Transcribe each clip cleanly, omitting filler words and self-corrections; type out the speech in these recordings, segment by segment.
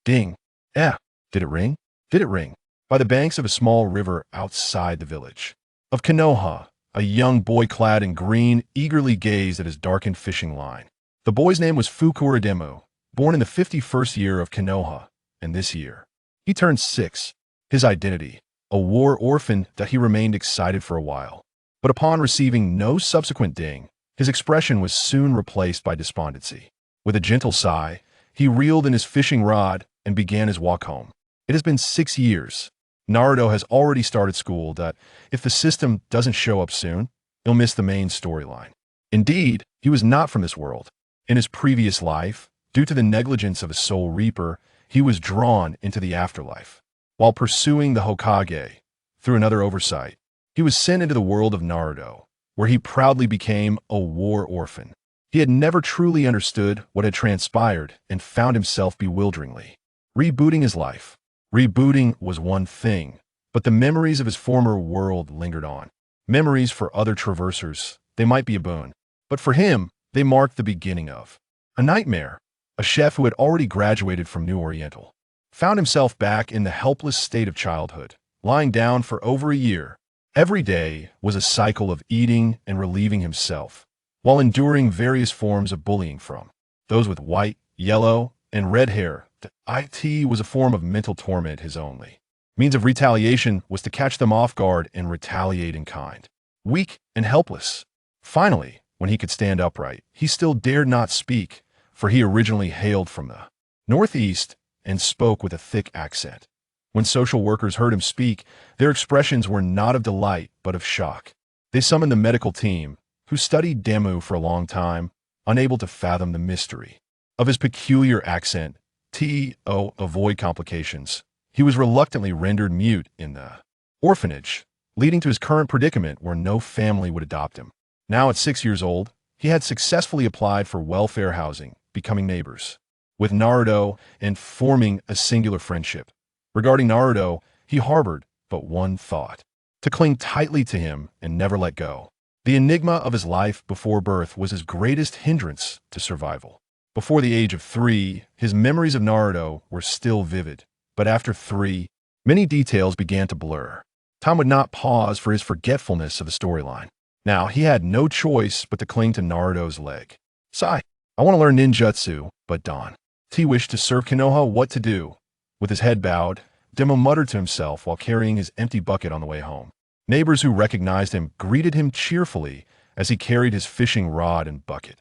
Ding. Eh. Did it ring? Did it ring? By the banks of a small river outside the village of Konoha, a young boy clad in green eagerly gazed at his darkened fishing line. The boy's name was Fukura Demu, born in the 51st year of Konoha, and this year he turned 6. His identity, a war orphan that he remained excited for a while. But upon receiving no subsequent ding, his expression was soon replaced by despondency. With a gentle sigh, he reeled in his fishing rod and began his walk home. It has been 6 years. Naruto has already started school that, if the system doesn't show up soon, he'll miss the main storyline. Indeed, he was not from this world. In his previous life, due to the negligence of a Soul Reaper, he was drawn into the afterlife. While pursuing the Hokage, through another oversight, he was sent into the world of Naruto, where he proudly became a war orphan. He had never truly understood what had transpired and found himself bewilderingly rebooting his life. Rebooting was one thing, but the memories of his former world lingered on. Memories for other traversers, they might be a boon, but for him, they marked the beginning of a nightmare. A chef who had already graduated from New Oriental found himself back in the helpless state of childhood, lying down for over a year. Every day was a cycle of eating and relieving himself, while enduring various forms of bullying from those with white, yellow, and red hair. The IT was a form of mental torment. His only means of retaliation was to catch them off guard and retaliate in kind. Weak and helpless. Finally, when he could stand upright, he still dared not speak, for he originally hailed from the Northeast and spoke with a thick accent. When social workers heard him speak, their expressions were not of delight but of shock. They summoned the medical team, who studied Demu for a long time, unable to fathom the mystery of his peculiar accent. To avoid complications, he was reluctantly rendered mute in the orphanage, leading to his current predicament where no family would adopt him. Now at 6 years old, he had successfully applied for welfare housing, becoming neighbors with Naruto and forming a singular friendship. Regarding Naruto, he harbored but one thought: to cling tightly to him and never let go. The enigma of his life before birth was his greatest hindrance to survival. Before the age of 3, his memories of Naruto were still vivid, but after 3, many details began to blur. Time would not pause for his forgetfulness of the storyline. Now, he had no choice but to cling to Naruto's leg. Sigh, I want to learn ninjutsu, but Don. He wished to serve Konoha what to do. With his head bowed, Demo muttered to himself while carrying his empty bucket on the way home. Neighbors who recognized him greeted him cheerfully as he carried his fishing rod and bucket.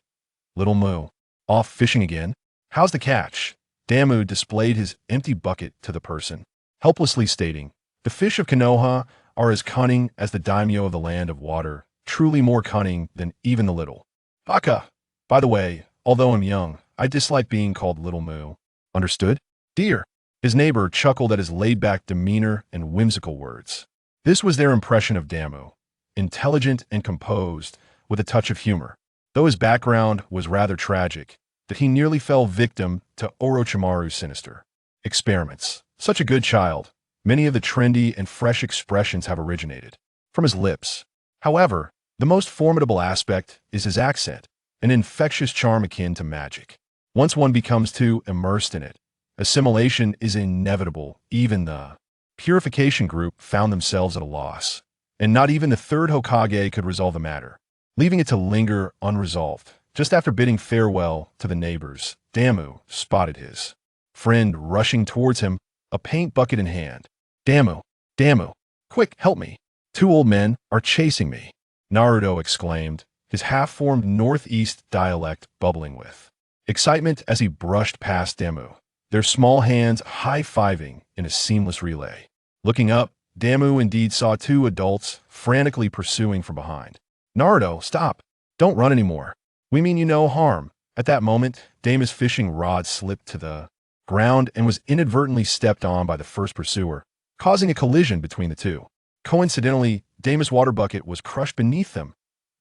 Little Moo, off fishing again? How's the catch? Damu displayed his empty bucket to the person, helplessly stating, the fish of Konoha are as cunning as the daimyo of the land of water, truly more cunning than even the little. Haka! By the way, although I'm young, I dislike being called Little Moo. Understood? Dear. His neighbor chuckled at his laid-back demeanor and whimsical words. This was their impression of Damu, intelligent and composed, with a touch of humor, though his background was rather tragic, that he nearly fell victim to Orochimaru's sinister experiments. Such a good child, many of the trendy and fresh expressions have originated from his lips. However, the most formidable aspect is his accent, an infectious charm akin to magic. Once one becomes too immersed in it, assimilation is inevitable. Even the purification group found themselves at a loss, and not even the third Hokage could resolve the matter, leaving it to linger unresolved. Just after bidding farewell to the neighbors, Damu spotted his friend rushing towards him, a paint bucket in hand. Damu, Damu, quick, help me. 2 old men are chasing me, Naruto exclaimed, his half-formed northeast dialect bubbling with excitement as he brushed past Damu, their small hands high-fiving in a seamless relay. Looking up, Damu indeed saw 2 adults frantically pursuing from behind. Naruto, stop. Don't run anymore. We mean you no harm. At that moment, Damu's fishing rod slipped to the ground and was inadvertently stepped on by the first pursuer, causing a collision between the two. Coincidentally, Damu's water bucket was crushed beneath them.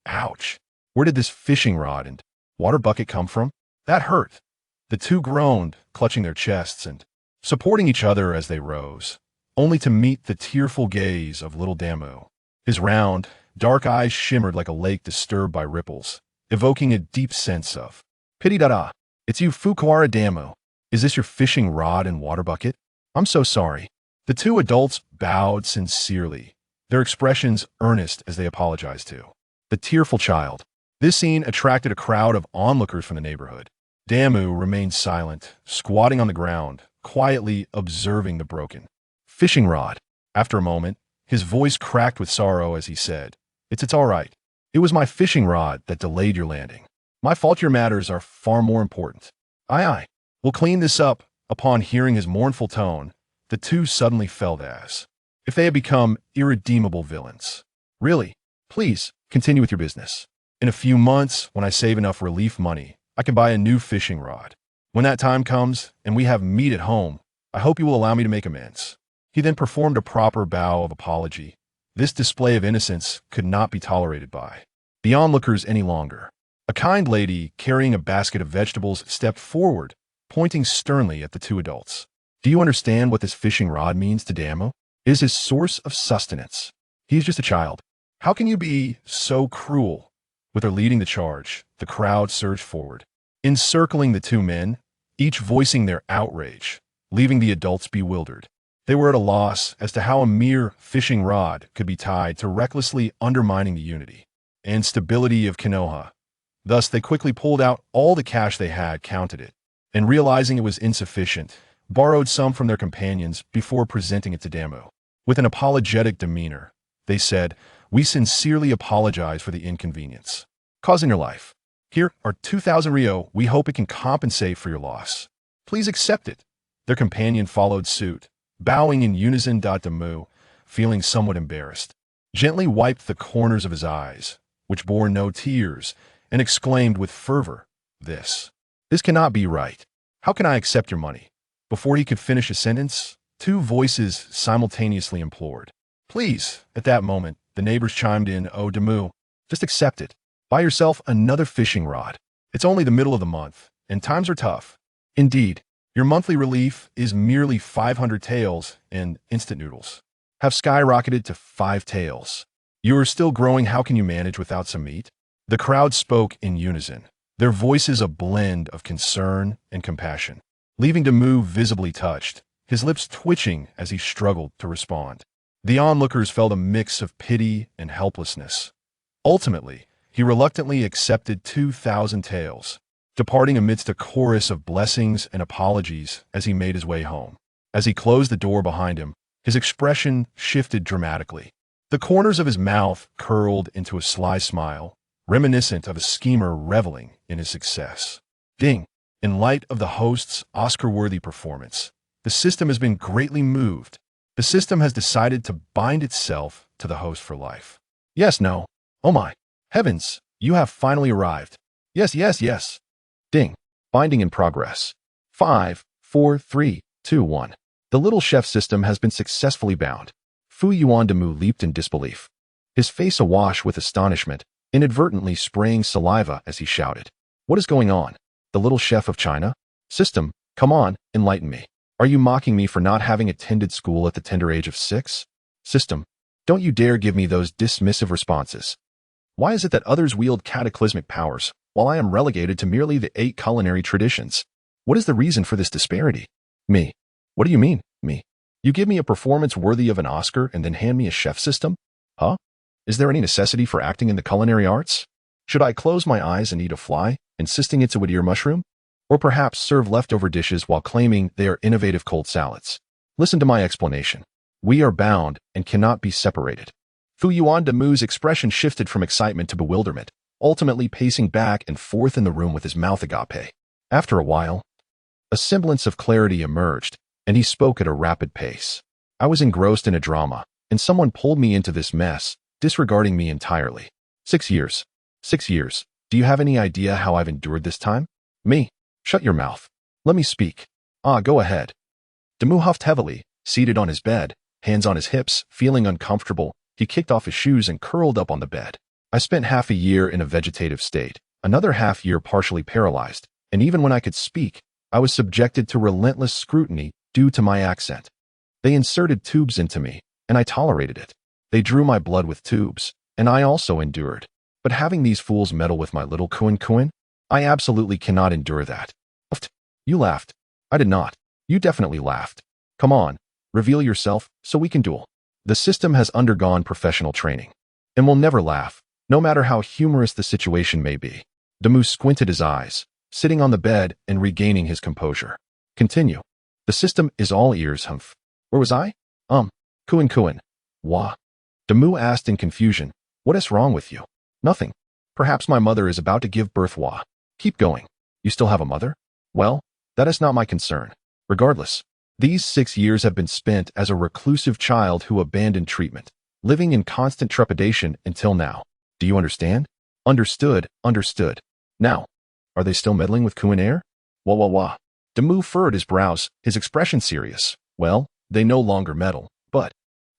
Ouch! Where did this fishing rod and water bucket come from? That hurt. The 2 groaned, clutching their chests and supporting each other as they rose, only to meet the tearful gaze of little Damu. His round, dark eyes shimmered like a lake disturbed by ripples, evoking a deep sense of pity. It's you, Fukuara Damu. Is this your fishing rod and water bucket? I'm so sorry. The two adults bowed sincerely, their expressions earnest as they apologized to the tearful child. This scene attracted a crowd of onlookers from the neighborhood. Damu remained silent, squatting on the ground, quietly observing the broken fishing rod. After a moment, his voice cracked with sorrow as he said, It's all right. It was my fishing rod that delayed your landing. My fault. Your matters are far more important. Aye. We'll clean this up. Upon hearing his mournful tone, the two suddenly felt as if they had become irredeemable villains. Really? Please, continue with your business. In a few months, when I save enough relief money, I can buy a new fishing rod. When that time comes and we have meat at home, I hope you will allow me to make amends. He then performed a proper bow of apology. This display of innocence could not be tolerated by the onlookers any longer. A kind lady carrying a basket of vegetables stepped forward, pointing sternly at the two adults. Do you understand what this fishing rod means to Damu? It is his source of sustenance. He is just a child. How can you be so cruel? With her leading the charge, the crowd surged forward, encircling the two men, each voicing their outrage, leaving the adults bewildered. They were at a loss as to how a mere fishing rod could be tied to recklessly undermining the unity and stability of Konoha. Thus, they quickly pulled out all the cash they had, counted it, and realizing it was insufficient, borrowed some from their companions before presenting it to Damu. With an apologetic demeanor, they said, We sincerely apologize for the inconvenience caused in your life. Here are 2,000 ryo. We hope it can compensate for your loss. Please accept it. Their companion followed suit, bowing in unison. Damu, feeling somewhat embarrassed, gently wiped the corners of his eyes, which bore no tears, and exclaimed with fervor, This cannot be right. How can I accept your money? Before he could finish a sentence, two voices simultaneously implored. Please. At that moment, the neighbors chimed in, Oh, Damu, just accept it. Buy yourself another fishing rod. It's only the middle of the month, and times are tough. Indeed, your monthly relief is merely 500 taels, and instant noodles have skyrocketed to 5 taels. You are still growing. How can you manage without some meat? The crowd spoke in unison, their voices a blend of concern and compassion, leaving Damu visibly touched, his lips twitching as he struggled to respond. The onlookers felt a mix of pity and helplessness. Ultimately, he reluctantly accepted 2,000 taels, departing amidst a chorus of blessings and apologies as he made his way home. As he closed the door behind him, his expression shifted dramatically. The corners of his mouth curled into a sly smile, reminiscent of a schemer reveling in his success. Ding! In light of the host's Oscar-worthy performance, the system has been greatly moved. The system has decided to bind itself to the host for life. Yes, no. Oh my. Heavens, you have finally arrived. Yes. Ding. Binding in progress. 5, 4, 3, 2, 1. The little chef system has been successfully bound. Fu Yuan Damu leaped in disbelief, his face awash with astonishment, inadvertently spraying saliva as he shouted. What is going on? The little chef of China? System, come on, enlighten me. Are you mocking me for not having attended school at the tender age of 6? System, don't you dare give me those dismissive responses. Why is it that others wield cataclysmic powers, while I am relegated to merely the 8 culinary traditions? What is the reason for this disparity? Me. What do you mean, me? You give me a performance worthy of an Oscar and then hand me a chef system? Huh? Is there any necessity for acting in the culinary arts? Should I close my eyes and eat a fly, insisting it's a Whittier mushroom? Or perhaps serve leftover dishes while claiming they are innovative cold salads? Listen to my explanation. We are bound and cannot be separated. Fu Yuan Damu's expression shifted from excitement to bewilderment, ultimately pacing back and forth in the room with his mouth agape. After a while, a semblance of clarity emerged, and he spoke at a rapid pace. I was engrossed in a drama, and someone pulled me into this mess, disregarding me entirely. 6 years. 6 years. Do you have any idea how I've endured this time? Me. Shut your mouth. Let me speak. Go ahead. Damu huffed heavily, seated on his bed, hands on his hips, feeling uncomfortable. He kicked off his shoes and curled up on the bed. I spent half a year in a vegetative state, another half year partially paralyzed, and even when I could speak, I was subjected to relentless scrutiny due to my accent. They inserted tubes into me, and I tolerated it. They drew my blood with tubes, and I also endured. But having these fools meddle with my little Kuin, I absolutely cannot endure that. You laughed. I did not. You definitely laughed. Come on, reveal yourself so we can duel. The system has undergone professional training and will never laugh, no matter how humorous the situation may be. Damu squinted his eyes, sitting on the bed and regaining his composure. Continue. The system is all ears, humph. Where was I? Kuin. Wah. Damu asked in confusion, what is wrong with you? Nothing. Perhaps my mother is about to give birth. Wah. Keep going. You still have a mother? Well, that is not my concern. Regardless, these 6 years have been spent as a reclusive child who abandoned treatment, living in constant trepidation until now. Do you understand? Understood. Now, are they still meddling with Kuin Air? Wah. Damu furrowed his brows, his expression serious. Well, they no longer meddle, but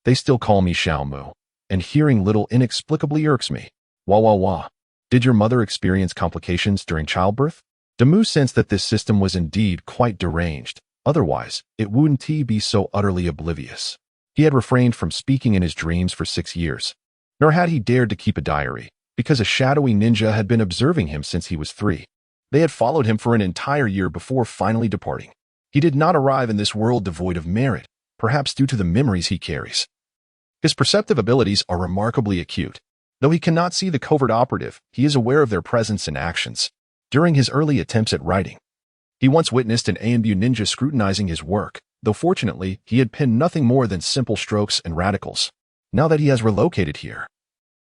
they still call me Xiao Mu, and hearing little inexplicably irks me. Wah. Did your mother experience complications during childbirth? Damu sensed that this system was indeed quite deranged. Otherwise, it wouldn't he be so utterly oblivious. He had refrained from speaking in his dreams for 6 years, nor had he dared to keep a diary, because a shadowy ninja had been observing him since he was 3. They had followed him for an entire year before finally departing. He did not arrive in this world devoid of merit, perhaps due to the memories he carries. His perceptive abilities are remarkably acute. Though he cannot see the covert operative, he is aware of their presence and actions. During his early attempts at writing, he once witnessed an AMBU ninja scrutinizing his work, though fortunately he had penned nothing more than simple strokes and radicals. Now that he has relocated here,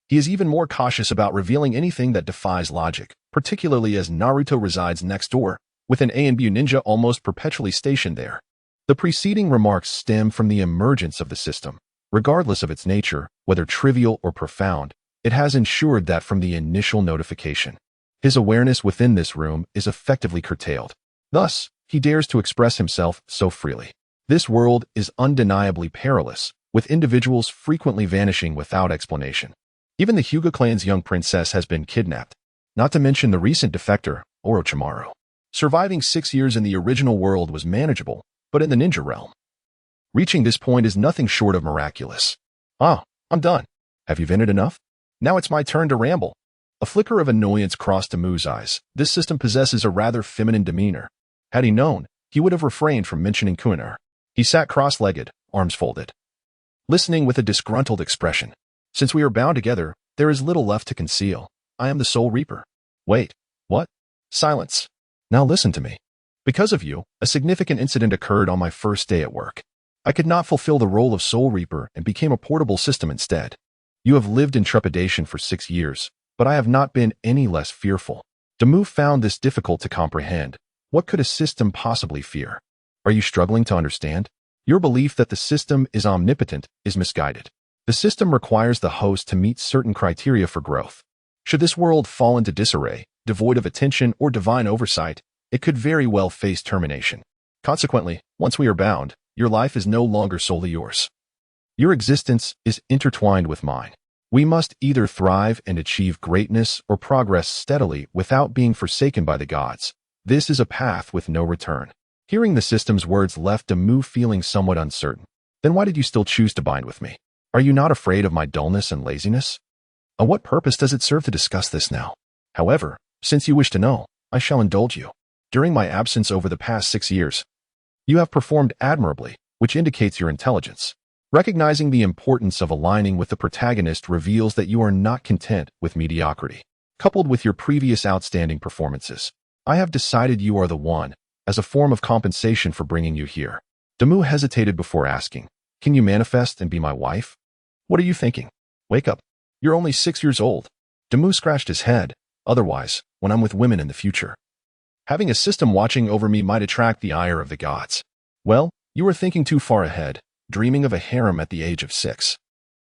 he is even more cautious about revealing anything that defies logic, particularly as Naruto resides next door, with an AMBU ninja almost perpetually stationed there. The preceding remarks stem from the emergence of the system. Regardless of its nature, whether trivial or profound, it has ensured that from the initial notification, his awareness within this room is effectively curtailed. Thus, he dares to express himself so freely. This world is undeniably perilous, with individuals frequently vanishing without explanation. Even the Hyuga clan's young princess has been kidnapped, not to mention the recent defector, Orochimaru. Surviving 6 years in the original world was manageable, but in the ninja realm, reaching this point is nothing short of miraculous. I'm done. Have you vented enough? Now it's my turn to ramble. A flicker of annoyance crossed Damu's eyes. This system possesses a rather feminine demeanor. Had he known, he would have refrained from mentioning Kuinar. He sat cross-legged, arms folded, listening with a disgruntled expression. Since we are bound together, there is little left to conceal. I am the Soul Reaper. Wait, what? Silence. Now listen to me. Because of you, a significant incident occurred on my first day at work. I could not fulfill the role of Soul Reaper and became a portable system instead. You have lived in trepidation for 6 years, but I have not been any less fearful. Damu found this difficult to comprehend. What could a system possibly fear? Are you struggling to understand? Your belief that the system is omnipotent is misguided. The system requires the host to meet certain criteria for growth. Should this world fall into disarray, devoid of attention or divine oversight, it could very well face termination. Consequently, once we are bound, your life is no longer solely yours. Your existence is intertwined with mine. We must either thrive and achieve greatness or progress steadily without being forsaken by the gods. This is a path with no return. Hearing the system's words left Damu feeling somewhat uncertain. Then why did you still choose to bind with me? Are you not afraid of my dullness and laziness? What purpose does it serve to discuss this now? However, since you wish to know, I shall indulge you. During my absence over the past 6 years, you have performed admirably, which indicates your intelligence. Recognizing the importance of aligning with the protagonist reveals that you are not content with mediocrity. Coupled with your previous outstanding performances, I have decided you are the one, as a form of compensation for bringing you here. Damu hesitated before asking, can you manifest and be my wife? What are you thinking? Wake up. You're only 6 years old. Damu scratched his head. Otherwise, when I'm with women in the future, having a system watching over me might attract the ire of the gods. Well, you are thinking too far ahead, dreaming of a harem at the age of 6.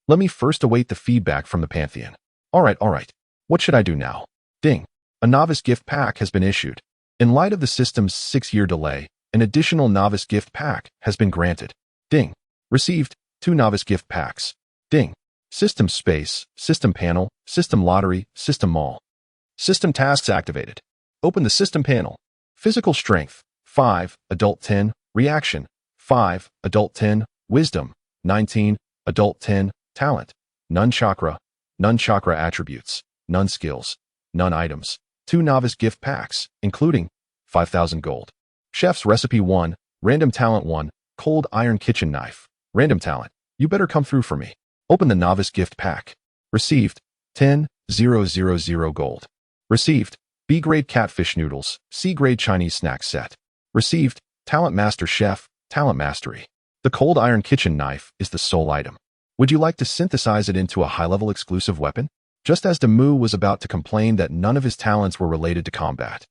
Let me first await the feedback from the Pantheon. All right. What should I do now? Ding. A novice gift pack has been issued. In light of the system's 6-year delay, an additional novice gift pack has been granted. Ding. Received 2 novice gift packs. Ding. System space, system panel, system lottery, system mall. System tasks activated. Open the system panel. Physical strength, 5, adult 10, reaction, 5, adult 10, wisdom, 19, adult 10, talent, none chakra attributes, none skills, none items, 2 novice gift packs, including 5,000 gold. Chef's Recipe 1, Random Talent 1, Cold Iron Kitchen Knife. Random Talent, you better come through for me. Open the Novice Gift Pack. Received, 10,000 gold. Received, B-grade Catfish Noodles, C-grade Chinese Snack Set. Received, Talent Master Chef, Talent Mastery. The Cold Iron Kitchen Knife is the sole item. Would you like to synthesize it into a high-level exclusive weapon? Just as Damu was about to complain that none of his talents were related to combat,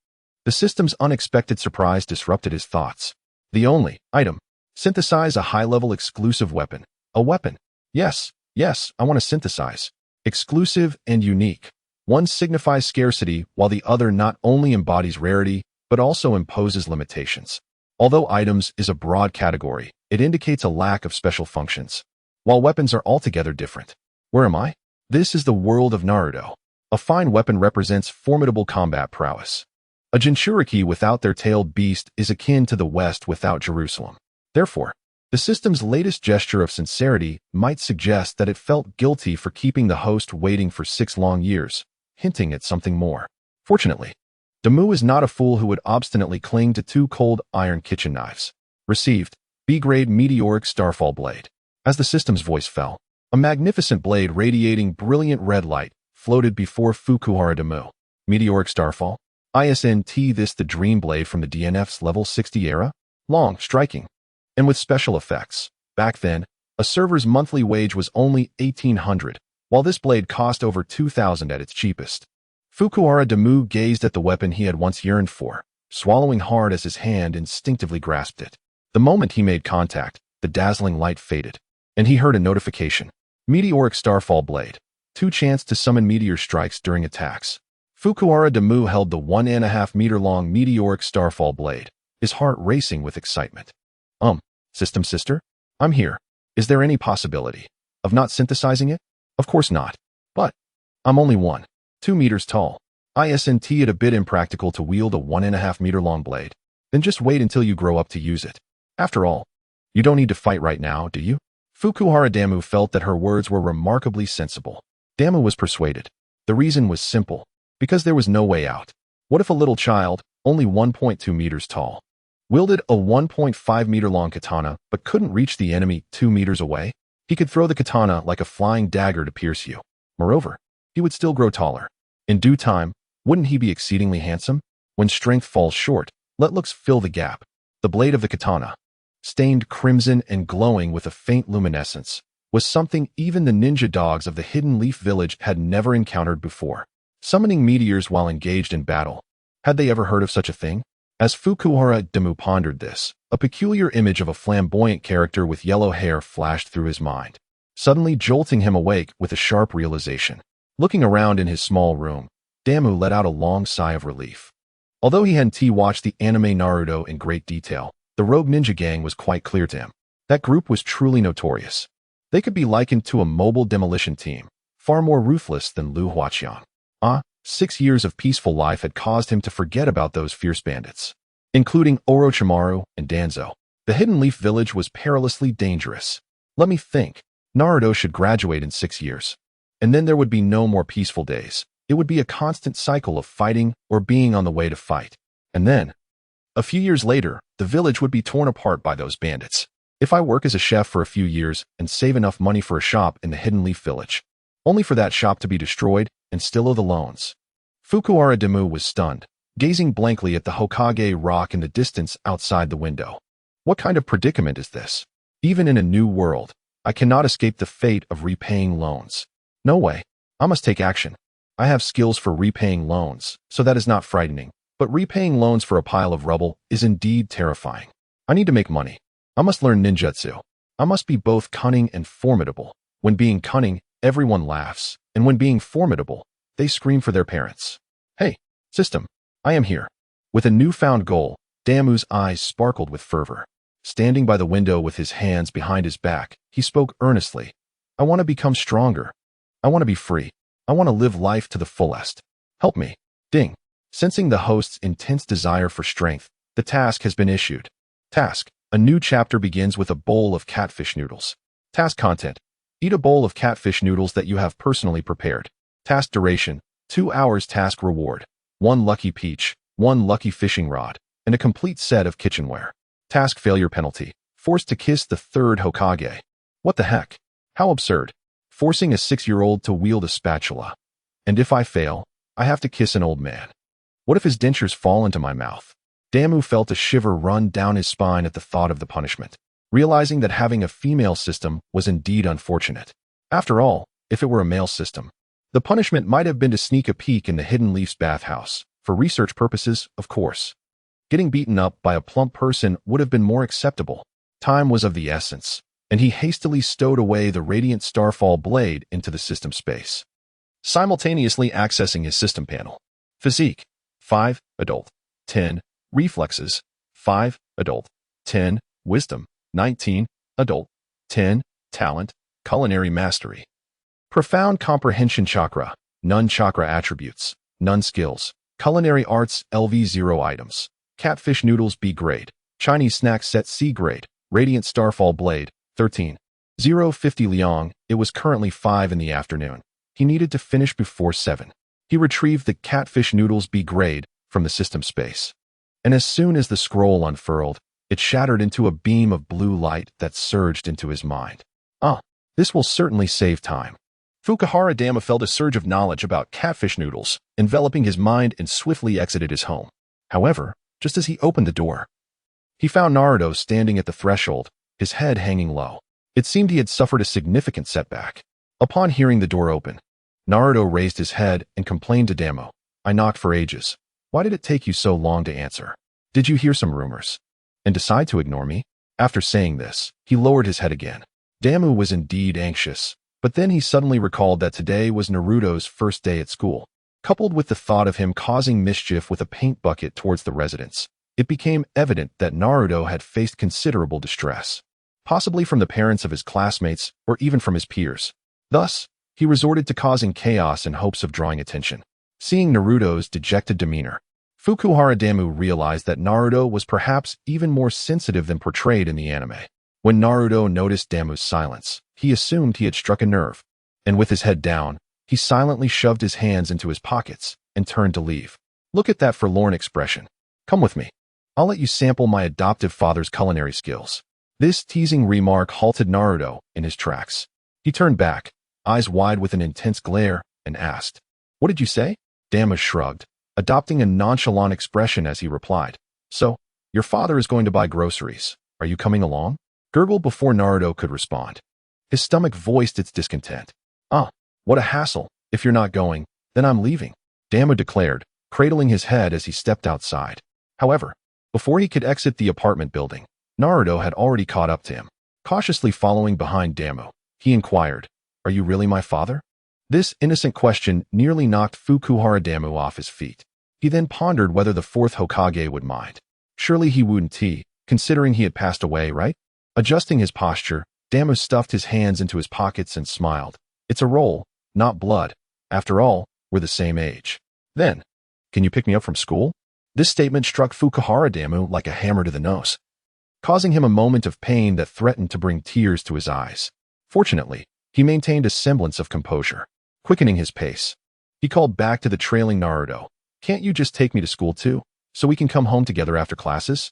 the system's unexpected surprise disrupted his thoughts. The only item. Synthesize a high-level exclusive weapon. A weapon. Yes, I want to synthesize. Exclusive and unique. One signifies scarcity, while the other not only embodies rarity, but also imposes limitations. Although items is a broad category, it indicates a lack of special functions, while weapons are altogether different. Where am I? This is the world of Naruto. A fine weapon represents formidable combat prowess. A Jinchuriki without their tailed beast is akin to the West without Jerusalem. Therefore, the system's latest gesture of sincerity might suggest that it felt guilty for keeping the host waiting for 6 long years, hinting at something more. Fortunately, Damu is not a fool who would obstinately cling to 2 cold iron kitchen knives. Received, B-grade Meteoric Starfall Blade. As the system's voice fell, a magnificent blade radiating brilliant red light floated before Fukuhara Damu. Meteoric Starfall? ISNT this the dream blade from the DNF's level 60 era? Long, striking, and with special effects. Back then, a server's monthly wage was only 1,800, while this blade cost over 2,000 at its cheapest. Fukuhara Damu gazed at the weapon he had once yearned for, swallowing hard as his hand instinctively grasped it. The moment he made contact, the dazzling light faded, and he heard a notification. Meteoric Starfall Blade. 2 chance to summon meteor strikes during attacks. Fukuhara Damu held the 1.5 meter long Meteoric Starfall Blade, his heart racing with excitement. System sister? I'm here. Is there any possibility of not synthesizing it? Of course not. But I'm only 1.2 meters tall. ISNT it a bit impractical to wield a 1.5 meter long blade. Then just wait until you grow up to use it. After all, you don't need to fight right now, do you? Fukuhara Damu felt that her words were remarkably sensible. Damu was persuaded. The reason was simple. Because there was no way out. What if a little child, only 1.2 meters tall, wielded a 1.5 meter long katana but couldn't reach the enemy 2 meters away? He could throw the katana like a flying dagger to pierce you. Moreover, he would still grow taller. In due time, wouldn't he be exceedingly handsome? When strength falls short, let looks fill the gap. The blade of the katana, stained crimson and glowing with a faint luminescence, was something even the ninja dogs of the Hidden Leaf Village had never encountered before. Summoning meteors while engaged in battle. Had they ever heard of such a thing? As Fukuhara Damu pondered this, a peculiar image of a flamboyant character with yellow hair flashed through his mind, suddenly jolting him awake with a sharp realization. Looking around in his small room, Damu let out a long sigh of relief. Although he hadn't watched the anime Naruto in great detail, the Rogue Ninja Gang was quite clear to him. That group was truly notorious. They could be likened to a mobile demolition team, far more ruthless than Lu Huaqiang. 6 years of peaceful life had caused him to forget about those fierce bandits, including Orochimaru and Danzo. The Hidden Leaf Village was perilously dangerous. Let me think. Naruto should graduate in 6 years. And then there would be no more peaceful days. It would be a constant cycle of fighting or being on the way to fight. And then, a few years later, the village would be torn apart by those bandits. If I work as a chef for a few years and save enough money for a shop in the Hidden Leaf Village, only for that shop to be destroyed and still owe the loans. Fukuhara Damu was stunned, gazing blankly at the Hokage rock in the distance outside the window. What kind of predicament is this? Even in a new world, I cannot escape the fate of repaying loans. No way. I must take action. I have skills for repaying loans, so that is not frightening. But repaying loans for a pile of rubble is indeed terrifying. I need to make money. I must learn ninjutsu. I must be both cunning and formidable. When being cunning, everyone laughs, and when being formidable, they scream for their parents. Hey, system, I am here. With a newfound goal, Damu's eyes sparkled with fervor. Standing by the window with his hands behind his back, he spoke earnestly. I want to become stronger. I want to be free. I want to live life to the fullest. Help me. Ding. Sensing the host's intense desire for strength, the task has been issued. Task. A new chapter begins with a bowl of catfish noodles. Task content. Eat a bowl of catfish noodles that you have personally prepared. Task duration. 2 hours. Task reward. 1 lucky peach. 1 lucky fishing rod. and a complete set of kitchenware. Task failure penalty. Forced to kiss the third Hokage. What the heck? How absurd. Forcing a 6-year-old to wield a spatula. And if I fail, I have to kiss an old man. What if his dentures fall into my mouth? Damu felt a shiver run down his spine at the thought of the punishment, realizing that having a female system was indeed unfortunate. After all, if it were a male system, the punishment might have been to sneak a peek in the Hidden Leaf's bathhouse, for research purposes, of course. Getting beaten up by a plump person would have been more acceptable. Time was of the essence, and he hastily stowed away the radiant starfall blade into the system space, simultaneously accessing his system panel. Physique, 5, adult, 10, reflexes, 5, adult, 10, wisdom, 19, adult, 10, talent, culinary mastery. Profound comprehension chakra, none chakra attributes, none skills, culinary arts LV0 items, catfish noodles B grade, Chinese snack set C grade, radiant starfall blade, 13. 050 Liang, it was currently 5 in the afternoon. He needed to finish before 7. He retrieved the catfish noodles B grade from the system space. And as soon as the scroll unfurled, it shattered into a beam of blue light that surged into his mind. This will certainly save time. Fukuhara Dama felt a surge of knowledge about catfish noodles, enveloping his mind and swiftly exited his home. However, just as he opened the door, he found Naruto standing at the threshold, his head hanging low. It seemed he had suffered a significant setback. Upon hearing the door open, Naruto raised his head and complained to Damo, "I knocked for ages. Why did it take you so long to answer? Did you hear some rumors and decide to ignore me?" After saying this, he lowered his head again. Damu was indeed anxious, but then he suddenly recalled that today was Naruto's first day at school. Coupled with the thought of him causing mischief with a paint bucket towards the residents, it became evident that Naruto had faced considerable distress, possibly from the parents of his classmates or even from his peers. Thus, he resorted to causing chaos in hopes of drawing attention. Seeing Naruto's dejected demeanor, Fukuhara Damu realized that Naruto was perhaps even more sensitive than portrayed in the anime. When Naruto noticed Damu's silence, he assumed he had struck a nerve, and with his head down, he silently shoved his hands into his pockets and turned to leave. "Look at that forlorn expression. Come with me. I'll let you sample my adoptive father's culinary skills." This teasing remark halted Naruto in his tracks. He turned back, eyes wide with an intense glare, and asked, "What did you say?" Damu shrugged, adopting a nonchalant expression as he replied, "So, your father is going to buy groceries. Are you coming along?" Gurgled before Naruto could respond. His stomach voiced its discontent. What a hassle. If you're not going, then I'm leaving," Damu declared, cradling his head as he stepped outside. However, before he could exit the apartment building, Naruto had already caught up to him. Cautiously following behind Damu, he inquired, "Are you really my father?" This innocent question nearly knocked Fukuhara Damu off his feet. He then pondered whether the fourth Hokage would mind. Surely he wouldn't, considering he had passed away, right? Adjusting his posture, Damu stuffed his hands into his pockets and smiled. "It's a role, not blood. After all, we're the same age." Then, "Can you pick me up from school?" This statement struck Fukuhara Damu like a hammer to the nose, causing him a moment of pain that threatened to bring tears to his eyes. Fortunately, he maintained a semblance of composure. Quickening his pace, he called back to the trailing Naruto, "Can't you just take me to school too, so we can come home together after classes?"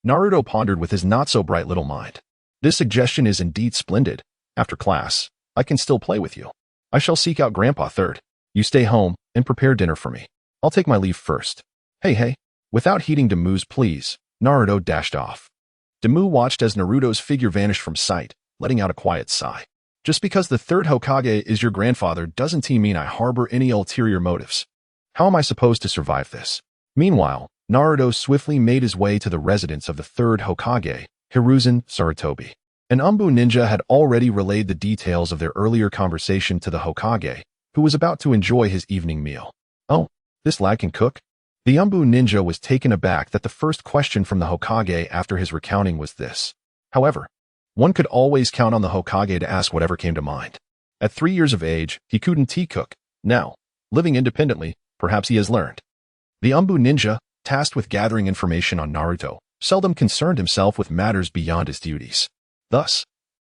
Naruto pondered with his not-so-bright little mind. "This suggestion is indeed splendid. After class, I can still play with you. I shall seek out Grandpa third. You stay home and prepare dinner for me. I'll take my leave first." Hey. Without heeding Damu's pleas, Naruto dashed off. Damu watched as Naruto's figure vanished from sight, letting out a quiet sigh. Just because the third Hokage is your grandfather doesn't mean I harbor any ulterior motives. How am I supposed to survive this? Meanwhile, Naruto swiftly made his way to the residence of the third Hokage, Hiruzen Sarutobi. An Umbu ninja had already relayed the details of their earlier conversation to the Hokage, who was about to enjoy his evening meal. "Oh, this lad can cook?" The Umbu ninja was taken aback that the first question from the Hokage after his recounting was this. However, one could always count on the Hokage to ask whatever came to mind. At 3 years of age, he couldn't cook. Now, living independently, perhaps he has learned. The Umbu ninja, tasked with gathering information on Naruto, seldom concerned himself with matters beyond his duties. Thus,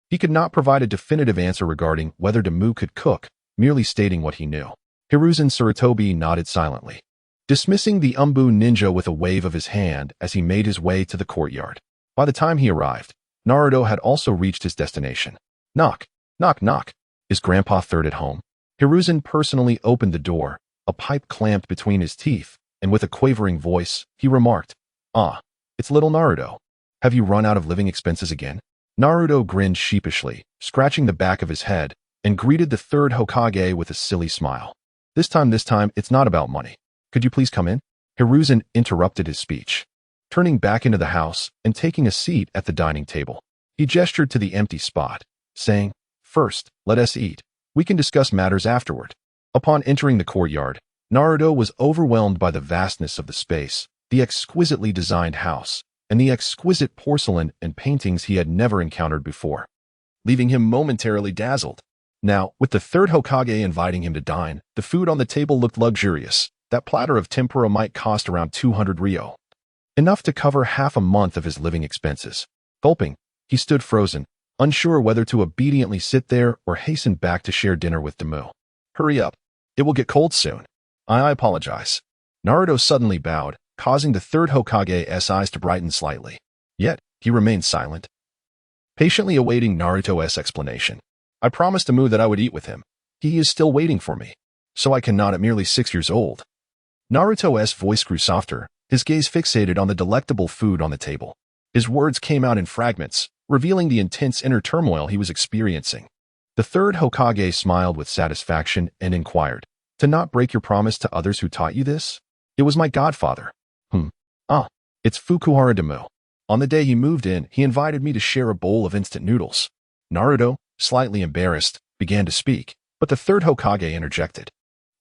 he could not provide a definitive answer regarding whether Damu could cook, merely stating what he knew. Hiruzen Sarutobi nodded silently. dismissing the Umbu ninja with a wave of his hand as he made his way to the courtyard. By the time he arrived, Naruto had also reached his destination. Knock, knock, knock. Is Grandpa Third at home? Hiruzen personally opened the door, a pipe clamped between his teeth, and with a quavering voice, he remarked, "Ah, it's little Naruto. Have you run out of living expenses again?" Naruto grinned sheepishly, scratching the back of his head, and greeted the third Hokage with a silly smile. This time, it's not about money. Could you please come in?" Hiruzen interrupted his speech. Turning back into the house and taking a seat at the dining table, he gestured to the empty spot, saying, "First, let us eat. We can discuss matters afterward." Upon entering the courtyard, Naruto was overwhelmed by the vastness of the space, the exquisitely designed house, and the exquisite porcelain and paintings he had never encountered before, leaving him momentarily dazzled. Now, with the third Hokage inviting him to dine, the food on the table looked luxurious. That platter of tempura might cost around 200 ryo, enough to cover half a month of his living expenses. Gulping, he stood frozen, unsure whether to obediently sit there or hasten back to share dinner with Damu. "Hurry up. It will get cold soon." I apologize." Naruto suddenly bowed, causing the third Hokage's eyes to brighten slightly. Yet, he remained silent, patiently awaiting Naruto's explanation. "I promised Damu that I would eat with him. He is still waiting for me. So I cannot at merely 6 years old." Naruto's voice grew softer, his gaze fixated on the delectable food on the table. His words came out in fragments, revealing the intense inner turmoil he was experiencing. The third Hokage smiled with satisfaction and inquired, "To not break your promise to others who taught you this?" "It was my godfather." It's Fukuhara Damu. On the day he moved in, he invited me to share a bowl of instant noodles." Naruto, slightly embarrassed, began to speak, but the third Hokage interjected.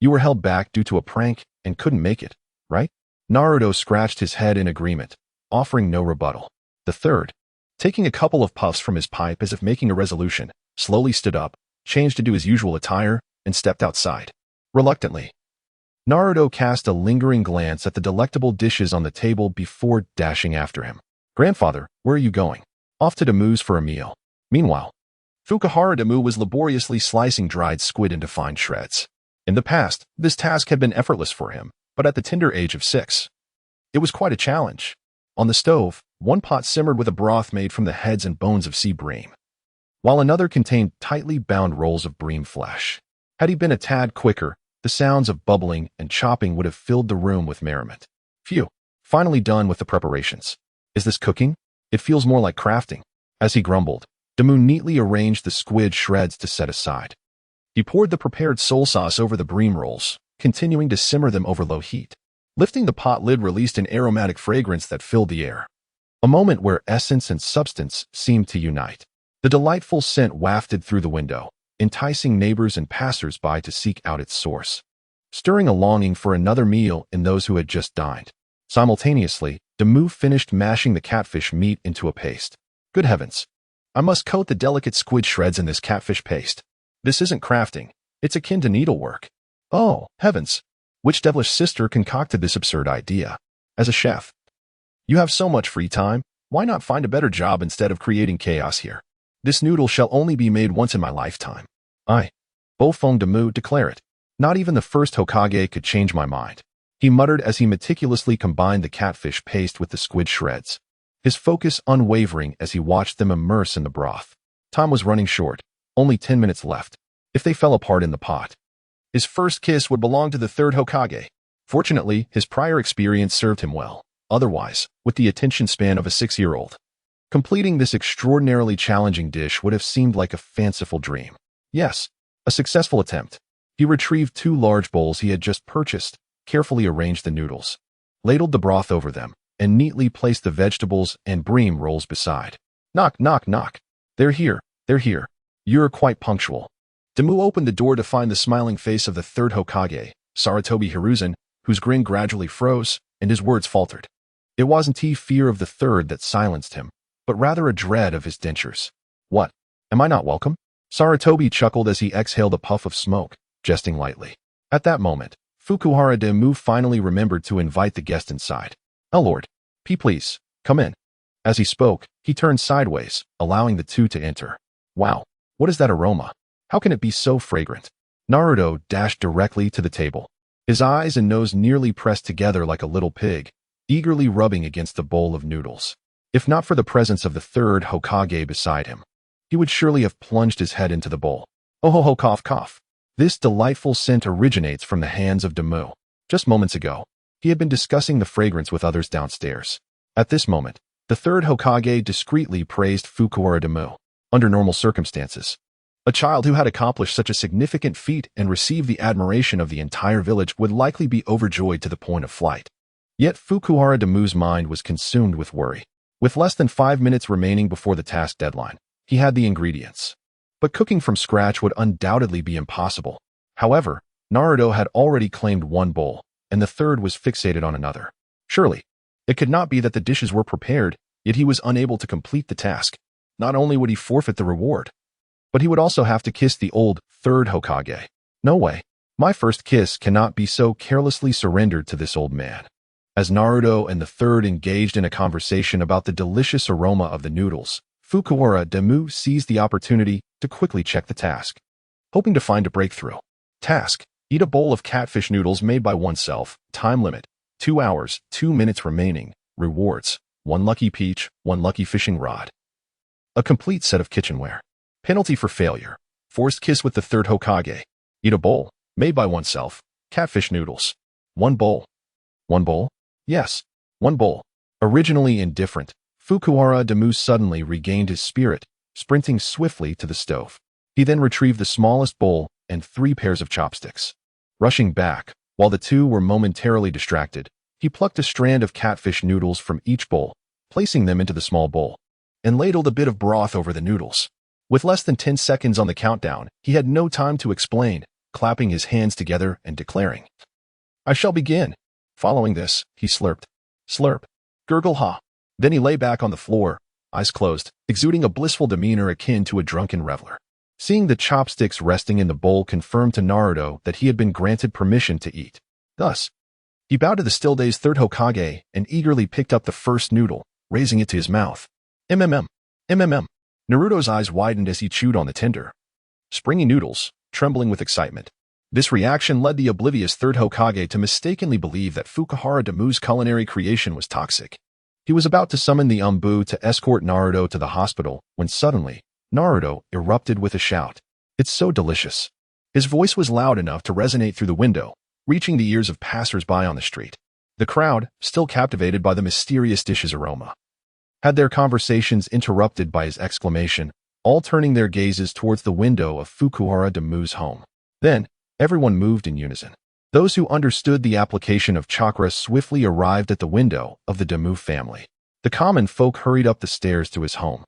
"You were held back due to a prank and couldn't make it, right?" Naruto scratched his head in agreement, offering no rebuttal. The third, taking a couple of puffs from his pipe as if making a resolution, slowly stood up, changed into his usual attire, and stepped outside. Reluctantly, Naruto cast a lingering glance at the delectable dishes on the table before dashing after him. "Grandfather, where are you going?" "Off to Damu's for a meal." Meanwhile, Fukuhara Damu was laboriously slicing dried squid into fine shreds. In the past, this task had been effortless for him, but at the tender age of 6, it was quite a challenge. On the stove, one pot simmered with a broth made from the heads and bones of sea bream, while another contained tightly bound rolls of bream flesh. Had he been a tad quicker, the sounds of bubbling and chopping would have filled the room with merriment. Phew, finally done with the preparations. "Is this cooking? It feels more like crafting." As he grumbled, Damu neatly arranged the squid shreds to set aside. He poured the prepared soul sauce over the bream rolls, continuing to simmer them over low heat. Lifting the pot lid released an aromatic fragrance that filled the air. A moment where essence and substance seemed to unite. The delightful scent wafted through the window, enticing neighbors and passers-by to seek out its source, stirring a longing for another meal in those who had just dined. Simultaneously, Damu finished mashing the catfish meat into a paste. "Good heavens! I must coat the delicate squid shreds in this catfish paste. This isn't crafting, it's akin to needlework. Oh, heavens! Which devilish sister concocted this absurd idea? As a chef, you have so much free time, why not find a better job instead of creating chaos here? This noodle shall only be made once in my lifetime. I, Bofeng Damu, declare it. Not even the first Hokage could change my mind." He muttered as he meticulously combined the catfish paste with the squid shreds, his focus unwavering as he watched them immerse in the broth. Time was running short, only 10 minutes left. If they fell apart in the pot, his first kiss would belong to the third Hokage. Fortunately, his prior experience served him well. Otherwise, with the attention span of a 6-year-old, completing this extraordinarily challenging dish would have seemed like a fanciful dream. Yes, a successful attempt. He retrieved 2 large bowls he had just purchased, carefully arranged the noodles, ladled the broth over them, and neatly placed the vegetables and bream rolls beside. "Knock, knock, knock. They're here, they're here. You're quite punctual." Damu opened the door to find the smiling face of the third Hokage, Sarutobi Hiruzen, whose grin gradually froze, and his words faltered. It wasn't fear of the third that silenced him, but rather a dread of his dentures. "What? Am I not welcome?" Sarutobi chuckled as he exhaled a puff of smoke, jesting lightly. At that moment, Fukuhara Damu finally remembered to invite the guest inside. "Oh Lord, please, come in." As he spoke, he turned sideways, allowing the two to enter. "Wow, what is that aroma? How can it be so fragrant?" Naruto dashed directly to the table, his eyes and nose nearly pressed together like a little pig, eagerly rubbing against the bowl of noodles. If not for the presence of the third Hokage beside him, he would surely have plunged his head into the bowl. Oh ho ho, cough cough. This delightful scent originates from the hands of Damu. Just moments ago, he had been discussing the fragrance with others downstairs. At this moment, the third Hokage discreetly praised Fukuhara Damu. Under normal circumstances, a child who had accomplished such a significant feat and received the admiration of the entire village would likely be overjoyed to the point of flight. Yet Fukuhara Damu's mind was consumed with worry. With less than 5 minutes remaining before the task deadline, he had the ingredients. But cooking from scratch would undoubtedly be impossible. However, Naruto had already claimed one bowl, and the third was fixated on another. Surely, it could not be that the dishes were prepared, yet he was unable to complete the task. Not only would he forfeit the reward, but he would also have to kiss the old third Hokage. No way. My first kiss cannot be so carelessly surrendered to this old man. As Naruto and the third engaged in a conversation about the delicious aroma of the noodles, Fukuhara Damu seized the opportunity to quickly check the task, hoping to find a breakthrough. Task: eat a bowl of catfish noodles made by oneself. Time limit: 2 hours, 2 minutes remaining. Rewards: 1 lucky peach, 1 lucky fishing rod. A complete set of kitchenware. Penalty for failure: forced kiss with the third Hokage. Eat a bowl, made by oneself. Catfish noodles. 1 bowl. 1 bowl? Yes, 1 bowl. Originally indifferent, Fukuhara Damu suddenly regained his spirit, sprinting swiftly to the stove. He then retrieved the smallest bowl and 3 pairs of chopsticks. Rushing back, while the two were momentarily distracted, he plucked a strand of catfish noodles from each bowl, placing them into the small bowl, and ladled a bit of broth over the noodles. With less than 10 seconds on the countdown, he had no time to explain, clapping his hands together and declaring, "I shall begin." Following this, he slurped. Slurp. Gurgle ha. Then he lay back on the floor, eyes closed, exuding a blissful demeanor akin to a drunken reveler. Seeing the chopsticks resting in the bowl confirmed to Naruto that he had been granted permission to eat. Thus, he bowed to the still dazed third Hokage and eagerly picked up the first noodle, raising it to his mouth. MMM. Naruto's eyes widened as he chewed on the tender, springy noodles, trembling with excitement. This reaction led the oblivious third Hokage to mistakenly believe that Fukuhara Damu's culinary creation was toxic. He was about to summon the Umbu to escort Naruto to the hospital when suddenly, Naruto erupted with a shout. "It's so delicious." His voice was loud enough to resonate through the window, reaching the ears of passers-by on the street. The crowd, still captivated by the mysterious dish's aroma, had their conversations interrupted by his exclamation, all turning their gazes towards the window of Fukuhara Damu's home. Then, everyone moved in unison. Those who understood the application of chakra swiftly arrived at the window of the Damu family. The common folk hurried up the stairs to his home.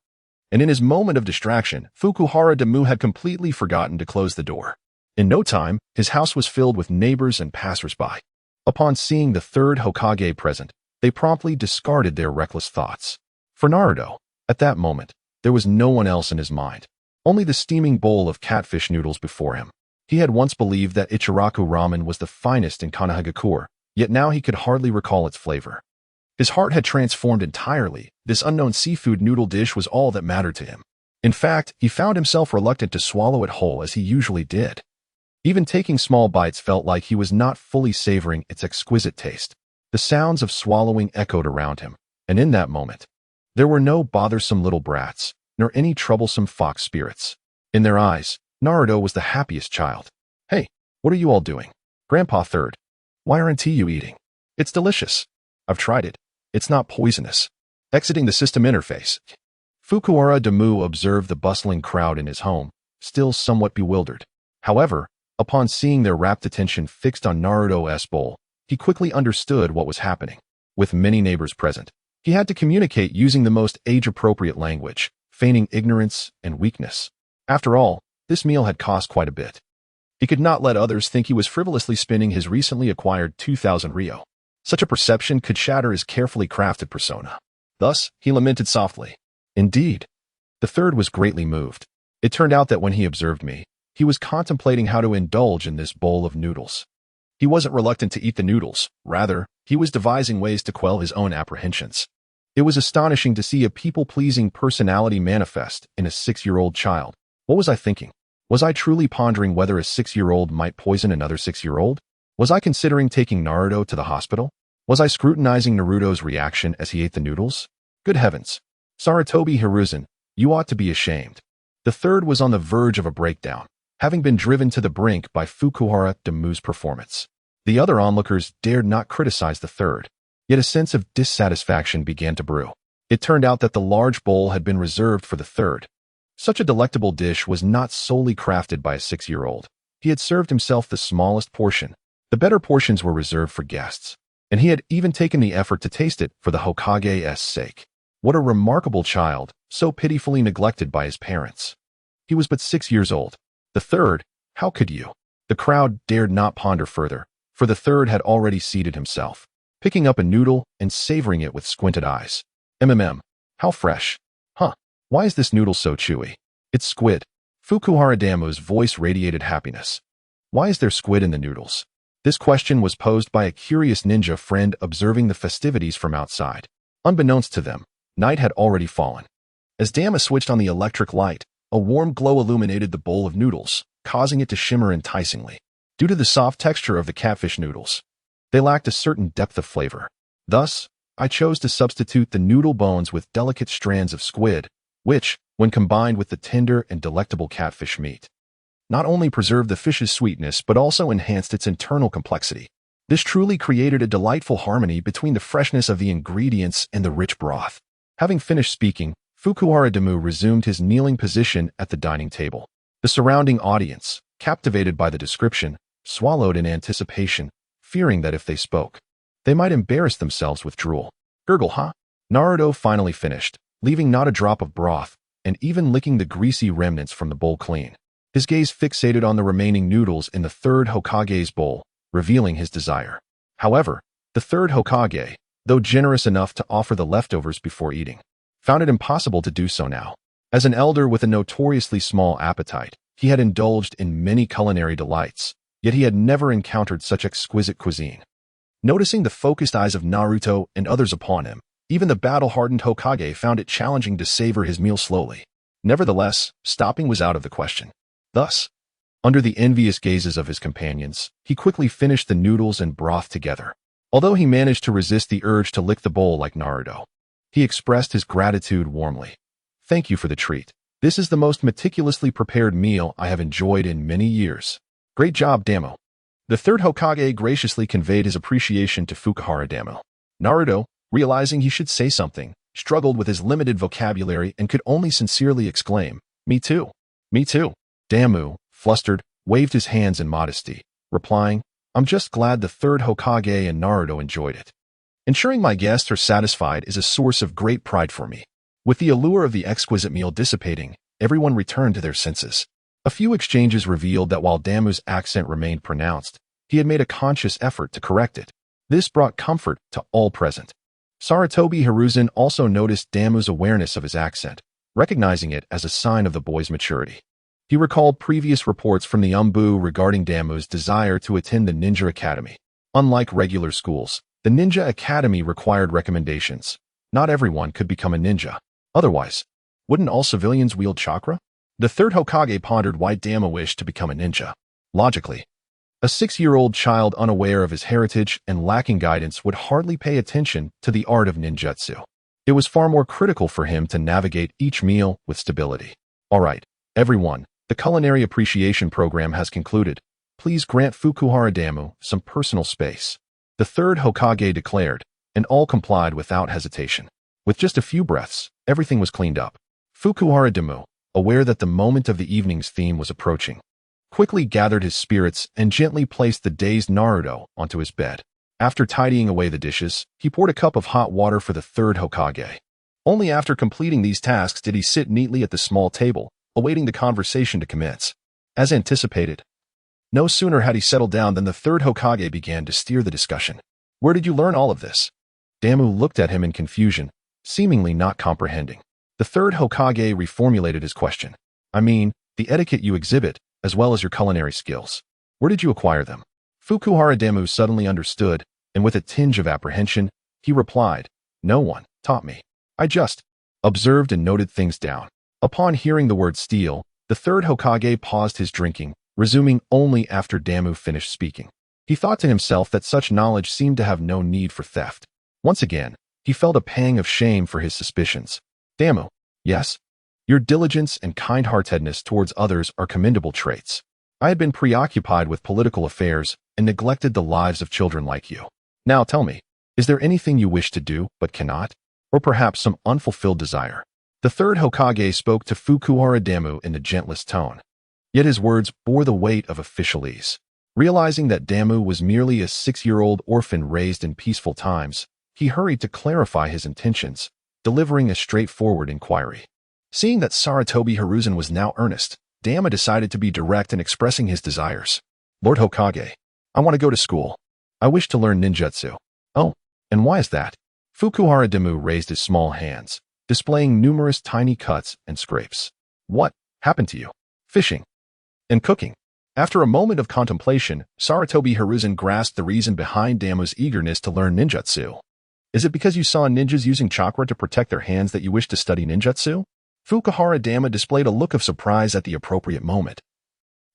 And in his moment of distraction, Fukuhara Damu had completely forgotten to close the door. In no time, his house was filled with neighbors and passers-by. Upon seeing the third Hokage present, they promptly discarded their reckless thoughts. For Naruto, at that moment, there was no one else in his mind, only the steaming bowl of catfish noodles before him. He had once believed that Ichiraku ramen was the finest in Konohagakure, yet now he could hardly recall its flavor. His heart had transformed entirely. This unknown seafood noodle dish was all that mattered to him. In fact, he found himself reluctant to swallow it whole as he usually did. Even taking small bites felt like he was not fully savoring its exquisite taste. The sounds of swallowing echoed around him, and in that moment, there were no bothersome little brats, nor any troublesome fox spirits. In their eyes, Naruto was the happiest child. "Hey, what are you all doing?" "Grandpa Third, why aren't you eating?" "It's delicious. I've tried it. It's not poisonous." Exiting the system interface, Fukuhara Damu observed the bustling crowd in his home, still somewhat bewildered. However, upon seeing their rapt attention fixed on Naruto's bowl, he quickly understood what was happening. With many neighbors present, he had to communicate using the most age-appropriate language, feigning ignorance and weakness. After all, this meal had cost quite a bit. He could not let others think he was frivolously spending his recently acquired 2,000 ryo. Such a perception could shatter his carefully crafted persona. Thus, he lamented softly. Indeed, the third was greatly moved. It turned out that when he observed me, he was contemplating how to indulge in this bowl of noodles. He wasn't reluctant to eat the noodles. Rather, he was devising ways to quell his own apprehensions. It was astonishing to see a people-pleasing personality manifest in a 6-year-old child. What was I thinking? Was I truly pondering whether a 6-year-old might poison another 6-year-old? Was I considering taking Naruto to the hospital? Was I scrutinizing Naruto's reaction as he ate the noodles? Good heavens. Sarutobi Hiruzen, you ought to be ashamed. The third was on the verge of a breakdown, having been driven to the brink by Fukuhara Damu's performance. The other onlookers dared not criticize the third, yet a sense of dissatisfaction began to brew. It turned out that the large bowl had been reserved for the third. Such a delectable dish was not solely crafted by a 6-year-old. He had served himself the smallest portion. The better portions were reserved for guests, and he had even taken the effort to taste it for the Hokage's sake. What a remarkable child, so pitifully neglected by his parents. He was but 6 years old. The third, how could you? The crowd dared not ponder further, for the third had already seated himself, picking up a noodle and savoring it with squinted eyes. How fresh. Huh, why is this noodle so chewy? It's squid. Fukuhara Damu's voice radiated happiness. Why is there squid in the noodles? This question was posed by a curious ninja friend observing the festivities from outside. Unbeknownst to them, night had already fallen. As Damu switched on the electric light, a warm glow illuminated the bowl of noodles, causing it to shimmer enticingly. Due to the soft texture of the catfish noodles, they lacked a certain depth of flavor. Thus, I chose to substitute the noodle bones with delicate strands of squid, which, when combined with the tender and delectable catfish meat, not only preserved the fish's sweetness but also enhanced its internal complexity. This truly created a delightful harmony between the freshness of the ingredients and the rich broth. Having finished speaking, Fukuhara Damu resumed his kneeling position at the dining table. The surrounding audience, captivated by the description, swallowed in anticipation, fearing that if they spoke, they might embarrass themselves with drool. Gurgle, huh? Naruto finally finished, leaving not a drop of broth, and even licking the greasy remnants from the bowl clean. His gaze fixated on the remaining noodles in the third Hokage's bowl, revealing his desire. However, the third Hokage, though generous enough to offer the leftovers before eating, found it impossible to do so now. As an elder with a notoriously small appetite, he had indulged in many culinary delights, yet he had never encountered such exquisite cuisine. Noticing the focused eyes of Naruto and others upon him, even the battle-hardened Hokage found it challenging to savor his meal slowly. Nevertheless, stopping was out of the question. Thus, under the envious gazes of his companions, he quickly finished the noodles and broth together. Although he managed to resist the urge to lick the bowl like Naruto, he expressed his gratitude warmly. Thank you for the treat. This is the most meticulously prepared meal I have enjoyed in many years. Great job, Damu. The third Hokage graciously conveyed his appreciation to Fukuhara Damu. Naruto, realizing he should say something, struggled with his limited vocabulary and could only sincerely exclaim, "Me too. Me too." Damu, flustered, waved his hands in modesty, replying, "I'm just glad the third Hokage and Naruto enjoyed it. Ensuring my guests are satisfied is a source of great pride for me." With the allure of the exquisite meal dissipating, everyone returned to their senses. A few exchanges revealed that while Damu's accent remained pronounced, he had made a conscious effort to correct it. This brought comfort to all present. Sarutobi Hiruzen also noticed Damu's awareness of his accent, recognizing it as a sign of the boy's maturity. He recalled previous reports from the Umbu regarding Damu's desire to attend the Ninja Academy. Unlike regular schools, the Ninja Academy required recommendations. Not everyone could become a ninja. Otherwise, wouldn't all civilians wield chakra? The third Hokage pondered why Damu wished to become a ninja. Logically, a 6-year-old child unaware of his heritage and lacking guidance would hardly pay attention to the art of ninjutsu. It was far more critical for him to navigate each meal with stability. All right, everyone, the culinary appreciation program has concluded. Please grant Fukuhara Damu some personal space. The third Hokage declared, and all complied without hesitation. With just a few breaths, everything was cleaned up. Fukuhara Damu, aware that the moment of the evening's theme was approaching, quickly gathered his spirits and gently placed the dazed Naruto onto his bed. After tidying away the dishes, he poured a cup of hot water for the third Hokage. Only after completing these tasks did he sit neatly at the small table, awaiting the conversation to commence. As anticipated, no sooner had he settled down than the third Hokage began to steer the discussion. "Where did you learn all of this?" Damu looked at him in confusion, seemingly not comprehending. The third Hokage reformulated his question. "I mean, the etiquette you exhibit, as well as your culinary skills. Where did you acquire them?" Fukuhara Damu suddenly understood, and with a tinge of apprehension, he replied, "No one taught me. I just observed and noted things down." Upon hearing the word steal, the third Hokage paused his drinking, resuming only after Damu finished speaking. He thought to himself that such knowledge seemed to have no need for theft. Once again, he felt a pang of shame for his suspicions. Damu, yes, your diligence and kind-heartedness towards others are commendable traits. I had been preoccupied with political affairs and neglected the lives of children like you. Now tell me, is there anything you wish to do but cannot? Or perhaps some unfulfilled desire? The third Hokage spoke to Fukuhara Damu in the gentlest tone. Yet his words bore the weight of officialese. Realizing that Damu was merely a 6-year-old orphan raised in peaceful times, he hurried to clarify his intentions, delivering a straightforward inquiry. Seeing that Sarutobi Hiruzen was now earnest, Damu decided to be direct in expressing his desires. Lord Hokage, I want to go to school. I wish to learn ninjutsu. Oh, and why is that? Fukuhara Damu raised his small hands, displaying numerous tiny cuts and scrapes. What happened to you? Fishing and cooking. After a moment of contemplation, Sarutobi Hiruzen grasped the reason behind Damu's eagerness to learn ninjutsu. Is it because you saw ninjas using chakra to protect their hands that you wish to study ninjutsu? Fukuhara Damu displayed a look of surprise at the appropriate moment,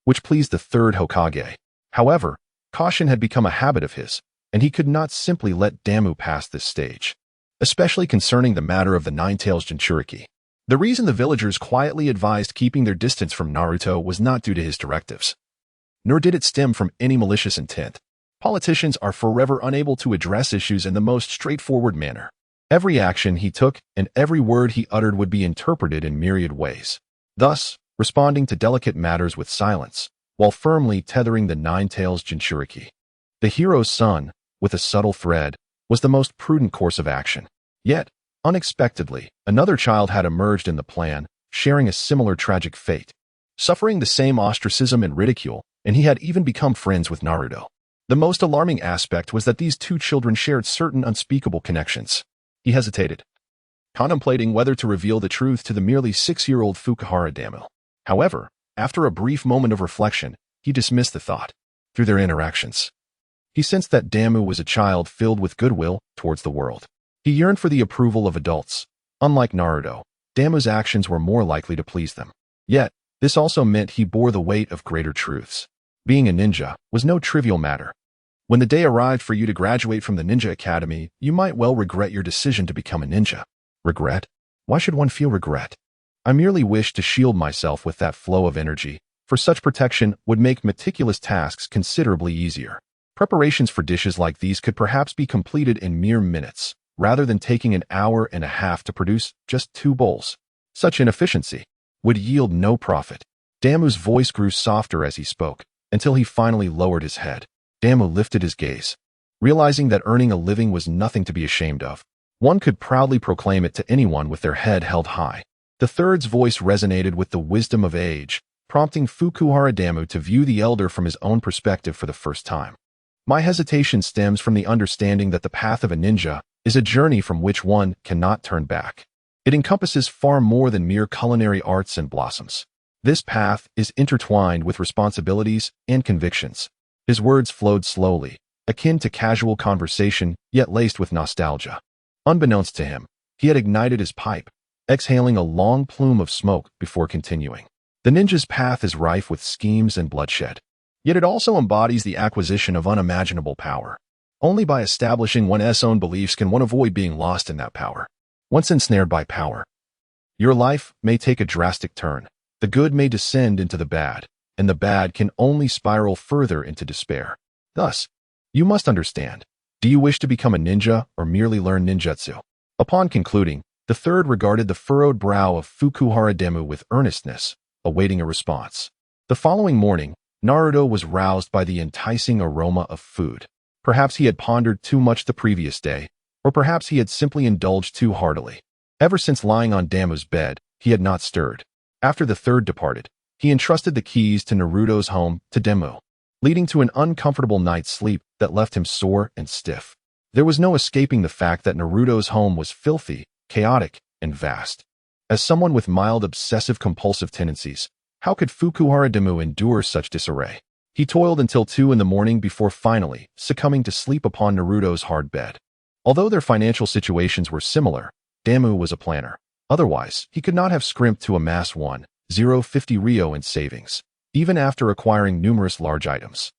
which pleased the third Hokage. However, caution had become a habit of his, and he could not simply let Damu pass this stage, especially concerning the matter of the Nine-Tails Jinchuriki. The reason the villagers quietly advised keeping their distance from Naruto was not due to his directives, nor did it stem from any malicious intent. Politicians are forever unable to address issues in the most straightforward manner. Every action he took and every word he uttered would be interpreted in myriad ways, thus responding to delicate matters with silence, while firmly tethering the Nine-Tails Jinchuriki. The hero's son, with a subtle thread, was the most prudent course of action. Yet, unexpectedly, another child had emerged in the plan, sharing a similar tragic fate, suffering the same ostracism and ridicule, and he had even become friends with Naruto. The most alarming aspect was that these two children shared certain unspeakable connections. He hesitated, contemplating whether to reveal the truth to the merely 6-year-old Fukuhara Damu. However, after a brief moment of reflection, he dismissed the thought. Through their interactions, he sensed that Damu was a child filled with goodwill towards the world. He yearned for the approval of adults. Unlike Naruto, Damu's actions were more likely to please them. Yet, this also meant he bore the weight of greater truths. Being a ninja was no trivial matter. When the day arrived for you to graduate from the Ninja Academy, you might well regret your decision to become a ninja. Regret? Why should one feel regret? I merely wished to shield myself with that flow of energy, for such protection would make meticulous tasks considerably easier. Preparations for dishes like these could perhaps be completed in mere minutes, rather than taking an hour and a half to produce just 2 bowls. Such inefficiency would yield no profit. Damu's voice grew softer as he spoke, until he finally lowered his head. Damu lifted his gaze, realizing that earning a living was nothing to be ashamed of. One could proudly proclaim it to anyone with their head held high. The third's voice resonated with the wisdom of age, prompting Fukuhara Damu to view the elder from his own perspective for the first time. My hesitation stems from the understanding that the path of a ninja is a journey from which one cannot turn back. It encompasses far more than mere culinary arts and blossoms. This path is intertwined with responsibilities and convictions. His words flowed slowly, akin to casual conversation, yet laced with nostalgia. Unbeknownst to him, he had ignited his pipe, exhaling a long plume of smoke before continuing. The ninja's path is rife with schemes and bloodshed. Yet it also embodies the acquisition of unimaginable power. Only by establishing one's own beliefs can one avoid being lost in that power. Once ensnared by power, your life may take a drastic turn. The good may descend into the bad, and the bad can only spiral further into despair. Thus, you must understand, do you wish to become a ninja or merely learn ninjutsu? Upon concluding, the third regarded the furrowed brow of Fukuhara Damu with earnestness, awaiting a response. The following morning, Naruto was roused by the enticing aroma of food. Perhaps he had pondered too much the previous day, or perhaps he had simply indulged too heartily. Ever since lying on Damu's bed, he had not stirred. After the third departed, he entrusted the keys to Naruto's home to Damu, leading to an uncomfortable night's sleep that left him sore and stiff. There was no escaping the fact that Naruto's home was filthy, chaotic, and vast. As someone with mild obsessive-compulsive tendencies, how could Fukuhara Damu endure such disarray? He toiled until 2 in the morning before finally succumbing to sleep upon Naruto's hard bed. Although their financial situations were similar, Damu was a planner. Otherwise, he could not have scrimped to amass 1,050 Ryo in savings, even after acquiring numerous large items.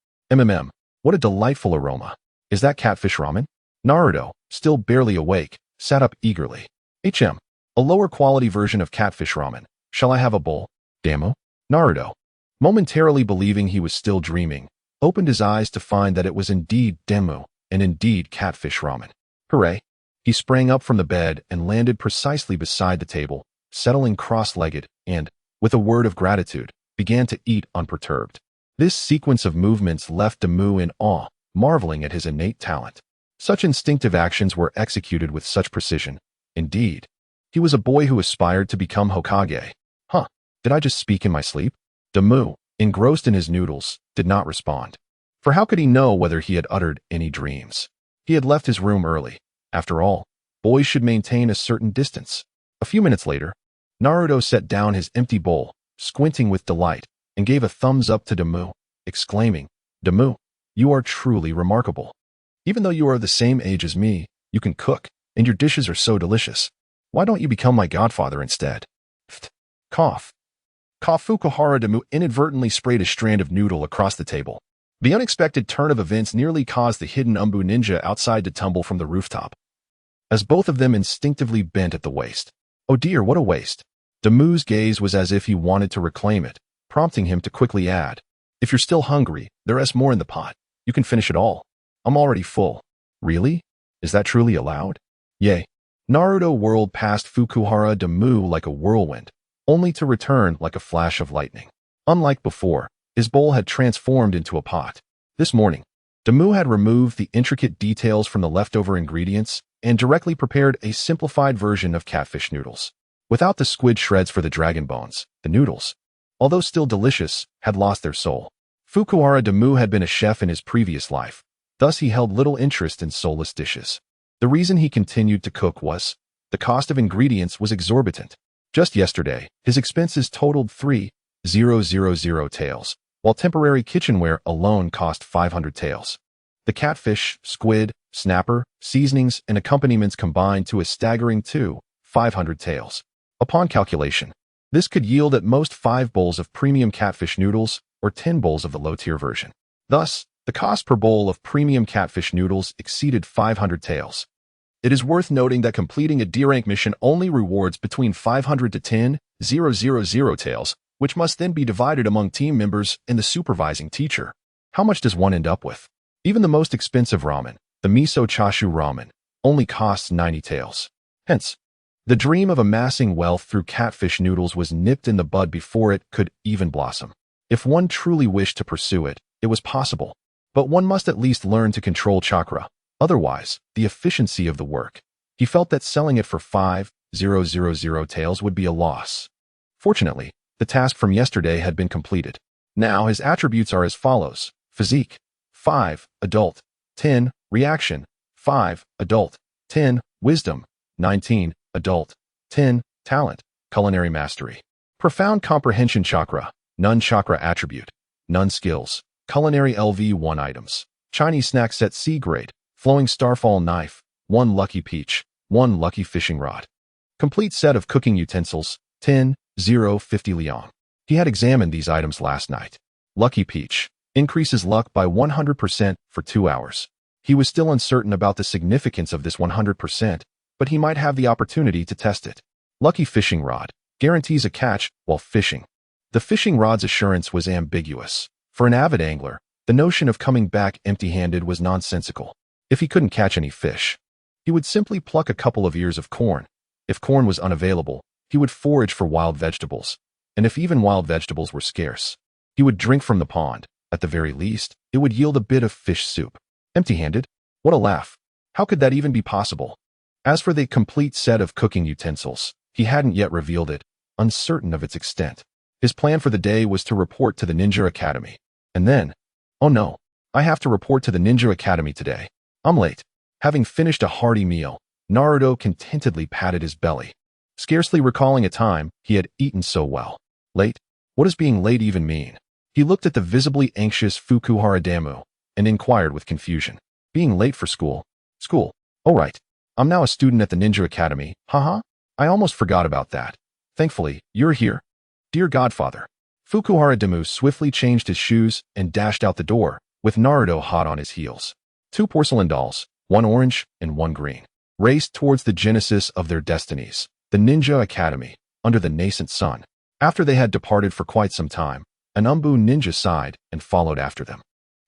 What a delightful aroma. Is that catfish ramen? Naruto, still barely awake, sat up eagerly. A lower quality version of catfish ramen. Shall I have a bowl? Damo? Naruto, momentarily believing he was still dreaming, opened his eyes to find that it was indeed demo and indeed catfish ramen. Hooray! He sprang up from the bed and landed precisely beside the table, settling cross-legged and, with a word of gratitude, began to eat unperturbed. This sequence of movements left Demu in awe, marveling at his innate talent. Such instinctive actions were executed with such precision. Indeed, he was a boy who aspired to become Hokage. Huh, did I just speak in my sleep? Demu, engrossed in his noodles, did not respond. For how could he know whether he had uttered any dreams? He had left his room early. After all, boys should maintain a certain distance. A few minutes later, Naruto set down his empty bowl, squinting with delight, and gave a thumbs up to Demu, exclaiming, Demu, you are truly remarkable. Even though you are the same age as me, you can cook, and your dishes are so delicious. Why don't you become my godfather instead? Cough. Fukuhara Demu inadvertently sprayed a strand of noodle across the table. The unexpected turn of events nearly caused the hidden Umbu ninja outside to tumble from the rooftop, as both of them instinctively bent at the waist. Oh dear, what a waste. Demu's gaze was as if he wanted to reclaim it, prompting him to quickly add, if you're still hungry, there is more in the pot. You can finish it all. I'm already full. Really? Is that truly allowed? Yay. Naruto whirled past Fukuhara Demu like a whirlwind, only to return like a flash of lightning. Unlike before, his bowl had transformed into a pot. This morning, Demu had removed the intricate details from the leftover ingredients and directly prepared a simplified version of catfish noodles. Without the squid shreds for the dragon bones, the noodles, although still delicious, had lost their soul. Fukuhara Demu had been a chef in his previous life, thus he held little interest in soulless dishes. The reason he continued to cook was, the cost of ingredients was exorbitant. Just yesterday, his expenses totaled 3,000 taels, while temporary kitchenware alone cost 500 taels. The catfish, squid, snapper, seasonings, and accompaniments combined to a staggering 500 taels. Upon calculation, this could yield at most 5 bowls of premium catfish noodles or 10 bowls of the low-tier version. Thus, the cost per bowl of premium catfish noodles exceeded 500 taels. It is worth noting that completing a D-rank mission only rewards between 500 to 10,000 taels, which must then be divided among team members and the supervising teacher. How much does one end up with? Even the most expensive ramen, the miso chashu ramen, only costs 90 taels. Hence, the dream of amassing wealth through catfish noodles was nipped in the bud before it could even blossom. If one truly wished to pursue it, it was possible. But one must at least learn to control chakra. Otherwise, the efficiency of the work. He felt that selling it for 5,000 taels would be a loss. Fortunately, the task from yesterday had been completed. Now his attributes are as follows. Physique, 5, adult, 10, reaction, 5, adult, 10, wisdom, 19, adult, 10, talent, culinary mastery. Profound comprehension chakra, none chakra attribute, none skills, culinary LV1 items, Chinese snack set C grade, flowing starfall knife, 1 lucky peach, 1 lucky fishing rod. Complete set of cooking utensils, 10,050 liang. He had examined these items last night. Lucky peach, increases luck by 100% for 2 hours. He was still uncertain about the significance of this 100%, but he might have the opportunity to test it. Lucky fishing rod, guarantees a catch while fishing. The fishing rod's assurance was ambiguous. For an avid angler, the notion of coming back empty-handed was nonsensical. If he couldn't catch any fish, he would simply pluck a couple of ears of corn. If corn was unavailable, he would forage for wild vegetables. And if even wild vegetables were scarce, he would drink from the pond. At the very least, it would yield a bit of fish soup. Empty-handed? What a laugh. How could that even be possible? As for the complete set of cooking utensils, he hadn't yet revealed it, uncertain of its extent. His plan for the day was to report to the Ninja Academy. And then, oh no, I have to report to the Ninja Academy today. I'm late. Having finished a hearty meal, Naruto contentedly patted his belly, scarcely recalling a time he had eaten so well. Late? What does being late even mean? He looked at the visibly anxious Fukuhara Demu and inquired with confusion. Being late for school? School. Oh right. I'm now a student at the Ninja Academy. Haha. I almost forgot about that. Thankfully, you're here. Dear Godfather. Fukuhara Demu swiftly changed his shoes and dashed out the door, with Naruto hot on his heels. Two porcelain dolls, one orange and one green, raced towards the genesis of their destinies, the Ninja Academy, under the nascent sun. After they had departed for quite some time, an Umbu ninja sighed and followed after them.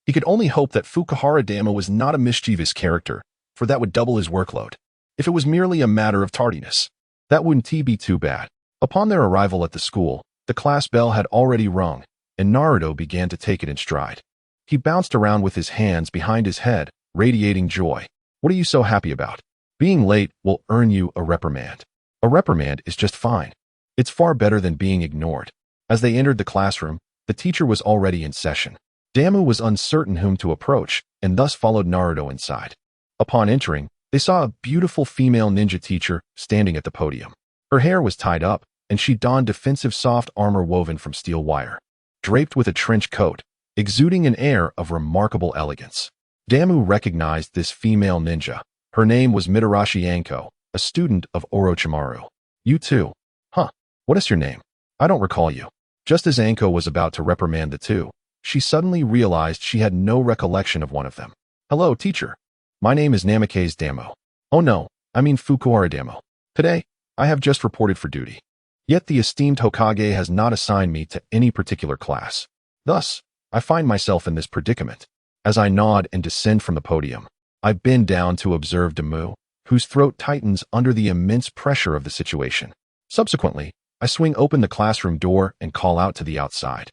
He could only hope that Fukuhara Dama was not a mischievous character, for that would double his workload. If it was merely a matter of tardiness, that wouldn't be too bad. Upon their arrival at the school, the class bell had already rung, and Naruto began to take it in stride. He bounced around with his hands behind his head, radiating joy. What are you so happy about? Being late will earn you a reprimand. A reprimand is just fine. It's far better than being ignored. As they entered the classroom, the teacher was already in session. Damu was uncertain whom to approach, and thus followed Naruto inside. Upon entering, they saw a beautiful female ninja teacher standing at the podium. Her hair was tied up, and she donned defensive soft armor woven from steel wire, draped with a trench coat, exuding an air of remarkable elegance. Damu recognized this female ninja. Her name was Mitarashi Anko, a student of Orochimaru. You too? Huh. What is your name? I don't recall you. Just as Anko was about to reprimand the two, she suddenly realized she had no recollection of one of them. Hello, teacher. My name is Namikaze Damo. Oh no, I mean Fukuhara Damo. Today, I have just reported for duty. Yet the esteemed Hokage has not assigned me to any particular class. Thus, I find myself in this predicament. As I nod and descend from the podium, I bend down to observe Damu, whose throat tightens under the immense pressure of the situation. Subsequently, I swing open the classroom door and call out to the outside.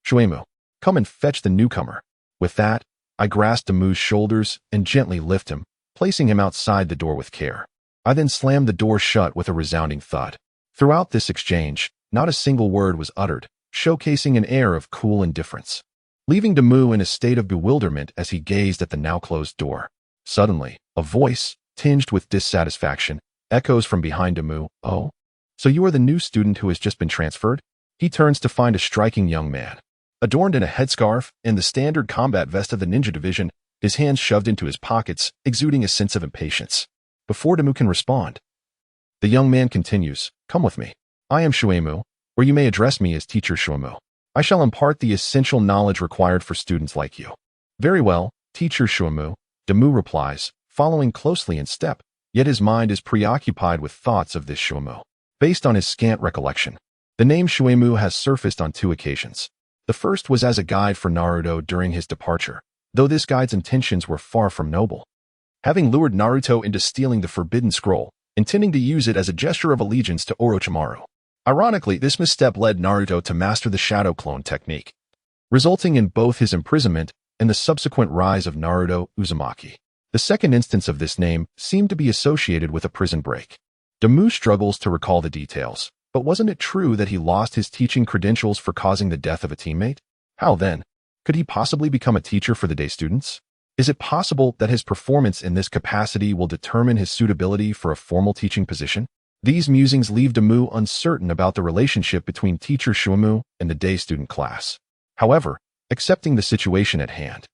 Shuemu, come and fetch the newcomer. With that, I grasp Damu's shoulders and gently lift him, placing him outside the door with care. I then slam the door shut with a resounding thud. Throughout this exchange, not a single word was uttered, showcasing an air of cool indifference, leaving Damu in a state of bewilderment as he gazed at the now-closed door. Suddenly, a voice, tinged with dissatisfaction, echoes from behind Damu. Oh? So you are the new student who has just been transferred? He turns to find a striking young man, adorned in a headscarf and the standard combat vest of the ninja division, his hands shoved into his pockets, exuding a sense of impatience. Before Damu can respond, the young man continues, come with me. I am Shuemu, or you may address me as Teacher Shuemu. I shall impart the essential knowledge required for students like you. Very well, Teacher Shuemu, Damu replies, following closely in step, yet his mind is preoccupied with thoughts of this Shuemu. Based on his scant recollection, the name Shuemu has surfaced on two occasions. The first was as a guide for Naruto during his departure, though this guide's intentions were far from noble. Having lured Naruto into stealing the Forbidden Scroll, intending to use it as a gesture of allegiance to Orochimaru. Ironically, this misstep led Naruto to master the Shadow Clone technique, resulting in both his imprisonment and the subsequent rise of Naruto Uzumaki. The second instance of this name seemed to be associated with a prison break. Damu struggles to recall the details, but wasn't it true that he lost his teaching credentials for causing the death of a teammate? How then could he possibly become a teacher for the day students? Is it possible that his performance in this capacity will determine his suitability for a formal teaching position? These musings leave Damu uncertain about the relationship between Teacher Shuemu and the day student class. However, accepting the situation at hand,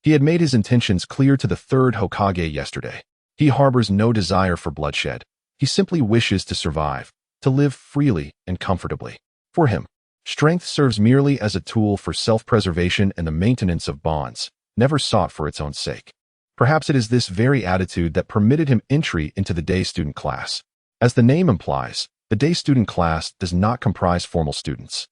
he had made his intentions clear to the third Hokage yesterday. He harbors no desire for bloodshed. He simply wishes to survive, to live freely and comfortably. For him, strength serves merely as a tool for self-preservation and the maintenance of bonds, never sought for its own sake. Perhaps it is this very attitude that permitted him entry into the day student class. As the name implies, the day student class does not comprise formal students.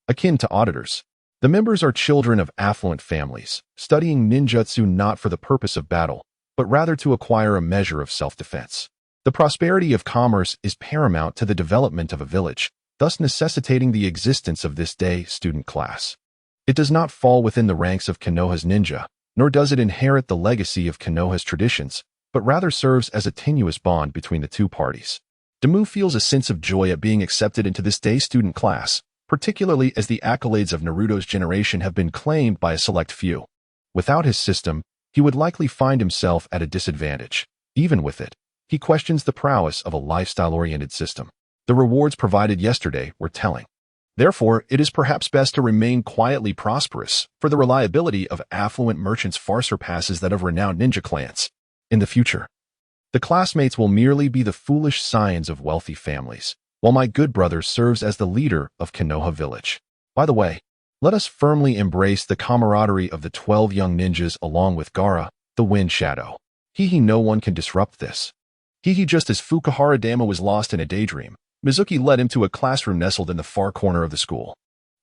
Akin to auditors, the members are children of affluent families, studying ninjutsu not for the purpose of battle, but rather to acquire a measure of self-defense. The prosperity of commerce is paramount to the development of a village, thus necessitating the existence of this day student class. It does not fall within the ranks of Konoha's ninja, nor does it inherit the legacy of Konoha's traditions, but rather serves as a tenuous bond between the two parties. Damu feels a sense of joy at being accepted into this day student class, particularly as the accolades of Naruto's generation have been claimed by a select few. Without his system, he would likely find himself at a disadvantage. Even with it, he questions the prowess of a lifestyle-oriented system. The rewards provided yesterday were telling. Therefore, it is perhaps best to remain quietly prosperous, for the reliability of affluent merchants far surpasses that of renowned ninja clans. In the future, the classmates will merely be the foolish scions of wealthy families, while my good brother serves as the leader of Konoha village. By the way, Let us firmly embrace the camaraderie of the 12 young ninjas along with Gaara, the wind shadow. Hehe, no one can disrupt this. Hehe, just as Fukuhara Damu was lost in a daydream, Mizuki led him to a classroom nestled in the far corner of the school.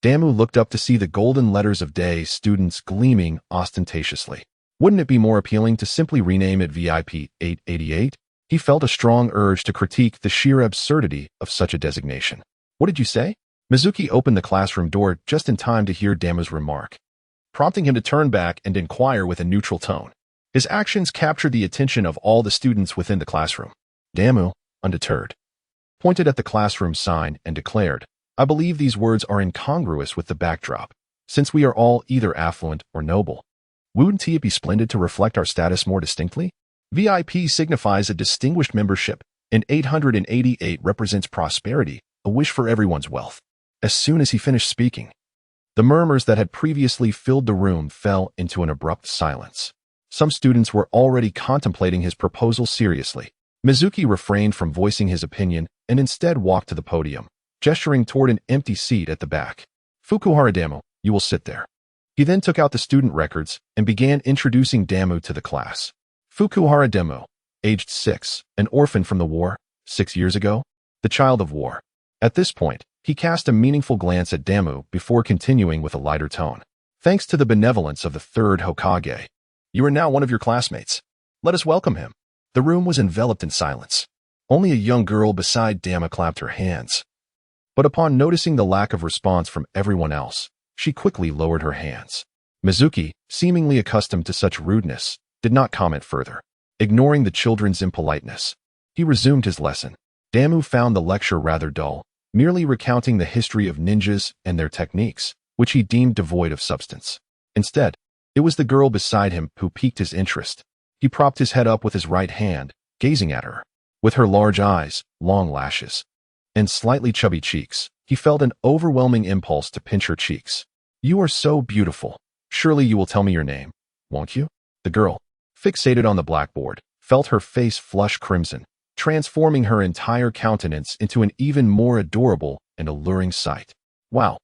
Damu looked up to see the golden letters of day students gleaming ostentatiously. Wouldn't it be more appealing to simply rename it VIP 888? He felt a strong urge to critique the sheer absurdity of such a designation. What did you say? Mizuki opened the classroom door just in time to hear Damu's remark, prompting him to turn back and inquire with a neutral tone. His actions captured the attention of all the students within the classroom. Damu, undeterred, pointed at the classroom sign and declared, I believe these words are incongruous with the backdrop, since we are all either affluent or noble. Wouldn't it be splendid to reflect our status more distinctly? VIP signifies a distinguished membership, and 888 represents prosperity, a wish for everyone's wealth. As soon as he finished speaking, the murmurs that had previously filled the room fell into an abrupt silence. Some students were already contemplating his proposal seriously. Mizuki refrained from voicing his opinion and instead walked to the podium, gesturing toward an empty seat at the back. Fukuhara Damu, you will sit there. He then took out the student records and began introducing Damu to the class. Fukuhara Damu, aged 6, an orphan from the war, 6 years ago, the child of war. At this point, he cast a meaningful glance at Damu before continuing with a lighter tone. Thanks to the benevolence of the third Hokage, you are now one of your classmates. Let us welcome him. The room was enveloped in silence. Only a young girl beside Damu clapped her hands. But upon noticing the lack of response from everyone else, she quickly lowered her hands. Mizuki, seemingly accustomed to such rudeness, did not comment further. Ignoring the children's impoliteness, he resumed his lesson. Damu found the lecture rather dull, merely recounting the history of ninjas and their techniques, which he deemed devoid of substance. Instead, it was the girl beside him who piqued his interest. He propped his head up with his right hand, gazing at her. With her large eyes, long lashes, and slightly chubby cheeks, he felt an overwhelming impulse to pinch her cheeks. You are so beautiful. Surely you will tell me your name, won't you? The girl, fixated on the blackboard, felt her face flush crimson, transforming her entire countenance into an even more adorable and alluring sight. Wow,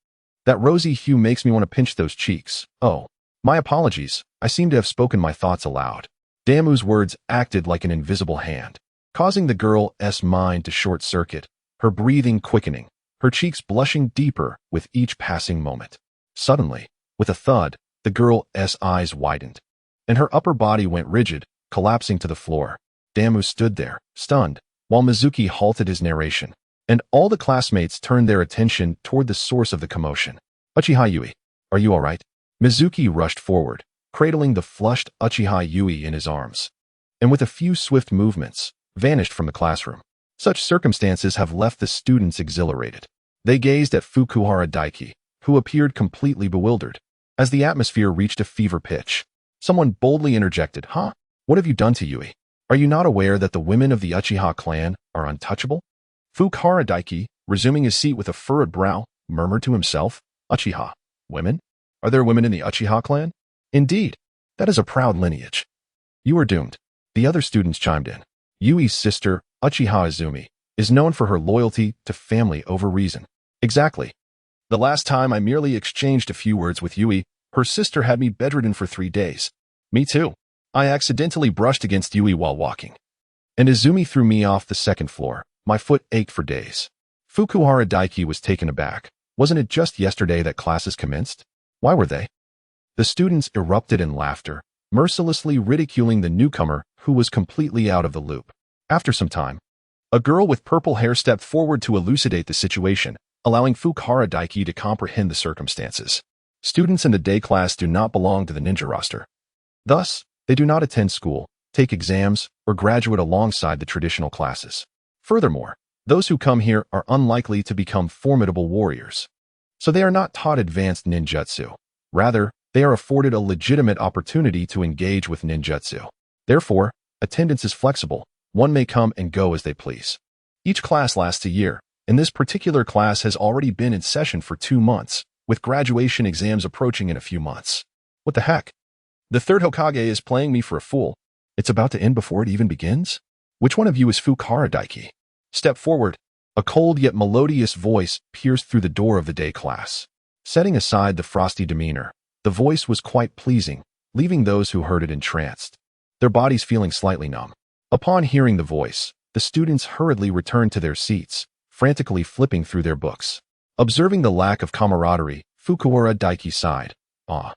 that rosy hue makes me want to pinch those cheeks. Oh, my apologies, I seem to have spoken my thoughts aloud. Damu's words acted like an invisible hand, causing the girl's mind to short-circuit, her breathing quickening, her cheeks blushing deeper with each passing moment. Suddenly, with a thud, the girl's eyes widened, and her upper body went rigid, collapsing to the floor. Damu stood there, stunned, while Mizuki halted his narration, and all the classmates turned their attention toward the source of the commotion. Uchiha Yui, are you all right? Mizuki rushed forward, cradling the flushed Uchiha Yui in his arms, and with a few swift movements, vanished from the classroom. Such circumstances have left the students exhilarated. They gazed at Fukuhara Daiki, who appeared completely bewildered. As the atmosphere reached a fever pitch, someone boldly interjected, Huh? What have you done to Yui? Are you not aware that the women of the Uchiha clan are untouchable? Fukuhara Daiki, resuming his seat with a furrowed brow, murmured to himself, Uchiha, women? Are there women in the Uchiha clan? Indeed, that is a proud lineage. You are doomed. The other students chimed in. Yui's sister, Uchiha Izumi, is known for her loyalty to family over reason. Exactly. The last time I merely exchanged a few words with Yui, her sister had me bedridden for 3 days. Me too. I accidentally brushed against Yui while walking, and Izumi threw me off the 2nd floor. My foot ached for days. Fukuhara Daiki was taken aback. Wasn't it just yesterday that classes commenced? Why were they? The students erupted in laughter, mercilessly ridiculing the newcomer who was completely out of the loop. After some time, a girl with purple hair stepped forward to elucidate the situation, allowing Fukuhara Daiki to comprehend the circumstances. Students in the day class do not belong to the ninja roster. Thus, they do not attend school, take exams, or graduate alongside the traditional classes. Furthermore, those who come here are unlikely to become formidable warriors. So they are not taught advanced ninjutsu. Rather, they are afforded a legitimate opportunity to engage with ninjutsu. Therefore, attendance is flexible. One may come and go as they please. Each class lasts a year, and this particular class has already been in session for 2 months, with graduation exams approaching in a few months. What the heck? The third Hokage is playing me for a fool. It's about to end before it even begins? Which one of you is Fukuhara Daiki? Step forward. A cold yet melodious voice pierced through the door of the day class. Setting aside the frosty demeanor, the voice was quite pleasing, leaving those who heard it entranced, their bodies feeling slightly numb. Upon hearing the voice, the students hurriedly returned to their seats, frantically flipping through their books. Observing the lack of camaraderie, Fukuhara Daiki sighed. Ah.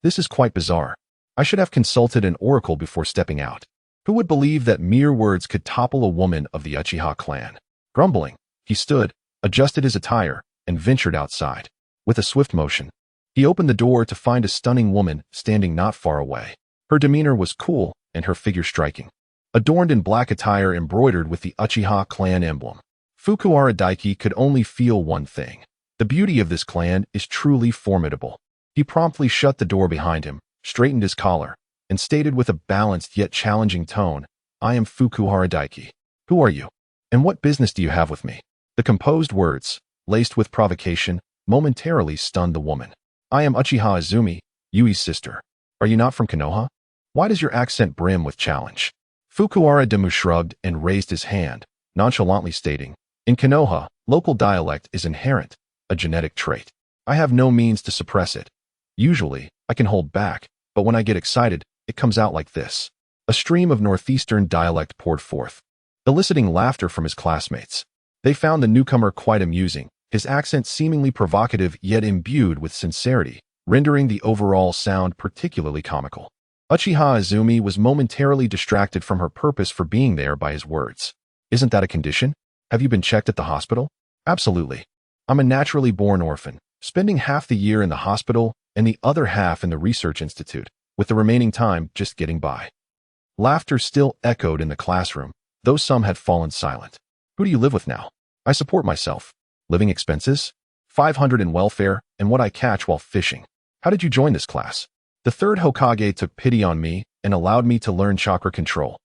This is quite bizarre. I should have consulted an oracle before stepping out. Who would believe that mere words could topple a woman of the Uchiha clan? Grumbling, he stood, adjusted his attire, and ventured outside. With a swift motion, he opened the door to find a stunning woman standing not far away. Her demeanor was cool and her figure striking, adorned in black attire embroidered with the Uchiha clan emblem. Fukuhara Daiki could only feel one thing. The beauty of this clan is truly formidable. He promptly shut the door behind him, straightened his collar, and stated with a balanced yet challenging tone, I am Fukuhara Daiki. Who are you? And what business do you have with me? The composed words, laced with provocation, momentarily stunned the woman. I am Uchiha Izumi, Yui's sister. Are you not from Konoha? Why does your accent brim with challenge? Fukuhara Demu shrugged and raised his hand, nonchalantly stating, in Konoha, local dialect is inherent, a genetic trait. I have no means to suppress it. Usually, I can hold back, but when I get excited, it comes out like this. A stream of northeastern dialect poured forth, eliciting laughter from his classmates. They found the newcomer quite amusing, his accent seemingly provocative yet imbued with sincerity, rendering the overall sound particularly comical. Uchiha Izumi was momentarily distracted from her purpose for being there by his words. Isn't that a condition? Have you been checked at the hospital? Absolutely. I'm a naturally born orphan, spending half the year in the hospital and the other half in the research institute, with the remaining time just getting by. Laughter still echoed in the classroom, though some had fallen silent. Who do you live with now? I support myself. Living expenses? 500 in welfare, and what I catch while fishing. How did you join this class? The third Hokage took pity on me and allowed me to learn chakra control.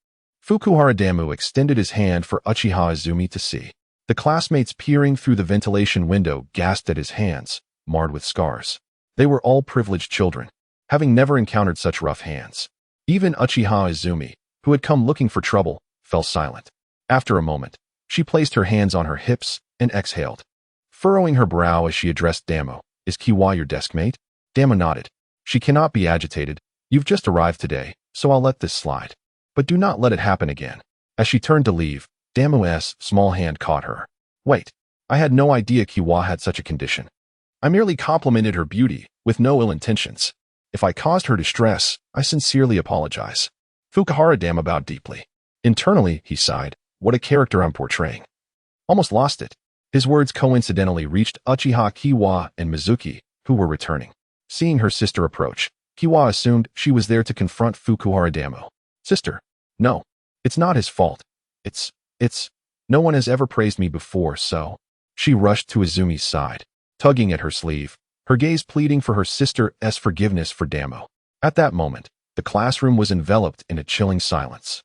Fukuhara Damu extended his hand for Uchiha Izumi to see. The classmates peering through the ventilation window gasped at his hands, marred with scars. They were all privileged children, having never encountered such rough hands. Even Uchiha Izumi, who had come looking for trouble, fell silent. After a moment, she placed her hands on her hips and exhaled, furrowing her brow as she addressed Damu. Is Kiwa your desk mate? Damu nodded. She cannot be agitated. You've just arrived today, so I'll let this slide. But do not let it happen again. As she turned to leave, Damu's small hand caught her. Wait, I had no idea Kiwa had such a condition. I merely complimented her beauty, with no ill intentions. If I caused her distress, I sincerely apologize. Fukuhara Damu bowed deeply. Internally, he sighed, what a character I'm portraying. Almost lost it. His words coincidentally reached Uchiha Kiwa and Mizuki, who were returning. Seeing her sister approach, Kiwa assumed she was there to confront Fukuhara Damu. Sister, no, it's not his fault. No one has ever praised me before, so. She rushed to Izumi's side, tugging at her sleeve, her gaze pleading for her sister's forgiveness for Damu. At that moment, the classroom was enveloped in a chilling silence.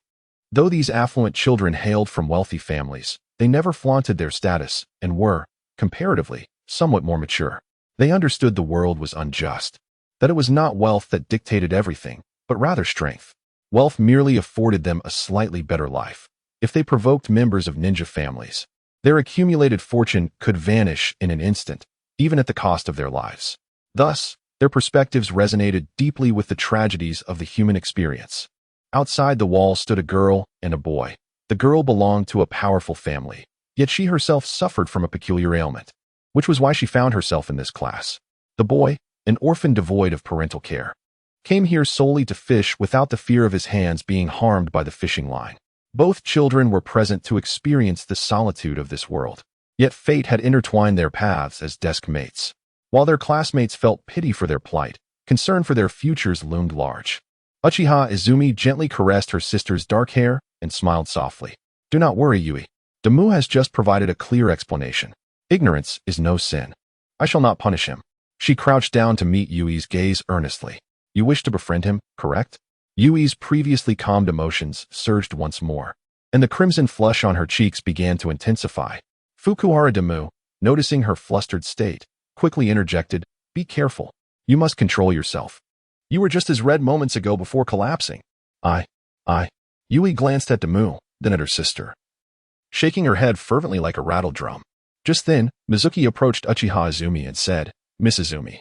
Though these affluent children hailed from wealthy families, they never flaunted their status and were, comparatively, somewhat more mature. They understood the world was unjust, that it was not wealth that dictated everything, but rather strength. Wealth merely afforded them a slightly better life. If they provoked members of ninja families, their accumulated fortune could vanish in an instant, even at the cost of their lives. Thus, their perspectives resonated deeply with the tragedies of the human experience. Outside the wall stood a girl and a boy. The girl belonged to a powerful family, yet she herself suffered from a peculiar ailment, which was why she found herself in this class. The boy, an orphan devoid of parental care, came here solely to fish without the fear of his hands being harmed by the fishing line. Both children were present to experience the solitude of this world, yet fate had intertwined their paths as desk mates. While their classmates felt pity for their plight, concern for their futures loomed large. Uchiha Izumi gently caressed her sister's dark hair and smiled softly. Do not worry, Yui. Damu has just provided a clear explanation. Ignorance is no sin. I shall not punish him. She crouched down to meet Yui's gaze earnestly. You wish to befriend him, correct? Yui's previously calmed emotions surged once more, and the crimson flush on her cheeks began to intensify. Fukuhara Damu, noticing her flustered state, quickly interjected, Be careful. You must control yourself. You were just as red moments ago before collapsing. Yui glanced at Damu, then at her sister, shaking her head fervently like a rattle drum. Just then, Mizuki approached Uchiha Izumi and said, Miss Izumi.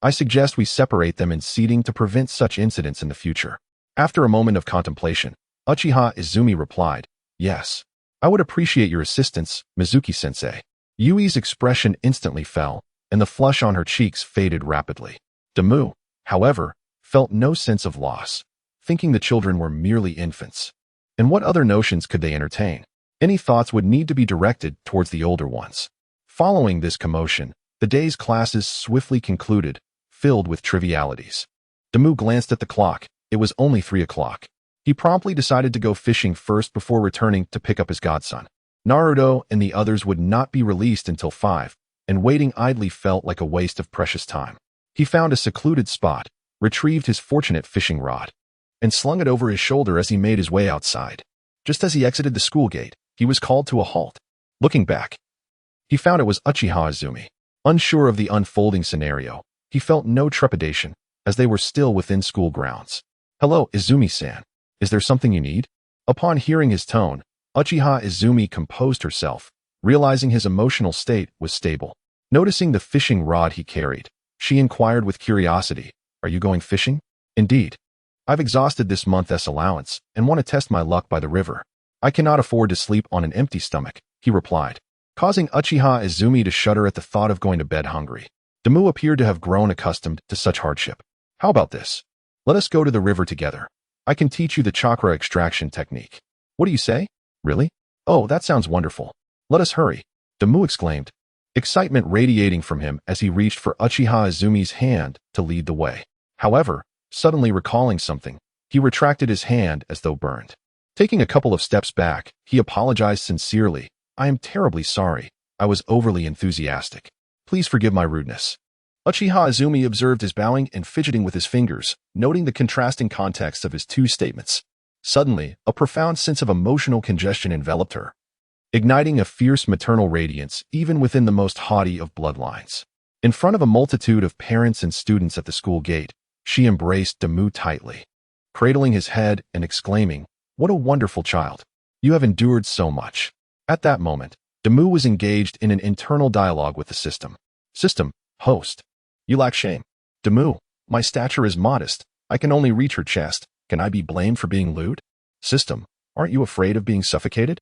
I suggest we separate them in seating to prevent such incidents in the future. After a moment of contemplation, Uchiha Izumi replied, yes. I would appreciate your assistance, Mizuki-sensei. Yui's expression instantly fell, and the flush on her cheeks faded rapidly. Damu, however, felt no sense of loss, thinking the children were merely infants. And what other notions could they entertain? Any thoughts would need to be directed towards the older ones. Following this commotion, the day's classes swiftly concluded, filled with trivialities. Damu glanced at the clock. It was only 3 o'clock. He promptly decided to go fishing first before returning to pick up his godson. Naruto and the others would not be released until 5, and waiting idly felt like a waste of precious time. He found a secluded spot, retrieved his fortunate fishing rod, and slung it over his shoulder as he made his way outside. Just as he exited the school gate, he was called to a halt. Looking back, he found it was Uchiha Izumi. Unsure of the unfolding scenario, he felt no trepidation, as they were still within school grounds. Hello, Izumi-san. Is there something you need? Upon hearing his tone, Uchiha Izumi composed herself, realizing his emotional state was stable. Noticing the fishing rod he carried, she inquired with curiosity, are you going fishing? Indeed. I've exhausted this month's allowance and want to test my luck by the river. I cannot afford to sleep on an empty stomach, he replied, causing Uchiha Izumi to shudder at the thought of going to bed hungry. Damu appeared to have grown accustomed to such hardship. How about this? Let us go to the river together. I can teach you the chakra extraction technique. What do you say? Really? Oh, that sounds wonderful. Let us hurry, Damu exclaimed, excitement radiating from him as he reached for Uchiha Izumi's hand to lead the way. However, suddenly recalling something, he retracted his hand as though burned. Taking a couple of steps back, he apologized sincerely. I am terribly sorry. I was overly enthusiastic. Please forgive my rudeness. Uchiha Izumi observed his bowing and fidgeting with his fingers, noting the contrasting context of his two statements. Suddenly, a profound sense of emotional congestion enveloped her, igniting a fierce maternal radiance even within the most haughty of bloodlines. In front of a multitude of parents and students at the school gate, she embraced Damu tightly, cradling his head and exclaiming, "What a wonderful child! You have endured so much." At that moment, Damu was engaged in an internal dialogue with the system. System, host. You lack shame. Damu, my stature is modest. I can only reach her chest. Can I be blamed for being lewd? System, aren't you afraid of being suffocated?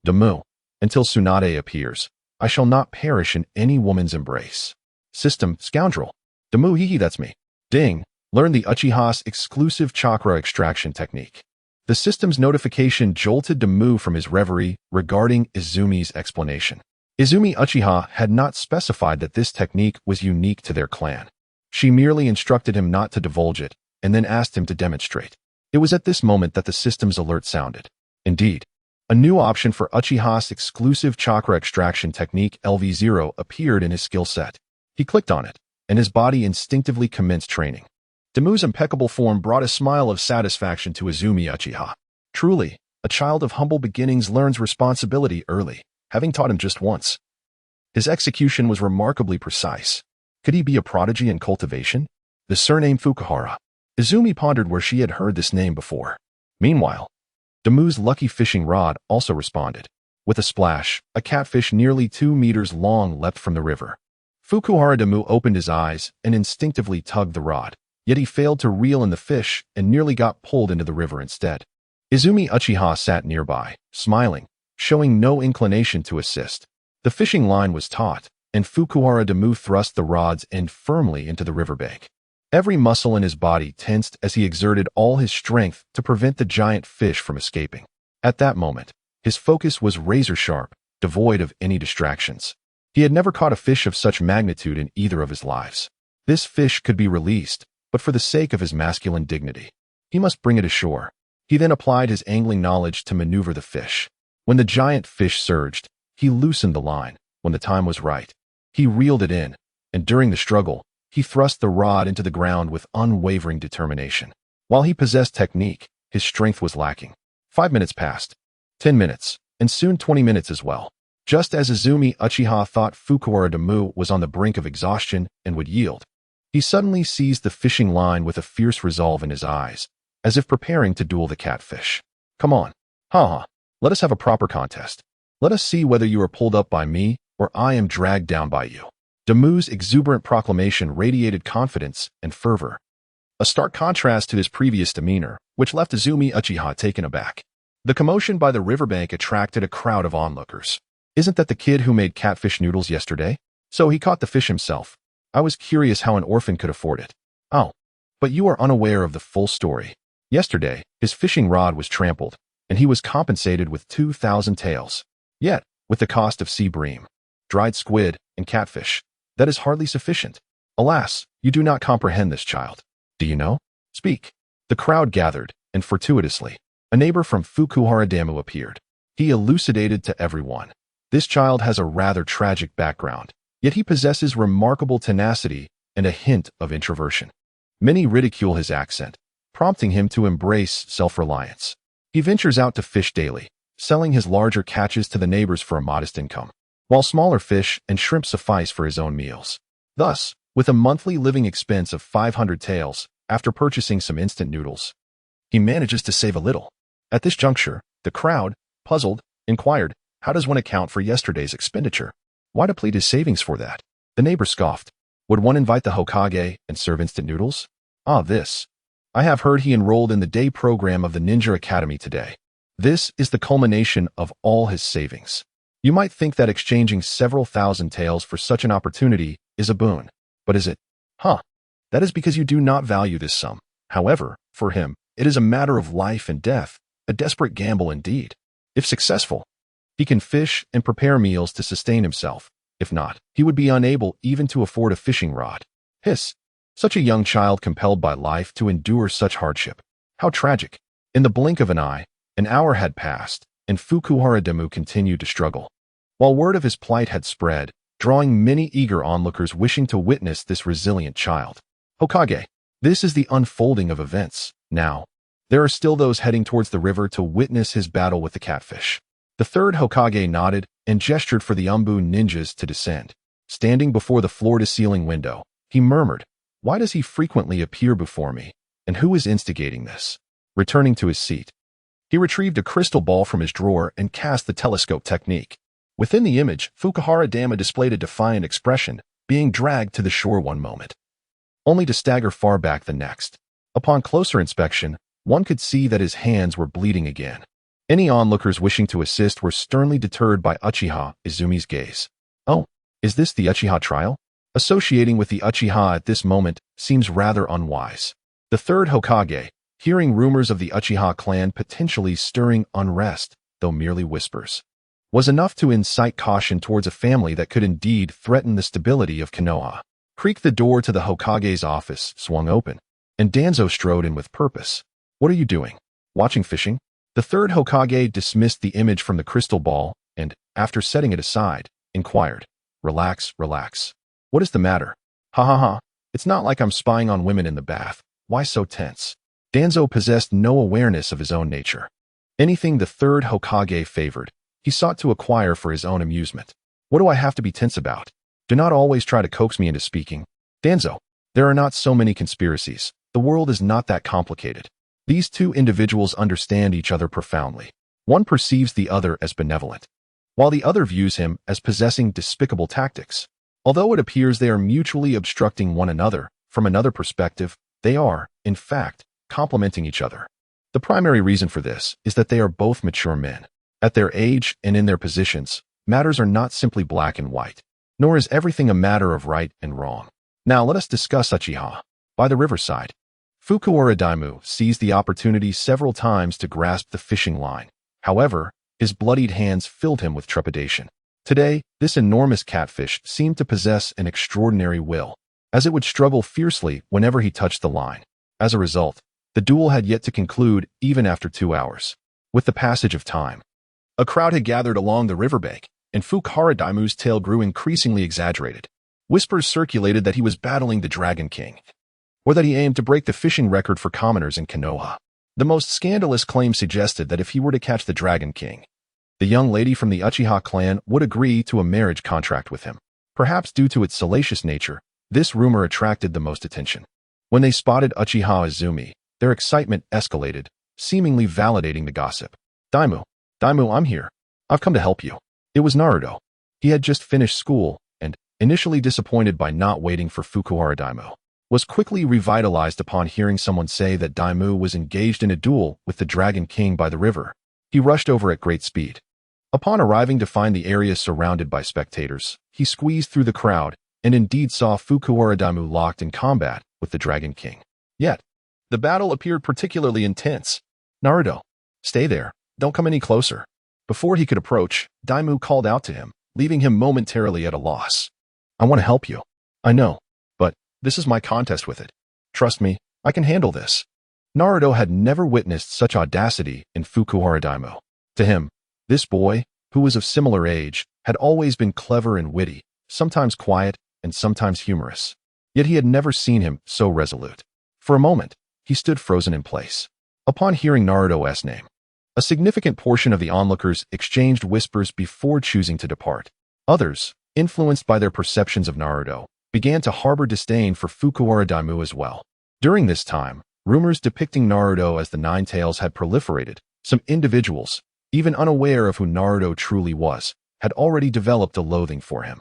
Damu, until Tsunade appears, I shall not perish in any woman's embrace. System, scoundrel. Damu, hehe, that's me. Ding, learn the Uchiha's exclusive chakra extraction technique. The system's notification jolted Damu from his reverie regarding Izumi's explanation. Izumi Uchiha had not specified that this technique was unique to their clan. She merely instructed him not to divulge it, and then asked him to demonstrate. It was at this moment that the system's alert sounded. Indeed, a new option for Uchiha's exclusive chakra extraction technique LV0 appeared in his skill set. He clicked on it, and his body instinctively commenced training. Damu's impeccable form brought a smile of satisfaction to Izumi Uchiha. Truly, a child of humble beginnings learns responsibility early, having taught him just once. His execution was remarkably precise. Could he be a prodigy in cultivation? The surname Fukuhara. Izumi pondered where she had heard this name before. Meanwhile, Damu's lucky fishing rod also responded. With a splash, a catfish nearly 2 meters long leapt from the river. Fukuhara Damu opened his eyes and instinctively tugged the rod, yet he failed to reel in the fish and nearly got pulled into the river instead. Izumi Uchiha sat nearby, smiling, showing no inclination to assist. The fishing line was taut, and Fukuhara Damu thrust the rod's end firmly into the riverbank. Every muscle in his body tensed as he exerted all his strength to prevent the giant fish from escaping. At that moment, his focus was razor-sharp, devoid of any distractions. He had never caught a fish of such magnitude in either of his lives. This fish could be released, but for the sake of his masculine dignity, he must bring it ashore. He then applied his angling knowledge to maneuver the fish. When the giant fish surged, he loosened the line. When the time was right, he reeled it in, and during the struggle, he thrust the rod into the ground with unwavering determination. While he possessed technique, his strength was lacking. 5 minutes passed, 10 minutes, and soon 20 minutes as well. Just as Izumi Uchiha thought Fukuhara Damu was on the brink of exhaustion and would yield, he suddenly seized the fishing line with a fierce resolve in his eyes, as if preparing to duel the catfish. Come on. Haha. Let us have a proper contest. Let us see whether you are pulled up by me or I am dragged down by you. Damu's exuberant proclamation radiated confidence and fervor, a stark contrast to his previous demeanor, which left Izumi Uchiha taken aback. The commotion by the riverbank attracted a crowd of onlookers. Isn't that the kid who made catfish noodles yesterday? So he caught the fish himself. I was curious how an orphan could afford it. Oh, but you are unaware of the full story. Yesterday, his fishing rod was trampled, and he was compensated with 2,000 taels. Yet, with the cost of sea bream, dried squid, and catfish, that is hardly sufficient. Alas, you do not comprehend this, child. Do you know? Speak. The crowd gathered, and fortuitously, a neighbor from Fukuhara Damu appeared. He elucidated to everyone. This child has a rather tragic background, yet he possesses remarkable tenacity and a hint of introversion. Many ridicule his accent, prompting him to embrace self-reliance. He ventures out to fish daily, selling his larger catches to the neighbors for a modest income, while smaller fish and shrimp suffice for his own meals. Thus, with a monthly living expense of 500 taels, after purchasing some instant noodles, he manages to save a little. At this juncture, the crowd, puzzled, inquired, how does one account for yesterday's expenditure? Why deplete his savings for that? The neighbor scoffed. Would one invite the Hokage and serve instant noodles? Ah, this. I have heard he enrolled in the day program of the Ninja Academy today. This is the culmination of all his savings. You might think that exchanging several thousand taels for such an opportunity is a boon. But is it? Huh. That is because you do not value this sum. However, for him, it is a matter of life and death, a desperate gamble indeed. If successful, he can fish and prepare meals to sustain himself. If not, he would be unable even to afford a fishing rod. Hiss. Such a young child compelled by life to endure such hardship. How tragic. In the blink of an eye, an hour had passed, and Fukuhara Damu continued to struggle. While word of his plight had spread, drawing many eager onlookers wishing to witness this resilient child. Hokage, this is the unfolding of events. Now, there are still those heading towards the river to witness his battle with the catfish. The third Hokage nodded and gestured for the Umbu ninjas to descend. Standing before the floor-to-ceiling window, he murmured, "Why does he frequently appear before me, and who is instigating this?" Returning to his seat, he retrieved a crystal ball from his drawer and cast the telescope technique. Within the image, Fukuhara Damu displayed a defiant expression, being dragged to the shore one moment, only to stagger far back the next. Upon closer inspection, one could see that his hands were bleeding again. Any onlookers wishing to assist were sternly deterred by Uchiha Izumi's gaze. Oh, is this the Uchiha trial? Associating with the Uchiha at this moment seems rather unwise. The third Hokage, hearing rumors of the Uchiha clan potentially stirring unrest, though merely whispers, was enough to incite caution towards a family that could indeed threaten the stability of Konoha. Creaked the door to the Hokage's office swung open, and Danzo strode in with purpose. What are you doing? Watching fishing? The third Hokage dismissed the image from the crystal ball and, after setting it aside, inquired, Relax, relax. What is the matter? Ha ha ha. It's not like I'm spying on women in the bath. Why so tense? Danzo possessed no awareness of his own nature. Anything the third Hokage favored, he sought to acquire for his own amusement. What do I have to be tense about? Do not always try to coax me into speaking. Danzo, there are not so many conspiracies. The world is not that complicated. These two individuals understand each other profoundly. One perceives the other as benevolent, while the other views him as possessing despicable tactics. Although it appears they are mutually obstructing one another, from another perspective, they are, in fact, complementing each other. The primary reason for this is that they are both mature men. At their age and in their positions, matters are not simply black and white, nor is everything a matter of right and wrong. Now let us discuss Uchiha. By the riverside, Fukuhara Damu seized the opportunity several times to grasp the fishing line. However, his bloodied hands filled him with trepidation. Today, this enormous catfish seemed to possess an extraordinary will, as it would struggle fiercely whenever he touched the line. As a result, the duel had yet to conclude even after 2 hours. With the passage of time, a crowd had gathered along the riverbank, and Fukuhara Damu's tale grew increasingly exaggerated. Whispers circulated that he was battling the Dragon King, or that he aimed to break the fishing record for commoners in Konoha. The most scandalous claim suggested that if he were to catch the Dragon King, the young lady from the Uchiha clan would agree to a marriage contract with him. Perhaps due to its salacious nature, this rumor attracted the most attention. When they spotted Uchiha Izumi, their excitement escalated, seemingly validating the gossip. Damu, I'm here. I've come to help you. It was Naruto. He had just finished school, and, initially disappointed by not waiting for Fukuhara Daimyo, was quickly revitalized upon hearing someone say that Daimyo was engaged in a duel with the Dragon King by the river. He rushed over at great speed. Upon arriving to find the area surrounded by spectators, he squeezed through the crowd and indeed saw Fukuhara Daimyo locked in combat with the Dragon King. Yet, the battle appeared particularly intense. Naruto, stay there, don't come any closer. Before he could approach, Daimyo called out to him, leaving him momentarily at a loss. I want to help you. I know, but this is my contest with it. Trust me, I can handle this. Naruto had never witnessed such audacity in Fukuhara Daimyo. To him, this boy, who was of similar age, had always been clever and witty, sometimes quiet and sometimes humorous. Yet he had never seen him so resolute. For a moment, he stood frozen in place. Upon hearing Naruto's name, a significant portion of the onlookers exchanged whispers before choosing to depart. Others, influenced by their perceptions of Naruto, began to harbor disdain for Fukuhara Daimyo as well. During this time, rumors depicting Naruto as the Nine Tails had proliferated. Some individuals, even unaware of who Naruto truly was, had already developed a loathing for him.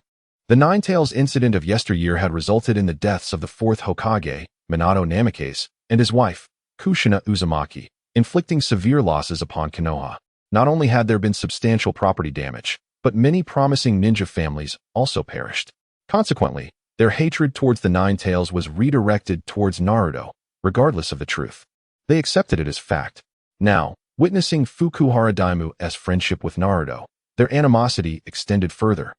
The Nine Tails incident of yesteryear had resulted in the deaths of the fourth Hokage, Minato Namikaze, and his wife, Kushina Uzumaki, inflicting severe losses upon Konoha. Not only had there been substantial property damage, but many promising ninja families also perished. Consequently, their hatred towards the Nine Tails was redirected towards Naruto, regardless of the truth. They accepted it as fact. Now, witnessing Fukuhara Daimyo's friendship with Naruto, their animosity extended further,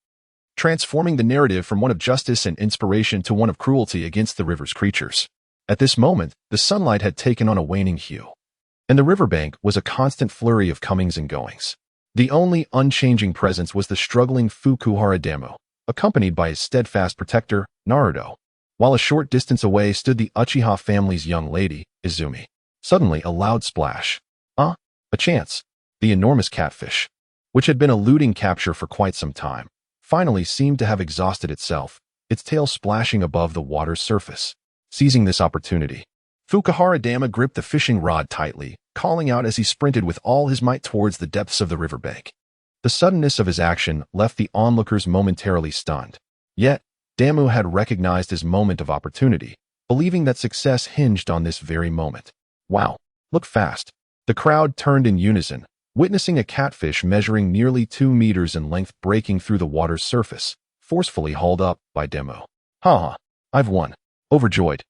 transforming the narrative from one of justice and inspiration to one of cruelty against the river's creatures. At this moment, the sunlight had taken on a waning hue, and the riverbank was a constant flurry of comings and goings. The only unchanging presence was the struggling Fukuhara Daimyo, accompanied by his steadfast protector, Naruto, while a short distance away stood the Uchiha family's young lady, Izumi. Suddenly, a loud splash. A chance. The enormous catfish, which had been eluding capture for quite some time, finally seemed to have exhausted itself, its tail splashing above the water's surface. Seizing this opportunity, Fukuhara Daimyo gripped the fishing rod tightly, calling out as he sprinted with all his might towards the depths of the riverbank. The suddenness of his action left the onlookers momentarily stunned. Yet, Daimyo had recognized his moment of opportunity, believing that success hinged on this very moment. Wow, look fast. The crowd turned in unison, witnessing a catfish measuring nearly 2 meters in length breaking through the water's surface, forcefully hauled up by Daimyo. Haha, I've won. Overjoyed,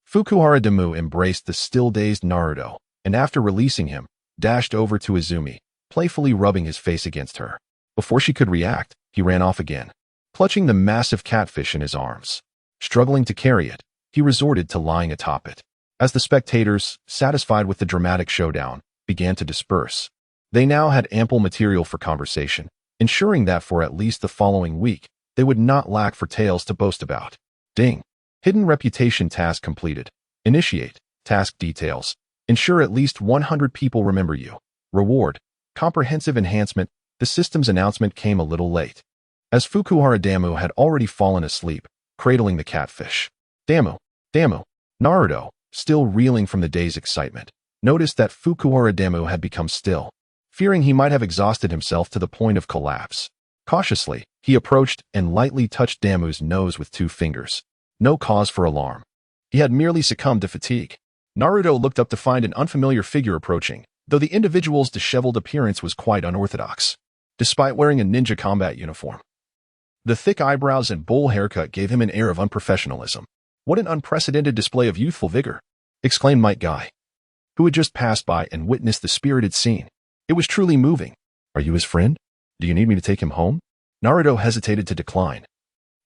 Fukuhara Daimyo embraced the still-dazed Naruto, and after releasing him, dashed over to Izumi, playfully rubbing his face against her. Before she could react, he ran off again, clutching the massive catfish in his arms. Struggling to carry it, he resorted to lying atop it. As the spectators, satisfied with the dramatic showdown, began to disperse, they now had ample material for conversation, ensuring that for at least the following week, they would not lack for tales to boast about. Ding. Hidden reputation task completed. Initiate. Task details. Ensure at least 100 people remember you. Reward. Comprehensive enhancement. The system's announcement came a little late, as Fukuhara Daimyo had already fallen asleep, cradling the catfish. Daimyo. Naruto, still reeling from the day's excitement, noticed that Fukuhara Daimyo had become still, fearing he might have exhausted himself to the point of collapse. Cautiously, he approached and lightly touched Daimyo's nose with 2 fingers. No cause for alarm. He had merely succumbed to fatigue. Naruto looked up to find an unfamiliar figure approaching, though the individual's disheveled appearance was quite unorthodox, despite wearing a ninja combat uniform. The thick eyebrows and bowl haircut gave him an air of unprofessionalism. What an unprecedented display of youthful vigor, exclaimed Might Guy, who had just passed by and witnessed the spirited scene. It was truly moving. Are you his friend? Do you need me to take him home? Naruto hesitated to decline,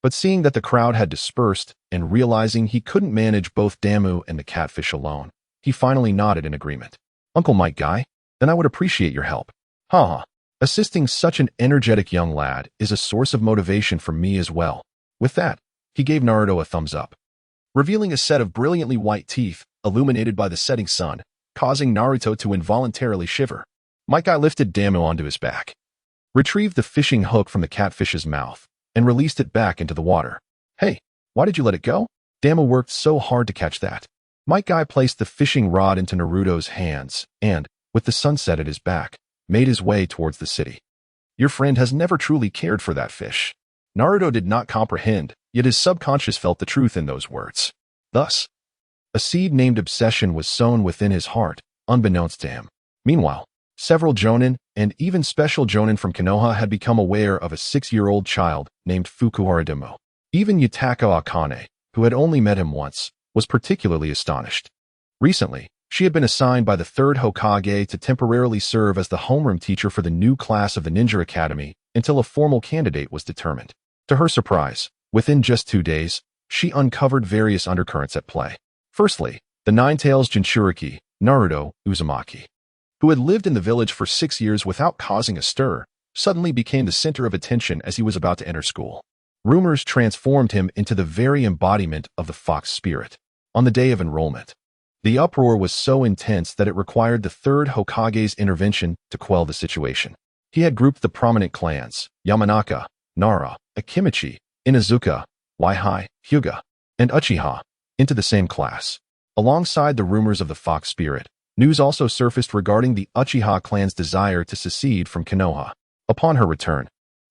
but seeing that the crowd had dispersed and realizing he couldn't manage both Daimyo and the catfish alone, he finally nodded in agreement. Uncle Might Guy, then I would appreciate your help. Haha. Assisting such an energetic young lad is a source of motivation for me as well. With that, he gave Naruto a thumbs up, revealing a set of brilliantly white teeth, illuminated by the setting sun, causing Naruto to involuntarily shiver. Might Guy lifted Daimyo onto his back, retrieved the fishing hook from the catfish's mouth, and released it back into the water. Hey, why did you let it go? Daimyo worked so hard to catch that. Might Guy placed the fishing rod into Naruto's hands and, with the sunset at his back, made his way towards the city. Your friend has never truly cared for that fish. Naruto did not comprehend, yet his subconscious felt the truth in those words. Thus, a seed named obsession was sown within his heart, unbeknownst to him. Meanwhile, several jonin, and even special jonin from Konoha had become aware of a 6-year-old child named Fukuhara Demo. Even Yutaka Akane, who had only met him once, was particularly astonished. Recently, she had been assigned by the 3rd Hokage to temporarily serve as the homeroom teacher for the new class of the Ninja Academy until a formal candidate was determined. To her surprise, within just 2 days, she uncovered various undercurrents at play. Firstly, the Nine-Tails Jinchuriki, Naruto Uzumaki, who had lived in the village for 6 years without causing a stir, suddenly became the center of attention as he was about to enter school. Rumors transformed him into the very embodiment of the fox spirit. On the day of enrollment, the uproar was so intense that it required the 3rd Hokage's intervention to quell the situation. He had grouped the prominent clans, Yamanaka, Nara, Akimichi, Inazuka, Waihai, Hyuga, and Uchiha, into the same class. Alongside the rumors of the fox spirit, news also surfaced regarding the Uchiha clan's desire to secede from Konoha. Upon her return,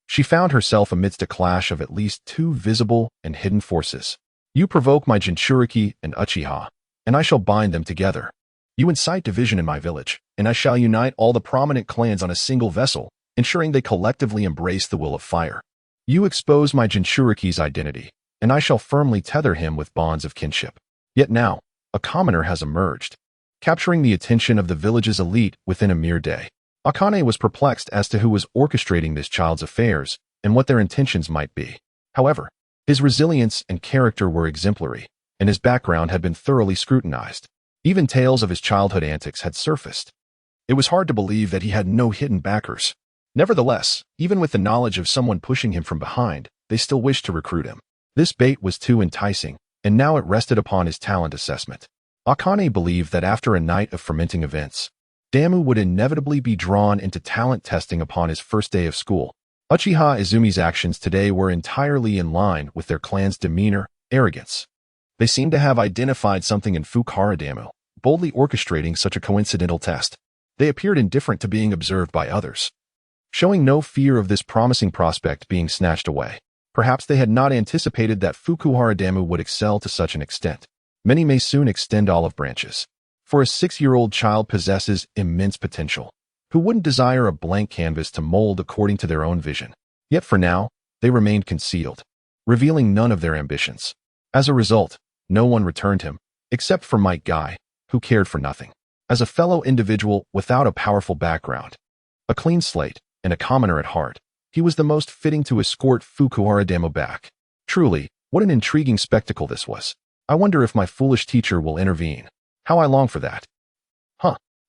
she found herself amidst a clash of at least 2 visible and hidden forces. You provoke my Jinchuriki and Uchiha, and I shall bind them together. You incite division in my village, and I shall unite all the prominent clans on a single vessel, ensuring they collectively embrace the will of fire. You expose my Jinchuriki's identity, and I shall firmly tether him with bonds of kinship. Yet now, a commoner has emerged, capturing the attention of the village's elite within a mere day. Akane was perplexed as to who was orchestrating this child's affairs and what their intentions might be. However, his resilience and character were exemplary, and his background had been thoroughly scrutinized. Even tales of his childhood antics had surfaced. It was hard to believe that he had no hidden backers. Nevertheless, even with the knowledge of someone pushing him from behind, they still wished to recruit him. This bait was too enticing, and now it rested upon his talent assessment. Akane believed that after a night of fermenting events, Damu would inevitably be drawn into talent testing upon his first day of school. Uchiha Izumi's actions today were entirely in line with their clan's demeanor, arrogance. They seemed to have identified something in Fukuhara Damu, boldly orchestrating such a coincidental test. They appeared indifferent to being observed by others, showing no fear of this promising prospect being snatched away. Perhaps they had not anticipated that Fukuhara Damu would excel to such an extent. Many may soon extend olive branches, for a 6-year-old child possesses immense potential. Who wouldn't desire a blank canvas to mold according to their own vision? Yet for now, they remained concealed, revealing none of their ambitions. As a result, no one returned him, except for Mike Guy, who cared for nothing. As a fellow individual without a powerful background, a clean slate, and a commoner at heart, he was the most fitting to escort Fukuhara Damu back. Truly, what an intriguing spectacle this was. I wonder if my foolish teacher will intervene. How I long for that.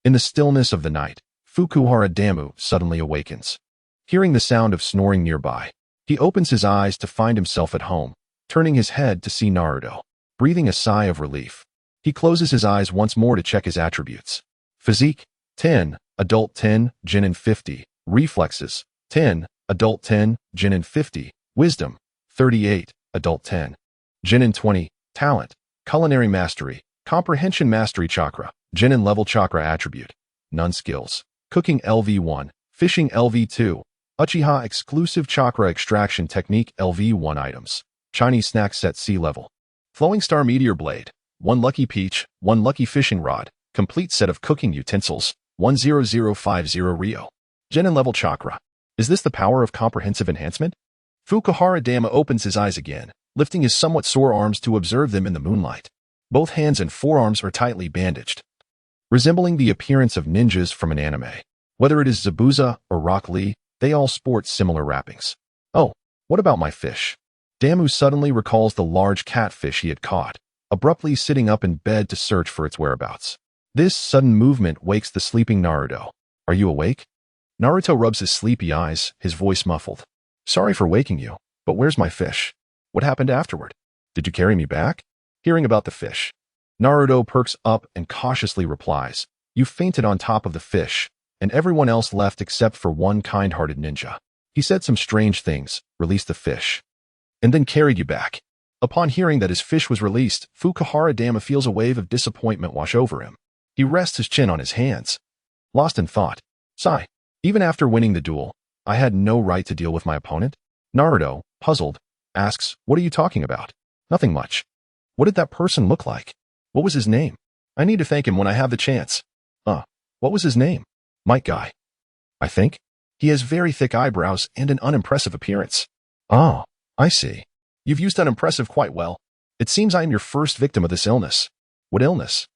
In the stillness of the night, Fukuhara Damu suddenly awakens. Hearing the sound of snoring nearby, he opens his eyes to find himself at home, turning his head to see Naruto. Breathing a sigh of relief, he closes his eyes once more to check his attributes. Physique, 10, adult 10, Genin 50. Reflexes, 10, adult 10, Genin 50. Wisdom, 38, adult 10. Genin 20. Talent, culinary mastery, comprehension mastery chakra, Genin level chakra attribute. None skills. Cooking LV1, fishing LV2, Uchiha exclusive chakra extraction technique LV1 items. Chinese snack set C level. Flowing star meteor blade, 1 lucky peach, 1 lucky fishing rod, complete set of cooking utensils, 10050 Rio. Genin level chakra. Is this the power of comprehensive enhancement? Fukuhara Damu opens his eyes again, lifting his somewhat sore arms to observe them in the moonlight. Both hands and forearms are tightly bandaged, resembling the appearance of ninjas from an anime. Whether it is Zabuza or Rock Lee, they all sport similar wrappings. Oh, what about my fish? Damu suddenly recalls the large catfish he had caught, abruptly sitting up in bed to search for its whereabouts. This sudden movement wakes the sleeping Naruto. Are you awake? Naruto rubs his sleepy eyes, his voice muffled. Sorry for waking you, but where's my fish? What happened afterward? Did you carry me back? Hearing about the fish, Naruto perks up and cautiously replies, You fainted on top of the fish, and everyone else left except for one kind-hearted ninja. He said some strange things, released the fish, and then carried you back. Upon hearing that his fish was released, Fukuhara Damu feels a wave of disappointment wash over him. He rests his chin on his hands, lost in thought. Sigh. Even after winning the duel, I had no right to deal with my opponent. Naruto, puzzled, asks, "What are you talking about?" "Nothing much." "What did that person look like? What was his name? I need to thank him when I have the chance." What was his name?" "Might Guy, I think. He has very thick eyebrows and an unimpressive appearance." "Oh, I see. You've used unimpressive quite well. It seems I am your first victim of this illness." "What illness?"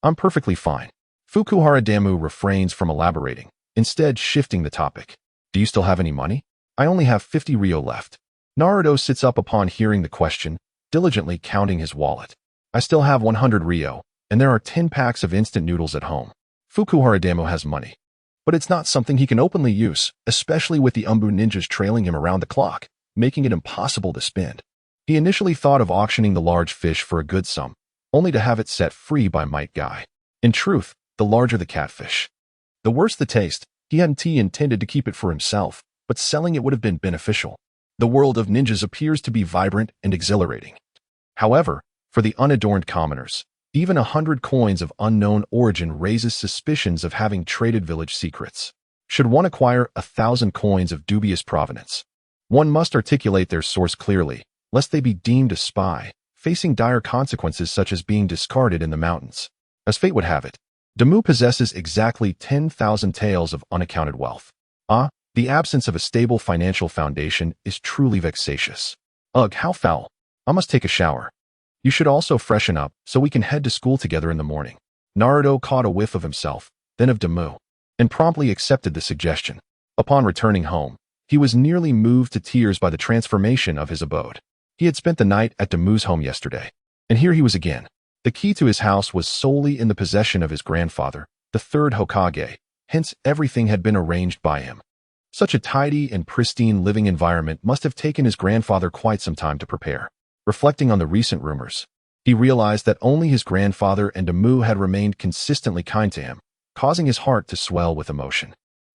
"I'm perfectly fine." Fukuhara Damu refrains from elaborating, instead shifting the topic. "Do you still have any money?" "I only have 50 ryo left." Naruto sits up upon hearing the question, diligently counting his wallet. "I still have 100 ryo, and there are 10 packs of instant noodles at home." Fukuhara Damu has money, but it's not something he can openly use, especially with the Umbu ninjas trailing him around the clock, making it impossible to spend. He initially thought of auctioning the large fish for a good sum, only to have it set free by Might Guy. In truth, the larger the catfish, the worse the taste. He hadn't intended to keep it for himself, but selling it would have been beneficial. The world of ninjas appears to be vibrant and exhilarating. However, for the unadorned commoners, even 100 coins of unknown origin raises suspicions of having traded village secrets. Should one acquire 1,000 coins of dubious provenance, one must articulate their source clearly, lest they be deemed a spy, facing dire consequences such as being discarded in the mountains. As fate would have it, Damu possesses exactly 10,000 taels of unaccounted wealth. The absence of a stable financial foundation is truly vexatious. Ugh, how foul. I must take a shower. You should also freshen up so we can head to school together in the morning. Naruto caught a whiff of himself, then of Damu, and promptly accepted the suggestion. Upon returning home, he was nearly moved to tears by the transformation of his abode. He had spent the night at Damu's home yesterday, and here he was again. The key to his house was solely in the possession of his grandfather, the third Hokage, hence everything had been arranged by him. Such a tidy and pristine living environment must have taken his grandfather quite some time to prepare. Reflecting on the recent rumors, he realized that only his grandfather and Damu had remained consistently kind to him, causing his heart to swell with emotion.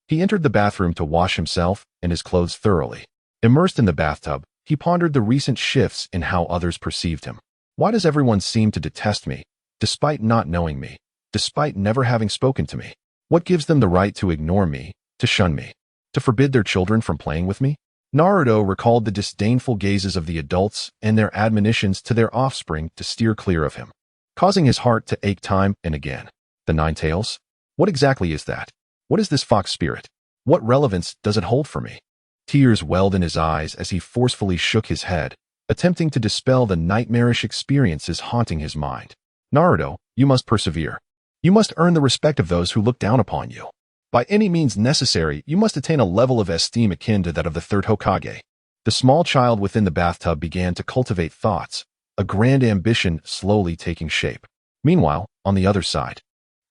He entered the bathroom to wash himself and his clothes thoroughly. Immersed in the bathtub, he pondered the recent shifts in how others perceived him. Why does everyone seem to detest me, despite not knowing me, despite never having spoken to me? What gives them the right to ignore me, to shun me, to forbid their children from playing with me? Naruto recalled the disdainful gazes of the adults and their admonitions to their offspring to steer clear of him, causing his heart to ache time and again. The Nine Tails? What exactly is that? What is this fox spirit? What relevance does it hold for me? Tears welled in his eyes as he forcefully shook his head, attempting to dispel the nightmarish experiences haunting his mind. Naruto, you must persevere. You must earn the respect of those who look down upon you. By any means necessary, you must attain a level of esteem akin to that of the third Hokage. The small child within the bathtub began to cultivate thoughts, a grand ambition slowly taking shape. Meanwhile, on the other side,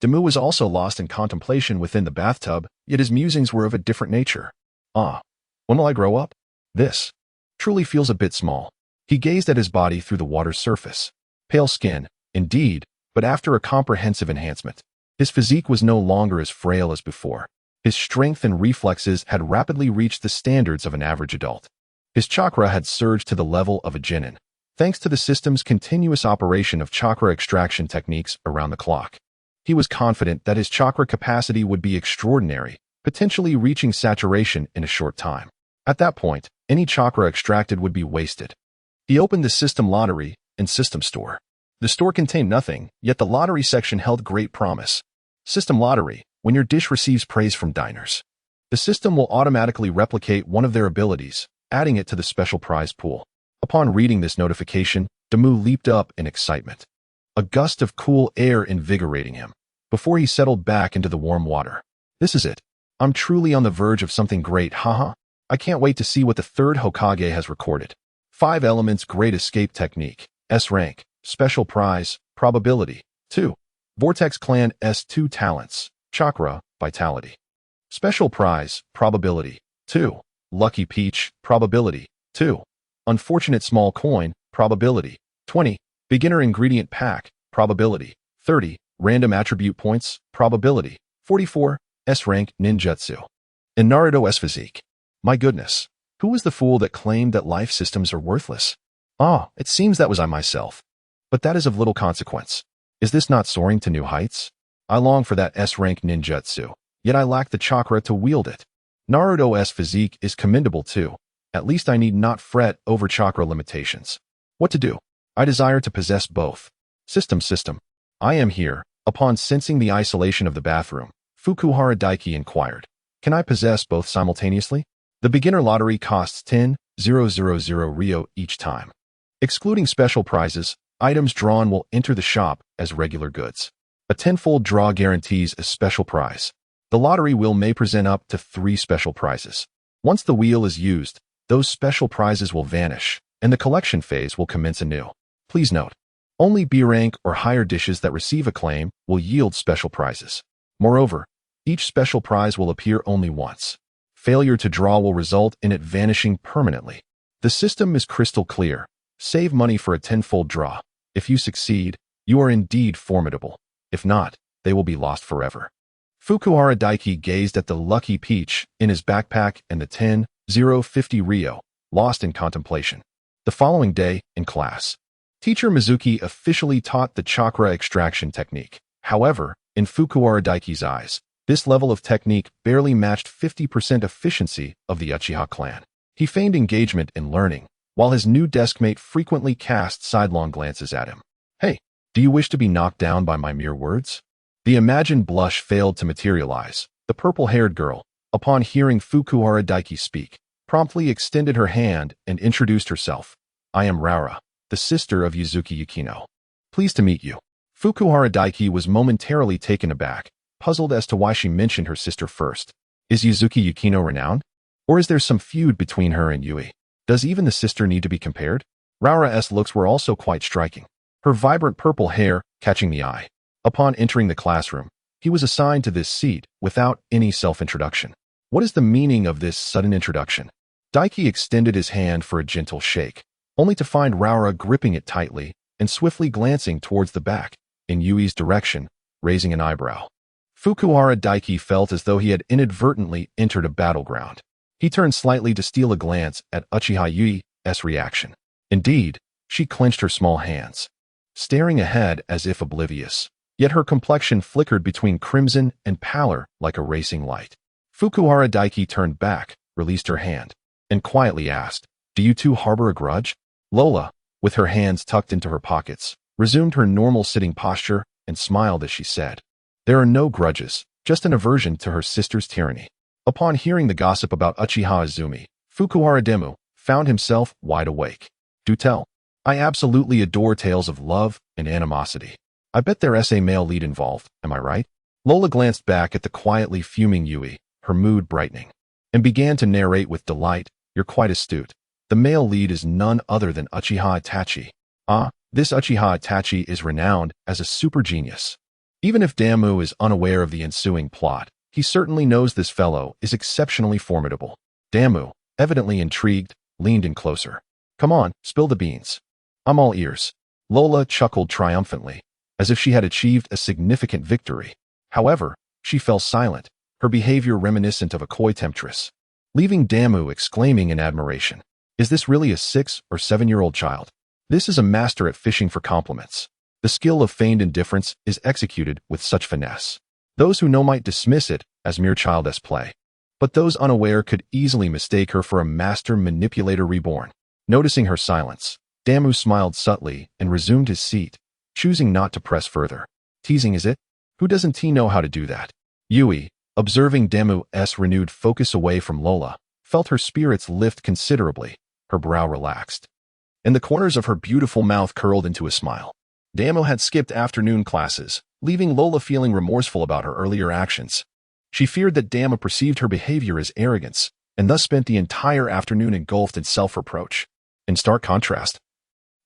Damu was also lost in contemplation within the bathtub, yet his musings were of a different nature. When will I grow up? This truly feels a bit small. He gazed at his body through the water's surface. Pale skin, indeed, but after a comprehensive enhancement, his physique was no longer as frail as before. His strength and reflexes had rapidly reached the standards of an average adult. His chakra had surged to the level of a genin, thanks to the system's continuous operation of chakra extraction techniques around the clock. He was confident that his chakra capacity would be extraordinary, potentially reaching saturation in a short time. At that point, any chakra extracted would be wasted. He opened the system lottery and system store. The store contained nothing, yet the lottery section held great promise. System lottery, when your dish receives praise from diners, the system will automatically replicate one of their abilities, adding it to the special prize pool. Upon reading this notification, Damu leaped up in excitement, a gust of cool air invigorating him, before he settled back into the warm water. This is it. I'm truly on the verge of something great, haha. I can't wait to see what the third Hokage has recorded. 5 elements Great Escape Technique, S rank, Special Prize, Probability, 2. Vortex Clan S2 Talents, Chakra, Vitality. Special Prize, Probability, 2. Lucky Peach, Probability, 2. Unfortunate Small Coin, Probability, 20. Beginner Ingredient Pack, Probability, 30. Random Attribute Points, Probability, 44. S rank Ninjutsu. In Naruto's physique. My goodness, who was the fool that claimed that life systems are worthless? It seems that was I myself. But that is of little consequence. Is this not soaring to new heights? I long for that S-rank ninjutsu, yet I lack the chakra to wield it. Naruto's physique is commendable too, At least I need not fret over chakra limitations. What to do? I desire to possess both. System. I am here. Upon sensing the isolation of the bathroom, Fukuhara Daiki inquired, can I possess both simultaneously? The beginner lottery costs 10,000 Ryo each time. Excluding special prizes, items drawn will enter the shop as regular goods. A tenfold draw guarantees a special prize. The lottery wheel may present up to 3 special prizes. Once the wheel is used, those special prizes will vanish, and the collection phase will commence anew. Please note, only B rank or higher dishes that receive acclaim will yield special prizes. Moreover, each special prize will appear only once. Failure to draw will result in it vanishing permanently. The system is crystal clear. Save money for a tenfold draw. If you succeed, you are indeed formidable. If not, they will be lost forever. Fukuhara Daiki gazed at the lucky peach in his backpack and the 10,050 Ryo, lost in contemplation. The following day, in class, Teacher Mizuki officially taught the chakra extraction technique. However, in Fukuhara Daiki's eyes, this level of technique barely matched 50% efficiency of the Uchiha clan. He feigned engagement in learning, while his new deskmate frequently cast sidelong glances at him. Hey, do you wish to be knocked down by my mere words? The imagined blush failed to materialize. The purple-haired girl, upon hearing Fukuhara Daiki speak, promptly extended her hand and introduced herself. I am Raura, the sister of Yuzuki Yukino. Pleased to meet you. Fukuhara Daiki was momentarily taken aback, puzzled as to why she mentioned her sister first. Is Yuzuki Yukino renowned? Or is there some feud between her and Yui? Does even the sister need to be compared? Raura's looks were also quite striking, her vibrant purple hair catching the eye. Upon entering the classroom, he was assigned to this seat without any self-introduction. What is the meaning of this sudden introduction? Daiki extended his hand for a gentle shake, only to find Raura gripping it tightly and swiftly glancing towards the back, in Yui's direction, raising an eyebrow. Fukuhara Daiki felt as though he had inadvertently entered a battleground. He turned slightly to steal a glance at Uchiha Yui's reaction. Indeed, she clenched her small hands, staring ahead as if oblivious. Yet her complexion flickered between crimson and pallor like a racing light. Fukuhara Daiki turned back, released her hand, and quietly asked, do you two harbor a grudge? Lola, with her hands tucked into her pockets, resumed her normal sitting posture and smiled as she said, there are no grudges, just an aversion to her sister's tyranny. Upon hearing the gossip about Uchiha Izumi, Fukuhara Demu found himself wide awake. Do tell. I absolutely adore tales of love and animosity. I bet there's a male lead involved, am I right? Lola glanced back at the quietly fuming Yui, her mood brightening, and began to narrate with delight, you're quite astute. The male lead is none other than Uchiha Itachi. This Uchiha Itachi is renowned as a super genius. Even if Damu is unaware of the ensuing plot, he certainly knows this fellow is exceptionally formidable. Damu, evidently intrigued, leaned in closer. Come on, spill the beans. I'm all ears. Lola chuckled triumphantly, as if she had achieved a significant victory. However, she fell silent, her behavior reminiscent of a coy temptress, leaving Damu exclaiming in admiration. Is this really a 6 or 7-year-old child? This is a master at fishing for compliments. The skill of feigned indifference is executed with such finesse. Those who know might dismiss it as mere childish play, but those unaware could easily mistake her for a master manipulator reborn. Noticing her silence, Damu smiled subtly and resumed his seat, choosing not to press further. Teasing is it? Who doesn't know how to do that? Yui, observing Damu's renewed focus away from Lola, felt her spirits lift considerably, her brow relaxed, and the corners of her beautiful mouth curled into a smile. Damu had skipped afternoon classes, leaving Lola feeling remorseful about her earlier actions. She feared that Damu perceived her behavior as arrogance, and thus spent the entire afternoon engulfed in self-reproach. In stark contrast,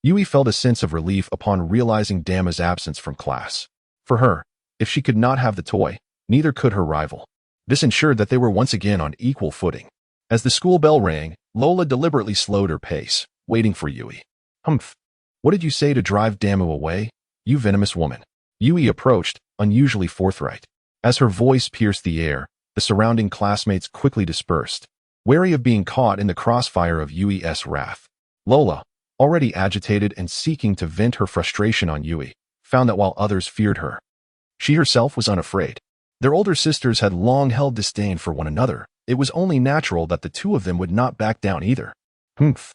Yui felt a sense of relief upon realizing Damu's absence from class. For her, if she could not have the toy, neither could her rival. This ensured that they were once again on equal footing. As the school bell rang, Lola deliberately slowed her pace, waiting for Yui. Humph. What did you say to drive Damu away, you venomous woman? Yui approached, unusually forthright. As her voice pierced the air, the surrounding classmates quickly dispersed, wary of being caught in the crossfire of Yui's wrath. Lola, already agitated and seeking to vent her frustration on Yui, found that while others feared her, she herself was unafraid. Their older sisters had long held disdain for one another. It was only natural that the two of them would not back down either. Humph.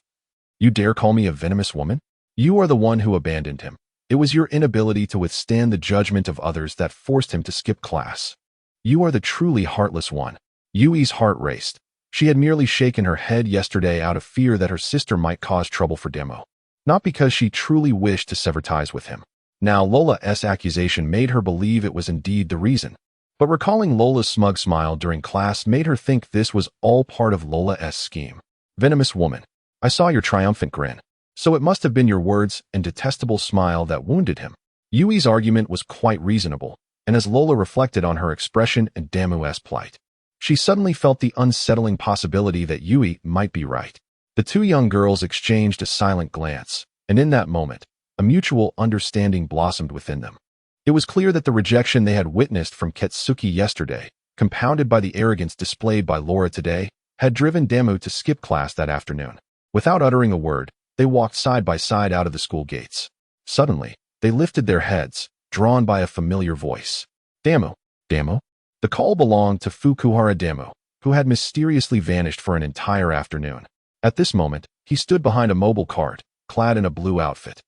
You dare call me a venomous woman? You are the one who abandoned him. It was your inability to withstand the judgment of others that forced him to skip class. You are the truly heartless one. Yui's heart raced. She had merely shaken her head yesterday out of fear that her sister might cause trouble for Demo. Not because she truly wished to sever ties with him. Now Lola's accusation made her believe it was indeed the reason. But recalling Lola's smug smile during class made her think this was all part of Lola's scheme. Venomous woman. I saw your triumphant grin. So it must have been your words and detestable smile that wounded him. Yui's argument was quite reasonable, and as Lola reflected on her expression and Damu's plight, she suddenly felt the unsettling possibility that Yui might be right. The two young girls exchanged a silent glance, and in that moment, a mutual understanding blossomed within them. It was clear that the rejection they had witnessed from Akatsuki yesterday, compounded by the arrogance displayed by Laura today, had driven Damu to skip class that afternoon. Without uttering a word, they walked side by side out of the school gates. Suddenly, they lifted their heads, drawn by a familiar voice. Damu. Damu? The call belonged to Fukuhara Damu, who had mysteriously vanished for an entire afternoon. At this moment, he stood behind a mobile cart, clad in a blue outfit.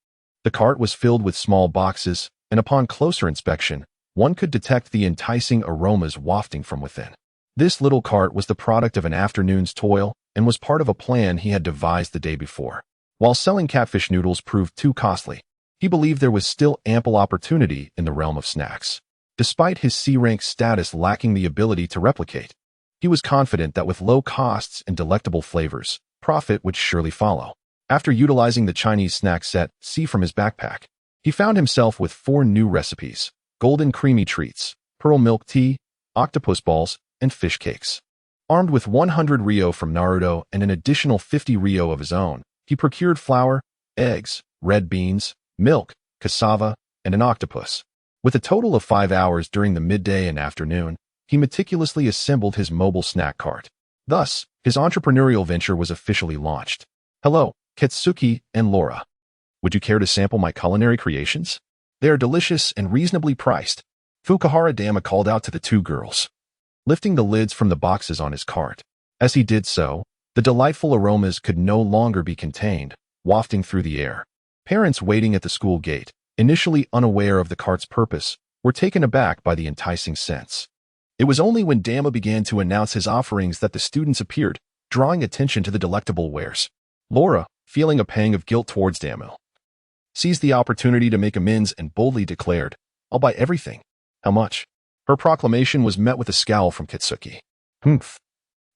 The cart was filled with small boxes, and upon closer inspection, one could detect the enticing aromas wafting from within. This little cart was the product of an afternoon's toil and was part of a plan he had devised the day before. While selling catfish noodles proved too costly, he believed there was still ample opportunity in the realm of snacks. Despite his C-rank status lacking the ability to replicate, he was confident that with low costs and delectable flavors, profit would surely follow. After utilizing the Chinese snack set C from his backpack, he found himself with 4 new recipes: golden creamy treats, pearl milk tea, octopus balls, and fish cakes. Armed with 100 ryo from Naruto and an additional 50 ryo of his own, he procured flour, eggs, red beans, milk, cassava, and an octopus. With a total of 5 hours during the midday and afternoon, he meticulously assembled his mobile snack cart. Thus, his entrepreneurial venture was officially launched. Hello, Akatsuki and Laura. Would you care to sample my culinary creations? They are delicious and reasonably priced. Fukuhara Dama called out to the 2 girls, lifting the lids from the boxes on his cart. As he did so, the delightful aromas could no longer be contained, wafting through the air. Parents waiting at the school gate, initially unaware of the cart's purpose, were taken aback by the enticing scents. It was only when Dama began to announce his offerings that the students appeared, drawing attention to the delectable wares. Laura, feeling a pang of guilt towards Dama, seized the opportunity to make amends and boldly declared, "I'll buy everything." How much? Her proclamation was met with a scowl from Akatsuki. Humph.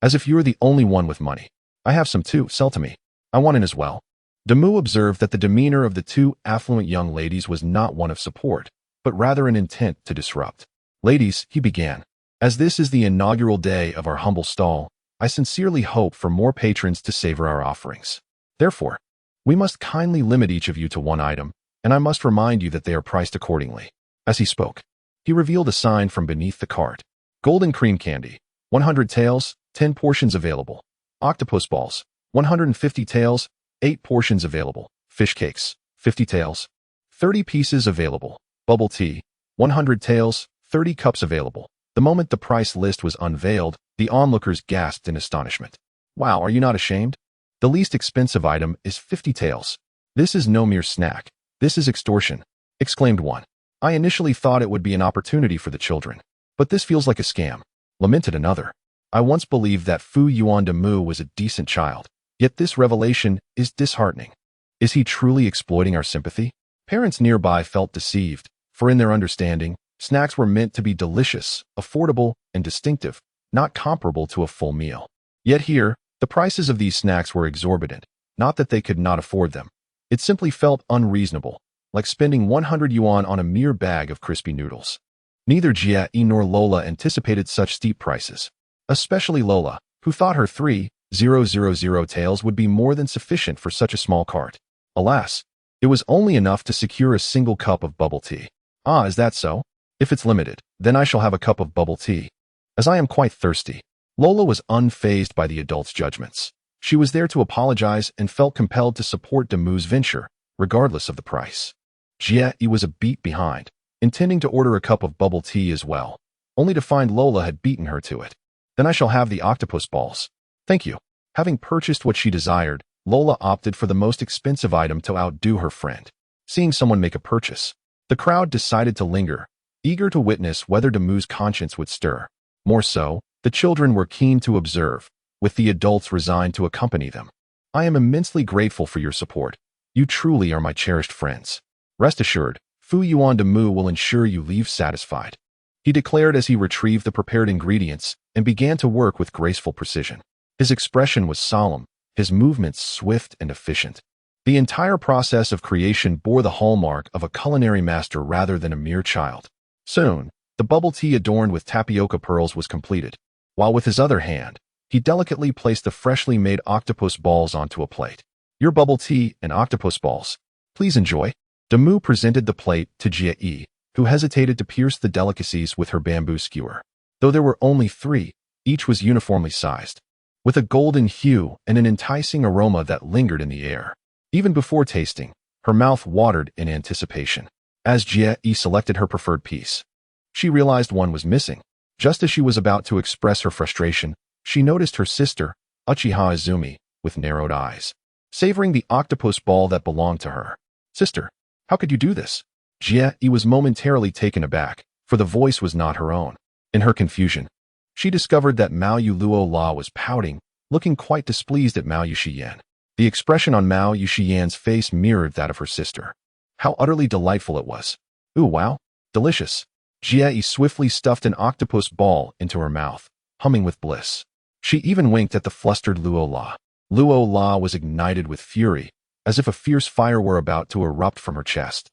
As if you're the only one with money. I have some too, sell to me. I want in as well. Damu observed that the demeanor of the 2 affluent young ladies was not one of support, but rather an intent to disrupt. Ladies, he began, as this is the inaugural day of our humble stall, I sincerely hope for more patrons to savor our offerings. Therefore, we must kindly limit each of you to 1 item, and I must remind you that they are priced accordingly. As he spoke, he revealed a sign from beneath the cart. Golden cream candy, 100 taels, 10 portions available. Octopus balls, 150 taels, 8 portions available. Fish cakes, 50 taels, 30 pieces available. Bubble tea, 100 taels, 30 cups available. The moment the price list was unveiled, the onlookers gasped in astonishment. Wow, are you not ashamed? The least expensive item is 50 taels. This is no mere snack. This is extortion, exclaimed one. I initially thought it would be an opportunity for the children, but this feels like a scam, lamented another. I once believed that Fu Yuan Damu was a decent child, yet this revelation is disheartening. Is he truly exploiting our sympathy? Parents nearby felt deceived, for in their understanding, snacks were meant to be delicious, affordable, and distinctive, not comparable to a full meal. Yet here, the prices of these snacks were exorbitant, not that they could not afford them. It simply felt unreasonable, like spending 100 yuan on a mere bag of crispy noodles. Neither Jie nor Lola anticipated such steep prices, especially Lola, who thought her 3,000 taels would be more than sufficient for such a small cart. Alas, it was only enough to secure a single cup of bubble tea. Ah, is that so? If it's limited, then I shall have a cup of bubble tea, as I am quite thirsty. Lola was unfazed by the adults' judgments. She was there to apologize and felt compelled to support Damu's venture, regardless of the price. Jie was a beat behind, intending to order a cup of bubble tea as well, only to find Lola had beaten her to it. Then I shall have the octopus balls. Thank you. Having purchased what she desired, Lola opted for the most expensive item to outdo her friend. Seeing someone make a purchase, the crowd decided to linger, eager to witness whether Damu's conscience would stir. More so, the children were keen to observe, with the adults resigned to accompany them. I am immensely grateful for your support. You truly are my cherished friends. Rest assured, Fu Yuan Damu will ensure you leave satisfied, he declared as he retrieved the prepared ingredients and began to work with graceful precision. His expression was solemn, his movements swift and efficient. The entire process of creation bore the hallmark of a culinary master rather than a mere child. Soon, the bubble tea adorned with tapioca pearls was completed, while with his other hand, he delicately placed the freshly made octopus balls onto a plate. Your bubble tea and octopus balls. Please enjoy. Damu presented the plate to Jie, who hesitated to pierce the delicacies with her bamboo skewer. Though there were only 3, each was uniformly sized, with a golden hue and an enticing aroma that lingered in the air. Even before tasting, her mouth watered in anticipation. As Jie selected her preferred piece, she realized one was missing. Just as she was about to express her frustration, she noticed her sister, Uchiha Izumi, with narrowed eyes, savoring the octopus ball that belonged to her. Sister, how could you do this? Jie was momentarily taken aback, for the voice was not her own. In her confusion, she discovered that Mao Yuluo La was pouting, looking quite displeased at Mao Yuxiyan. The expression on Mao Yuxiyan's face mirrored that of her sister. How utterly delightful it was. Ooh, wow, delicious. Jie swiftly stuffed an octopus ball into her mouth, humming with bliss. She even winked at the flustered Luo La. Luo La was ignited with fury, as if a fierce fire were about to erupt from her chest.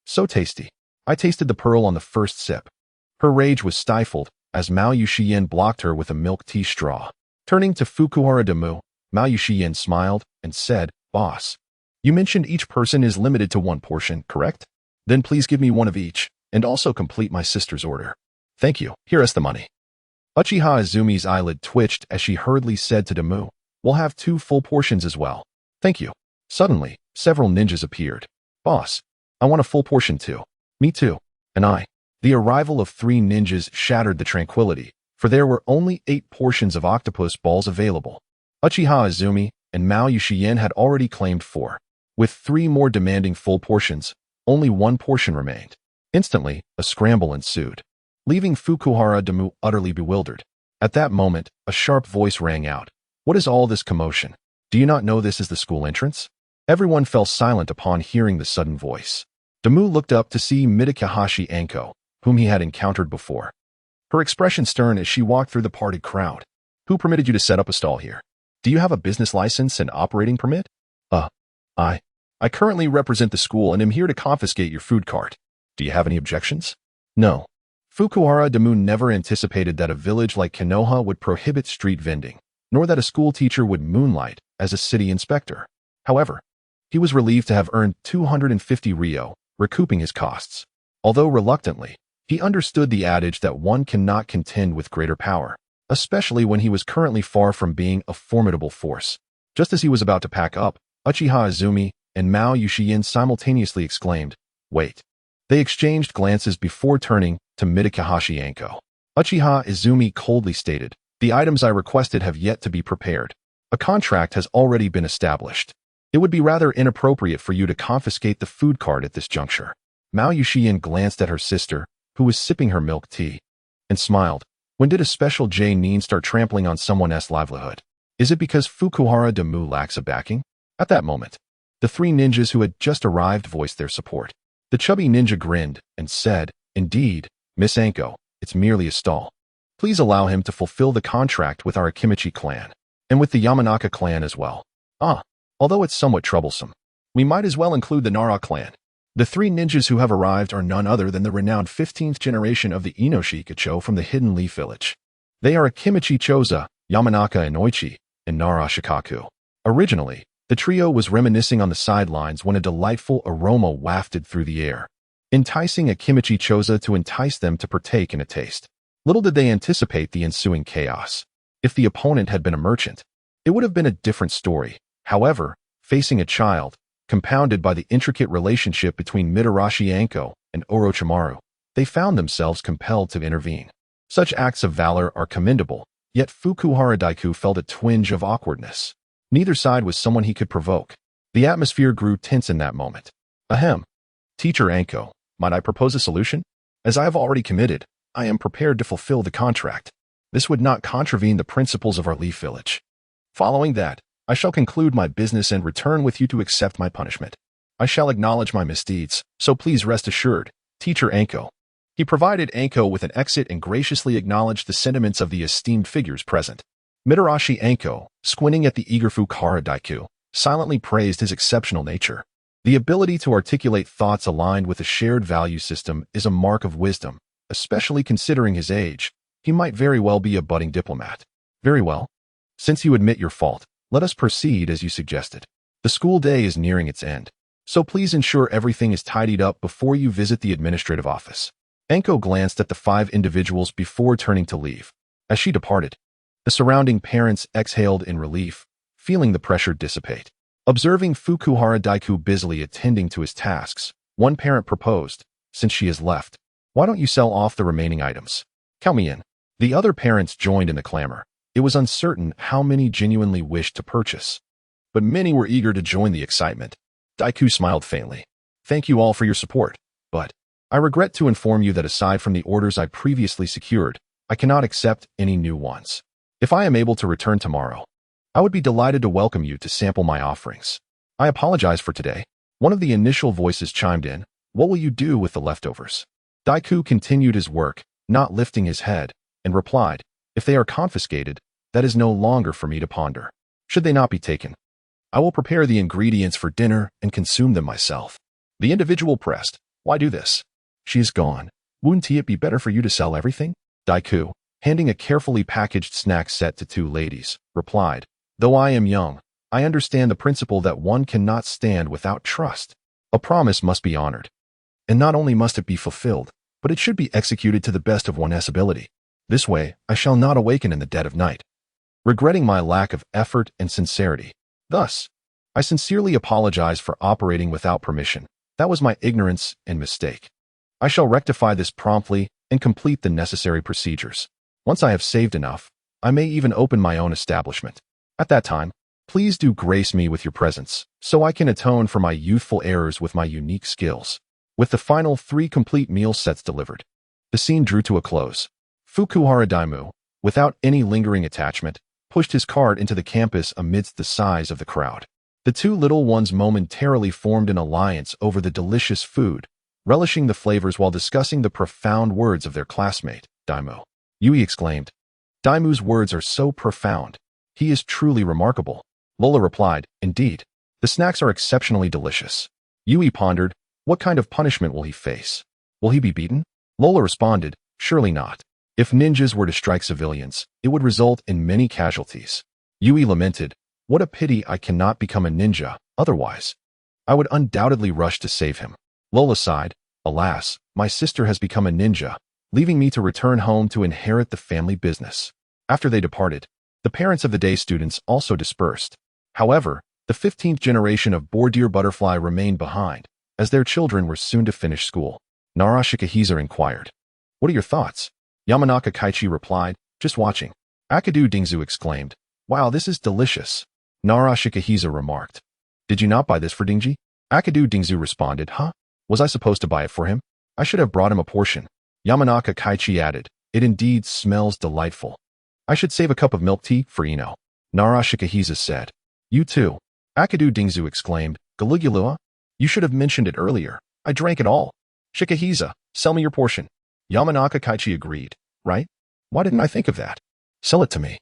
So tasty. I tasted the pearl on the first sip. Her rage was stifled, as Mao Yuxiyan blocked her with a milk tea straw. Turning to Fukuhara Damu, Mao Yuxiyan smiled and said, Boss, you mentioned each person is limited to 1 portion, correct? Then please give me 1 of each, and also complete my sister's order. Thank you. Here is the money. Uchiha Izumi's eyelid twitched as she hurriedly said to Damu, We'll have 2 full portions as well. Thank you. Suddenly, several ninjas appeared. Boss, I want a full portion too. Me too. And I. The arrival of 3 ninjas shattered the tranquility, for there were only 8 portions of octopus balls available. Uchiha Izumi and Mao Yuxiyan had already claimed 4. With 3 more demanding full portions, only 1 portion remained. Instantly, a scramble ensued, leaving Fukuhara Damu utterly bewildered. At that moment, a sharp voice rang out. What is all this commotion? Do you not know this is the school entrance? Everyone fell silent upon hearing the sudden voice. Damu looked up to see Mitakahashi Anko, whom he had encountered before. Her expression stern as she walked through the parted crowd. Who permitted you to set up a stall here? Do you have a business license and operating permit? I currently represent the school and am here to confiscate your food cart. Do you have any objections? No. Fukuhara Damu never anticipated that a village like Konoha would prohibit street vending, nor that a school teacher would moonlight as a city inspector. However, he was relieved to have earned 250 ryo, recouping his costs. Although reluctantly, he understood the adage that one cannot contend with greater power, especially when he was currently far from being a formidable force. Just as he was about to pack up, Uchiha Izumi and Mao Yuxiyan simultaneously exclaimed, Wait. They exchanged glances before turning to Mitakahashi Anko. Uchiha Izumi coldly stated, The items I requested have yet to be prepared. A contract has already been established. It would be rather inappropriate for you to confiscate the food cart at this juncture. Mao Yuxiyan glanced at her sister, who was sipping her milk tea, and smiled. When did a special J-nin start trampling on someone else's livelihood? Is it because Fukuhara Damu lacks a backing? At that moment, the 3 ninjas who had just arrived voiced their support. The chubby ninja grinned and said, Indeed, Miss Anko, it's merely a stall. Please allow him to fulfill the contract with our Akimichi clan, and with the Yamanaka clan as well. Although it's somewhat troublesome, we might as well include the Nara clan. The 3 ninjas who have arrived are none other than the renowned 15th generation of the Inoshi Kacho from the Hidden Leaf Village. They are Akimichi Choza, Yamanaka Inoichi, and Nara Shikaku. Originally, the trio was reminiscing on the sidelines when a delightful aroma wafted through the air, enticing Akimichi Choza to entice them to partake in a taste. Little did they anticipate the ensuing chaos. If the opponent had been a merchant, it would have been a different story. However, facing a child, compounded by the intricate relationship between Mitarashi Anko and Orochimaru, they found themselves compelled to intervene. Such acts of valor are commendable, yet Fukuhara Daiku felt a twinge of awkwardness. Neither side was someone he could provoke. The atmosphere grew tense in that moment. Ahem. Teacher Anko, might I propose a solution? As I have already committed, I am prepared to fulfill the contract. This would not contravene the principles of our Leaf Village. Following that, I shall conclude my business and return with you to accept my punishment. I shall acknowledge my misdeeds, so please rest assured, Teacher Anko. He provided Anko with an exit and graciously acknowledged the sentiments of the esteemed figures present. Mitarashi Anko, squinting at the eager Fukuhara Daiku, silently praised his exceptional nature. The ability to articulate thoughts aligned with a shared value system is a mark of wisdom, especially considering his age. He might very well be a budding diplomat. Very well. Since you admit your fault, let us proceed as you suggested. The school day is nearing its end, so please ensure everything is tidied up before you visit the administrative office. Anko glanced at the 5 individuals before turning to leave. As she departed, the surrounding parents exhaled in relief, feeling the pressure dissipate. Observing Fukuhara Daiku busily attending to his tasks, one parent proposed, since she has left, why don't you sell off the remaining items? Count me in. The other parents joined in the clamor. It was uncertain how many genuinely wished to purchase, but many were eager to join the excitement. Daiku smiled faintly. Thank you all for your support, but I regret to inform you that aside from the orders I previously secured, I cannot accept any new ones. If I am able to return tomorrow, I would be delighted to welcome you to sample my offerings. I apologize for today. One of the initial voices chimed in. What will you do with the leftovers? Daiku continued his work, not lifting his head, and replied, if they are confiscated, that is no longer for me to ponder. Should they not be taken, I will prepare the ingredients for dinner and consume them myself. The individual pressed, why do this? She is gone. Wouldn't it be better for you to sell everything? Daiku, handing a carefully packaged snack set to 2 ladies, replied, though I am young, I understand the principle that one cannot stand without trust. A promise must be honored. And not only must it be fulfilled, but it should be executed to the best of one's ability. This way, I shall not awaken in the dead of night, regretting my lack of effort and sincerity. Thus, I sincerely apologize for operating without permission. That was my ignorance and mistake. I shall rectify this promptly and complete the necessary procedures. Once I have saved enough, I may even open my own establishment. At that time, please do grace me with your presence, so I can atone for my youthful errors with my unique skills. With the final 3 complete meal sets delivered, the scene drew to a close. Fukuhara Daimu, without any lingering attachment, pushed his cart into the campus amidst the sighs of the crowd. The 2 little ones momentarily formed an alliance over the delicious food, relishing the flavors while discussing the profound words of their classmate, Daimu. Yui exclaimed, Daimu's words are so profound. He is truly remarkable. Lola replied, indeed. The snacks are exceptionally delicious. Yui pondered, what kind of punishment will he face? Will he be beaten? Lola responded, surely not. If ninjas were to strike civilians, it would result in many casualties. Yui lamented, what a pity I cannot become a ninja, otherwise I would undoubtedly rush to save him. Lola sighed, alas, my sister has become a ninja, leaving me to return home to inherit the family business. After they departed, the parents of the day students also dispersed. However, the 15th generation of Boardeer Butterfly remained behind, as their children were soon to finish school. Nara Shikahisa inquired, what are your thoughts? Yamanaka Kaichi replied, just watching. Akadu Dingzu exclaimed, wow, this is delicious. Nara Shikahisa remarked, did you not buy this for Dingji? Akadu Dingzu responded, huh? Was I supposed to buy it for him? I should have brought him a portion. Yamanaka Kaichi added, it indeed smells delightful. I should save a cup of milk tea for Ino. Nara Shikahisa said. You too. Akadu Dingzu exclaimed, Galigulua? You should have mentioned it earlier. I drank it all. Shikahisa, sell me your portion. Yamanaka Kaichi agreed. Right? Why didn't I think of that? Sell it to me.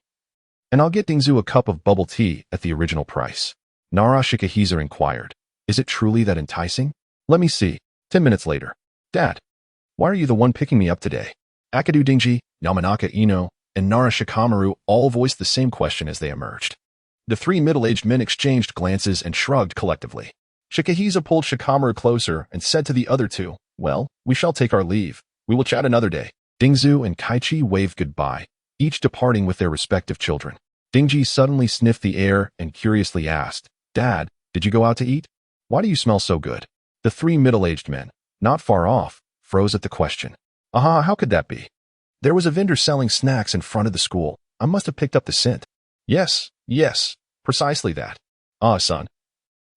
And I'll get Dingzu a cup of bubble tea at the original price. Nara Shikahisa inquired. Is it truly that enticing? Let me see. 10 minutes later. Dad, why are you the one picking me up today? Akadu Dingji, Yamanaka Ino, and Nara Shikamaru all voiced the same question as they emerged. The 3 middle-aged men exchanged glances and shrugged collectively. Shikahisa pulled Shikamaru closer and said to the other 2, well, we shall take our leave. We will chat another day. Dingzu and Kaichi waved goodbye, each departing with their respective children. Dingji suddenly sniffed the air and curiously asked, Dad, did you go out to eat? Why do you smell so good? The 3 middle-aged men, not far off, froze at the question. Aha, how could that be? There was a vendor selling snacks in front of the school. I must have picked up the scent. Yes, Precisely that. Ah, son.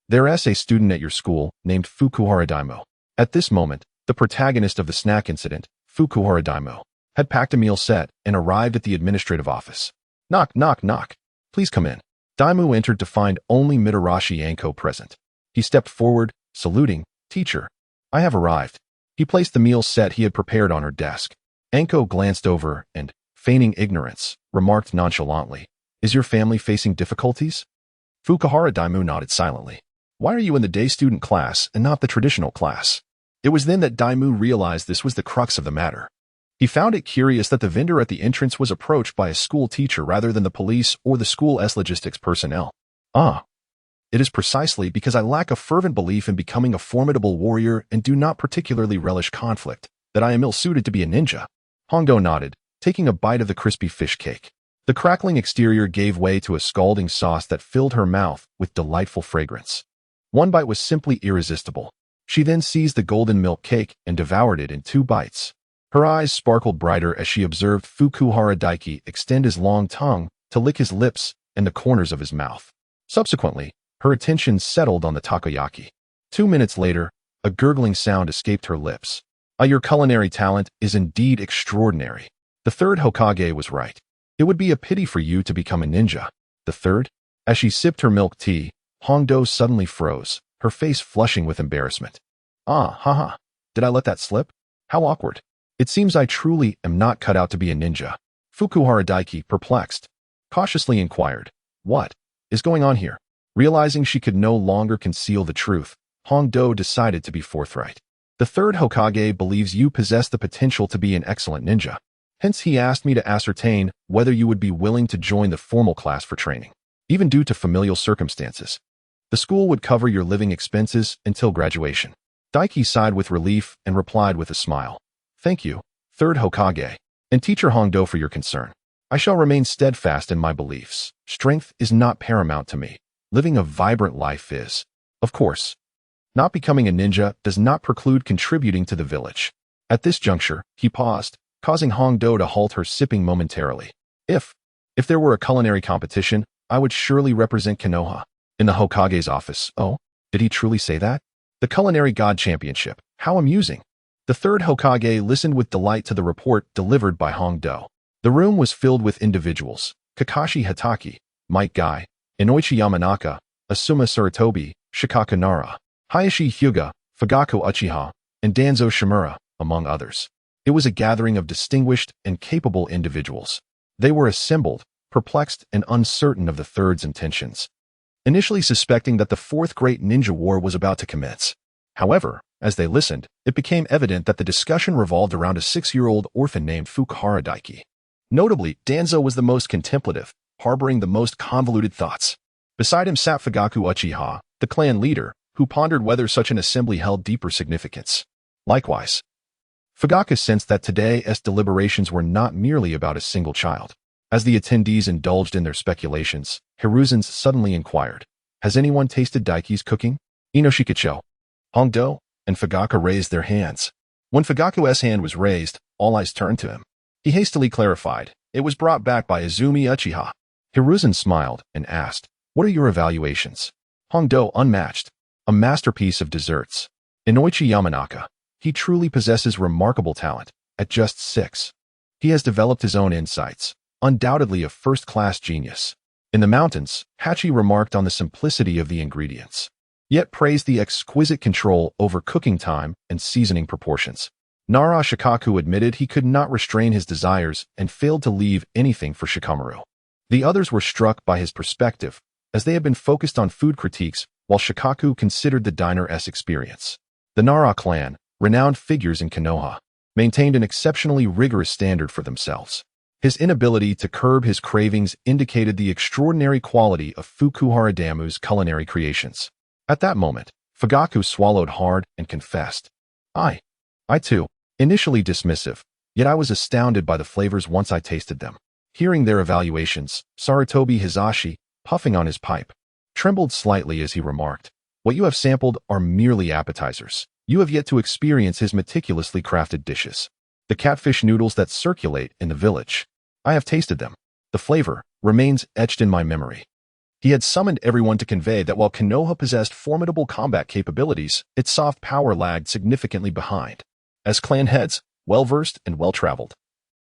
There's a student at your school named Fukuhara Daimo. At this moment, the protagonist of the snack incident, Fukuhara Daimo, had packed a meal set and arrived at the administrative office. Knock, knock, knock. Please come in. Daimo entered to find only Mitarashi Anko present. He stepped forward, saluting, "Teacher, I have arrived." He placed the meal set he had prepared on her desk. Anko glanced over and, feigning ignorance, remarked nonchalantly, "Is your family facing difficulties?" Fukuhara Daimo nodded silently. "Why are you in the day student class and not the traditional class?" It was then that Daimo realized this was the crux of the matter. He found it curious that the vendor at the entrance was approached by a school teacher rather than the police or the school's logistics personnel. Ah, it is precisely because I lack a fervent belief in becoming a formidable warrior and do not particularly relish conflict that I am ill-suited to be a ninja. Hongdo nodded, taking a bite of the crispy fish cake. The crackling exterior gave way to a scalding sauce that filled her mouth with delightful fragrance. One bite was simply irresistible. She then seized the golden milk cake and devoured it in 2 bites. Her eyes sparkled brighter as she observed Fukuhara Daiki extend his long tongue to lick his lips and the corners of his mouth. Subsequently, her attention settled on the takoyaki. 2 minutes later, a gurgling sound escaped her lips. Your culinary talent is indeed extraordinary. The third Hokage was right. It would be a pity for you to become a ninja. The third? As she sipped her milk tea, Hongdo suddenly froze, her face flushing with embarrassment. Ah, haha. Did I let that slip? How awkward. It seems I truly am not cut out to be a ninja. Fukuhara Daiki, perplexed, cautiously inquired, "What is going on here?" Realizing she could no longer conceal the truth, Hongdo decided to be forthright. "The third Hokage believes you possess the potential to be an excellent ninja. Hence he asked me to ascertain whether you would be willing to join the formal class for training. Even due to familial circumstances, the school would cover your living expenses until graduation." Daiki sighed with relief and replied with a smile, "Thank you, third Hokage, and Teacher Hongdo for your concern. I shall remain steadfast in my beliefs. Strength is not paramount to me. Living a vibrant life is. Of course, not becoming a ninja does not preclude contributing to the village." At this juncture, he paused, causing Hongdo to halt her sipping momentarily. If there were a culinary competition, I would surely represent Konoha in the Hokage's office." Oh, did he truly say that? The Culinary God Championship. How amusing. The third Hokage listened with delight to the report delivered by Hongdo. The room was filled with individuals: Kakashi Hatake, Might Guy, Inoichi Yamanaka, Asuma Sarutobi, Shikaku Nara, Hayashi Hyuga, Fugaku Uchiha, and Danzo Shimura, among others. It was a gathering of distinguished and capable individuals. They were assembled, perplexed and uncertain of the third's intentions, initially suspecting that the fourth great ninja war was about to commence. However, as they listened, it became evident that the discussion revolved around a 6-year-old orphan named Fukuhara Daiki. Notably, Danzo was the most contemplative, harboring the most convoluted thoughts. Beside him sat Fugaku Uchiha, the clan leader, who pondered whether such an assembly held deeper significance. Likewise, Fugaku sensed that today's deliberations were not merely about a single child. As the attendees indulged in their speculations, Hiruzen suddenly inquired, "Has anyone tasted Daiki's cooking?" Inoshikacho, Hongdo, and Fugaku raised their hands. When Fugaku's hand was raised, all eyes turned to him. He hastily clarified, "It was brought back by Izumi Uchiha." Hiruzen smiled and asked, "What are your evaluations?" Hongdo unmatched, a masterpiece of desserts. Inoichi Yamanaka, he truly possesses remarkable talent. At just 6, he has developed his own insights, undoubtedly a first-class genius. In the mountains, Hachi remarked on the simplicity of the ingredients, yet praised the exquisite control over cooking time and seasoning proportions. Nara Shikaku admitted he could not restrain his desires and failed to leave anything for Shikamaru. The others were struck by his perspective, as they had been focused on food critiques while Shikaku considered the diner's experience. The Nara clan, renowned figures in Konoha, maintained an exceptionally rigorous standard for themselves. His inability to curb his cravings indicated the extraordinary quality of Fukuhara Daimo's culinary creations. At that moment, Fugaku swallowed hard and confessed, I too, initially dismissive, yet I was astounded by the flavors once I tasted them." Hearing their evaluations, Sarutobi Hizashi, puffing on his pipe, trembled slightly as he remarked, "What you have sampled are merely appetizers. You have yet to experience his meticulously crafted dishes. The catfish noodles that circulate in the village. I have tasted them. The flavor remains etched in my memory." He had summoned everyone to convey that while Konoha possessed formidable combat capabilities, its soft power lagged significantly behind. As clan heads, well-versed and well-traveled,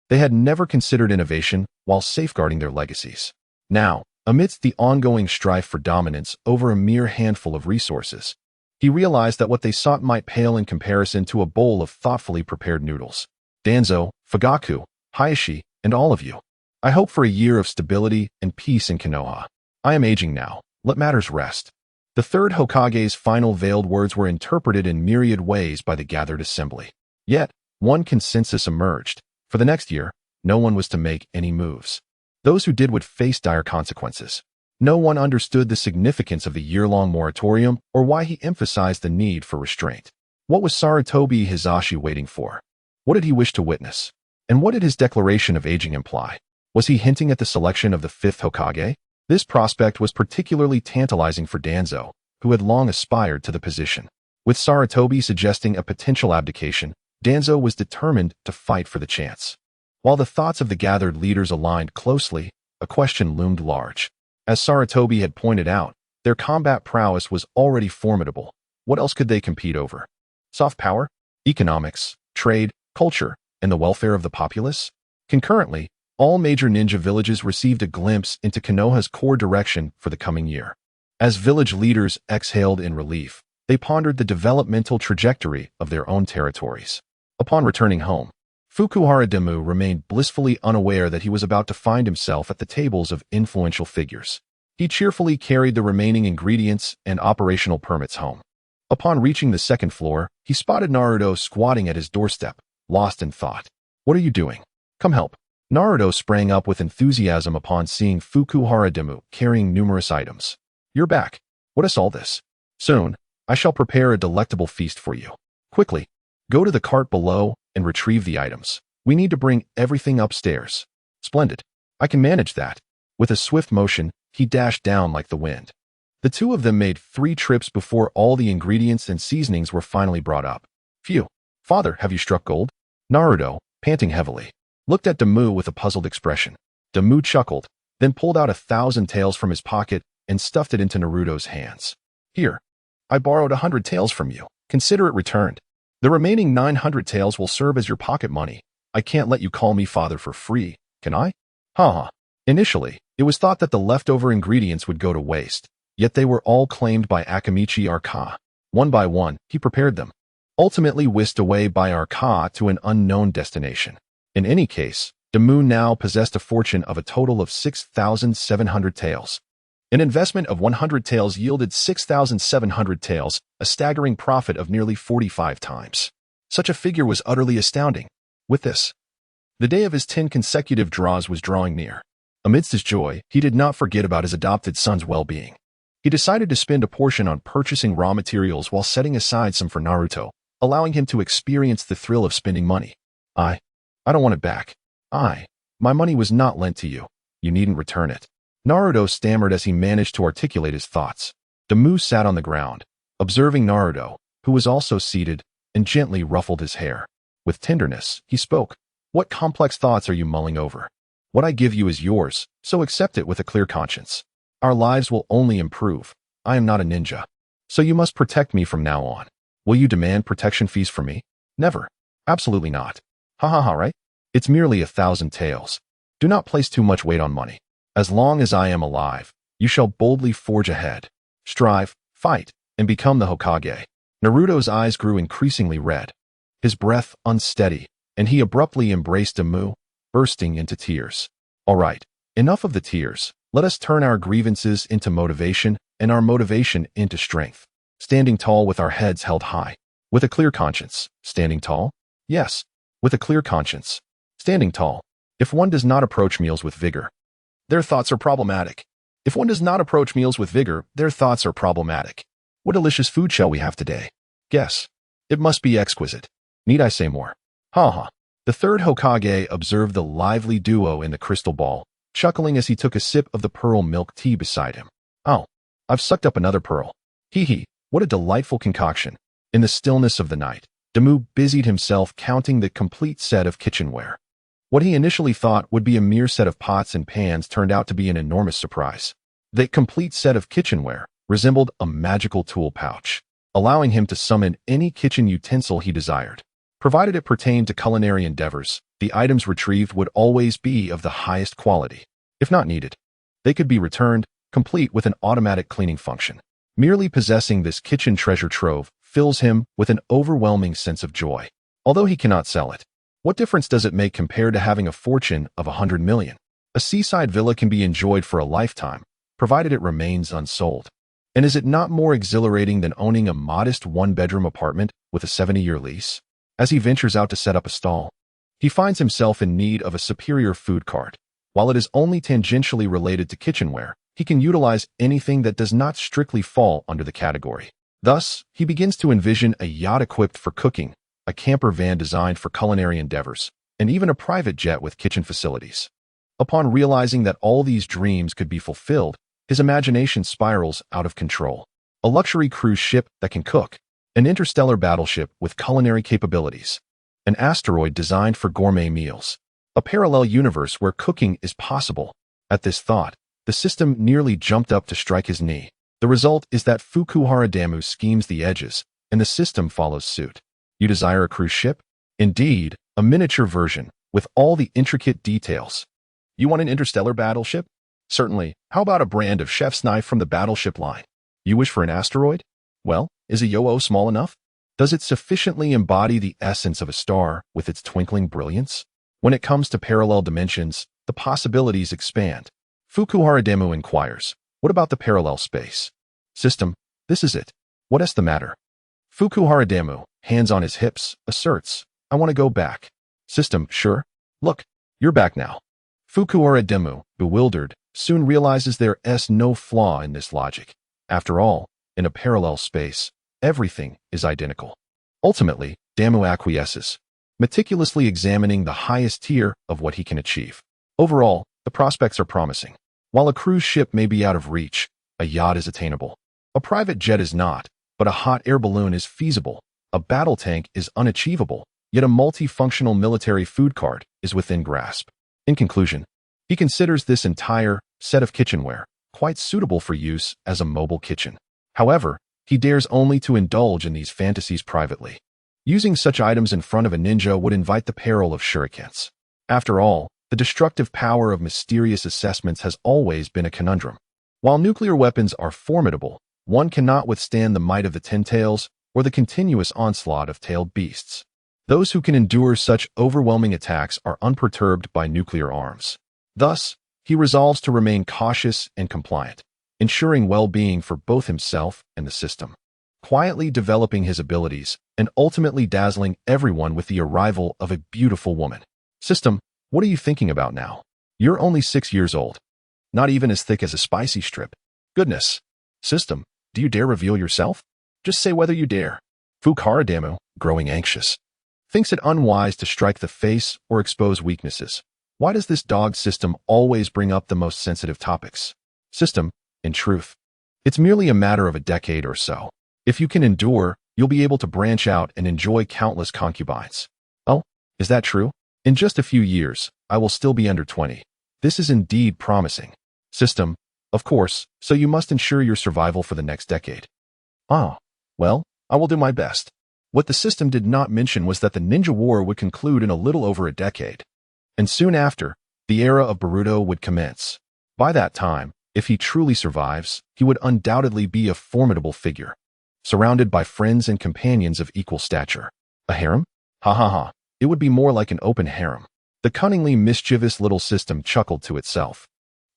they had never considered innovation while safeguarding their legacies. Now, amidst the ongoing strife for dominance over a mere handful of resources, he realized that what they sought might pale in comparison to a bowl of thoughtfully prepared noodles. Danzo, Fugaku, Hayashi, and all of you, I hope for a year of stability and peace in Konoha. I am aging now. Let matters rest. The third Hokage's final veiled words were interpreted in myriad ways by the gathered assembly. Yet, one consensus emerged. For the next year, no one was to make any moves. Those who did would face dire consequences. No one understood the significance of the year-long moratorium or why he emphasized the need for restraint. What was Sarutobi Hizashi waiting for? What did he wish to witness? And what did his declaration of aging imply? Was he hinting at the selection of the fifth Hokage? This prospect was particularly tantalizing for Danzo, who had long aspired to the position. With Sarutobi suggesting a potential abdication, Danzo was determined to fight for the chance. While the thoughts of the gathered leaders aligned closely, a question loomed large. As Sarutobi had pointed out, their combat prowess was already formidable. What else could they compete over? Soft power? Economics, trade, culture, and the welfare of the populace? Concurrently, all major ninja villages received a glimpse into Konoha's core direction for the coming year. As village leaders exhaled in relief, they pondered the developmental trajectory of their own territories. Upon returning home, Fukuhara Demu remained blissfully unaware that he was about to find himself at the tables of influential figures. He cheerfully carried the remaining ingredients and operational permits home. Upon reaching the second floor, he spotted Naruto squatting at his doorstep, lost in thought. What are you doing? Come help. Naruto sprang up with enthusiasm upon seeing Fukuhara Demu carrying numerous items. You're back. What is all this? Soon, I shall prepare a delectable feast for you. Quickly, go to the cart below and retrieve the items. We need to bring everything upstairs. Splendid. I can manage that. With a swift motion, he dashed down like the wind. The two of them made 3 trips before all the ingredients and seasonings were finally brought up. Phew. Father, have you struck gold? Naruto, panting heavily, looked at Demu with a puzzled expression. Demu chuckled, then pulled out 1,000 taels from his pocket and stuffed it into Naruto's hands. Here, I borrowed 100 taels from you. Consider it returned. The remaining 900 taels will serve as your pocket money. I can't let you call me father for free, can I? Haha. Initially, it was thought that the leftover ingredients would go to waste, yet they were all claimed by Akamichi Arka. One by one, he prepared them, ultimately whisked away by Arka to an unknown destination. In any case, Demu now possessed a fortune of a total of 6,700 taels. An investment of 100 taels yielded 6,700 taels, a staggering profit of nearly 45 times. Such a figure was utterly astounding. With this, the day of his 10 consecutive draws was drawing near. Amidst his joy, he did not forget about his adopted son's well-being. He decided to spend a portion on purchasing raw materials while setting aside some for Naruto, allowing him to experience the thrill of spending money. I don't want it back. My money was not lent to you. You needn't return it. Naruto stammered as he managed to articulate his thoughts. Demu sat on the ground, observing Naruto, who was also seated, and gently ruffled his hair. With tenderness, he spoke. What complex thoughts are you mulling over? What I give you is yours, so accept it with a clear conscience. Our lives will only improve. I am not a ninja, so you must protect me from now on. Will you demand protection fees from me? Never. Absolutely not. Right? It's merely 1,000 taels. Do not place too much weight on money. As long as I am alive, you shall boldly forge ahead. Strive, fight, and become the Hokage. Naruto's eyes grew increasingly red, his breath unsteady, and he abruptly embraced Demu, bursting into tears. All right, enough of the tears. Let us turn our grievances into motivation and our motivation into strength. Standing tall with our heads held high. With a clear conscience. Standing tall? Yes. With a clear conscience. Standing tall. If one does not approach meals with vigor, their thoughts are problematic. If one does not approach meals with vigor, their thoughts are problematic. What delicious food shall we have today? Guess. It must be exquisite. Need I say more? The third Hokage observed the lively duo in the crystal ball, chuckling as he took a sip of the pearl milk tea beside him. Oh, I've sucked up another pearl. Hehe, what a delightful concoction. In the stillness of the night, Demu busied himself counting the complete set of kitchenware. What he initially thought would be a mere set of pots and pans turned out to be an enormous surprise. The complete set of kitchenware resembled a magical tool pouch, allowing him to summon any kitchen utensil he desired. Provided it pertained to culinary endeavors, the items retrieved would always be of the highest quality. If not needed, they could be returned, complete with an automatic cleaning function. Merely possessing this kitchen treasure trove fills him with an overwhelming sense of joy. Although he cannot sell it, what difference does it make compared to having a fortune of 100 million? A seaside villa can be enjoyed for a lifetime, provided it remains unsold. And is it not more exhilarating than owning a modest one-bedroom apartment with a 70-year lease? As he ventures out to set up a stall, he finds himself in need of a superior food cart. While it is only tangentially related to kitchenware, he can utilize anything that does not strictly fall under the category. Thus, he begins to envision a yacht equipped for cooking, a camper van designed for culinary endeavors, and even a private jet with kitchen facilities. Upon realizing that all these dreams could be fulfilled, his imagination spirals out of control. A luxury cruise ship that can cook, an interstellar battleship with culinary capabilities, an asteroid designed for gourmet meals, a parallel universe where cooking is possible. At this thought, the system nearly jumped up to strike his knee. The result is that Fukuhara Damu schemes the edges, and the system follows suit. You desire a cruise ship? Indeed, a miniature version, with all the intricate details. You want an interstellar battleship? Certainly. How about a brand of chef's knife from the battleship line? You wish for an asteroid? Well, is a yo-yo small enough? Does it sufficiently embody the essence of a star with its twinkling brilliance? When it comes to parallel dimensions, the possibilities expand. Fukuhara Damu inquires, what about the parallel space? System, this is it. What is the matter? Fukuhara Damu, hands on his hips, asserts, I want to go back. System, sure. Look, you're back now. Fukuhara Damu, bewildered, soon realizes there is no flaw in this logic. After all, in a parallel space, everything is identical. Ultimately, Damu acquiesces, meticulously examining the highest tier of what he can achieve. Overall, the prospects are promising. While a cruise ship may be out of reach, a yacht is attainable. A private jet is not, but a hot air balloon is feasible. A battle tank is unachievable, yet a multifunctional military food cart is within grasp. In conclusion, he considers this entire set of kitchenware quite suitable for use as a mobile kitchen. However, he dares only to indulge in these fantasies privately. Using such items in front of a ninja would invite the peril of shurikens. After all, the destructive power of mysterious assessments has always been a conundrum. While nuclear weapons are formidable, one cannot withstand the might of the ten-tails or the continuous onslaught of tailed beasts. Those who can endure such overwhelming attacks are unperturbed by nuclear arms. Thus, he resolves to remain cautious and compliant, ensuring well-being for both himself and the system, quietly developing his abilities and ultimately dazzling everyone with the arrival of a beautiful woman. System, what are you thinking about now? You're only 6 years old. Not even as thick as a spicy strip. Goodness. System, do you dare reveal yourself? Just say whether you dare. Fukuhara Damu, growing anxious, thinks it unwise to strike the face or expose weaknesses. Why does this dog system always bring up the most sensitive topics? System, in truth, it's merely a matter of a decade or so. If you can endure, you'll be able to branch out and enjoy countless concubines. Oh, is that true? In just a few years, I will still be under 20. This is indeed promising. System, of course, so you must ensure your survival for the next decade. Ah, well, I will do my best. What the system did not mention was that the ninja war would conclude in a little over a decade. And soon after, the era of Boruto would commence. By that time, if he truly survives, he would undoubtedly be a formidable figure, surrounded by friends and companions of equal stature. A harem? Ha ha ha. It would be more like an open harem. The cunningly mischievous little system chuckled to itself,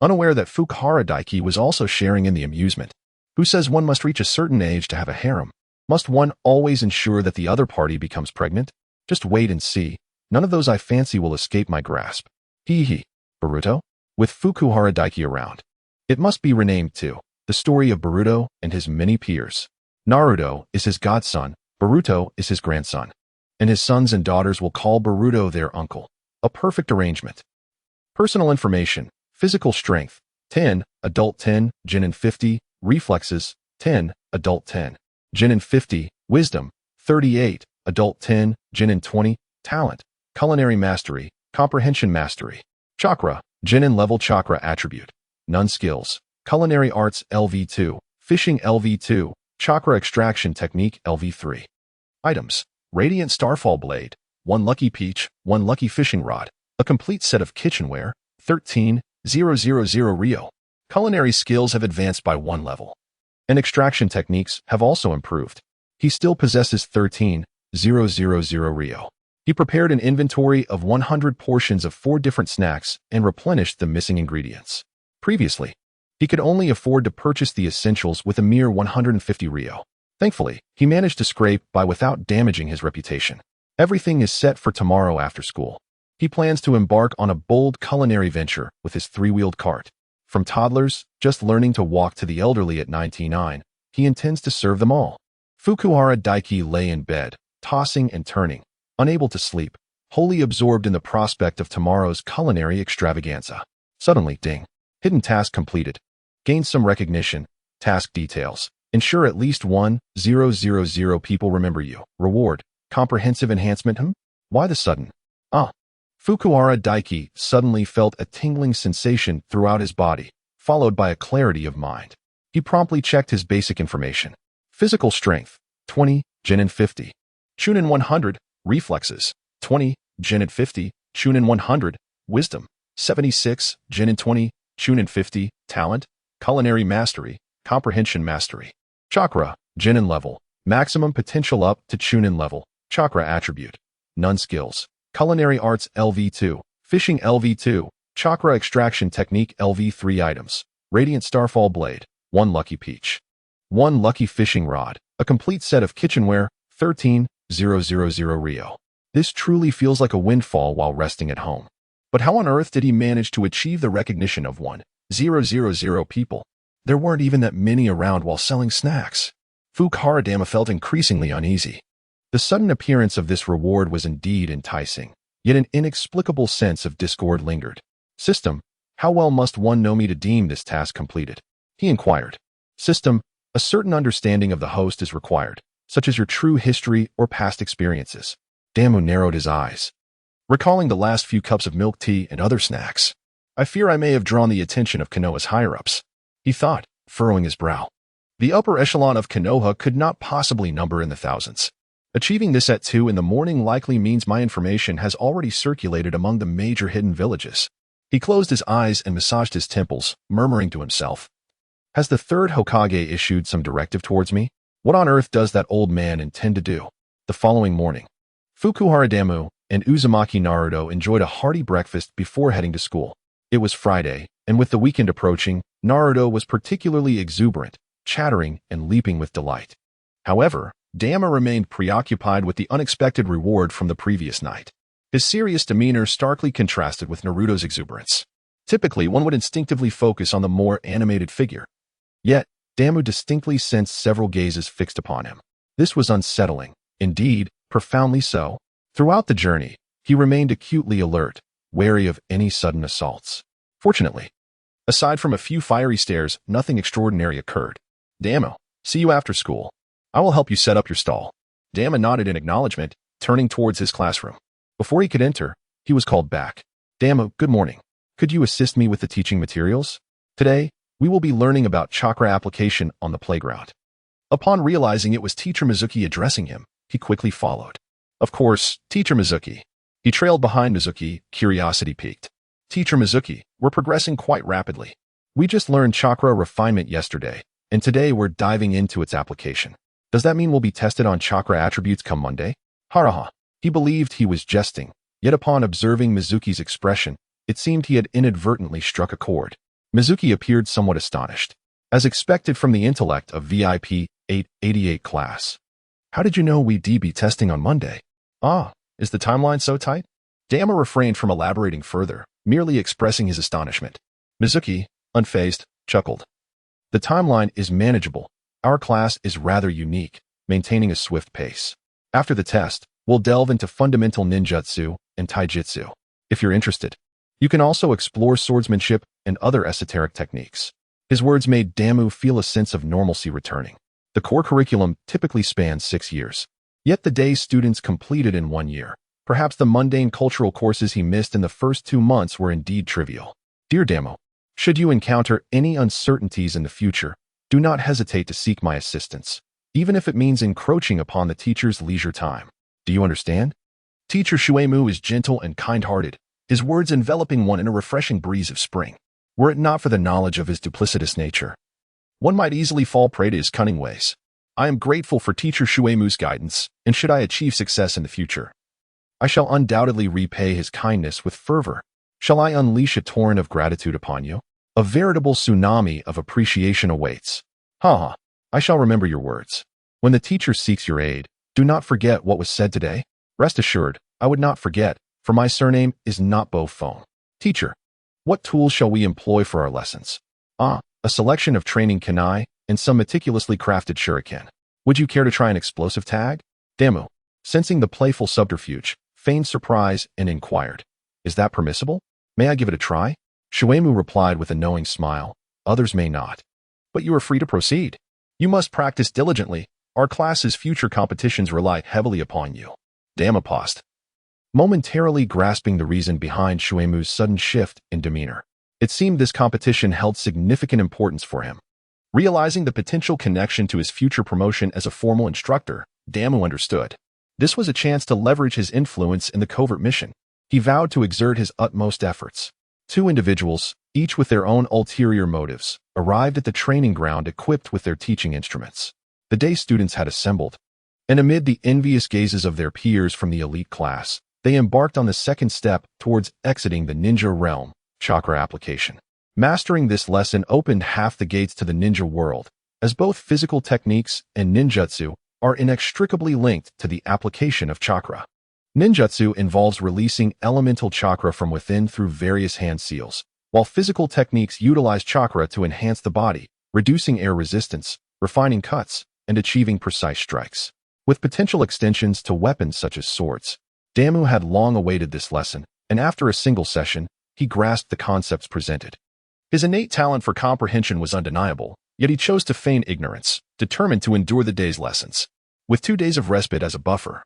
unaware that Fukuhara Daiki was also sharing in the amusement. Who says one must reach a certain age to have a harem? Must one always ensure that the other party becomes pregnant? Just wait and see. None of those I fancy will escape my grasp. Hehe. Boruto? With Fukuhara Daiki around. It must be renamed too. The story of Boruto and his many peers. Naruto is his godson, Boruto is his grandson. And his sons and daughters will call Boruto their uncle. A perfect arrangement. Personal information. Physical strength, 10, adult 10, Genin 50, reflexes, 10, adult 10, Genin 50, wisdom, 38, adult 10, Genin 20, talent, culinary mastery, comprehension mastery, chakra, Genin level chakra attribute, none skills, Culinary Arts LV2, Fishing LV2, Chakra Extraction Technique LV3. Items: Radiant Starfall Blade, 1 Lucky Peach, 1 Lucky Fishing Rod, a complete set of kitchenware, 13,000 Rio. Culinary skills have advanced by 1 level, and extraction techniques have also improved. He still possesses 13,000 Rio. He prepared an inventory of 100 portions of 4 different snacks and replenished the missing ingredients. Previously, he could only afford to purchase the essentials with a mere 150 Rio. Thankfully, he managed to scrape by without damaging his reputation. Everything is set for tomorrow after school. He plans to embark on a bold culinary venture with his 3-wheeled cart. From toddlers just learning to walk to the elderly at 99, he intends to serve them all. Fukuhara Daiki lay in bed, tossing and turning, unable to sleep, wholly absorbed in the prospect of tomorrow's culinary extravaganza. Suddenly, ding. Hidden task completed. Gain some recognition. Task details. Ensure at least 1,000 people remember you. Reward. Comprehensive enhancement. Why the sudden? Fukuhara Daiki suddenly felt a tingling sensation throughout his body, followed by a clarity of mind. He promptly checked his basic information. Physical strength, 20, Genin 50. Chunin 100, reflexes, 20, Genin 50, Chunin 100, wisdom, 76, Genin 20, Chunin 50, talent, culinary mastery, comprehension mastery. Chakra, Genin level, maximum potential up to Chunin level, chakra attribute, none skills. Culinary Arts LV2, Fishing LV2, Chakra Extraction Technique LV3 items, Radiant Starfall Blade, 1 Lucky Peach, 1 Lucky Fishing Rod, a complete set of kitchenware, 13,000 Rio. This truly feels like a windfall while resting at home. But how on earth did he manage to achieve the recognition of 1,000 people? There weren't even that many around while selling snacks. Fukuhara felt increasingly uneasy. The sudden appearance of this reward was indeed enticing, yet an inexplicable sense of discord lingered. System, how well must one know me to deem this task completed? He inquired. System, a certain understanding of the host is required, such as your true history or past experiences. Damu narrowed his eyes, recalling the last few cups of milk tea and other snacks. I fear I may have drawn the attention of Konoha's higher-ups, he thought, furrowing his brow. The upper echelon of Konoha could not possibly number in the thousands. Achieving this at 2 in the morning likely means my information has already circulated among the major hidden villages. He closed his eyes and massaged his temples, murmuring to himself. Has the third Hokage issued some directive towards me? What on earth does that old man intend to do? The following morning, Fukuhara Damu and Uzumaki Naruto enjoyed a hearty breakfast before heading to school. It was Friday, and with the weekend approaching, Naruto was particularly exuberant, chattering and leaping with delight. However, Damu remained preoccupied with the unexpected reward from the previous night. His serious demeanor starkly contrasted with Naruto's exuberance. Typically, one would instinctively focus on the more animated figure. Yet, Damu distinctly sensed several gazes fixed upon him. This was unsettling, indeed, profoundly so. Throughout the journey, he remained acutely alert, wary of any sudden assaults. Fortunately, aside from a few fiery stares, nothing extraordinary occurred. Damu, see you after school. I will help you set up your stall. Damu nodded in acknowledgement, turning towards his classroom. Before he could enter, he was called back. Damu, good morning. Could you assist me with the teaching materials? Today, we will be learning about chakra application on the playground. Upon realizing it was Teacher Mizuki addressing him, he quickly followed. Of course, Teacher Mizuki. He trailed behind Mizuki, curiosity piqued. Teacher Mizuki, we're progressing quite rapidly. We just learned chakra refinement yesterday, and today we're diving into its application. Does that mean we'll be tested on chakra attributes come Monday? Haraha. He believed he was jesting, yet upon observing Mizuki's expression, it seemed he had inadvertently struck a chord. Mizuki appeared somewhat astonished, as expected from the intellect of VIP 888 class. How did you know we'd be testing on Monday? Is the timeline so tight? Damu refrained from elaborating further, merely expressing his astonishment. Mizuki, unfazed, chuckled. The timeline is manageable. Our class is rather unique, maintaining a swift pace. After the test, we'll delve into fundamental ninjutsu and taijutsu. If you're interested, you can also explore swordsmanship and other esoteric techniques. His words made Damu feel a sense of normalcy returning. The core curriculum typically spans 6 years. Yet the days students completed in 1 year. Perhaps the mundane cultural courses he missed in the first 2 months were indeed trivial. Dear Damu, Should you encounter any uncertainties in the future, do not hesitate to seek my assistance, even if it means encroaching upon the teacher's leisure time. Do you understand? Teacher Shuemu is gentle and kind-hearted, his words enveloping one in a refreshing breeze of spring. Were it not for the knowledge of his duplicitous nature, one might easily fall prey to his cunning ways. I am grateful for Teacher Shuemu's guidance, and should I achieve success in the future, I shall undoubtedly repay his kindness with fervor. Shall I unleash a torrent of gratitude upon you? A veritable tsunami of appreciation awaits. Ha! I shall remember your words. When the teacher seeks your aid, do not forget what was said today. Rest assured, I would not forget, for my surname is not Beaufort. Teacher, what tools shall we employ for our lessons? A selection of training kunai and some meticulously crafted shuriken. Would you care to try an explosive tag? Damu, sensing the playful subterfuge, feigned surprise and inquired, is that permissible? May I give it a try? Shuemu replied with a knowing smile, others may not. But you are free to proceed. You must practice diligently. Our class's future competitions rely heavily upon you. Damu paused, momentarily grasping the reason behind Shuemu's sudden shift in demeanor. It seemed this competition held significant importance for him. Realizing the potential connection to his future promotion as a formal instructor, Damu understood. This was a chance to leverage his influence in the covert mission. He vowed to exert his utmost efforts. Two individuals, each with their own ulterior motives, arrived at the training ground equipped with their teaching instruments. The day students had assembled, and amid the envious gazes of their peers from the elite class, they embarked on the second step towards exiting the ninja realm, chakra application. Mastering this lesson opened half the gates to the ninja world, as both physical techniques and ninjutsu are inextricably linked to the application of chakra. Ninjutsu involves releasing elemental chakra from within through various hand seals, while physical techniques utilize chakra to enhance the body, reducing air resistance, refining cuts, and achieving precise strikes. With potential extensions to weapons such as swords, Damu had long awaited this lesson, and after a single session, he grasped the concepts presented. His innate talent for comprehension was undeniable, yet he chose to feign ignorance, determined to endure the day's lessons. With 2 days of respite as a buffer,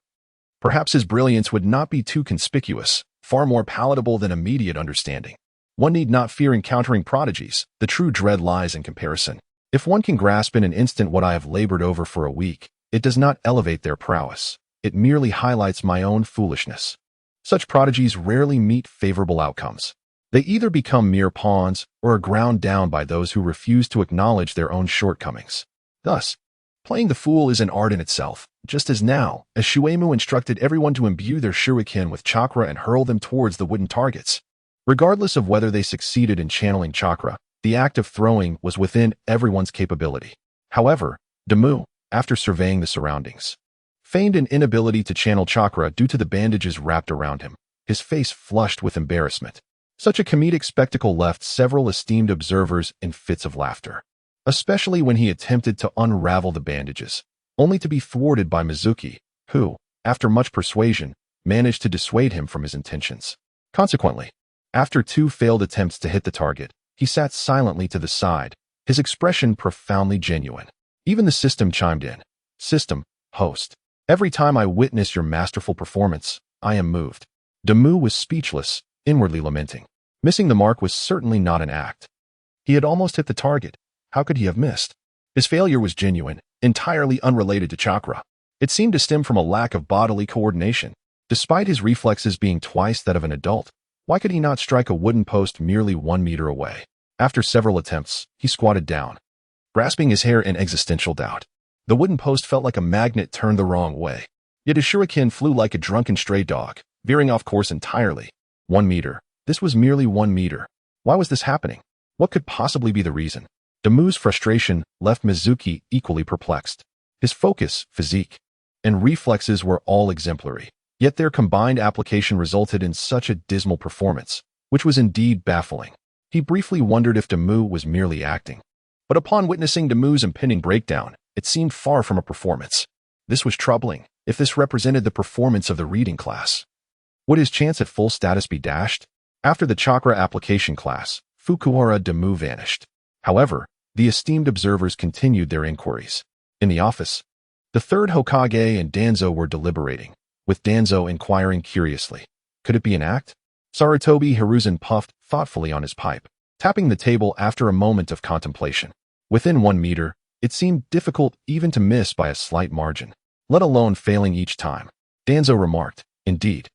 perhaps his brilliance would not be too conspicuous, far more palatable than immediate understanding. One need not fear encountering prodigies. The true dread lies in comparison. If one can grasp in an instant what I have labored over for a week, it does not elevate their prowess. It merely highlights my own foolishness. Such prodigies rarely meet favorable outcomes. They either become mere pawns or are ground down by those who refuse to acknowledge their own shortcomings. Thus, playing the fool is an art in itself, just as now, as Shuemu instructed everyone to imbue their shuriken with chakra and hurl them towards the wooden targets. Regardless of whether they succeeded in channeling chakra, the act of throwing was within everyone's capability. However, Damu, after surveying the surroundings, feigned an inability to channel chakra due to the bandages wrapped around him, his face flushed with embarrassment. Such a comedic spectacle left several esteemed observers in fits of laughter, especially when he attempted to unravel the bandages, only to be thwarted by Mizuki, who, after much persuasion, managed to dissuade him from his intentions. Consequently, after 2 failed attempts to hit the target, he sat silently to the side, his expression profoundly genuine. Even the system chimed in. System, host. Every time I witness your masterful performance, I am moved. Damu was speechless, inwardly lamenting. Missing the mark was certainly not an act. He had almost hit the target. How could he have missed? His failure was genuine, entirely unrelated to chakra. It seemed to stem from a lack of bodily coordination. Despite his reflexes being twice that of an adult, why could he not strike a wooden post merely 1 meter away? After several attempts, he squatted down, grasping his hair in existential doubt. The wooden post felt like a magnet turned the wrong way. Yet his shuriken flew like a drunken stray dog, veering off course entirely. 1 meter. This was merely 1 meter. Why was this happening? What could possibly be the reason? Damu's frustration left Mizuki equally perplexed. His focus, physique, and reflexes were all exemplary, yet their combined application resulted in such a dismal performance, which was indeed baffling. He briefly wondered if Damu was merely acting. But upon witnessing Damu's impending breakdown, it seemed far from a performance. This was troubling. If this represented the performance of the reading class, would his chance at full status be dashed? After the chakra application class, Fukuhara Damu vanished. However, the esteemed observers continued their inquiries. In the office, the third Hokage and Danzo were deliberating, with Danzo inquiring curiously, could it be an act? Sarutobi Hiruzen puffed thoughtfully on his pipe. tapping the table after a moment of contemplation. Within 1 meter, it seemed difficult even to miss by a slight margin, let alone failing each time. Danzo remarked, indeed.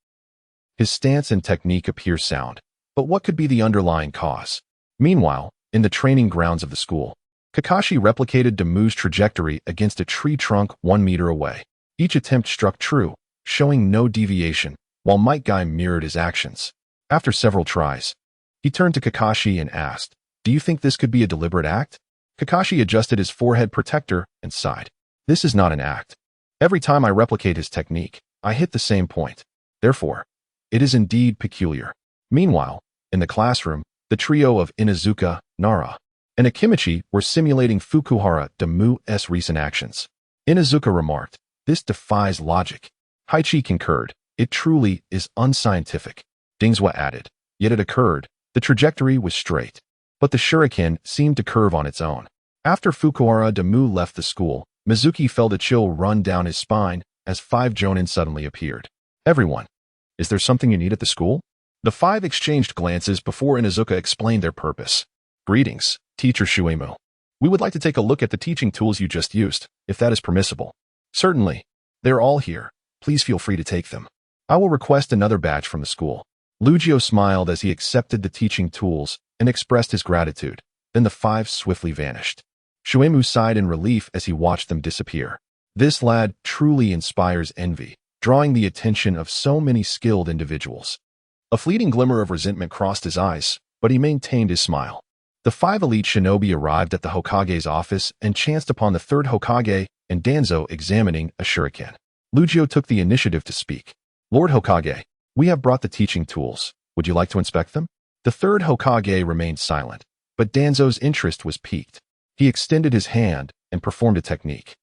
His stance and technique appear sound, but what could be the underlying cause? Meanwhile, in the training grounds of the school, Kakashi replicated Damu's trajectory against a tree trunk 1 meter away. Each attempt struck true, showing no deviation, while Might Guy mirrored his actions. After several tries, he turned to Kakashi and asked, "Do you think this could be a deliberate act?" Kakashi adjusted his forehead protector and sighed. "This is not an act. Every time I replicate his technique, I hit the same point. Therefore, it is indeed peculiar." Meanwhile, in the classroom, the trio of Inuzuka, Nara, and Akimichi were simulating Fukuhara Damu's recent actions. Inuzuka remarked, "This defies logic." Haichi concurred, "It truly is unscientific." Dingzwa added, "Yet it occurred. The trajectory was straight, but the shuriken seemed to curve on its own." After Fukuhara Damu left the school, Mizuki felt a chill run down his spine as 5 jonin suddenly appeared. "Everyone, is there something you need at the school?" The 5 exchanged glances before Inuzuka explained their purpose. "Greetings, Teacher Shuemu. We would like to take a look at the teaching tools you just used, if that is permissible." "Certainly. They're all here. Please feel free to take them. I will request another batch from the school." Lugio smiled as he accepted the teaching tools and expressed his gratitude. Then the 5 swiftly vanished. Shuemu sighed in relief as he watched them disappear. This lad truly inspires envy, drawing the attention of so many skilled individuals. A fleeting glimmer of resentment crossed his eyes, but he maintained his smile. The 5 elite shinobi arrived at the Hokage's office and chanced upon the 3rd Hokage and Danzo examining a shuriken. Lugio took the initiative to speak. "Lord Hokage, we have brought the teaching tools. Would you like to inspect them?" The 3rd Hokage remained silent, but Danzo's interest was piqued. He extended his hand and performed a technique,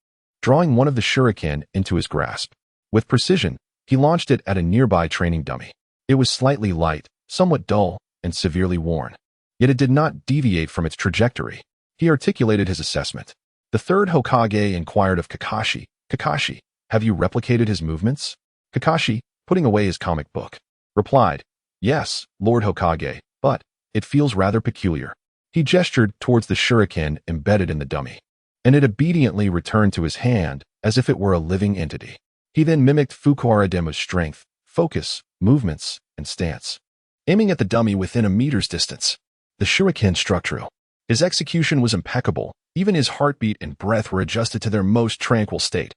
drawing one of the shuriken into his grasp. With precision, he launched it at a nearby training dummy. It was slightly light, somewhat dull, and severely worn. Yet it did not deviate from its trajectory. He articulated his assessment. The 3rd Hokage inquired of Kakashi, "Kakashi, have you replicated his movements?" Kakashi, putting away his comic book, replied, "Yes, Lord Hokage, but it feels rather peculiar." He gestured towards the shuriken embedded in the dummy, and it obediently returned to his hand as if it were a living entity. He then mimicked Fukuhara Damu's strength, focus, movements, and stance, aiming at the dummy within a meter's distance. The shuriken struck true. His execution was impeccable. Even his heartbeat and breath were adjusted to their most tranquil state.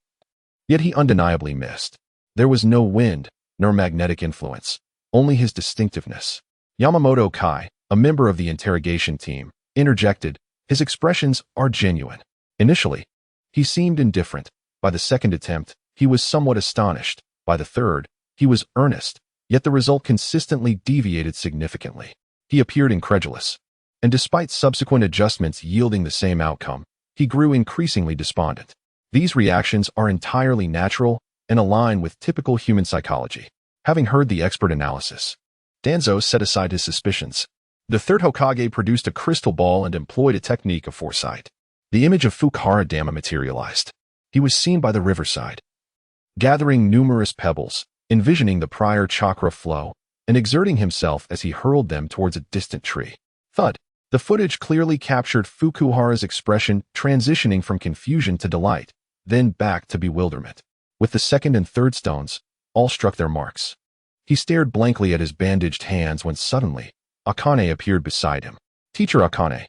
Yet he undeniably missed. There was no wind, nor magnetic influence, only his distinctiveness. Yamamoto Kai, a member of the interrogation team, interjected, "His expressions are genuine." Initially, he seemed indifferent. By the 2nd attempt, he was somewhat astonished. By the 3rd, he was earnest, yet the result consistently deviated significantly. He appeared incredulous, and despite subsequent adjustments yielding the same outcome, he grew increasingly despondent. These reactions are entirely natural and align with typical human psychology. Having heard the expert analysis, Danzo set aside his suspicions. The 3rd Hokage produced a crystal ball and employed a technique of foresight. The image of Fukuhara Damu materialized. He was seen by the riverside, gathering numerous pebbles, envisioning the prior chakra flow, and exerting himself as he hurled them towards a distant tree. Thud. The footage clearly captured Fukuhara's expression, transitioning from confusion to delight, then back to bewilderment. With the 2nd and 3rd stones, all struck their marks. He stared blankly at his bandaged hands when suddenly, Akane appeared beside him. "Teacher Akane."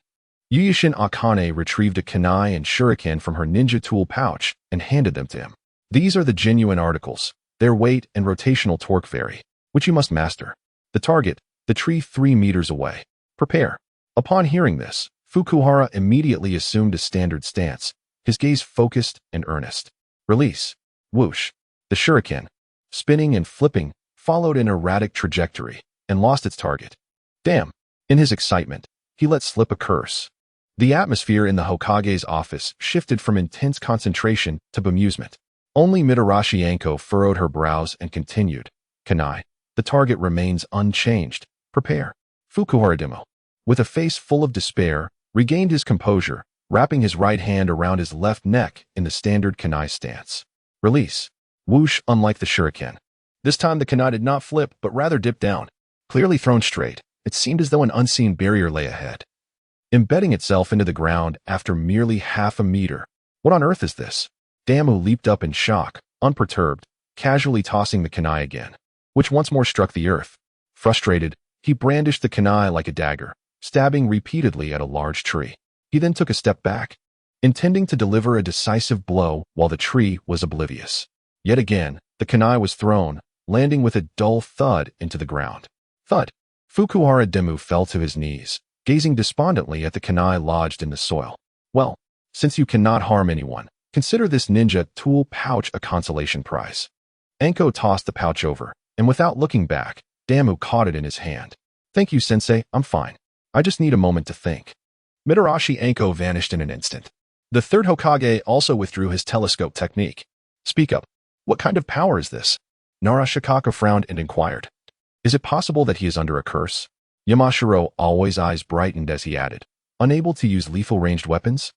Yuyushin Akane retrieved a kunai and shuriken from her ninja tool pouch and handed them to him. "These are the genuine articles. Their weight and rotational torque vary, which you must master. The target, the tree 3 meters away. Prepare." Upon hearing this, Fukuhara immediately assumed a standard stance, his gaze focused and earnest. Release. Whoosh. The shuriken, spinning and flipping, followed an erratic trajectory and lost its target. Damn. In his excitement, he let slip a curse. The atmosphere in the Hokage's office shifted from intense concentration to bemusement. Only Mitarashi Anko furrowed her brows and continued, "Kunai, the target remains unchanged. Prepare." Fukuhara Damu, with a face full of despair, regained his composure, wrapping his right hand around his left neck in the standard kunai stance. Release. Whoosh. Unlike the shuriken, this time the kunai did not flip but rather dipped down. Clearly thrown straight, it seemed as though an unseen barrier lay ahead. embedding itself into the ground after merely half a meter. What on earth is this? Damu leaped up in shock, unperturbed, casually tossing the kunai again, which once more struck the earth. Frustrated, he brandished the kunai like a dagger, stabbing repeatedly at a large tree. He then took a step back, intending to deliver a decisive blow while the tree was oblivious. Yet again, the kunai was thrown, landing with a dull thud into the ground. Thud! Fukuhara Demu fell to his knees, gazing despondently at the kunai lodged in the soil. Well, since you cannot harm anyone, consider this ninja tool pouch a consolation prize. Anko tossed the pouch over, and without looking back, Damu caught it in his hand. Thank you, sensei, I'm fine. I just need a moment to think. Mitarashi Anko vanished in an instant. The third Hokage also withdrew his telescope technique. Speak up. What kind of power is this? Narashikaka frowned and inquired. Is it possible that he is under a curse? Yamashiro always eyes brightened as he added, unable to use lethal ranged weapons?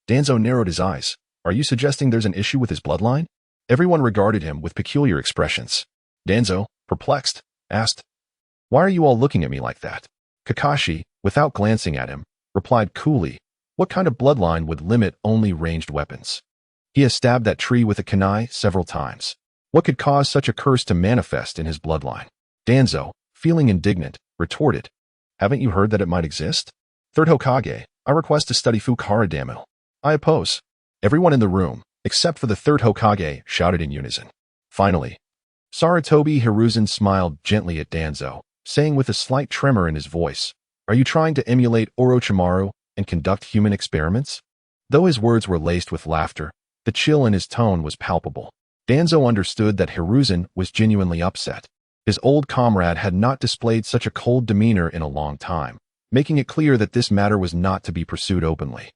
Danzo narrowed his eyes. Are you suggesting there's an issue with his bloodline? Everyone regarded him with peculiar expressions. Danzo, perplexed, asked, Why are you all looking at me like that? Kakashi, without glancing at him, replied coolly, What kind of bloodline would limit only ranged weapons? He has stabbed that tree with a kunai several times. What could cause such a curse to manifest in his bloodline? Danzo, feeling indignant, retorted, Haven't you heard that it might exist? Third Hokage, I request to study Fukuhara Damu. I oppose. Everyone in the room, except for the third Hokage, shouted in unison. Finally, Sarutobi Hiruzen smiled gently at Danzo, saying with a slight tremor in his voice, Are you trying to emulate Orochimaru and conduct human experiments? Though his words were laced with laughter, the chill in his tone was palpable. Danzo understood that Hiruzen was genuinely upset. His old comrade had not displayed such a cold demeanor in a long time, making it clear that this matter was not to be pursued openly.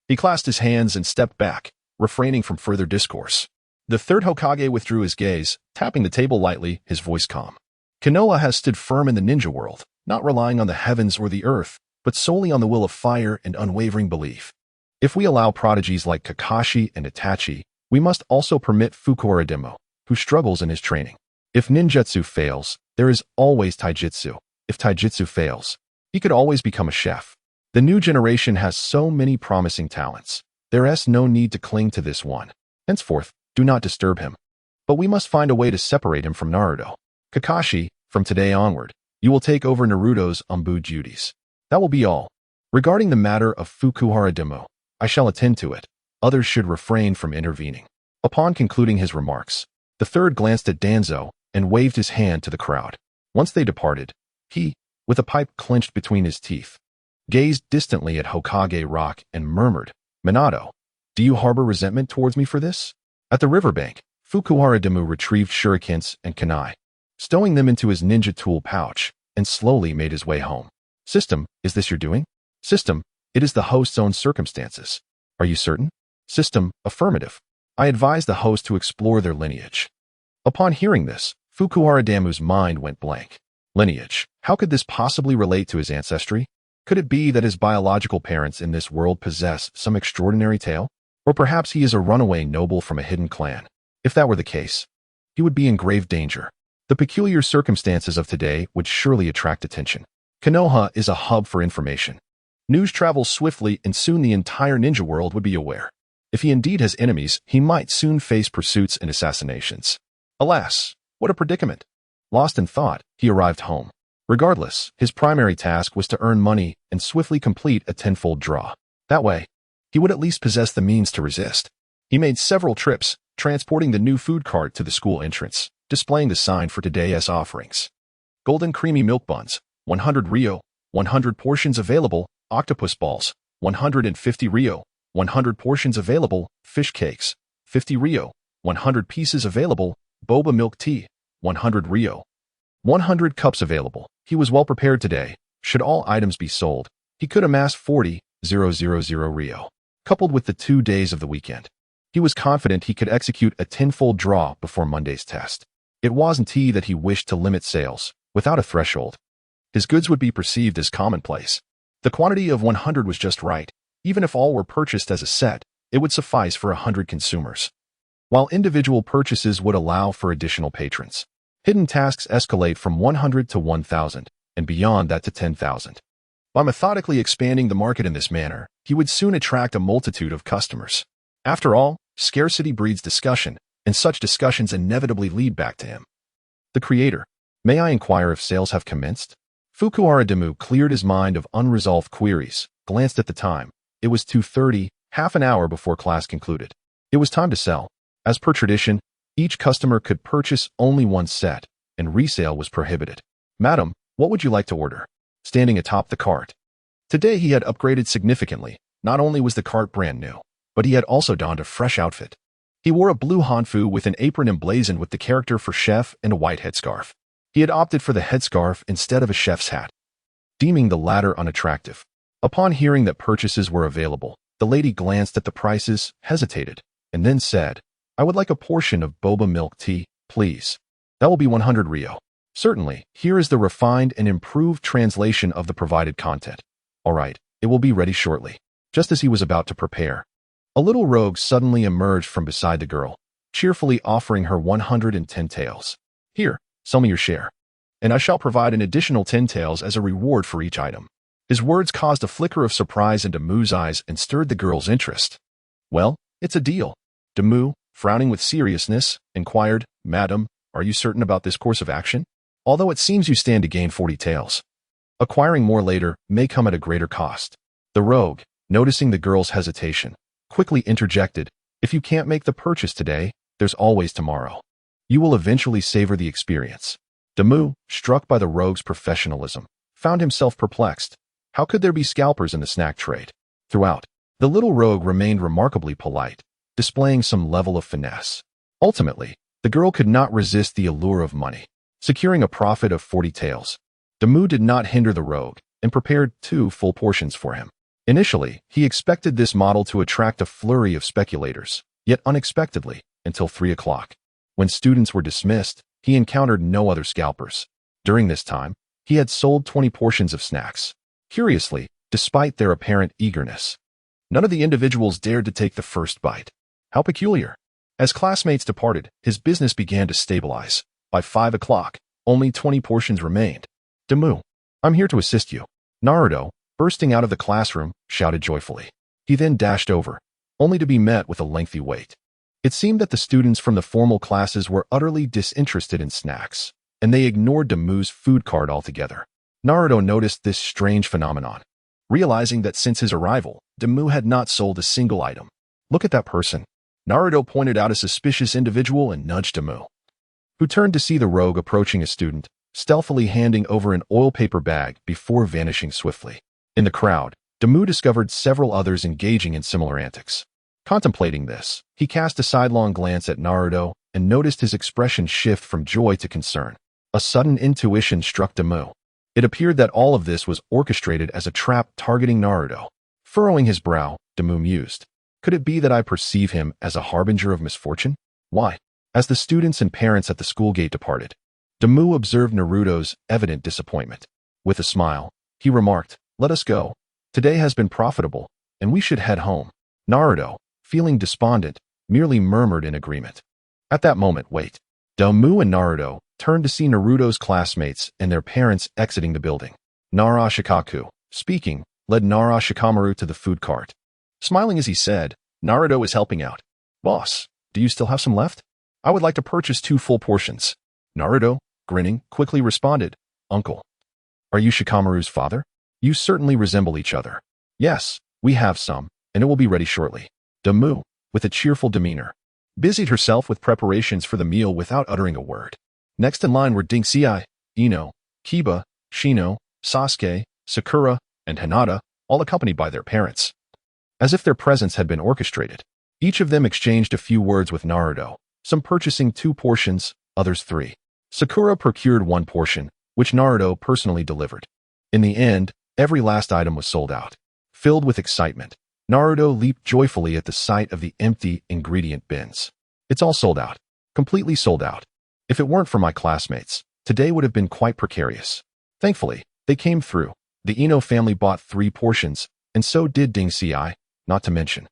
He clasped his hands and stepped back, refraining from further discourse. The third Hokage withdrew his gaze, tapping the table lightly, his voice calm. Konoha has stood firm in the ninja world, not relying on the heavens or the earth, but solely on the will of fire and unwavering belief. If we allow prodigies like Kakashi and Itachi, we must also permit Fukuhara Demu, who struggles in his training. If ninjutsu fails, there is always taijutsu. If taijutsu fails, he could always become a chef. The new generation has so many promising talents. There is no need to cling to this one. Henceforth, do not disturb him. But we must find a way to separate him from Naruto. Kakashi, from today onward, you will take over Naruto's Umbu duties. That will be all. Regarding the matter of Fukuhara Demu, I shall attend to it. Others should refrain from intervening. Upon concluding his remarks, the third glanced at Danzo and waved his hand to the crowd. Once they departed, he, with a pipe clenched between his teeth, gazed distantly at Hokage Rock and murmured, Minato, do you harbor resentment towards me for this? At the riverbank, Fukuhara Demu retrieved shurikens and kunai, stowing them into his ninja tool pouch, and slowly made his way home. System, is this your doing? System, it is the host's own circumstances. Are you certain? System, affirmative. I advise the host to explore their lineage. Upon hearing this, Fukuhara Damu's mind went blank. Lineage, how could this possibly relate to his ancestry? Could it be that his biological parents in this world possess some extraordinary tale? Or perhaps he is a runaway noble from a hidden clan. If that were the case, he would be in grave danger. The peculiar circumstances of today would surely attract attention. Konoha is a hub for information. News travels swiftly and soon the entire ninja world would be aware. If he indeed has enemies, he might soon face pursuits and assassinations. Alas, what a predicament. Lost in thought, he arrived home. Regardless, his primary task was to earn money and swiftly complete a tenfold draw. That way, he would at least possess the means to resist. He made several trips, transporting the new food cart to the school entrance, displaying the sign for today's offerings. Golden creamy milk buns, 100 Rio, 100 portions available, octopus balls, 150 Rio, 100 portions available, fish cakes, 50 Rio, 100 pieces available, boba milk tea, 100 Rio, 100 cups available. He was well prepared today. Should all items be sold, he could amass 40,000 Rio. Coupled with the 2 days of the weekend, he was confident he could execute a tenfold draw before Monday's test. It wasn't he that he wished to limit sales. Without a threshold, his goods would be perceived as commonplace. The quantity of 100 was just right. Even if all were purchased as a set, it would suffice for 100 consumers. While individual purchases would allow for additional patrons, hidden tasks escalate from 100 to 1,000, and beyond that to 10,000. By methodically expanding the market in this manner, he would soon attract a multitude of customers. After all, scarcity breeds discussion, and such discussions inevitably lead back to him. The creator. May I inquire if sales have commenced? Fukuhara Demu cleared his mind of unresolved queries, glanced at the time. It was 2:30, half an hour before class concluded. It was time to sell. As per tradition, each customer could purchase only one set, and resale was prohibited. Madam, what would you like to order? Standing atop the cart. Today he had upgraded significantly. Not only was the cart brand new, but he had also donned a fresh outfit. He wore a blue hanfu with an apron emblazoned with the character for chef and a white headscarf. He had opted for the headscarf instead of a chef's hat, deeming the latter unattractive. Upon hearing that purchases were available, the lady glanced at the prices, hesitated, and then said, I would like a portion of boba milk tea, please. That will be 100 ryo. Certainly, here is the refined and improved translation of the provided content. All right, it will be ready shortly. Just as he was about to prepare, a little rogue suddenly emerged from beside the girl, cheerfully offering her 110 taels. Here, sell me your share, and I shall provide an additional 10 taels as a reward for each item. His words caused a flicker of surprise into Mu's eyes and stirred the girl's interest. Well, it's a deal. Demu, frowning with seriousness, inquired, Madam, are you certain about this course of action? Although it seems you stand to gain 40 taels. Acquiring more later may come at a greater cost. The rogue, noticing the girl's hesitation, quickly interjected, if you can't make the purchase today, there's always tomorrow. You will eventually savor the experience. Demu, struck by the rogue's professionalism, found himself perplexed. How could there be scalpers in the snack trade? Throughout, the little rogue remained remarkably polite, displaying some level of finesse. Ultimately, the girl could not resist the allure of money. Securing a profit of 40 taels, Demu did not hinder the rogue and prepared 2 full portions for him. Initially, he expected this model to attract a flurry of speculators, yet unexpectedly, until 3 o'clock. When students were dismissed, he encountered no other scalpers. During this time, he had sold 20 portions of snacks. Curiously, despite their apparent eagerness, none of the individuals dared to take the first bite. How peculiar. As classmates departed, his business began to stabilize. By 5 o'clock, only 20 portions remained. Demu, I'm here to assist you. Naruto, bursting out of the classroom, shouted joyfully. He then dashed over, only to be met with a lengthy wait. It seemed that the students from the formal classes were utterly disinterested in snacks, and they ignored Demu's food cart altogether. Naruto noticed this strange phenomenon, realizing that since his arrival, Demu had not sold a single item. Look at that person. Naruto pointed out a suspicious individual and nudged Demu, who turned to see the rogue approaching a student, stealthily handing over an oil paper bag before vanishing swiftly. In the crowd, Demu discovered several others engaging in similar antics. Contemplating this, he cast a sidelong glance at Naruto and noticed his expression shift from joy to concern. A sudden intuition struck Demu. It appeared that all of this was orchestrated as a trap targeting Naruto. Furrowing his brow, Demu mused. Could it be that I perceive him as a harbinger of misfortune? Why? As the students and parents at the school gate departed, Demu observed Naruto's evident disappointment. With a smile, he remarked, let us go. Today has been profitable, and we should head home. Naruto, feeling despondent, merely murmured in agreement. At that moment, wait. Demu and Naruto turned to see Naruto's classmates and their parents exiting the building. Nara Shikaku, speaking, led Nara Shikamaru to the food cart. Smiling as he said, Naruto is helping out. Boss, do you still have some left? I would like to purchase 2 full portions. Naruto, grinning, quickly responded, Uncle. Are you Shikamaru's father? You certainly resemble each other. Yes, we have some, and it will be ready shortly. Demu, with a cheerful demeanor, busied herself with preparations for the meal without uttering a word. Next in line were Dinksei, Ino, Kiba, Shino, Sasuke, Sakura, and Hinata, all accompanied by their parents. As if their presence had been orchestrated, each of them exchanged a few words with Naruto, some purchasing 2 portions, others 3. Sakura procured 1 portion, which Naruto personally delivered. In the end, every last item was sold out. Filled with excitement, Naruto leaped joyfully at the sight of the empty ingredient bins. It's all sold out. Completely sold out. If it weren't for my classmates, today would have been quite precarious. Thankfully, they came through. The Ino family bought 3 portions, and so did Dinksei, not to mention.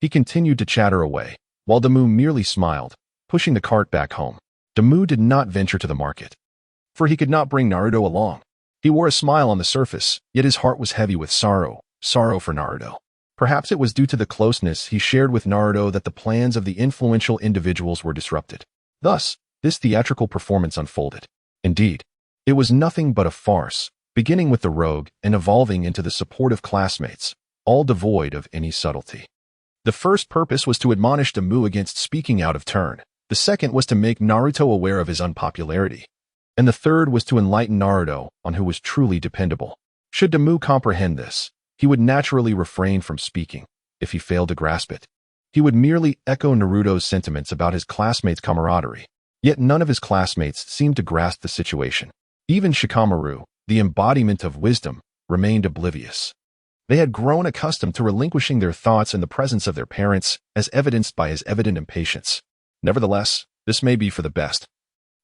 He continued to chatter away, while Demu merely smiled, pushing the cart back home. Demu did not venture to the market, for he could not bring Naruto along. He wore a smile on the surface, yet his heart was heavy with sorrow for Naruto. Perhaps it was due to the closeness he shared with Naruto that the plans of the influential individuals were disrupted. Thus, this theatrical performance unfolded. Indeed, it was nothing but a farce, beginning with the rogue and evolving into the supportive classmates, all devoid of any subtlety. The first purpose was to admonish Damu against speaking out of turn. The second was to make Naruto aware of his unpopularity. And the third was to enlighten Naruto on who was truly dependable. Should Damu comprehend this, he would naturally refrain from speaking. If he failed to grasp it, he would merely echo Naruto's sentiments about his classmates' camaraderie. Yet none of his classmates seemed to grasp the situation. Even Shikamaru, the embodiment of wisdom, remained oblivious. They had grown accustomed to relinquishing their thoughts in the presence of their parents, as evidenced by his evident impatience. Nevertheless, this may be for the best,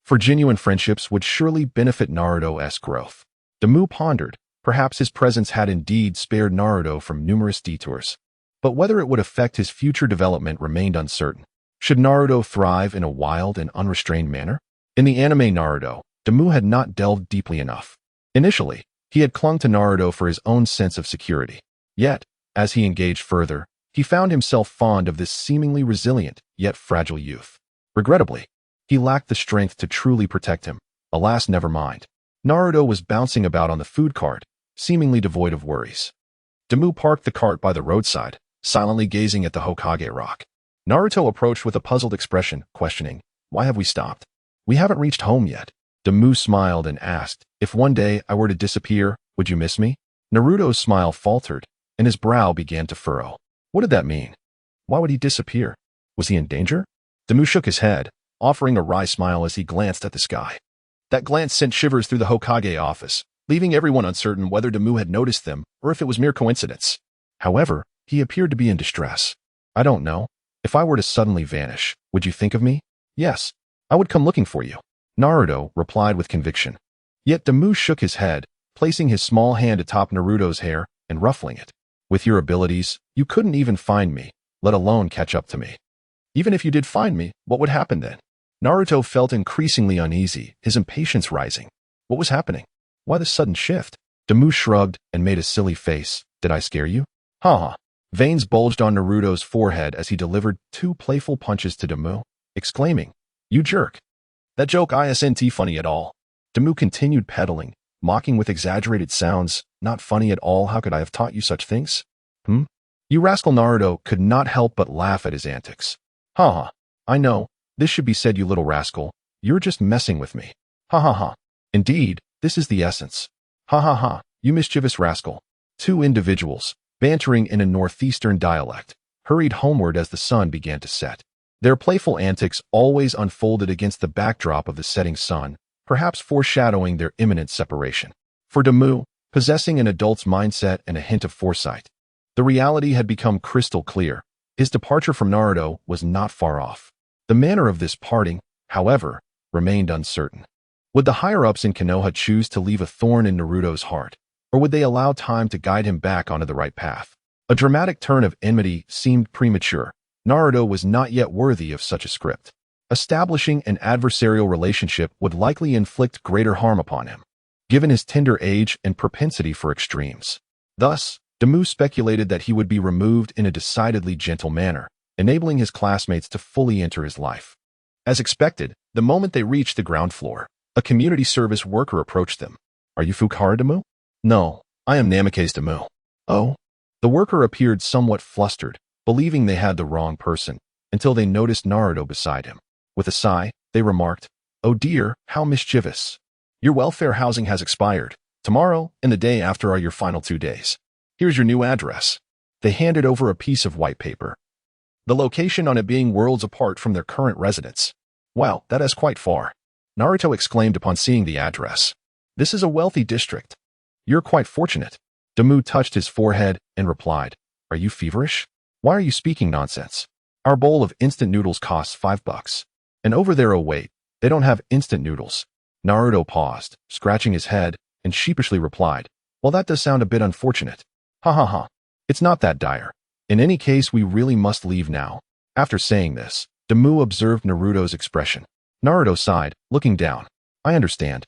for genuine friendships would surely benefit Naruto's growth. Damu pondered. Perhaps his presence had indeed spared Naruto from numerous detours. But whether it would affect his future development remained uncertain. Should Naruto thrive in a wild and unrestrained manner? In the anime Naruto, Damu had not delved deeply enough. Initially, he had clung to Naruto for his own sense of security. Yet, as he engaged further, he found himself fond of this seemingly resilient, yet fragile youth. Regrettably, he lacked the strength to truly protect him. Alas, never mind. Naruto was bouncing about on the food cart, seemingly devoid of worries. Damu parked the cart by the roadside, silently gazing at the Hokage rock. Naruto approached with a puzzled expression, questioning, "Why have we stopped? We haven't reached home yet." Damu smiled and asked, "If one day I were to disappear, would you miss me?" Naruto's smile faltered, and his brow began to furrow. What did that mean? Why would he disappear? Was he in danger? Damu shook his head, offering a wry smile as he glanced at the sky. That glance sent shivers through the Hokage office, leaving everyone uncertain whether Damu had noticed them or if it was mere coincidence. However, he appeared to be in distress. "I don't know. If I were to suddenly vanish, would you think of me?" "Yes, I would come looking for you," Naruto replied with conviction. Yet Damu shook his head, placing his small hand atop Naruto's hair and ruffling it. "With your abilities, you couldn't even find me, let alone catch up to me. Even if you did find me, what would happen then?" Naruto felt increasingly uneasy, his impatience rising. What was happening? Why the sudden shift? Damu shrugged and made a silly face. "Did I scare you?" "Ha ha." Veins bulged on Naruto's forehead as he delivered 2 playful punches to Damu, exclaiming, "You jerk. That joke isn't funny at all." Damu continued pedaling, mocking with exaggerated sounds. "Not funny at all, how could I have taught you such things?" You rascal." Naruto could not help but laugh at his antics. "Ha ha. I know. This should be said, you little rascal. You're just messing with me. Ha ha ha. Indeed, this is the essence. Ha ha ha, you mischievous rascal." 2 individuals, bantering in a northeastern dialect, hurried homeward as the sun began to set. Their playful antics always unfolded against the backdrop of the setting sun, perhaps foreshadowing their imminent separation. For Damu, possessing an adult's mindset and a hint of foresight, the reality had become crystal clear. His departure from Naruto was not far off. The manner of this parting, however, remained uncertain. Would the higher-ups in Konoha choose to leave a thorn in Naruto's heart, or would they allow time to guide him back onto the right path? A dramatic turn of enmity seemed premature. Naruto was not yet worthy of such a script. Establishing an adversarial relationship would likely inflict greater harm upon him, given his tender age and propensity for extremes. Thus, Damu speculated that he would be removed in a decidedly gentle manner, enabling his classmates to fully enter his life. As expected, the moment they reached the ground floor, a community service worker approached them. "Are you Fukawa Damu?" "No, I am Namikaze Damu." "Oh?" The worker appeared somewhat flustered, believing they had the wrong person, until they noticed Naruto beside him. With a sigh, they remarked, "Oh dear, how mischievous. Your welfare housing has expired. Tomorrow and the day after are your final 2 days. Here's your new address." They handed over a piece of white paper, the location on it being worlds apart from their current residence. "Wow, that is quite far," Naruto exclaimed upon seeing the address. "This is a wealthy district. You're quite fortunate." Damu touched his forehead and replied, "Are you feverish? Why are you speaking nonsense? Our bowl of instant noodles costs $5. And over there, oh wait, they don't have instant noodles." Naruto paused, scratching his head, and sheepishly replied, "Well, that does sound a bit unfortunate. Ha ha ha. It's not that dire. In any case, we really must leave now." After saying this, Damu observed Naruto's expression. Naruto sighed, looking down. "I understand.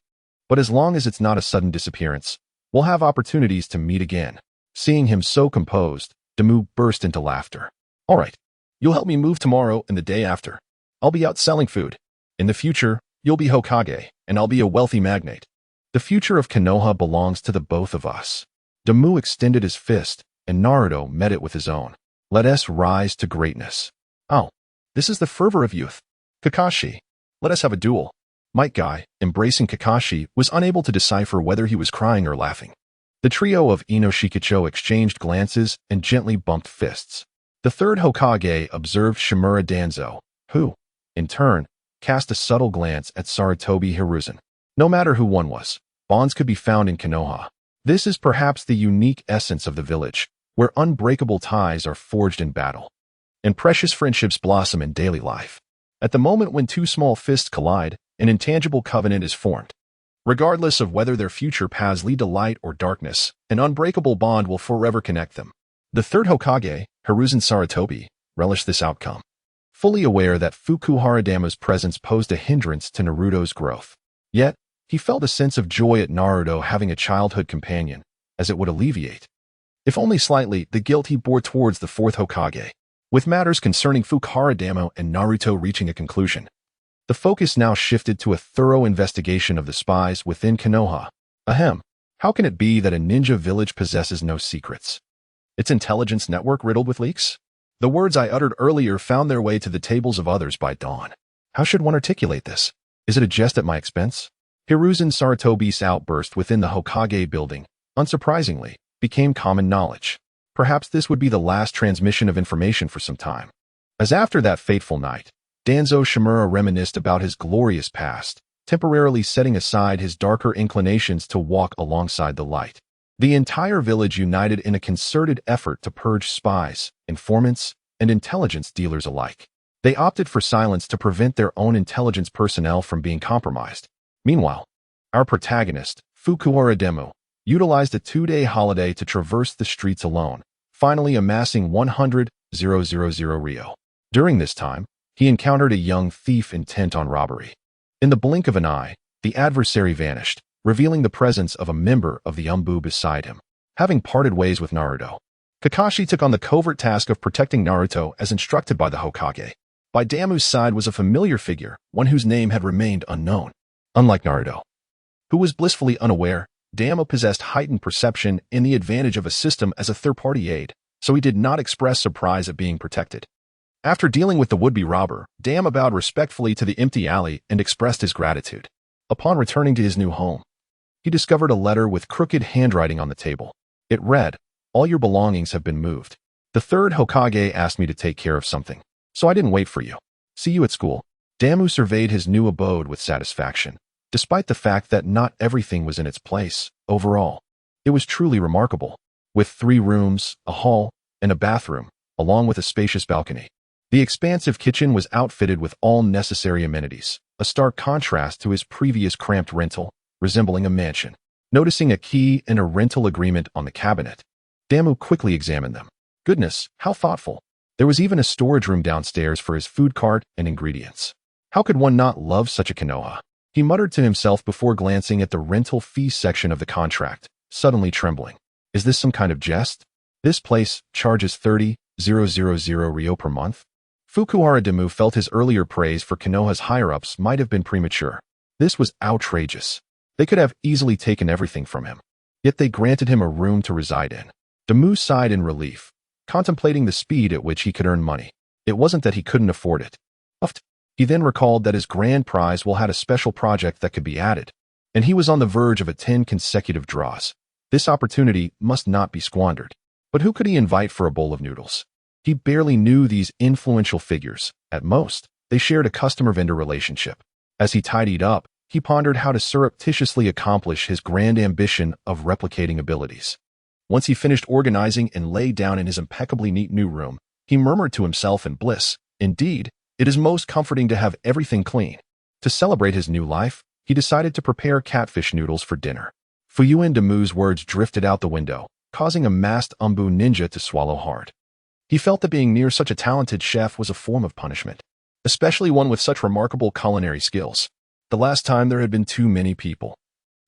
But as long as it's not a sudden disappearance, we'll have opportunities to meet again. Seeing him so composed, Damu burst into laughter. All right, you'll help me move tomorrow and the day after. I'll be out selling food. In the future, you'll be Hokage, and I'll be a wealthy magnate. The future of Konoha belongs to the both of us. Damu extended his fist, and Naruto met it with his own. Let us rise to greatness. Oh, this is the fervor of youth. Kakashi, let us have a duel. Might Guy, embracing Kakashi, was unable to decipher whether he was crying or laughing. The trio of Inoshikacho exchanged glances and gently bumped fists. The third Hokage observed Shimura Danzo, who, in turn, cast a subtle glance at Sarutobi Hiruzen. No matter who one was, bonds could be found in Konoha. This is perhaps the unique essence of the village, where unbreakable ties are forged in battle, and precious friendships blossom in daily life. At the moment when two small fists collide, an intangible covenant is formed. Regardless of whether their future paths lead to light or darkness, an unbreakable bond will forever connect them. The third Hokage, Hiruzen Sarutobi, relished this outcome, fully aware that Fukuhara Dama's presence posed a hindrance to Naruto's growth. Yet, he felt a sense of joy at Naruto having a childhood companion, as it would alleviate, if only slightly, the guilt he bore towards the fourth Hokage. With matters concerning Fukuhara Dama and Naruto reaching a conclusion, the focus now shifted to a thorough investigation of the spies within Konoha. Ahem. How can it be that a ninja village possesses no secrets? Its intelligence network riddled with leaks? The words I uttered earlier found their way to the tables of others by dawn. How should one articulate this? Is it a jest at my expense? Hiruzen Sarutobi's outburst within the Hokage building, unsurprisingly, became common knowledge. Perhaps this would be the last transmission of information for some time. As after that fateful night, Danzo Shimura reminisced about his glorious past, temporarily setting aside his darker inclinations to walk alongside the light. The entire village united in a concerted effort to purge spies, informants, and intelligence dealers alike. They opted for silence to prevent their own intelligence personnel from being compromised. Meanwhile, our protagonist, Fukuhara Demu, utilized a 2-day holiday to traverse the streets alone, finally amassing 100,000 Ryo. During this time, he encountered a young thief intent on robbery. In the blink of an eye, the adversary vanished, revealing the presence of a member of the Umbu beside him. Having parted ways with Naruto, Kakashi took on the covert task of protecting Naruto as instructed by the Hokage. By Damu's side was a familiar figure, one whose name had remained unknown. Unlike Naruto, who was blissfully unaware, Damu possessed heightened perception and the advantage of a system as a third-party aid, so he did not express surprise at being protected. After dealing with the would-be robber, Damu bowed respectfully to the empty alley and expressed his gratitude. Upon returning to his new home, he discovered a letter with crooked handwriting on the table. It read, "All your belongings have been moved. The third Hokage asked me to take care of something, so I didn't wait for you. See you at school." Damu surveyed his new abode with satisfaction, despite the fact that not everything was in its place. Overall, it was truly remarkable, with 3 rooms, a hall, and a bathroom, along with a spacious balcony. The expansive kitchen was outfitted with all necessary amenities, a stark contrast to his previous cramped rental, resembling a mansion. Noticing a key and a rental agreement on the cabinet, Damu quickly examined them. Goodness, how thoughtful. There was even a storage room downstairs for his food cart and ingredients. How could one not love such a Konoha? He muttered to himself before glancing at the rental fee section of the contract, suddenly trembling. Is this some kind of jest? This place charges 30,000 Ryo per month? Fukuhara Demu felt his earlier praise for Konoha's higher-ups might have been premature. This was outrageous. They could have easily taken everything from him. Yet they granted him a room to reside in. Demu sighed in relief, contemplating the speed at which he could earn money. It wasn't that he couldn't afford it. He then recalled that his grand prize had a special project that could be added, and he was on the verge of 10 consecutive draws. This opportunity must not be squandered. But who could he invite for a bowl of noodles? He barely knew these influential figures. At most, they shared a customer-vendor relationship. As he tidied up, he pondered how to surreptitiously accomplish his grand ambition of replicating abilities. Once he finished organizing and lay down in his impeccably neat new room, he murmured to himself in bliss, "Indeed, it is most comforting to have everything clean." To celebrate his new life, he decided to prepare catfish noodles for dinner. Fuyuin Demu's words drifted out the window, causing a masked Umbu ninja to swallow hard. He felt that being near such a talented chef was a form of punishment, especially one with such remarkable culinary skills. The last time there had been too many people.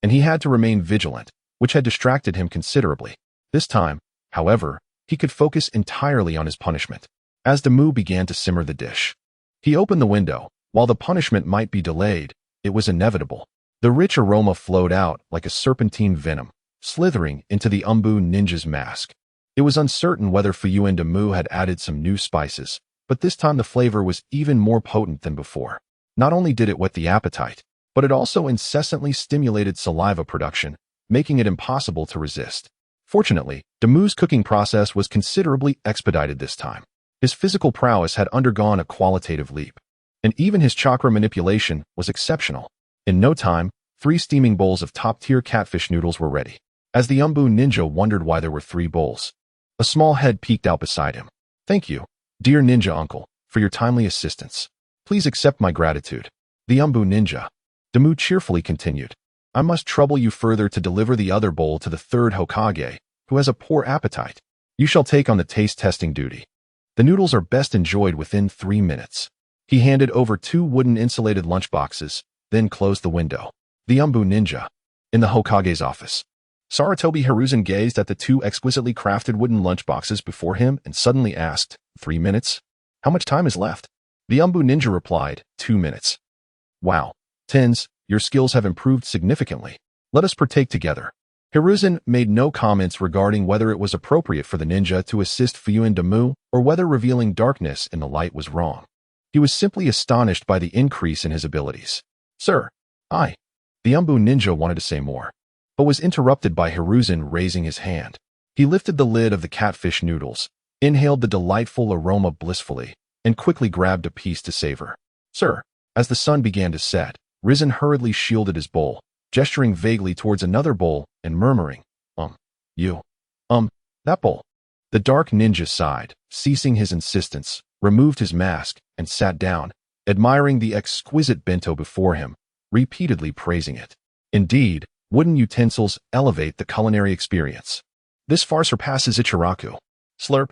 and he had to remain vigilant, which had distracted him considerably. This time, however, he could focus entirely on his punishment. As Damu began to simmer the dish, he opened the window. While the punishment might be delayed, it was inevitable. The rich aroma flowed out like a serpentine venom, slithering into the Umbu ninja's mask. It was uncertain whether Fuyu and Damu had added some new spices, but this time the flavor was even more potent than before. Not only did it whet the appetite, but it also incessantly stimulated saliva production, making it impossible to resist. Fortunately, Damu's cooking process was considerably expedited this time. His physical prowess had undergone a qualitative leap, and even his chakra manipulation was exceptional. In no time, 3 steaming bowls of top-tier catfish noodles were ready. As the Umbu ninja wondered why there were 3 bowls, a small head peeked out beside him. "Thank you, dear ninja uncle, for your timely assistance. Please accept my gratitude." The Umbu ninja, Damu cheerfully continued, "I must trouble you further to deliver the other bowl to the 3rd Hokage, who has a poor appetite. You shall take on the taste-testing duty. The noodles are best enjoyed within 3 minutes." He handed over 2 wooden insulated lunchboxes, then closed the window. The Umbu ninja, in the Hokage's office. Sarutobi Hiruzen gazed at the 2 exquisitely crafted wooden lunchboxes before him and suddenly asked, 3 minutes? How much time is left? The Umbu ninja replied, 2 minutes. Wow, Tens, your skills have improved significantly. Let us partake together. Hiruzen made no comments regarding whether it was appropriate for the ninja to assist Fuyu Damu or whether revealing darkness in the light was wrong. He was simply astonished by the increase in his abilities. "Sir, The Umbu ninja wanted to say more, but was interrupted by Hiruzen raising his hand. He lifted the lid of the catfish noodles, inhaled the delightful aroma blissfully, and quickly grabbed a piece to savor. "Sir." As the sun began to set, Risen hurriedly shielded his bowl, gesturing vaguely towards another bowl and murmuring, that bowl." The dark ninja sighed, ceasing his insistence, removed his mask, and sat down, admiring the exquisite bento before him, repeatedly praising it. Indeed, wooden utensils elevate the culinary experience. This far surpasses Ichiraku. Slurp,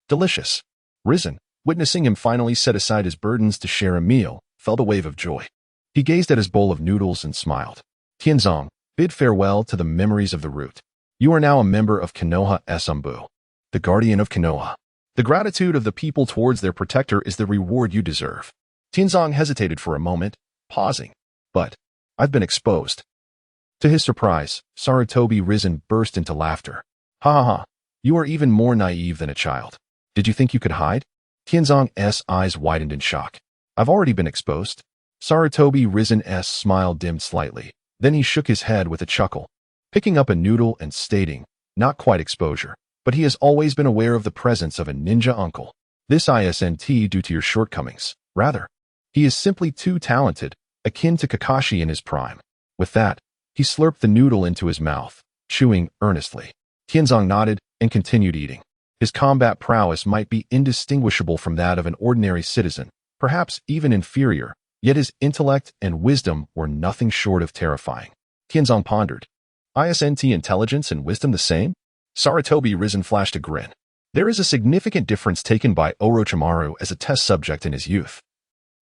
delicious. Risen, witnessing him finally set aside his burdens to share a meal, felt a wave of joy. He gazed at his bowl of noodles and smiled. "Tianzong, bid farewell to the memories of the root. You are now a member of Konoha's Umbu, the guardian of Konoha. The gratitude of the people towards their protector is the reward you deserve." Tianzong hesitated for a moment, pausing. "But I've been exposed." To his surprise, Sarutobi Risen burst into laughter. "Ha. You are even more naive than a child. Did you think you could hide?" Tianzong's eyes widened in shock. "I've already been exposed." Sarutobi Risen's smile dimmed slightly. Then he shook his head with a chuckle, picking up a noodle and stating, "Not quite exposure, but he has always been aware of the presence of a ninja uncle. This isn't due to your shortcomings. Rather, he is simply too talented, akin to Kakashi in his prime." With that, he slurped the noodle into his mouth, chewing earnestly. Tianzong nodded and continued eating. His combat prowess might be indistinguishable from that of an ordinary citizen, perhaps even inferior, yet his intellect and wisdom were nothing short of terrifying. Tianzong pondered. Isn't intelligence and wisdom the same? Sarutobi Risen flashed a grin. There is a significant difference taken by Orochimaru as a test subject in his youth.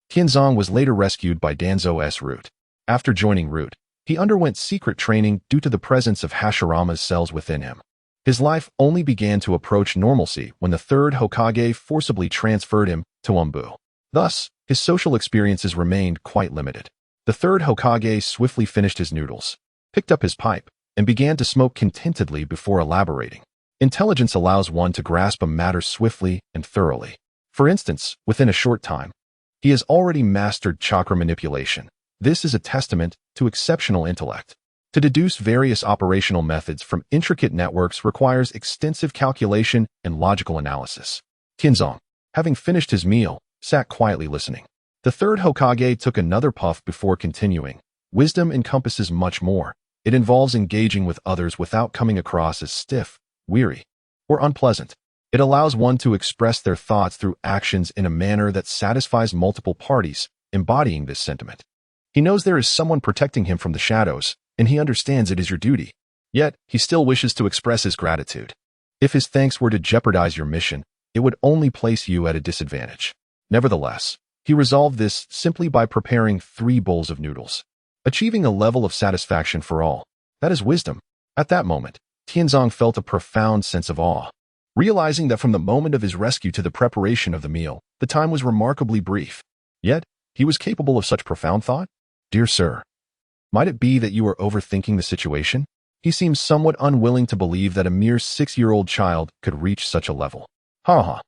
Tianzong was later rescued by Danzo's Root. After joining Root, he underwent secret training due to the presence of Hashirama's cells within him. His life only began to approach normalcy when the 3rd Hokage forcibly transferred him to Umbu. Thus, his social experiences remained quite limited. The 3rd Hokage swiftly finished his noodles, picked up his pipe, and began to smoke contentedly before elaborating. Intelligence allows one to grasp a matter swiftly and thoroughly. For instance, within a short time, he has already mastered chakra manipulation. This is a testament to exceptional intellect. To deduce various operational methods from intricate networks requires extensive calculation and logical analysis. Tianzong, having finished his meal, sat quietly listening. The 3rd Hokage took another puff before continuing. Wisdom encompasses much more. It involves engaging with others without coming across as stiff, weary, or unpleasant. It allows one to express their thoughts through actions in a manner that satisfies multiple parties, embodying this sentiment. He knows there is someone protecting him from the shadows, and he understands it is your duty. Yet, he still wishes to express his gratitude. If his thanks were to jeopardize your mission, it would only place you at a disadvantage. Nevertheless, he resolved this simply by preparing 3 bowls of noodles. achieving a level of satisfaction for all. That is wisdom. At that moment, Tianzong felt a profound sense of awe, realizing that from the moment of his rescue to the preparation of the meal, the time was remarkably brief. Yet, he was capable of such profound thought? Dear sir, might it be that you are overthinking the situation? He seems somewhat unwilling to believe that a mere 6-year-old child could reach such a level. Ha.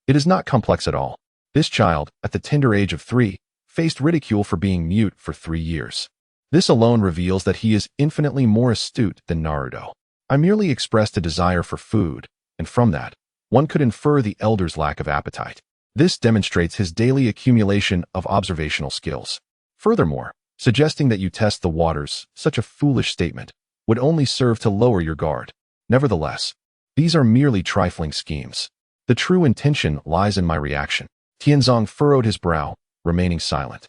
It is not complex at all. This child, at the tender age of 3, faced ridicule for being mute for 3 years. This alone reveals that he is infinitely more astute than Naruto. I merely expressed a desire for food, and from that, one could infer the elder's lack of appetite. This demonstrates his daily accumulation of observational skills. Furthermore, suggesting that you test the waters, such a foolish statement, would only serve to lower your guard. Nevertheless, these are merely trifling schemes. The true intention lies in my reaction. Tianzong furrowed his brow, remaining silent.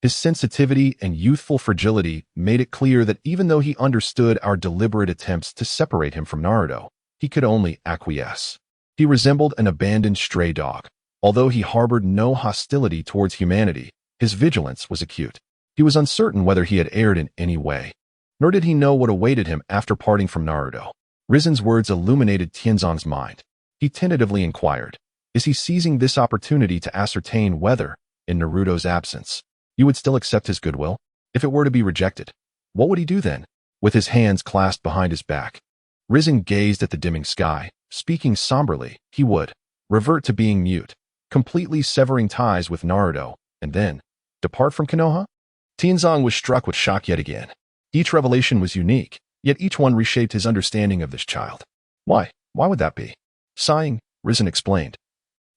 His sensitivity and youthful fragility made it clear that even though he understood our deliberate attempts to separate him from Naruto, he could only acquiesce. He resembled an abandoned stray dog. Although he harbored no hostility towards humanity, his vigilance was acute. He was uncertain whether he had erred in any way, nor did he know what awaited him after parting from Naruto. Rizen's words illuminated Tianzong's mind. He tentatively inquired, is he seizing this opportunity to ascertain whether, in Naruto's absence, you would still accept his goodwill? If it were to be rejected, what would he do then? With his hands clasped behind his back, Rizen gazed at the dimming sky. Speaking somberly, he would revert to being mute, completely severing ties with Naruto, and then depart from Konoha? Tianzong was struck with shock yet again. Each revelation was unique, yet each one reshaped his understanding of this child. Why would that be? Sighing, Rizen explained.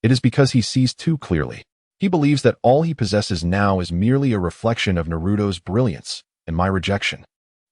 It is because he sees too clearly. He believes that all he possesses now is merely a reflection of Naruto's brilliance, and my rejection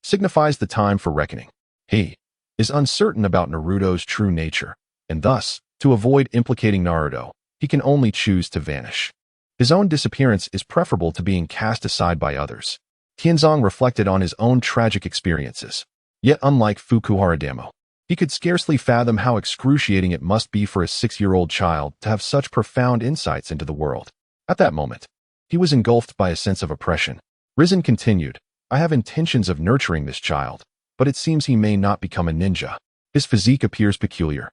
signifies the time for reckoning. He is uncertain about Naruto's true nature, and thus, to avoid implicating Naruto, he can only choose to vanish. His own disappearance is preferable to being cast aside by others. Tianzong reflected on his own tragic experiences. Yet unlike Fukuhara Damo, he could scarcely fathom how excruciating it must be for a 6-year-old child to have such profound insights into the world. At that moment, he was engulfed by a sense of oppression. Rizen continued, I have intentions of nurturing this child, but it seems he may not become a ninja. His physique appears peculiar,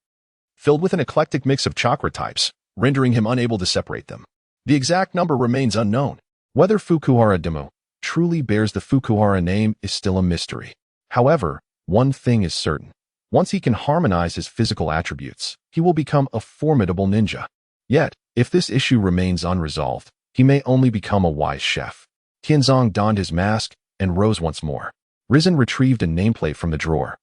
filled with an eclectic mix of chakra types, rendering him unable to separate them. The exact number remains unknown. Whether Fukuhara Demo truly bears the Fukuhara name is still a mystery. However, one thing is certain. Once he can harmonize his physical attributes, he will become a formidable ninja. Yet, if this issue remains unresolved, he may only become a wise chef. Tianzong donned his mask and rose once more. Rizen retrieved a nameplate from the drawer,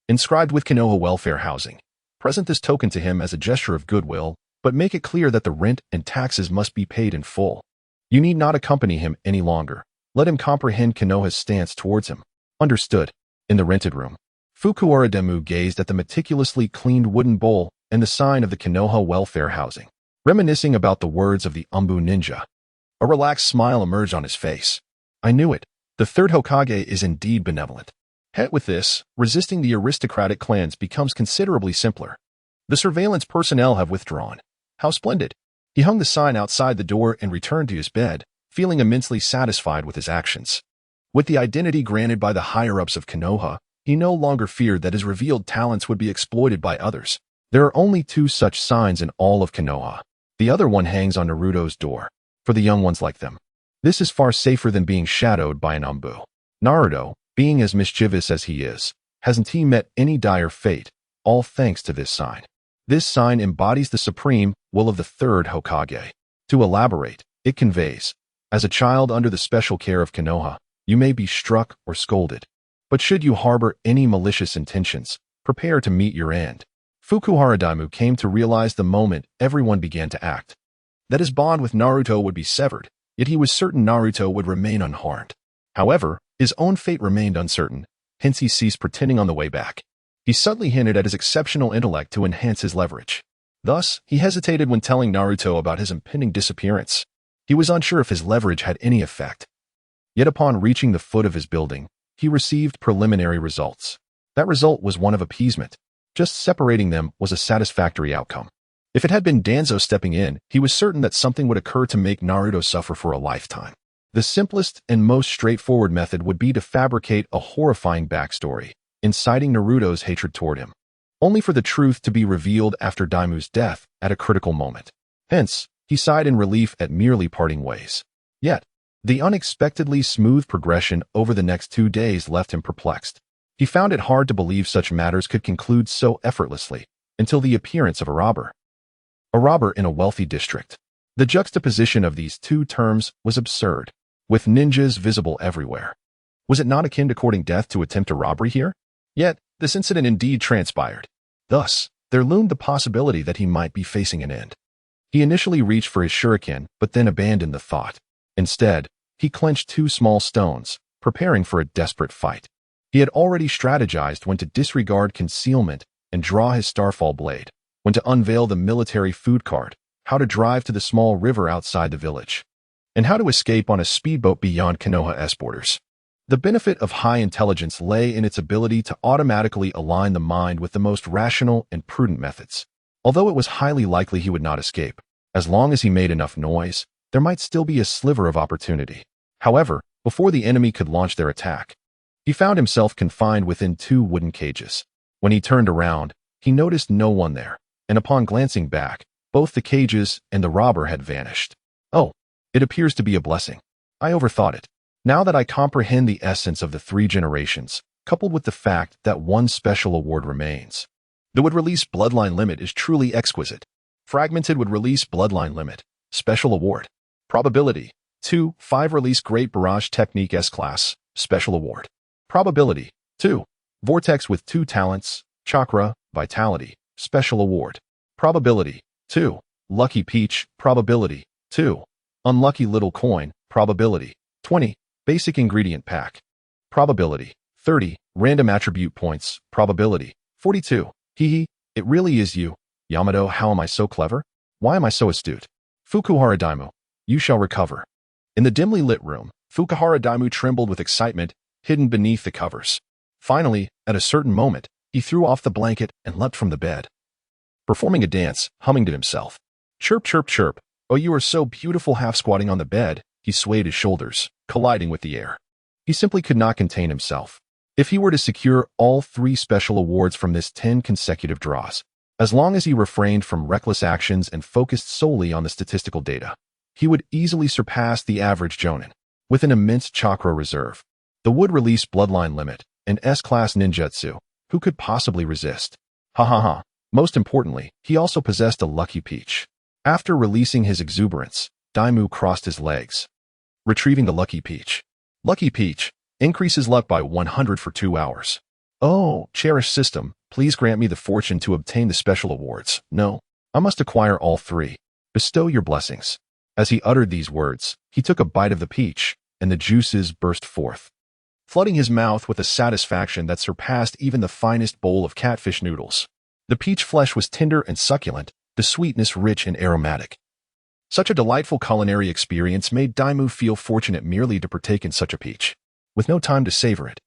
inscribed with Konoha Welfare Housing. Present this token to him as a gesture of goodwill, but make it clear that the rent and taxes must be paid in full. You need not accompany him any longer. Let him comprehend Konoha's stance towards him. Understood. In the rented room, Fukuhara Demu gazed at the meticulously cleaned wooden bowl and the sign of the Konoha Welfare Housing, reminiscing about the words of the Umbu ninja. A relaxed smile emerged on his face. I knew it. The third Hokage is indeed benevolent. Yet with this, resisting the aristocratic clans becomes considerably simpler. The surveillance personnel have withdrawn. How splendid. He hung the sign outside the door and returned to his bed, feeling immensely satisfied with his actions. With the identity granted by the higher-ups of Konoha, he no longer feared that his revealed talents would be exploited by others. There are only 2 such signs in all of Konoha. The other one hangs on Naruto's door, for the young ones like them. This is far safer than being shadowed by an Umbu. Naruto, being as mischievous as he is, hasn't he met any dire fate, all thanks to this sign. This sign embodies the supreme will of the third Hokage. To elaborate, it conveys, as a child under the special care of Konoha, you may be struck or scolded. But should you harbor any malicious intentions, prepare to meet your end. Fukuhara Daimu came to realize the moment everyone began to act, that his bond with Naruto would be severed, yet he was certain Naruto would remain unharmed. However, his own fate remained uncertain, hence he ceased pretending on the way back. He subtly hinted at his exceptional intellect to enhance his leverage. Thus, he hesitated when telling Naruto about his impending disappearance. He was unsure if his leverage had any effect. Yet upon reaching the foot of his building, he received preliminary results. That result was one of appeasement. Just separating them was a satisfactory outcome. If it had been Danzo stepping in, he was certain that something would occur to make Naruto suffer for a lifetime. The simplest and most straightforward method would be to fabricate a horrifying backstory, inciting Naruto's hatred toward him, only for the truth to be revealed after Daimu's death at a critical moment. Hence, he sighed in relief at merely parting ways. Yet, the unexpectedly smooth progression over the next 2 days left him perplexed. He found it hard to believe such matters could conclude so effortlessly until the appearance of a robber. A robber in a wealthy district. The juxtaposition of these two terms was absurd, with ninjas visible everywhere. Was it not akin to courting death to attempt a robbery here? Yet, this incident indeed transpired. Thus, there loomed the possibility that he might be facing an end. He initially reached for his shuriken, but then abandoned the thought. Instead, he clenched 2 small stones, preparing for a desperate fight. He had already strategized when to disregard concealment and draw his starfall blade, when to unveil the military food cart, how to drive to the small river outside the village, and how to escape on a speedboat beyond Konoha's borders. The benefit of high intelligence lay in its ability to automatically align the mind with the most rational and prudent methods. Although it was highly likely he would not escape, as long as he made enough noise, there might still be a sliver of opportunity. However, before the enemy could launch their attack, he found himself confined within 2 wooden cages. When he turned around, he noticed no one there, and upon glancing back, both the cages and the robber had vanished. Oh, it appears to be a blessing. I overthought it. Now that I comprehend the essence of the 3 generations, coupled with the fact that 1 special award remains, the would release bloodline limit is truly exquisite. Fragmented would release bloodline limit. Special award. Probability. 2. 5 release Great Barrage Technique S-Class. Special award. Probability. 2. Vortex with 2 talents. Chakra. Vitality. Special award. Probability. 2. Lucky Peach. Probability. 2. Unlucky Little Coin. Probability. 20. Basic Ingredient Pack. Probability. 30. Random Attribute Points. Probability. 42. Hehe, it really is you. Yamato, how am I so clever? Why am I so astute? Fukuhara Daimu, you shall recover. In the dimly lit room, Fukuhara Daimu trembled with excitement, hidden beneath the covers. Finally, at a certain moment, he threw off the blanket and leapt from the bed. Performing a dance, humming to himself. Chirp, chirp, chirp. Oh, you are so beautiful. Half squatting on the bed, he swayed his shoulders, colliding with the air. He simply could not contain himself. If he were to secure all 3 special awards from this 10 consecutive draws, as long as he refrained from reckless actions and focused solely on the statistical data, he would easily surpass the average Jonin. With an immense chakra reserve, the would release bloodline limit, and S-class ninjutsu, who could possibly resist? Ha ha ha. Most importantly, he also possessed a lucky peach. After releasing his exuberance, Daimu crossed his legs, retrieving the lucky peach. Lucky peach increases luck by 100 for 2 hours. Oh, cherished system, please grant me the fortune to obtain the special awards. No, I must acquire all 3. Bestow your blessings. As he uttered these words, he took a bite of the peach, and the juices burst forth, flooding his mouth with a satisfaction that surpassed even the finest bowl of catfish noodles. The peach flesh was tender and succulent, the sweetness rich and aromatic. Such a delightful culinary experience made Daimu feel fortunate merely to partake in such a peach. With no time to savor it,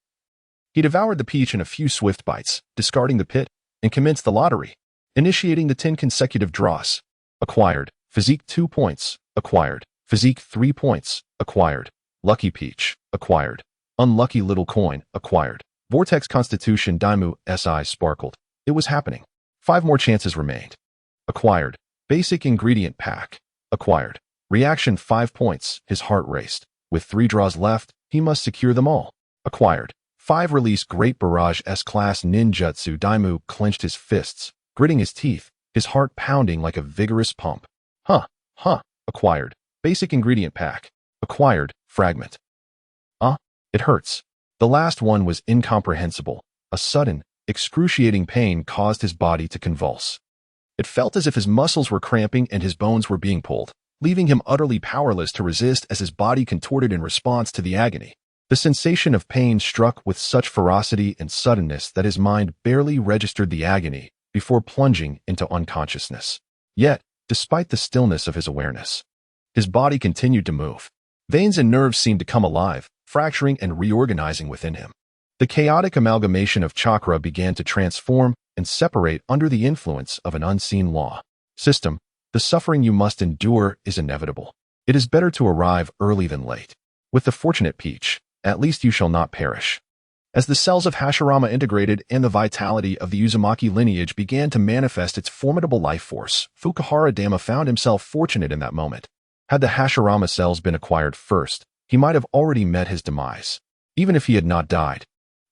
he devoured the peach in a few swift bites, discarding the pit, and commenced the lottery, initiating the 10 consecutive draws. Acquired. Physique 2 points. Acquired. Physique 3 points. Acquired. Lucky peach. Acquired. Unlucky little coin. Acquired. Vortex Constitution. Daimu's eyes sparkled. It was happening. 5 more chances remained. Acquired. Basic Ingredient Pack. Acquired. Reaction 5 points. His heart raced. With 3 draws left, he must secure them all. Acquired. 5 release Great Barrage S-Class Ninjutsu. Daimu clenched his fists, gritting his teeth, his heart pounding like a vigorous pump. Acquired. Basic Ingredient Pack. Acquired. Fragment. It hurts. The last one was incomprehensible. A sudden, excruciating pain caused his body to convulse. It felt as if his muscles were cramping and his bones were being pulled, leaving him utterly powerless to resist as his body contorted in response to the agony. The sensation of pain struck with such ferocity and suddenness that his mind barely registered the agony before plunging into unconsciousness. Yet, despite the stillness of his awareness, his body continued to move. Veins and nerves seemed to come alive, fracturing and reorganizing within him. The chaotic amalgamation of chakra began to transform and separate under the influence of an unseen law. System, the suffering you must endure is inevitable. It is better to arrive early than late. With the fortunate peach, at least you shall not perish. As the cells of Hashirama integrated and the vitality of the Uzumaki lineage began to manifest its formidable life force, Fukuhara Dama found himself fortunate in that moment. Had the Hashirama cells been acquired first, he might have already met his demise. Even if he had not died,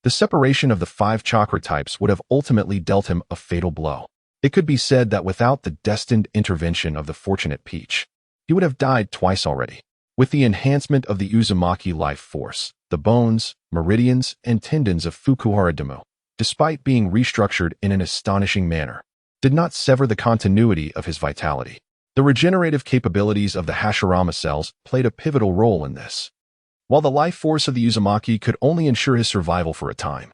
the separation of the 5 chakra types would have ultimately dealt him a fatal blow. It could be said that without the destined intervention of the fortunate peach, he would have died twice already. With the enhancement of the Uzumaki life force, the bones, meridians, and tendons of Fukuhara Dama, despite being restructured in an astonishing manner, did not sever the continuity of his vitality. The regenerative capabilities of the Hashirama cells played a pivotal role in this. While the life force of the Uzumaki could only ensure his survival for a time,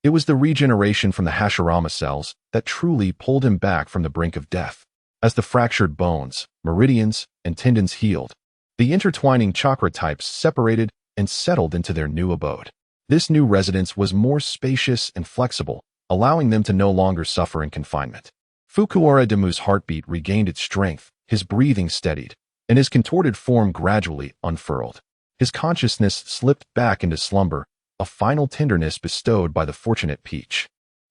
it was the regeneration from the Hashirama cells that truly pulled him back from the brink of death. As the fractured bones, meridians, and tendons healed, the intertwining chakra types separated and settled into their new abode. This new residence was more spacious and flexible, allowing them to no longer suffer in confinement. Fukuhara Dama's heartbeat regained its strength, his breathing steadied, and his contorted form gradually unfurled. His consciousness slipped back into slumber, a final tenderness bestowed by the fortunate peach.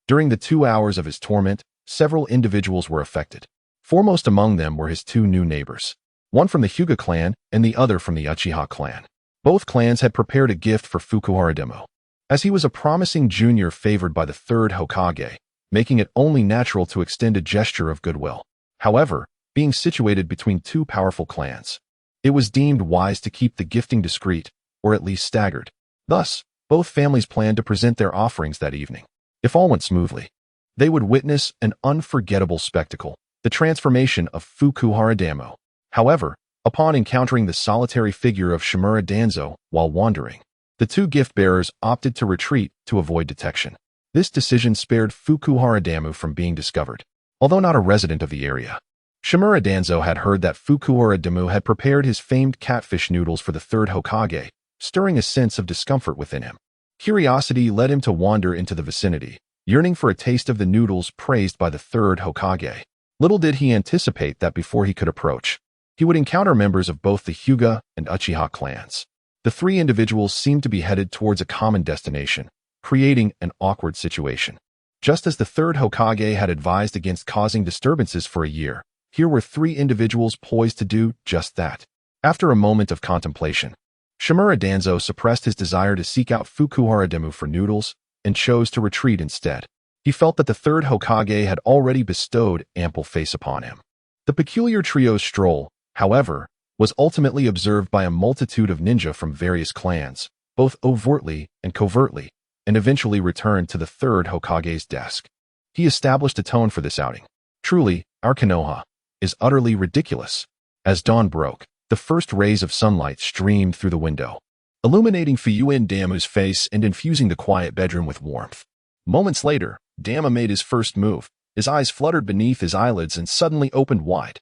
During the 2 hours of his torment, several individuals were affected. Foremost among them were his 2 new neighbors, one from the Hyuga clan and the other from the Uchiha clan. Both clans had prepared a gift for Fukuhara Dama, as he was a promising junior favored by the 3rd Hokage, making it only natural to extend a gesture of goodwill. However, being situated between 2 powerful clans, it was deemed wise to keep the gifting discreet, or at least staggered. Thus, both families planned to present their offerings that evening. If all went smoothly, they would witness an unforgettable spectacle, the transformation of Fukuhara Dama. However, upon encountering the solitary figure of Shimura Danzo while wandering, the 2 gift-bearers opted to retreat to avoid detection. This decision spared Fukuhara Dama from being discovered. Although not a resident of the area, Shimura Danzo had heard that Fukuhara Dama had prepared his famed catfish noodles for the 3rd Hokage, stirring a sense of discomfort within him. Curiosity led him to wander into the vicinity, yearning for a taste of the noodles praised by the 3rd Hokage. Little did he anticipate that before he could approach, he would encounter members of both the Hyuga and Uchiha clans. The 3 individuals seemed to be headed towards a common destination, creating an awkward situation. Just as the 3rd Hokage had advised against causing disturbances for a year, here were 3 individuals poised to do just that. After a moment of contemplation, Shimura Danzo suppressed his desire to seek out Fukuhara Dama for noodles and chose to retreat instead. He felt that the 3rd Hokage had already bestowed ample face upon him. The peculiar trio's stroll, however, was ultimately observed by a multitude of ninja from various clans, both overtly and covertly, and eventually returned to the 3rd Hokage's desk. He established a tone for this outing. Truly, our Konoha is utterly ridiculous. As dawn broke, the first rays of sunlight streamed through the window, illuminating Fuyuin Dama's face and infusing the quiet bedroom with warmth. Moments later, Dama made his first move. His eyes fluttered beneath his eyelids and suddenly opened wide.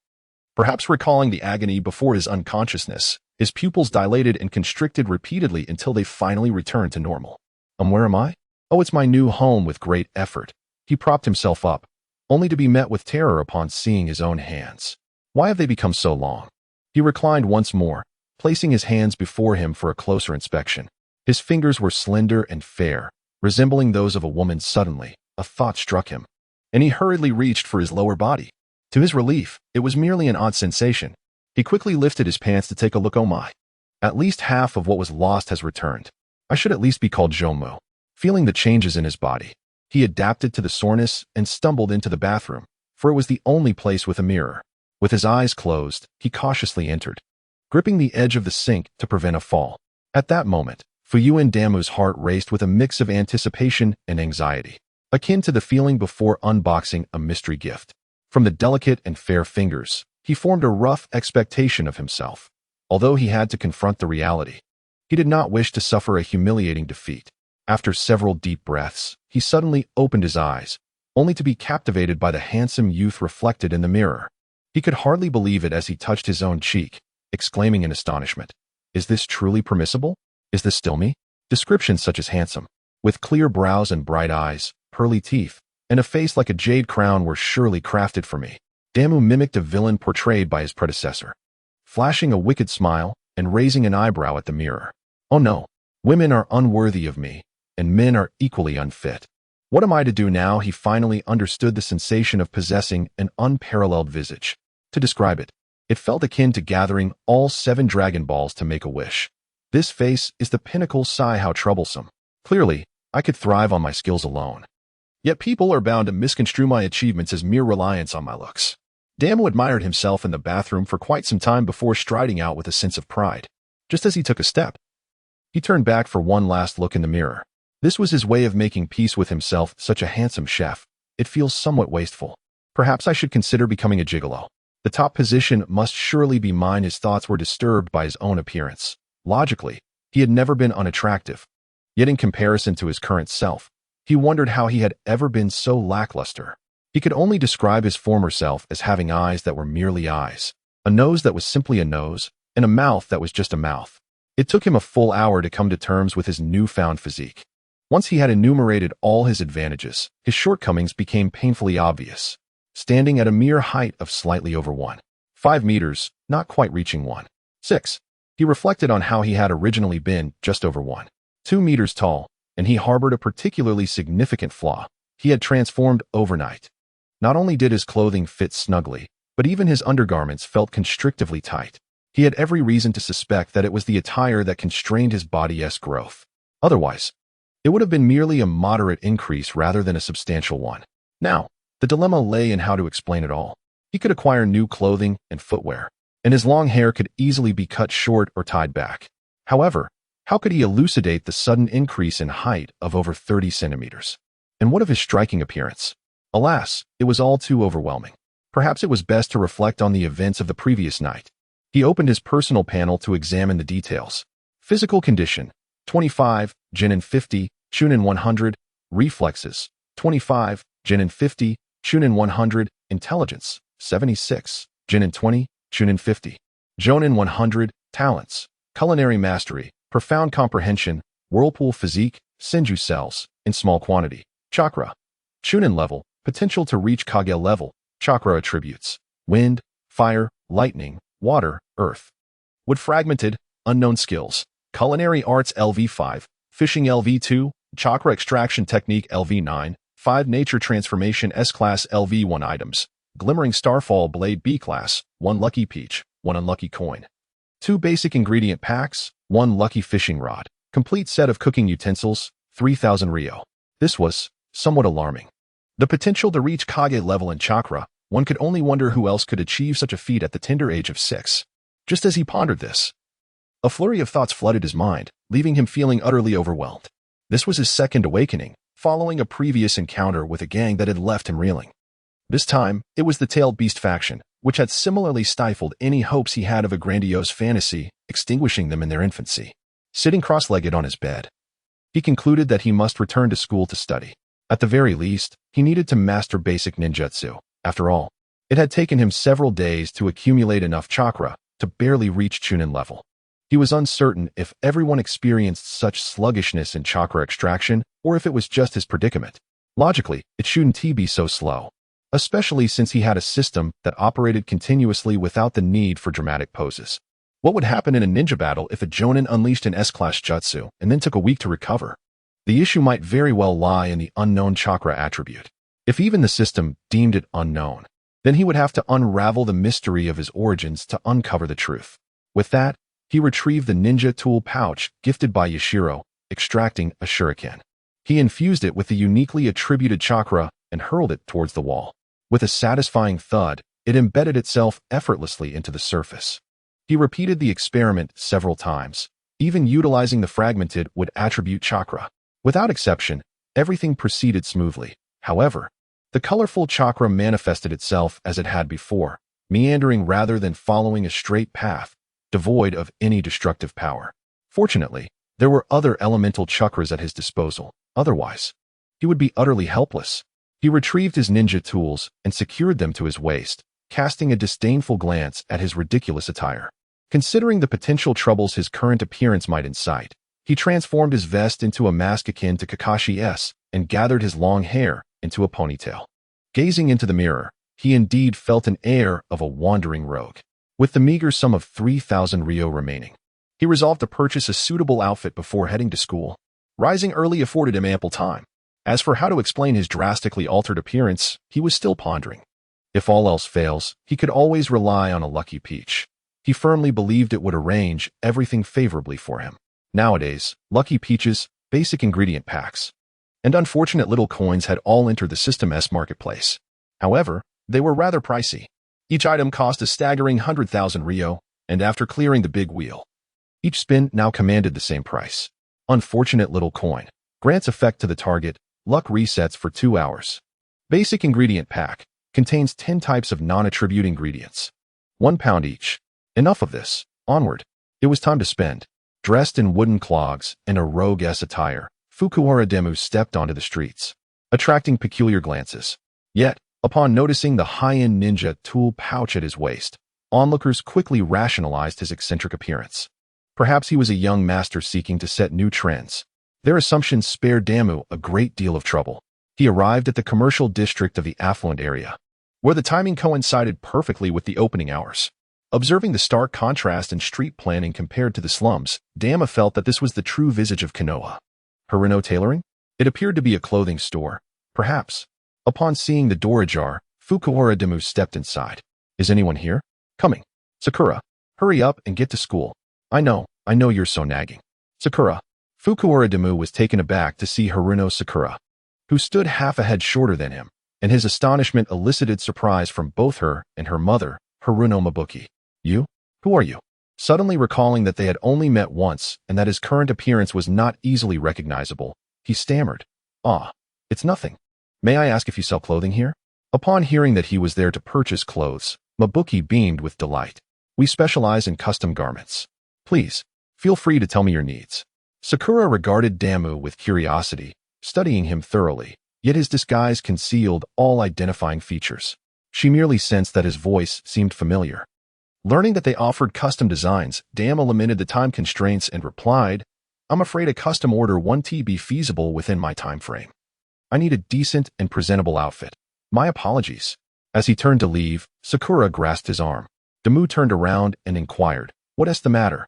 Perhaps recalling the agony before his unconsciousness, his pupils dilated and constricted repeatedly until they finally returned to normal. Where am I? Oh, it's my new home. With great effort, he propped himself up, only to be met with terror upon seeing his own hands. Why have they become so long? He reclined once more, placing his hands before him for a closer inspection. His fingers were slender and fair, resembling those of a woman. Suddenly, a thought struck him, and he hurriedly reached for his lower body. To his relief, it was merely an odd sensation. He quickly lifted his pants to take a look. Oh my. At least half of what was lost has returned. I should at least be called Jomo. Feeling the changes in his body, he adapted to the soreness and stumbled into the bathroom, for it was the only place with a mirror. With his eyes closed, he cautiously entered, gripping the edge of the sink to prevent a fall. At that moment, Fuyuin Dama's heart raced with a mix of anticipation and anxiety, akin to the feeling before unboxing a mystery gift. From the delicate and fair fingers, he formed a rough expectation of himself. Although he had to confront the reality, he did not wish to suffer a humiliating defeat. After several deep breaths, he suddenly opened his eyes, only to be captivated by the handsome youth reflected in the mirror. He could hardly believe it as he touched his own cheek, exclaiming in astonishment, "Is this truly permissible? Is this still me?" Descriptions such as handsome, with clear brows and bright eyes, pearly teeth, and a face like a jade crown were surely crafted for me. Damu mimicked a villain portrayed by his predecessor, flashing a wicked smile and raising an eyebrow at the mirror. Oh no, women are unworthy of me, and men are equally unfit. What am I to do now? He finally understood the sensation of possessing an unparalleled visage. To describe it, it felt akin to gathering all 7 Dragon Balls to make a wish. This face is the pinnacle. Sigh, how troublesome. Clearly, I could thrive on my skills alone. Yet people are bound to misconstrue my achievements as mere reliance on my looks. Damo admired himself in the bathroom for quite some time before striding out with a sense of pride. Just as he took a step, he turned back for one last look in the mirror. This was his way of making peace with himself. Such a handsome chef. It feels somewhat wasteful. Perhaps I should consider becoming a gigolo. The top position must surely be mine. His thoughts were disturbed by his own appearance. Logically, he had never been unattractive. Yet in comparison to his current self, he wondered how he had ever been so lackluster. He could only describe his former self as having eyes that were merely eyes, a nose that was simply a nose, and a mouth that was just a mouth. It took him a full hour to come to terms with his newfound physique. Once he had enumerated all his advantages, his shortcomings became painfully obvious. Standing at a mere height of slightly over 1.5 meters, not quite reaching 1.6, he reflected on how he had originally been just over 1.2 meters tall, and he harbored a particularly significant flaw. He had transformed overnight. Not only did his clothing fit snugly, but even his undergarments felt constrictively tight. He had every reason to suspect that it was the attire that constrained his body's growth. Otherwise, it would have been merely a moderate increase rather than a substantial one. Now, the dilemma lay in how to explain it all. He could acquire new clothing and footwear, and his long hair could easily be cut short or tied back. However, how could he elucidate the sudden increase in height of over 30 centimeters? And what of his striking appearance? Alas, it was all too overwhelming. Perhaps it was best to reflect on the events of the previous night. He opened his personal panel to examine the details. Physical condition, 25, Genin 50, Chunin 100, reflexes, 25, Genin 50, Chunin 100, intelligence, 76, Genin 20, Chunin 50, Jonin 100, talents, culinary mastery, profound comprehension, whirlpool physique, Senju cells, in small quantity, chakra, Chunin level, potential to reach Kage level, chakra attributes, wind, fire, lightning, water, earth. Wood fragmented, unknown skills, culinary arts LV5, fishing LV2, chakra extraction technique LV9, 5 nature transformation S-class LV1 items, glimmering starfall blade B-class, 1 lucky peach, 1 unlucky coin. 2 basic ingredient packs, 1 lucky fishing rod, complete set of cooking utensils, 3,000 Rio. This was somewhat alarming. The potential to reach Kage level in chakra, one could only wonder who else could achieve such a feat at the tender age of 6. Just as he pondered this, a flurry of thoughts flooded his mind, leaving him feeling utterly overwhelmed. This was his second awakening, following a previous encounter with a gang that had left him reeling. This time, it was the Tailed Beast faction, which had similarly stifled any hopes he had of a grandiose fantasy, extinguishing them in their infancy. Sitting cross-legged on his bed, he concluded that he must return to school to study. At the very least, he needed to master basic ninjutsu. After all, it had taken him several days to accumulate enough chakra to barely reach Chunin level. He was uncertain if everyone experienced such sluggishness in chakra extraction or if it was just his predicament. Logically, it shouldn't be so slow, especially since he had a system that operated continuously without the need for dramatic poses. What would happen in a ninja battle if a Jonin unleashed an S-class jutsu and then took a week to recover? The issue might very well lie in the unknown chakra attribute. If even the system deemed it unknown, then he would have to unravel the mystery of his origins to uncover the truth. With that, he retrieved the ninja tool pouch gifted by Yashiro, extracting a shuriken. He infused it with the uniquely attributed chakra and hurled it towards the wall. With a satisfying thud, it embedded itself effortlessly into the surface. He repeated the experiment several times, even utilizing the fragmented wood attribute chakra. Without exception, everything proceeded smoothly. However, the colorful chakra manifested itself as it had before, meandering rather than following a straight path, devoid of any destructive power. Fortunately, there were other elemental chakras at his disposal. Otherwise, he would be utterly helpless. He retrieved his ninja tools and secured them to his waist, casting a disdainful glance at his ridiculous attire. Considering the potential troubles his current appearance might incite, he transformed his vest into a mask akin to Kakashi's and gathered his long hair into a ponytail. Gazing into the mirror, he indeed felt an air of a wandering rogue. With the meager sum of 3,000 Rio remaining, He resolved to purchase a suitable outfit before heading to school. Rising early afforded him ample time. As for how to explain his drastically altered appearance, he was still pondering. If all else fails, he could always rely on a lucky peach. He firmly believed it would arrange everything favorably for him. Nowadays, lucky peaches, basic ingredient packs, and unfortunate little coins had all entered the system's marketplace. However, they were rather pricey. Each item cost a staggering 100,000 Rio, and after clearing the big wheel, each spin now commanded the same price. Unfortunate little coin. Grants effect to the target. Luck resets for 2 hours. Basic ingredient pack. Contains 10 types of non-attribute ingredients. 1 pound each. Enough of this. Onward. It was time to spend. Dressed in wooden clogs and a rogue-esque attire, Fukuhara Demu stepped onto the streets, attracting peculiar glances. Yet, upon noticing the high-end ninja tool pouch at his waist, onlookers quickly rationalized his eccentric appearance. Perhaps he was a young master seeking to set new trends. Their assumptions spared Demu a great deal of trouble. He arrived at the commercial district of the affluent area, where the timing coincided perfectly with the opening hours. Observing the stark contrast in street planning compared to the slums, Demu felt that this was the true visage of Konoha. Haruno Tailoring? It appeared to be a clothing store. Perhaps. Upon seeing the door ajar, Fukuhara Demu stepped inside. Is anyone here? Coming. Sakura, hurry up and get to school. I know you're so nagging. Sakura. Fukuhara Demu was taken aback to see Haruno Sakura, who stood half a head shorter than him, and his astonishment elicited surprise from both her and her mother, Haruno Mabuki. You? Who are you? Suddenly recalling that they had only met once and that his current appearance was not easily recognizable, he stammered. Ah, it's nothing. May I ask if you sell clothing here? Upon hearing that he was there to purchase clothes, Mabuki beamed with delight. We specialize in custom garments. Please, feel free to tell me your needs. Sakura regarded Demu with curiosity, studying him thoroughly, yet his disguise concealed all identifying features. She merely sensed that his voice seemed familiar. Learning that they offered custom designs, Demu lamented the time constraints and replied, I'm afraid a custom order won't be feasible within my time frame. I need a decent and presentable outfit. My apologies. As he turned to leave, Sakura grasped his arm. Demu turned around and inquired, what is the matter?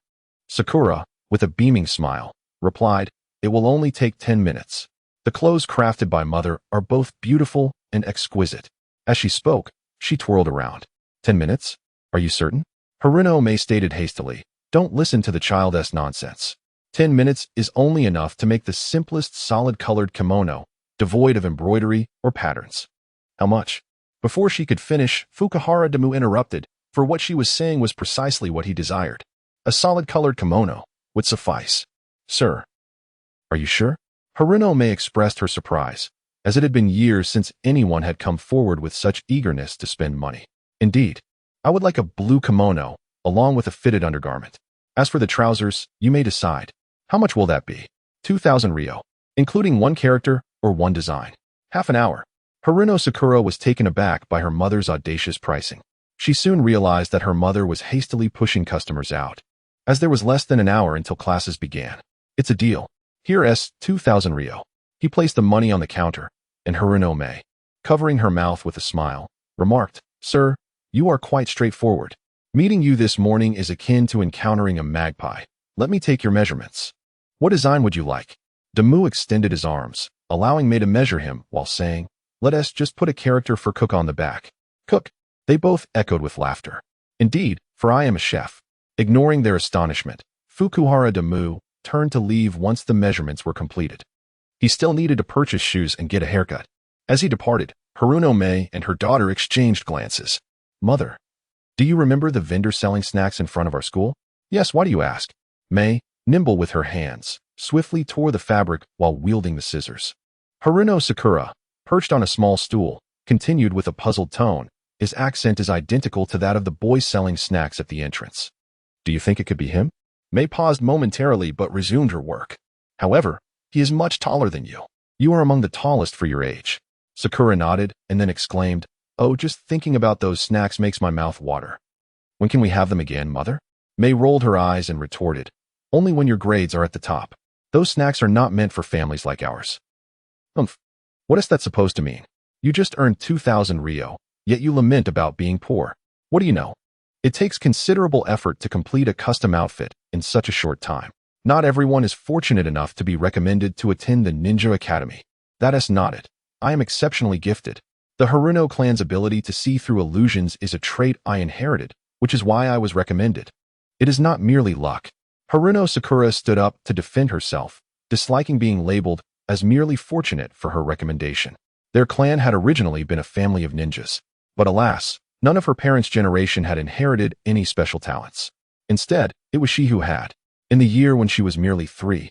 Sakura, with a beaming smile, replied, it will only take 10 minutes. The clothes crafted by mother are both beautiful and exquisite. As she spoke, she twirled around. 10 minutes? Are you certain? Haruno May stated hastily, don't listen to the child's nonsense. 10 minutes is only enough to make the simplest solid-colored kimono, devoid of embroidery or patterns. How much? Before she could finish, Fukuhara Demu interrupted, for what she was saying was precisely what he desired. A solid-colored kimono would suffice. Sir. Are you sure? Haruno May expressed her surprise, as it had been years since anyone had come forward with such eagerness to spend money. Indeed, I would like a blue kimono, along with a fitted undergarment. As for the trousers, you may decide. How much will that be? 2,000 Rio, including one character or one design. Half an hour. Haruno Sakura was taken aback by her mother's audacious pricing. She soon realized that her mother was hastily pushing customers out, as there was less than an hour until classes began. It's a deal. Here's 2,000 Rio. He placed the money on the counter, and Haruno May, covering her mouth with a smile, remarked, Sir, you are quite straightforward. Meeting you this morning is akin to encountering a magpie. Let me take your measurements. What design would you like? Demu extended his arms, allowing May to measure him while saying, let us just put a character for cook on the back. Cook. They both echoed with laughter. Indeed, for I am a chef. Ignoring their astonishment, Fukuhara Demu turned to leave once the measurements were completed. He still needed to purchase shoes and get a haircut. As he departed, Haruno May and her daughter exchanged glances. Mother, do you remember the vendor selling snacks in front of our school? Yes, why do you ask? May, nimble with her hands, swiftly tore the fabric while wielding the scissors. Haruno Sakura, perched on a small stool, continued with a puzzled tone. His accent is identical to that of the boy selling snacks at the entrance. Do you think it could be him? May paused momentarily but resumed her work. However, he is much taller than you. You are among the tallest for your age. Sakura nodded and then exclaimed, oh, just thinking about those snacks makes my mouth water. When can we have them again, mother? May rolled her eyes and retorted, only when your grades are at the top. Those snacks are not meant for families like ours. What is that supposed to mean? You just earned 2,000 Rio, yet you lament about being poor. What do you know? It takes considerable effort to complete a custom outfit in such a short time. Not everyone is fortunate enough to be recommended to attend the Ninja Academy. That is not it. I am exceptionally gifted. The Haruno clan's ability to see through illusions is a trait I inherited, which is why I was recommended. It is not merely luck. Haruno Sakura stood up to defend herself, disliking being labeled as merely fortunate for her recommendation. Their clan had originally been a family of ninjas, but alas, none of her parents' generation had inherited any special talents. Instead, it was she who had. In the year when she was merely 3,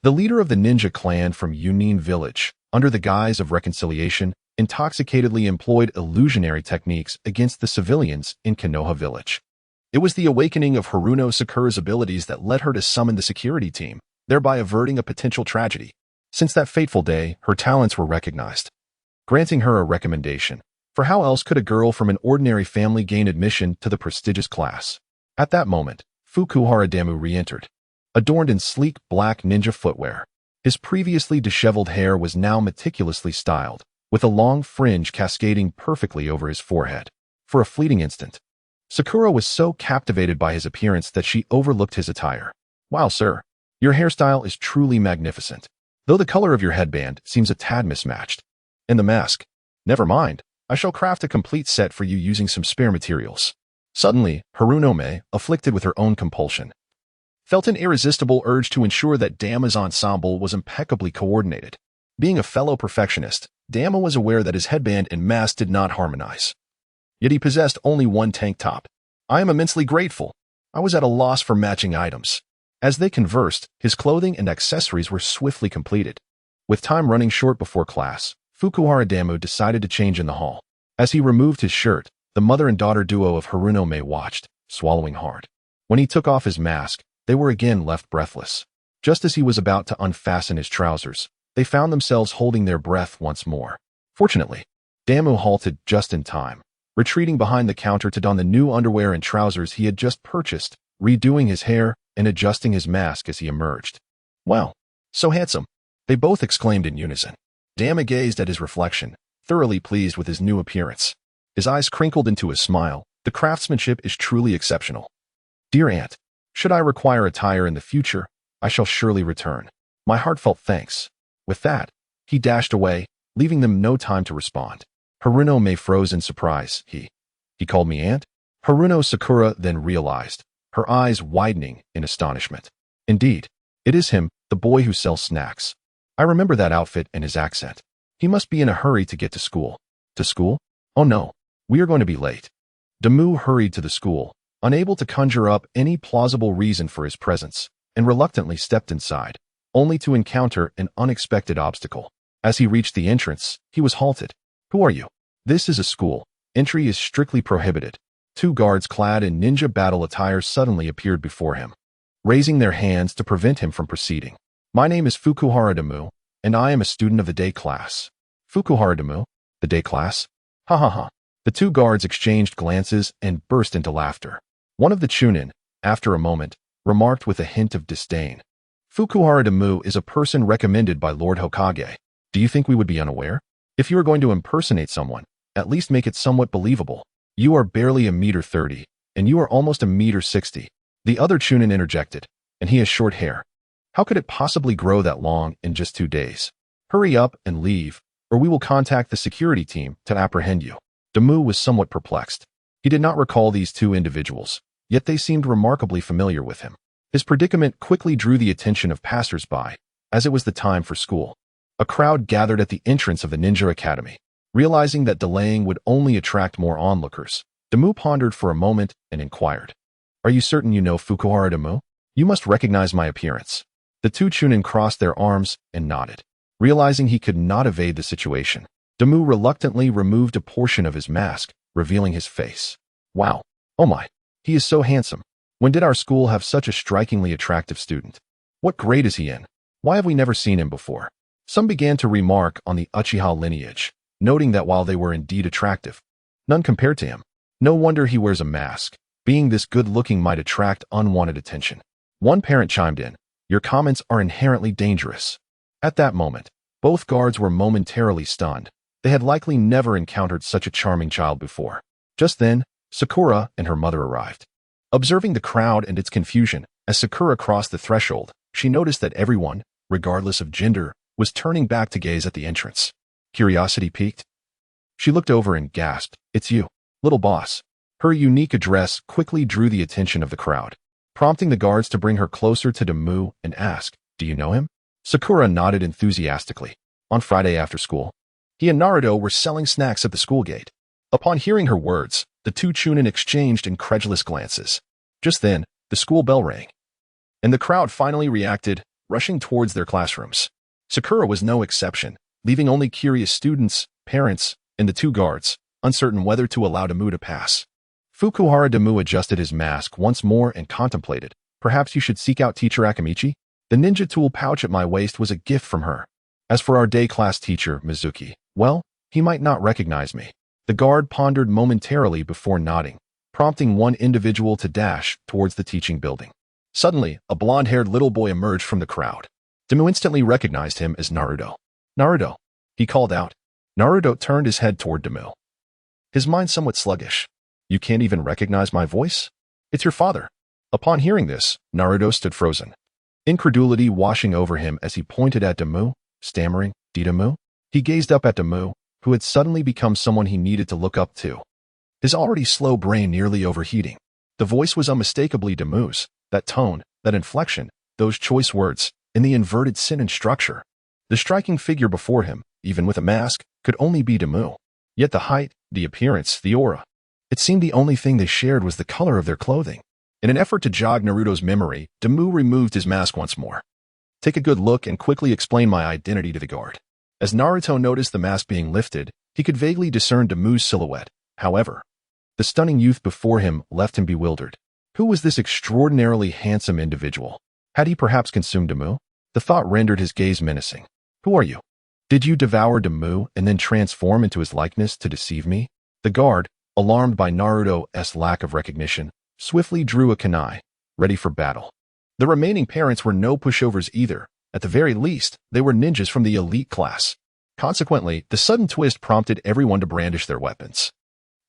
the leader of the ninja clan from Yunin village, under the guise of reconciliation, intoxicatedly employed illusionary techniques against the civilians in Konoha village. It was the awakening of Haruno Sakura's abilities that led her to summon the security team, thereby averting a potential tragedy. Since that fateful day, her talents were recognized, granting her a recommendation. For how else could a girl from an ordinary family gain admission to the prestigious class? At that moment, Fukuhara Damu re-entered, adorned in sleek black ninja footwear. His previously disheveled hair was now meticulously styled, with a long fringe cascading perfectly over his forehead. For a fleeting instant, Sakura was so captivated by his appearance that she overlooked his attire. "Wow, sir, your hairstyle is truly magnificent, though the color of your headband seems a tad mismatched. And the mask? Never mind, I shall craft a complete set for you using some spare materials." Suddenly, Harunome, afflicted with her own compulsion, felt an irresistible urge to ensure that Dama's ensemble was impeccably coordinated. Being a fellow perfectionist, Dama was aware that his headband and mask did not harmonize. Yet he possessed only one tank top. "I am immensely grateful." I was at a loss for matching items. As they conversed, his clothing and accessories were swiftly completed. With time running short before class, Fukuhara Damu decided to change in the hall. As he removed his shirt, the mother and daughter duo of Harunome watched, swallowing hard. When he took off his mask, they were again left breathless. Just as he was about to unfasten his trousers, they found themselves holding their breath once more. Fortunately, Damu halted just in time, retreating behind the counter to don the new underwear and trousers he had just purchased, redoing his hair and adjusting his mask as he emerged. "Wow, so handsome!" they both exclaimed in unison. Damu gazed at his reflection, thoroughly pleased with his new appearance. His eyes crinkled into a smile. "The craftsmanship is truly exceptional. Dear aunt, should I require attire in the future, I shall surely return. My heartfelt thanks." With that, he dashed away, leaving them no time to respond. Haruno froze in surprise. He called me aunt? Haruno Sakura then realized, her eyes widening in astonishment. Indeed, it is him, the boy who sells snacks. I remember that outfit and his accent. He must be in a hurry to get to school. To school? Oh no, we are going to be late. Damu hurried to the school, unable to conjure up any plausible reason for his presence, and reluctantly stepped inside, only to encounter an unexpected obstacle. As he reached the entrance, he was halted. "Who are you?" "This is a school. Entry is strictly prohibited." 2 guards clad in ninja battle attire suddenly appeared before him, raising their hands to prevent him from proceeding. "My name is Fukuhara Damu, and I am a student of the day class." "Fukuhara Damu? The day class? Ha ha ha." The 2 guards exchanged glances and burst into laughter. One of the chunin, after a moment, remarked with a hint of disdain, "Fukuhara Damu is a person recommended by Lord Hokage. Do you think we would be unaware? If you are going to impersonate someone, at least make it somewhat believable. You are barely 1.30 meters, and you are almost 1.60 meters. The other chunin interjected, "And he has short hair. How could it possibly grow that long in just 2 days? Hurry up and leave, or we will contact the security team to apprehend you." Damu was somewhat perplexed. He did not recall these 2 individuals, yet they seemed remarkably familiar with him. His predicament quickly drew the attention of passers-by, as it was the time for school. A crowd gathered at the entrance of the Ninja Academy. Realizing that delaying would only attract more onlookers, Damu pondered for a moment and inquired, "Are you certain you know Fukuhara Damu? You must recognize my appearance." The 2 chunin crossed their arms and nodded. Realizing he could not evade the situation, Damu reluctantly removed a portion of his mask, revealing his face. "Wow, oh my, he is so handsome. When did our school have such a strikingly attractive student? What grade is he in? Why have we never seen him before?" Some began to remark on the Uchiha lineage, noting that while they were indeed attractive, none compared to him. No wonder he wears a mask. Being this good-looking might attract unwanted attention. One parent chimed in, "Your comments are inherently dangerous." At that moment, both guards were momentarily stunned. They had likely never encountered such a charming child before. Just then, Sakura and her mother arrived. Observing the crowd and its confusion, as Sakura crossed the threshold, she noticed that everyone, regardless of gender, was turning back to gaze at the entrance. Curiosity piqued. She looked over and gasped, "It's you, little boss." Her unique address quickly drew the attention of the crowd, prompting the guards to bring her closer to Demu and ask, "Do you know him?" Sakura nodded enthusiastically. On Friday after school, he and Naruto were selling snacks at the school gate. Upon hearing her words, the two Chunin exchanged incredulous glances. Just then, the school bell rang, and the crowd finally reacted, rushing towards their classrooms. Sakura was no exception, leaving only curious students, parents, and the two guards, uncertain whether to allow Demu to pass. Fukuhara Demu adjusted his mask once more and contemplated, "Perhaps you should seek out teacher Akamichi? The ninja tool pouch at my waist was a gift from her. As for our day class teacher, Mizuki, well, he might not recognize me." The guard pondered momentarily before nodding, prompting one individual to dash towards the teaching building. Suddenly, a blonde-haired little boy emerged from the crowd. Demu instantly recognized him as Naruto. "Naruto," he called out. Naruto turned his head toward Demu, his mind somewhat sluggish. "You can't even recognize my voice? It's your father." Upon hearing this, Naruto stood frozen, incredulity washing over him as he pointed at Demu, stammering, "Demu?" He gazed up at Demu, who had suddenly become someone he needed to look up to, his already slow brain nearly overheating. The voice was unmistakably Demu's, that tone, that inflection, those choice words, in the inverted sentence structure. The striking figure before him, even with a mask, could only be Demu. Yet the height, the appearance, the aura. It seemed the only thing they shared was the color of their clothing. In an effort to jog Naruto's memory, Demu removed his mask once more. "Take a good look and quickly explain my identity to the guard." As Naruto noticed the mask being lifted, he could vaguely discern Demu's silhouette. However, the stunning youth before him left him bewildered. Who was this extraordinarily handsome individual? Had he perhaps consumed Demu? The thought rendered his gaze menacing. "Who are you? Did you devour Demu and then transform into his likeness to deceive me?" The guard, alarmed by Naruto's lack of recognition, swiftly drew a kunai, ready for battle. The remaining parents were no pushovers either. At the very least, they were ninjas from the elite class. Consequently, the sudden twist prompted everyone to brandish their weapons.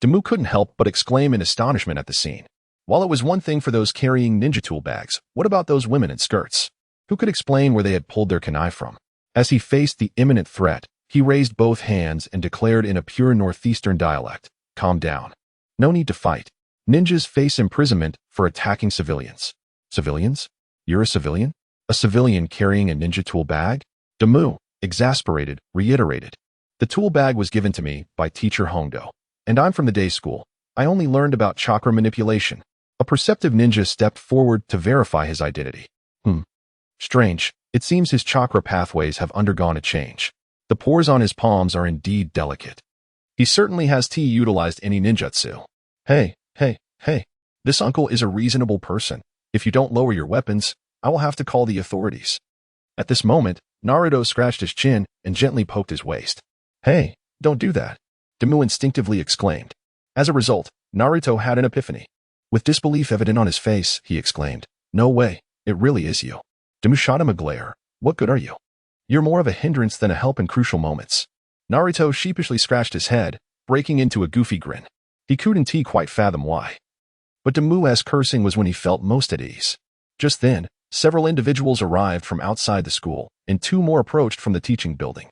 Demu couldn't help but exclaim in astonishment at the scene. While it was one thing for those carrying ninja tool bags, what about those women in skirts? Who could explain where they had pulled their kunai from? As he faced the imminent threat, he raised both hands and declared in a pure northeastern dialect, "Calm down. No need to fight. Ninjas face imprisonment for attacking civilians." "Civilians? You're a civilian? A civilian carrying a ninja tool bag?" Demu, exasperated, reiterated. "The tool bag was given to me by teacher Hondo, and I'm from the day school. I only learned about chakra manipulation." A perceptive ninja stepped forward to verify his identity. Strange. It seems his chakra pathways have undergone a change. The pores on his palms are indeed delicate. He certainly has utilized any ninjutsu. Hey. This uncle is a reasonable person. If you don't lower your weapons, I will have to call the authorities." At this moment, Naruto scratched his chin and gently poked his waist. "Hey, don't do that," Demu instinctively exclaimed. As a result, Naruto had an epiphany. With disbelief evident on his face, he exclaimed, "No way, it really is you." Demu shot him a glare. "What good are you? You're more of a hindrance than a help in crucial moments." Naruto sheepishly scratched his head, breaking into a goofy grin. He couldn't quite fathom why. But Demu's cursing was when he felt most at ease. Just then, several individuals arrived from outside the school, and two more approached from the teaching building.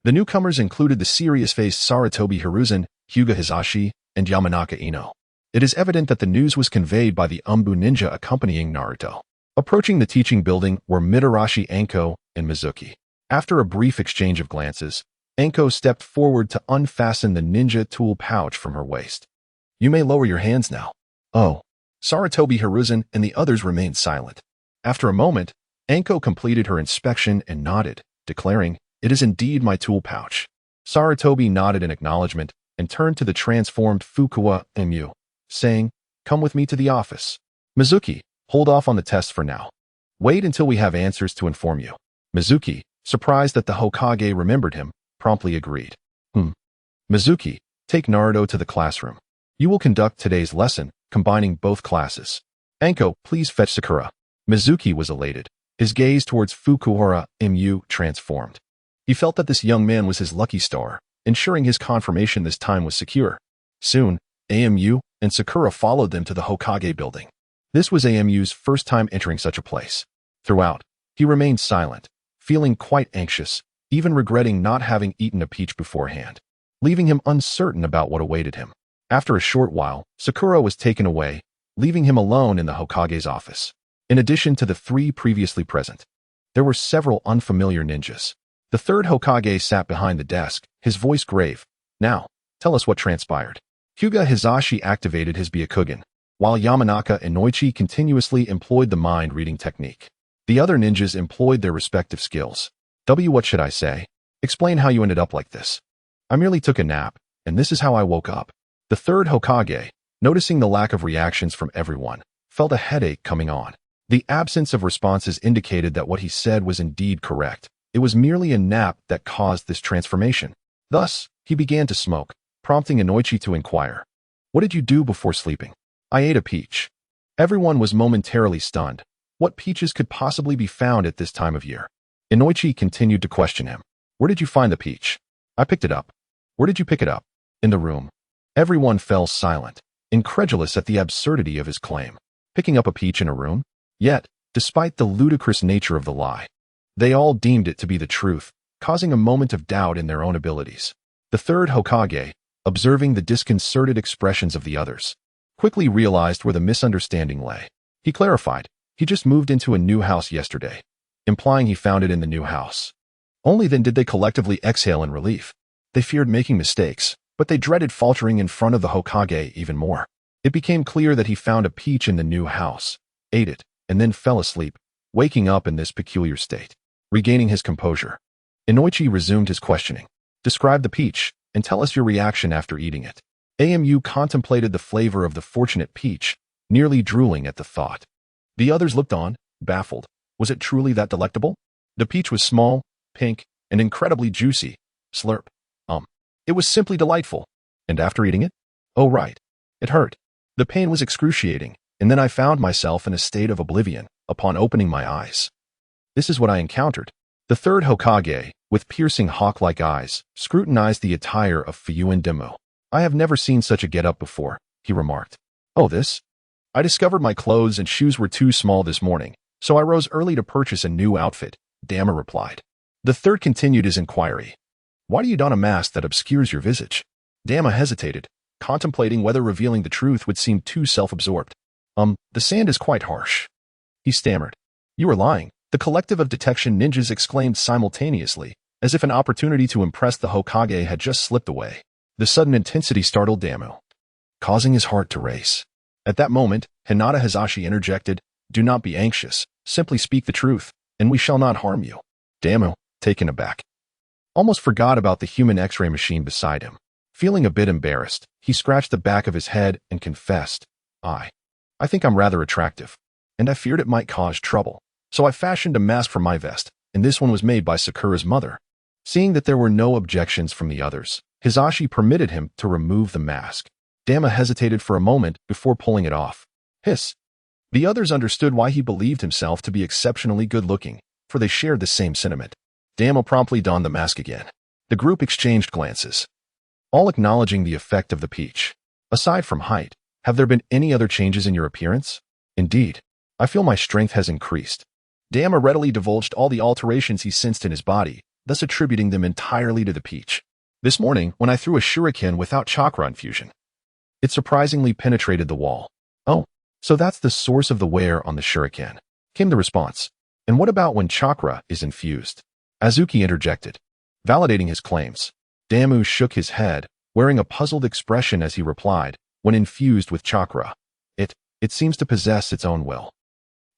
The newcomers included the serious-faced Sarutobi Hiruzen, Hyuga Hisashi, and Yamanaka Ino. It is evident that the news was conveyed by the Umbu ninja accompanying Naruto. Approaching the teaching building were Mitarashi Anko and Mizuki. After a brief exchange of glances, Anko stepped forward to unfasten the ninja tool pouch from her waist. "You may lower your hands now." "Oh." Sarutobi Hiruzen and the others remained silent. After a moment, Anko completed her inspection and nodded, declaring, "It is indeed my tool pouch." Sarutobi nodded in acknowledgement and turned to the transformed Fukuwa Emu, saying, "Come with me to the office. Mizuki, hold off on the test for now. Wait until we have answers to inform you." Mizuki, surprised that the Hokage remembered him, promptly agreed. Mizuki, take Naruto to the classroom. You will conduct today's lesson, combining both classes. Anko, please fetch Sakura." Mizuki was elated. His gaze towards Fukuhara Emu transformed. He felt that this young man was his lucky star, ensuring his confirmation this time was secure. Soon, AMU and Sakura followed them to the Hokage building. This was AMU's first time entering such a place. Throughout, he remained silent, feeling quite anxious, even regretting not having eaten a peach beforehand, leaving him uncertain about what awaited him. After a short while, Sakura was taken away, leaving him alone in the Hokage's office. In addition to the 3 previously present, there were several unfamiliar ninjas. The third Hokage sat behind the desk, his voice grave. Now, tell us what transpired. Hyuga Hizashi activated his Byakugan, while Yamanaka and Noichi continuously employed the mind-reading technique. The other ninjas employed their respective skills. What should I say? Explain how you ended up like this. I merely took a nap, and this is how I woke up. The third Hokage, noticing the lack of reactions from everyone, felt a headache coming on. The absence of responses indicated that what he said was indeed correct. It was merely a nap that caused this transformation. Thus, he began to smoke, prompting Inoichi to inquire. What did you do before sleeping? I ate a peach. Everyone was momentarily stunned. What peaches could possibly be found at this time of year? Inoichi continued to question him. Where did you find the peach? I picked it up. Where did you pick it up? In the room. Everyone fell silent, incredulous at the absurdity of his claim. Picking up a peach in a room? Yet, despite the ludicrous nature of the lie, they all deemed it to be the truth, causing a moment of doubt in their own abilities. The third Hokage, observing the disconcerted expressions of the others, quickly realized where the misunderstanding lay. He clarified, he just moved into a new house yesterday, implying he found it in the new house. Only then did they collectively exhale in relief. They feared making mistakes, but they dreaded faltering in front of the Hokage even more. It became clear that he found a peach in the new house, ate it, and then fell asleep, waking up in this peculiar state. Regaining his composure, Inoichi resumed his questioning. Describe the peach, and tell us your reaction after eating it. AMU contemplated the flavor of the fortunate peach, nearly drooling at the thought. The others looked on, baffled. Was it truly that delectable? The peach was small, pink, and incredibly juicy. Slurp. It was simply delightful. And after eating it? Oh right. It hurt. The pain was excruciating, and then I found myself in a state of oblivion upon opening my eyes. This is what I encountered. The third Hokage, with piercing hawk-like eyes, scrutinized the attire of Fuyuin Demo. I have never seen such a get-up before, he remarked. Oh this? I discovered my clothes and shoes were too small this morning, so I rose early to purchase a new outfit, Dama replied. The third continued his inquiry. Why do you don a mask that obscures your visage? Dama hesitated, contemplating whether revealing the truth would seem too self-absorbed. The sand is quite harsh. He stammered. You are lying, the collective of detection ninjas exclaimed simultaneously, as if an opportunity to impress the Hokage had just slipped away. The sudden intensity startled Damo, causing his heart to race. At that moment, Hinata Hizashi interjected, Do not be anxious, simply speak the truth, and we shall not harm you. Damo, taken aback, almost forgot about the human X-ray machine beside him. Feeling a bit embarrassed, he scratched the back of his head and confessed, I think I'm rather attractive, and I feared it might cause trouble, so I fashioned a mask for my vest, and this one was made by Sakura's mother. Seeing that there were no objections from the others, Hizashi permitted him to remove the mask. Dama hesitated for a moment before pulling it off. Hiss. The others understood why he believed himself to be exceptionally good-looking, for they shared the same sentiment. Dama promptly donned the mask again. The group exchanged glances, all acknowledging the effect of the peach. Aside from height, have there been any other changes in your appearance? Indeed, I feel my strength has increased. Dama readily divulged all the alterations he sensed in his body, thus attributing them entirely to the peach. This morning, when I threw a shuriken without chakra infusion, it surprisingly penetrated the wall. Oh, so that's the source of the wear on the shuriken, came the response. And what about when chakra is infused? Azuki interjected, validating his claims. Damu shook his head, wearing a puzzled expression as he replied, when infused with chakra, it seems to possess its own will.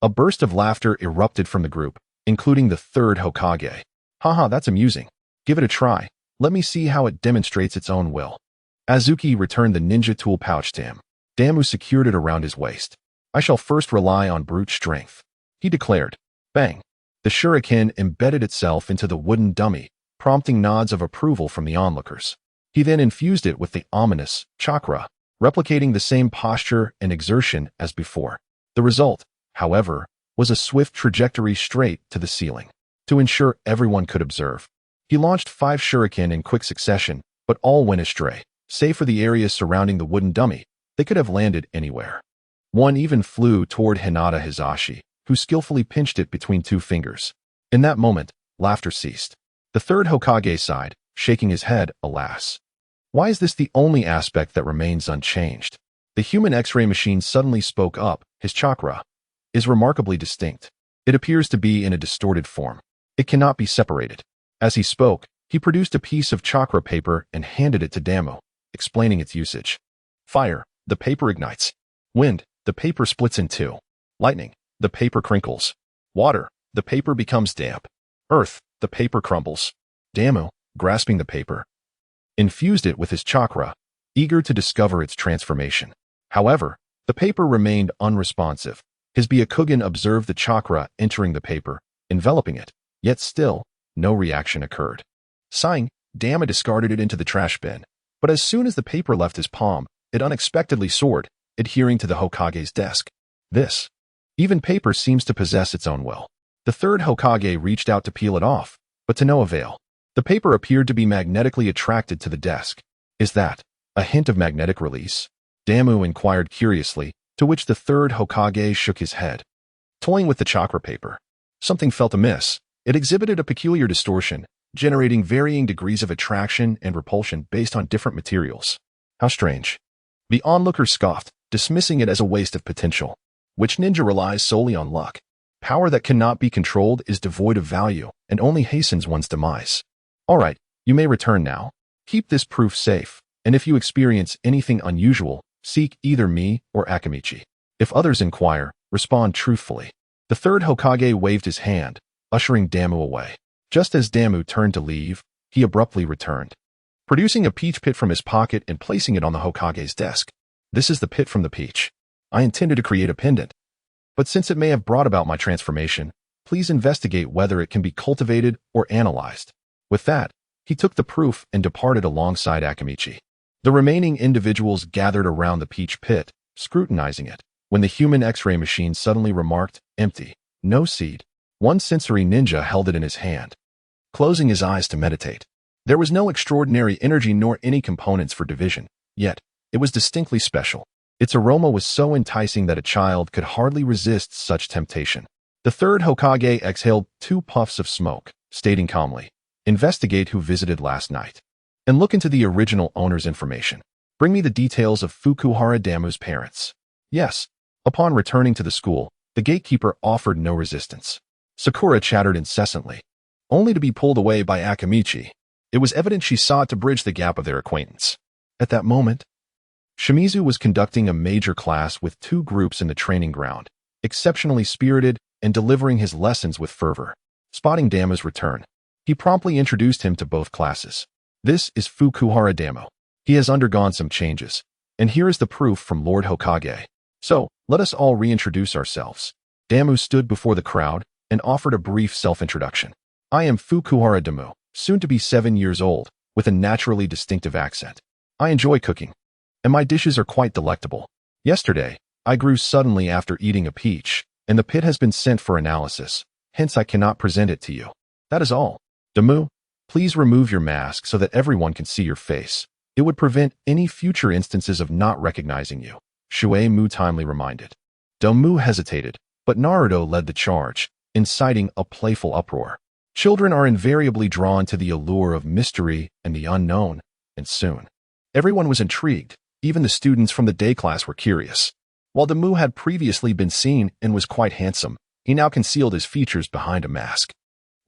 A burst of laughter erupted from the group, including the third Hokage. Haha, that's amusing. Give it a try. Let me see how it demonstrates its own will. Azuki returned the ninja tool pouch to him. Damu secured it around his waist. I shall first rely on brute strength, he declared. Bang. The shuriken embedded itself into the wooden dummy, prompting nods of approval from the onlookers. He then infused it with the ominous chakra, replicating the same posture and exertion as before. The result, however, was a swift trajectory straight to the ceiling. To ensure everyone could observe, he launched 5 shuriken in quick succession, but all went astray. Save for the area surrounding the wooden dummy, they could have landed anywhere. One even flew toward Hinata Hizashi, who skillfully pinched it between two fingers. In that moment, laughter ceased. The third Hokage sighed, shaking his head, alas. Why is this the only aspect that remains unchanged? The human X-ray machine suddenly spoke up. His chakra is remarkably distinct. It appears to be in a distorted form. It cannot be separated. As he spoke, he produced a piece of chakra paper and handed it to Damu, explaining its usage. Fire, the paper ignites. Wind, the paper splits in two. Lightning, the paper crinkles. Water, the paper becomes damp. Earth, the paper crumbles. Damu, grasping the paper, infused it with his chakra, eager to discover its transformation. However, the paper remained unresponsive. His Byakugan observed the chakra entering the paper, enveloping it, yet still, no reaction occurred. Sighing, Damu discarded it into the trash bin, but as soon as the paper left his palm, it unexpectedly soared, adhering to the Hokage's desk. This, even paper seems to possess its own will. The third Hokage reached out to peel it off, but to no avail. The paper appeared to be magnetically attracted to the desk. Is that a hint of magnetic release? Damu inquired curiously, to which the third Hokage shook his head. Toying with the chakra paper, something felt amiss. It exhibited a peculiar distortion, generating varying degrees of attraction and repulsion based on different materials. How strange. The onlooker scoffed, dismissing it as a waste of potential. Which ninja relies solely on luck? Power that cannot be controlled is devoid of value and only hastens one's demise. All right, you may return now. Keep this proof safe, and if you experience anything unusual, seek either me or Akamichi. If others inquire, respond truthfully. The third Hokage waved his hand, ushering Damu away. Just as Damu turned to leave, he abruptly returned, producing a peach pit from his pocket and placing it on the Hokage's desk. This is the pit from the peach. I intended to create a pendant, but since it may have brought about my transformation, please investigate whether it can be cultivated or analyzed. With that, he took the proof and departed alongside Akamichi. The remaining individuals gathered around the peach pit, scrutinizing it, when the human X-ray machine suddenly remarked, empty, no seed. One sensory ninja held it in his hand, closing his eyes to meditate. There was no extraordinary energy nor any components for division, yet it was distinctly special. Its aroma was so enticing that a child could hardly resist such temptation. The third Hokage exhaled 2 puffs of smoke, stating calmly, investigate who visited last night, and look into the original owner's information. Bring me the details of Fukuhara Damu's parents. Yes. Upon returning to the school, the gatekeeper offered no resistance. Sakura chattered incessantly, only to be pulled away by Akamichi. It was evident she sought to bridge the gap of their acquaintance. At that moment, Shimizu was conducting a major class with 2 groups in the training ground, exceptionally spirited and delivering his lessons with fervor. Spotting Damu's return, he promptly introduced him to both classes. This is Fukuhara Damu. He has undergone some changes, and here is the proof from Lord Hokage. So, let us all reintroduce ourselves. Damu stood before the crowd and offered a brief self-introduction. I am Fukuhara Damu, soon to be 7 years old, with a naturally distinctive accent. I enjoy cooking, and my dishes are quite delectable. Yesterday, I grew suddenly after eating a peach, and the pit has been sent for analysis, hence I cannot present it to you. That is all. Damu, please remove your mask so that everyone can see your face. It would prevent any future instances of not recognizing you, Shuei-mu timely reminded. Damu hesitated, but Naruto led the charge, inciting a playful uproar. Children are invariably drawn to the allure of mystery and the unknown, and soon, everyone was intrigued. Even the students from the day class were curious. While Damu had previously been seen and was quite handsome, he now concealed his features behind a mask.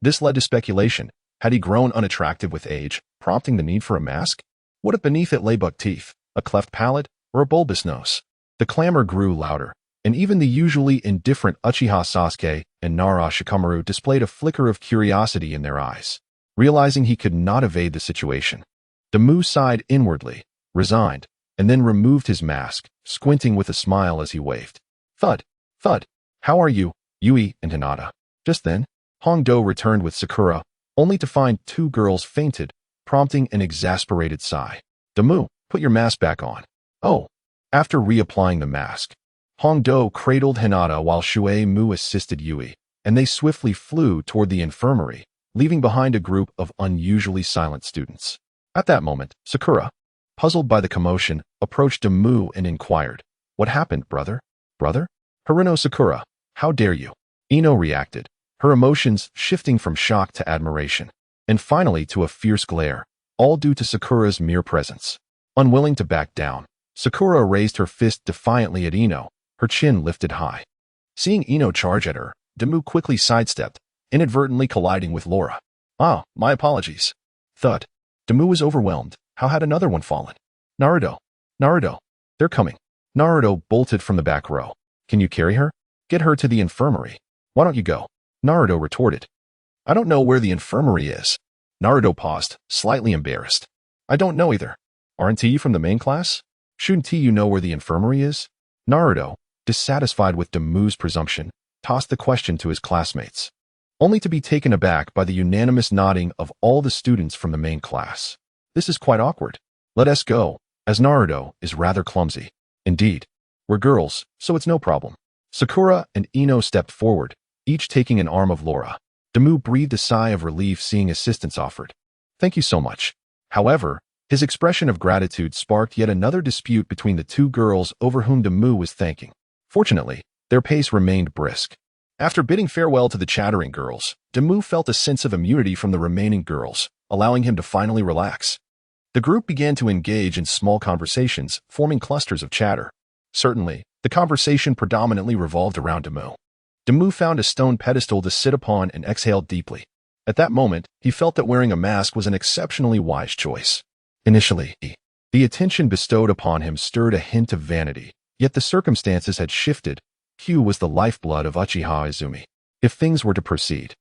This led to speculation. Had he grown unattractive with age, prompting the need for a mask? What if beneath it lay buck teeth, a cleft palate, or a bulbous nose? The clamor grew louder, and even the usually indifferent Uchiha Sasuke and Nara Shikamaru displayed a flicker of curiosity in their eyes. Realizing he could not evade the situation, Damu sighed inwardly, resigned, and then removed his mask, squinting with a smile as he waved. Thud, thud. How are you, Yui and Hinata? Just then, Hongdo returned with Sakura, only to find 2 girls fainted, prompting an exasperated sigh. Damu, put your mask back on. Oh. After reapplying the mask, Hongdo cradled Hinata while Shuei-mu assisted Yui, and they swiftly flew toward the infirmary, leaving behind a group of unusually silent students. At that moment, Sakura, puzzled by the commotion, approached Damu and inquired, "What happened, brother? Brother? Haruno Sakura, how dare you?" Ino reacted, her emotions shifting from shock to admiration, and finally to a fierce glare, all due to Sakura's mere presence. Unwilling to back down, Sakura raised her fist defiantly at Ino, her chin lifted high. Seeing Ino charge at her, Damu quickly sidestepped, inadvertently colliding with Laura. "Ah, my apologies." Thud. Damu was overwhelmed. How had another one fallen? Naruto. Naruto. They're coming. Naruto bolted from the back row. "Can you carry her? Get her to the infirmary." "Why don't you go?" Naruto retorted. "I don't know where the infirmary is." Naruto paused, slightly embarrassed. "I don't know either. Aren't you from the main class? Shouldn't you know where the infirmary is?" Naruto, dissatisfied with Damu's presumption, tossed the question to his classmates, only to be taken aback by the unanimous nodding of all the students from the main class. "This is quite awkward. Let us go, as Naruto is rather clumsy." "Indeed. We're girls, so it's no problem." Sakura and Ino stepped forward, each taking an arm of Laura. Damu breathed a sigh of relief seeing assistance offered. "Thank you so much." However, his expression of gratitude sparked yet another dispute between the two girls over whom Damu was thanking. Fortunately, their pace remained brisk. After bidding farewell to the chattering girls, Damu felt a sense of immunity from the remaining girls, allowing him to finally relax. The group began to engage in small conversations, forming clusters of chatter. Certainly, the conversation predominantly revolved around Damu. Damu found a stone pedestal to sit upon and exhaled deeply. At that moment, he felt that wearing a mask was an exceptionally wise choice. Initially, the attention bestowed upon him stirred a hint of vanity, yet the circumstances had shifted. Hugh was the lifeblood of Uchiha Izumi. If things were to proceed,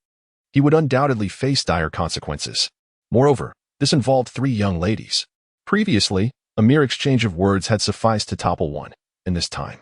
he would undoubtedly face dire consequences. Moreover, this involved 3 young ladies. Previously, a mere exchange of words had sufficed to topple one, and this time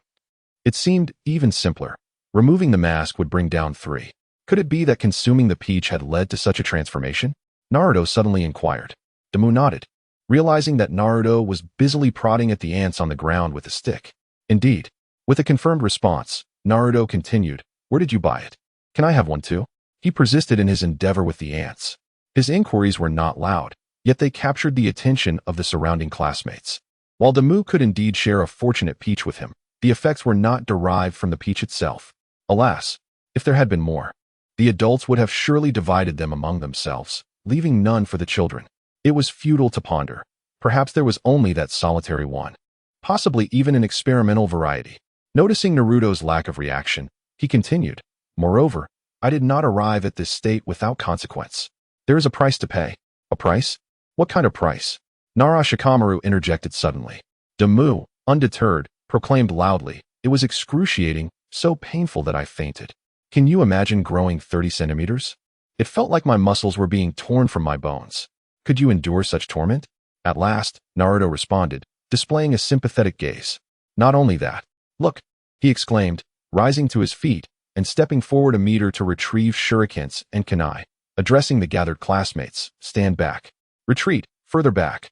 it seemed even simpler. Removing the mask would bring down 3. Could it be that consuming the peach had led to such a transformation? Naruto suddenly inquired. Damu nodded, realizing that Naruto was busily prodding at the ants on the ground with a stick. Indeed, with a confirmed response, Naruto continued, "Where did you buy it? Can I have one too?" He persisted in his endeavor with the ants. His inquiries were not loud, yet they captured the attention of the surrounding classmates. While Damu could indeed share a fortunate peach with him, the effects were not derived from the peach itself. Alas, if there had been more, the adults would have surely divided them among themselves, leaving none for the children. It was futile to ponder. Perhaps there was only that solitary one. Possibly even an experimental variety. Noticing Naruto's lack of reaction, he continued, "Moreover, I did not arrive at this state without consequence. There is a price to pay." "A price? What kind of price?" Nara Shikamaru interjected suddenly. Damu, undeterred, proclaimed loudly, "It was excruciating, so painful that I fainted. Can you imagine growing 30 centimeters? It felt like my muscles were being torn from my bones. Could you endure such torment?" At last, Naruto responded, displaying a sympathetic gaze. "Not only that. Look," he exclaimed, rising to his feet and stepping forward a meter to retrieve shurikens and kunai. Addressing the gathered classmates, "Stand back. Retreat, further back.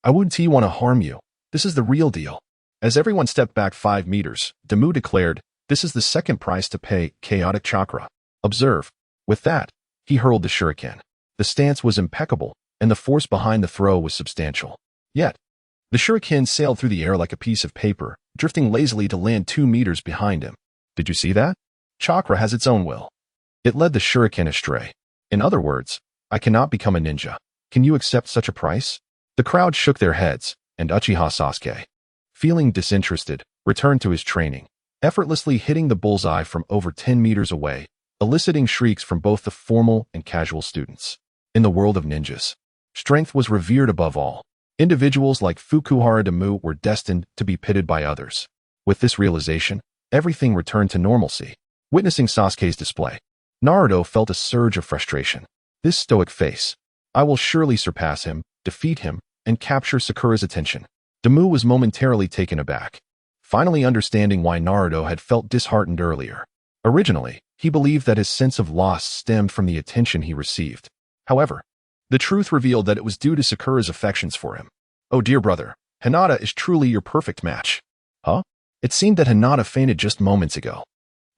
I wouldn't want to harm you. This is the real deal." As everyone stepped back 5 meters, Damu declared, "This is the second price to pay, chaotic chakra. Observe." With that, he hurled the shuriken. The stance was impeccable, and the force behind the throw was substantial. Yet, the shuriken sailed through the air like a piece of paper, drifting lazily to land 2 meters behind him. Did you see that? Chakra has its own will. It led the shuriken astray. In other words, I cannot become a ninja. Can you accept such a price? The crowd shook their heads, and Uchiha Sasuke, feeling disinterested, returned to his training, effortlessly hitting the bullseye from over 10 meters away, eliciting shrieks from both the formal and casual students. In the world of ninjas, strength was revered above all. Individuals like Fukuhara Damu were destined to be pitted by others. With this realization, everything returned to normalcy. Witnessing Sasuke's display, Naruto felt a surge of frustration. This stoic face. I will surely surpass him, defeat him, and capture Sakura's attention. Damu was momentarily taken aback, finally understanding why Naruto had felt disheartened earlier. Originally, he believed that his sense of loss stemmed from the attention he received. However, the truth revealed that it was due to Sakura's affections for him. "Oh dear brother, Hinata is truly your perfect match." Huh? It seemed that Hinata fainted just moments ago.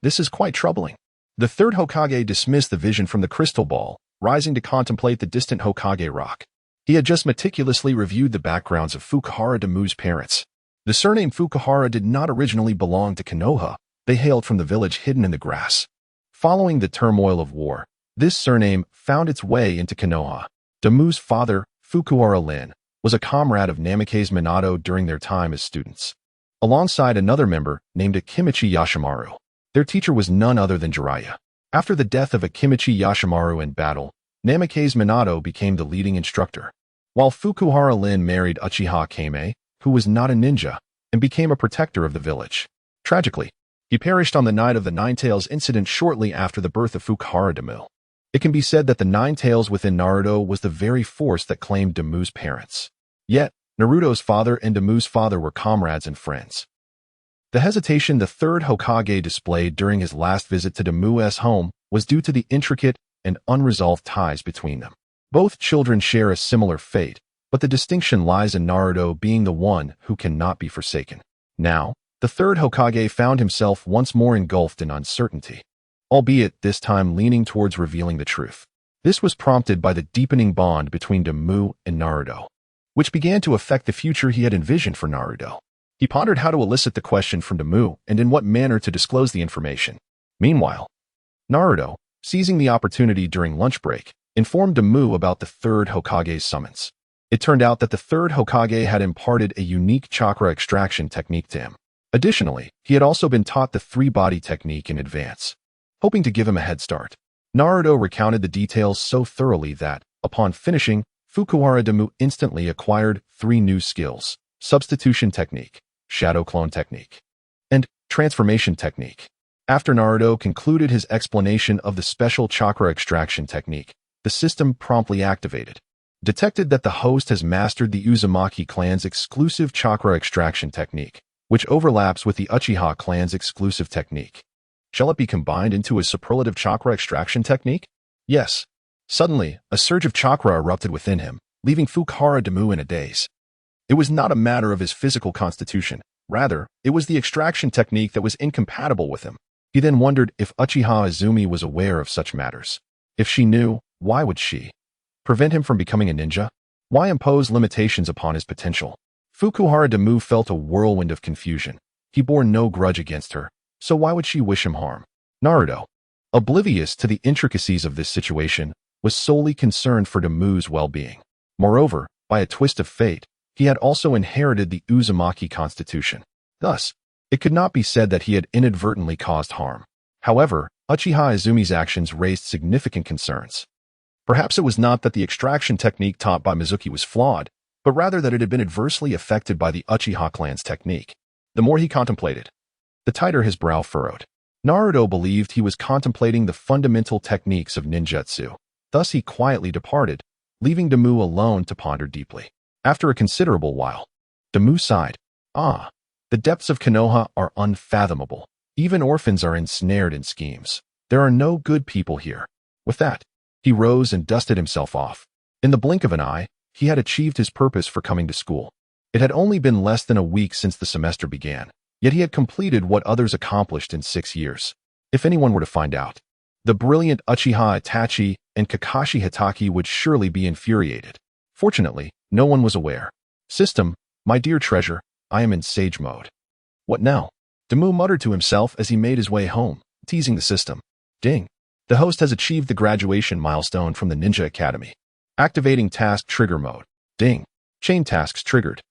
This is quite troubling. The third Hokage dismissed the vision from the crystal ball, rising to contemplate the distant Hokage rock. He had just meticulously reviewed the backgrounds of Fukuhara Damu's parents. The surname Fukuhara did not originally belong to Konoha. They hailed from the village hidden in the grass. Following the turmoil of war, this surname found its way into Konoha. Damu's father, Fukuhara Lin, was a comrade of Namikaze Minato during their time as students. Alongside another member named Akimichi Yashimaru. Their teacher was none other than Jiraiya. After the death of Akimichi Yashimaru in battle, Namikaze Minato became the leading instructor, while Fukuhara Lin married Uchiha Kame, who was not a ninja, and became a protector of the village. Tragically, he perished on the night of the Nine Tails incident shortly after the birth of Fukuhara Damu. It can be said that the Nine Tails within Naruto was the very force that claimed Damu's parents. Yet, Naruto's father and Damu's father were comrades and friends. The hesitation the third Hokage displayed during his last visit to Damu's home was due to the intricate and unresolved ties between them. Both children share a similar fate, but the distinction lies in Naruto being the one who cannot be forsaken. Now, the third Hokage found himself once more engulfed in uncertainty, albeit this time leaning towards revealing the truth. This was prompted by the deepening bond between Damu and Naruto, which began to affect the future he had envisioned for Naruto. He pondered how to elicit the question from Damu and in what manner to disclose the information. Meanwhile, Naruto, seizing the opportunity during lunch break, informed Damu about the third Hokage's summons. It turned out that the third Hokage had imparted a unique chakra extraction technique to him. Additionally, he had also been taught the three-body technique in advance, hoping to give him a head start. Naruto recounted the details so thoroughly that, upon finishing, Fukuhara Damu instantly acquired 3 new skills: substitution technique, shadow clone technique, and transformation technique. After Naruto concluded his explanation of the special chakra extraction technique, the system promptly activated. Detected that the host has mastered the Uzumaki clan's exclusive chakra extraction technique, which overlaps with the Uchiha clan's exclusive technique. Shall it be combined into a superlative chakra extraction technique? Yes. Suddenly, a surge of chakra erupted within him, leaving Fukuhara Damu in a daze. It was not a matter of his physical constitution. Rather, it was the extraction technique that was incompatible with him. He then wondered if Uchiha Izumi was aware of such matters. If she knew, why would she prevent him from becoming a ninja? Why impose limitations upon his potential? Fukuhara Damu felt a whirlwind of confusion. He bore no grudge against her, so why would she wish him harm? Naruto, oblivious to the intricacies of this situation, was solely concerned for Damu's well-being. Moreover, by a twist of fate, he had also inherited the Uzumaki constitution. Thus, it could not be said that he had inadvertently caused harm. However, Uchiha Izumi's actions raised significant concerns. Perhaps it was not that the extraction technique taught by Mizuki was flawed, but rather that it had been adversely affected by the Uchiha clan's technique. The more he contemplated, the tighter his brow furrowed. Naruto believed he was contemplating the fundamental techniques of ninjutsu. Thus he quietly departed, leaving Damu alone to ponder deeply. After a considerable while, Damu sighed. Ah, the depths of Konoha are unfathomable. Even orphans are ensnared in schemes. There are no good people here. With that, he rose and dusted himself off. In the blink of an eye, he had achieved his purpose for coming to school. It had only been less than a week since the semester began, yet he had completed what others accomplished in 6 years. If anyone were to find out, the brilliant Uchiha Itachi and Kakashi Hitaki would surely be infuriated. Fortunately, no one was aware. System, my dear treasure, I am in sage mode. What now? Damu muttered to himself as he made his way home, teasing the system. Ding. The host has achieved the graduation milestone from the Ninja Academy. Activating task trigger mode. Ding. Chain tasks triggered.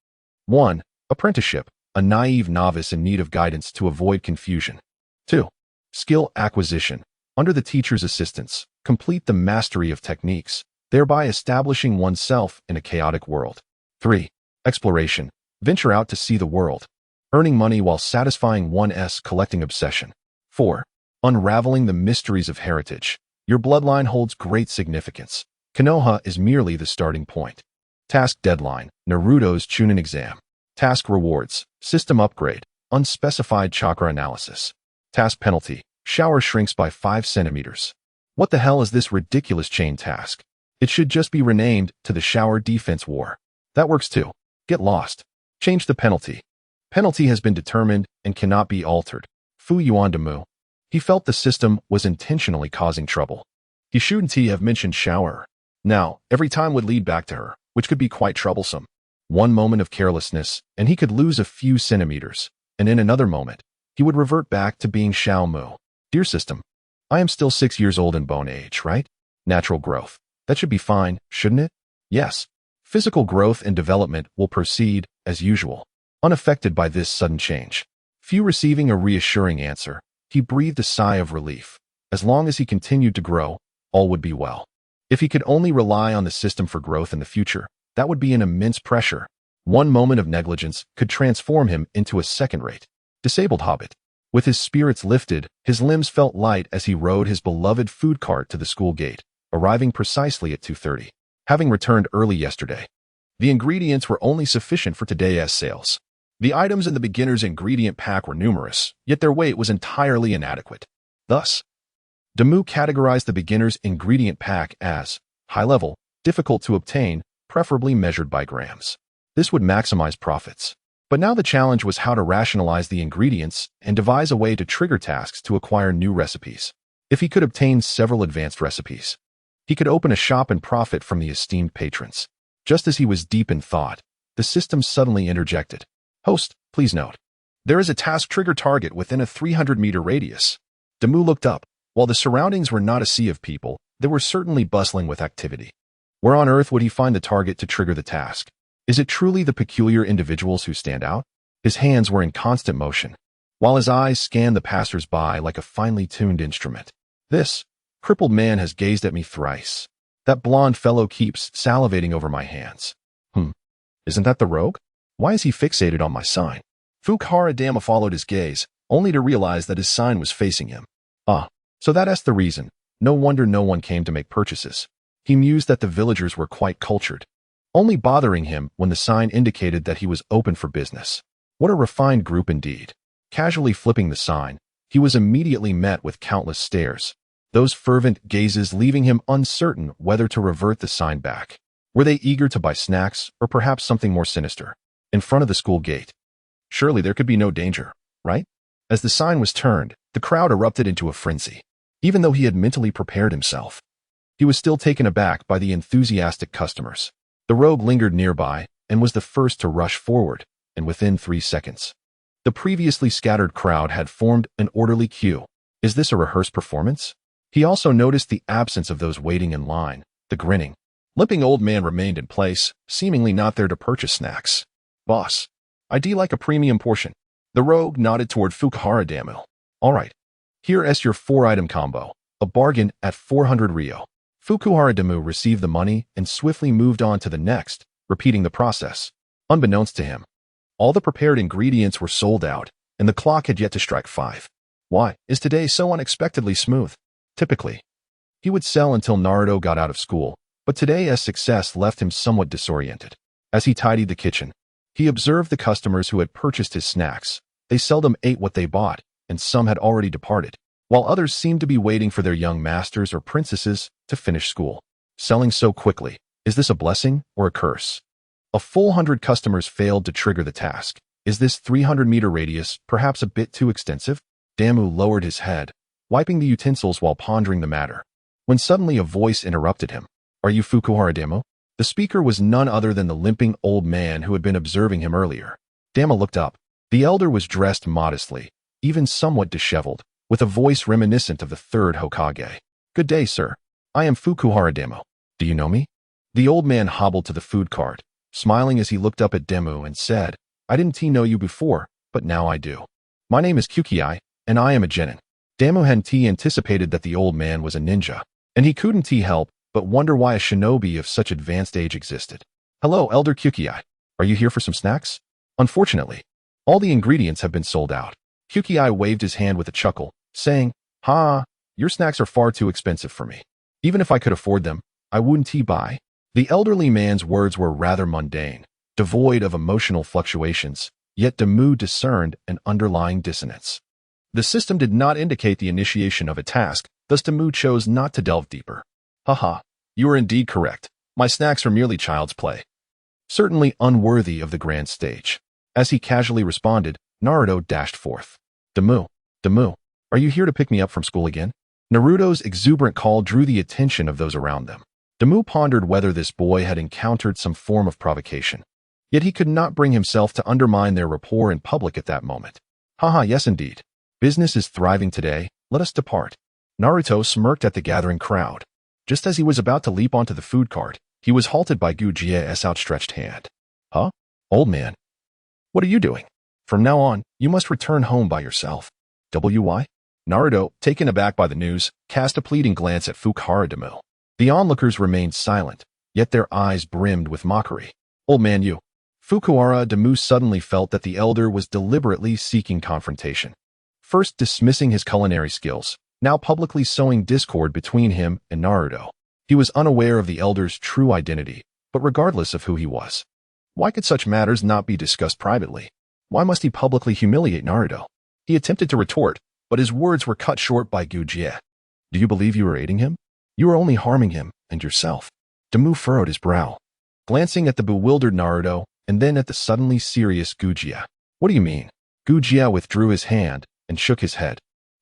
1. Apprenticeship, a naive novice in need of guidance to avoid confusion. 2. Skill acquisition. Under the teacher's assistance, complete the mastery of techniques, thereby establishing oneself in a chaotic world. 3. Exploration. Venture out to see the world, earning money while satisfying one's collecting obsession. 4. Unraveling the mysteries of heritage. Your bloodline holds great significance. Konoha is merely the starting point. Task deadline, Naruto's Chunin exam. Task rewards, system upgrade, unspecified chakra analysis. Task penalty, shower shrinks by 5 centimeters. What the hell is this ridiculous chain task? It should just be renamed to the shower defense war. That works too. Get lost. Change the penalty. Penalty has been determined and cannot be altered. Fu Yuan Damu. He felt the system was intentionally causing trouble. He shouldn't have mentioned shower. Now, every time would lead back to her. which could be quite troublesome. One moment of carelessness, and he could lose a few centimeters, and in another moment, he would revert back to being Xiao Mu. Dear system, I am still 6 years old in bone age, right? Natural growth. That should be fine, shouldn't it? Yes. Physical growth and development will proceed, as usual, unaffected by this sudden change. Few receiving a reassuring answer, he breathed a sigh of relief. As long as he continued to grow, all would be well. If he could only rely on the system for growth in the future, that would be an immense pressure. One moment of negligence could transform him into a second-rate, disabled hobbit. With his spirits lifted, his limbs felt light as he rode his beloved food cart to the school gate, arriving precisely at 2:30. Having returned early yesterday, the ingredients were only sufficient for today's sales. The items in the beginner's ingredient pack were numerous, yet their weight was entirely inadequate. Thus, Damu categorized the beginner's ingredient pack as high-level, difficult to obtain, preferably measured by grams. This would maximize profits. But now the challenge was how to rationalize the ingredients and devise a way to trigger tasks to acquire new recipes. If he could obtain several advanced recipes, he could open a shop and profit from the esteemed patrons. Just as he was deep in thought, the system suddenly interjected. Host, please note, there is a task trigger target within a 300-meter radius. Damu looked up. While the surroundings were not a sea of people, they were certainly bustling with activity. Where on earth would he find the target to trigger the task? Is it truly the peculiar individuals who stand out? His hands were in constant motion, while his eyes scanned the passers-by like a finely tuned instrument. This crippled man has gazed at me thrice. That blond fellow keeps salivating over my hands. Isn't that the rogue? Why is he fixated on my sign? Fukuhara followed his gaze, only to realize that his sign was facing him. So that's the reason. No wonder no one came to make purchases. He mused that the villagers were quite cultured, only bothering him when the sign indicated that he was open for business. What a refined group indeed. Casually flipping the sign, he was immediately met with countless stares, those fervent gazes leaving him uncertain whether to revert the sign back. Were they eager to buy snacks, or perhaps something more sinister? In front of the school gate. Surely there could be no danger, right? As the sign was turned, the crowd erupted into a frenzy. Even though he had mentally prepared himself, he was still taken aback by the enthusiastic customers. The rogue lingered nearby and was the first to rush forward, and within 3 seconds, the previously scattered crowd had formed an orderly queue. Is this a rehearsed performance? He also noticed the absence of those waiting in line. The grinning, limping old man remained in place, seemingly not there to purchase snacks. Boss, I'd like a premium portion. The rogue nodded toward Fukuhara Damu. All right. Here is your 4-item combo, a bargain at 400 Rio. Fukuhara Damu received the money and swiftly moved on to the next, repeating the process. Unbeknownst to him, all the prepared ingredients were sold out, and the clock had yet to strike 5. Why is today so unexpectedly smooth? Typically, he would sell until Naruto got out of school, but today's success left him somewhat disoriented. As he tidied the kitchen, he observed the customers who had purchased his snacks. They seldom ate what they bought, and some had already departed, while others seemed to be waiting for their young masters or princesses to finish school. Selling so quickly, is this a blessing or a curse? A full 100 customers failed to trigger the task. Is this 300-meter radius perhaps a bit too extensive? Damu lowered his head, wiping the utensils while pondering the matter, when suddenly a voice interrupted him. Are you Fukuhara Damu? The speaker was none other than the limping old man who had been observing him earlier. Damu looked up. The elder was dressed modestly, even somewhat disheveled, with a voice reminiscent of the third Hokage. Good day, sir. I am Fukuhara Damu. Do you know me? The old man hobbled to the food cart, smiling as he looked up at Damu and said, I didn't know you before, but now I do. My name is Kukiai, and I am a genin. Damu hadn't anticipated that the old man was a ninja, and he couldn't help but wonder why a shinobi of such advanced age existed. Hello, Elder Kukiai. Are you here for some snacks? Unfortunately, all the ingredients have been sold out. Kukiai waved his hand with a chuckle, saying, your snacks are far too expensive for me. Even if I could afford them, I wouldn't buy. The elderly man's words were rather mundane, devoid of emotional fluctuations, yet Damu discerned an underlying dissonance. The system did not indicate the initiation of a task, thus Damu chose not to delve deeper. You are indeed correct. My snacks are merely child's play. Certainly unworthy of the grand stage. As he casually responded, Naruto dashed forth. Damu, are you here to pick me up from school again? Naruto's exuberant call drew the attention of those around them. Damu pondered whether this boy had encountered some form of provocation. Yet he could not bring himself to undermine their rapport in public at that moment. Haha, yes indeed. Business is thriving today, let us depart. Naruto smirked at the gathering crowd. Just as he was about to leap onto the food cart, he was halted by Uchiha's outstretched hand. Huh? Old man. What are you doing? From now on, you must return home by yourself. Why? Naruto, taken aback by the news, cast a pleading glance at Fukuhara Damu. The onlookers remained silent, yet their eyes brimmed with mockery. Old man you. Fukuhara Damu suddenly felt that the elder was deliberately seeking confrontation. First dismissing his culinary skills, now publicly sowing discord between him and Naruto. He was unaware of the elder's true identity, but regardless of who he was. Why could such matters not be discussed privately? Why must he publicly humiliate Naruto? He attempted to retort, but his words were cut short by Uchiha. Do you believe you are aiding him? You are only harming him and yourself. Damu furrowed his brow, glancing at the bewildered Naruto and then at the suddenly serious Uchiha. What do you mean? Uchiha withdrew his hand and shook his head.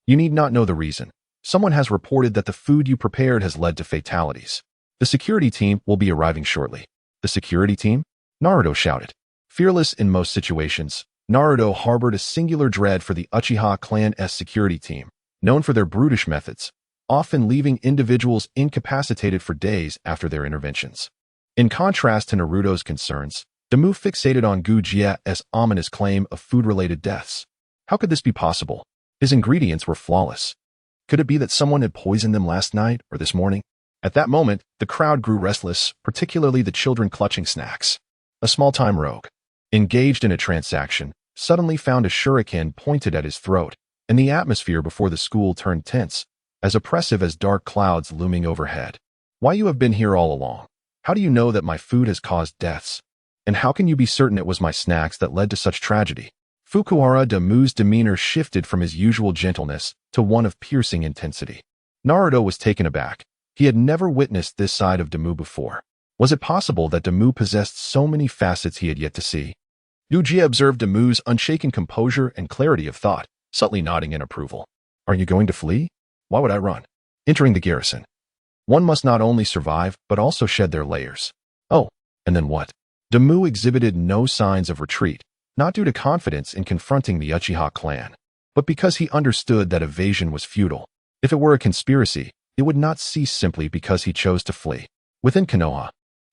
You need not know the reason. Someone has reported that the food you prepared has led to fatalities. The security team will be arriving shortly. The security team? Naruto shouted. Fearless in most situations, Naruto harbored a singular dread for the Uchiha clan's security team, known for their brutish methods, often leaving individuals incapacitated for days after their interventions. In contrast to Naruto's concerns, Damu fixated on Uchiha's ominous claim of food-related deaths. How could this be possible? His ingredients were flawless. Could it be that someone had poisoned them last night or this morning? At that moment, the crowd grew restless, particularly the children clutching snacks. A small-time rogue, engaged in a transaction, suddenly found a shuriken pointed at his throat, and the atmosphere before the school turned tense, as oppressive as dark clouds looming overhead. Why you have been here all along? How do you know that my food has caused deaths? And how can you be certain it was my snacks that led to such tragedy? Fukuhara Damu's demeanor shifted from his usual gentleness to one of piercing intensity. Naruto was taken aback. He had never witnessed this side of Damu before. Was it possible that Damu possessed so many facets he had yet to see? Uchiha observed Damu's unshaken composure and clarity of thought, subtly nodding in approval. Are you going to flee? Why would I run? Entering the garrison. One must not only survive, but also shed their layers. Oh, and then what? Damu exhibited no signs of retreat, not due to confidence in confronting the Uchiha clan, but because he understood that evasion was futile. If it were a conspiracy, it would not cease simply because he chose to flee. Within Konoha,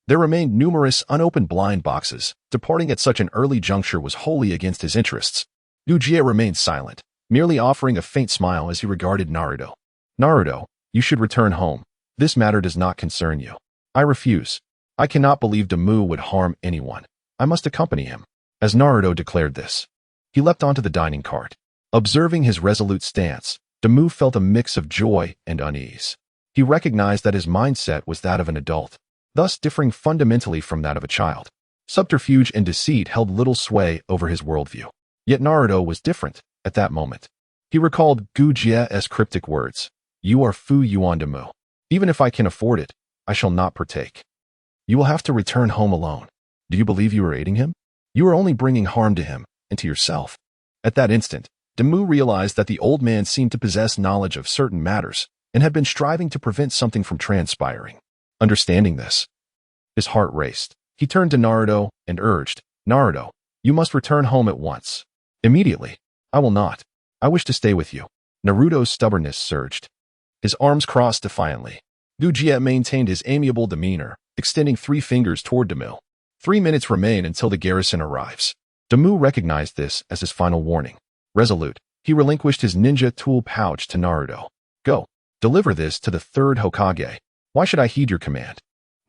there remained numerous unopened blind boxes. Departing at such an early juncture was wholly against his interests. Uchiha remained silent, merely offering a faint smile as he regarded Naruto. Naruto, you should return home. This matter does not concern you. I refuse. I cannot believe Damu would harm anyone. I must accompany him. As Naruto declared this, he leapt onto the dining cart. Observing his resolute stance, Damu felt a mix of joy and unease. He recognized that his mindset was that of an adult, thus differing fundamentally from that of a child. Subterfuge and deceit held little sway over his worldview. Yet Naruto was different at that moment. He recalled Uchiha's cryptic words, "You are Fu Yuan Damu. Even if I can afford it, I shall not partake. You will have to return home alone. Do you believe you are aiding him? You are only bringing harm to him and to yourself." At that instant, Damu realized that the old man seemed to possess knowledge of certain matters and had been striving to prevent something from transpiring. Understanding this, his heart raced. He turned to Naruto and urged, "Naruto, you must return home at once. Immediately." "I will not. I wish to stay with you." Naruto's stubbornness surged. His arms crossed defiantly. Uchiha maintained his amiable demeanor, extending 3 fingers toward Damu. 3 minutes remain until the garrison arrives. Damu recognized this as his final warning. Resolute, he relinquished his ninja tool pouch to Naruto. "Go. Deliver this to the 3rd Hokage. Why should I heed your command?"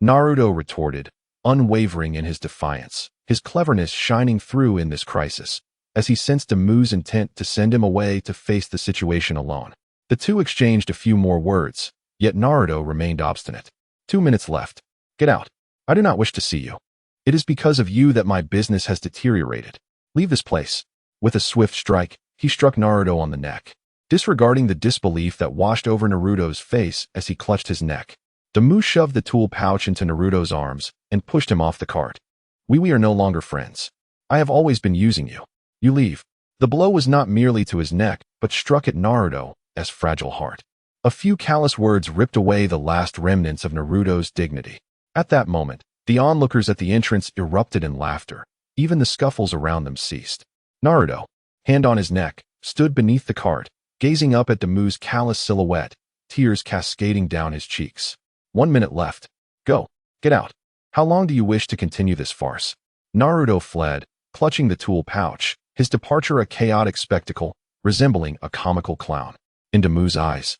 Naruto retorted, unwavering in his defiance, his cleverness shining through in this crisis, as he sensed Damu's intent to send him away to face the situation alone. The two exchanged a few more words, yet Naruto remained obstinate. 2 minutes left. "Get out. I do not wish to see you. It is because of you that my business has deteriorated. Leave this place." With a swift strike, he struck Naruto on the neck. Disregarding the disbelief that washed over Naruto's face as he clutched his neck, Damu shoved the tool pouch into Naruto's arms and pushed him off the cart. We are no longer friends. I have always been using you. You leave." The blow was not merely to his neck, but struck at Naruto's fragile heart. A few callous words ripped away the last remnants of Naruto's dignity. At that moment, the onlookers at the entrance erupted in laughter. Even the scuffles around them ceased. Naruto, hand on his neck, stood beneath the cart, gazing up at Damu's callous silhouette, tears cascading down his cheeks. 1 minute left. Go. Get out. How long do you wish to continue this farce? Naruto fled, clutching the tool pouch, his departure a chaotic spectacle, resembling a comical clown. In Damu's eyes,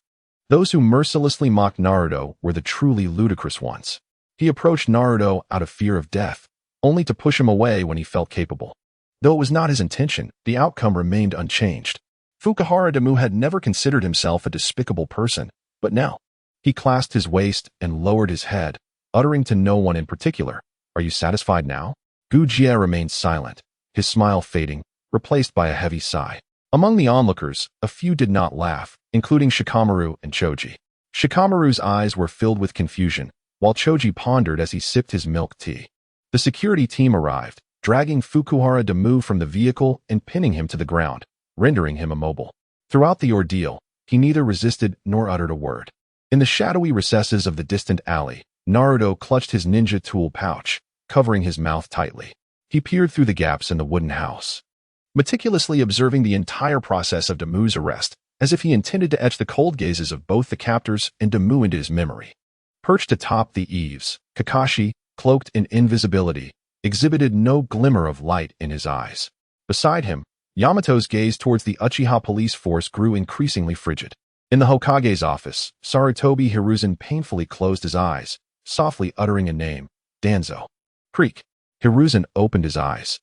those who mercilessly mocked Naruto were the truly ludicrous ones. He approached Naruto out of fear of death, only to push him away when he felt capable. Though it was not his intention, the outcome remained unchanged. Fukuhara Damu had never considered himself a despicable person, but now, he clasped his waist and lowered his head, uttering to no one in particular, "Are you satisfied now?" Gujie remained silent, his smile fading, replaced by a heavy sigh. Among the onlookers, a few did not laugh, including Shikamaru and Choji. Shikamaru's eyes were filled with confusion, while Choji pondered as he sipped his milk tea. The security team arrived, dragging Fukuhara Damu from the vehicle and pinning him to the ground, rendering him immobile. Throughout the ordeal, he neither resisted nor uttered a word. In the shadowy recesses of the distant alley, Naruto clutched his ninja tool pouch, covering his mouth tightly. He peered through the gaps in the wooden house, meticulously observing the entire process of Damu's arrest, as if he intended to etch the cold gazes of both the captors and Damu into his memory. Perched atop the eaves, Kakashi, cloaked in invisibility, exhibited no glimmer of light in his eyes. Beside him, Yamato's gaze towards the Uchiha police force grew increasingly frigid. In the Hokage's office, Sarutobi Hiruzen painfully closed his eyes, softly uttering a name, Danzo. Creak. Hiruzen opened his eyes,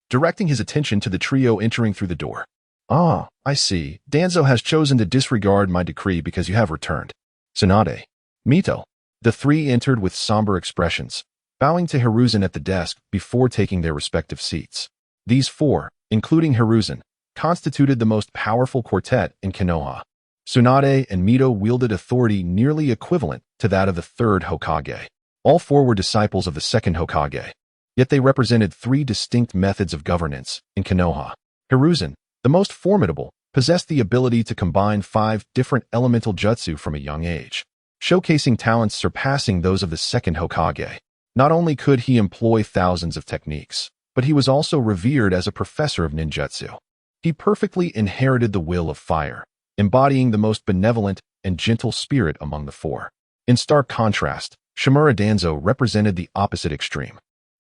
directing his attention to the trio entering through the door. Ah, I see. Danzo has chosen to disregard my decree because you have returned. Tsunade. Mito. The three entered with somber expressions, bowing to Hiruzen at the desk before taking their respective seats. These four, including Hiruzen, constituted the most powerful quartet in Konoha. Tsunade and Mito wielded authority nearly equivalent to that of the third Hokage. All four were disciples of the second Hokage, yet they represented three distinct methods of governance in Konoha. Hiruzen, the most formidable, possessed the ability to combine 5 different elemental jutsu from a young age, showcasing talents surpassing those of the second Hokage. Not only could he employ thousands of techniques, but he was also revered as a professor of ninjutsu. He perfectly inherited the will of fire, embodying the most benevolent and gentle spirit among the four. In stark contrast, Shimura Danzo represented the opposite extreme.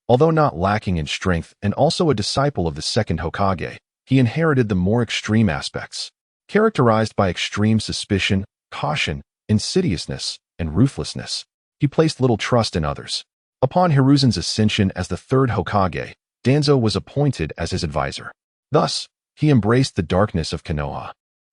Although not lacking in strength and also a disciple of the second Hokage, he inherited the more extreme aspects, characterized by extreme suspicion, caution, insidiousness, and ruthlessness. He placed little trust in others. Upon Hiruzen's ascension as the third Hokage, Danzo was appointed as his advisor. Thus, he embraced the darkness of Konoha,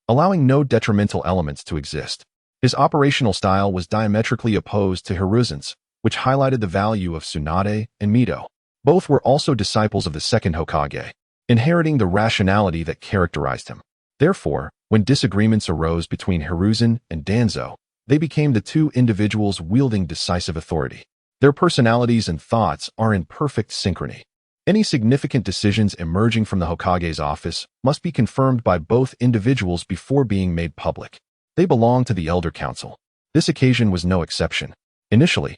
allowing no detrimental elements to exist. His operational style was diametrically opposed to Hiruzen's, which highlighted the value of Tsunade and Mito. Both were also disciples of the second Hokage, inheriting the rationality that characterized him. Therefore, when disagreements arose between Hiruzen and Danzo, they became the two individuals wielding decisive authority. Their personalities and thoughts are in perfect synchrony. Any significant decisions emerging from the Hokage's office must be confirmed by both individuals before being made public. They belong to the Elder Council. This occasion was no exception. Initially,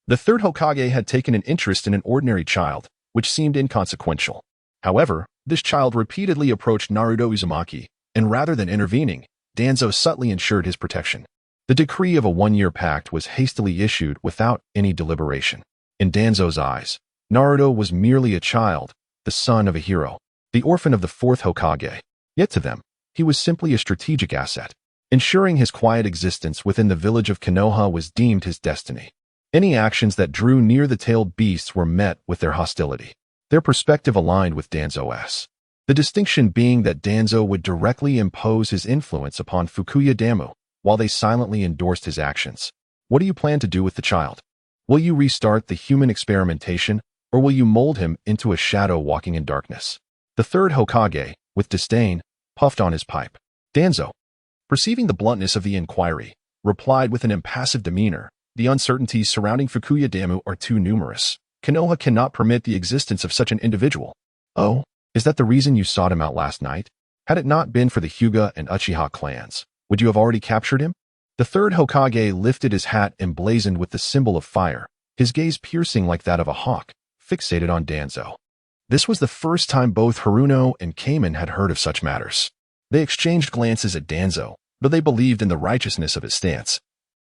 the third Hokage had taken an interest in an ordinary child, which seemed inconsequential. However, this child repeatedly approached Naruto Uzumaki, and rather than intervening, Danzo subtly ensured his protection. The decree of a 1-year pact was hastily issued without any deliberation. In Danzo's eyes, Naruto was merely a child, the son of a hero, the orphan of the fourth Hokage. Yet to them, he was simply a strategic asset. Ensuring his quiet existence within the village of Konoha was deemed his destiny. Any actions that drew near the tailed beasts were met with their hostility. Their perspective aligned with Danzo's. The distinction being that Danzo would directly impose his influence upon Fukuya Damu, while they silently endorsed his actions. What do you plan to do with the child? Will you restart the human experimentation, or will you mold him into a shadow walking in darkness? The third Hokage, with disdain, puffed on his pipe. Danzo, perceiving the bluntness of the inquiry, replied with an impassive demeanor, "The uncertainties surrounding Fukuya Damu are too numerous. Konoha cannot permit the existence of such an individual." "Oh, is that the reason you sought him out last night? Had it not been for the Hyuga and Uchiha clans, would you have already captured him?" The third Hokage lifted his hat emblazoned with the symbol of fire, his gaze piercing like that of a hawk, fixated on Danzo. This was the first time both Haruno and Kamen had heard of such matters. They exchanged glances at Danzo, though they believed in the righteousness of his stance.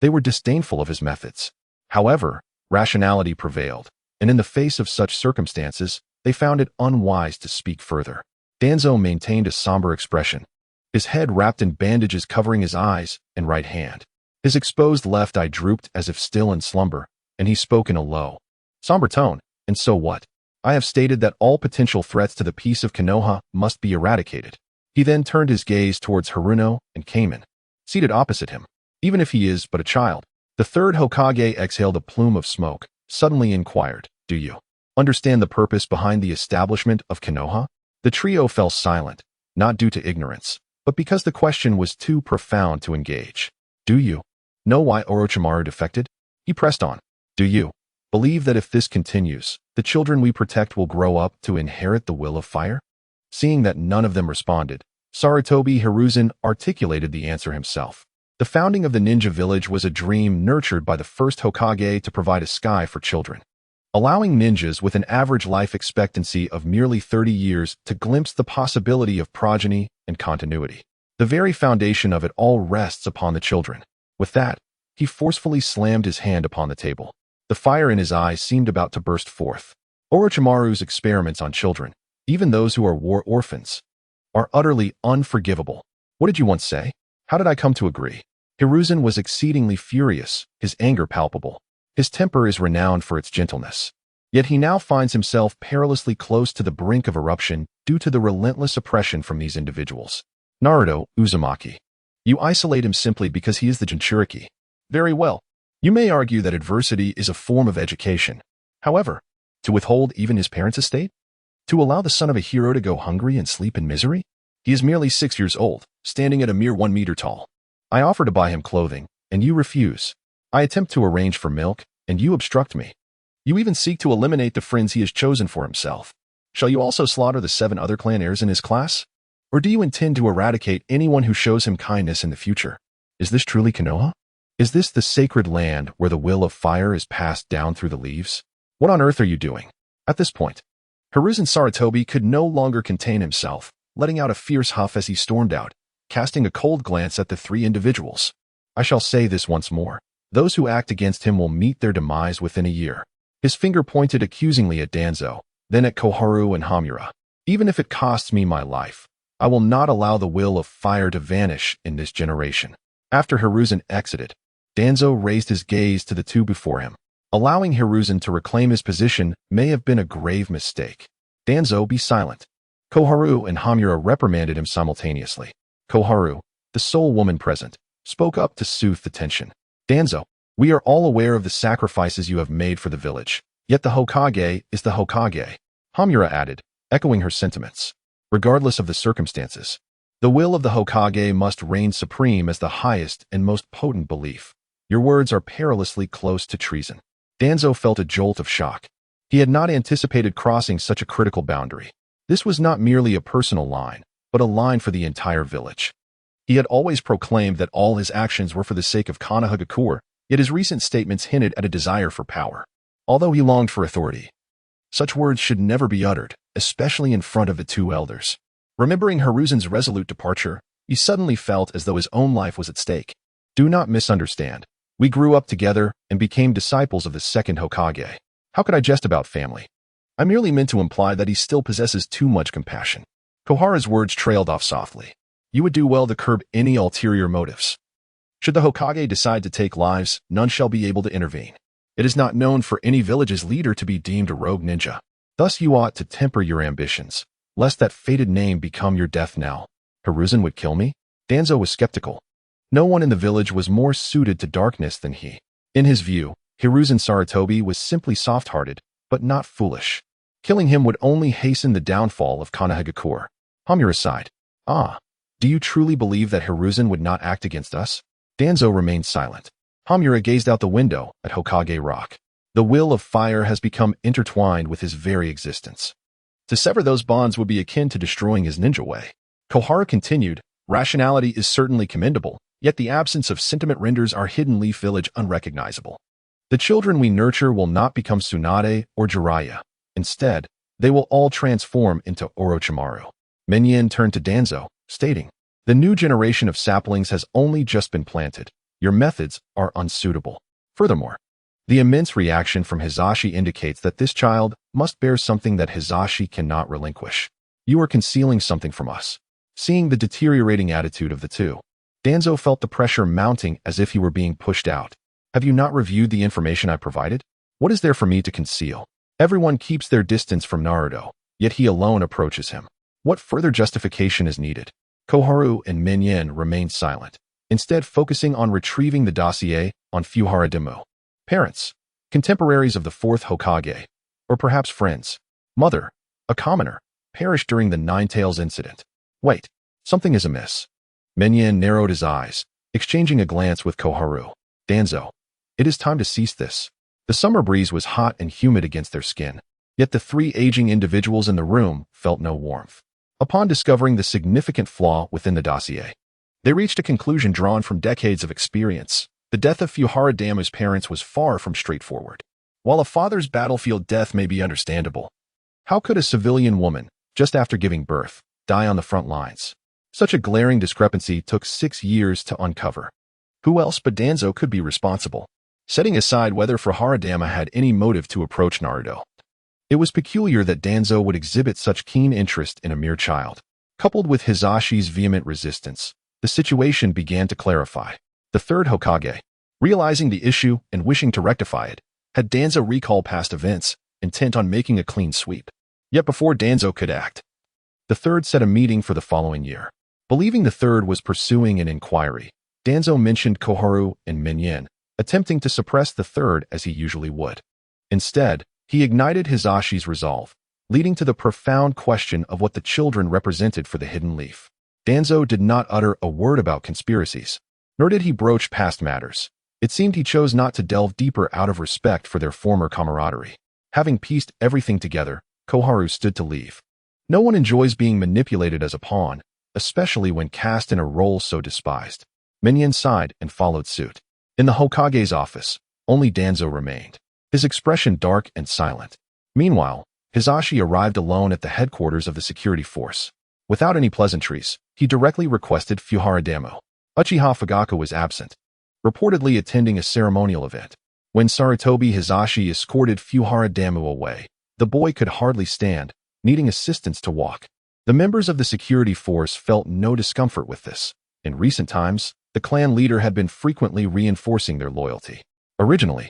They were disdainful of his methods. However, rationality prevailed, and in the face of such circumstances, they found it unwise to speak further. Danzo maintained a somber expression, his head wrapped in bandages covering his eyes and right hand. His exposed left eye drooped as if still in slumber, and he spoke in a low, somber tone. And so what? I have stated that all potential threats to the peace of Konoha must be eradicated. He then turned his gaze towards Haruno and Kamen, seated opposite him. Even if he is but a child, the third Hokage exhaled a plume of smoke, suddenly inquired, "Do you understand the purpose behind the establishment of Konoha?" The trio fell silent, not due to ignorance, but because the question was too profound to engage. "Do you know why Orochimaru defected?" He pressed on. "Do you believe that if this continues, the children we protect will grow up to inherit the will of fire?" Seeing that none of them responded, Sarutobi Hiruzen articulated the answer himself. The founding of the ninja village was a dream nurtured by the first Hokage to provide a sky for children, allowing ninjas with an average life expectancy of merely 30 years to glimpse the possibility of progeny and continuity. The very foundation of it all rests upon the children. With that, he forcefully slammed his hand upon the table. The fire in his eyes seemed about to burst forth. Orochimaru's experiments on children, even those who are war orphans, are utterly unforgivable. What did you once say? How did I come to agree? Hiruzen was exceedingly furious, his anger palpable. His temper is renowned for its gentleness. Yet he now finds himself perilously close to the brink of eruption due to the relentless oppression from these individuals. Naruto Uzumaki. You isolate him simply because he is the Jinchuriki. Very well. You may argue that adversity is a form of education. However, to withhold even his parents' estate? To allow the son of a hero to go hungry and sleep in misery? He is merely 6 years old, standing at a mere 1 meter tall. I offer to buy him clothing, and you refuse. I attempt to arrange for milk, and you obstruct me. You even seek to eliminate the friends he has chosen for himself. Shall you also slaughter the 7 other clan heirs in his class? Or do you intend to eradicate anyone who shows him kindness in the future? Is this truly Konoha? Is this the sacred land where the will of fire is passed down through the leaves? What on earth are you doing? At this point, Hiruzen Sarutobi could no longer contain himself, letting out a fierce huff as he stormed out, casting a cold glance at the 3 individuals. I shall say this once more. Those who act against him will meet their demise within a year. His finger pointed accusingly at Danzo, then at Koharu and Hamura. Even if it costs me my life, I will not allow the will of fire to vanish in this generation. After Hiruzen exited, Danzo raised his gaze to the 2 before him. Allowing Hiruzen to reclaim his position may have been a grave mistake. Danzo, be silent. Koharu and Hamura reprimanded him simultaneously. Koharu, the sole woman present, spoke up to soothe the tension. Danzo, we are all aware of the sacrifices you have made for the village, yet the Hokage is the Hokage. Hamura added, echoing her sentiments. Regardless of the circumstances, the will of the Hokage must reign supreme as the highest and most potent belief. Your words are perilously close to treason. Danzo felt a jolt of shock. He had not anticipated crossing such a critical boundary. This was not merely a personal line, but a line for the entire village. He had always proclaimed that all his actions were for the sake of Konohagakure, yet his recent statements hinted at a desire for power. Although he longed for authority, such words should never be uttered, especially in front of the 2 elders. Remembering Hiruzen's resolute departure, he suddenly felt as though his own life was at stake. Do not misunderstand. We grew up together and became disciples of the second Hokage. How could I jest about family? I merely meant to imply that he still possesses too much compassion. Koharu's words trailed off softly. You would do well to curb any ulterior motives. Should the Hokage decide to take lives, none shall be able to intervene. It is not known for any village's leader to be deemed a rogue ninja. Thus you ought to temper your ambitions, lest that fated name become your death knell. Hiruzen would kill me? Danzo was skeptical. No one in the village was more suited to darkness than he. In his view, Hiruzen Sarutobi was simply soft-hearted, but not foolish. Killing him would only hasten the downfall of Konohagakure. Hamura sighed. Ah, do you truly believe that Hiruzen would not act against us? Danzo remained silent. Hamura gazed out the window at Hokage Rock. The will of fire has become intertwined with his very existence. To sever those bonds would be akin to destroying his ninja way. Koharu continued, rationality is certainly commendable, Yet the absence of sentiment renders our hidden leaf village unrecognizable. The children we nurture will not become Tsunade or Jiraiya. Instead, they will all transform into Orochimaru. Minyin turned to Danzo, stating, "The new generation of saplings has only just been planted. Your methods are unsuitable." Furthermore, the immense reaction from Hisashi indicates that this child must bear something that Hisashi cannot relinquish. "You are concealing something from us." Seeing the deteriorating attitude of the two, Danzo felt the pressure mounting as if he were being pushed out. "Have you not reviewed the information I provided? What is there for me to conceal?" Everyone keeps their distance from Naruto, yet he alone approaches him. What further justification is needed? Koharu and Minyin remained silent, instead focusing on retrieving the dossier on Fuhara Demu. Parents, contemporaries of the fourth Hokage, or perhaps friends. Mother, a commoner, perished during the Nine Tails incident. Wait, something is amiss. Minyin narrowed his eyes, exchanging a glance with Koharu. Danzo, it is time to cease this. The summer breeze was hot and humid against their skin, yet the three aging individuals in the room felt no warmth. Upon discovering the significant flaw within the dossier, they reached a conclusion drawn from decades of experience. The death of Fuhara Damu's parents was far from straightforward. While a father's battlefield death may be understandable, how could a civilian woman, just after giving birth, die on the front lines? Such a glaring discrepancy took 6 years to uncover. Who else but Danzo could be responsible? Setting aside whether Fuhara Damu had any motive to approach Naruto, it was peculiar that Danzo would exhibit such keen interest in a mere child. Coupled with Hisashi's vehement resistance, the situation began to clarify. The third Hokage, realizing the issue and wishing to rectify it, had Danzo recall past events, intent on making a clean sweep. Yet before Danzo could act, the third set a meeting for the following year. Believing the third was pursuing an inquiry, Danzo mentioned Koharu and Minyin, attempting to suppress the third as he usually would. Instead, he ignited Hisashi's resolve, leading to the profound question of what the children represented for the hidden leaf. Danzo did not utter a word about conspiracies, nor did he broach past matters. It seemed he chose not to delve deeper out of respect for their former camaraderie. Having pieced everything together, Koharu stood to leave. No one enjoys being manipulated as a pawn, especially when cast in a role so despised. Minyin sighed and followed suit. In the Hokage's office, only Danzo remained, his expression dark and silent. Meanwhile, Hisashi arrived alone at the headquarters of the security force. Without any pleasantries, he directly requested Fuhara Damu. Uchiha Fugaku was absent, reportedly attending a ceremonial event. When Sarutobi Hisashi escorted Fuhara Damu away, the boy could hardly stand, needing assistance to walk. The members of the security force felt no discomfort with this. In recent times, the clan leader had been frequently reinforcing their loyalty. Originally,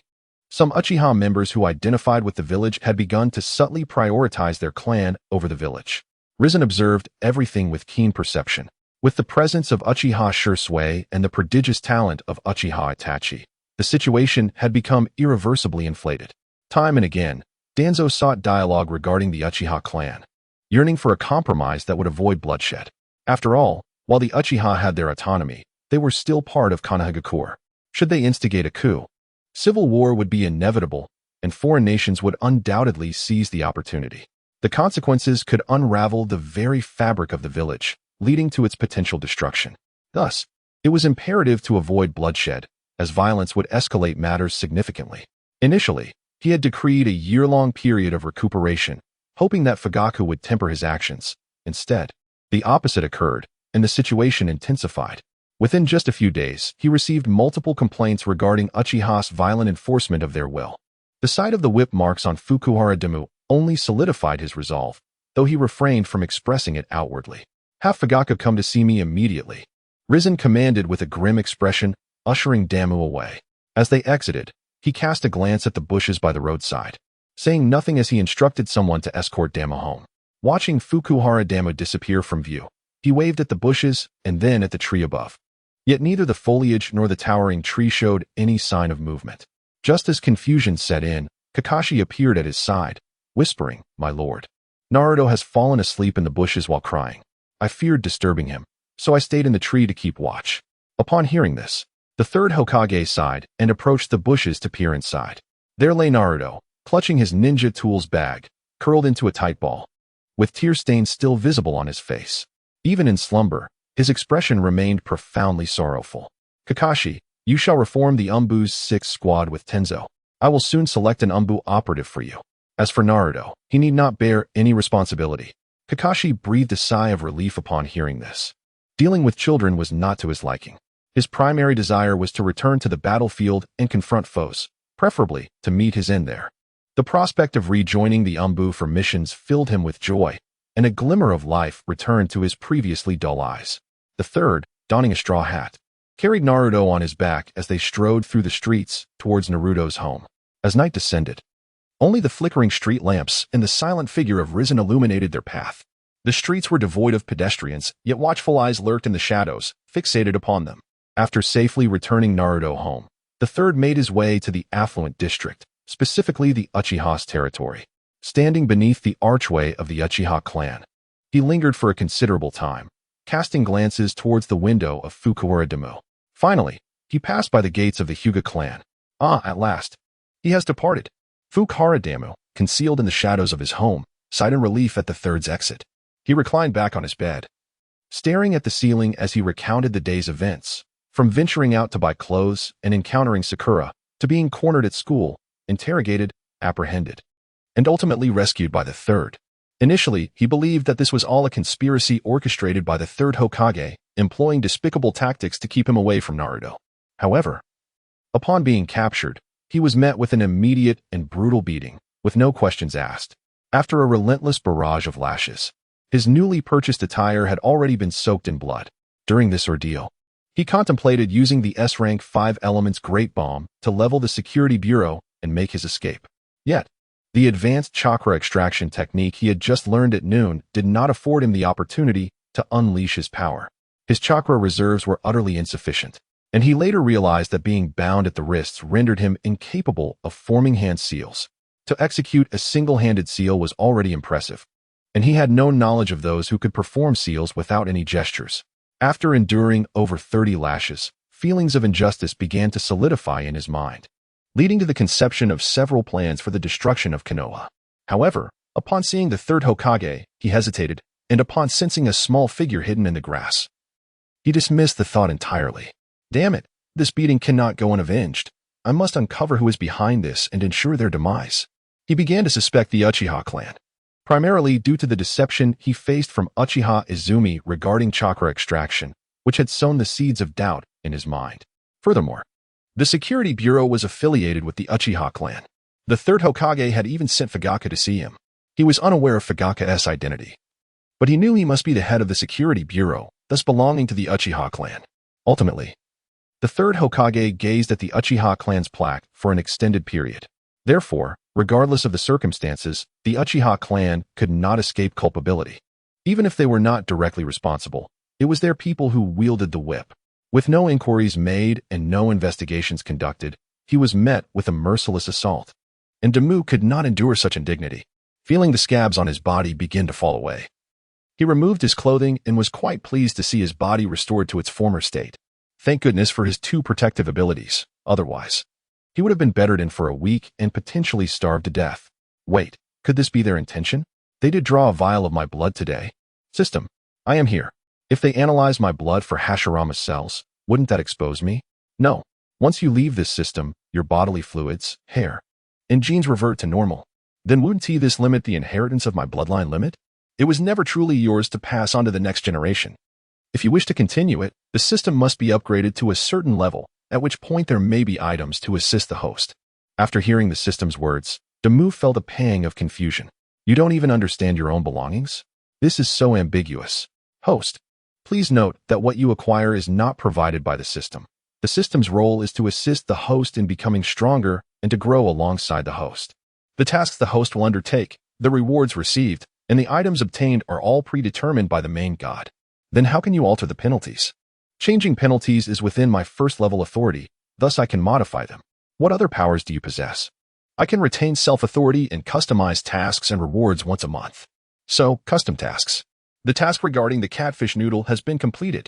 some Uchiha members who identified with the village had begun to subtly prioritize their clan over the village. Risen observed everything with keen perception. With the presence of Uchiha Shisui and the prodigious talent of Uchiha Itachi, the situation had become irreversibly inflated. Time and again, Danzo sought dialogue regarding the Uchiha clan, yearning for a compromise that would avoid bloodshed. After all, while the Uchiha had their autonomy, they were still part of Konohagakure. Should they instigate a coup, civil war would be inevitable, and foreign nations would undoubtedly seize the opportunity. The consequences could unravel the very fabric of the village, leading to its potential destruction. Thus, it was imperative to avoid bloodshed, as violence would escalate matters significantly. Initially, he had decreed a year-long period of recuperation, hoping that Fugaku would temper his actions. Instead, the opposite occurred, and the situation intensified. Within just a few days, he received multiple complaints regarding Uchiha's violent enforcement of their will. The sight of the whip marks on Fukuhara Damu only solidified his resolve, though he refrained from expressing it outwardly. "Have Fugaku come to see me immediately," Risen commanded with a grim expression, ushering Damu away. As they exited, he cast a glance at the bushes by the roadside, saying nothing as he instructed someone to escort Damu home. Watching Fukuhara Damu disappear from view, he waved at the bushes and then at the tree above. Yet neither the foliage nor the towering tree showed any sign of movement. Just as confusion set in, Kakashi appeared at his side, whispering, "My lord, Naruto has fallen asleep in the bushes while crying. I feared disturbing him, so I stayed in the tree to keep watch." Upon hearing this, the third Hokage sighed and approached the bushes to peer inside. There lay Naruto, clutching his ninja tools bag, curled into a tight ball, with tear stains still visible on his face. Even in slumber, his expression remained profoundly sorrowful. Kakashi, you shall reform the Umbu's 6th squad with Tenzo. I will soon select an Umbu operative for you. As for Naruto, he need not bear any responsibility. Kakashi breathed a sigh of relief upon hearing this. Dealing with children was not to his liking. His primary desire was to return to the battlefield and confront foes, preferably to meet his end there. The prospect of rejoining the Umbu for missions filled him with joy, and a glimmer of life returned to his previously dull eyes. The third, donning a straw hat, carried Naruto on his back as they strode through the streets towards Naruto's home. As night descended, only the flickering street lamps and the silent figure of Risen illuminated their path. The streets were devoid of pedestrians, yet watchful eyes lurked in the shadows, fixated upon them. After safely returning Naruto home, the third made his way to the affluent district, specifically the Uchiha's territory. Standing beneath the archway of the Uchiha clan, he lingered for a considerable time, casting glances towards the window of Fukuura Damu. Finally, he passed by the gates of the Hyuga clan. Ah, at last. He has departed. Fukuura Damu, concealed in the shadows of his home, sighed in relief at the third's exit. He reclined back on his bed, staring at the ceiling as he recounted the day's events, from venturing out to buy clothes and encountering Sakura, to being cornered at school, interrogated, apprehended, and ultimately rescued by the third. Initially, he believed that this was all a conspiracy orchestrated by the third Hokage, employing despicable tactics to keep him away from Naruto. However, upon being captured, he was met with an immediate and brutal beating, with no questions asked. After a relentless barrage of lashes, his newly purchased attire had already been soaked in blood. During this ordeal, he contemplated using the S-rank 5 Elements Great Bomb to level the security bureau and make his escape. Yet, the advanced chakra extraction technique he had just learned at noon did not afford him the opportunity to unleash his power. His chakra reserves were utterly insufficient, and he later realized that being bound at the wrists rendered him incapable of forming hand seals. To execute a single-handed seal was already impressive, and he had no knowledge of those who could perform seals without any gestures. After enduring over 30 lashes, feelings of injustice began to solidify in his mind, leading to the conception of several plans for the destruction of Konoha. However, upon seeing the third Hokage, he hesitated, and upon sensing a small figure hidden in the grass, he dismissed the thought entirely. Damn it, this beating cannot go unavenged. I must uncover who is behind this and ensure their demise. He began to suspect the Uchiha clan, primarily due to the deception he faced from Uchiha Izumi regarding chakra extraction, which had sown the seeds of doubt in his mind. Furthermore, the security bureau was affiliated with the Uchiha clan. The third Hokage had even sent Fugaka to see him. He was unaware of Fugaka's identity, but he knew he must be the head of the security bureau, thus belonging to the Uchiha clan. Ultimately, the third Hokage gazed at the Uchiha clan's plaque for an extended period. Therefore, regardless of the circumstances, the Uchiha clan could not escape culpability. Even if they were not directly responsible, it was their people who wielded the whip. With no inquiries made and no investigations conducted, he was met with a merciless assault. And Damu could not endure such indignity. Feeling the scabs on his body begin to fall away, he removed his clothing and was quite pleased to see his body restored to its former state. Thank goodness for his 2 protective abilities. Otherwise, he would have been bettered in for a week and potentially starved to death. Wait, could this be their intention? They did draw a vial of my blood today. System, I am here. If they analyze my blood for Hashirama cells, wouldn't that expose me? No. Once you leave this system, your bodily fluids, hair, and genes revert to normal. Then wouldn't this limit the inheritance of my bloodline limit? It was never truly yours to pass on to the next generation. If you wish to continue it, the system must be upgraded to a certain level, at which point there may be items to assist the host. After hearing the system's words, Damu felt a pang of confusion. You don't even understand your own belongings? This is so ambiguous. Host, please note that what you acquire is not provided by the system. The system's role is to assist the host in becoming stronger and to grow alongside the host. The tasks the host will undertake, the rewards received, and the items obtained are all predetermined by the main god. Then how can you alter the penalties? Changing penalties is within my first level authority, thus I can modify them. What other powers do you possess? I can retain self-authority and customize tasks and rewards once a month. So, custom tasks. The task regarding the catfish noodle has been completed.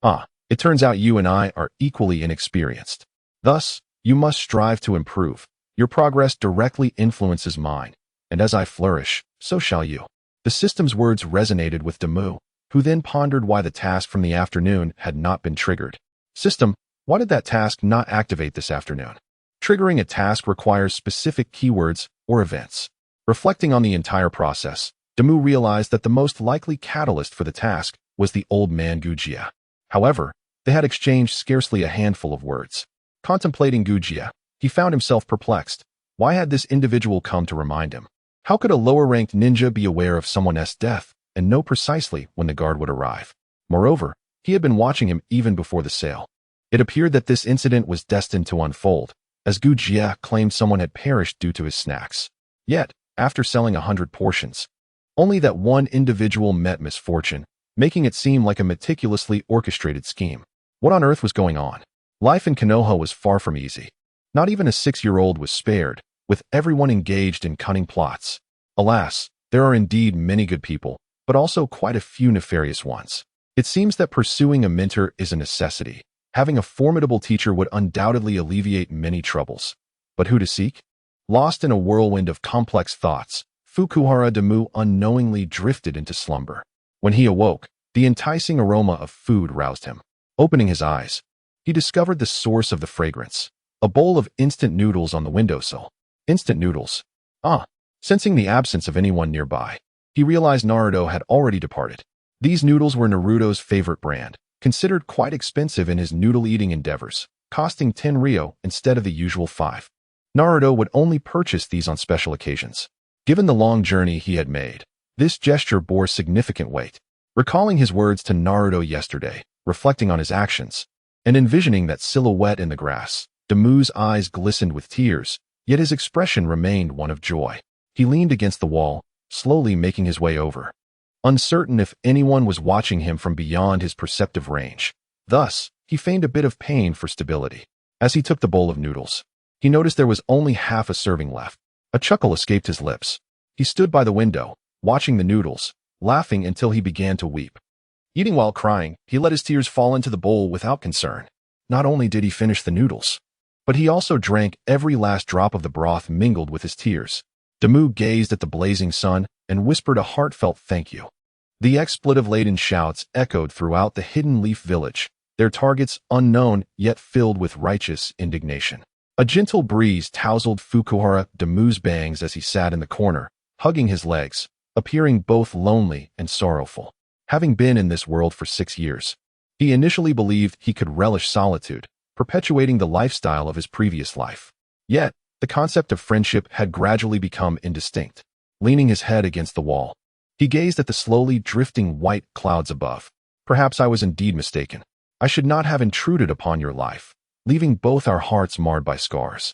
It turns out you and I are equally inexperienced. Thus, you must strive to improve. Your progress directly influences mine, and as I flourish, so shall you. The system's words resonated with Damu, who then pondered why the task from the afternoon had not been triggered. System, Why did that task not activate this afternoon? Triggering a task requires specific keywords or events. Reflecting on the entire process, Damu realized that the most likely catalyst for the task was the old man Gujia. However, they had exchanged scarcely a handful of words. Contemplating Gujia, he found himself perplexed. Why had this individual come to remind him? How could a lower-ranked ninja be aware of someone's death and know precisely when the guard would arrive? Moreover, he had been watching him even before the sale. It appeared that this incident was destined to unfold, as Gujia claimed someone had perished due to his snacks. Yet, after selling 100 portions, only that one individual met misfortune, making it seem like a meticulously orchestrated scheme. What on earth was going on? Life in Konoha was far from easy. Not even a 6-year-old was spared, with everyone engaged in cunning plots. Alas, there are indeed many good people, but also quite a few nefarious ones. It seems that pursuing a mentor is a necessity. Having a formidable teacher would undoubtedly alleviate many troubles. But who to seek? Lost in a whirlwind of complex thoughts, Fukuhara Damu unknowingly drifted into slumber. When he awoke, the enticing aroma of food roused him. Opening his eyes, he discovered the source of the fragrance, a bowl of instant noodles on the windowsill. Instant noodles. Sensing the absence of anyone nearby, he realized Naruto had already departed. These noodles were Naruto's favorite brand, considered quite expensive in his noodle-eating endeavors, costing 10 ryo instead of the usual 5. Naruto would only purchase these on special occasions. Given the long journey he had made, this gesture bore significant weight. Recalling his words to Naruto yesterday, reflecting on his actions, and envisioning that silhouette in the grass, Damu's eyes glistened with tears, yet his expression remained one of joy. He leaned against the wall, slowly making his way over, uncertain if anyone was watching him from beyond his perceptive range. Thus, he feigned a bit of pain for stability. As he took the bowl of noodles, he noticed there was only half a serving left. A chuckle escaped his lips. He stood by the window, watching the noodles, laughing until he began to weep. Eating while crying, he let his tears fall into the bowl without concern. Not only did he finish the noodles, but he also drank every last drop of the broth mingled with his tears. Damu gazed at the blazing sun and whispered a heartfelt thank you. The expletive-laden shouts echoed throughout the Hidden Leaf village, their targets unknown yet filled with righteous indignation. A gentle breeze tousled Fukuhara Damu's bangs as he sat in the corner, hugging his legs, appearing both lonely and sorrowful. Having been in this world for 6 years, he initially believed he could relish solitude, perpetuating the lifestyle of his previous life. Yet, the concept of friendship had gradually become indistinct. Leaning his head against the wall, he gazed at the slowly drifting white clouds above. Perhaps I was indeed mistaken. I should not have intruded upon your life, leaving both our hearts marred by scars.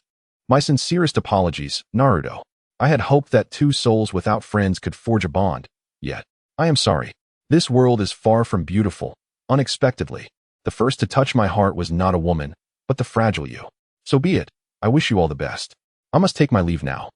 My sincerest apologies, Naruto. I had hoped that 2 souls without friends could forge a bond, yet, I am sorry. This world is far from beautiful. Unexpectedly, the first to touch my heart was not a woman, but the fragile you. So be it. I wish you all the best. I must take my leave now.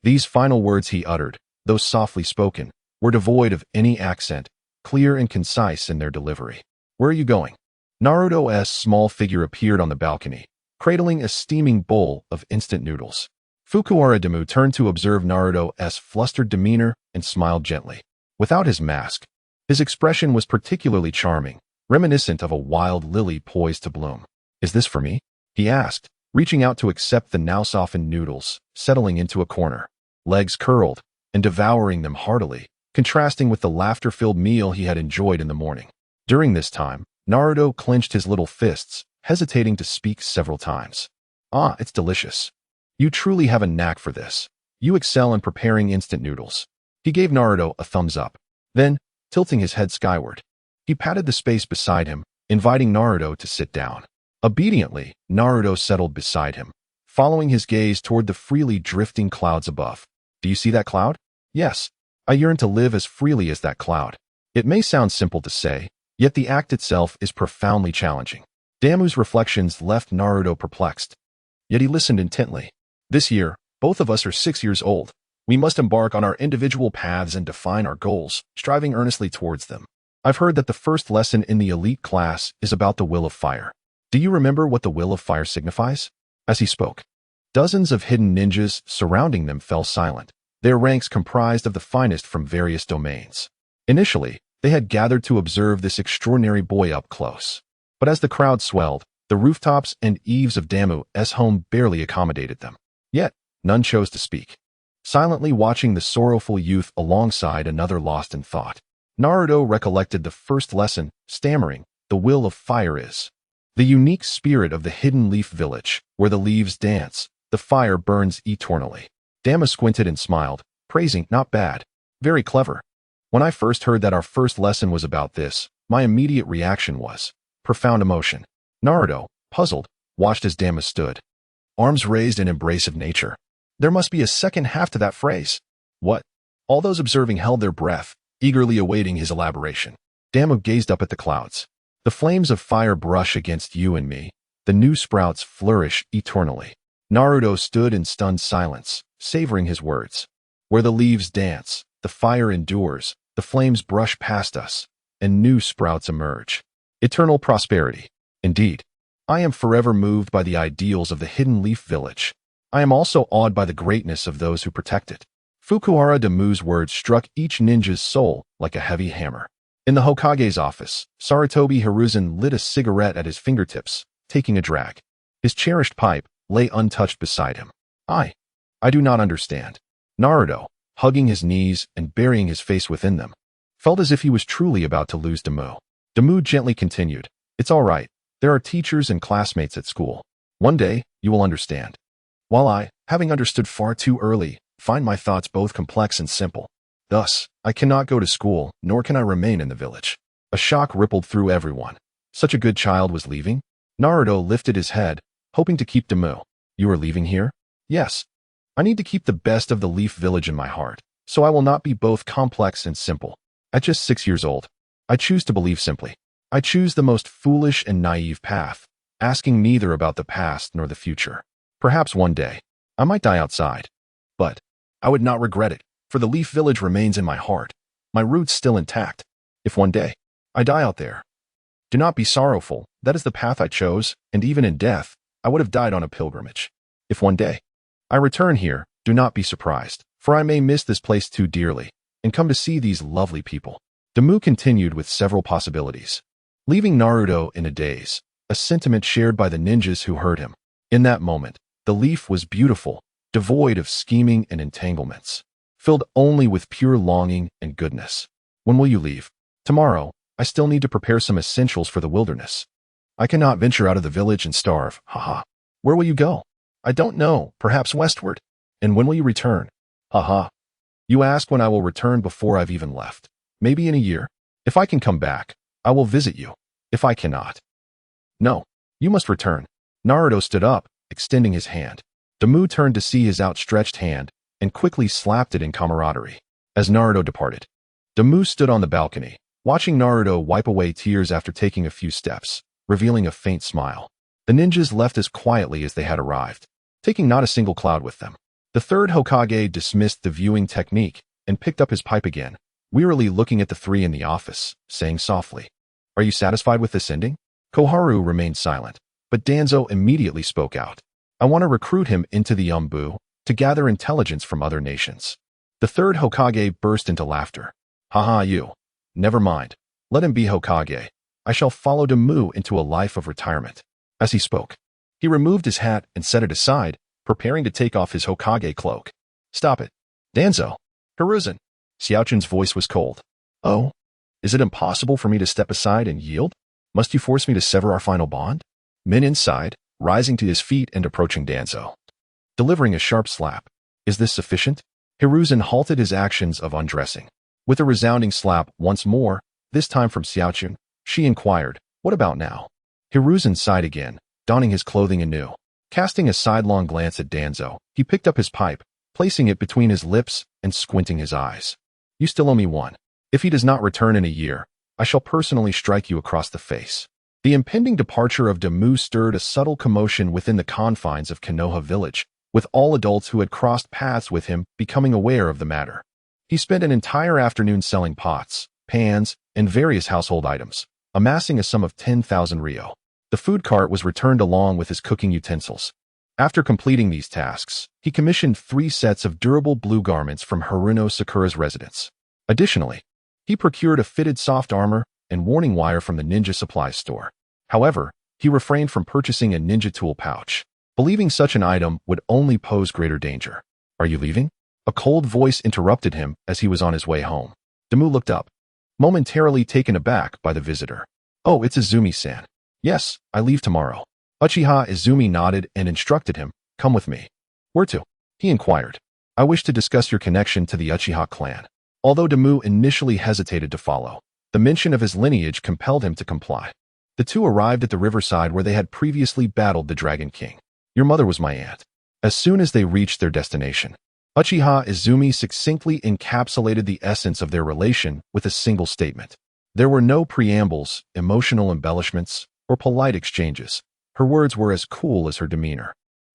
These final words he uttered, though softly spoken, were devoid of any accent, clear and concise in their delivery. Where are you going? Naruto's small figure appeared on the balcony, cradling a steaming bowl of instant noodles. Fukuhara Damu turned to observe Naruto's flustered demeanor and smiled gently. Without his mask, his expression was particularly charming, reminiscent of a wild lily poised to bloom. Is this for me? He asked, reaching out to accept the now softened noodles, settling into a corner, legs curled, and devouring them heartily, contrasting with the laughter-filled meal he had enjoyed in the morning. During this time, Naruto clenched his little fists, hesitating to speak several times. It's delicious. You truly have a knack for this. You excel in preparing instant noodles. He gave Naruto a thumbs up. Then, tilting his head skyward, he patted the space beside him, inviting Naruto to sit down. Obediently, Naruto settled beside him, following his gaze toward the freely drifting clouds above. Do you see that cloud? Yes. I yearn to live as freely as that cloud. It may sound simple to say, yet the act itself is profoundly challenging. Damu's reflections left Naruto perplexed. Yet he listened intently. This year, both of us are 6 years old. We must embark on our individual paths and define our goals, striving earnestly towards them. I've heard that the first lesson in the elite class is about the will of fire. Do you remember what the will of fire signifies? As he spoke, dozens of hidden ninjas surrounding them fell silent, their ranks comprised of the finest from various domains. Initially, they had gathered to observe this extraordinary boy up close. But as the crowd swelled, The rooftops and eaves of Damu's home barely accommodated them. Yet, none chose to speak, silently watching the sorrowful youth alongside another lost in thought. Naruto recollected the first lesson, stammering, "The will of fire is the unique spirit of the hidden leaf village, where the leaves dance, the fire burns eternally." Damu squinted and smiled, praising, "Not bad. Very clever." When I first heard that our first lesson was about this, my immediate reaction was profound emotion. Naruto, puzzled, watched as Damu stood, arms raised in embrace of nature. There must be a second half to that phrase. What? All those observing held their breath, eagerly awaiting his elaboration. Damu gazed up at the clouds. "The flames of fire brush against you and me. The new sprouts flourish eternally." Naruto stood in stunned silence, savoring his words. "Where the leaves dance, the fire endures, the flames brush past us, and new sprouts emerge. Eternal prosperity. Indeed, I am forever moved by the ideals of the hidden leaf village. I am also awed by the greatness of those who protect it." Fukuhara Damu's words struck each ninja's soul like a heavy hammer. In the Hokage's office, Sarutobi Hiruzen lit a cigarette at his fingertips, taking a drag. His cherished pipe lay untouched beside him. I do not understand." Naruto, hugging his knees and burying his face within them, felt as if he was truly about to lose Damu. Damu gently continued, "It's all right. There are teachers and classmates at school. One day, you will understand. While I, having understood far too early, find my thoughts both complex and simple. Thus, I cannot go to school, nor can I remain in the village." A shock rippled through everyone. Such a good child was leaving? Naruto lifted his head, hoping to keep Damu. "You are leaving here?" "Yes. I need to keep the best of the Leaf Village in my heart, so I will not be both complex and simple. At just 6 years old, I choose to believe simply. I choose the most foolish and naive path, asking neither about the past nor the future. Perhaps one day, I might die outside. But I would not regret it, for the Leaf Village remains in my heart, my roots still intact. If one day, I die out there, do not be sorrowful, that is the path I chose, and even in death, I would have died on a pilgrimage. If one day, I return here, do not be surprised, for I may miss this place too dearly, and come to see these lovely people." Damu continued with several possibilities, leaving Naruto in a daze, a sentiment shared by the ninjas who heard him. In that moment, the leaf was beautiful, devoid of scheming and entanglements, filled only with pure longing and goodness. "When will you leave?" "Tomorrow. I still need to prepare some essentials for the wilderness. I cannot venture out of the village and starve, haha." "Where will you go?" "I don't know, perhaps westward." "And when will you return?" "Haha. You ask when I will return before I've even left. Maybe in a year. If I can come back, I will visit you. If I cannot, no, you must return." Naruto stood up, extending his hand. Damu turned to see his outstretched hand and quickly slapped it in camaraderie. As Naruto departed, Damu stood on the balcony, watching Naruto wipe away tears after taking a few steps, revealing a faint smile. The ninjas left as quietly as they had arrived, taking not a single cloud with them. The third Hokage dismissed the viewing technique and picked up his pipe again, wearily looking at the three in the office, saying softly, "Are you satisfied with this ending?" Koharu remained silent, but Danzo immediately spoke out. "I want to recruit him into the Umbu to gather intelligence from other nations." The third Hokage burst into laughter. "Haha, you. Never mind. Let him be Hokage. I shall follow Damu into a life of retirement." As he spoke, he removed his hat and set it aside, preparing to take off his Hokage cloak. "Stop it. Danzo. Hiruzen." Xiaochun's voice was cold. "Oh? Is it impossible for me to step aside and yield? Must you force me to sever our final bond?" Men inside, rising to his feet and approaching Danzo, delivering a sharp slap. "Is this sufficient?" Hiruzen halted his actions of undressing. With a resounding slap once more, this time from Xiaochun, she inquired, "What about now?" Hiruzen sighed again, donning his clothing anew. Casting a sidelong glance at Danzo, he picked up his pipe, placing it between his lips and squinting his eyes. "You still owe me one. If he does not return in a year, I shall personally strike you across the face." The impending departure of Damu stirred a subtle commotion within the confines of Konoha village, with all adults who had crossed paths with him becoming aware of the matter. He spent an entire afternoon selling pots, pans, and various household items, amassing a sum of 10,000 ryo. The food cart was returned along with his cooking utensils. After completing these tasks, he commissioned 3 sets of durable blue garments from Haruno Sakura's residence. Additionally, he procured a fitted soft armor and warning wire from the ninja supply store. However, he refrained from purchasing a ninja tool pouch, believing such an item would only pose greater danger. Are you leaving? A cold voice interrupted him as he was on his way home. Damu looked up, momentarily taken aback by the visitor. Oh, it's Izumi-san. Yes, I leave tomorrow. Uchiha Izumi nodded and instructed him, come with me. Where to? He inquired. I wish to discuss your connection to the Uchiha clan. Although Damu initially hesitated to follow, the mention of his lineage compelled him to comply. The two arrived at the riverside where they had previously battled the Dragon King. Your mother was my aunt. As soon as they reached their destination, Uchiha Izumi succinctly encapsulated the essence of their relation with a single statement. There were no preambles, emotional embellishments, or polite exchanges. Her words were as cool as her demeanor.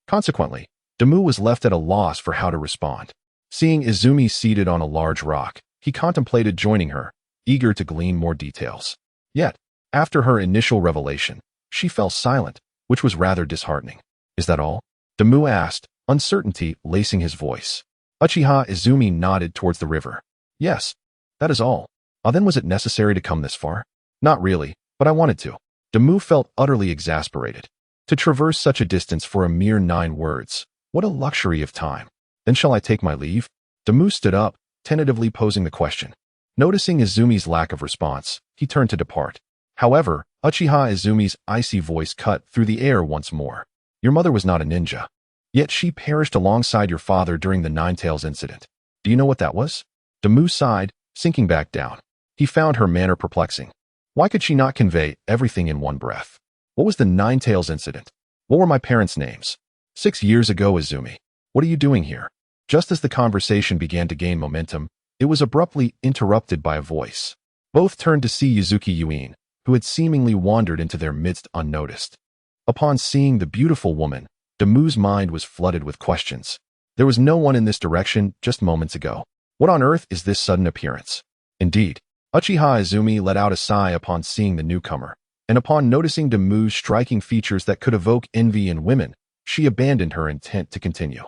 Consequently, Damu was left at a loss for how to respond. Seeing Izumi seated on a large rock, he contemplated joining her, eager to glean more details. Yet, after her initial revelation, she fell silent, which was rather disheartening. Is that all? Damu asked, uncertainty lacing his voice. Uchiha Izumi nodded towards the river. Yes, that is all. Then was it necessary to come this far? Not really, but I wanted to. Damu felt utterly exasperated. To traverse such a distance for a mere 9 words, what a luxury of time. Then shall I take my leave? Damu stood up, tentatively posing the question. Noticing Izumi's lack of response, he turned to depart. However, Uchiha Izumi's icy voice cut through the air once more. Your mother was not a ninja. Yet she perished alongside your father during the Nine-Tails incident. Do you know what that was? Damu sighed, sinking back down. He found her manner perplexing. Why could she not convey everything in one breath? What was the Nine-Tails incident? What were my parents' names? 6 years ago, Izumi. What are you doing here? Just as the conversation began to gain momentum, it was abruptly interrupted by a voice. Both turned to see Yuzuki Yuin, who had seemingly wandered into their midst unnoticed. Upon seeing the beautiful woman, Damu's mind was flooded with questions. There was no one in this direction just moments ago. What on earth is this sudden appearance? Indeed, Uchiha Izumi let out a sigh upon seeing the newcomer, and upon noticing Damu's striking features that could evoke envy in women, she abandoned her intent to continue.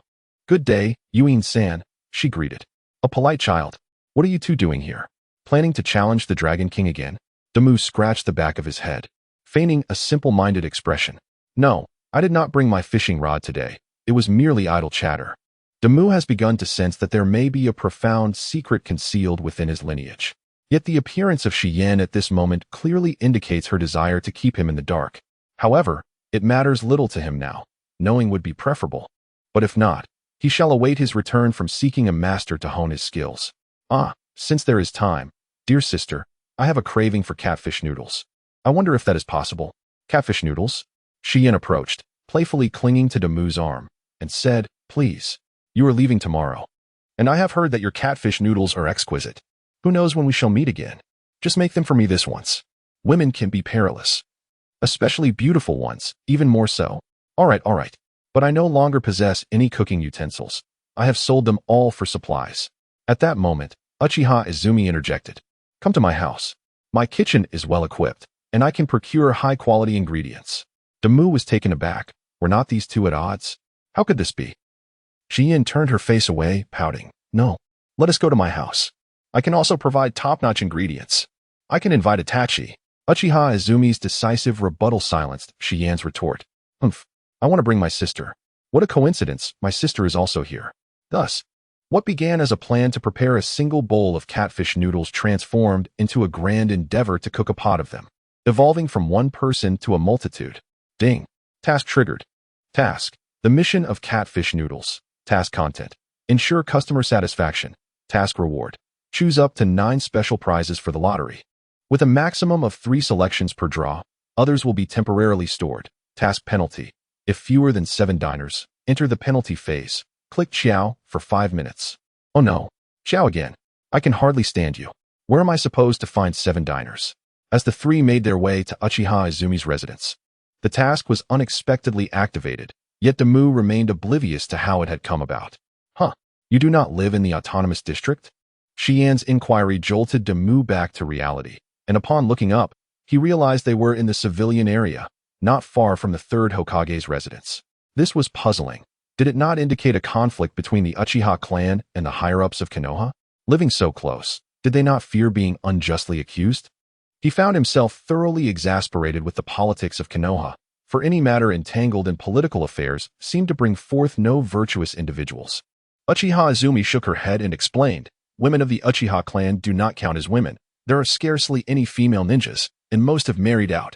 Good day, Yuin-san, she greeted. A polite child. What are you two doing here? Planning to challenge the Dragon King again? Damu scratched the back of his head, feigning a simple-minded expression. No, I did not bring my fishing rod today. It was merely idle chatter. Damu has begun to sense that there may be a profound secret concealed within his lineage. Yet the appearance of Shiyen at this moment clearly indicates her desire to keep him in the dark. However, it matters little to him now. Knowing would be preferable. But if not, he shall await his return from seeking a master to hone his skills. Since there is time, dear sister, I have a craving for catfish noodles. I wonder if that is possible. Catfish noodles? Shiyen approached, playfully clinging to Damu's arm, and said, please. You are leaving tomorrow. And I have heard that your catfish noodles are exquisite. Who knows when we shall meet again? Just make them for me this once. Women can be perilous. Especially beautiful ones, even more so. All right. But I no longer possess any cooking utensils. I have sold them all for supplies. At that moment, Uchiha Izumi interjected. Come to my house. My kitchen is well equipped, and I can procure high-quality ingredients. Damu was taken aback. Were not these two at odds? How could this be? Shiyen turned her face away, pouting. No, let us go to my house. I can also provide top-notch ingredients. I can invite Itachi. Uchiha Izumi's decisive rebuttal silenced Shiyen's retort. I want to bring my sister. What a coincidence, my sister is also here. Thus, what began as a plan to prepare a single bowl of catfish noodles transformed into a grand endeavor to cook a pot of them, evolving from one person to a multitude. Ding. Task triggered. Task. The mission of catfish noodles. Task content. Ensure customer satisfaction. Task reward. Choose up to 9 special prizes for the lottery. With a maximum of 3 selections per draw, others will be temporarily stored. Task penalty. If fewer than 7 diners, enter the penalty phase. Click Ciao for 5 minutes. Oh no. Ciao again. I can hardly stand you. Where am I supposed to find 7 diners? As the 3 made their way to Uchiha Izumi's residence, the task was unexpectedly activated, yet Damu remained oblivious to how it had come about. You do not live in the autonomous district? Shiyen's inquiry jolted Damu back to reality, and upon looking up, he realized they were in the civilian area, not far from the 3rd Hokage's residence. This was puzzling. Did it not indicate a conflict between the Uchiha clan and the higher-ups of Konoha? Living so close, did they not fear being unjustly accused? He found himself thoroughly exasperated with the politics of Konoha, for any matter entangled in political affairs seemed to bring forth no virtuous individuals. Uchiha Izumi shook her head and explained, "Women of the Uchiha clan do not count as women. There are scarcely any female ninjas, and most have married out.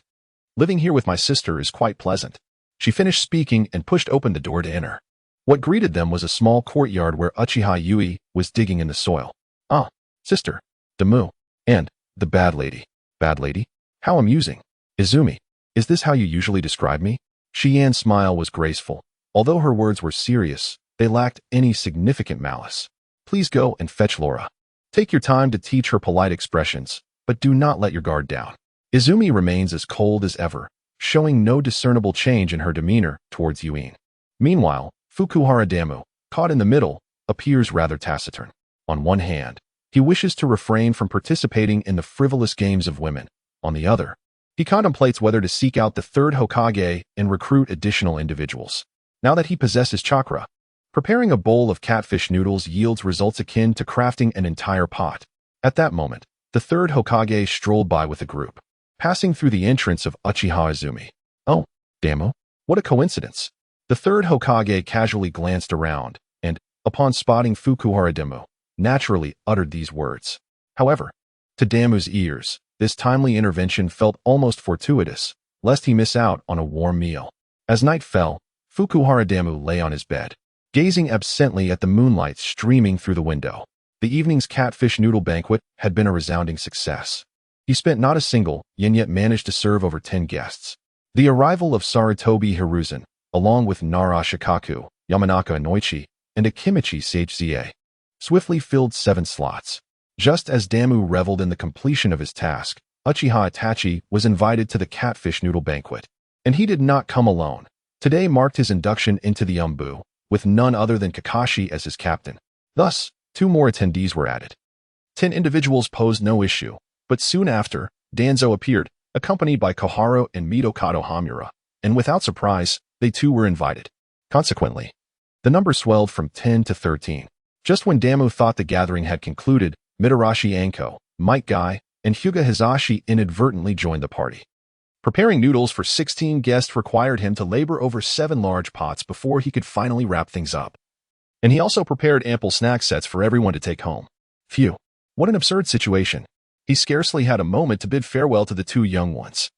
Living here with my sister is quite pleasant." She finished speaking and pushed open the door to enter. What greeted them was a small courtyard where Uchiha Yui was digging in the soil. "Ah, sister, Demu, and the bad lady." "Bad lady? How amusing. Izumi, is this how you usually describe me?" Shiyan's smile was graceful. Although her words were serious, they lacked any significant malice. "Please go and fetch Laura. Take your time to teach her polite expressions, but do not let your guard down." Izumi remains as cold as ever, showing no discernible change in her demeanor towards Yuin. Meanwhile, Fukuhara Damu, caught in the middle, appears rather taciturn. On one hand, he wishes to refrain from participating in the frivolous games of women. On the other, he contemplates whether to seek out the third Hokage and recruit additional individuals. Now that he possesses chakra, preparing a bowl of catfish noodles yields results akin to crafting an entire pot. At that moment, the third Hokage strolled by with a group, passing through the entrance of Uchiha Izumi. "Oh, Damu, what a coincidence." The third Hokage casually glanced around, and, upon spotting Fukuhara Damu, naturally uttered these words. However, to Damu's ears, this timely intervention felt almost fortuitous, lest he miss out on a warm meal. As night fell, Fukuhara Damu lay on his bed, gazing absently at the moonlight streaming through the window. The evening's catfish noodle banquet had been a resounding success. He spent not a single yen yet managed to serve over 10 guests. The arrival of Sarutobi Hiruzen, along with Nara Shikaku, Yamanaka Inoichi, and Akimichi Seichie, swiftly filled 7 slots. Just as Damu reveled in the completion of his task, Uchiha Itachi was invited to the catfish noodle banquet. And he did not come alone. Today marked his induction into the Umbu, with none other than Kakashi as his captain. Thus, 2 more attendees were added. 10 individuals posed no issue, but soon after, Danzo appeared, accompanied by Koharu and Midokado Hamura, and without surprise, they too were invited. Consequently, the number swelled from 10 to 13. Just when Damu thought the gathering had concluded, Mitarashi Anko, Might Guy, and Hyuga Hizashi inadvertently joined the party. Preparing noodles for 16 guests required him to labor over 7 large pots before he could finally wrap things up. And he also prepared ample snack sets for everyone to take home. Phew, what an absurd situation. He scarcely had a moment to bid farewell to the 2 young ones.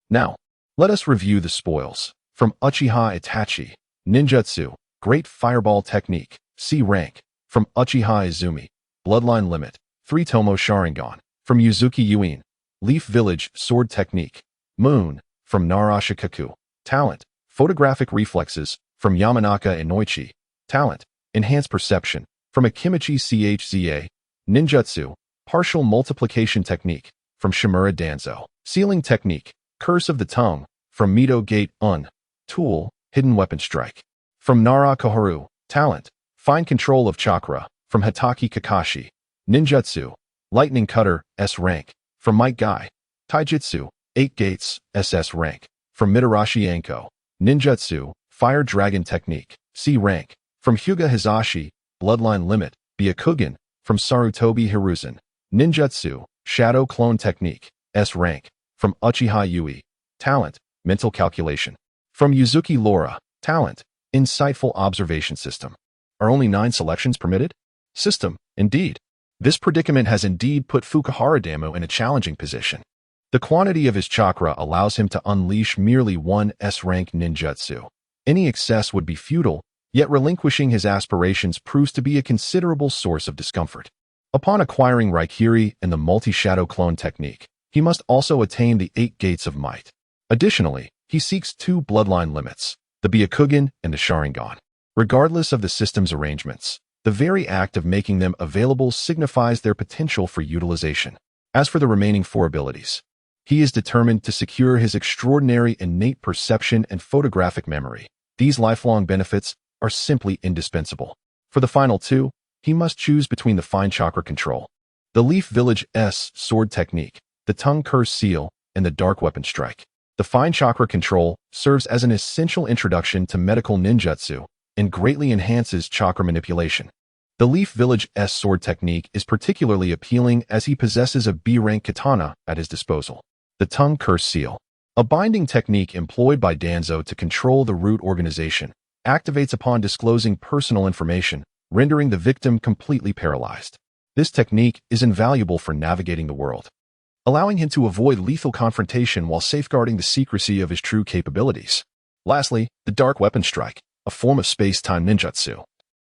Now, let us review the spoils. From Uchiha Itachi, Ninjutsu, Great Fireball Technique, C rank. From Uchiha Izumi, Bloodline Limit, 3 Tomo Sharingan. From Yuzuki Yuin, Leaf Village Sword Technique, Moon. From Nara Shikaku, Talent, Photographic Reflexes. From Yamanaka Inoichi, Talent, Enhanced Perception. From Akimichi Chza, Ninjutsu, Partial Multiplication Technique. From Shimura Danzo, Sealing Technique, Curse of the Tongue. From Mido Gate Tool, Hidden Weapon Strike. From Nara Koharu, Talent, Fine Control of Chakra. From Hitaki Kakashi, Ninjutsu, Lightning Cutter, S rank. From Might Guy, Taijutsu, 8 Gates, SS rank. From Mitarashi Anko, Ninjutsu, Fire Dragon Technique, C rank. From Hyuga Hizashi, Bloodline Limit, Byakugan. From Sarutobi Hiruzen, Ninjutsu, Shadow Clone Technique, S rank. From Uchiha Yui, Talent, Mental Calculation. From Yuzuki Laura, Talent, Insightful Observation System. Are only 9 selections permitted? System, indeed. This predicament has indeed put Fukuhara Damu in a challenging position. The quantity of his chakra allows him to unleash merely 1 S-rank ninjutsu. Any excess would be futile, yet relinquishing his aspirations proves to be a considerable source of discomfort. Upon acquiring Raikiri and the multi-shadow clone technique, he must also attain the 8 Gates of Might. Additionally, he seeks 2 bloodline limits, the Byakugan and the Sharingan. Regardless of the system's arrangements, the very act of making them available signifies their potential for utilization. As for the remaining 4 abilities, he is determined to secure his extraordinary innate perception and photographic memory. These lifelong benefits are simply indispensable. For the final 2, he must choose between the Fine Chakra Control, the Leaf Village S Sword Technique, the Tongue Curse Seal, and the Dark Weapon Strike. The Fine Chakra Control serves as an essential introduction to medical ninjutsu and greatly enhances chakra manipulation. The Leaf Village S Sword Technique is particularly appealing as he possesses a B-rank katana at his disposal. The Tongue Curse Seal, a binding technique employed by Danzo to control the root organization, activates upon disclosing personal information, rendering the victim completely paralyzed. This technique is invaluable for navigating the world, allowing him to avoid lethal confrontation while safeguarding the secrecy of his true capabilities. Lastly, the Dark Weapon Strike, a form of space-time ninjutsu,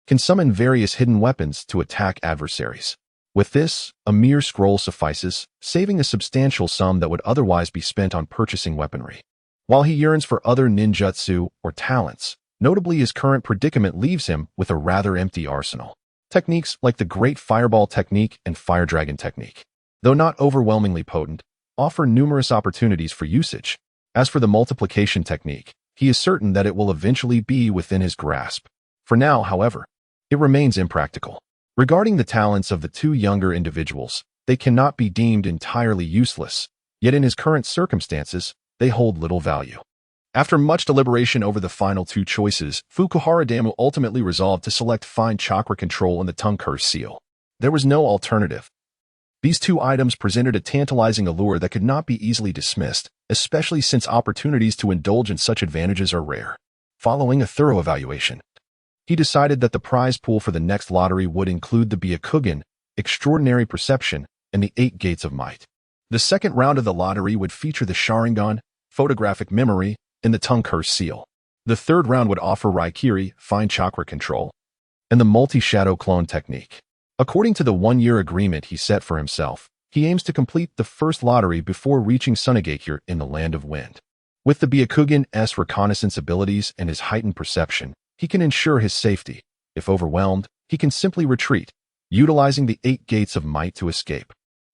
can summon various hidden weapons to attack adversaries. With this, a mere scroll suffices, saving a substantial sum that would otherwise be spent on purchasing weaponry. While he yearns for other ninjutsu or talents, notably his current predicament leaves him with a rather empty arsenal. Techniques like the Great Fireball Technique and Fire Dragon Technique, though not overwhelmingly potent, offer numerous opportunities for usage. As for the Multiplication Technique, he is certain that it will eventually be within his grasp. For now, however, it remains impractical. Regarding the talents of the two younger individuals, they cannot be deemed entirely useless, yet in his current circumstances, they hold little value. After much deliberation over the final two choices, Fukuhara Damu ultimately resolved to select Fine Chakra Control and the Tongue Curse Seal. There was no alternative. These two items presented a tantalizing allure that could not be easily dismissed, especially since opportunities to indulge in such advantages are rare. Following a thorough evaluation, he decided that the prize pool for the next lottery would include the Byakugan, Extraordinary Perception, and the 8 Gates of Might. The second round of the lottery would feature the Sharingan, Photographic Memory, and the Tongue Curse Seal. The third round would offer Raikiri, Fine Chakra Control, and the Multi-Shadow Clone Technique. According to the one-year agreement he set for himself, he aims to complete the first lottery before reaching Sunagakure in the Land of Wind. With the Byakugan's reconnaissance abilities and his heightened perception, he can ensure his safety. If overwhelmed, he can simply retreat, utilizing the 8 Gates of Might to escape.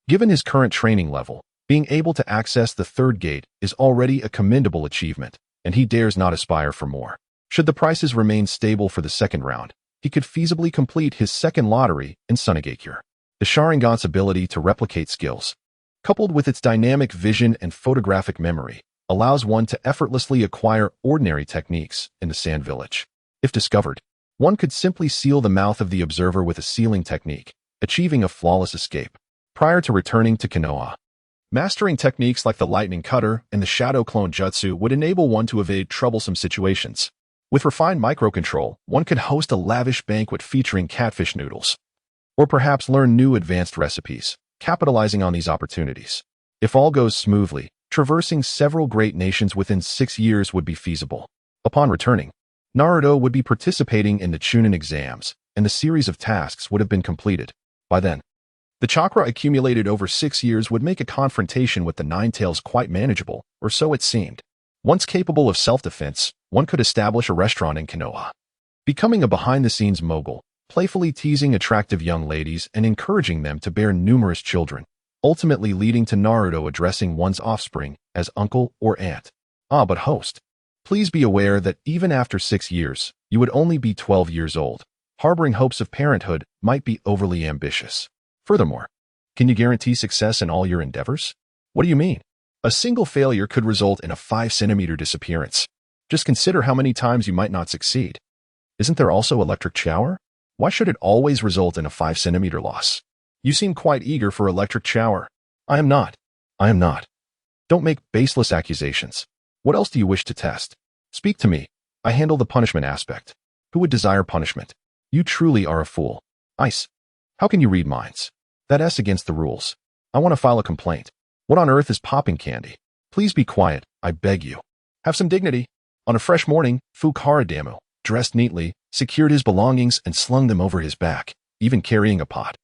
Given his current training level, being able to access the third gate is already a commendable achievement, and he dares not aspire for more. Should the prices remain stable for the second round, he could feasibly complete his second lottery in Sunagakure. The Sharingan's ability to replicate skills, coupled with its dynamic vision and photographic memory, allows one to effortlessly acquire ordinary techniques in the Sand Village. If discovered, one could simply seal the mouth of the observer with a sealing technique, achieving a flawless escape. Prior to returning to Konoha, mastering techniques like the Lightning Cutter and the Shadow Clone Jutsu would enable one to evade troublesome situations. With refined microcontrol, one could host a lavish banquet featuring catfish noodles, or perhaps learn new advanced recipes, capitalizing on these opportunities. If all goes smoothly, traversing several great nations within 6 years would be feasible. Upon returning, Naruto would be participating in the Chunin exams, and the series of tasks would have been completed. By then, the chakra accumulated over 6 years would make a confrontation with the Ninetales quite manageable, or so it seemed. Once capable of self-defense, one could establish a restaurant in Konoha, becoming a behind-the-scenes mogul, playfully teasing attractive young ladies and encouraging them to bear numerous children, ultimately leading to Naruto addressing one's offspring as uncle or aunt. But host, please be aware that even after 6 years, you would only be 12 years old. Harboring hopes of parenthood might be overly ambitious. Furthermore, can you guarantee success in all your endeavors? What do you mean? A single failure could result in a 5-centimeter disappearance. Just consider how many times you might not succeed. Isn't there also electric shower? Why should it always result in a 5-centimeter loss? You seem quite eager for electric shower. I am not. I am not. Don't make baseless accusations. What else do you wish to test? Speak to me. I handle the punishment aspect. Who would desire punishment? You truly are a fool. Ice. How can you read minds? That's against the rules. I want to file a complaint. What on earth is popping candy? Please be quiet, I beg you. Have some dignity. On a fresh morning, Fukuhara Damu, dressed neatly, secured his belongings and slung them over his back, even carrying a pot.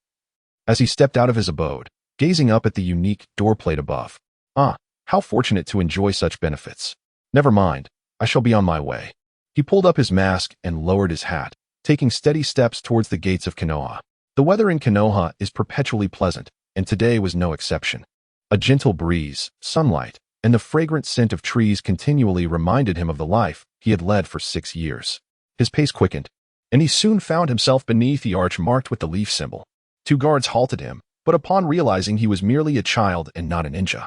As he stepped out of his abode, gazing up at the unique door plate above. How fortunate to enjoy such benefits. Never mind, I shall be on my way. He pulled up his mask and lowered his hat, taking steady steps towards the gates of Konoha. The weather in Konoha is perpetually pleasant, and today was no exception. A gentle breeze, sunlight, and the fragrant scent of trees continually reminded him of the life he had led for 6 years. His pace quickened, and he soon found himself beneath the arch marked with the leaf symbol. 2 guards halted him, but upon realizing he was merely a child and not a ninja,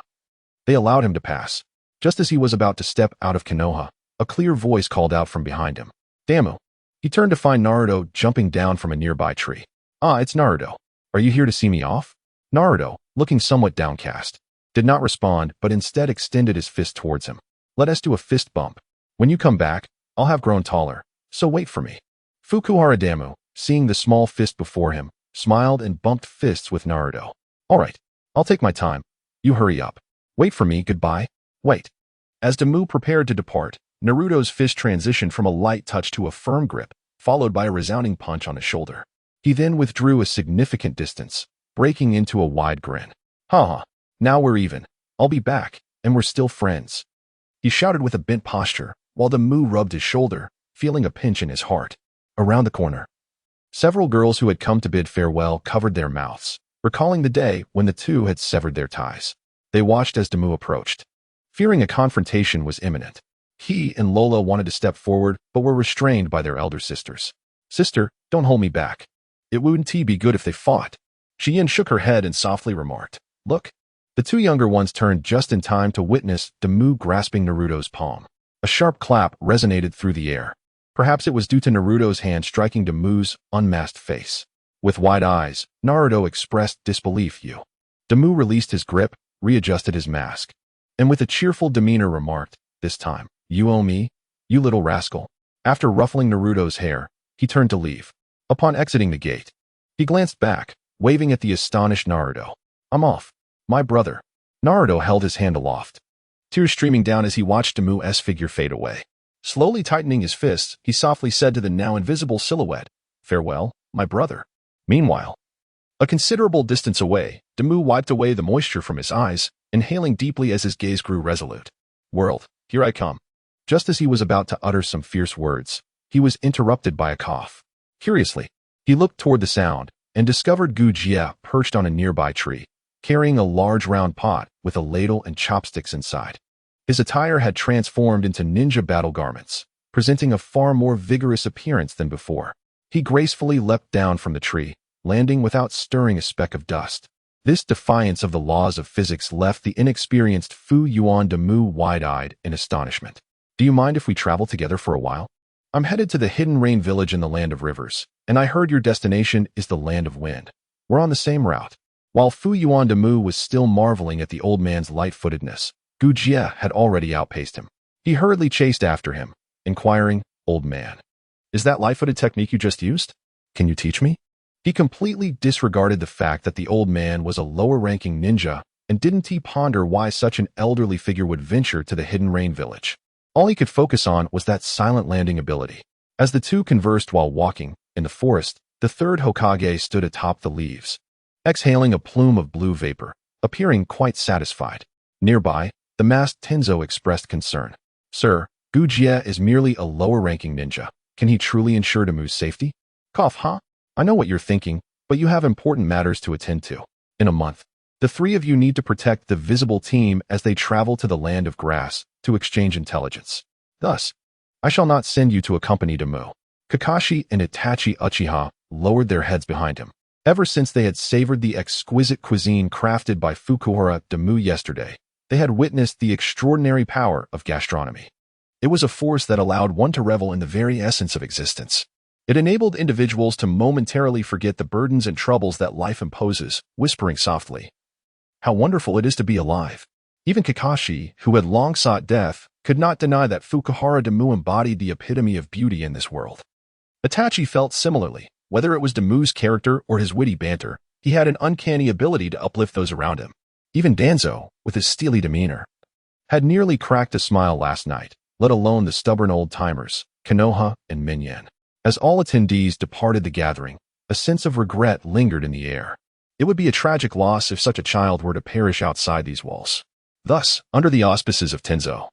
they allowed him to pass. Just as he was about to step out of Konoha, a clear voice called out from behind him. Damu. He turned to find Naruto jumping down from a nearby tree. It's Naruto. Are you here to see me off? Naruto, looking somewhat downcast, did not respond but instead extended his fist towards him. Let us do a fist bump. When you come back, I'll have grown taller, so wait for me. Fukuhara Damu, seeing the small fist before him, smiled and bumped fists with Naruto. All right, I'll take my time. You hurry up. Wait for me, goodbye. Wait. As Damu prepared to depart, Naruto's fist transitioned from a light touch to a firm grip, followed by a resounding punch on his shoulder. He then withdrew a significant distance, breaking into a wide grin. Haha, now we're even. I'll be back, and we're still friends. He shouted with a bent posture, while Damu rubbed his shoulder, feeling a pinch in his heart. Around the corner, several girls who had come to bid farewell covered their mouths, recalling the day when the two had severed their ties. They watched as Damu approached, fearing a confrontation was imminent. He and Lola wanted to step forward, but were restrained by their elder sisters. Sister, don't hold me back. It wouldn't be good if they fought. Shiyin shook her head and softly remarked, Look. The two younger ones turned just in time to witness Damu grasping Naruto's palm. A sharp clap resonated through the air. Perhaps it was due to Naruto's hand striking Damu's unmasked face. With wide eyes, Naruto expressed disbelief. Damu released his grip, readjusted his mask, and with a cheerful demeanor remarked, This time, you owe me, you little rascal. After ruffling Naruto's hair, he turned to leave. Upon exiting the gate, he glanced back, waving at the astonished Naruto. I'm off. My brother. Naruto held his hand aloft, tears streaming down as he watched Damu's figure fade away. Slowly tightening his fists, he softly said to the now invisible silhouette, Farewell, my brother. Meanwhile, a considerable distance away, Damu wiped away the moisture from his eyes, inhaling deeply as his gaze grew resolute. World, here I come. Just as he was about to utter some fierce words, he was interrupted by a cough. Curiously, he looked toward the sound and discovered Uchiha perched on a nearby tree, carrying a large round pot with a ladle and chopsticks inside. His attire had transformed into ninja battle garments, presenting a far more vigorous appearance than before. He gracefully leapt down from the tree, landing without stirring a speck of dust. This defiance of the laws of physics left the inexperienced Fu Yuan Damu wide-eyed in astonishment. Do you mind if we travel together for a while? I'm headed to the Hidden Rain Village in the Land of Rivers, and I heard your destination is the Land of Wind. We're on the same route. While Fu Yuan Damu was still marveling at the old man's light-footedness, Uchiha had already outpaced him. He hurriedly chased after him, inquiring, Old man, is that light-footed technique you just used? Can you teach me? He completely disregarded the fact that the old man was a lower-ranking ninja and didn't ponder why such an elderly figure would venture to the Hidden Rain Village. All he could focus on was that silent landing ability. As the two conversed while walking, in the forest, the third Hokage stood atop the leaves, exhaling a plume of blue vapor, appearing quite satisfied. Nearby, the masked Tenzo expressed concern. Sir, Uchiha is merely a lower-ranking ninja. Can he truly ensure Damu's safety? Cough, huh? I know what you're thinking, but you have important matters to attend to. In a month, the three of you need to protect the visible team as they travel to the Land of Grass to exchange intelligence. Thus, I shall not send you to accompany Damu. Kakashi and Itachi Uchiha lowered their heads behind him. Ever since they had savored the exquisite cuisine crafted by Fukuhara Damu yesterday, they had witnessed the extraordinary power of gastronomy. It was a force that allowed one to revel in the very essence of existence. It enabled individuals to momentarily forget the burdens and troubles that life imposes, whispering softly, How wonderful it is to be alive. Even Kakashi, who had long sought death, could not deny that Fukuhara Damu embodied the epitome of beauty in this world. Itachi felt similarly. Whether it was Damu's character or his witty banter, he had an uncanny ability to uplift those around him. Even Danzo, with his steely demeanor, had nearly cracked a smile last night, let alone the stubborn old-timers, Konoha and Minyan. As all attendees departed the gathering, a sense of regret lingered in the air. It would be a tragic loss if such a child were to perish outside these walls. Thus, under the auspices of Tenzo,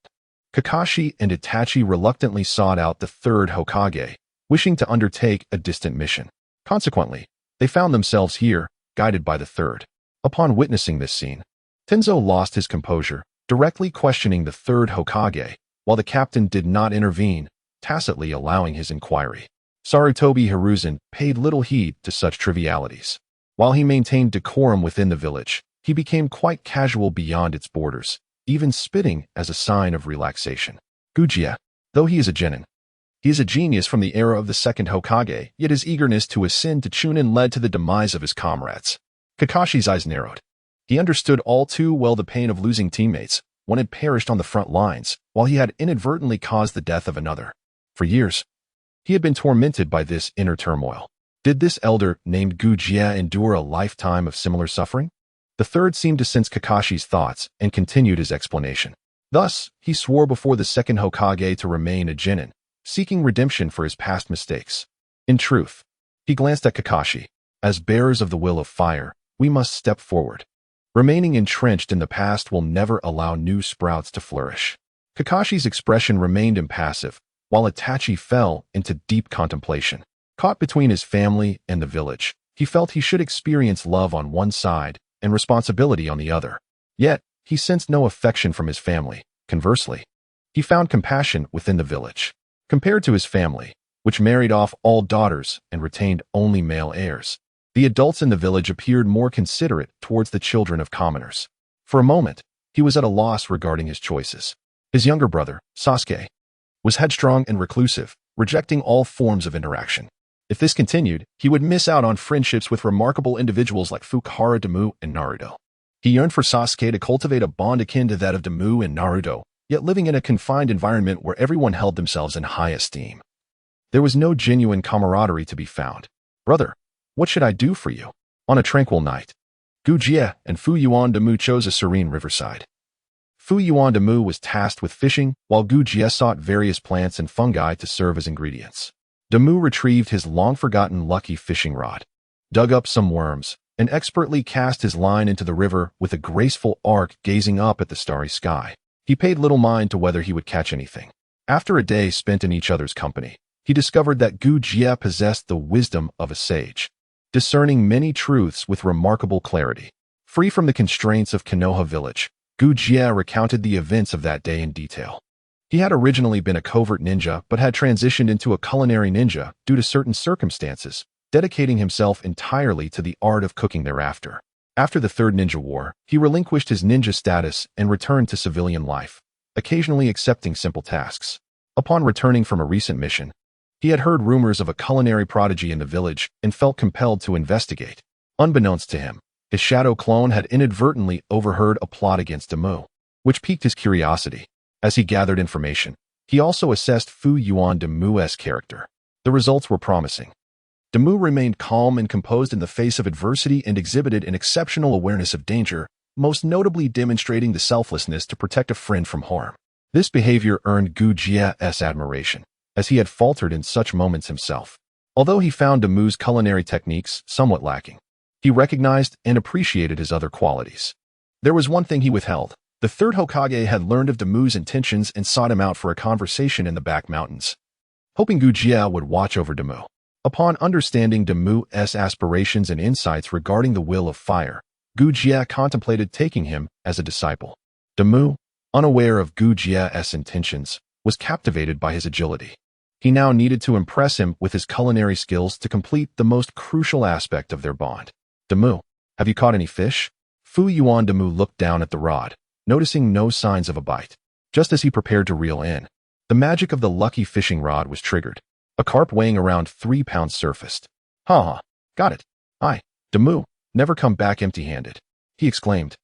Kakashi and Itachi reluctantly sought out the third Hokage, wishing to undertake a distant mission. Consequently, they found themselves here, guided by the third. Upon witnessing this scene, Tenzo lost his composure, directly questioning the third Hokage, while the captain did not intervene, tacitly allowing his inquiry. Sarutobi Hiruzen paid little heed to such trivialities. While he maintained decorum within the village, he became quite casual beyond its borders, even spitting as a sign of relaxation. Uchiha, though he is a genin, he is a genius from the era of the second Hokage, yet his eagerness to ascend to Chunin led to the demise of his comrades. Kakashi's eyes narrowed. He understood all too well the pain of losing teammates. One had perished on the front lines, while he had inadvertently caused the death of another. For years, he had been tormented by this inner turmoil. Did this elder, named Uchiha, endure a lifetime of similar suffering? The third seemed to sense Kakashi's thoughts and continued his explanation. Thus, he swore before the second Hokage to remain a genin, seeking redemption for his past mistakes. In truth, he glanced at Kakashi. As bearers of the will of fire, we must step forward. Remaining entrenched in the past will never allow new sprouts to flourish. Kakashi's expression remained impassive, while Itachi fell into deep contemplation. Caught between his family and the village, he felt he should experience love on one side and responsibility on the other. Yet, he sensed no affection from his family. Conversely, he found compassion within the village. Compared to his family, which married off all daughters and retained only male heirs, the adults in the village appeared more considerate towards the children of commoners. For a moment, he was at a loss regarding his choices. His younger brother, Sasuke, was headstrong and reclusive, rejecting all forms of interaction. If this continued, he would miss out on friendships with remarkable individuals like Fukuhara Damu and Naruto. He yearned for Sasuke to cultivate a bond akin to that of Damu and Naruto, yet living in a confined environment where everyone held themselves in high esteem. There was no genuine camaraderie to be found. "Brother, what should I do for you?" On a tranquil night, Uchiha and Fuyuan Damu chose a serene riverside. Fuyuan Damu was tasked with fishing, while Uchiha sought various plants and fungi to serve as ingredients. Damu retrieved his long-forgotten lucky fishing rod, dug up some worms, and expertly cast his line into the river with a graceful arc gazing up at the starry sky. He paid little mind to whether he would catch anything. After a day spent in each other's company, he discovered that Uchiha possessed the wisdom of a sage, discerning many truths with remarkable clarity. Free from the constraints of Konoha village, Uchiha recounted the events of that day in detail. He had originally been a covert ninja but had transitioned into a culinary ninja due to certain circumstances, dedicating himself entirely to the art of cooking thereafter. After the Third Ninja War, he relinquished his ninja status and returned to civilian life, occasionally accepting simple tasks. Upon returning from a recent mission, he had heard rumors of a culinary prodigy in the village and felt compelled to investigate. Unbeknownst to him, his shadow clone had inadvertently overheard a plot against Damu, which piqued his curiosity. As he gathered information, he also assessed Fuyuan Damu's character. The results were promising. Damu remained calm and composed in the face of adversity and exhibited an exceptional awareness of danger, most notably demonstrating the selflessness to protect a friend from harm. This behavior earned Uchiha's admiration, as he had faltered in such moments himself. Although he found Damu's culinary techniques somewhat lacking, he recognized and appreciated his other qualities. There was one thing he withheld. The third Hokage had learned of Damu's intentions and sought him out for a conversation in the back mountains, hoping Uchiha would watch over Damu. Upon understanding Damu's aspirations and insights regarding the will of fire, Uchiha contemplated taking him as a disciple. Damu, unaware of Uchiha's intentions, was captivated by his agility. He now needed to impress him with his culinary skills to complete the most crucial aspect of their bond. "Damu, have you caught any fish?" Fuyuan Damu looked down at the rod, noticing no signs of a bite. Just as he prepared to reel in, the magic of the lucky fishing rod was triggered. A carp weighing around 3 pounds surfaced. "Ha! Got it. Damu, never come back empty-handed," he exclaimed,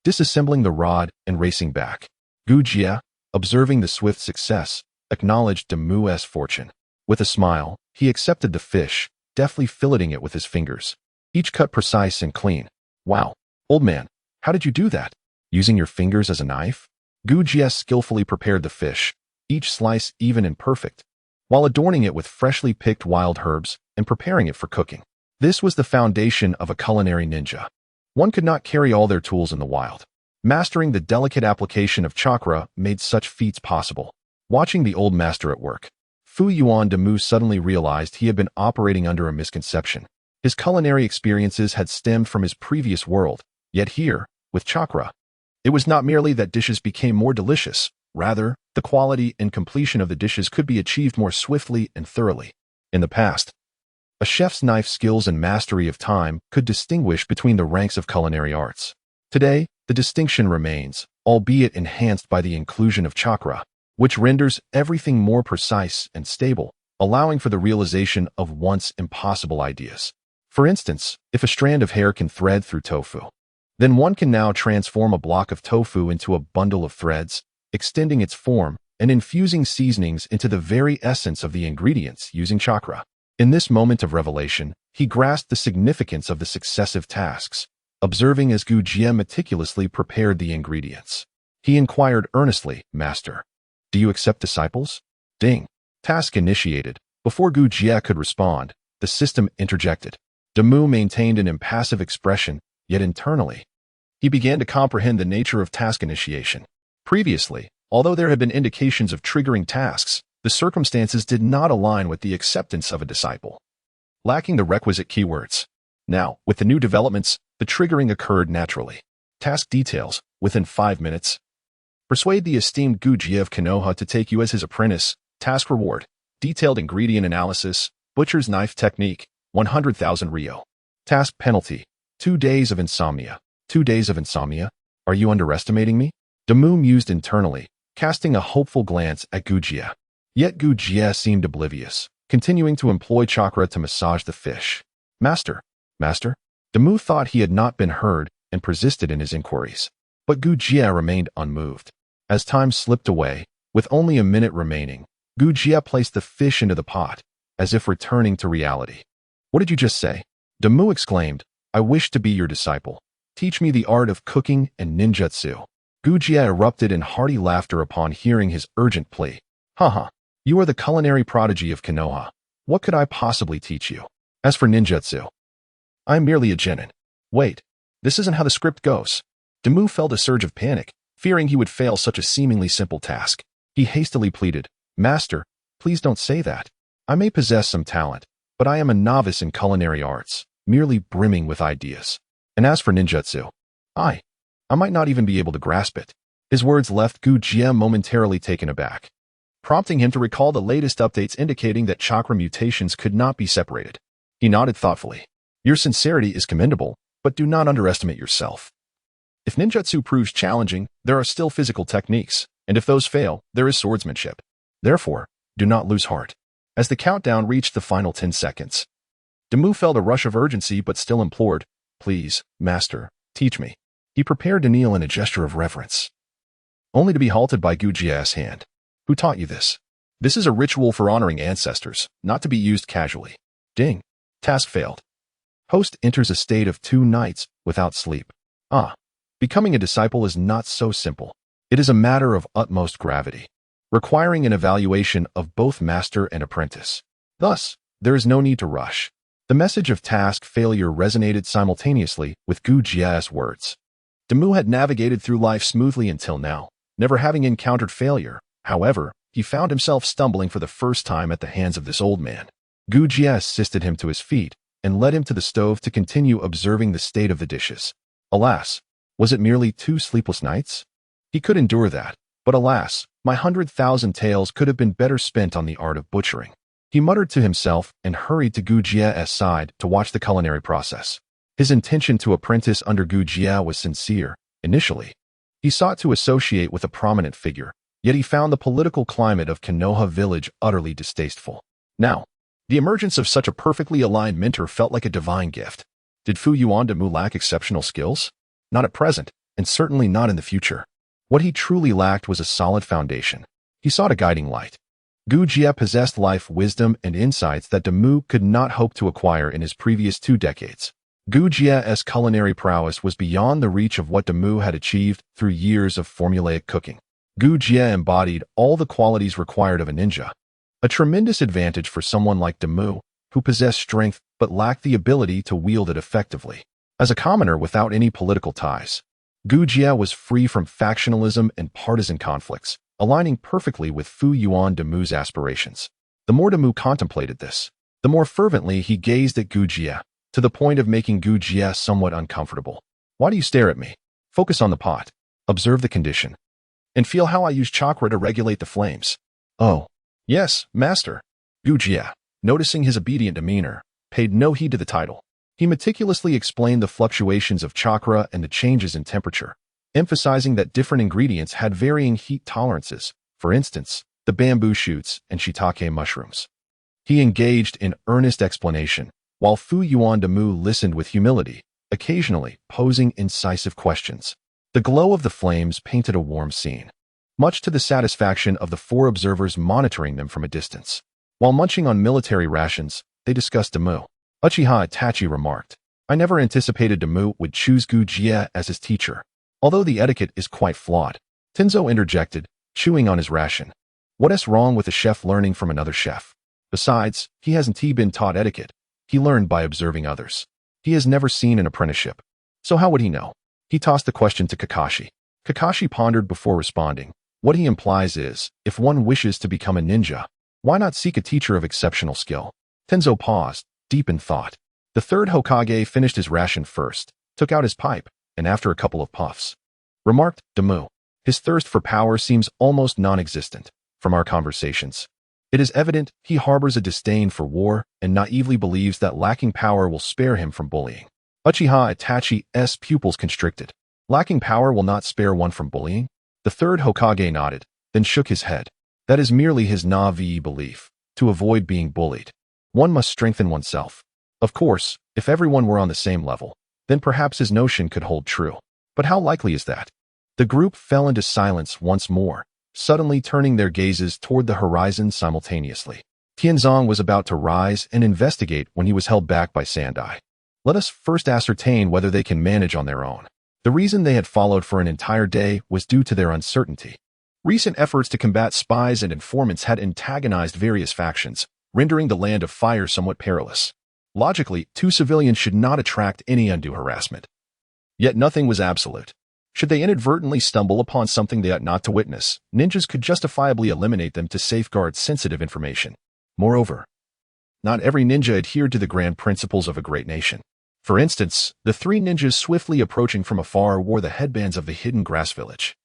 disassembling the rod and racing back. Uchiha, observing the swift success, acknowledged Damu's fortune. With a smile, he accepted the fish, deftly filleting it with his fingers, each cut precise and clean. "Wow, old man, how did you do that? Using your fingers as a knife?" Uchiha skillfully prepared the fish, each slice even and perfect, while adorning it with freshly picked wild herbs and preparing it for cooking. This was the foundation of a culinary ninja. One could not carry all their tools in the wild. Mastering the delicate application of chakra made such feats possible. Watching the old master at work, Fuyuan Damu suddenly realized he had been operating under a misconception. His culinary experiences had stemmed from his previous world, yet here, with chakra, it was not merely that dishes became more delicious, rather, the quality and completion of the dishes could be achieved more swiftly and thoroughly. In the past, a chef's knife skills and mastery of time could distinguish between the ranks of culinary arts. Today, the distinction remains, albeit enhanced by the inclusion of chakra, which renders everything more precise and stable, allowing for the realization of once impossible ideas. For instance, if a strand of hair can thread through tofu, Then one can now transform a block of tofu into a bundle of threads, extending its form and infusing seasonings into the very essence of the ingredients using chakra. In this moment of revelation, he grasped the significance of the successive tasks, observing as Uchiha meticulously prepared the ingredients. He inquired earnestly, "Master, do you accept disciples?" Ding. Task initiated. Before Uchiha could respond, the system interjected. Damu maintained an impassive expression, yet internally, he began to comprehend the nature of task initiation. Previously, although there had been indications of triggering tasks, the circumstances did not align with the acceptance of a disciple, lacking the requisite keywords. Now, with the new developments, the triggering occurred naturally. Task details, within 5 minutes. Persuade the esteemed Uchiha of Konoha to take you as his apprentice. Task reward, detailed ingredient analysis, butcher's knife technique, 100,000 Ryo. Task penalty, 2 days of insomnia. 2 days of insomnia? Are you underestimating me? Damu mused internally, casting a hopeful glance at Uchiha. Yet Uchiha seemed oblivious, continuing to employ chakra to massage the fish. Master. Damu thought he had not been heard and persisted in his inquiries. But Uchiha remained unmoved. As time slipped away, with only a minute remaining, Uchiha placed the fish into the pot, as if returning to reality. "What did you just say?" Damu exclaimed. "I wish to be your disciple. Teach me the art of cooking and ninjutsu." Uchiha erupted in hearty laughter upon hearing his urgent plea. Haha, you are the culinary prodigy of Konoha. What could I possibly teach you? As for ninjutsu, I am merely a genin. Wait, this isn't how the script goes. Damu felt a surge of panic, fearing he would fail such a seemingly simple task. He hastily pleaded, "Master, please don't say that. I may possess some talent, but I am a novice in culinary arts, merely brimming with ideas. And as for ninjutsu, I might not even be able to grasp it." His words left Uchiha momentarily taken aback, prompting him to recall the latest updates indicating that chakra mutations could not be separated. He nodded thoughtfully. "Your sincerity is commendable, but do not underestimate yourself. If ninjutsu proves challenging, there are still physical techniques, and if those fail, there is swordsmanship. Therefore, do not lose heart." As the countdown reached the final 10 seconds, Damu felt a rush of urgency but still implored, "Please, master, teach me." He prepared to kneel in a gesture of reverence, only to be halted by Uchiha's hand. "Who taught you this? This is a ritual for honoring ancestors, not to be used casually." Ding. Task failed. Host enters a state of 2 nights without sleep. Becoming a disciple is not so simple. It is a matter of utmost gravity, requiring an evaluation of both master and apprentice. Thus, there is no need to rush. The message of task failure resonated simultaneously with Uchiha's words. Damu had navigated through life smoothly until now, never having encountered failure. However, he found himself stumbling for the first time at the hands of this old man. Uchiha assisted him to his feet and led him to the stove to continue observing the state of the dishes. Alas, was it merely 2 sleepless nights? He could endure that, but alas, my 100,000 taels could have been better spent on the art of butchering. He muttered to himself and hurried to Uchiha's side to watch the culinary process. His intention to apprentice under Uchiha was sincere. Initially, he sought to associate with a prominent figure, yet he found the political climate of Konoha village utterly distasteful. Now, the emergence of such a perfectly aligned mentor felt like a divine gift. Did Fu Yuan Damu lack exceptional skills? Not at present, and certainly not in the future. What he truly lacked was a solid foundation. He sought a guiding light. Uchiha possessed life wisdom and insights that Damu could not hope to acquire in his previous 2 decades. Uchiha's culinary prowess was beyond the reach of what Damu had achieved through years of formulaic cooking. Uchiha embodied all the qualities required of a ninja, a tremendous advantage for someone like Damu, who possessed strength but lacked the ability to wield it effectively. As a commoner without any political ties, Uchiha was free from factionalism and partisan conflicts, aligning perfectly with Fu Yuan Damu's aspirations. The more Damu contemplated this, the more fervently he gazed at Uchiha, to the point of making Uchiha somewhat uncomfortable. "Why do you stare at me? Focus on the pot. Observe the condition. And feel how I use chakra to regulate the flames." "Oh, yes, master." Uchiha, noticing his obedient demeanor, paid no heed to the title. He meticulously explained the fluctuations of chakra and the changes in temperature, emphasizing that different ingredients had varying heat tolerances, for instance, the bamboo shoots and shiitake mushrooms. He engaged in earnest explanation, while Fu Yuan Damu listened with humility, occasionally posing incisive questions. The glow of the flames painted a warm scene, much to the satisfaction of the 4 observers monitoring them from a distance. While munching on military rations, they discussed Demu. Uchiha Itachi remarked, "I never anticipated Demu would choose Jie as his teacher, although the etiquette is quite flawed." Tenzo interjected, chewing on his ration. "What's wrong with a chef learning from another chef? Besides, he hasn't been taught etiquette. He learned by observing others. He has never seen an apprenticeship. So how would he know?" He tossed the question to Kakashi. Kakashi pondered before responding. What he implies is, if one wishes to become a ninja, why not seek a teacher of exceptional skill? Tenzo paused, deep in thought. The 3rd Hokage finished his ration first, took out his pipe, and after a couple of puffs, remarked, "Demu. His thirst for power seems almost non-existent. From our conversations, it is evident he harbors a disdain for war and naively believes that lacking power will spare him from bullying." Uchiha Itachi's pupils constricted. Lacking power will not spare one from bullying? The 3rd Hokage nodded, then shook his head. That is merely his naive belief. To avoid being bullied, one must strengthen oneself. Of course, if everyone were on the same level, then perhaps his notion could hold true. But how likely is that? The group fell into silence once more, suddenly turning their gazes toward the horizon simultaneously. Tianzong was about to rise and investigate when he was held back by Sandai. "Let us first ascertain whether they can manage on their own." The reason they had followed for an entire day was due to their uncertainty. Recent efforts to combat spies and informants had antagonized various factions, rendering the Land of Fire somewhat perilous. Logically, 2 civilians should not attract any undue harassment. Yet nothing was absolute. Should they inadvertently stumble upon something they ought not to witness, ninjas could justifiably eliminate them to safeguard sensitive information. Moreover, not every ninja adhered to the grand principles of a great nation. For instance, the 3 ninjas swiftly approaching from afar wore the headbands of the hidden grass village,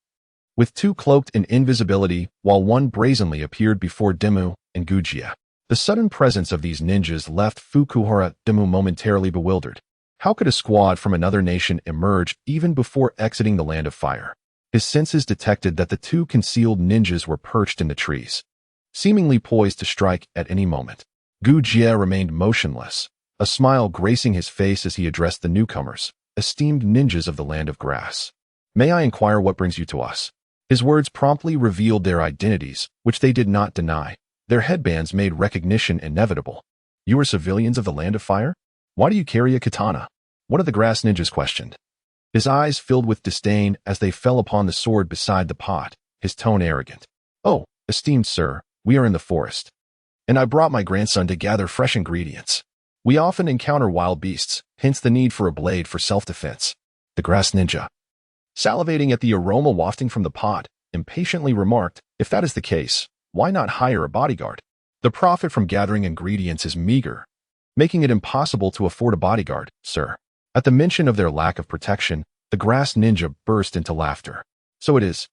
with 2 cloaked in invisibility, while 1 brazenly appeared before Demu and Gujia. The sudden presence of these ninjas left Fukuhara Demu momentarily bewildered. How could a squad from another nation emerge even before exiting the Land of Fire? His senses detected that the 2 concealed ninjas were perched in the trees, seemingly poised to strike at any moment. Gujia remained motionless, a smile gracing his face as he addressed the newcomers, esteemed ninjas of the Land of Grass. "May I inquire what brings you to us?" His words promptly revealed their identities, which they did not deny. Their headbands made recognition inevitable. "You are civilians of the Land of Fire? Why do you carry a katana?" One of the grass ninjas questioned. His eyes filled with disdain as they fell upon the sword beside the pot, his tone arrogant. "Oh, esteemed sir, we are in the forest, and I brought my grandson to gather fresh ingredients. We often encounter wild beasts, hence the need for a blade for self-defense." The grass ninja, salivating at the aroma wafting from the pot, impatiently remarked, "If that is the case, why not hire a bodyguard? The profit from gathering ingredients is meager, making it impossible to afford a bodyguard, sir." At the mention of their lack of protection, the grass ninja burst into laughter. "So it is."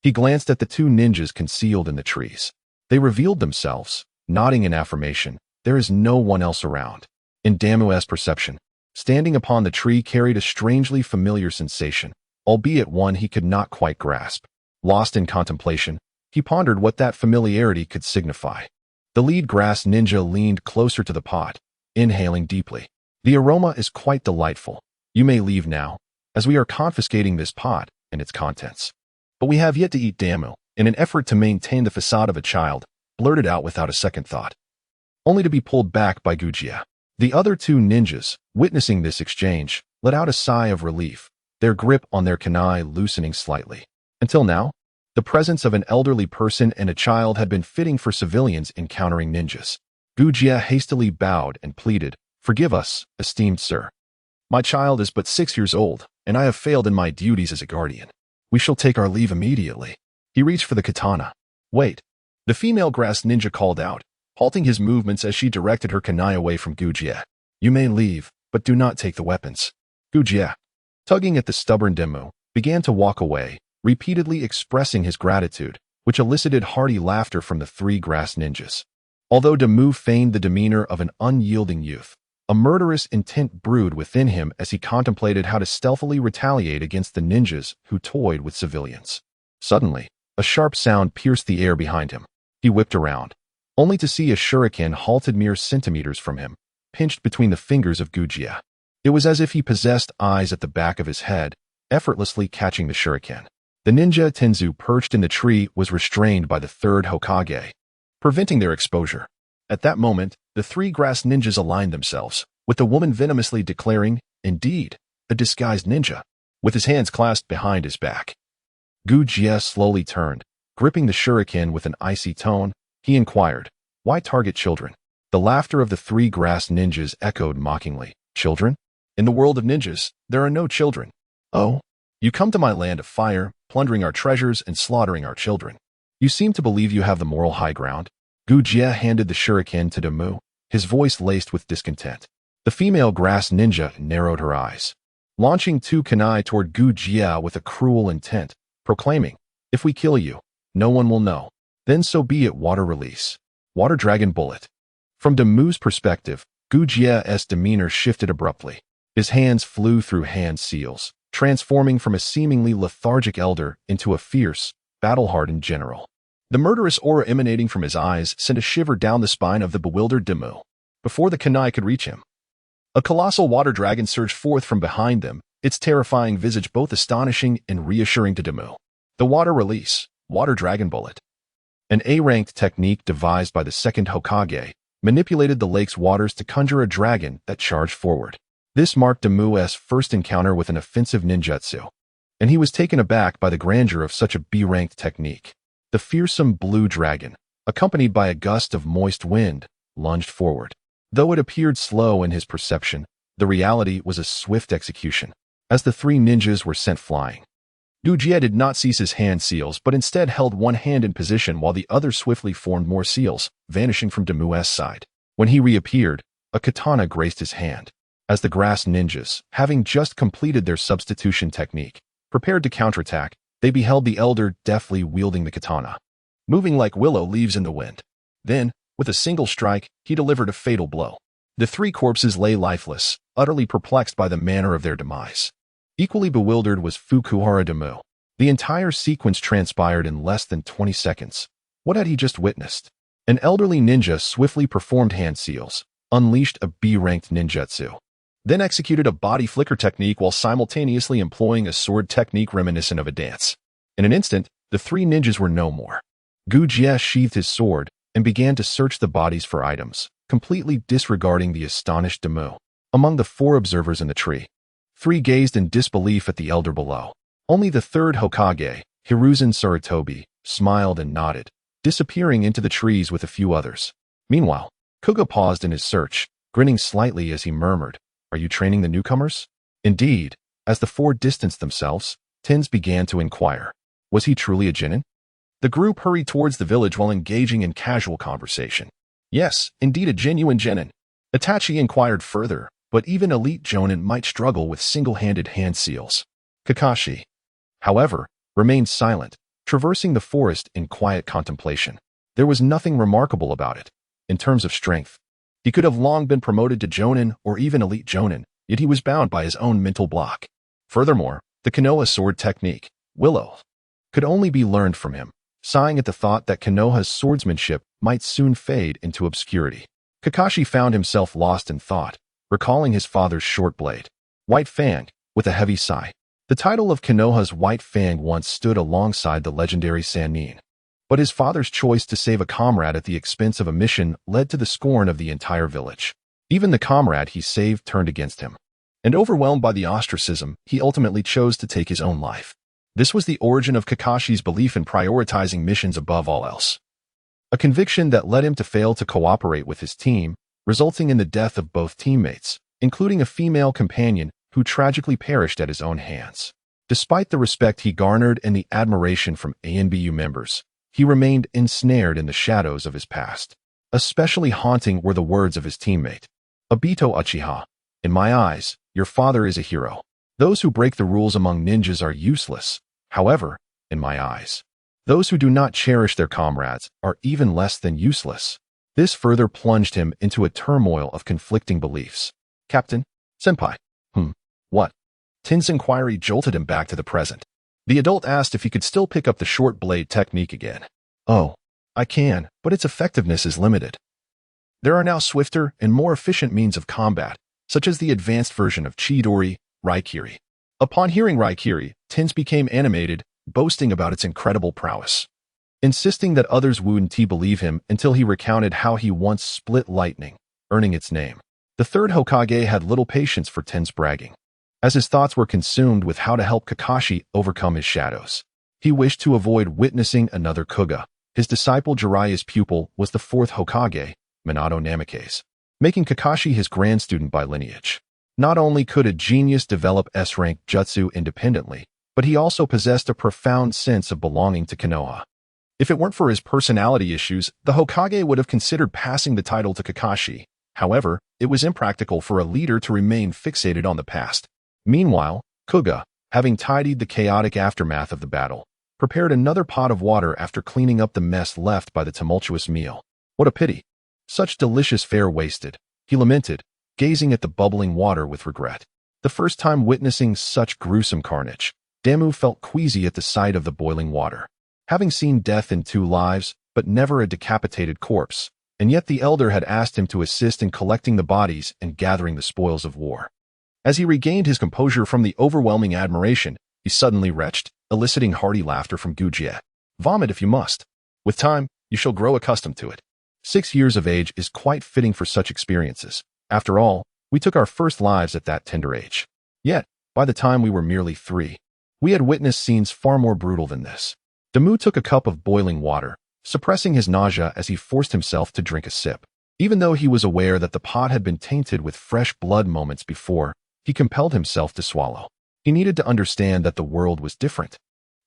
He glanced at the 2 ninjas concealed in the trees. They revealed themselves, nodding in affirmation. There is no one else around. In Damu's perception, standing upon the tree carried a strangely familiar sensation, albeit one he could not quite grasp. Lost in contemplation, he pondered what that familiarity could signify. The lead grass ninja leaned closer to the pot, inhaling deeply. "The aroma is quite delightful. You may leave now, as we are confiscating this pot and its contents." "But we have yet to eat." Damu, in an effort to maintain the facade of a child, blurted out without a second thought, only to be pulled back by Gujia. The other 2 ninjas, witnessing this exchange, let out a sigh of relief, their grip on their kunai loosening slightly. Until now, the presence of an elderly person and a child had been fitting for civilians encountering ninjas. Gujia hastily bowed and pleaded, "Forgive us, esteemed sir. My child is but 6 years old, and I have failed in my duties as a guardian. We shall take our leave immediately." He reached for the katana. "Wait." The female grass ninja called out, halting his movements as she directed her kunai away from Gujia. "You may leave, but do not take the weapons." Gujia, tugging at the stubborn Demu, began to walk away, repeatedly expressing his gratitude, which elicited hearty laughter from the 3 grass ninjas. Although Demu feigned the demeanor of an unyielding youth, a murderous intent brewed within him as he contemplated how to stealthily retaliate against the ninjas who toyed with civilians. Suddenly, a sharp sound pierced the air behind him. He whipped around, only to see a shuriken halted mere centimeters from him, pinched between the fingers of Gujia. It was as if he possessed eyes at the back of his head, effortlessly catching the shuriken. The ninja Tenzu perched in the tree was restrained by the third Hokage, preventing their exposure. At that moment, the three grass ninjas aligned themselves, with the woman venomously declaring, "Indeed, a disguised ninja," with his hands clasped behind his back. Jie slowly turned, gripping the shuriken with an icy tone. He inquired, "Why target children?" The laughter of the three grass ninjas echoed mockingly. "Children? In the world of ninjas, there are no children. Oh? You come to my land of fire, plundering our treasures and slaughtering our children. You seem to believe you have the moral high ground." Jie handed the shuriken to Damu, his voice laced with discontent. The female grass ninja narrowed her eyes, launching two kunai toward Jie with a cruel intent, proclaiming, "If we kill you, no one will know. Then so be it." Water release. Water dragon bullet. From Damu's perspective, Jie's demeanor shifted abruptly. His hands flew through hand seals, transforming from a seemingly lethargic elder into a fierce, battle-hardened general. The murderous aura emanating from his eyes sent a shiver down the spine of the bewildered Damu. Before the kunai could reach him, a colossal water dragon surged forth from behind them, its terrifying visage both astonishing and reassuring to Damu. The water release, water dragon bullet. An A-ranked technique devised by the second Hokage manipulated the lake's waters to conjure a dragon that charged forward. This marked Damu's first encounter with an offensive ninjutsu, and he was taken aback by the grandeur of such a B-ranked technique. The fearsome blue dragon, accompanied by a gust of moist wind, lunged forward. Though it appeared slow in his perception, the reality was a swift execution. As the three ninjas were sent flying, Jie did not seize his hand seals but instead held one hand in position while the other swiftly formed more seals, vanishing from Damu's side. When he reappeared, a katana graced his hand. As the grass ninjas, having just completed their substitution technique, prepared to counterattack, they beheld the elder deftly wielding the katana, moving like willow leaves in the wind. Then, with a single strike, he delivered a fatal blow. The three corpses lay lifeless, utterly perplexed by the manner of their demise. Equally bewildered was Fukuhara Damu. The entire sequence transpired in less than 20 seconds. What had he just witnessed? An elderly ninja swiftly performed hand seals, unleashed a B-ranked ninjutsu, then executed a body flicker technique while simultaneously employing a sword technique reminiscent of a dance. In an instant, the three ninjas were no more. Jie sheathed his sword and began to search the bodies for items, completely disregarding the astonished Damu. Among the four observers in the tree, three gazed in disbelief at the elder below. Only the third Hokage, Hiruzen Sarutobi, smiled and nodded, disappearing into the trees with a few others. Meanwhile, Kuga paused in his search, grinning slightly as he murmured, "Are you training the newcomers?" Indeed, as the four distanced themselves, Tens began to inquire. Was he truly a genin? The group hurried towards the village while engaging in casual conversation. Yes, indeed a genuine genin. Itachi inquired further, but even elite jonin might struggle with single-handed hand seals. Kakashi, however, remained silent, traversing the forest in quiet contemplation. There was nothing remarkable about it. In terms of strength, he could have long been promoted to jonin or even elite jonin, yet he was bound by his own mental block. Furthermore, the Konoha sword technique, Willow, could only be learned from him, sighing at the thought that Konoha's swordsmanship might soon fade into obscurity. Kakashi found himself lost in thought, recalling his father's short blade, White Fang, with a heavy sigh. The title of Konoha's White Fang once stood alongside the legendary Sannin, but his father's choice to save a comrade at the expense of a mission led to the scorn of the entire village. Even the comrade he saved turned against him, and overwhelmed by the ostracism, he ultimately chose to take his own life. This was the origin of Kakashi's belief in prioritizing missions above all else, a conviction that led him to fail to cooperate with his team, resulting in the death of both teammates, including a female companion who tragically perished at his own hands. Despite the respect he garnered and the admiration from ANBU members, he remained ensnared in the shadows of his past. Especially haunting were the words of his teammate, Obito Uchiha. "In my eyes, your father is a hero. Those who break the rules among ninjas are useless. However, in my eyes, those who do not cherish their comrades are even less than useless." This further plunged him into a turmoil of conflicting beliefs. "Captain? Senpai? What?" Ten's inquiry jolted him back to the present. The adult asked if he could still pick up the short blade technique again. "Oh, I can, but its effectiveness is limited. There are now swifter and more efficient means of combat, such as the advanced version of Chidori, Raikiri. Upon hearing Raikiri, Tens became animated, boasting about its incredible prowess, insisting that others wouldn't believe him until he recounted how he once split lightning, earning its name. The third Hokage had little patience for Tens' bragging, as his thoughts were consumed with how to help Kakashi overcome his shadows. He wished to avoid witnessing another Kuga. His disciple Jiraiya's pupil was the fourth Hokage, Minato Namikaze, making Kakashi his grandstudent by lineage. Not only could a genius develop S-rank jutsu independently, but he also possessed a profound sense of belonging to Konoha. If it weren't for his personality issues, the Hokage would have considered passing the title to Kakashi. However, it was impractical for a leader to remain fixated on the past. Meanwhile, Kuga, having tidied the chaotic aftermath of the battle, prepared another pot of water after cleaning up the mess left by the tumultuous meal. What a pity. Such delicious fare wasted, he lamented, gazing at the bubbling water with regret. The first time witnessing such gruesome carnage, Damu felt queasy at the sight of the boiling water. Having seen death in 2 lives, but never a decapitated corpse, and yet the elder had asked him to assist in collecting the bodies and gathering the spoils of war. As he regained his composure from the overwhelming admiration, he suddenly retched, eliciting hearty laughter from Gujie. Vomit if you must. With time, you shall grow accustomed to it. 6 years of age is quite fitting for such experiences. After all, we took our first lives at that tender age. Yet, by the time we were merely 3, we had witnessed scenes far more brutal than this. Damu took a cup of boiling water, suppressing his nausea as he forced himself to drink a sip. Even though he was aware that the pot had been tainted with fresh blood moments before, he compelled himself to swallow. He needed to understand that the world was different.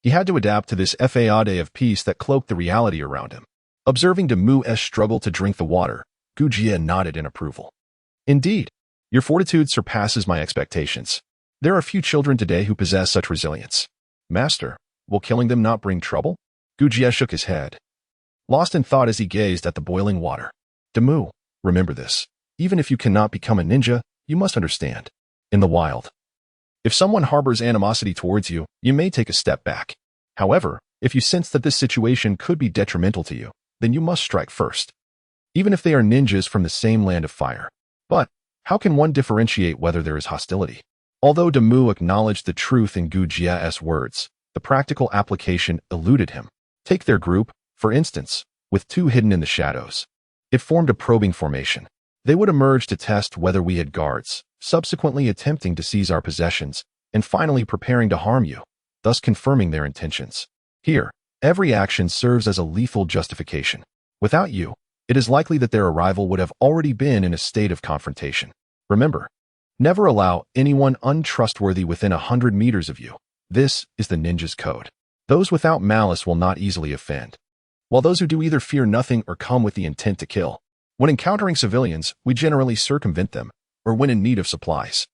He had to adapt to this fade of peace that cloaked the reality around him. Observing Damu's struggle to drink the water, Gujie nodded in approval. Indeed, your fortitude surpasses my expectations. There are few children today who possess such resilience. Master, will killing them not bring trouble? Gujie shook his head, lost in thought as he gazed at the boiling water. Damu, remember this. Even if you cannot become a ninja, you must understand. In the wild, if someone harbors animosity towards you, you may take a step back. However, if you sense that this situation could be detrimental to you, then you must strike first. Even if they are ninjas from the same land of fire. But, how can one differentiate whether there is hostility? Although Damu acknowledged the truth in Gujie's words, the practical application eluded him. Take their group, for instance, with 2 hidden in the shadows. It formed a probing formation. They would emerge to test whether we had guards, subsequently attempting to seize our possessions, and finally preparing to harm you, thus confirming their intentions. Here, every action serves as a lethal justification. Without you, it is likely that their arrival would have already been in a state of confrontation. Remember, never allow anyone untrustworthy within 100 meters of you. This is the ninja's code. Those without malice will not easily offend, while those who do either fear nothing or come with the intent to kill. When encountering civilians, we generally circumvent them, or when in need of supplies,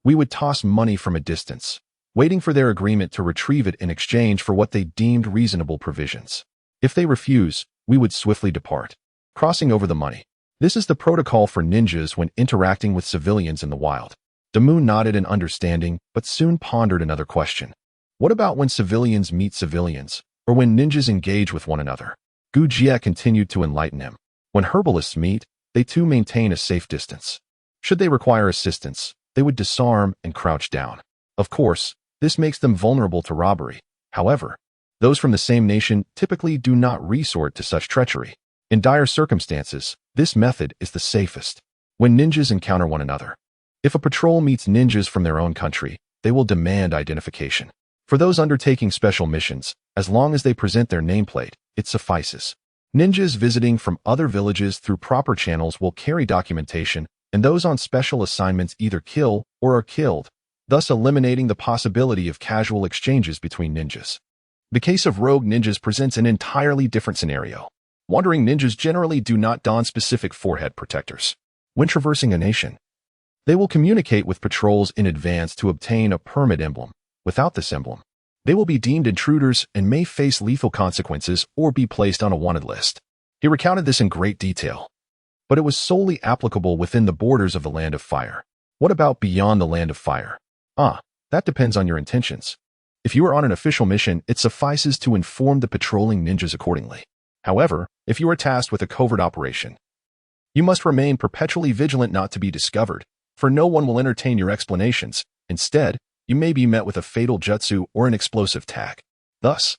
we would toss money from a distance, waiting for their agreement to retrieve it in exchange for what they deemed reasonable provisions. If they refuse, we would swiftly depart, crossing over the money. This is the protocol for ninjas when interacting with civilians in the wild. Damu nodded in understanding, but soon pondered another question. What about when civilians meet civilians, or when ninjas engage with one another? Gujie continued to enlighten him. When herbalists meet, they too maintain a safe distance. Should they require assistance, they would disarm and crouch down. Of course, this makes them vulnerable to robbery. However, those from the same nation typically do not resort to such treachery. In dire circumstances, this method is the safest. When ninjas encounter one another, if a patrol meets ninjas from their own country, they will demand identification. For those undertaking special missions, as long as they present their nameplate, it suffices. Ninjas visiting from other villages through proper channels will carry documentation, and those on special assignments either kill or are killed, thus eliminating the possibility of casual exchanges between ninjas. The case of rogue ninjas presents an entirely different scenario. Wandering ninjas generally do not don specific forehead protectors. When traversing a nation, they will communicate with patrols in advance to obtain a permit emblem. Without this emblem, they will be deemed intruders and may face lethal consequences or be placed on a wanted list. He recounted this in great detail, but it was solely applicable within the borders of the Land of Fire. What about beyond the Land of Fire? That depends on your intentions. If you are on an official mission, it suffices to inform the patrolling ninjas accordingly. However, if you are tasked with a covert operation, you must remain perpetually vigilant not to be discovered. for no one will entertain your explanations. Instead, you may be met with a fatal jutsu or an explosive tag. Thus,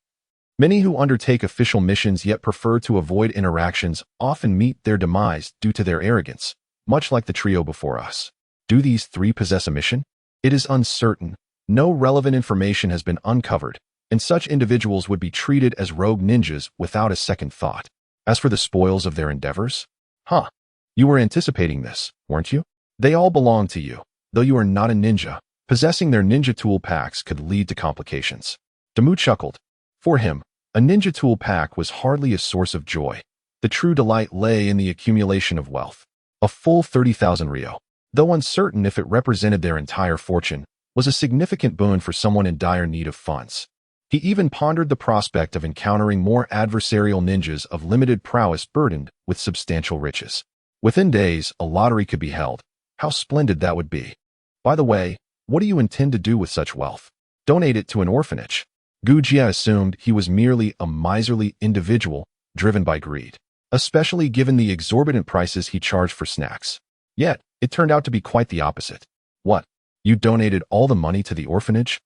many who undertake official missions yet prefer to avoid interactions often meet their demise due to their arrogance, much like the trio before us. Do these three possess a mission? It is uncertain. No relevant information has been uncovered, and such individuals would be treated as rogue ninjas without a second thought. As for the spoils of their endeavors? You were anticipating this, weren't you? They all belong to you. Though you are not a ninja, possessing their ninja tool packs could lead to complications. Damu chuckled. For him, a ninja tool pack was hardly a source of joy. The true delight lay in the accumulation of wealth. A full 30,000 ryo, though uncertain if it represented their entire fortune, was a significant boon for someone in dire need of funds. He even pondered the prospect of encountering more adversarial ninjas of limited prowess burdened with substantial riches. Within days, a lottery could be held. How splendid that would be. By the way, what do you intend to do with such wealth? Donate it to an orphanage. Uchiha assumed he was merely a miserly individual driven by greed, especially given the exorbitant prices he charged for snacks. Yet, it turned out to be quite the opposite. What? You donated all the money to the orphanage?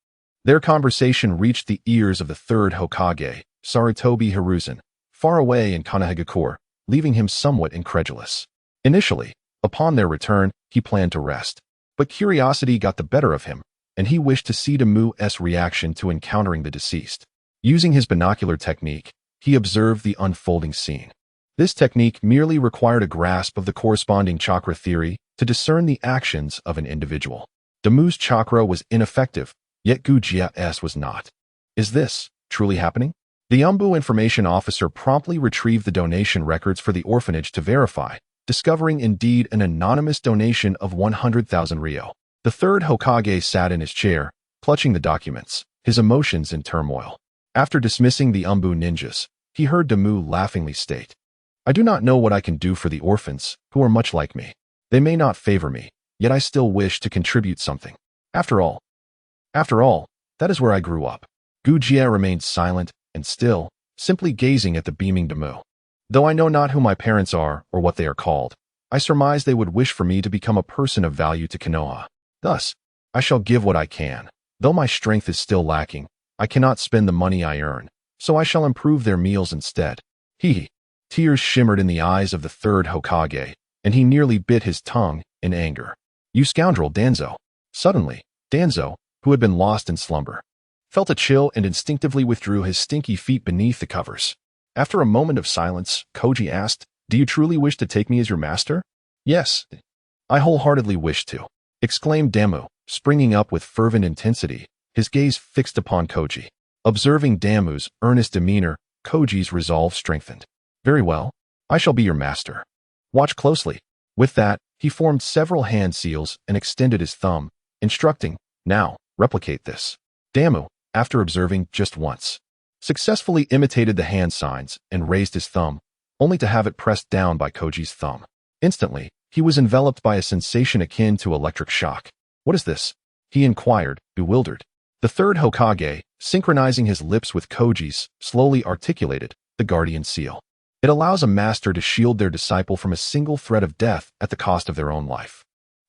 Their conversation reached the ears of the third Hokage, Sarutobi Hiruzen, far away in Kanehagakure, leaving him somewhat incredulous. Initially, upon their return, he planned to rest, but curiosity got the better of him, and he wished to see Damu's reaction to encountering the deceased. Using his binocular technique, he observed the unfolding scene. This technique merely required a grasp of the corresponding chakra theory to discern the actions of an individual. Damu's chakra was ineffective, yet Uchiha's was not. Is this truly happening? The Umbu information officer promptly retrieved the donation records for the orphanage to verify, discovering indeed an anonymous donation of 100,000 ryo. The third Hokage sat in his chair, clutching the documents, his emotions in turmoil. After dismissing the Umbu ninjas, he heard Damu laughingly state, I do not know what I can do for the orphans, who are much like me. They may not favor me, yet I still wish to contribute something. After all, that is where I grew up. Uchiha remained silent and still, simply gazing at the beaming Damu. Though I know not who my parents are or what they are called, I surmise they would wish for me to become a person of value to Konoha. Thus, I shall give what I can. Though my strength is still lacking, I cannot spend the money I earn, so I shall improve their meals instead. Hehe. Tears shimmered in the eyes of the third Hokage, and he nearly bit his tongue in anger. You scoundrel, Danzo. Suddenly, Danzo, who had been lost in slumber, felt a chill and instinctively withdrew his stinky feet beneath the covers. After a moment of silence, Koji asked, Do you truly wish to take me as your master? Yes, I wholeheartedly wish to, exclaimed Damu, springing up with fervent intensity, his gaze fixed upon Koji. Observing Damu's earnest demeanor, Koji's resolve strengthened. Very well, I shall be your master. Watch closely. With that, he formed several hand seals and extended his thumb, instructing, Now, replicate this. Damu, after observing just once, successfully imitated the hand signs and raised his thumb, only to have it pressed down by Koji's thumb. Instantly, he was enveloped by a sensation akin to electric shock. What is this? He inquired, bewildered. The third Hokage, synchronizing his lips with Koji's, slowly articulated, the guardian seal. It allows a master to shield their disciple from a single threat of death at the cost of their own life.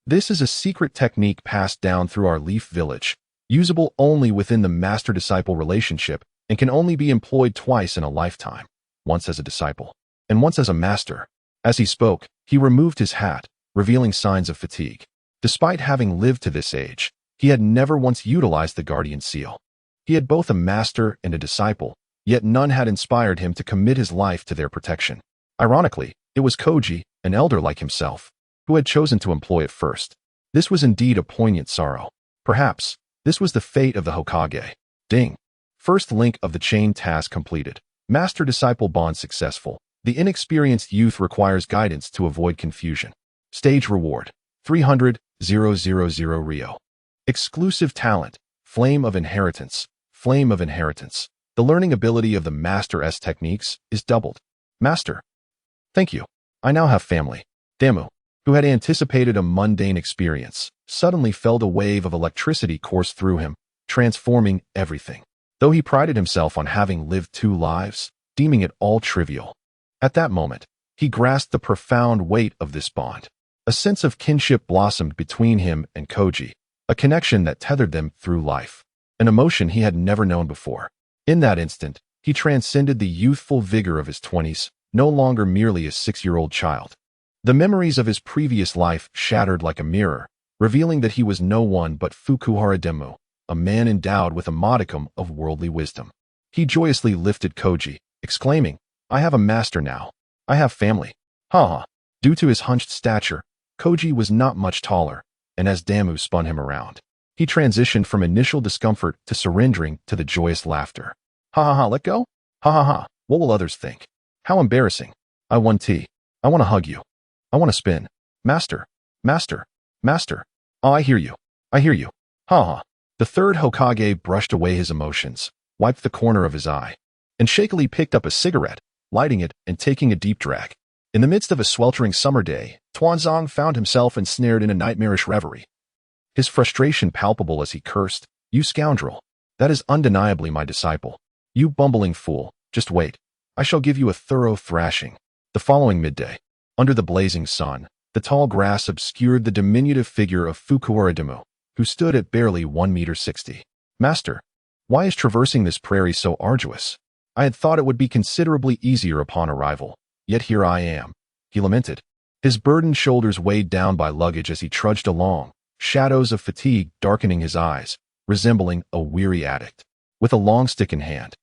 This is a secret technique passed down through our Leaf Village, usable only within the master-disciple relationship, and can only be employed twice in a lifetime, once as a disciple, and once as a master. As he spoke, he removed his hat, revealing signs of fatigue. Despite having lived to this age, he had never once utilized the guardian seal. He had both a master and a disciple, yet none had inspired him to commit his life to their protection. Ironically, it was Koji, an elder like himself, who had chosen to employ it first. This was indeed a poignant sorrow. Perhaps, this was the fate of the Hokage. Ding. First link of the chain task completed. Master-disciple bond successful. The inexperienced youth requires guidance to avoid confusion. Stage reward. 300,000 ryo. Exclusive talent. Flame of Inheritance. Flame of Inheritance. The learning ability of the Master's techniques is doubled. Master. Thank you. I now have family. Damu, who had anticipated a mundane experience, suddenly felt a wave of electricity course through him, transforming everything. Though he prided himself on having lived 2 lives, deeming it all trivial. At that moment, he grasped the profound weight of this bond. A sense of kinship blossomed between him and Koji, a connection that tethered them through life, an emotion he had never known before. In that instant, he transcended the youthful vigor of his 20s, no longer merely a 6-year-old child. The memories of his previous life shattered like a mirror, revealing that he was no one but Fukuhara Demu, a man endowed with a modicum of worldly wisdom. He joyously lifted Koji, exclaiming, "I have a master now. I have family." Ha. Due to his hunched stature, Koji was not much taller, and as Demu spun him around, he transitioned from initial discomfort to surrendering to the joyous laughter. Ha, let go? Ha. What will others think? How embarrassing. I want tea. I want to hug you. I want to spin. Master. Oh, I hear you. Ha. The third Hokage brushed away his emotions, wiped the corner of his eye, and shakily picked up a cigarette, lighting it and taking a deep drag. In the midst of a sweltering summer day, Tuanzong found himself ensnared in a nightmarish reverie. His frustration palpable as he cursed, "You scoundrel! That is undeniably my disciple. You bumbling fool, just wait. I shall give you a thorough thrashing." The following midday, under the blazing sun, the tall grass obscured the diminutive figure of Fukuhara Demu, who stood at barely 1.60 meters. "Master, why is traversing this prairie so arduous? I had thought it would be considerably easier upon arrival, yet here I am," he lamented. His burdened shoulders weighed down by luggage as he trudged along, shadows of fatigue darkening his eyes, resembling a weary addict. With a long stick in hand,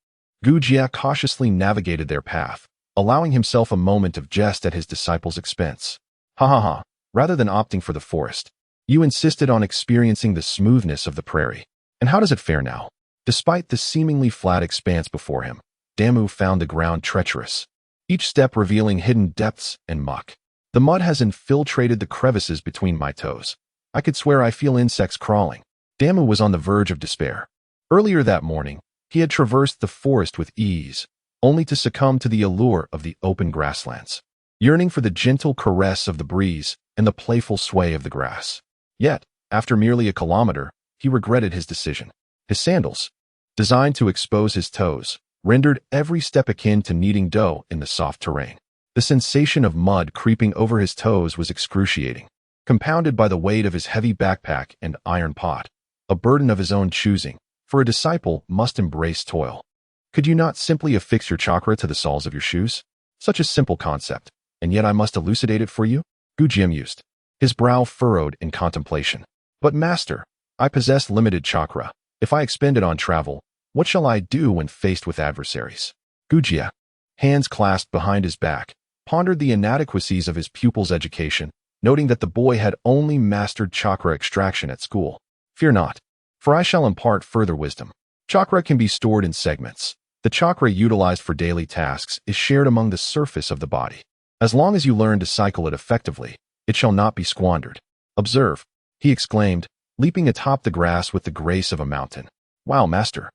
Gujia cautiously navigated their path, allowing himself a moment of jest at his disciple's expense. Ha. Rather than opting for the forest, you insisted on experiencing the smoothness of the prairie. And how does it fare now? Despite the seemingly flat expanse before him, Demu found the ground treacherous, each step revealing hidden depths and muck. "The mud has infiltrated the crevices between my toes. I could swear I feel insects crawling." Demu was on the verge of despair. Earlier that morning, he had traversed the forest with ease, only to succumb to the allure of the open grasslands, yearning for the gentle caress of the breeze and the playful sway of the grass. Yet, after merely a kilometer, he regretted his decision. His sandals, designed to expose his toes, rendered every step akin to kneading dough in the soft terrain. The sensation of mud creeping over his toes was excruciating, compounded by the weight of his heavy backpack and iron pot, a burden of his own choosing, for a disciple must embrace toil. "Could you not simply affix your chakra to the soles of your shoes? Such a simple concept, and yet I must elucidate it for you?" Gujia mused, his brow furrowed in contemplation. "But master, I possess limited chakra. If I expend it on travel, what shall I do when faced with adversaries?" Gujia, hands clasped behind his back, pondered the inadequacies of his pupil's education, noting that the boy had only mastered chakra extraction at school. "Fear not, for I shall impart further wisdom. Chakra can be stored in segments. The chakra utilized for daily tasks is shared among the surface of the body. As long as you learn to cycle it effectively, it shall not be squandered. Observe," he exclaimed, leaping atop the grass with the grace of a mountain. "Wow, master,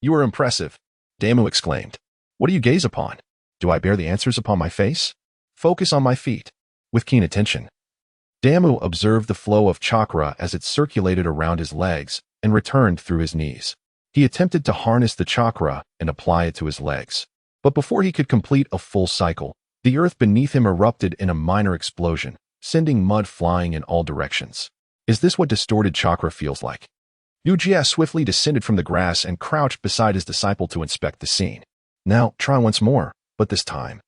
you are impressive," Demu exclaimed. "What do you gaze upon? Do I bear the answers upon my face? Focus on my feet." With keen attention, Demu observed the flow of chakra as it circulated around his legs and returned through his knees. He attempted to harness the chakra and apply it to his legs. But before he could complete a full cycle, the earth beneath him erupted in a minor explosion, sending mud flying in all directions. Is this what distorted chakra feels like? Uchiha swiftly descended from the grass and crouched beside his disciple to inspect the scene. "Now, try once more, but this time,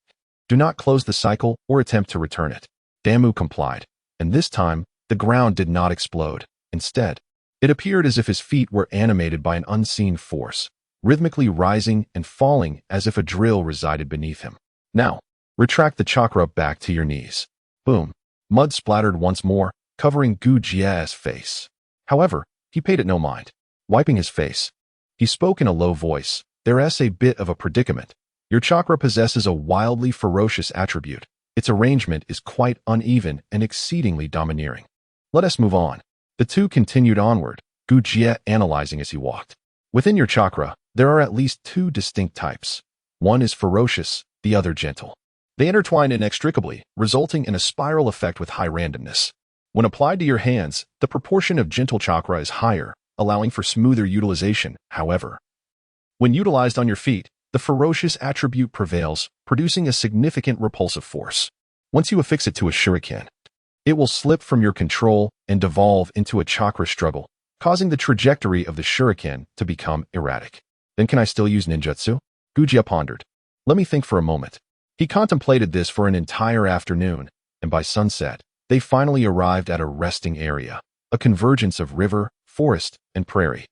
do not close the cycle or attempt to return it." Demu complied, and this time, the ground did not explode. Instead, it appeared as if his feet were animated by an unseen force, rhythmically rising and falling as if a drill resided beneath him. "Now, retract the chakra back to your knees." Boom. Mud splattered once more, covering Gujia's face. However, he paid it no mind. Wiping his face, he spoke in a low voice, "There's a bit of a predicament. Your chakra possesses a wildly ferocious attribute. Its arrangement is quite uneven and exceedingly domineering. Let us move on." The two continued onward, Gujia analyzing as he walked. "Within your chakra, there are at least two distinct types. One is ferocious, the other gentle. They intertwine inextricably, resulting in a spiral effect with high randomness. When applied to your hands, the proportion of gentle chakra is higher, allowing for smoother utilization. However, when utilized on your feet, the ferocious attribute prevails, producing a significant repulsive force. Once you affix it to a shuriken, It will slip from your control and devolve into a chakra struggle, causing the trajectory of the shuriken to become erratic. Then can I still use ninjutsu? Gujia pondered. Let me think for a moment. He contemplated this for an entire afternoon, and by sunset, they finally arrived at a resting area, a convergence of river, forest, and prairie.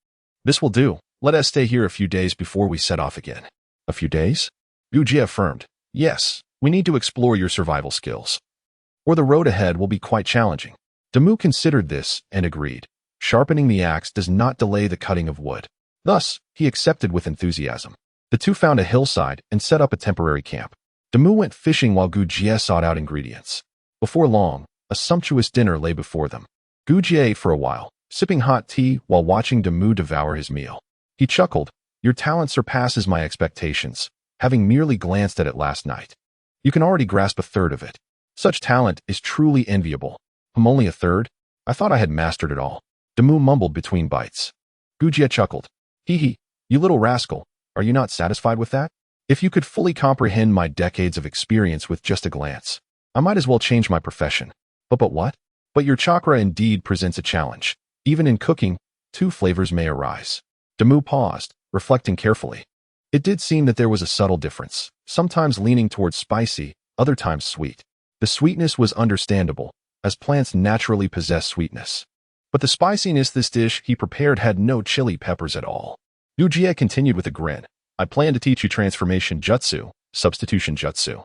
This will do. Let us stay here a few days before we set off again. A few days? Gujia affirmed. Yes, we need to explore your survival skills, or the road ahead will be quite challenging. Damu considered this and agreed. Sharpening the axe does not delay the cutting of wood. Thus, he accepted with enthusiasm. The two found a hillside and set up a temporary camp. Damu went fishing while Gujie sought out ingredients. Before long, a sumptuous dinner lay before them. Gujie ate for a while, sipping hot tea while watching Damu devour his meal. He chuckled. Your talent surpasses my expectations, having merely glanced at it last night. You can already grasp a third of it. Such talent is truly enviable. Only a third? I thought I had mastered it all. Damu mumbled between bites. Gujie chuckled. Hehe, you little rascal, are you not satisfied with that? If you could fully comprehend my decades of experience with just a glance, I might as well change my profession. But what? But your chakra indeed presents a challenge. Even in cooking, two flavors may arise. Damu paused, reflecting carefully. It did seem that there was a subtle difference, sometimes leaning towards spicy, other times sweet. The sweetness was understandable, as plants naturally possess sweetness. But the spiciness this dish he prepared had no chili peppers at all. Gujie continued with a grin. I plan to teach you transformation jutsu, substitution jutsu.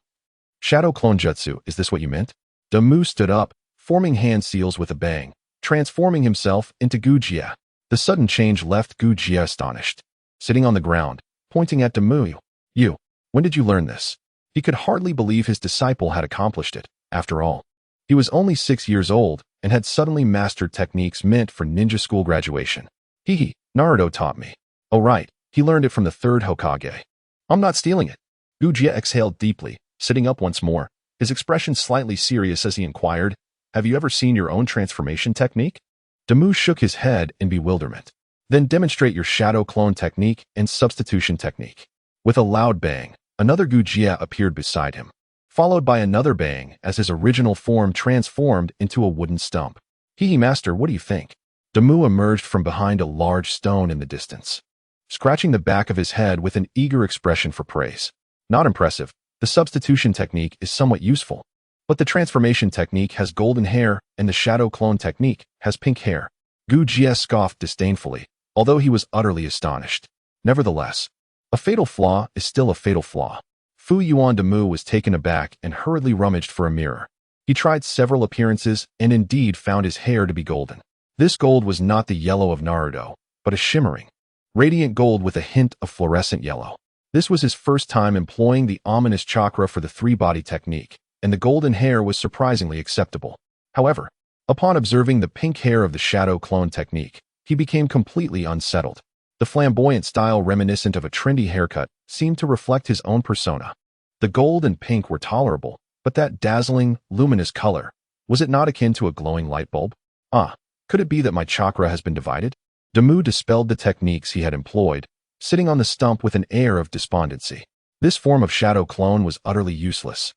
Shadow clone jutsu, is this what you meant? Damu stood up, forming hand seals with a bang, transforming himself into Gujie. The sudden change left Gujie astonished. Sitting on the ground, pointing at Damu. You, when did you learn this? He could hardly believe his disciple had accomplished it, after all. He was only 6 years old and had suddenly mastered techniques meant for ninja school graduation. Hehe, Naruto taught me. Oh right, he learned it from the third Hokage. I'm not stealing it. Gujie exhaled deeply, sitting up once more, his expression slightly serious as he inquired, have you ever seen your own transformation technique? Damu shook his head in bewilderment. Then demonstrate your shadow clone technique and substitution technique. With a loud bang, another Gujie appeared beside him, followed by another bang as his original form transformed into a wooden stump. Hehe master, what do you think? Damu emerged from behind a large stone in the distance, scratching the back of his head with an eager expression for praise. Not impressive. The substitution technique is somewhat useful, but the transformation technique has golden hair and the shadow clone technique has pink hair. Gujie scoffed disdainfully, although he was utterly astonished. Nevertheless, a fatal flaw is still a fatal flaw. Fu Yuan Damu was taken aback and hurriedly rummaged for a mirror. He tried several appearances and indeed found his hair to be golden. This gold was not the yellow of Naruto, but a shimmering, radiant gold with a hint of fluorescent yellow. This was his first time employing the ominous chakra for the three-body technique, and the golden hair was surprisingly acceptable. However, upon observing the pink hair of the shadow clone technique, he became completely unsettled. The flamboyant style reminiscent of a trendy haircut seemed to reflect his own persona. The gold and pink were tolerable, but that dazzling, luminous color, was it not akin to a glowing light bulb? Could it be that my chakra has been divided? Damu dispelled the techniques he had employed, sitting on the stump with an air of despondency. This form of shadow clone was utterly useless.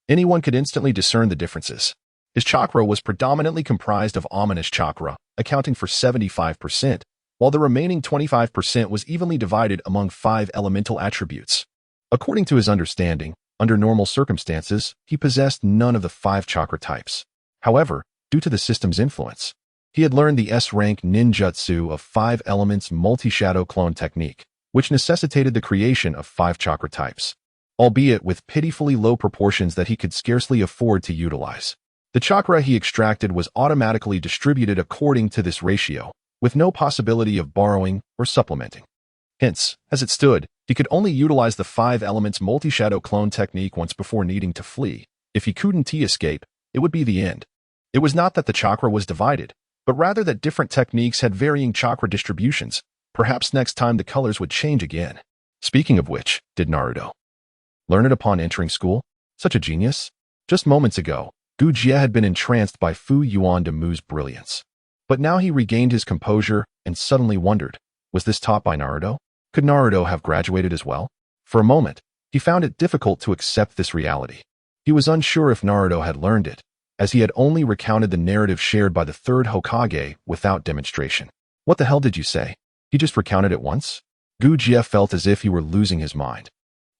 Anyone could instantly discern the differences. His chakra was predominantly comprised of ominous chakra, accounting for 75%, while the remaining 25% was evenly divided among 5 elemental attributes. According to his understanding, under normal circumstances, he possessed none of the 5 chakra types. However, due to the system's influence, he had learned the S-rank ninjutsu of 5 elements multi-shadow clone technique, which necessitated the creation of 5 chakra types, albeit with pitifully low proportions that he could scarcely afford to utilize. The chakra he extracted was automatically distributed according to this ratio, with no possibility of borrowing or supplementing. Hence, as it stood, he could only utilize the 5 elements multi-shadow clone technique once before needing to flee. If he couldn't escape, it would be the end. It was not that the chakra was divided, but rather that different techniques had varying chakra distributions. Perhaps next time the colors would change again. Speaking of which, did Naruto learn it upon entering school? Such a genius? Just moments ago, Gujie had been entranced by Fu Yuan Damu's brilliance. But now he regained his composure and suddenly wondered, was this taught by Naruto? Could Naruto have graduated as well? For a moment, he found it difficult to accept this reality. He was unsure if Naruto had learned it, as he had only recounted the narrative shared by the third Hokage without demonstration. What the hell did you say? He just recounted it once? Uchiha felt as if he were losing his mind,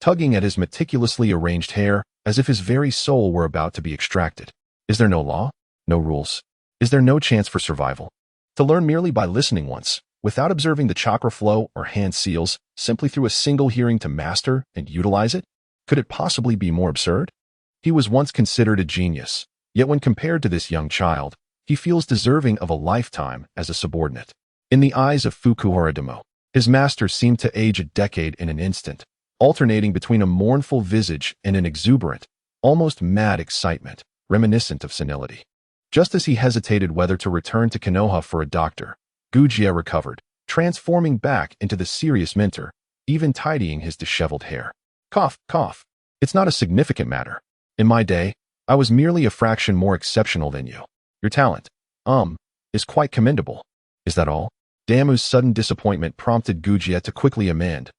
tugging at his meticulously arranged hair as if his very soul were about to be extracted. Is there no law? No rules? Is there no chance for survival? To learn merely by listening once, without observing the chakra flow or hand seals, simply through a single hearing to master and utilize it? Could it possibly be more absurd? He was once considered a genius, yet when compared to this young child, he feels deserving of a lifetime as a subordinate. In the eyes of Fukuhara Demo, his master seemed to age a decade in an instant, alternating between a mournful visage and an exuberant, almost mad excitement, reminiscent of senility. Just as he hesitated whether to return to Konoha for a doctor, Uchiha recovered, transforming back into the serious mentor, even tidying his disheveled hair. Cough, cough. It's not a significant matter. In my day, I was merely a fraction more exceptional than you. Your talent, is quite commendable. Is that all? Damu's sudden disappointment prompted Uchiha to quickly amend.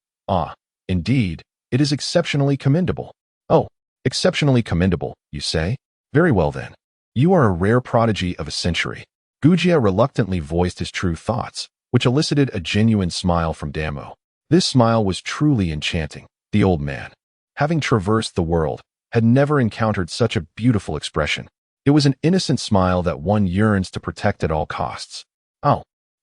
Indeed, it is exceptionally commendable. Oh, exceptionally commendable, you say? Very well then. You are a rare prodigy of a century. Uchiha reluctantly voiced his true thoughts, which elicited a genuine smile from Damu. This smile was truly enchanting. The old man, having traversed the world, had never encountered such a beautiful expression. It was an innocent smile that one yearns to protect at all costs.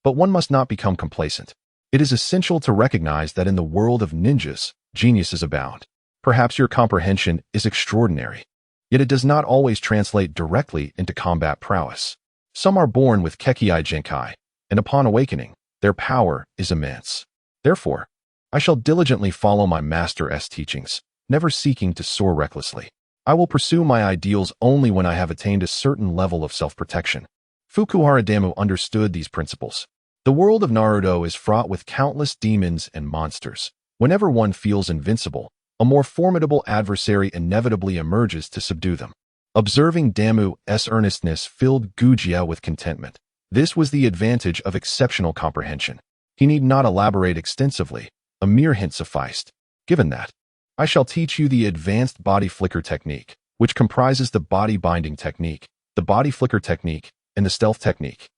But one must not become complacent. It is essential to recognize that in the world of ninjas, geniuses abound. Perhaps your comprehension is extraordinary, yet it does not always translate directly into combat prowess. Some are born with Kekkei Genkai, and upon awakening, their power is immense. Therefore, I shall diligently follow my master's teachings, never seeking to soar recklessly. I will pursue my ideals only when I have attained a certain level of self-protection. Fukuhara Damu understood these principles. The world of Naruto is fraught with countless demons and monsters. Whenever one feels invincible, a more formidable adversary inevitably emerges to subdue them. Observing Damu's earnestness filled Uchiha with contentment. This was the advantage of exceptional comprehension. He need not elaborate extensively. A mere hint sufficed. Given that, I shall teach you the advanced body flicker technique, which comprises the body binding technique, the body flicker technique, and the stealth technique.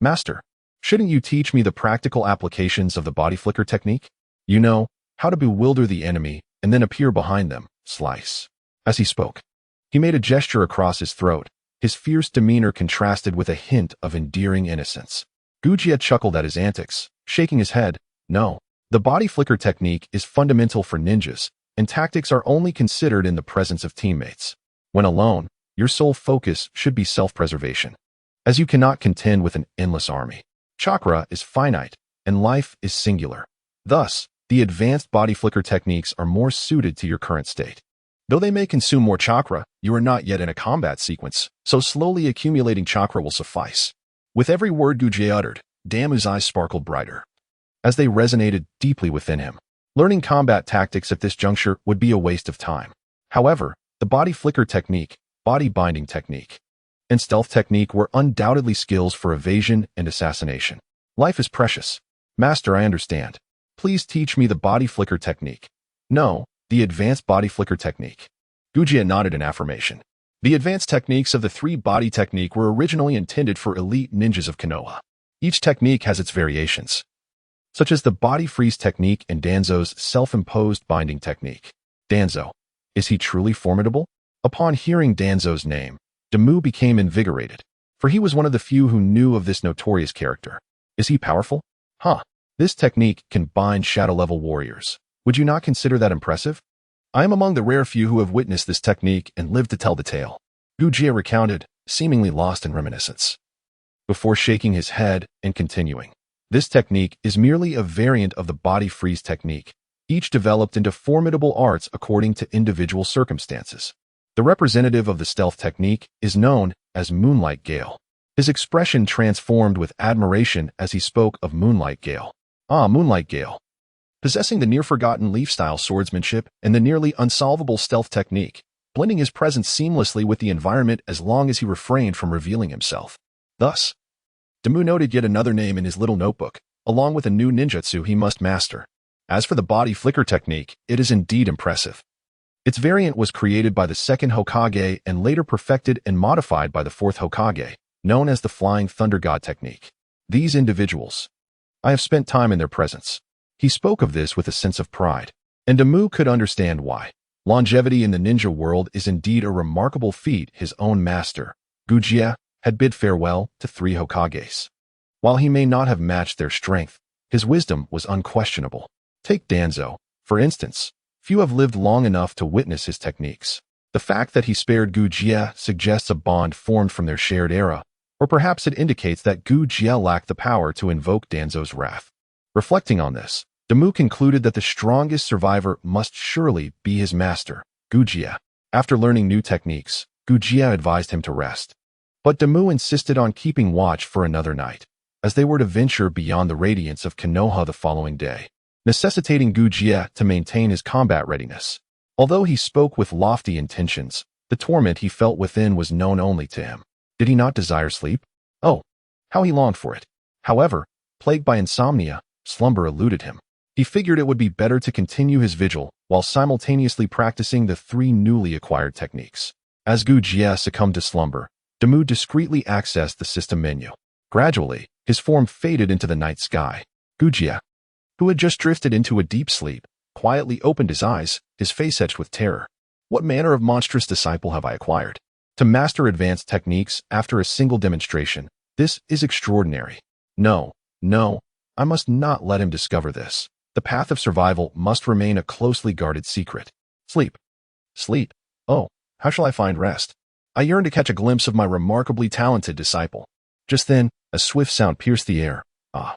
Master, shouldn't you teach me the practical applications of the body flicker technique? You know, how to bewilder the enemy and then appear behind them, slice. As he spoke, he made a gesture across his throat. His fierce demeanor contrasted with a hint of endearing innocence. Uchiha chuckled at his antics, shaking his head. No, the body flicker technique is fundamental for ninjas, and tactics are only considered in the presence of teammates. When alone, your sole focus should be self-preservation, as you cannot contend with an endless army. Chakra is finite, and life is singular. Thus, the advanced body flicker techniques are more suited to your current state. Though they may consume more chakra, you are not yet in a combat sequence, so slowly accumulating chakra will suffice. With every word Uchiha uttered, Damu's eyes sparkled brighter, as they resonated deeply within him. Learning combat tactics at this juncture would be a waste of time. However, the body flicker technique, body binding technique, and stealth technique were undoubtedly skills for evasion and assassination. Life is precious. Master, I understand. Please teach me the body flicker technique. No, the advanced body flicker technique. Uchiha nodded in affirmation. The advanced techniques of the three-body technique were originally intended for elite ninjas of Konoha. Each technique has its variations, such as the body freeze technique and Danzo's self-imposed binding technique. Danzo. Is he truly formidable? Upon hearing Danzo's name, Damu became invigorated, for he was one of the few who knew of this notorious character. Is he powerful? This technique can bind shadow-level warriors. Would you not consider that impressive? I am among the rare few who have witnessed this technique and lived to tell the tale. Uchiha recounted, seemingly lost in reminiscence, before shaking his head and continuing. This technique is merely a variant of the body freeze technique, each developed into formidable arts according to individual circumstances. The representative of the stealth technique is known as Moonlight Gale. His expression transformed with admiration as he spoke of Moonlight Gale. Moonlight Gale. Possessing the near-forgotten leaf-style swordsmanship and the nearly unsolvable stealth technique, blending his presence seamlessly with the environment as long as he refrained from revealing himself. Thus, Damu noted yet another name in his little notebook, along with a new ninjutsu he must master. As for the body flicker technique, it is indeed impressive. Its variant was created by the second Hokage and later perfected and modified by the fourth Hokage, known as the Flying Thunder God technique. These individuals, I have spent time in their presence. He spoke of this with a sense of pride, and Damu could understand why. Longevity in the ninja world is indeed a remarkable feat. His own master, Uchiha, had bid farewell to 3 Hokages. While he may not have matched their strength, his wisdom was unquestionable. Take Danzo, for instance. Few have lived long enough to witness his techniques. The fact that he spared Uchiha suggests a bond formed from their shared era, or perhaps it indicates that Uchiha lacked the power to invoke Danzo's wrath. Reflecting on this, Damu concluded that the strongest survivor must surely be his master, Uchiha. After learning new techniques, Uchiha advised him to rest. But Damu insisted on keeping watch for another night, as they were to venture beyond the radiance of Konoha the following day, necessitating Uchiha to maintain his combat readiness. Although he spoke with lofty intentions, the torment he felt within was known only to him. Did he not desire sleep? Oh, how he longed for it. However, plagued by insomnia, slumber eluded him. He figured it would be better to continue his vigil while simultaneously practicing the 3 newly acquired techniques. As Uchiha succumbed to slumber, Damu discreetly accessed the system menu. Gradually, his form faded into the night sky. Uchiha, who had just drifted into a deep sleep, quietly opened his eyes, his face etched with terror. What manner of monstrous disciple have I acquired? To master advanced techniques after a single demonstration, this is extraordinary. No, I must not let him discover this. The path of survival must remain a closely guarded secret. Sleep. Oh, how shall I find rest? I yearn to catch a glimpse of my remarkably talented disciple. Just then, a swift sound pierced the air. Ah.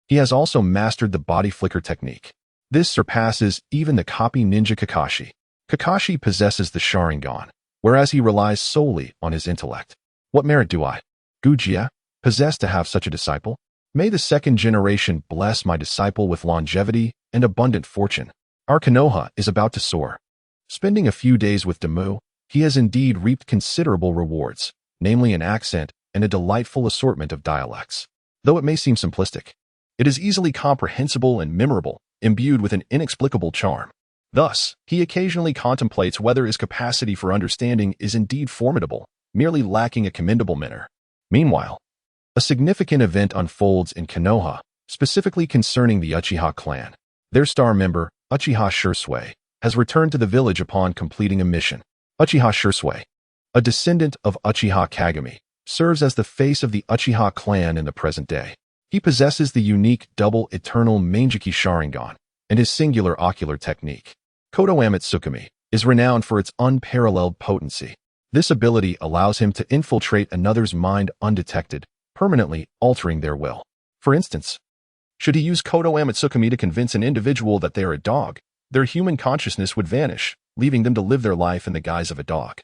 He has also mastered the body flicker technique. This surpasses even the copy ninja Kakashi. Kakashi possesses the Sharingan, whereas he relies solely on his intellect. What merit do I, Uchiha, possess to have such a disciple? May the second generation bless my disciple with longevity and abundant fortune. Our Konoha is about to soar. Spending a few days with Damu, he has indeed reaped considerable rewards, namely an accent and a delightful assortment of dialects. Though it may seem simplistic, it is easily comprehensible and memorable, imbued with an inexplicable charm. Thus, he occasionally contemplates whether his capacity for understanding is indeed formidable, merely lacking a commendable manner. Meanwhile, a significant event unfolds in Konoha, specifically concerning the Uchiha clan. Their star member, Uchiha Shisui, has returned to the village upon completing a mission. Uchiha Shisui, a descendant of Uchiha Kagami, serves as the face of the Uchiha clan in the present day. He possesses the unique double eternal Mangeki Sharingan and his singular ocular technique. Kodo Amatsukami is renowned for its unparalleled potency. This ability allows him to infiltrate another's mind undetected, permanently altering their will. For instance, should he use Kodo Amatsukami to convince an individual that they are a dog, their human consciousness would vanish, leaving them to live their life in the guise of a dog.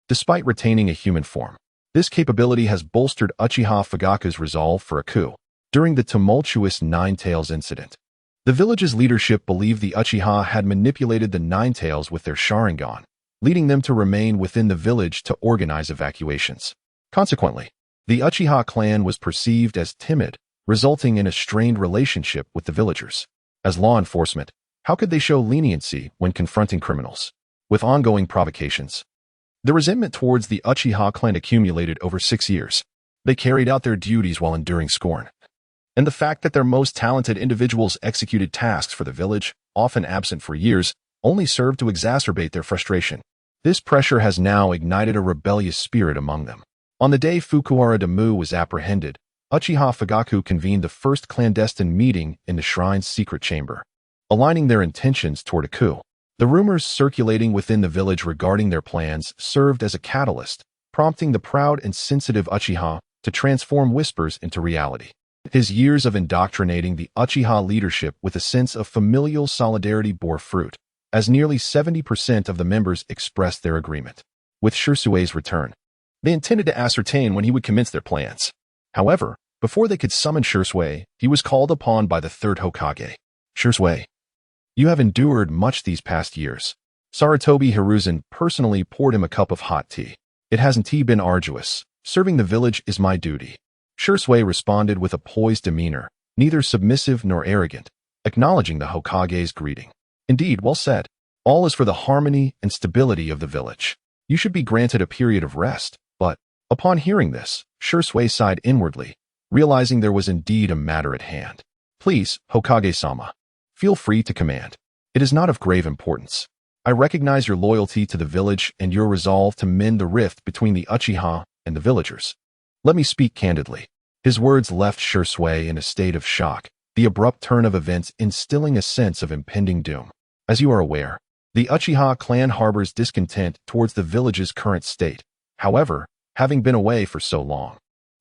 Despite retaining a human form, this capability has bolstered Uchiha Fugaku's resolve for a coup. During the tumultuous Nine Tails incident, the village's leadership believed the Uchiha had manipulated the Nine Tails with their Sharingan, leading them to remain within the village to organize evacuations. Consequently, the Uchiha clan was perceived as timid, resulting in a strained relationship with the villagers. As law enforcement, how could they show leniency when confronting criminals? With ongoing provocations, the resentment towards the Uchiha clan accumulated over 6 years. They carried out their duties while enduring scorn. And the fact that their most talented individuals executed tasks for the village, often absent for years, only served to exacerbate their frustration. This pressure has now ignited a rebellious spirit among them. On the day Fukuhara Damu was apprehended, Uchiha Fugaku convened the first clandestine meeting in the shrine's secret chamber, aligning their intentions toward a coup. The rumors circulating within the village regarding their plans served as a catalyst, prompting the proud and sensitive Uchiha to transform whispers into reality. His years of indoctrinating the Uchiha leadership with a sense of familial solidarity bore fruit, as nearly 70% of the members expressed their agreement. With Shisui's return, they intended to ascertain when he would commence their plans. However, before they could summon Shisui, he was called upon by the third Hokage. Shisui, you have endured much these past years. Sarutobi Hiruzen personally poured him a cup of hot tea. It hasn't been arduous. Serving the village is my duty. Shisui responded with a poised demeanor, neither submissive nor arrogant, acknowledging the Hokage's greeting. Indeed, well said. All is for the harmony and stability of the village. You should be granted a period of rest, but upon hearing this, Shisui sighed inwardly, realizing there was indeed a matter at hand. Please, Hokage-sama, feel free to command. It is not of grave importance. I recognize your loyalty to the village and your resolve to mend the rift between the Uchiha and the villagers. Let me speak candidly. His words left Shisui in a state of shock, the abrupt turn of events instilling a sense of impending doom. As you are aware, the Uchiha clan harbors discontent towards the village's current state. However, having been away for so long,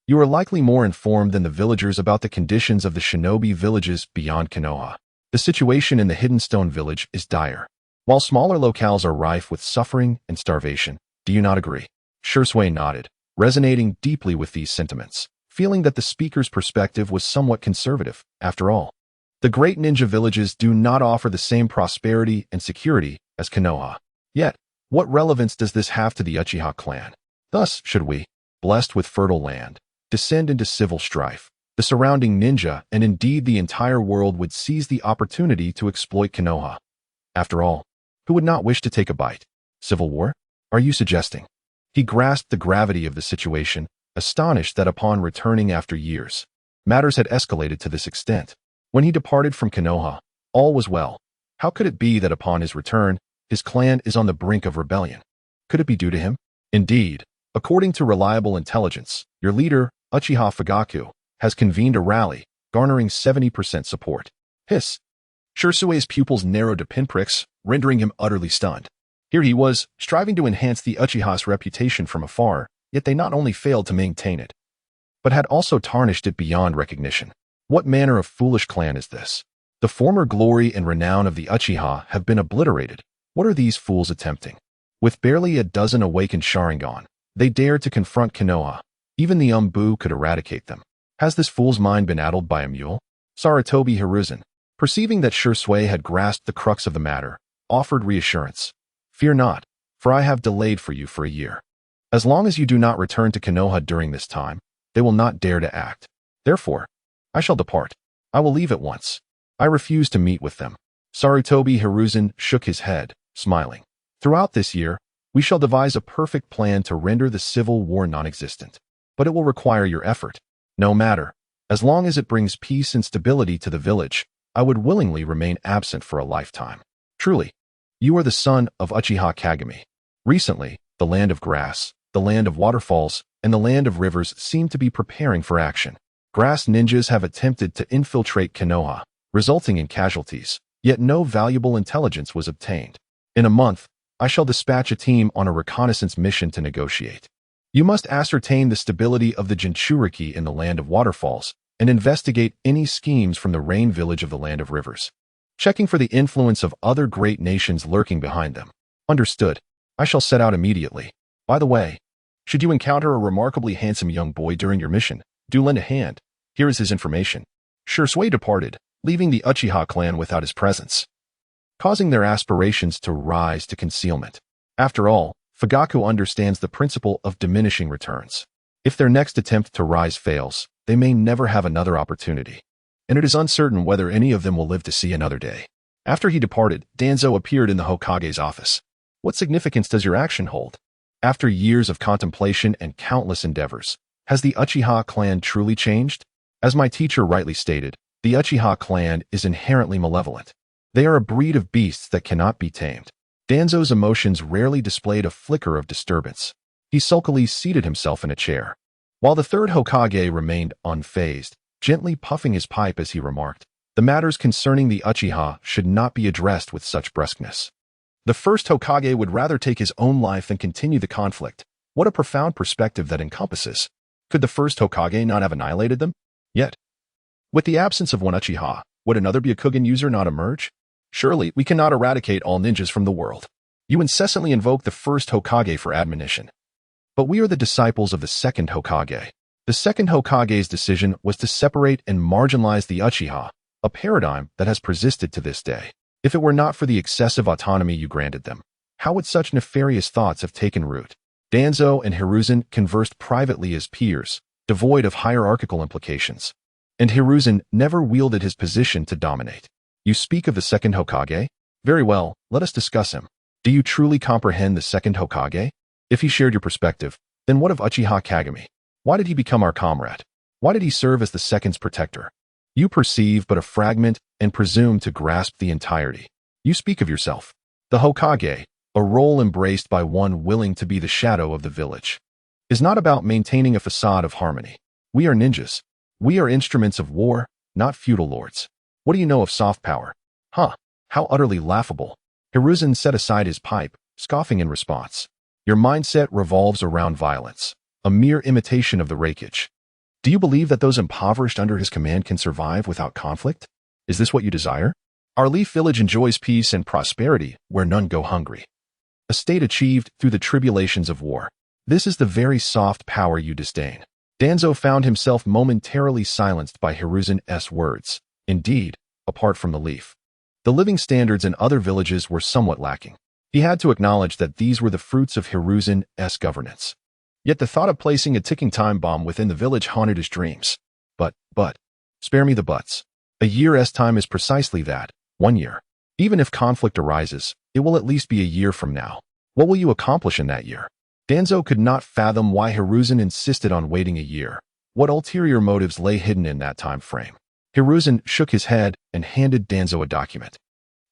you are likely more informed than the villagers about the conditions of the shinobi villages beyond Konoha. The situation in the Hidden Stone village is dire. While smaller locales are rife with suffering and starvation, do you not agree? Shisui nodded, resonating deeply with these sentiments, feeling that the speaker's perspective was somewhat conservative. After all, the great ninja villages do not offer the same prosperity and security as Konoha. Yet, what relevance does this have to the Uchiha clan? Thus, should we, blessed with fertile land, descend into civil strife, the surrounding ninja and indeed the entire world would seize the opportunity to exploit Konoha. After all, who would not wish to take a bite? Civil war? Are you suggesting? He grasped the gravity of the situation, astonished that upon returning after years, matters had escalated to this extent. When he departed from Konoha, all was well. How could it be that upon his return, his clan is on the brink of rebellion? Could it be due to him? Indeed, according to reliable intelligence, your leader, Uchiha Fugaku, has convened a rally, garnering 70% support. Hiss. Shisui's pupils narrowed to pinpricks, rendering him utterly stunned. Here he was, striving to enhance the Uchiha's reputation from afar, yet they not only failed to maintain it, but had also tarnished it beyond recognition. What manner of foolish clan is this? The former glory and renown of the Uchiha have been obliterated. What are these fools attempting? With barely a dozen awakened Sharingan, they dared to confront Konoha. Even the Umbu could eradicate them. Has this fool's mind been addled by a mule? Sarutobi Hiruzen, perceiving that Shisui had grasped the crux of the matter, offered reassurance. Fear not, for I have delayed for you for a year. As long as you do not return to Konoha during this time, they will not dare to act. Therefore, I shall depart. I will leave at once. I refuse to meet with them. Sarutobi Hiruzen shook his head, smiling. Throughout this year, we shall devise a perfect plan to render the civil war non-existent. But it will require your effort. No matter, as long as it brings peace and stability to the village, I would willingly remain absent for a lifetime. Truly, you are the son of Uchiha Kagami. Recently, the land of grass, the land of waterfalls, and the land of rivers seem to be preparing for action. Grass ninjas have attempted to infiltrate Konoha, resulting in casualties, yet no valuable intelligence was obtained. In a month, I shall dispatch a team on a reconnaissance mission to negotiate. You must ascertain the stability of the Jinchuriki in the land of waterfalls and investigate any schemes from the rain village of the land of rivers, checking for the influence of other great nations lurking behind them. Understood. I shall set out immediately. By the way, should you encounter a remarkably handsome young boy during your mission, do lend a hand. Here is his information. Shisui departed, leaving the Uchiha clan without his presence, causing their aspirations to rise to concealment. After all, Fugaku understands the principle of diminishing returns. If their next attempt to rise fails, they may never have another opportunity, and it is uncertain whether any of them will live to see another day. After he departed, Danzo appeared in the Hokage's office. What significance does your action hold? After years of contemplation and countless endeavors, has the Uchiha clan truly changed? As my teacher rightly stated, the Uchiha clan is inherently malevolent. They are a breed of beasts that cannot be tamed. Danzo's emotions rarely displayed a flicker of disturbance. He sulkily seated himself in a chair, while the third Hokage remained unfazed, gently puffing his pipe as he remarked, "The matters concerning the Uchiha should not be addressed with such brusqueness. The first Hokage would rather take his own life than continue the conflict. What a profound perspective that encompasses. Could the first Hokage not have annihilated them? Yet, with the absence of one Uchiha, would another Byakugan user not emerge? Surely, we cannot eradicate all ninjas from the world. You incessantly invoke the first Hokage for admonition. But we are the disciples of the second Hokage. The second Hokage's decision was to separate and marginalize the Uchiha, a paradigm that has persisted to this day. If it were not for the excessive autonomy you granted them, how would such nefarious thoughts have taken root?" Danzo and Hiruzen conversed privately as peers, devoid of hierarchical implications. And Hiruzen never wielded his position to dominate. "You speak of the second Hokage? Very well, let us discuss him. Do you truly comprehend the second Hokage? If he shared your perspective, then what of Uchiha Kagami? Why did he become our comrade? Why did he serve as the second's protector? You perceive but a fragment and presume to grasp the entirety. You speak of yourself. The Hokage, a role embraced by one willing to be the shadow of the village, is not about maintaining a facade of harmony. We are ninjas. We are instruments of war, not feudal lords. What do you know of soft power? Huh, how utterly laughable. Hiruzen set aside his pipe, scoffing in response. Your mindset revolves around violence, a mere imitation of the Reikage. Do you believe that those impoverished under his command can survive without conflict? Is this what you desire? Our Leaf Village enjoys peace and prosperity where none go hungry. A state achieved through the tribulations of war. This is the very soft power you disdain. Danzo found himself momentarily silenced by Hiruzen's words. Indeed, apart from the Leaf, the living standards in other villages were somewhat lacking. He had to acknowledge that these were the fruits of Hiruzen's governance. Yet the thought of placing a ticking time bomb within the village haunted his dreams. But, spare me the buts. A year's time is precisely that, 1 year. Even if conflict arises, it will at least be a year from now. What will you accomplish in that year? Danzo could not fathom why Hiruzen insisted on waiting a year. What ulterior motives lay hidden in that time frame? Hiruzen shook his head and handed Danzo a document.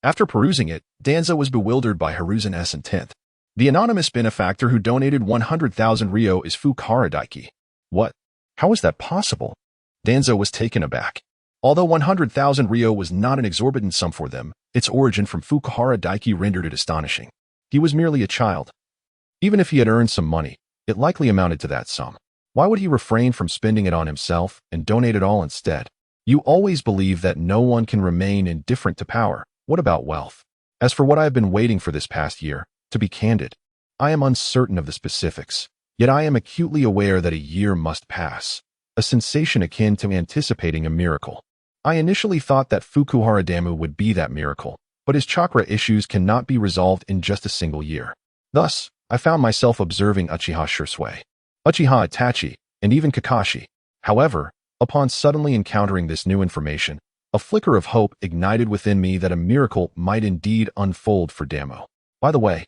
After perusing it, Danzo was bewildered by Hiruzen's intent. The anonymous benefactor who donated 100,000 Ryo is Fukuhara Daiki. What? How is that possible? Danzo was taken aback. Although 100,000 Ryo was not an exorbitant sum for them, its origin from Fukuhara Daiki rendered it astonishing. He was merely a child. Even if he had earned some money, it likely amounted to that sum. Why would he refrain from spending it on himself and donate it all instead? You always believe that no one can remain indifferent to power. What about wealth? As for what I have been waiting for this past year, to be candid, I am uncertain of the specifics, yet I am acutely aware that a year must pass, a sensation akin to anticipating a miracle. I initially thought that Fukuhara Damu would be that miracle, but his chakra issues cannot be resolved in just a single year. Thus, I found myself observing Uchiha Shisui, Uchiha Itachi, and even Kakashi. However, upon suddenly encountering this new information, a flicker of hope ignited within me that a miracle might indeed unfold for Damu. By the way,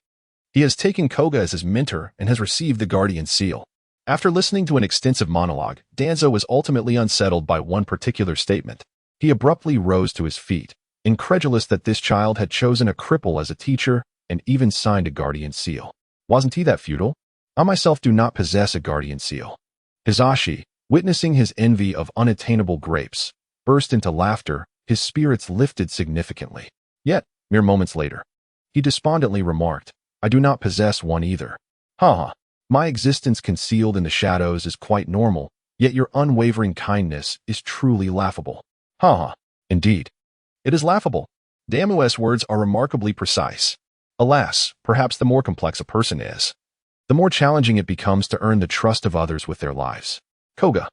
he has taken Koga as his mentor and has received the Guardian Seal. After listening to an extensive monologue, Danzo was ultimately unsettled by one particular statement. He abruptly rose to his feet, incredulous that this child had chosen a cripple as a teacher and even signed a Guardian Seal. Wasn't he that feudal? I myself do not possess a Guardian Seal. Hizashi, witnessing his envy of unattainable grapes, burst into laughter, his spirits lifted significantly. Yet, mere moments later, he despondently remarked, I do not possess one either. Ha. My existence concealed in the shadows is quite normal, yet your unwavering kindness is truly laughable. Ha. Indeed. It is laughable. Damu's words are remarkably precise. Alas, perhaps the more complex a person is, the more challenging it becomes to earn the trust of others with their lives. Koga.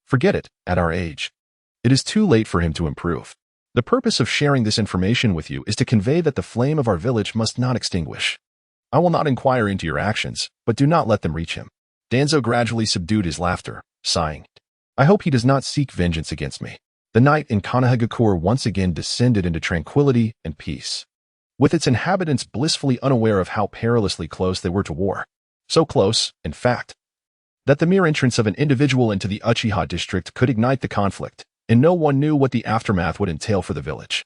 Forget it, at our age. It is too late for him to improve. The purpose of sharing this information with you is to convey that the flame of our village must not extinguish. I will not inquire into your actions, but do not let them reach him. Danzo gradually subdued his laughter, sighing. I hope he does not seek vengeance against me. The night in Konohagakure once again descended into tranquility and peace, with its inhabitants blissfully unaware of how perilously close they were to war. So close, in fact, that the mere entrance of an individual into the Uchiha district could ignite the conflict, and no one knew what the aftermath would entail for the village.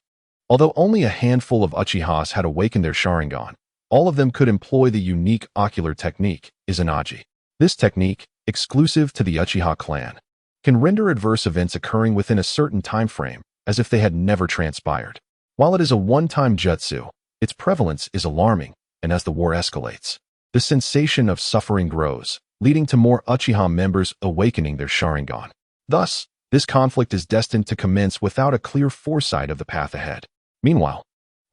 Although only a handful of Uchihas had awakened their Sharingan, all of them could employ the unique ocular technique, Izanaji. This technique, exclusive to the Uchiha clan, can render adverse events occurring within a certain time frame as if they had never transpired. While it is a one-time jutsu, its prevalence is alarming, and as the war escalates, the sensation of suffering grows, leading to more Uchiha members awakening their Sharingan. Thus, this conflict is destined to commence without a clear foresight of the path ahead. Meanwhile,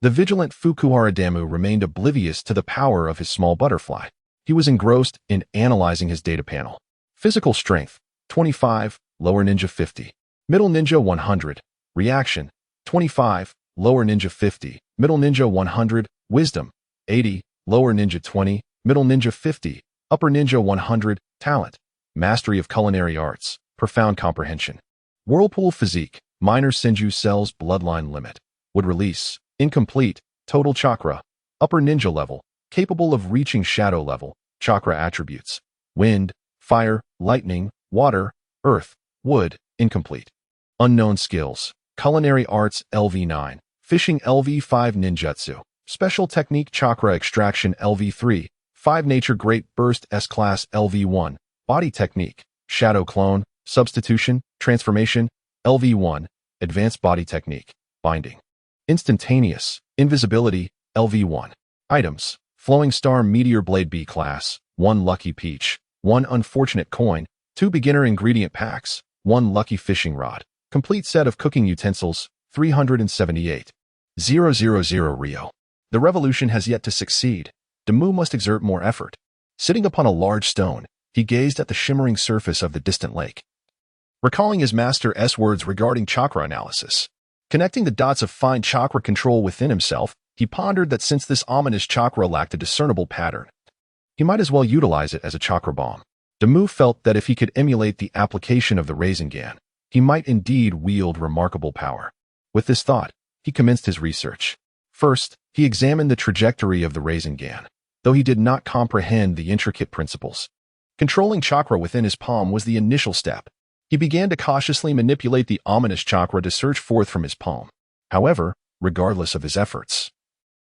the vigilant Fukuhara Damu remained oblivious to the power of his small butterfly. He was engrossed in analyzing his data panel. Physical strength, 25, lower ninja 50. Middle ninja 100. Reaction, 25, lower ninja 50. Middle ninja 100. Wisdom, 80, lower ninja 20. Middle ninja 50. Upper ninja 100. Talent, mastery of culinary arts, profound comprehension. Whirlpool physique, minor senju cells bloodline limit. Would release, incomplete, Total chakra. Upper ninja level. Capable of reaching shadow level. Chakra attributes. Wind, fire, lightning, water, earth, wood, incomplete. Unknown skills. Culinary arts LV9. Fishing LV5 ninjutsu. Special technique chakra extraction LV3. 5 nature great burst S-class LV1. Body technique. Shadow clone. Substitution. Transformation. LV1. Advanced body technique. Binding. Instantaneous. Invisibility. LV1. Items. Flowing star meteor blade B class. 1 lucky peach. 1 unfortunate coin. 2 beginner ingredient packs. 1 lucky fishing rod. Complete set of cooking utensils. 378. 000 Rio. The revolution has yet to succeed. Damu must exert more effort. Sitting upon a large stone, he gazed at the shimmering surface of the distant lake. Recalling his master's words regarding chakra analysis, connecting the dots of fine chakra control within himself, he pondered that since this ominous chakra lacked a discernible pattern, he might as well utilize it as a chakra bomb. Damu felt that if he could emulate the application of the Rasengan, he might indeed wield remarkable power. With this thought, he commenced his research. First, he examined the trajectory of the Rasengan, though he did not comprehend the intricate principles. Controlling chakra within his palm was the initial step. He began to cautiously manipulate the ominous chakra to surge forth from his palm. However, regardless of his efforts,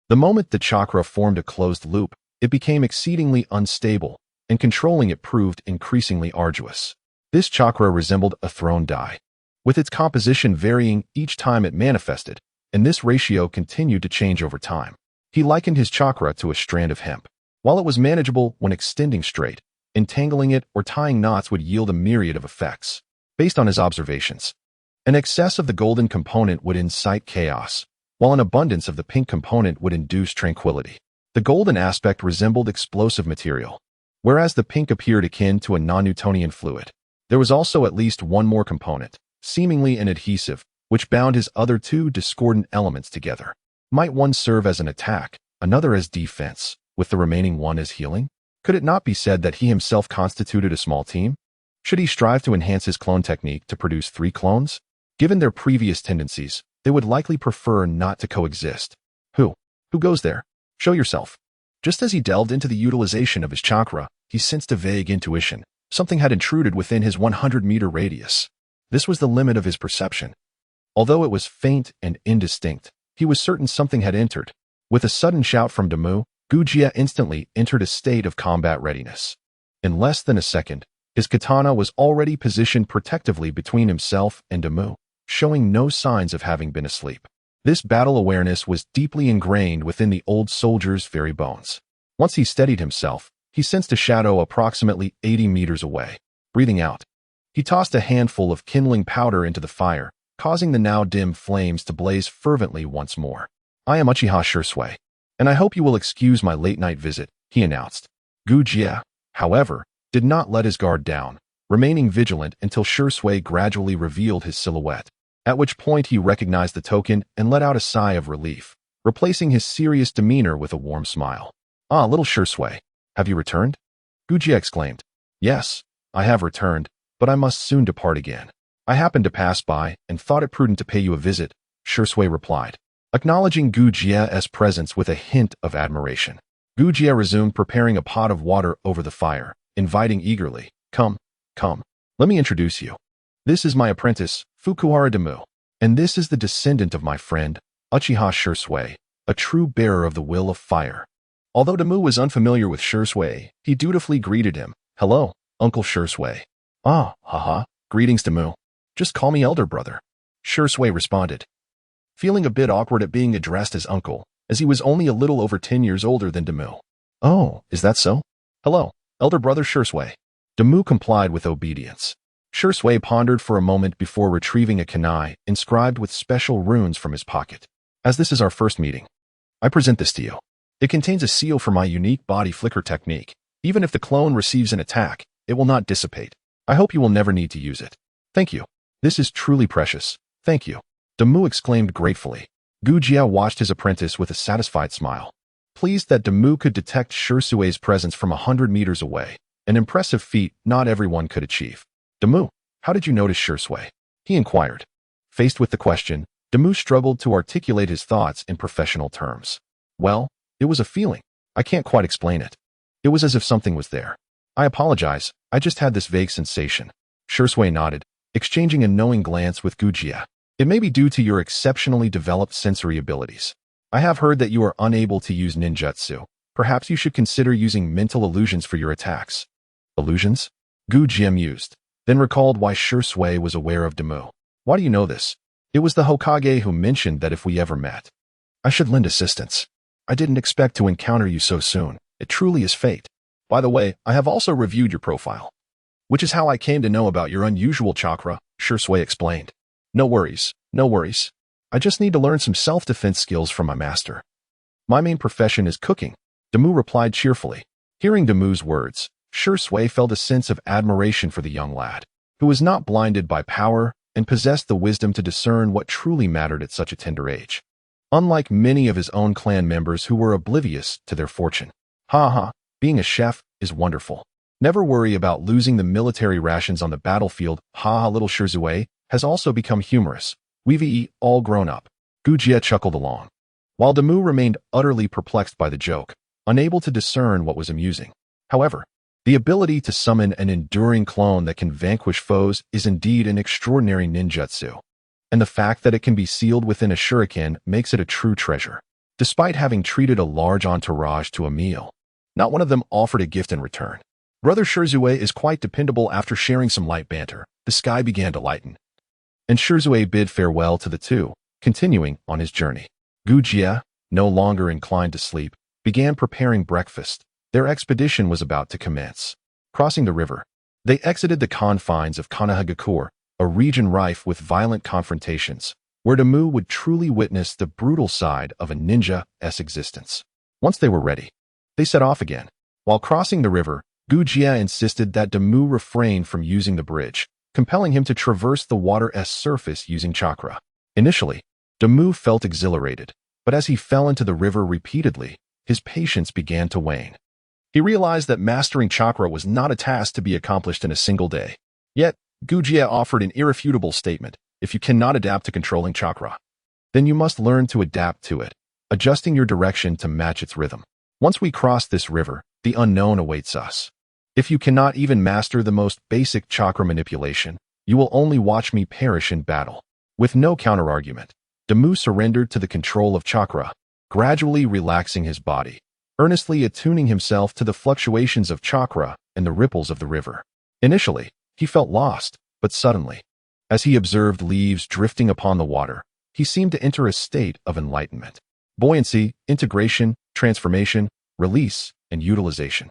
the moment the chakra formed a closed loop, it became exceedingly unstable, and controlling it proved increasingly arduous. This chakra resembled a thrown die, with its composition varying each time it manifested, and this ratio continued to change over time. He likened his chakra to a strand of hemp. While it was manageable when extending straight, entangling it or tying knots would yield a myriad of effects. Based on his observations, an excess of the golden component would incite chaos, while an abundance of the pink component would induce tranquility. The golden aspect resembled explosive material, whereas the pink appeared akin to a non-Newtonian fluid. There was also at least one more component, seemingly an adhesive, which bound his other 2 discordant elements together. Might one serve as an attack, another as defense, with the remaining one as healing? Could it not be said that he himself constituted a small team? Should he strive to enhance his clone technique to produce 3 clones? Given their previous tendencies, they would likely prefer not to coexist. Who goes there? Show yourself. Just as he delved into the utilization of his chakra, he sensed a vague intuition. Something had intruded within his 100-meter radius. This was the limit of his perception. Although it was faint and indistinct, he was certain something had entered. With a sudden shout from Damu, Gujia instantly entered a state of combat readiness. In less than a second, his katana was already positioned protectively between himself and Damu, showing no signs of having been asleep. This battle awareness was deeply ingrained within the old soldier's very bones. Once he steadied himself, he sensed a shadow approximately 80 meters away. Breathing out, he tossed a handful of kindling powder into the fire, causing the now dim flames to blaze fervently once more. I am Uchiha Shisui, and I hope you will excuse my late-night visit, he announced. Gujia, however, did not let his guard down, remaining vigilant until Shisui gradually revealed his silhouette, at which point he recognized the token and let out a sigh of relief, replacing his serious demeanor with a warm smile. Ah, little Shisui, have you returned? Gujia exclaimed. Yes, I have returned, but I must soon depart again. I happened to pass by and thought it prudent to pay you a visit, Shisui replied, acknowledging Gujia's presence with a hint of admiration. Gujia resumed preparing a pot of water over the fire, inviting eagerly, Come, let me introduce you. This is my apprentice, Fukuhara Damu, and this is the descendant of my friend, Uchiha Shisui, a true bearer of the will of fire. Although Damu was unfamiliar with Shisui, he dutifully greeted him. Hello, Uncle Shisui. Ah, haha, greetings Damu. Just call me elder brother, Shisui responded, feeling a bit awkward at being addressed as uncle, as he was only a little over 10 years older than Damu. Oh, is that so? Hello, elder brother Shisui. Damu complied with obedience. Shisui pondered for a moment before retrieving a kunai inscribed with special runes from his pocket. As this is our first meeting, I present this to you. It contains a seal for my unique body flicker technique. Even if the clone receives an attack, it will not dissipate. I hope you will never need to use it. Thank you. This is truly precious. Thank you. Damu exclaimed gratefully. Gujia watched his apprentice with a satisfied smile. Pleased that Damu could detect Shisui's presence from 100 meters away, an impressive feat not everyone could achieve. Damu, how did you notice Shisui? He inquired. Faced with the question, Damu struggled to articulate his thoughts in professional terms. Well, it was a feeling. I can't quite explain it. It was as if something was there. I apologize, I just had this vague sensation. Shisui nodded, exchanging a knowing glance with Uchiha. It may be due to your exceptionally developed sensory abilities. I have heard that you are unable to use ninjutsu. Perhaps you should consider using mental illusions for your attacks. Illusions? Uchiha mused, then recalled why Shisui was aware of Damu. Why do you know this? It was the Hokage who mentioned that if we ever met, I should lend assistance. I didn't expect to encounter you so soon. It truly is fate. By the way, I have also reviewed your profile, which is how I came to know about your unusual chakra, Shisui explained. No worries, no worries. I just need to learn some self-defense skills from my master. My main profession is cooking, Damu replied cheerfully. Hearing Damu's words, Shisui felt a sense of admiration for the young lad, who was not blinded by power and possessed the wisdom to discern what truly mattered at such a tender age. Unlike many of his own clan members who were oblivious to their fortune. Being a chef is wonderful. Never worry about losing the military rations on the battlefield. Little Shisui has also become humorous. We've all grown up. Uchiha chuckled along, while Damu remained utterly perplexed by the joke, unable to discern what was amusing. However, the ability to summon an enduring clone that can vanquish foes is indeed an extraordinary ninjutsu, and the fact that it can be sealed within a shuriken makes it a true treasure. Despite having treated a large entourage to a meal, not one of them offered a gift in return. Brother Shisui is quite dependable. After sharing some light banter, the sky began to lighten, and Shisui bid farewell to the two, continuing on his journey. Uchiha, no longer inclined to sleep, began preparing breakfast. Their expedition was about to commence. Crossing the river, they exited the confines of Konohagakure, a region rife with violent confrontations, where Damu would truly witness the brutal side of a ninja's existence. Once they were ready, they set off again. While crossing the river, Uchiha insisted that Damu refrain from using the bridge, compelling him to traverse the water's surface using chakra. Initially, Damu felt exhilarated, but as he fell into the river repeatedly, his patience began to wane. He realized that mastering chakra was not a task to be accomplished in a single day. Yet, Uchiha offered an irrefutable statement: if you cannot adapt to controlling chakra, then you must learn to adapt to it, adjusting your direction to match its rhythm. Once we cross this river, the unknown awaits us. If you cannot even master the most basic chakra manipulation, you will only watch me perish in battle. With no counterargument, Damu surrendered to the control of chakra, gradually relaxing his body, earnestly attuning himself to the fluctuations of chakra and the ripples of the river. Initially, he felt lost, but suddenly, as he observed leaves drifting upon the water, he seemed to enter a state of enlightenment. Buoyancy, integration, transformation, release, and utilization.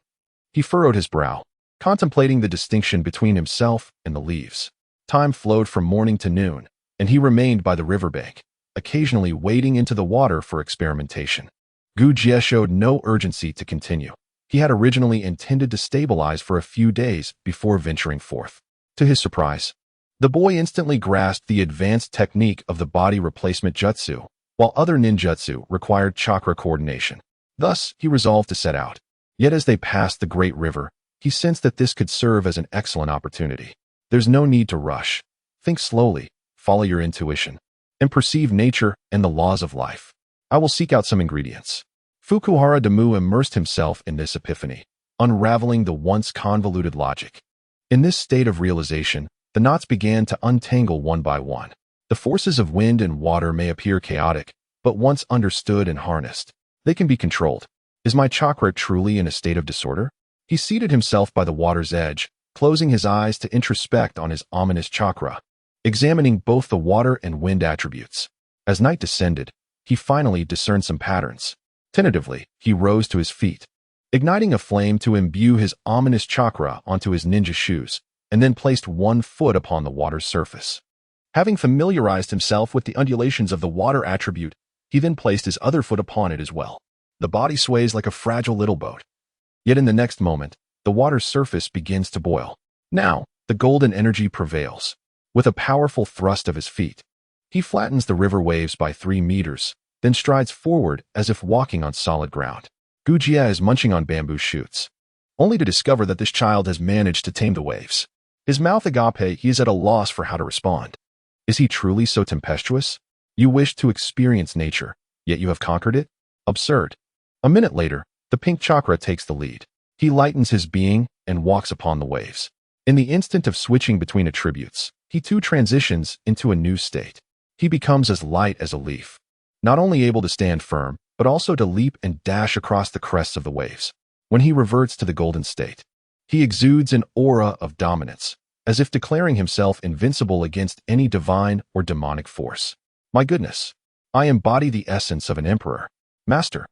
He furrowed his brow, contemplating the distinction between himself and the leaves. Time flowed from morning to noon, and he remained by the riverbank, occasionally wading into the water for experimentation. Uchiha showed no urgency to continue. He had originally intended to stabilize for a few days before venturing forth. To his surprise, the boy instantly grasped the advanced technique of the body replacement jutsu, while other ninjutsu required chakra coordination. Thus, he resolved to set out. Yet as they passed the great river, he sensed that this could serve as an excellent opportunity. There's no need to rush. Think slowly, follow your intuition, and perceive nature and the laws of life. I will seek out some ingredients. Fukuhara Damu immersed himself in this epiphany, unraveling the once convoluted logic. In this state of realization, the knots began to untangle one by one. The forces of wind and water may appear chaotic, but once understood and harnessed, they can be controlled. Is my chakra truly in a state of disorder? He seated himself by the water's edge, closing his eyes to introspect on his ominous chakra, examining both the water and wind attributes. As night descended, he finally discerned some patterns. Tentatively, he rose to his feet, igniting a flame to imbue his ominous chakra onto his ninja shoes, and then placed one foot upon the water's surface. Having familiarized himself with the undulations of the water attribute, he then placed his other foot upon it as well. The body sways like a fragile little boat. Yet in the next moment, the water's surface begins to boil. Now, the golden energy prevails. With a powerful thrust of his feet, he flattens the river waves by 3 meters, then strides forward as if walking on solid ground. Uchiha is munching on bamboo shoots, only to discover that this child has managed to tame the waves. His mouth agape, he is at a loss for how to respond. Is he truly so tempestuous? You wish to experience nature, yet you have conquered it? Absurd. A minute later, the pink chakra takes the lead. He lightens his being and walks upon the waves. In the instant of switching between attributes, he too transitions into a new state. He becomes as light as a leaf, not only able to stand firm, but also to leap and dash across the crests of the waves. When he reverts to the golden state, he exudes an aura of dominance, as if declaring himself invincible against any divine or demonic force. My goodness, I embody the essence of an emperor. Master,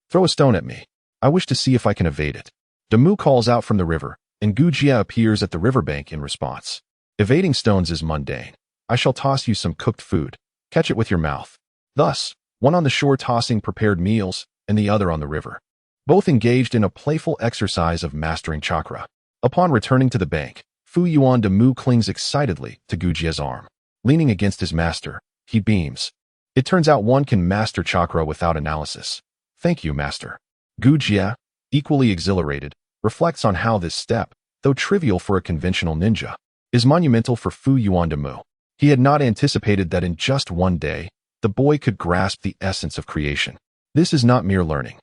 throw a stone at me. I wish to see if I can evade it. Damu calls out from the river, and Gujia appears at the riverbank in response. Evading stones is mundane. I shall toss you some cooked food. Catch it with your mouth. Thus, one on the shore tossing prepared meals, and the other on the river. Both engaged in a playful exercise of mastering chakra. Upon returning to the bank, Fu Yuan Damu clings excitedly to Gujia's arm. Leaning against his master, he beams. It turns out one can master chakra without analysis. Thank you, master. Gujia, equally exhilarated, reflects on how this step, though trivial for a conventional ninja, is monumental for Fu Yuan Damu. He had not anticipated that in just one day, the boy could grasp the essence of creation. This is not mere learning.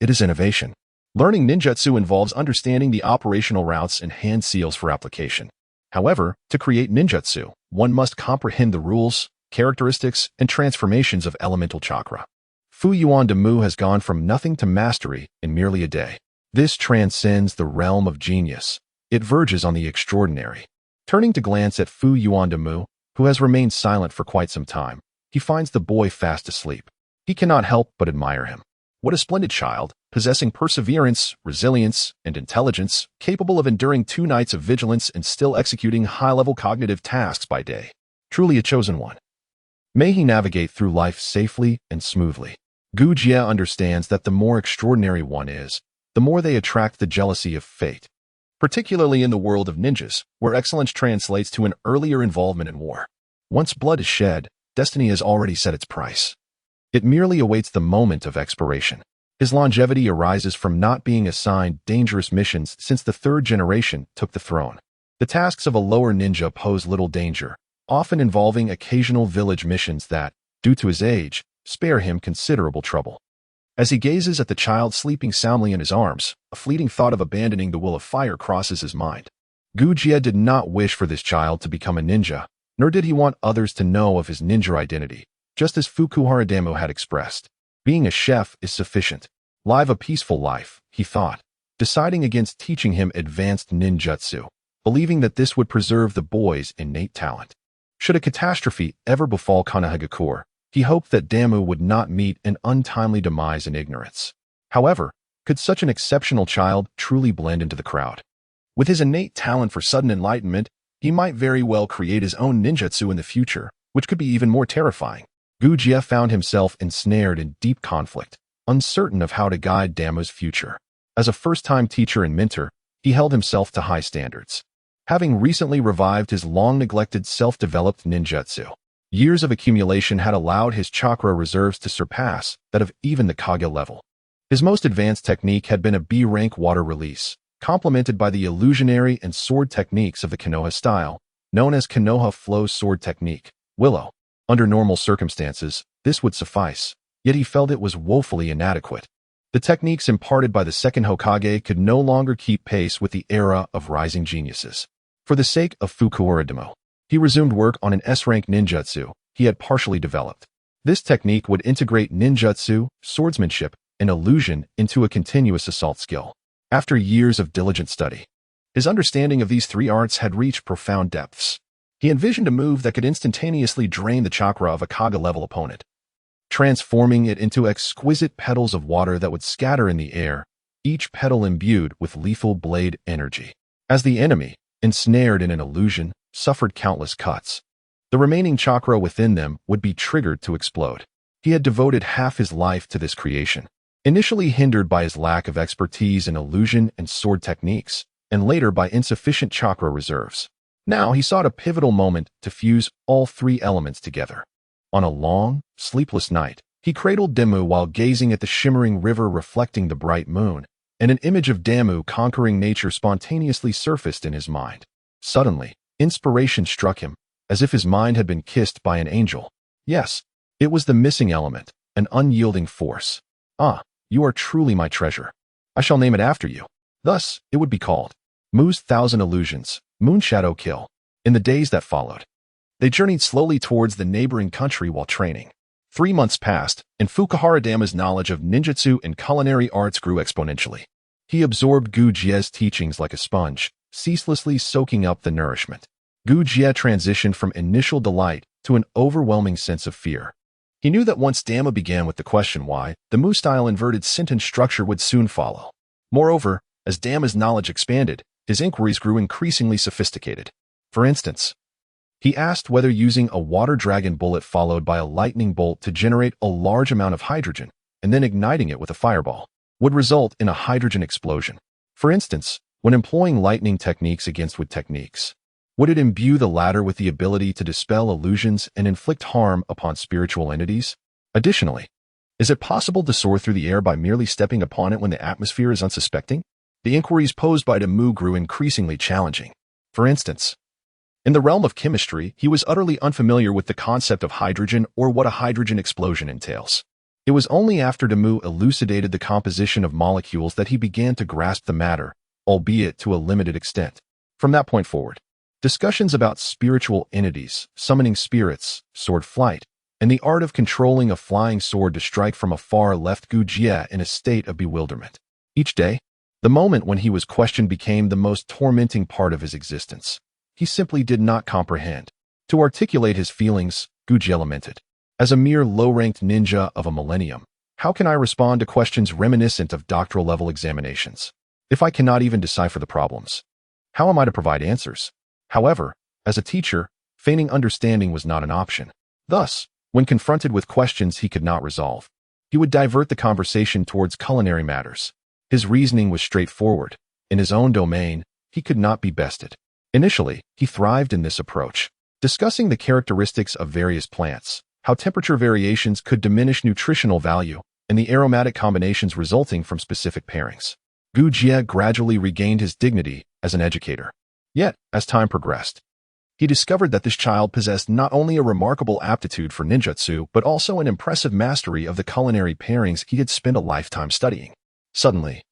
It is innovation. Learning ninjutsu involves understanding the operational routes and hand seals for application. However, to create ninjutsu, one must comprehend the rules, characteristics, and transformations of elemental chakra. Fu Yuan Damu has gone from nothing to mastery in merely a day. This transcends the realm of genius. It verges on the extraordinary. Turning to glance at Fu Yuan Damu, who has remained silent for quite some time, he finds the boy fast asleep. He cannot help but admire him. What a splendid child, possessing perseverance, resilience, and intelligence, capable of enduring 2 nights of vigilance and still executing high-level cognitive tasks by day. Truly a chosen one. May he navigate through life safely and smoothly. Gujia understands that the more extraordinary one is, the more they attract the jealousy of fate. Particularly in the world of ninjas, where excellence translates to an earlier involvement in war. Once blood is shed, destiny has already set its price. It merely awaits the moment of expiration. His longevity arises from not being assigned dangerous missions since the 3rd generation took the throne. The tasks of a lower ninja pose little danger, often involving occasional village missions that, due to his age, spare him considerable trouble. As he gazes at the child sleeping soundly in his arms, a fleeting thought of abandoning the will of fire crosses his mind. Gujia did not wish for this child to become a ninja, nor did he want others to know of his ninja identity, just as Fukuhara Damu had expressed. Being a chef is sufficient. Live a peaceful life, he thought, deciding against teaching him advanced ninjutsu, believing that this would preserve the boy's innate talent. Should a catastrophe ever befall Konohagakure, he hoped that Damu would not meet an untimely demise in ignorance. However, could such an exceptional child truly blend into the crowd? With his innate talent for sudden enlightenment, he might very well create his own ninjutsu in the future, which could be even more terrifying. Gujia found himself ensnared in deep conflict, uncertain of how to guide Damu's future. As a first-time teacher and mentor, he held himself to high standards. Having recently revived his long-neglected self-developed ninjutsu, years of accumulation had allowed his chakra reserves to surpass that of even the Kage level. His most advanced technique had been a B-rank water release, complemented by the illusionary and sword techniques of the Konoha style, known as Konoha flow sword technique, Willow. Under normal circumstances, this would suffice, yet he felt it was woefully inadequate. The techniques imparted by the second Hokage could no longer keep pace with the era of rising geniuses. For the sake of Fukuhara Damu, he resumed work on an S-rank ninjutsu he had partially developed. This technique would integrate ninjutsu, swordsmanship, and illusion into a continuous assault skill. After years of diligent study, his understanding of these 3 arts had reached profound depths. He envisioned a move that could instantaneously drain the chakra of a Kage-level opponent, transforming it into exquisite petals of water that would scatter in the air, each petal imbued with lethal blade energy. As the enemy, ensnared in an illusion, suffered countless cuts, the remaining chakra within them would be triggered to explode. He had devoted half his life to this creation, initially hindered by his lack of expertise in illusion and sword techniques, and later by insufficient chakra reserves. Now he sought a pivotal moment to fuse all 3 elements together. On a long, sleepless night, he cradled Damu while gazing at the shimmering river reflecting the bright moon, and an image of Damu conquering nature spontaneously surfaced in his mind. Suddenly, inspiration struck him, as if his mind had been kissed by an angel. Yes, it was the missing element, an unyielding force. Ah, you are truly my treasure. I shall name it after you. Thus, it would be called Mu's Thousand Illusions, Moonshadow Kill. In the days that followed, they journeyed slowly towards the neighboring country while training. 3 months passed, and Fukuhara-dama's knowledge of ninjutsu and culinary arts grew exponentially. He absorbed Gujie's teachings like a sponge, ceaselessly soaking up the nourishment. Gujie transitioned from initial delight to an overwhelming sense of fear. He knew that once Dama began with the question why, the Mu-style inverted sentence structure would soon follow. Moreover, as Dama's knowledge expanded, his inquiries grew increasingly sophisticated. For instance, he asked whether using a water dragon bullet followed by a lightning bolt to generate a large amount of hydrogen and then igniting it with a fireball would result in a hydrogen explosion. For instance, when employing lightning techniques against wood techniques, would it imbue the latter with the ability to dispel illusions and inflict harm upon spiritual entities? Additionally, is it possible to soar through the air by merely stepping upon it when the atmosphere is unsuspecting? The inquiries posed by Damu grew increasingly challenging. For instance, in the realm of chemistry, he was utterly unfamiliar with the concept of hydrogen or what a hydrogen explosion entails. It was only after Damu elucidated the composition of molecules that he began to grasp the matter, albeit to a limited extent. From that point forward, discussions about spiritual entities, summoning spirits, sword flight, and the art of controlling a flying sword to strike from afar left Gujie in a state of bewilderment. Each day, the moment when he was questioned became the most tormenting part of his existence. He simply did not comprehend. To articulate his feelings, Gujie lamented. As a mere low-ranked ninja of a millennium, how can I respond to questions reminiscent of doctoral-level examinations? If I cannot even decipher the problems, how am I to provide answers? However, as a teacher, feigning understanding was not an option. Thus, when confronted with questions he could not resolve, he would divert the conversation towards culinary matters. His reasoning was straightforward. In his own domain, he could not be bested. Initially, he thrived in this approach, discussing the characteristics of various plants, how temperature variations could diminish nutritional value, and the aromatic combinations resulting from specific pairings. Gujie gradually regained his dignity as an educator. Yet, as time progressed, he discovered that this child possessed not only a remarkable aptitude for ninjutsu but also an impressive mastery of the culinary pairings he had spent a lifetime studying. Suddenly,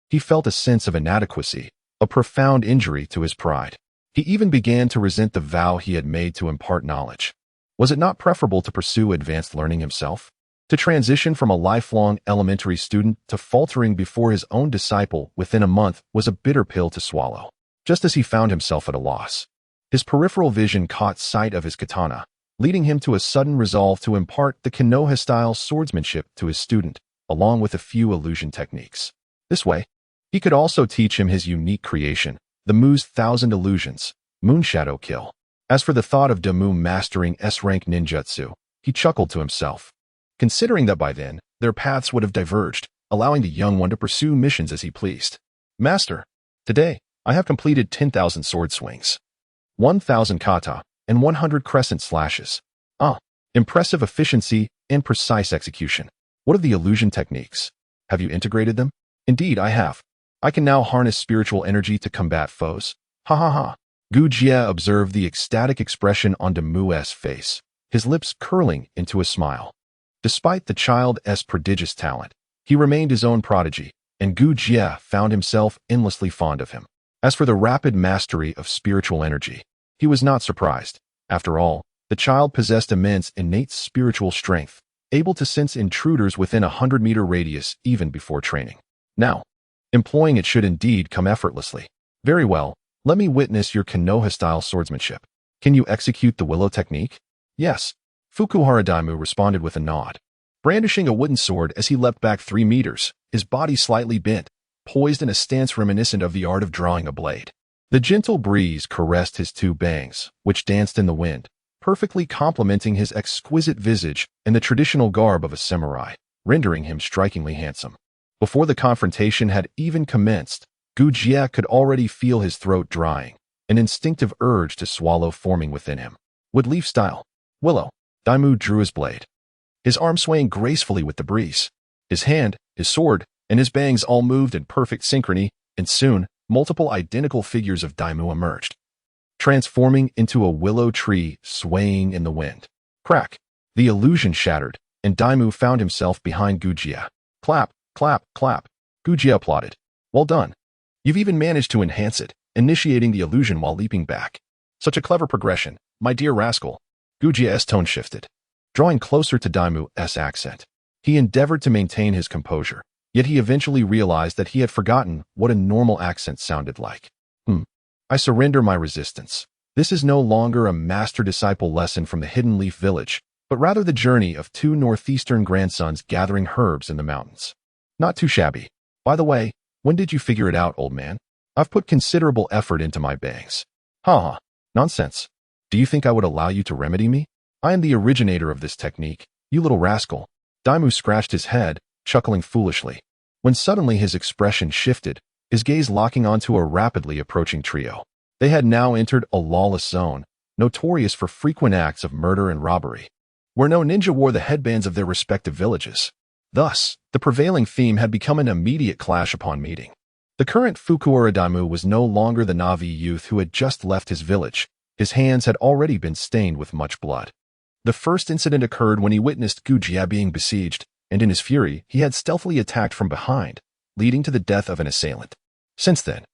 he felt a sense of inadequacy, a profound injury to his pride. He even began to resent the vow he had made to impart knowledge. Was it not preferable to pursue advanced learning himself? To transition from a lifelong elementary student to faltering before his own disciple within a month was a bitter pill to swallow. Just as he found himself at a loss, his peripheral vision caught sight of his katana, leading him to a sudden resolve to impart the Konoha-style swordsmanship to his student, along with a few illusion techniques. This way, he could also teach him his unique creation, the Mu's Thousand Illusions, Moonshadow Kill. As for the thought of Damu mastering S-rank ninjutsu, he chuckled to himself, considering that by then, their paths would have diverged, allowing the young one to pursue missions as he pleased. Master, today, I have completed 10,000 sword swings, 1,000 kata, and 100 crescent slashes. Impressive efficiency and precise execution. What of the illusion techniques? Have you integrated them? Indeed, I have. I can now harness spiritual energy to combat foes. Ha ha ha. Gujie observed the ecstatic expression on Damu's face, his lips curling into a smile. Despite the child's prodigious talent, he remained his own prodigy, and Gujie found himself endlessly fond of him. As for the rapid mastery of spiritual energy, he was not surprised. After all, the child possessed immense innate spiritual strength, able to sense intruders within a 100-meter radius even before training. Now, employing it should indeed come effortlessly. Very well, let me witness your Konoha-style swordsmanship. Can you execute the willow technique? Yes. Fukuhara Daimyo responded with a nod. Brandishing a wooden sword as he leapt back 3 meters, his body slightly bent, poised in a stance reminiscent of the art of drawing a blade. The gentle breeze caressed his 2 bangs, which danced in the wind, perfectly complementing his exquisite visage and the traditional garb of a samurai, rendering him strikingly handsome. Before the confrontation had even commenced, Gujie could already feel his throat drying, an instinctive urge to swallow forming within him. Wood leaf style. Willow. Daimyo drew his blade, his arm swaying gracefully with the breeze. His hand, his sword, and his bangs all moved in perfect synchrony, and soon, multiple identical figures of Daimyo emerged, transforming into a willow tree swaying in the wind. Crack! The illusion shattered, and Daimyo found himself behind Gujie. Clap, clap, clap. Gujia applauded. Well done. You've even managed to enhance it, initiating the illusion while leaping back. Such a clever progression, my dear rascal. Gujia's tone shifted, drawing closer to Daimu's accent. He endeavored to maintain his composure, yet he eventually realized that he had forgotten what a normal accent sounded like. I surrender my resistance. This is no longer a master-disciple lesson from the Hidden Leaf Village, but rather the journey of two northeastern grandsons gathering herbs in the mountains. Not too shabby. By the way, when did you figure it out, old man? I've put considerable effort into my bangs. Ha. Nonsense. Do you think I would allow you to remedy me? I am the originator of this technique, you little rascal. Daimu scratched his head, chuckling foolishly, when suddenly his expression shifted, his gaze locking onto a rapidly approaching trio. They had now entered a lawless zone, notorious for frequent acts of murder and robbery, where no ninja wore the headbands of their respective villages. Thus, the prevailing theme had become an immediate clash upon meeting. The current Fukuoka Daimu was no longer the Navi youth who had just left his village. His hands had already been stained with much blood. The first incident occurred when he witnessed Gujia being besieged, and in his fury, he had stealthily attacked from behind, leading to the death of an assailant. Since then,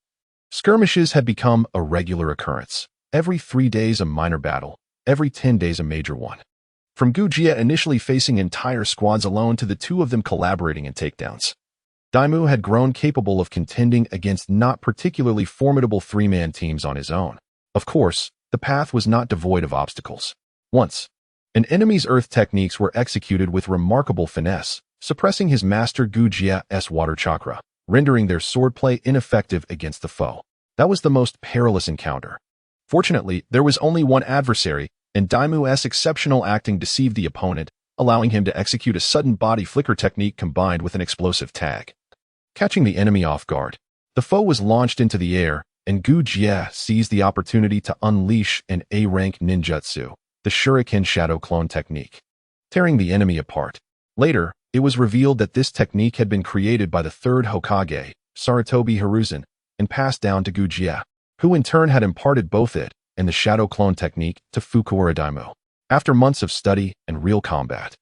skirmishes had become a regular occurrence. Every 3 days a minor battle, every 10 days a major one. From Gujia initially facing entire squads alone to the two of them collaborating in takedowns. Daimu had grown capable of contending against not particularly formidable three-man teams on his own. Of course, the path was not devoid of obstacles. Once, an enemy's earth techniques were executed with remarkable finesse, suppressing his master Gujia's water chakra, rendering their swordplay ineffective against the foe. That was the most perilous encounter. Fortunately, there was only one adversary, and Daimu's exceptional acting deceived the opponent, allowing him to execute a sudden body flicker technique combined with an explosive tag. Catching the enemy off guard, the foe was launched into the air, and Gujia seized the opportunity to unleash an A-rank ninjutsu, the Shuriken Shadow Clone technique, tearing the enemy apart. Later, it was revealed that this technique had been created by the third Hokage, Sarutobi Hiruzen, and passed down to Gujia, who in turn had imparted both it and the Shadow Clone technique to Fukuoka Daimu. After months of study and real combat,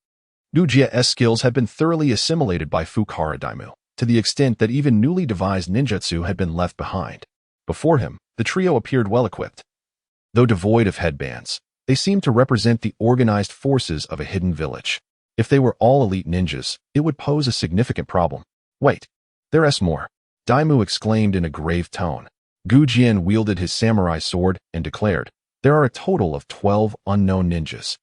Gujia's skills had been thoroughly assimilated by Fukuoka Daimu, to the extent that even newly devised ninjutsu had been left behind. Before him, the trio appeared well-equipped. Though devoid of headbands, they seemed to represent the organized forces of a hidden village. If they were all elite ninjas, it would pose a significant problem. Wait, there's more, Daimu exclaimed in a grave tone. Gujien wielded his samurai sword and declared, there are a total of 12 unknown ninjas,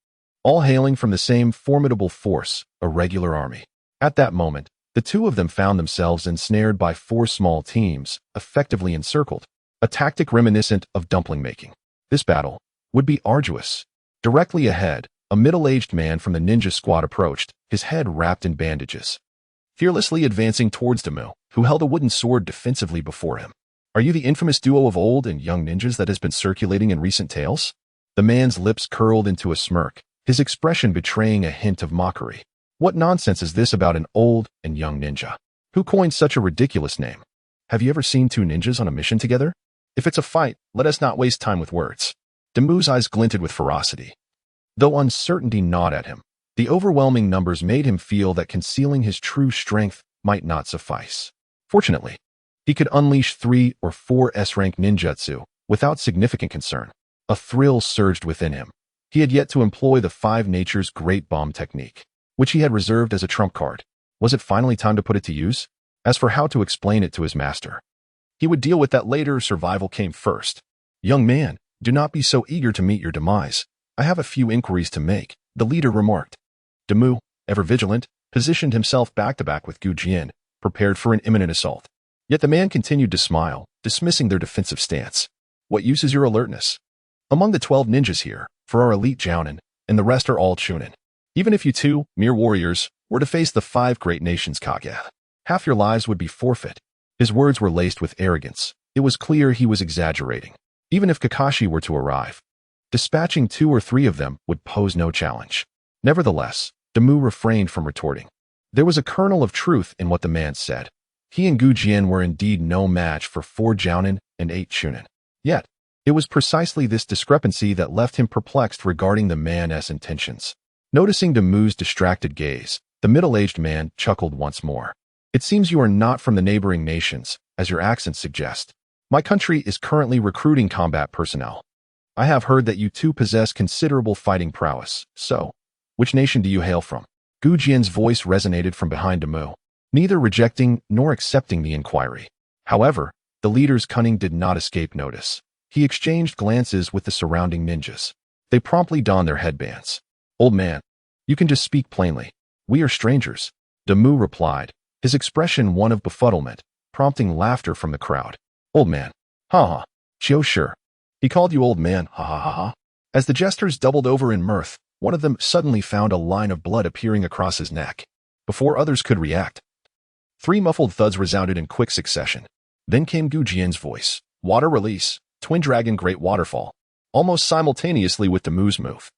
all hailing from the same formidable force, a regular army. At that moment, the two of them found themselves ensnared by 4 small teams, effectively encircled, a tactic reminiscent of dumpling making. This battle would be arduous. Directly ahead, a middle-aged man from the ninja squad approached, his head wrapped in bandages, fearlessly advancing towards Daimu, who held a wooden sword defensively before him. Are you the infamous duo of old and young ninjas that has been circulating in recent tales? The man's lips curled into a smirk, his expression betraying a hint of mockery. What nonsense is this about an old and young ninja? Who coined such a ridiculous name? Have you ever seen 2 ninjas on a mission together? If it's a fight, let us not waste time with words. Daimu's eyes glinted with ferocity. Though uncertainty gnawed at him, the overwhelming numbers made him feel that concealing his true strength might not suffice. Fortunately, he could unleash 3 or 4 S-rank ninjutsu without significant concern. A thrill surged within him. He had yet to employ the 5 Nature's Great Bomb technique, which he had reserved as a trump card. Was it finally time to put it to use? As for how to explain it to his master, he would deal with that later. Survival came first. Young man, do not be so eager to meet your demise. I have a few inquiries to make, the leader remarked. Daimu, ever vigilant, positioned himself back-to-back with Gujien, prepared for an imminent assault. Yet the man continued to smile, dismissing their defensive stance. What use is your alertness? Among the 12 ninjas here, for our elite jounin, and the rest are all chunin. Even if you 2, mere warriors, were to face the 5 great nations Kage, half your lives would be forfeit. His words were laced with arrogance. It was clear he was exaggerating. Even if Kakashi were to arrive, dispatching 2 or 3 of them would pose no challenge. Nevertheless, Daimu refrained from retorting. There was a kernel of truth in what the man said. He and Gujien were indeed no match for 4 jounin and 8 chunin. Yet, it was precisely this discrepancy that left him perplexed regarding the man's intentions. Noticing Daimu's distracted gaze, The middle-aged man chuckled once more. It seems you are not from the neighboring nations, as your accents suggest. My country is currently recruiting combat personnel. I have heard that you two possess considerable fighting prowess. So, which nation do you hail from? Gu Jian's voice resonated from behind Damu, neither rejecting nor accepting the inquiry. However, the leader's cunning did not escape notice. He exchanged glances with the surrounding ninjas. They promptly donned their headbands. Old man, you can just speak plainly. We are strangers. Damu replied, his expression one of befuddlement, prompting laughter from the crowd. Old man. Ha ha. Chiu sure. He called you old man, ha ha ha ha. As the jesters doubled over in mirth, one of them suddenly found a line of blood appearing across his neck. Before others could react, 3 muffled thuds resounded in quick succession. Then came Gu Jian's voice. Water release, Twin Dragon Great Waterfall. Almost simultaneously with Damu's move,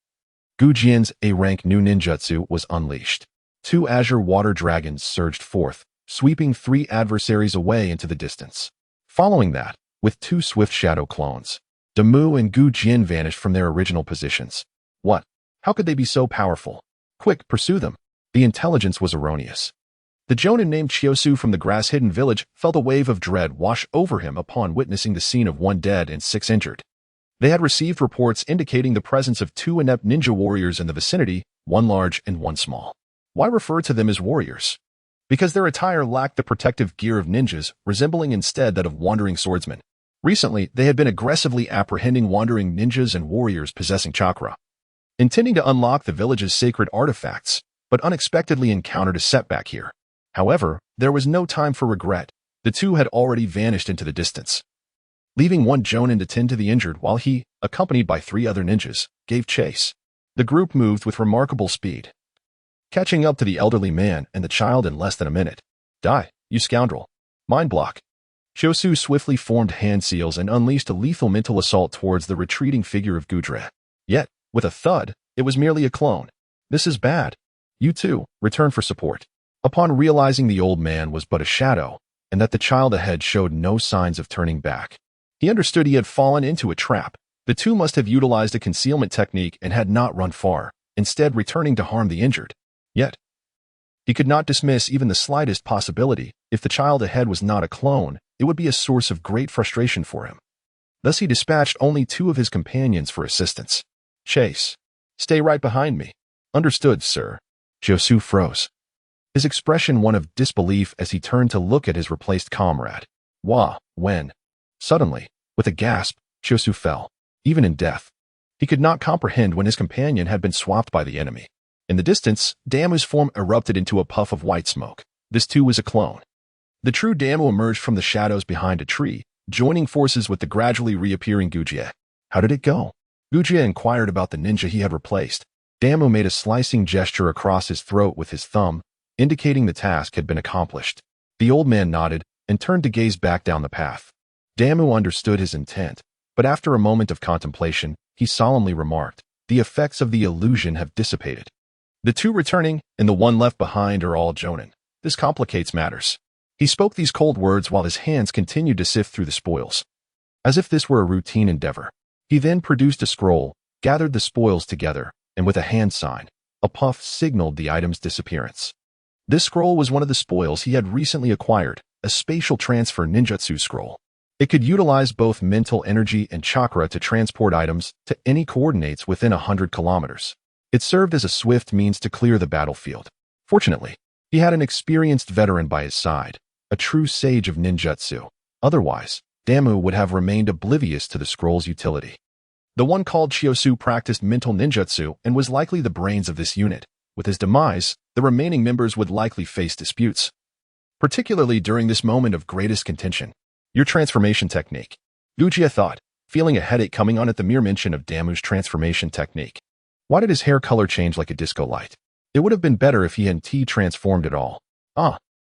Gu Jian's A-rank new ninjutsu was unleashed. 2 azure water dragons surged forth, sweeping 3 adversaries away into the distance. Following that, with 2 swift shadow clones, Damu and Gu Jian vanished from their original positions. What? How could they be so powerful? Quick, pursue them. The intelligence was erroneous. The jonin named Chiosu from the grass-hidden village felt a wave of dread wash over him upon witnessing the scene of 1 dead and 6 injured. They had received reports indicating the presence of 2 inept ninja warriors in the vicinity, 1 large and 1 small. Why refer to them as warriors? Because their attire lacked the protective gear of ninjas, resembling instead that of wandering swordsmen. Recently, they had been aggressively apprehending wandering ninjas and warriors possessing chakra, intending to unlock the village's sacred artifacts, but unexpectedly encountered a setback here. However, there was no time for regret. The 2 had already vanished into the distance, leaving 1 jonin to tend to the injured while he, accompanied by 3 other ninjas, gave chase. The group moved with remarkable speed, catching up to the elderly man and the child in less than a minute. Die, you scoundrel. Mind block. Chiosu swiftly formed hand seals and unleashed a lethal mental assault towards the retreating figure of Gudre. Yet, with a thud, it was merely a clone. This is bad. You too, return for support. Upon realizing the old man was but a shadow, and that the child ahead showed no signs of turning back, he understood he had fallen into a trap. The 2 must have utilized a concealment technique and had not run far, instead returning to harm the injured. Yet, he could not dismiss even the slightest possibility. If the child ahead was not a clone, it would be a source of great frustration for him. Thus he dispatched only 2 of his companions for assistance. Chase. Stay right behind me. Understood, sir. Chiosu froze, his expression one of disbelief as he turned to look at his replaced comrade. When? Suddenly, with a gasp, Chiosu fell. Even in death, he could not comprehend when his companion had been swapped by the enemy. In the distance, Damu's form erupted into a puff of white smoke. This too was a clone. The true Damu emerged from the shadows behind a tree, joining forces with the gradually reappearing Gujie. How did it go? Gujie inquired about the ninja he had replaced. Damu made a slicing gesture across his throat with his thumb, indicating the task had been accomplished. The old man nodded and turned to gaze back down the path. Damu understood his intent, but after a moment of contemplation, he solemnly remarked, the effects of the illusion have dissipated. The 2 returning and the 1 left behind are all jonin. This complicates matters. He spoke these cold words while his hands continued to sift through the spoils, as if this were a routine endeavor. He then produced a scroll, gathered the spoils together, and with a hand sign, a puff signaled the item's disappearance. This scroll was one of the spoils he had recently acquired, a spatial transfer ninjutsu scroll. It could utilize both mental energy and chakra to transport items to any coordinates within 100 kilometers. It served as a swift means to clear the battlefield. Fortunately, he had an experienced veteran by his side, a true sage of ninjutsu. Otherwise, Damu would have remained oblivious to the scroll's utility. The one called Chiosu practiced mental ninjutsu and was likely the brains of this unit. With his demise, the remaining members would likely face disputes, particularly during this moment of greatest contention. Your transformation technique. Uchiha thought, feeling a headache coming on at the mere mention of Damu's transformation technique. Why did his hair color change like a disco light? It would have been better if he hadn't transformed at all.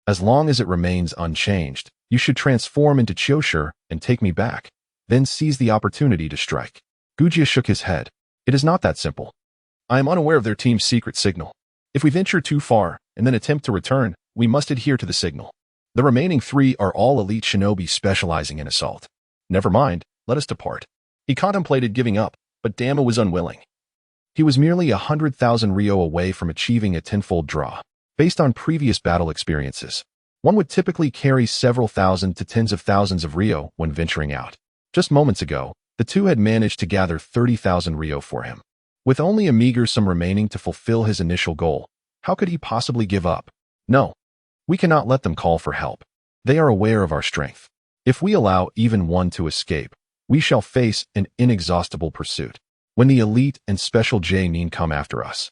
As long as it remains unchanged, you should transform into Chioshur and take me back. Then seize the opportunity to strike. Gujia shook his head. It is not that simple. I am unaware of their team's secret signal. If we venture too far and then attempt to return, we must adhere to the signal. The remaining 3 are all elite shinobi specializing in assault. Never mind, let us depart. He contemplated giving up, but Damu was unwilling. He was merely 100,000 ryo away from achieving a tenfold draw. Based on previous battle experiences, one would typically carry several thousand to tens of thousands of Ryo when venturing out. Just moments ago, the two had managed to gather 30,000 Ryo for him. With only a meager sum remaining to fulfill his initial goal, how could he possibly give up? No, we cannot let them call for help. They are aware of our strength. If we allow even one to escape, we shall face an inexhaustible pursuit. When the elite and special J-nin come after us,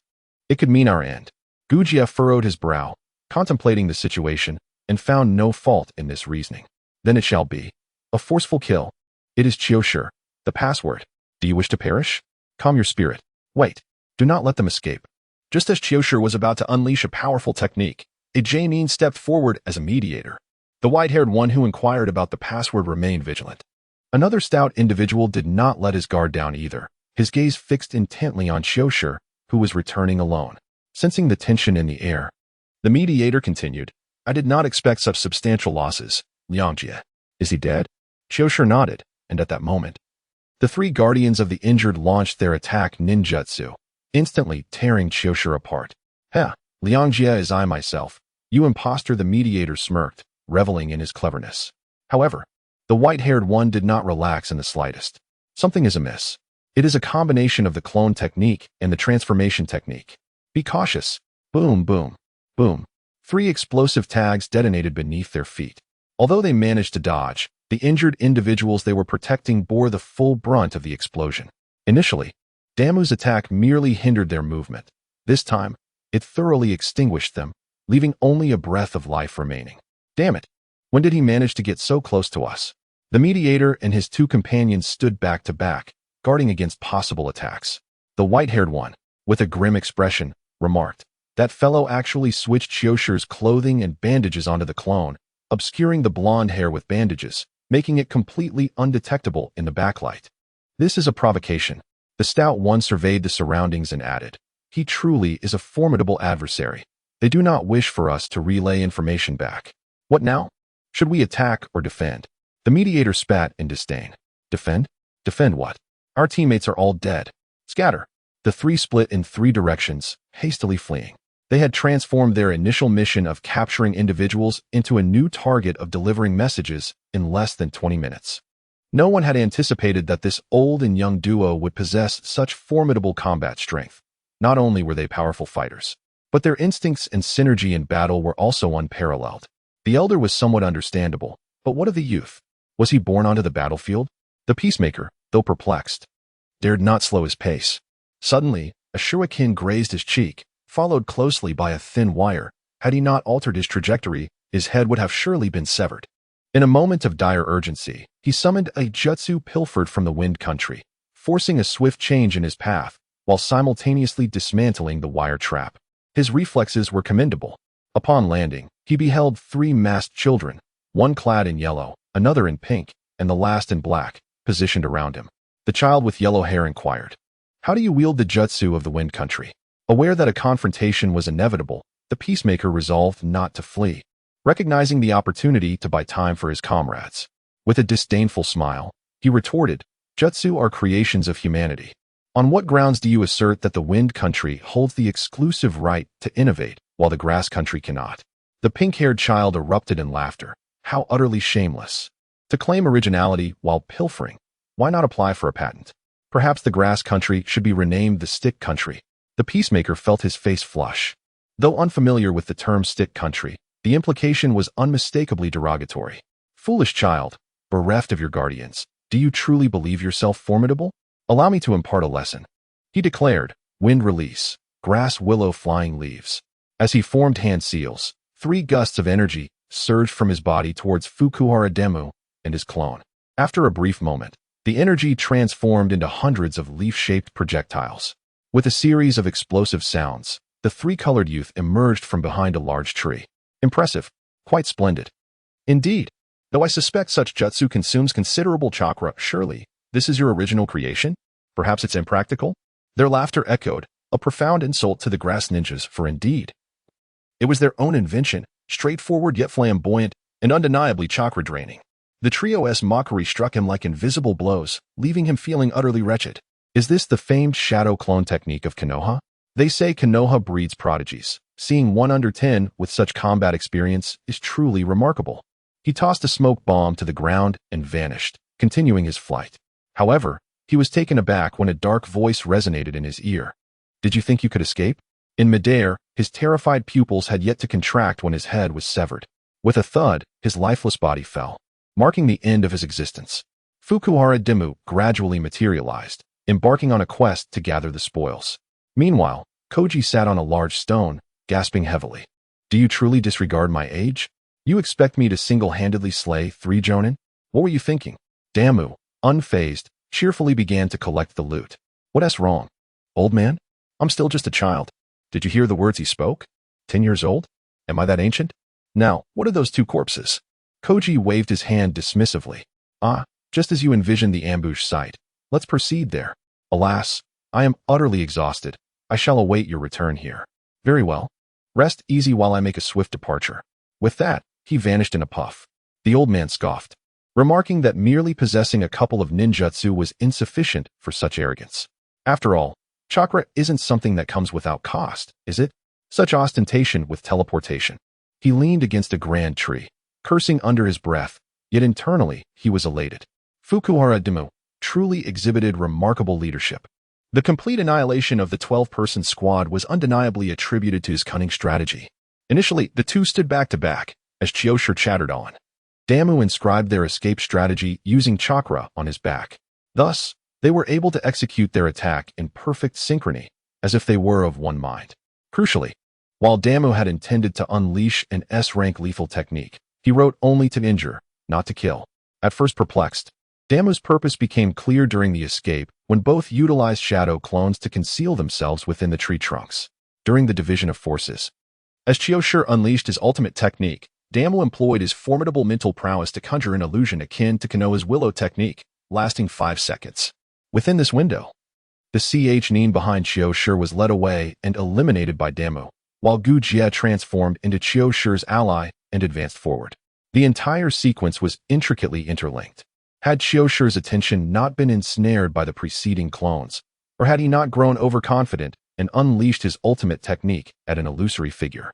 it could mean our end. Gujia furrowed his brow, contemplating the situation, and found no fault in this reasoning. Then it shall be. A forceful kill. It is Chiyoshir, the password. Do you wish to perish? Calm your spirit. Wait. Do not let them escape. Just as Chiyoshir was about to unleash a powerful technique, a J-nin stepped forward as a mediator. The white-haired one who inquired about the password remained vigilant. Another stout individual did not let his guard down either, his gaze fixed intently on Chiyoshir, who was returning alone. Sensing the tension in the air, the mediator continued, I did not expect such substantial losses. Liangjie. Is he dead? Chiyoshir nodded, and at that moment, the three guardians of the injured launched their attack ninjutsu, instantly tearing Chiyoshir apart. Heh, Liangjie is I myself. You impostor, the mediator smirked, reveling in his cleverness. However, the white-haired one did not relax in the slightest. Something is amiss. It is a combination of the clone technique and the transformation technique. Be cautious. Boom, boom, boom. 3 explosive tags detonated beneath their feet. Although they managed to dodge, the injured individuals they were protecting bore the full brunt of the explosion. Initially, Damu's attack merely hindered their movement. This time, it thoroughly extinguished them, leaving only a breath of life remaining. Damn it! When did he manage to get so close to us? The mediator and his 2 companions stood back to back, guarding against possible attacks. The white-haired one, with a grim expression, remarked, that fellow actually switched Chiyoshir's clothing and bandages onto the clone, obscuring the blonde hair with bandages, making it completely undetectable in the backlight. This is a provocation. The stout one surveyed the surroundings and added, he truly is a formidable adversary. They do not wish for us to relay information back. What now? Should we attack or defend? The mediator spat in disdain. Defend? Defend what? Our teammates are all dead. Scatter. The 3 split in 3 directions, hastily fleeing. They had transformed their initial mission of capturing individuals into a new target of delivering messages in less than 20 minutes. No one had anticipated that this old and young duo would possess such formidable combat strength. Not only were they powerful fighters, but their instincts and synergy in battle were also unparalleled. The elder was somewhat understandable, but what of the youth? Was he born onto the battlefield? The peacemaker, though perplexed, dared not slow his pace. Suddenly, a shuriken grazed his cheek, followed closely by a thin wire. Had he not altered his trajectory, his head would have surely been severed. In a moment of dire urgency, he summoned a jutsu pilfered from the wind country, forcing a swift change in his path, while simultaneously dismantling the wire trap. His reflexes were commendable. Upon landing, he beheld 3 masked children, one clad in yellow, another in pink, and the last in black, positioned around him. The child with yellow hair inquired, how do you wield the jutsu of the wind country? Aware that a confrontation was inevitable, the peacemaker resolved not to flee, recognizing the opportunity to buy time for his comrades. With a disdainful smile, he retorted, jutsu are creations of humanity. On what grounds do you assert that the wind country holds the exclusive right to innovate, while the grass country cannot? The pink-haired child erupted in laughter. How utterly shameless. To claim originality while pilfering, why not apply for a patent? Perhaps the grass country should be renamed the stick country. The peacemaker felt his face flush. Though unfamiliar with the term stick country, the implication was unmistakably derogatory. Foolish child, bereft of your guardians, do you truly believe yourself formidable? Allow me to impart a lesson. He declared, wind release, grass willow flying leaves. As he formed hand seals, 3 gusts of energy surged from his body towards Fukuhara Demu and his clone. After a brief moment, the energy transformed into hundreds of leaf-shaped projectiles. With a series of explosive sounds, the 3-colored youth emerged from behind a large tree. Impressive. Quite splendid. Indeed. Though I suspect such jutsu consumes considerable chakra, surely, this is your original creation? Perhaps it's impractical? Their laughter echoed, a profound insult to the grass ninjas, for indeed, it was their own invention, straightforward yet flamboyant, and undeniably chakra-draining. The trio's mockery struck him like invisible blows, leaving him feeling utterly wretched. Is this the famed shadow clone technique of Konoha? They say Konoha breeds prodigies, Seeing one under 10 with such combat experience is truly remarkable. He tossed a smoke bomb to the ground and vanished, continuing his flight. However, he was taken aback when a dark voice resonated in his ear. Did you think you could escape? In midair, his terrified pupils had yet to contract when his head was severed. With a thud, his lifeless body fell, marking the end of his existence. Fukuhara Demu gradually materialized, embarking on a quest to gather the spoils. Meanwhile, Koji sat on a large stone, gasping heavily. Do you truly disregard my age? You expect me to single-handedly slay 3 jonin? What were you thinking? Damu, unfazed, cheerfully began to collect the loot. What's wrong? Old man? I'm still just a child. Did you hear the words he spoke? 10 years old? Am I that ancient? Now, what are those 2 corpses? Koji waved his hand dismissively. Just as you envisioned the ambush site. Let's proceed there. Alas, I am utterly exhausted. I shall await your return here. Very well. Rest easy while I make a swift departure. With that, he vanished in a puff. The old man scoffed, remarking that merely possessing a couple of ninjutsu was insufficient for such arrogance. After all, chakra isn't something that comes without cost, is it? Such ostentation with teleportation. He leaned against a grand tree, cursing under his breath, yet internally he was elated. Fukuhara Demu truly exhibited remarkable leadership. The complete annihilation of the 12-person squad was undeniably attributed to his cunning strategy. Initially, the 2 stood back to back, as Chiyoshiro chattered on. Damu inscribed their escape strategy using chakra on his back. Thus, they were able to execute their attack in perfect synchrony, as if they were of one mind. Crucially, while Damu had intended to unleash an S-rank lethal technique, he wrote only to injure, not to kill. At first perplexed, Damu's purpose became clear during the escape when both utilized shadow clones to conceal themselves within the tree trunks. During the division of forces, as Chiyoshiro unleashed his ultimate technique, Damu employed his formidable mental prowess to conjure an illusion akin to Konoha's willow technique, lasting 5 seconds. Within this window, the Ch-nin behind Chiyoshiro was led away and eliminated by Damu, while Gujie transformed into Chiyoshiro's ally and advanced forward. The entire sequence was intricately interlinked. Had Chiyoshiro's attention not been ensnared by the preceding clones, or had he not grown overconfident and unleashed his ultimate technique at an illusory figure,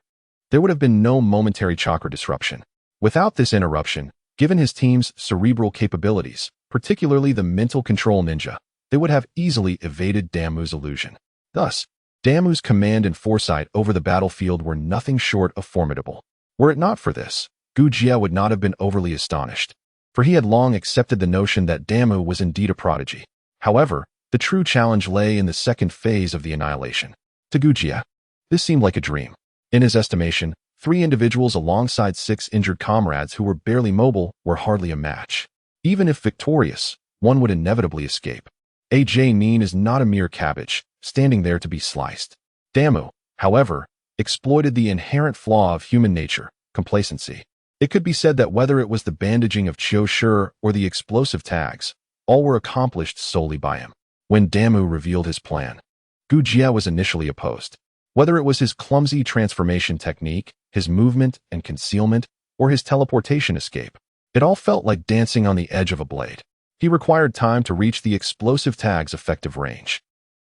there would have been no momentary chakra disruption. Without this interruption, given his team's cerebral capabilities, particularly the mental control ninja, they would have easily evaded Damu's illusion. Thus, Damu's command and foresight over the battlefield were nothing short of formidable. Were it not for this, Gujie would not have been overly astonished, for he had long accepted the notion that Damu was indeed a prodigy. However, the true challenge lay in the second phase of the annihilation. To Gujie, this seemed like a dream. In his estimation, 3 individuals alongside 6 injured comrades who were barely mobile were hardly a match. Even if victorious, one would inevitably escape. J-nin is not a mere cabbage, standing there to be sliced. Damu, however, exploited the inherent flaw of human nature, complacency. It could be said that whether it was the bandaging of Chiyoshiro or the explosive tags, all were accomplished solely by him. When Damu revealed his plan, Gujie was initially opposed. Whether it was his clumsy transformation technique, his movement and concealment, or his teleportation escape, it all felt like dancing on the edge of a blade. He required time to reach the explosive tag's effective range.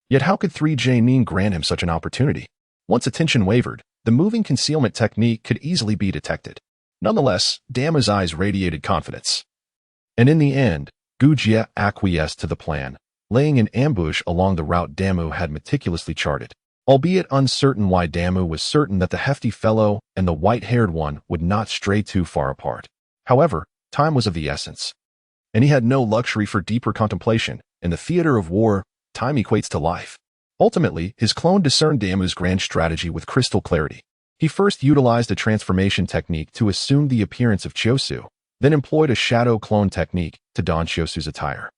Yet how could 3J-nin grant him such an opportunity? Once attention wavered, the moving concealment technique could easily be detected. Nonetheless, Damu's eyes radiated confidence. And in the end, Gujie acquiesced to the plan, laying an ambush along the route Damu had meticulously charted. Albeit uncertain why Damu was certain that the hefty fellow and the white-haired one would not stray too far apart. However, time was of the essence, and he had no luxury for deeper contemplation. In the theater of war, time equates to life. Ultimately, his clone discerned Damu's grand strategy with crystal clarity. He first utilized a transformation technique to assume the appearance of Chiyosu, then employed a shadow clone technique to don Chiyosu's attire,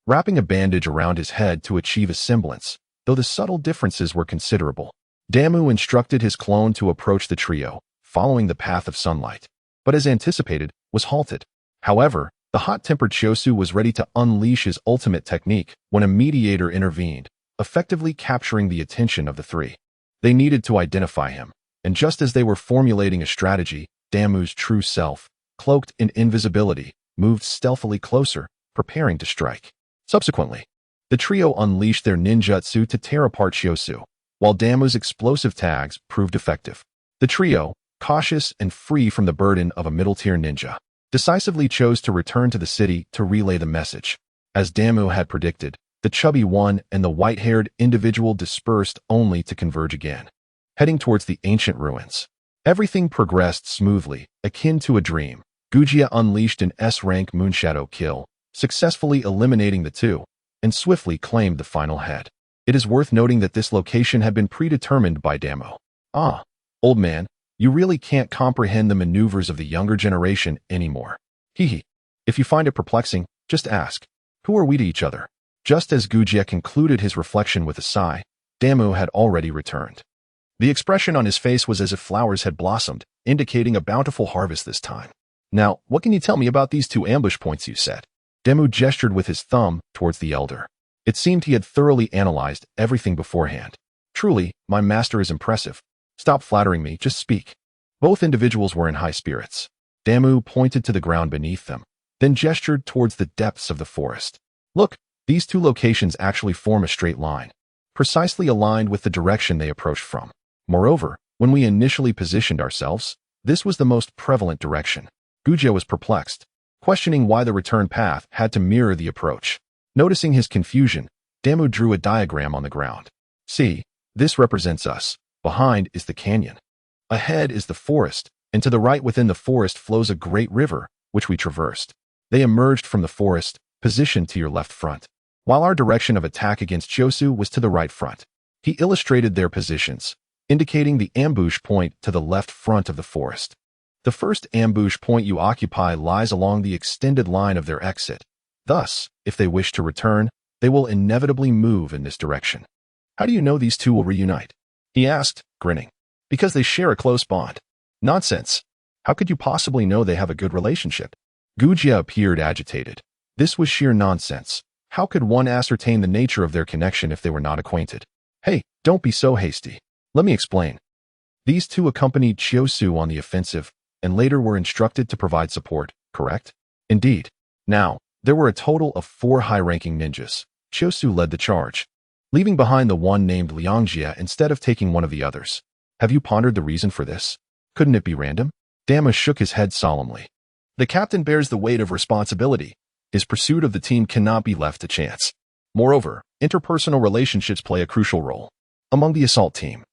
wrapping a bandage around his head to achieve a semblance, though the subtle differences were considerable. Damu instructed his clone to approach the trio, following the path of sunlight, but as anticipated, was halted. However, the hot-tempered Chiyosu was ready to unleash his ultimate technique when a mediator intervened, effectively capturing the attention of the 3. They needed to identify him, and just as they were formulating a strategy, Damu's true self, cloaked in invisibility, moved stealthily closer, preparing to strike. Subsequently, the trio unleashed their ninjutsu to tear apart Chiyosu, while Damu's explosive tags proved effective. The trio, cautious and free from the burden of a middle-tier ninja, decisively chose to return to the city to relay the message. As Damu had predicted, the chubby one and the white-haired individual dispersed only to converge again, heading towards the ancient ruins. Everything progressed smoothly, akin to a dream. Uchiha unleashed an S-rank Moonshadow kill, successfully eliminating the two, and swiftly claimed the final head. It is worth noting that this location had been predetermined by Damu. Ah, old man, you really can't comprehend the maneuvers of the younger generation anymore. Hehe. If you find it perplexing, just ask, who are we to each other? Just as Uchiha concluded his reflection with a sigh, Damu had already returned. The expression on his face was as if flowers had blossomed, indicating a bountiful harvest this time. Now, what can you tell me about these two ambush points you set? Damu gestured with his thumb towards the elder. It seemed he had thoroughly analyzed everything beforehand. Truly, my master is impressive. Stop flattering me, just speak. Both individuals were in high spirits. Damu pointed to the ground beneath them, then gestured towards the depths of the forest. Look, these two locations actually form a straight line, precisely aligned with the direction they approached from. Moreover, when we initially positioned ourselves, this was the most prevalent direction. Uchiha was perplexed, questioning why the return path had to mirror the approach. Noticing his confusion, Damu drew a diagram on the ground. See, this represents us. Behind is the canyon. Ahead is the forest, and to the right within the forest flows a great river, which we traversed. They emerged from the forest, positioned to your left front, while our direction of attack against Josu was to the right front. He illustrated their positions, indicating the ambush point to the left front of the forest. The first ambush point you occupy lies along the extended line of their exit. Thus, if they wish to return, they will inevitably move in this direction. How do you know these two will reunite? He asked, grinning. Because they share a close bond. Nonsense. How could you possibly know they have a good relationship? Uchiha appeared agitated. This was sheer nonsense. How could one ascertain the nature of their connection if they were not acquainted? Hey, don't be so hasty. Let me explain. These two accompanied Josu on the offensive, and later were instructed to provide support, correct? Indeed. Now, there were a total of 4 high-ranking ninjas. Josu led the charge, leaving behind the one named Liangjia instead of taking one of the others. Have you pondered the reason for this? Couldn't it be random? Damu shook his head solemnly. The captain bears the weight of responsibility. His pursuit of the team cannot be left to chance. Moreover, interpersonal relationships play a crucial role. Among the assault team,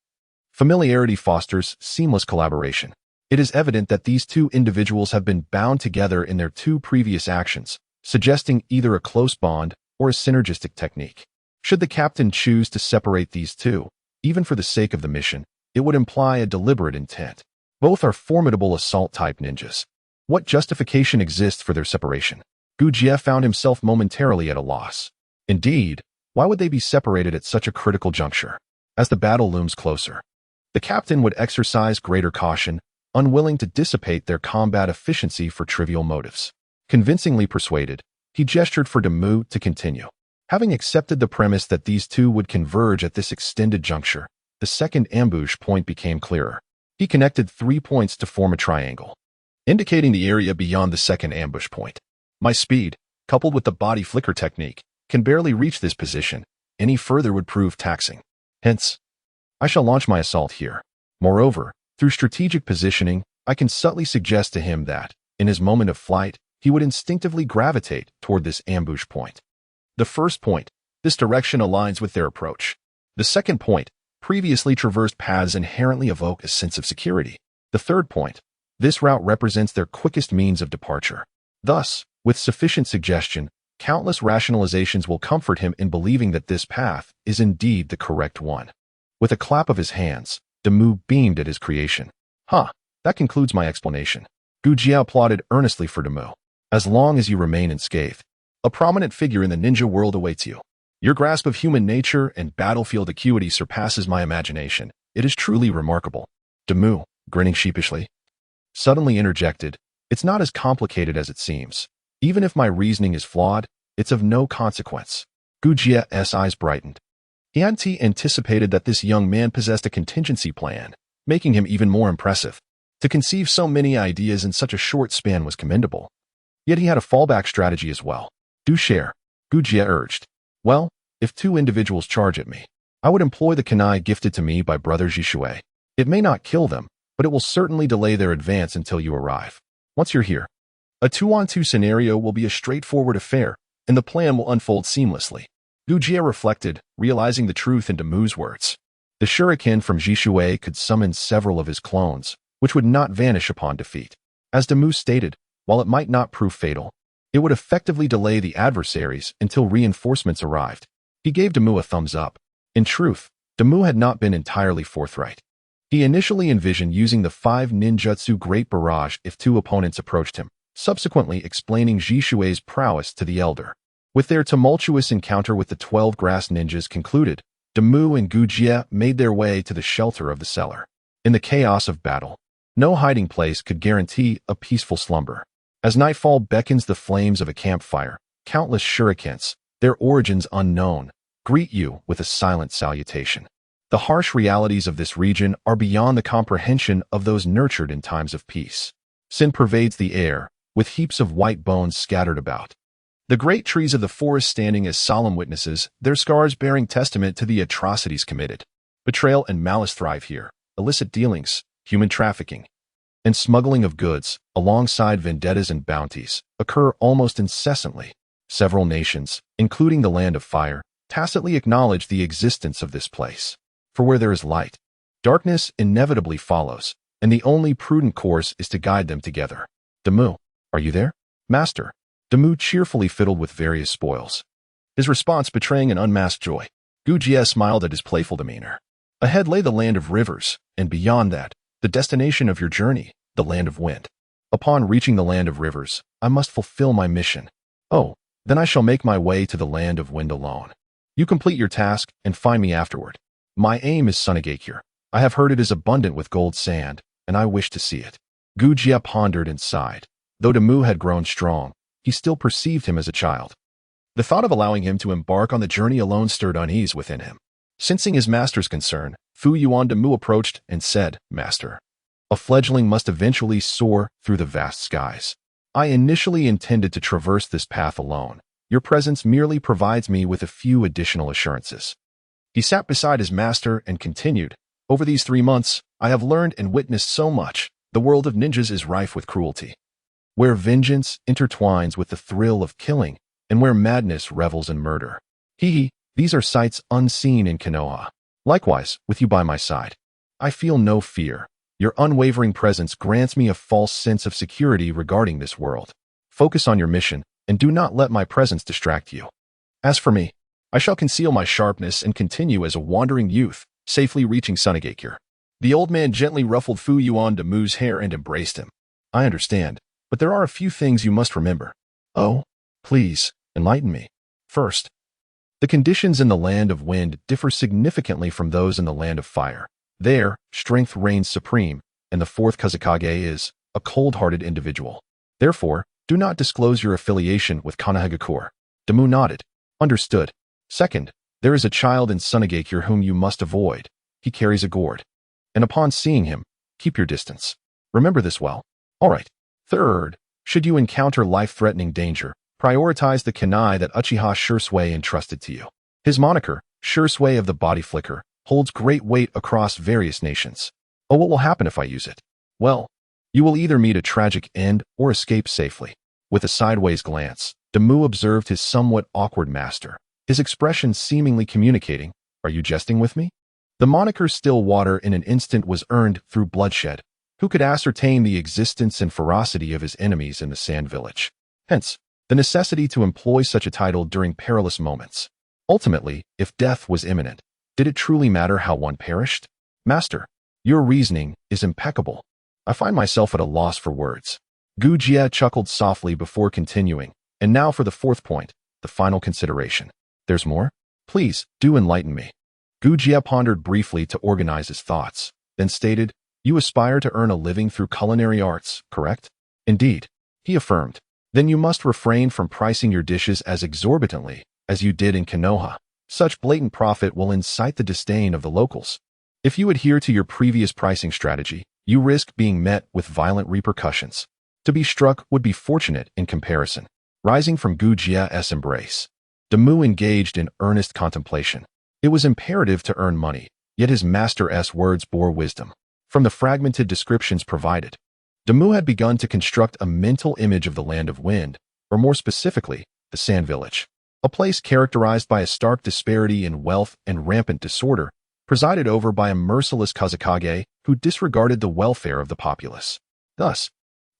familiarity fosters seamless collaboration. It is evident that these two individuals have been bound together in their 2 previous actions, suggesting either a close bond or a synergistic technique. Should the captain choose to separate these two, even for the sake of the mission, it would imply a deliberate intent. Both are formidable assault-type ninjas. What justification exists for their separation? Uchiha found himself momentarily at a loss. Indeed, why would they be separated at such a critical juncture? As the battle looms closer, the captain would exercise greater caution, unwilling to dissipate their combat efficiency for trivial motives. Convincingly persuaded, he gestured for Damu to continue. Having accepted the premise that these two would converge at this extended juncture, the second ambush point became clearer. He connected 3 points to form a triangle, indicating the area beyond the second ambush point. My speed, coupled with the body flicker technique, can barely reach this position. Any further would prove taxing. Hence, I shall launch my assault here. Moreover, through strategic positioning, I can subtly suggest to him that, in his moment of flight, he would instinctively gravitate toward this ambush point. The first point, this direction aligns with their approach. The second point, previously traversed paths inherently evoke a sense of security. The third point, this route represents their quickest means of departure. Thus, with sufficient suggestion, countless rationalizations will comfort him in believing that this path is indeed the correct one. With a clap of his hands, Damu beamed at his creation. That concludes my explanation. Uchiha applauded earnestly for Damu. As long as you remain unscathed, a prominent figure in the ninja world awaits you. Your grasp of human nature and battlefield acuity surpasses my imagination. It is truly remarkable. Damu, grinning sheepishly, suddenly interjected, it's not as complicated as it seems. Even if my reasoning is flawed, it's of no consequence. Uchiha's eyes brightened. He hadn't anticipated that this young man possessed a contingency plan, making him even more impressive. To conceive so many ideas in such a short span was commendable. Yet he had a fallback strategy as well. Do share, Uchiha urged. Well, if 2 individuals charge at me, I would employ the kunai gifted to me by Brother Shisui. It may not kill them, but it will certainly delay their advance until you arrive. Once you're here, a 2-on-2 scenario will be a straightforward affair, and the plan will unfold seamlessly. Uchiha reflected, realizing the truth in Damu's words. The shuriken from Shisui could summon several of his clones, which would not vanish upon defeat. As Damu stated, while it might not prove fatal, it would effectively delay the adversaries until reinforcements arrived. He gave Damu a thumbs up. In truth, Damu had not been entirely forthright. He initially envisioned using the 5 ninjutsu Great Barrage if 2 opponents approached him, subsequently explaining Jisui's prowess to the elder. With their tumultuous encounter with the 12 grass ninjas concluded, Damu and Uchiha made their way to the shelter of the cellar. In the chaos of battle, no hiding place could guarantee a peaceful slumber. As nightfall beckons the flames of a campfire, countless shurikens, their origins unknown, greet you with a silent salutation. The harsh realities of this region are beyond the comprehension of those nurtured in times of peace. Sin pervades the air, with heaps of white bones scattered about. The great trees of the forest standing as solemn witnesses, their scars bearing testament to the atrocities committed. Betrayal and malice thrive here, illicit dealings, human trafficking, and smuggling of goods, alongside vendettas and bounties, occur almost incessantly. Several nations, including the Land of Fire, tacitly acknowledge the existence of this place. For where there is light, darkness inevitably follows, and the only prudent course is to guide them together. Damu, are you there? Master. Damu cheerfully fiddled with various spoils, his response betraying an unmasked joy. Uchiha smiled at his playful demeanor. Ahead lay the Land of Rivers, and beyond that, the destination of your journey, the Land of Wind. Upon reaching the Land of Rivers, I must fulfill my mission. Oh, then I shall make my way to the Land of Wind alone. You complete your task and find me afterward. My aim is Sunagakure. I have heard it is abundant with gold sand, and I wish to see it. Uchiha pondered and sighed. Though Damu had grown strong, he still perceived him as a child. The thought of allowing him to embark on the journey alone stirred unease within him. Sensing his master's concern, Fu Yuan Damu approached and said, Master, a fledgling must eventually soar through the vast skies. I initially intended to traverse this path alone. Your presence merely provides me with a few additional assurances. He sat beside his master and continued, Over these 3 months, I have learned and witnessed so much. The world of ninjas is rife with cruelty, where vengeance intertwines with the thrill of killing, and where madness revels in murder. Hehe, these are sights unseen in Konoha. Likewise, with you by my side, I feel no fear. Your unwavering presence grants me a false sense of security regarding this world. Focus on your mission, and do not let my presence distract you. As for me, I shall conceal my sharpness and continue as a wandering youth, safely reaching Sunagakure. The old man gently ruffled Fu Yuan Damu's hair and embraced him. I understand, but there are a few things you must remember. Oh, please, enlighten me. First, the conditions in the Land of Wind differ significantly from those in the Land of Fire. There, strength reigns supreme, and the 4th Kazekage is a cold-hearted individual. Therefore, do not disclose your affiliation with Konohagakure. Damu nodded. Understood. Second, there is a child in Sunagakure whom you must avoid. He carries a gourd. And upon seeing him, keep your distance. Remember this well. All right. Third, should you encounter life-threatening danger, prioritize the kunai that Uchiha Shisui entrusted to you. His moniker, Shisui of the Body Flicker, holds great weight across various nations. Oh, what will happen if I use it? Well, you will either meet a tragic end or escape safely. With a sideways glance, Damu observed his somewhat awkward master, his expression seemingly communicating, Are you jesting with me? The moniker Stillwater in an instant was earned through bloodshed. Who could ascertain the existence and ferocity of his enemies in the Sand Village? Hence, the necessity to employ such a title during perilous moments. Ultimately, if death was imminent, did it truly matter how one perished? Master, your reasoning is impeccable. I find myself at a loss for words. Uchiha chuckled softly before continuing. And now for the 4th point, the final consideration. There's more? Please, do enlighten me. Uchiha pondered briefly to organize his thoughts, then stated, You aspire to earn a living through culinary arts, correct? Indeed, he affirmed. Then you must refrain from pricing your dishes as exorbitantly as you did in Konoha. Such blatant profit will incite the disdain of the locals. If you adhere to your previous pricing strategy, you risk being met with violent repercussions. To be struck would be fortunate in comparison. Rising from Uchiha's embrace, Damu engaged in earnest contemplation. It was imperative to earn money, yet his master's words bore wisdom. From the fragmented descriptions provided, Damu had begun to construct a mental image of the Land of Wind, or more specifically, the Sand Village, a place characterized by a stark disparity in wealth and rampant disorder, presided over by a merciless Kazekage who disregarded the welfare of the populace. Thus,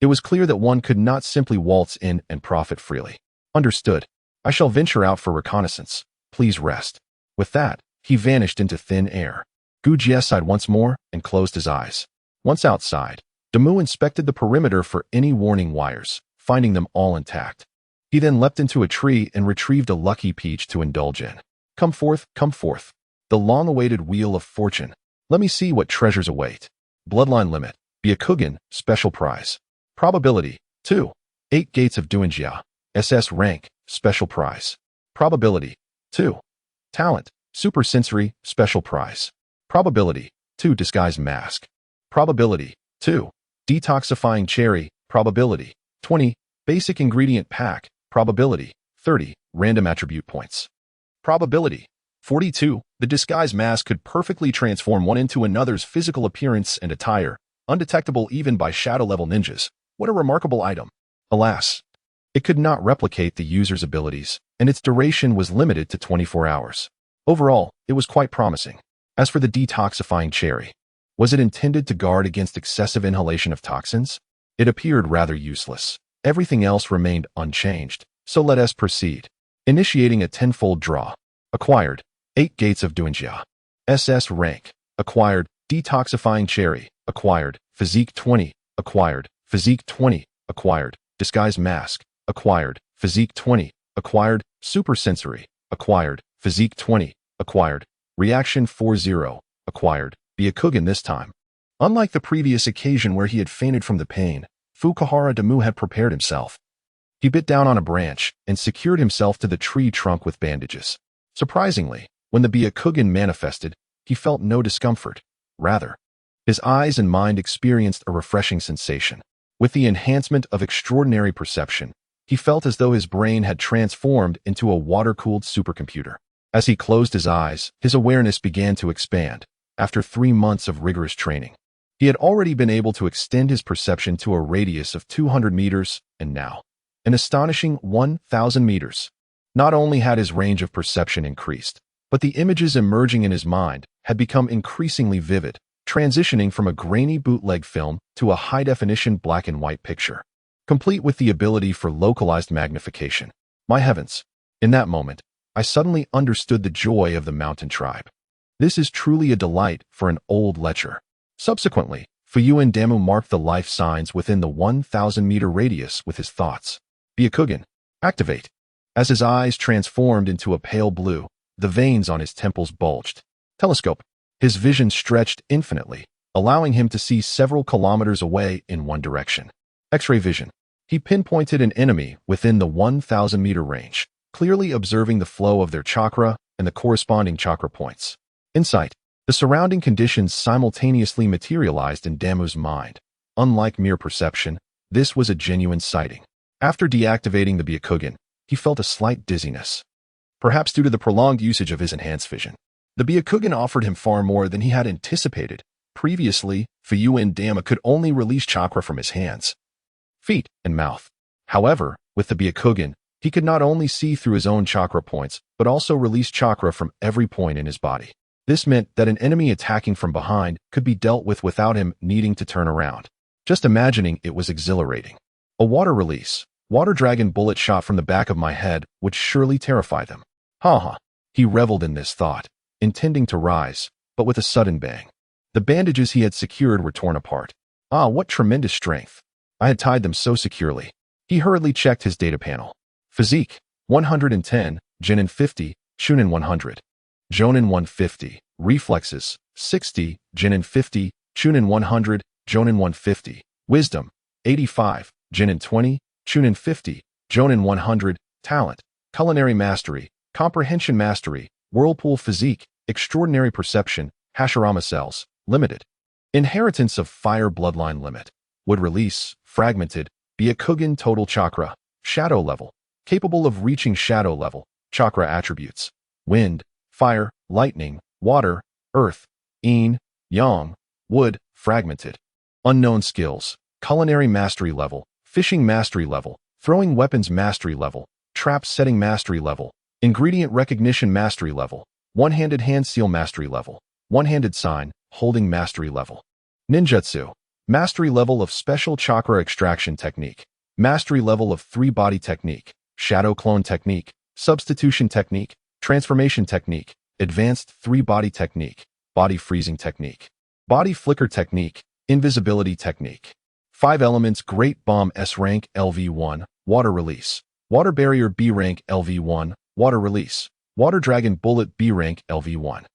it was clear that one could not simply waltz in and profit freely. Understood. I shall venture out for reconnaissance. Please rest. With that, he vanished into thin air. Gujie sighed once more and closed his eyes. Once outside, Damu inspected the perimeter for any warning wires, finding them all intact. He then leapt into a tree and retrieved a lucky peach to indulge in. Come forth, the long-awaited wheel of fortune. Let me see what treasures await. Bloodline limit, Byakugan, special prize. Probability, 2. 8 gates of Duinjia. SS rank, special prize. Probability, 2. Talent, super sensory, special prize. Probability, 2. Disguise mask. Probability, 2. Detoxifying cherry, probability, 20. Basic ingredient pack, probability, 30. Random attribute points. Probability, 42. The disguise mask could perfectly transform one into another's physical appearance and attire, undetectable even by shadow-level ninjas. What a remarkable item. Alas, it could not replicate the user's abilities, and its duration was limited to 24 hours. Overall, it was quite promising. As for the detoxifying cherry, was it intended to guard against excessive inhalation of toxins? It appeared rather useless. Everything else remained unchanged, so let us proceed. Initiating a tenfold draw. Acquired, 8 gates of Duinjia. SS rank. Acquired, detoxifying cherry. Acquired, physique 20. Acquired, physique 20. Acquired, disguise mask. Acquired, physique 20. Acquired, super sensory. Acquired, physique 20. Acquired, reaction 40. Acquired, Byakugan this time. Unlike the previous occasion where he had fainted from the pain, Fukuhara Damu had prepared himself. He bit down on a branch and secured himself to the tree trunk with bandages. Surprisingly, when the Byakugan manifested, he felt no discomfort. Rather, his eyes and mind experienced a refreshing sensation. With the enhancement of extraordinary perception, he felt as though his brain had transformed into a water-cooled supercomputer. As he closed his eyes, his awareness began to expand. After 3 months of rigorous training, he had already been able to extend his perception to a radius of 200 meters, and now, an astonishing 1,000 meters. Not only had his range of perception increased, but the images emerging in his mind had become increasingly vivid, transitioning from a grainy bootleg film to a high-definition black-and-white picture, complete with the ability for localized magnification. My heavens! In that moment, I suddenly understood the joy of the mountain tribe. This is truly a delight for an old lecher. Subsequently, Fuyuan Damu marked the life signs within the 1,000-meter radius with his thoughts. Byakugan, activate. As his eyes transformed into a pale blue, the veins on his temples bulged. Telescope. His vision stretched infinitely, allowing him to see several kilometers away in one direction. X-ray vision. He pinpointed an enemy within the 1,000-meter range, clearly observing the flow of their chakra and the corresponding chakra points. Insight. The surrounding conditions simultaneously materialized in Damu's mind. Unlike mere perception, this was a genuine sighting. After deactivating the Byakugan, he felt a slight dizziness, perhaps due to the prolonged usage of his enhanced vision. The Byakugan offered him far more than he had anticipated. Previously, Fuyuan Damu could only release chakra from his hands, feet, and mouth. However, with the Byakugan, he could not only see through his own chakra points, but also release chakra from every point in his body. This meant that an enemy attacking from behind could be dealt with without him needing to turn around. Just imagining it was exhilarating. A water release. Water dragon bullet shot from the back of my head would surely terrify them. Ha. He reveled in this thought, intending to rise, but with a sudden bang. The bandages he had secured were torn apart. Ah, what tremendous strength. I had tied them so securely. He hurriedly checked his data panel. Physique, 110, Genin 50, Shunin 100. Jonin 150, Reflexes, 60, Genin 50, Chunin 100, Jonin 150. Wisdom, 85, Genin 20, Chunin 50, Jonin 100. Talent, Culinary Mastery, Comprehension Mastery, Whirlpool Physique, Extraordinary Perception, Hashirama Cells, Limited. Inheritance of Fire Bloodline Limit. Would release, fragmented, Byakugan Total Chakra, Shadow Level, capable of reaching Shadow Level, Chakra Attributes, Wind, Fire, Lightning, Water, Earth, Yin, Yang, Wood, fragmented. Unknown skills, culinary mastery level, fishing mastery level, throwing weapons mastery level, trap setting mastery level, ingredient recognition mastery level, one-handed hand seal mastery level, one-handed sign, holding mastery level. Ninjutsu, mastery level of special chakra extraction technique, mastery level of three-body technique, shadow clone technique, substitution technique, transformation technique, advanced three-body technique, body freezing technique, body flicker technique, invisibility technique. 5 elements Great Bomb S rank LV1, water release, water barrier B rank LV1, water release, water dragon bullet B rank LV1,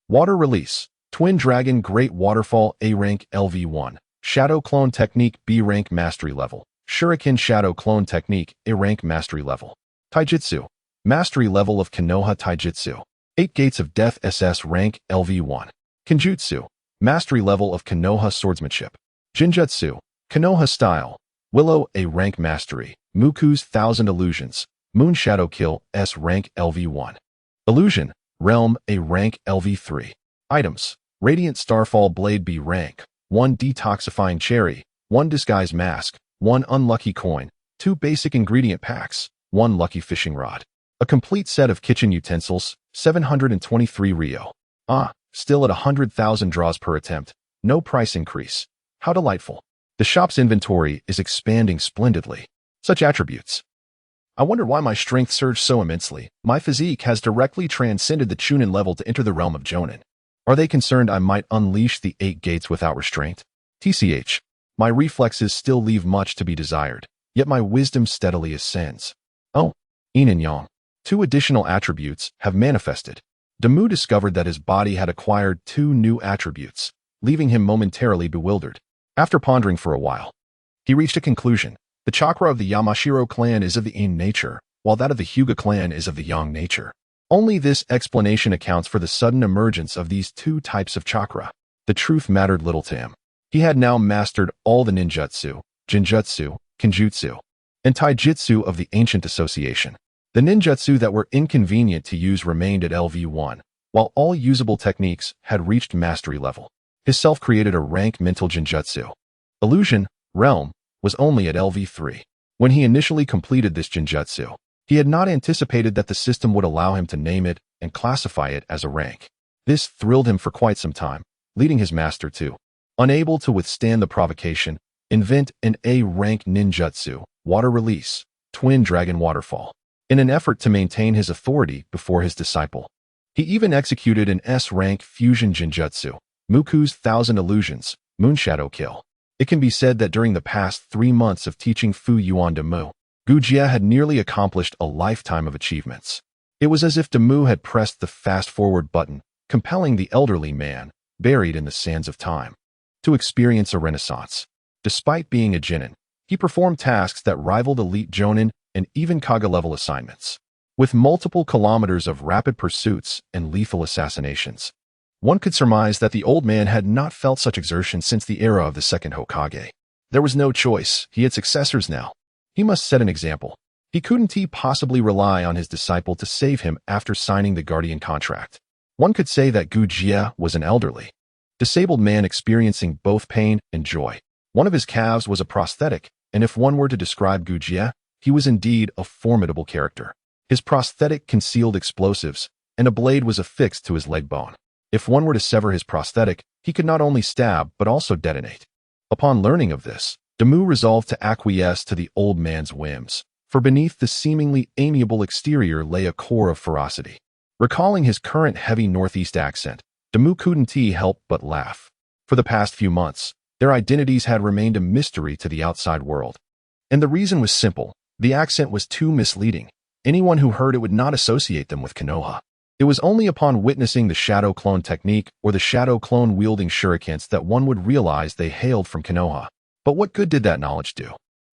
water release, twin dragon great waterfall A rank LV1, shadow clone technique B rank mastery level, shuriken shadow clone technique A rank mastery level. Taijutsu, mastery level of Konoha Taijutsu, 8 gates of death SS rank LV1. Kenjutsu, mastery level of Konoha swordsmanship. Jinjutsu, Konoha style, Willow A rank mastery, Muku's 1000 illusions, Moon Shadow Kill S rank LV1. Illusion, Realm A rank LV3. Items, Radiant Starfall Blade B rank, 1 detoxifying cherry, 1 disguise mask, 1 unlucky coin, 2 basic ingredient packs, 1 lucky fishing rod. A complete set of kitchen utensils, 723 Rio. Still at 100,000 draws per attempt, no price increase. How delightful. The shop's inventory is expanding splendidly. Such attributes. I wonder why my strength surged so immensely. My physique has directly transcended the Chunin level to enter the realm of Jonin. Are they concerned I might unleash the 8 gates without restraint? TCH. My reflexes still leave much to be desired, yet my wisdom steadily ascends. Oh, yin and yang. 2 additional attributes have manifested. Damu discovered that his body had acquired 2 new attributes, leaving him momentarily bewildered. After pondering for a while, he reached a conclusion. The chakra of the Yamashiro clan is of the yin nature, while that of the Hyuga clan is of the yang nature. Only this explanation accounts for the sudden emergence of these 2 types of chakra. The truth mattered little to him. He had now mastered all the ninjutsu, jinjutsu, kenjutsu, and taijutsu of the ancient association. The ninjutsu that were inconvenient to use remained at LV1, while all usable techniques had reached mastery level. His self-created a rank mental jinjutsu. Illusion, Realm, was only at LV3. When he initially completed this jinjutsu, he had not anticipated that the system would allow him to name it and classify it as a rank. This thrilled him for quite some time, leading his master to, unable to withstand the provocation, invent an A-rank ninjutsu, water release, twin dragon waterfall, in an effort to maintain his authority before his disciple. He even executed an S-rank fusion jinjutsu, Muku's 1000 illusions, Moonshadow Kill. It can be said that during the past 3 months of teaching Fu Yuan Damu, Gujie had nearly accomplished a lifetime of achievements. It was as if Damu had pressed the fast-forward button, compelling the elderly man, buried in the sands of time, to experience a renaissance. Despite being a genin, he performed tasks that rivaled elite jonin and even Kaga-level assignments, with multiple kilometers of rapid pursuits and lethal assassinations. One could surmise that the old man had not felt such exertion since the era of the second Hokage. There was no choice. He had successors now. He must set an example. He couldn't possibly rely on his disciple to save him after signing the guardian contract. One could say that Gujie was an elderly, disabled man experiencing both pain and joy. One of his calves was a prosthetic, and if one were to describe Gujie, he was indeed a formidable character. His prosthetic concealed explosives, and a blade was affixed to his leg bone. If one were to sever his prosthetic, he could not only stab but also detonate. Upon learning of this, Damu resolved to acquiesce to the old man's whims, for beneath the seemingly amiable exterior lay a core of ferocity. Recalling his current heavy northeast accent, Damu couldn't help but laugh. For the past few months, their identities had remained a mystery to the outside world. And the reason was simple. The accent was too misleading. Anyone who heard it would not associate them with Konoha. It was only upon witnessing the shadow clone technique or the shadow clone wielding shurikens that one would realize they hailed from Konoha. But what good did that knowledge do?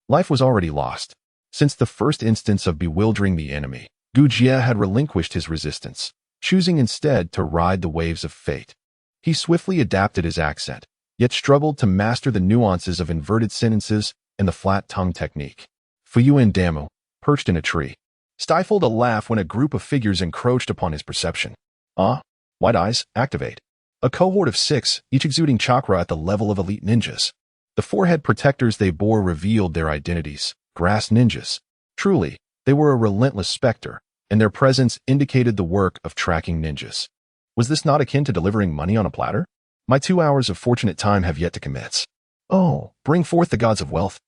Life was already lost. Since the first instance of bewildering the enemy, Gujie had relinquished his resistance, choosing instead to ride the waves of fate. He swiftly adapted his accent, yet struggled to master the nuances of inverted sentences and the flat tongue technique. Fuyuan Damu, perched in a tree, stifled a laugh when a group of figures encroached upon his perception. Wide eyes, activate. A cohort of 6, each exuding chakra at the level of elite ninjas. The forehead protectors they bore revealed their identities, grass ninjas. Truly, they were a relentless specter, and their presence indicated the work of tracking ninjas. Was this not akin to delivering money on a platter? My 2 hours of fortunate time have yet to commence. Oh, bring forth the gods of wealth.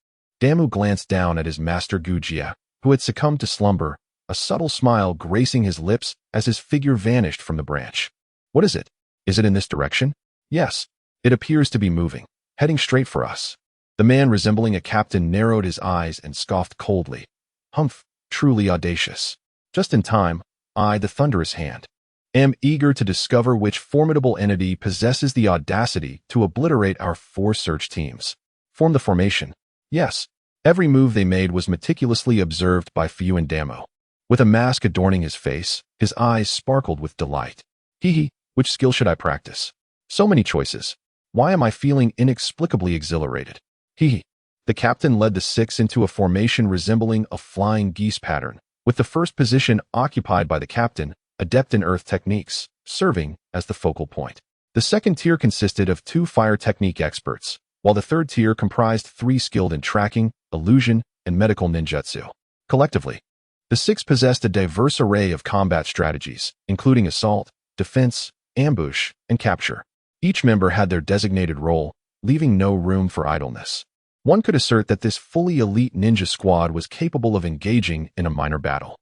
Damu glanced down at his master Gujia, who had succumbed to slumber, a subtle smile gracing his lips as his figure vanished from the branch. What is it? Is it in this direction? Yes, it appears to be moving, heading straight for us. The man resembling a captain narrowed his eyes and scoffed coldly. Humph, truly audacious. Just in time, I, the thunderous hand, am eager to discover which formidable entity possesses the audacity to obliterate our 4 search teams. Form the formation. Yes, every move they made was meticulously observed by Fu and Damu. With a mask adorning his face, his eyes sparkled with delight. Hehe, which skill should I practice? So many choices. Why am I feeling inexplicably exhilarated? Hehe. The captain led the 6 into a formation resembling a flying geese pattern, with the first position occupied by the captain, adept in earth techniques, serving as the focal point. The second tier consisted of 2 fire technique experts, while the third tier comprised 3 skilled in tracking, illusion, and medical ninjutsu. Collectively, the 6 possessed a diverse array of combat strategies, including assault, defense, ambush, and capture. Each member had their designated role, leaving no room for idleness. One could assert that this fully elite ninja squad was capable of engaging in a minor battle.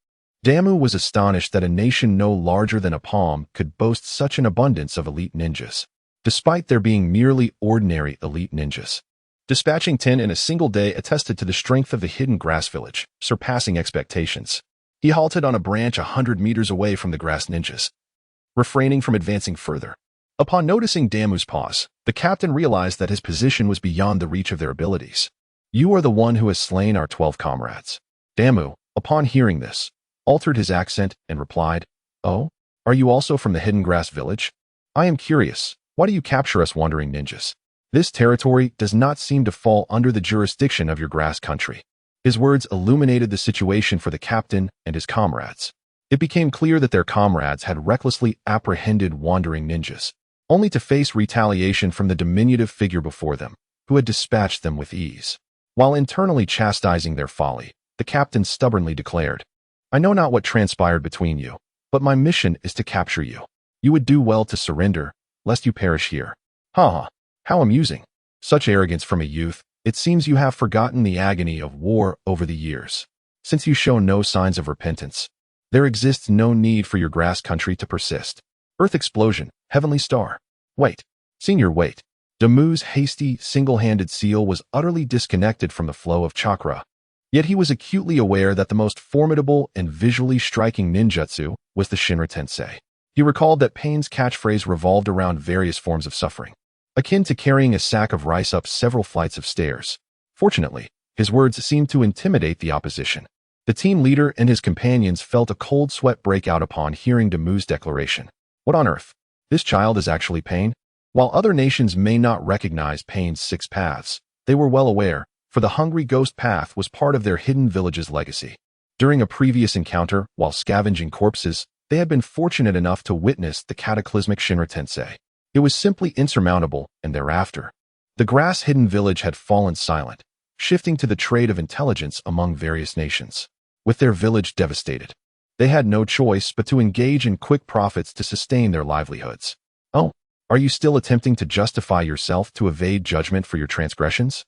Damu was astonished that a nation no larger than a palm could boast such an abundance of elite ninjas, despite there being merely ordinary elite ninjas. Dispatching 10 in a single day attested to the strength of the hidden grass village, surpassing expectations. He halted on a branch 100 meters away from the grass ninjas, refraining from advancing further. Upon noticing Damu's pause, the captain realized that his position was beyond the reach of their abilities. You are the one who has slain our 12 comrades. Damu, upon hearing this, altered his accent and replied, Oh, are you also from the hidden grass village? I am curious, why do you capture us wandering ninjas? This territory does not seem to fall under the jurisdiction of your grass country. His words illuminated the situation for the captain and his comrades. It became clear that their comrades had recklessly apprehended wandering ninjas, only to face retaliation from the diminutive figure before them, who had dispatched them with ease. While internally chastising their folly, the captain stubbornly declared, I know not what transpired between you, but my mission is to capture you. You would do well to surrender, lest you perish here. Ha ha, how amusing. Such arrogance from a youth, it seems you have forgotten the agony of war over the years. Since you show no signs of repentance, there exists no need for your grass country to persist. Earth explosion, heavenly star. Wait. Senior, wait. Damu's hasty, single-handed seal was utterly disconnected from the flow of chakra. Yet he was acutely aware that the most formidable and visually striking ninjutsu was the Shinra Tensei. He recalled that Pain's catchphrase revolved around various forms of suffering, akin to carrying a sack of rice up several flights of stairs. Fortunately, his words seemed to intimidate the opposition. The team leader and his companions felt a cold sweat break out upon hearing Damu's declaration. What on earth? This child is actually Pain? While other nations may not recognize Pain's 6 paths, they were well aware, for the Hungry Ghost Path was part of their hidden village's legacy. During a previous encounter, while scavenging corpses, they had been fortunate enough to witness the cataclysmic Shinra Tensei. It was simply insurmountable, and thereafter, the grass-hidden village had fallen silent, shifting to the trade of intelligence among various nations. With their village devastated, they had no choice but to engage in quick profits to sustain their livelihoods. Oh, are you still attempting to justify yourself to evade judgment for your transgressions?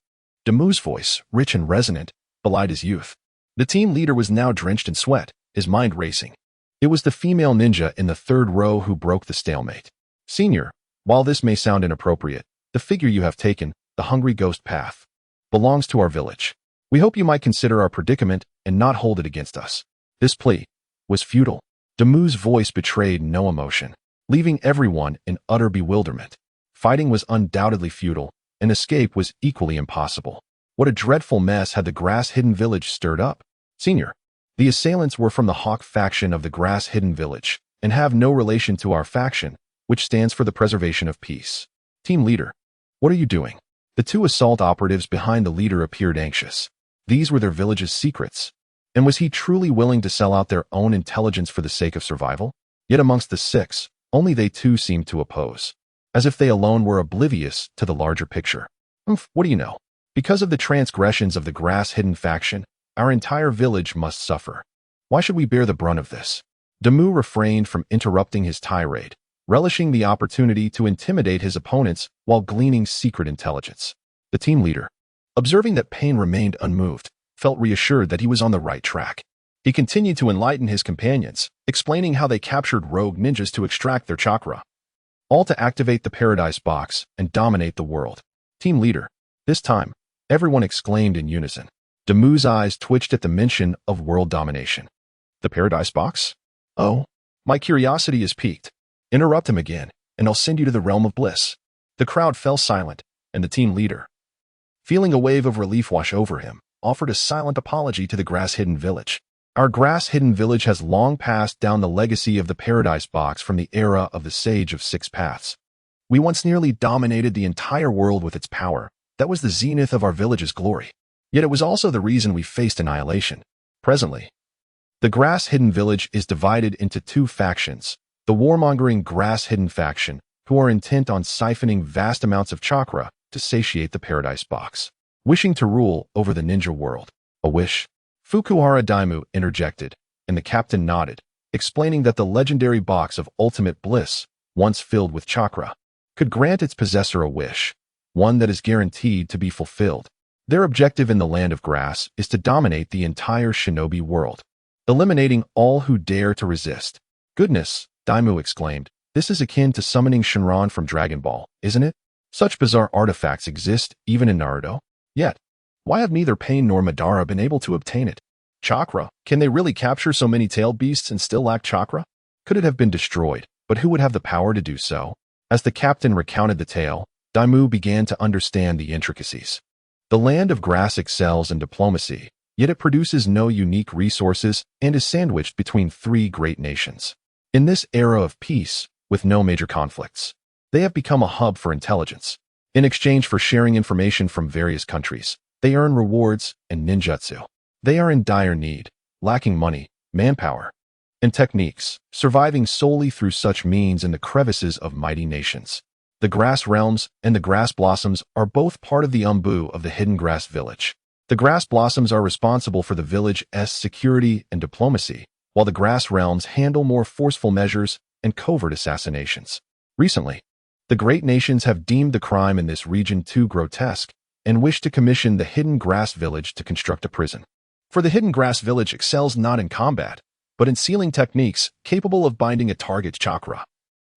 Damu's voice, rich and resonant, belied his youth. The team leader was now drenched in sweat, his mind racing. It was the female ninja in the third row who broke the stalemate. Senior, while this may sound inappropriate, the figure you have taken, the Hungry Ghost Path, belongs to our village. We hope you might consider our predicament and not hold it against us. This plea was futile. Damu's voice betrayed no emotion, leaving everyone in utter bewilderment. Fighting was undoubtedly futile, and escape was equally impossible. What a dreadful mess had the grass-hidden village stirred up. Senior, the assailants were from the Hawk faction of the grass-hidden village, and have no relation to our faction, which stands for the preservation of peace. Team leader, what are you doing? The 2 assault operatives behind the leader appeared anxious. These were their village's secrets. And was he truly willing to sell out their own intelligence for the sake of survival? Yet amongst the 6, only they 2 seemed to oppose. as if they alone were oblivious to the larger picture. What do you know? Because of the transgressions of the grass-hidden faction, our entire village must suffer. Why should we bear the brunt of this? Damu refrained from interrupting his tirade, relishing the opportunity to intimidate his opponents while gleaning secret intelligence. The team leader, observing that Pain remained unmoved, felt reassured that he was on the right track. He continued to enlighten his companions, explaining how they captured rogue ninjas to extract their chakra, all to activate the Paradise Box and dominate the world. Team leader, this time, everyone exclaimed in unison. Damu's eyes twitched at the mention of world domination. The Paradise Box? Oh, my curiosity is piqued. Interrupt him again, and I'll send you to the realm of bliss. The crowd fell silent, and the team leader, feeling a wave of relief wash over him, offered a silent apology to the grass-hidden village. Our grass-hidden village has long passed down the legacy of the Paradise Box from the era of the Sage of Six Paths. We once nearly dominated the entire world with its power. That was the zenith of our village's glory. Yet it was also the reason we faced annihilation. Presently, the grass-hidden village is divided into two factions. The warmongering grass-hidden faction, who are intent on siphoning vast amounts of chakra to satiate the Paradise Box, wishing to rule over the ninja world. A wish? Fukuhara Daimu interjected, and the captain nodded, explaining that the legendary box of ultimate bliss, once filled with chakra, could grant its possessor a wish, one that is guaranteed to be fulfilled. Their objective in the land of grass is to dominate the entire shinobi world, eliminating all who dare to resist. Goodness, Daimu exclaimed, this is akin to summoning Shinran from Dragon Ball, isn't it? Such bizarre artifacts exist even in Naruto. Yet, why have neither Pain nor Madara been able to obtain it? Chakra, can they really capture so many tailed beasts and still lack chakra? Could it have been destroyed, but who would have the power to do so? As the captain recounted the tale, Daimu began to understand the intricacies. The land of grass excels in diplomacy, yet it produces no unique resources and is sandwiched between three great nations. In this era of peace, with no major conflicts, they have become a hub for intelligence. In exchange for sharing information from various countries, they earn rewards and ninjutsu. They are in dire need, lacking money, manpower, and techniques, surviving solely through such means in the crevices of mighty nations. The grass realms and the grass blossoms are both part of the umbu of the hidden grass village. The grass blossoms are responsible for the village's security and diplomacy, while the grass realms handle more forceful measures and covert assassinations. Recently, the great nations have deemed the crime in this region too grotesque and wish to commission the hidden grass village to construct a prison. For the hidden grass village excels not in combat, but in sealing techniques capable of binding a target's chakra,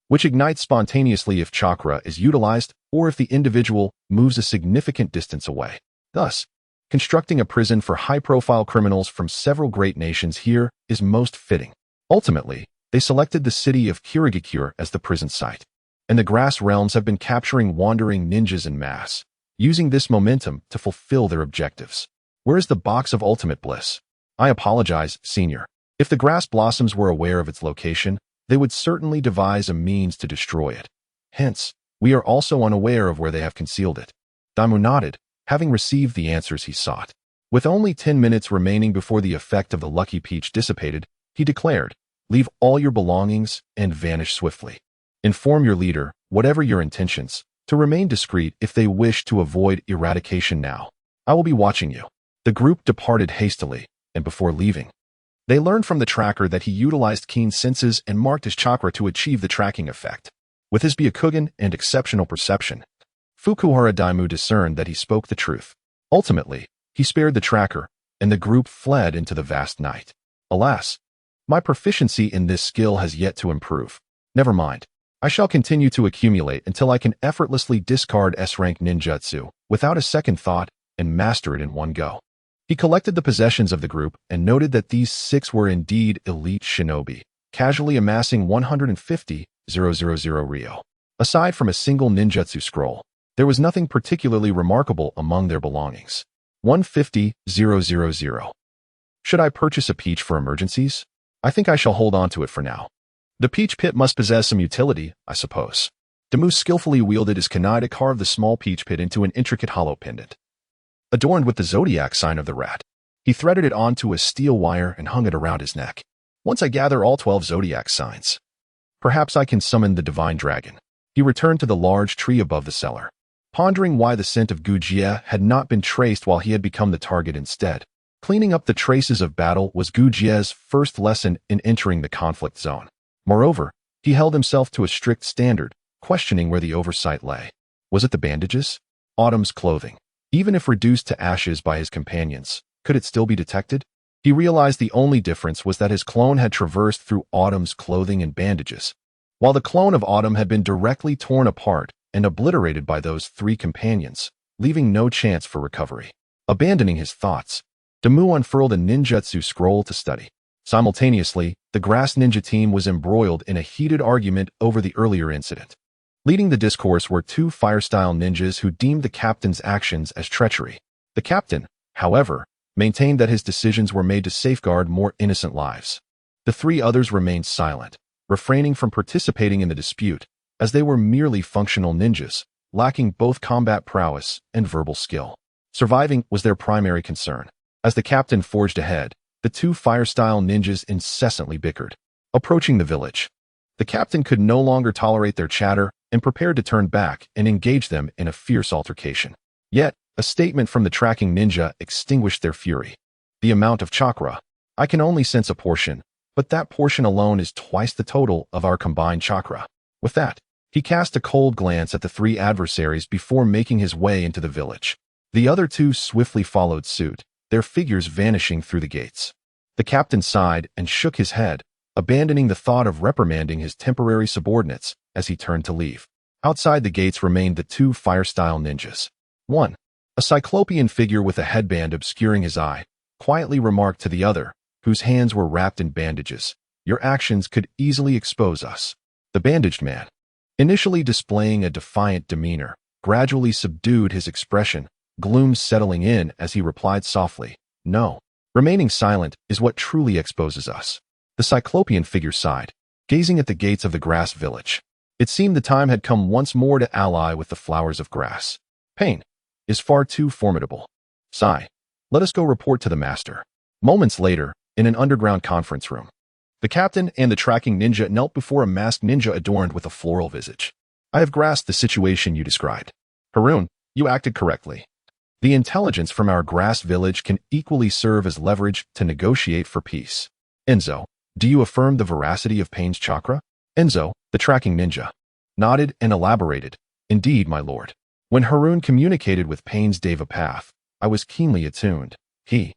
which ignites spontaneously if chakra is utilized or if the individual moves a significant distance away. Thus, constructing a prison for high-profile criminals from several great nations here is most fitting. Ultimately, they selected the city of Kirigakure as the prison site, and the grass realms have been capturing wandering ninjas en masse, using this momentum to fulfill their objectives. Where is the box of ultimate bliss? I apologize, Senior. If the grass blossoms were aware of its location, they would certainly devise a means to destroy it. Hence, we are also unaware of where they have concealed it. Daimu nodded, having received the answers he sought. With only 10 minutes remaining before the effect of the lucky peach dissipated, he declared, leave all your belongings and vanish swiftly. Inform your leader, whatever your intentions, to remain discreet if they wish to avoid eradication now. I will be watching you. The group departed hastily, and before leaving, they learned from the tracker that he utilized keen senses and marked his chakra to achieve the tracking effect. With his Byakugan and exceptional perception, Fukuhara Daimu discerned that he spoke the truth. Ultimately, he spared the tracker, and the group fled into the vast night. Alas, my proficiency in this skill has yet to improve. Never mind. I shall continue to accumulate until I can effortlessly discard S-rank ninjutsu without a second thought and master it in one go. He collected the possessions of the group and noted that these 6 were indeed elite shinobi, casually amassing 150,000 ryo. Aside from a single ninjutsu scroll, there was nothing particularly remarkable among their belongings. 150,000. Should I purchase a peach for emergencies? I think I shall hold on to it for now. The peach pit must possess some utility, I suppose. Damu skillfully wielded his kunai to carve the small peach pit into an intricate hollow pendant, adorned with the zodiac sign of the rat. He threaded it onto a steel wire and hung it around his neck. Once I gather all 12 zodiac signs, perhaps I can summon the divine dragon. He returned to the large tree above the cellar, pondering why the scent of Gujie had not been traced while he had become the target instead. Cleaning up the traces of battle was Gujie's first lesson in entering the conflict zone. Moreover, he held himself to a strict standard, questioning where the oversight lay. Was it the bandages? Autumn's clothing? Even if reduced to ashes by his companions, could it still be detected? He realized the only difference was that his clone had traversed through Autumn's clothing and bandages, while the clone of Autumn had been directly torn apart and obliterated by those three companions, leaving no chance for recovery. Abandoning his thoughts, Damu unfurled a ninjutsu scroll to study. Simultaneously, the grass ninja team was embroiled in a heated argument over the earlier incident. Leading the discourse were two fire-style ninjas who deemed the captain's actions as treachery. The captain, however, maintained that his decisions were made to safeguard more innocent lives. The three others remained silent, refraining from participating in the dispute, as they were merely functional ninjas, lacking both combat prowess and verbal skill. Surviving was their primary concern. As the captain forged ahead, the two fire-style ninjas incessantly bickered. Approaching the village, the captain could no longer tolerate their chatter and prepared to turn back and engage them in a fierce altercation. Yet, a statement from the tracking ninja extinguished their fury. The amount of chakra. I can only sense a portion, but that portion alone is twice the total of our combined chakra. With that, he cast a cold glance at the three adversaries before making his way into the village. The other two swiftly followed suit, their figures vanishing through the gates. The captain sighed and shook his head, abandoning the thought of reprimanding his temporary subordinates as he turned to leave. Outside the gates remained the two fire-style ninjas. One, a cyclopean figure with a headband obscuring his eye, quietly remarked to the other, whose hands were wrapped in bandages, "Your actions could easily expose us." The bandaged man, initially displaying a defiant demeanor, gradually subdued his expression, gloom settling in as he replied softly, "No. Remaining silent is what truly exposes us." The cyclopean figure sighed, gazing at the gates of the grass village. It seemed the time had come once more to ally with the flowers of grass. Pain is far too formidable. Sigh. Let us go report to the master. Moments later, in an underground conference room, the captain and the tracking ninja knelt before a masked ninja adorned with a floral visage. I have grasped the situation you described. Harun, you acted correctly. The intelligence from our grass village can equally serve as leverage to negotiate for peace. Enzo, do you affirm the veracity of Pain's chakra? Enzo, the tracking ninja, nodded and elaborated. Indeed, my lord. When Harun communicated with Pain's Deva path, I was keenly attuned. He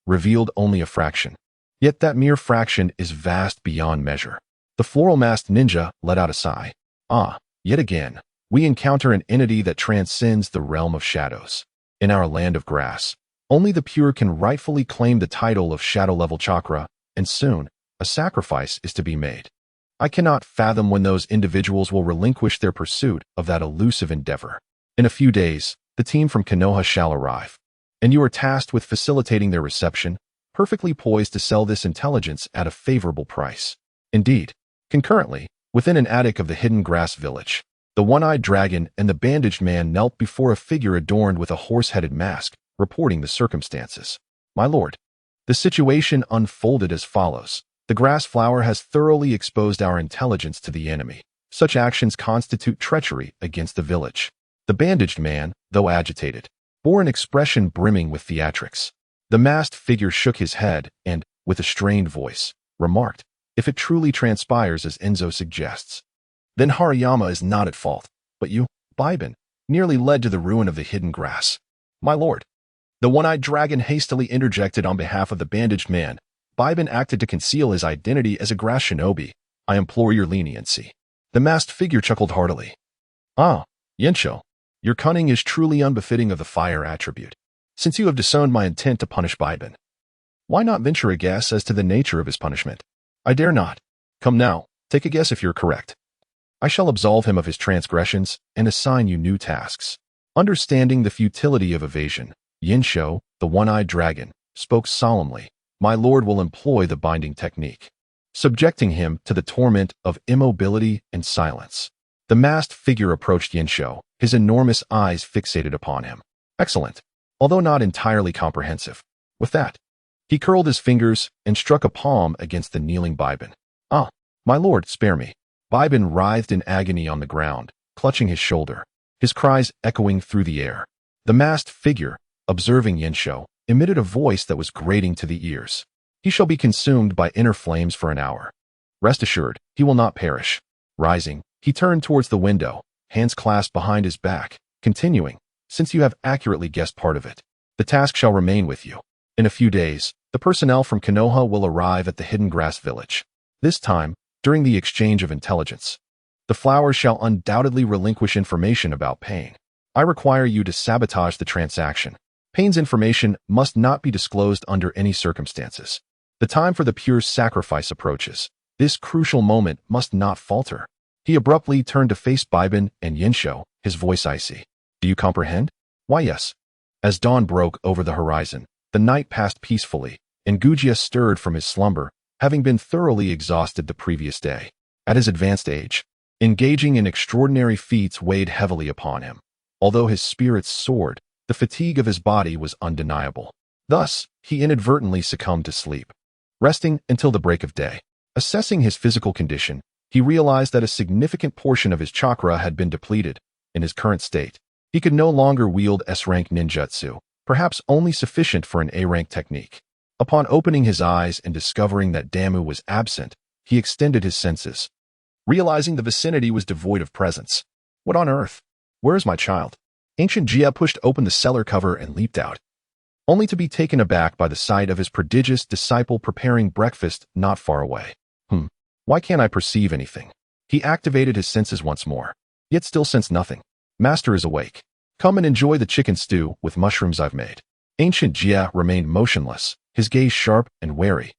revealed only a fraction. Yet that mere fraction is vast beyond measure. The floral-masked ninja let out a sigh. Ah, yet again, we encounter an entity that transcends the realm of shadows. In our land of grass, only the pure can rightfully claim the title of shadow-level chakra, and soon, a sacrifice is to be made. I cannot fathom when those individuals will relinquish their pursuit of that elusive endeavor. In a few days, the team from Konoha shall arrive, and you are tasked with facilitating their reception, perfectly poised to sell this intelligence at a favorable price. Indeed, concurrently, within an attic of the hidden grass village, the one-eyed dragon and the bandaged man knelt before a figure adorned with a horse-headed mask, reporting the circumstances. My lord, the situation unfolded as follows. The grass flower has thoroughly exposed our intelligence to the enemy. Such actions constitute treachery against the village. The bandaged man, though agitated, bore an expression brimming with theatrics. The masked figure shook his head and, with a strained voice, remarked, "If it truly transpires as Enzo suggests, then Hariyama is not at fault, but you, Biben, nearly led to the ruin of the hidden grass." My lord, the one-eyed dragon hastily interjected on behalf of the bandaged man. Biben acted to conceal his identity as a grass shinobi. I implore your leniency. The masked figure chuckled heartily. Ah, Yensho, your cunning is truly unbefitting of the fire attribute. Since you have disowned my intent to punish Biben, why not venture a guess as to the nature of his punishment? I dare not. Come now, take a guess if you're correct. I shall absolve him of his transgressions and assign you new tasks. Understanding the futility of evasion, Yensho, the one-eyed dragon, spoke solemnly. My lord will employ the binding technique, subjecting him to the torment of immobility and silence. The masked figure approached Yensho, his enormous eyes fixated upon him. Excellent, although not entirely comprehensive. With that, he curled his fingers and struck a palm against the kneeling Biben. Ah, my lord, spare me. Biben writhed in agony on the ground, clutching his shoulder, his cries echoing through the air. The masked figure, observing Yinshou, emitted a voice that was grating to the ears. He shall be consumed by inner flames for an hour. Rest assured, he will not perish. Rising, he turned towards the window, hands clasped behind his back, continuing, since you have accurately guessed part of it, the task shall remain with you. In a few days, the personnel from Konoha will arrive at the Hidden Grass Village. This time, during the exchange of intelligence, the flowers shall undoubtedly relinquish information about Pain. I require you to sabotage the transaction. Pain's information must not be disclosed under any circumstances. The time for the pure sacrifice approaches. This crucial moment must not falter. He abruptly turned to face Baiban and Yinshou, his voice icy. Do you comprehend? Why, yes. As dawn broke over the horizon, the night passed peacefully, and Gujia stirred from his slumber, having been thoroughly exhausted the previous day. At his advanced age, engaging in extraordinary feats weighed heavily upon him. Although his spirits soared, the fatigue of his body was undeniable. Thus, he inadvertently succumbed to sleep, resting until the break of day. Assessing his physical condition, he realized that a significant portion of his chakra had been depleted. In his current state, he could no longer wield S-rank ninjutsu, perhaps only sufficient for an A-rank technique. Upon opening his eyes and discovering that Damu was absent, he extended his senses, realizing the vicinity was devoid of presence. What on earth? Where is my child? Ancient Jia pushed open the cellar cover and leaped out, only to be taken aback by the sight of his prodigious disciple preparing breakfast not far away. Why can't I perceive anything? He activated his senses once more, yet still sensed nothing. Master is awake. Come and enjoy the chicken stew with mushrooms I've made. Ancient Jia remained motionless, his gaze sharp and wary,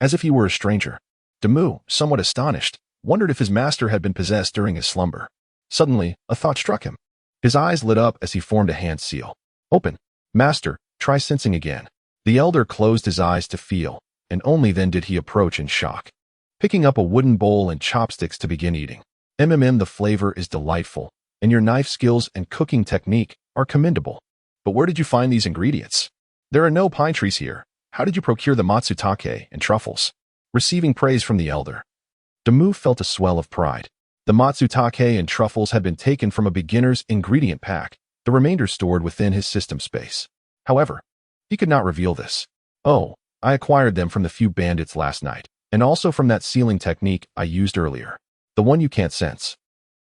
as if he were a stranger. Damu, somewhat astonished, wondered if his master had been possessed during his slumber. Suddenly, a thought struck him. His eyes lit up as he formed a hand seal. Open. Master, try sensing again. The elder closed his eyes to feel, and only then did he approach in shock, picking up a wooden bowl and chopsticks to begin eating. The flavor is delightful, and your knife skills and cooking technique are commendable. But where did you find these ingredients? There are no pine trees here. How did you procure the matsutake and truffles? Receiving praise from the elder, Damu felt a swell of pride. The matsutake and truffles had been taken from a beginner's ingredient pack, the remainder stored within his system space. However, he could not reveal this. Oh, I acquired them from the few bandits last night, and also from that sealing technique I used earlier, the one you can't sense.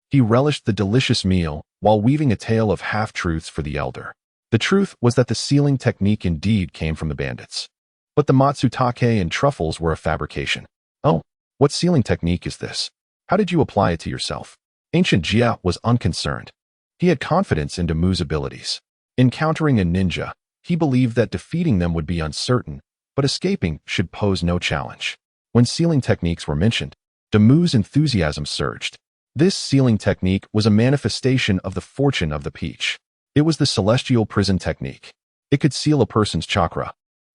He relished the delicious meal while weaving a tale of half-truths for the elder. The truth was that the sealing technique indeed came from the bandits, but the matsutake and truffles were a fabrication. Oh, what sealing technique is this? How did you apply it to yourself? Ancient Jia was unconcerned. He had confidence in Damu's abilities. Encountering a ninja, he believed that defeating them would be uncertain, but escaping should pose no challenge. When sealing techniques were mentioned, Damu's enthusiasm surged. This sealing technique was a manifestation of the fortune of the peach. It was the celestial prison technique. It could seal a person's chakra,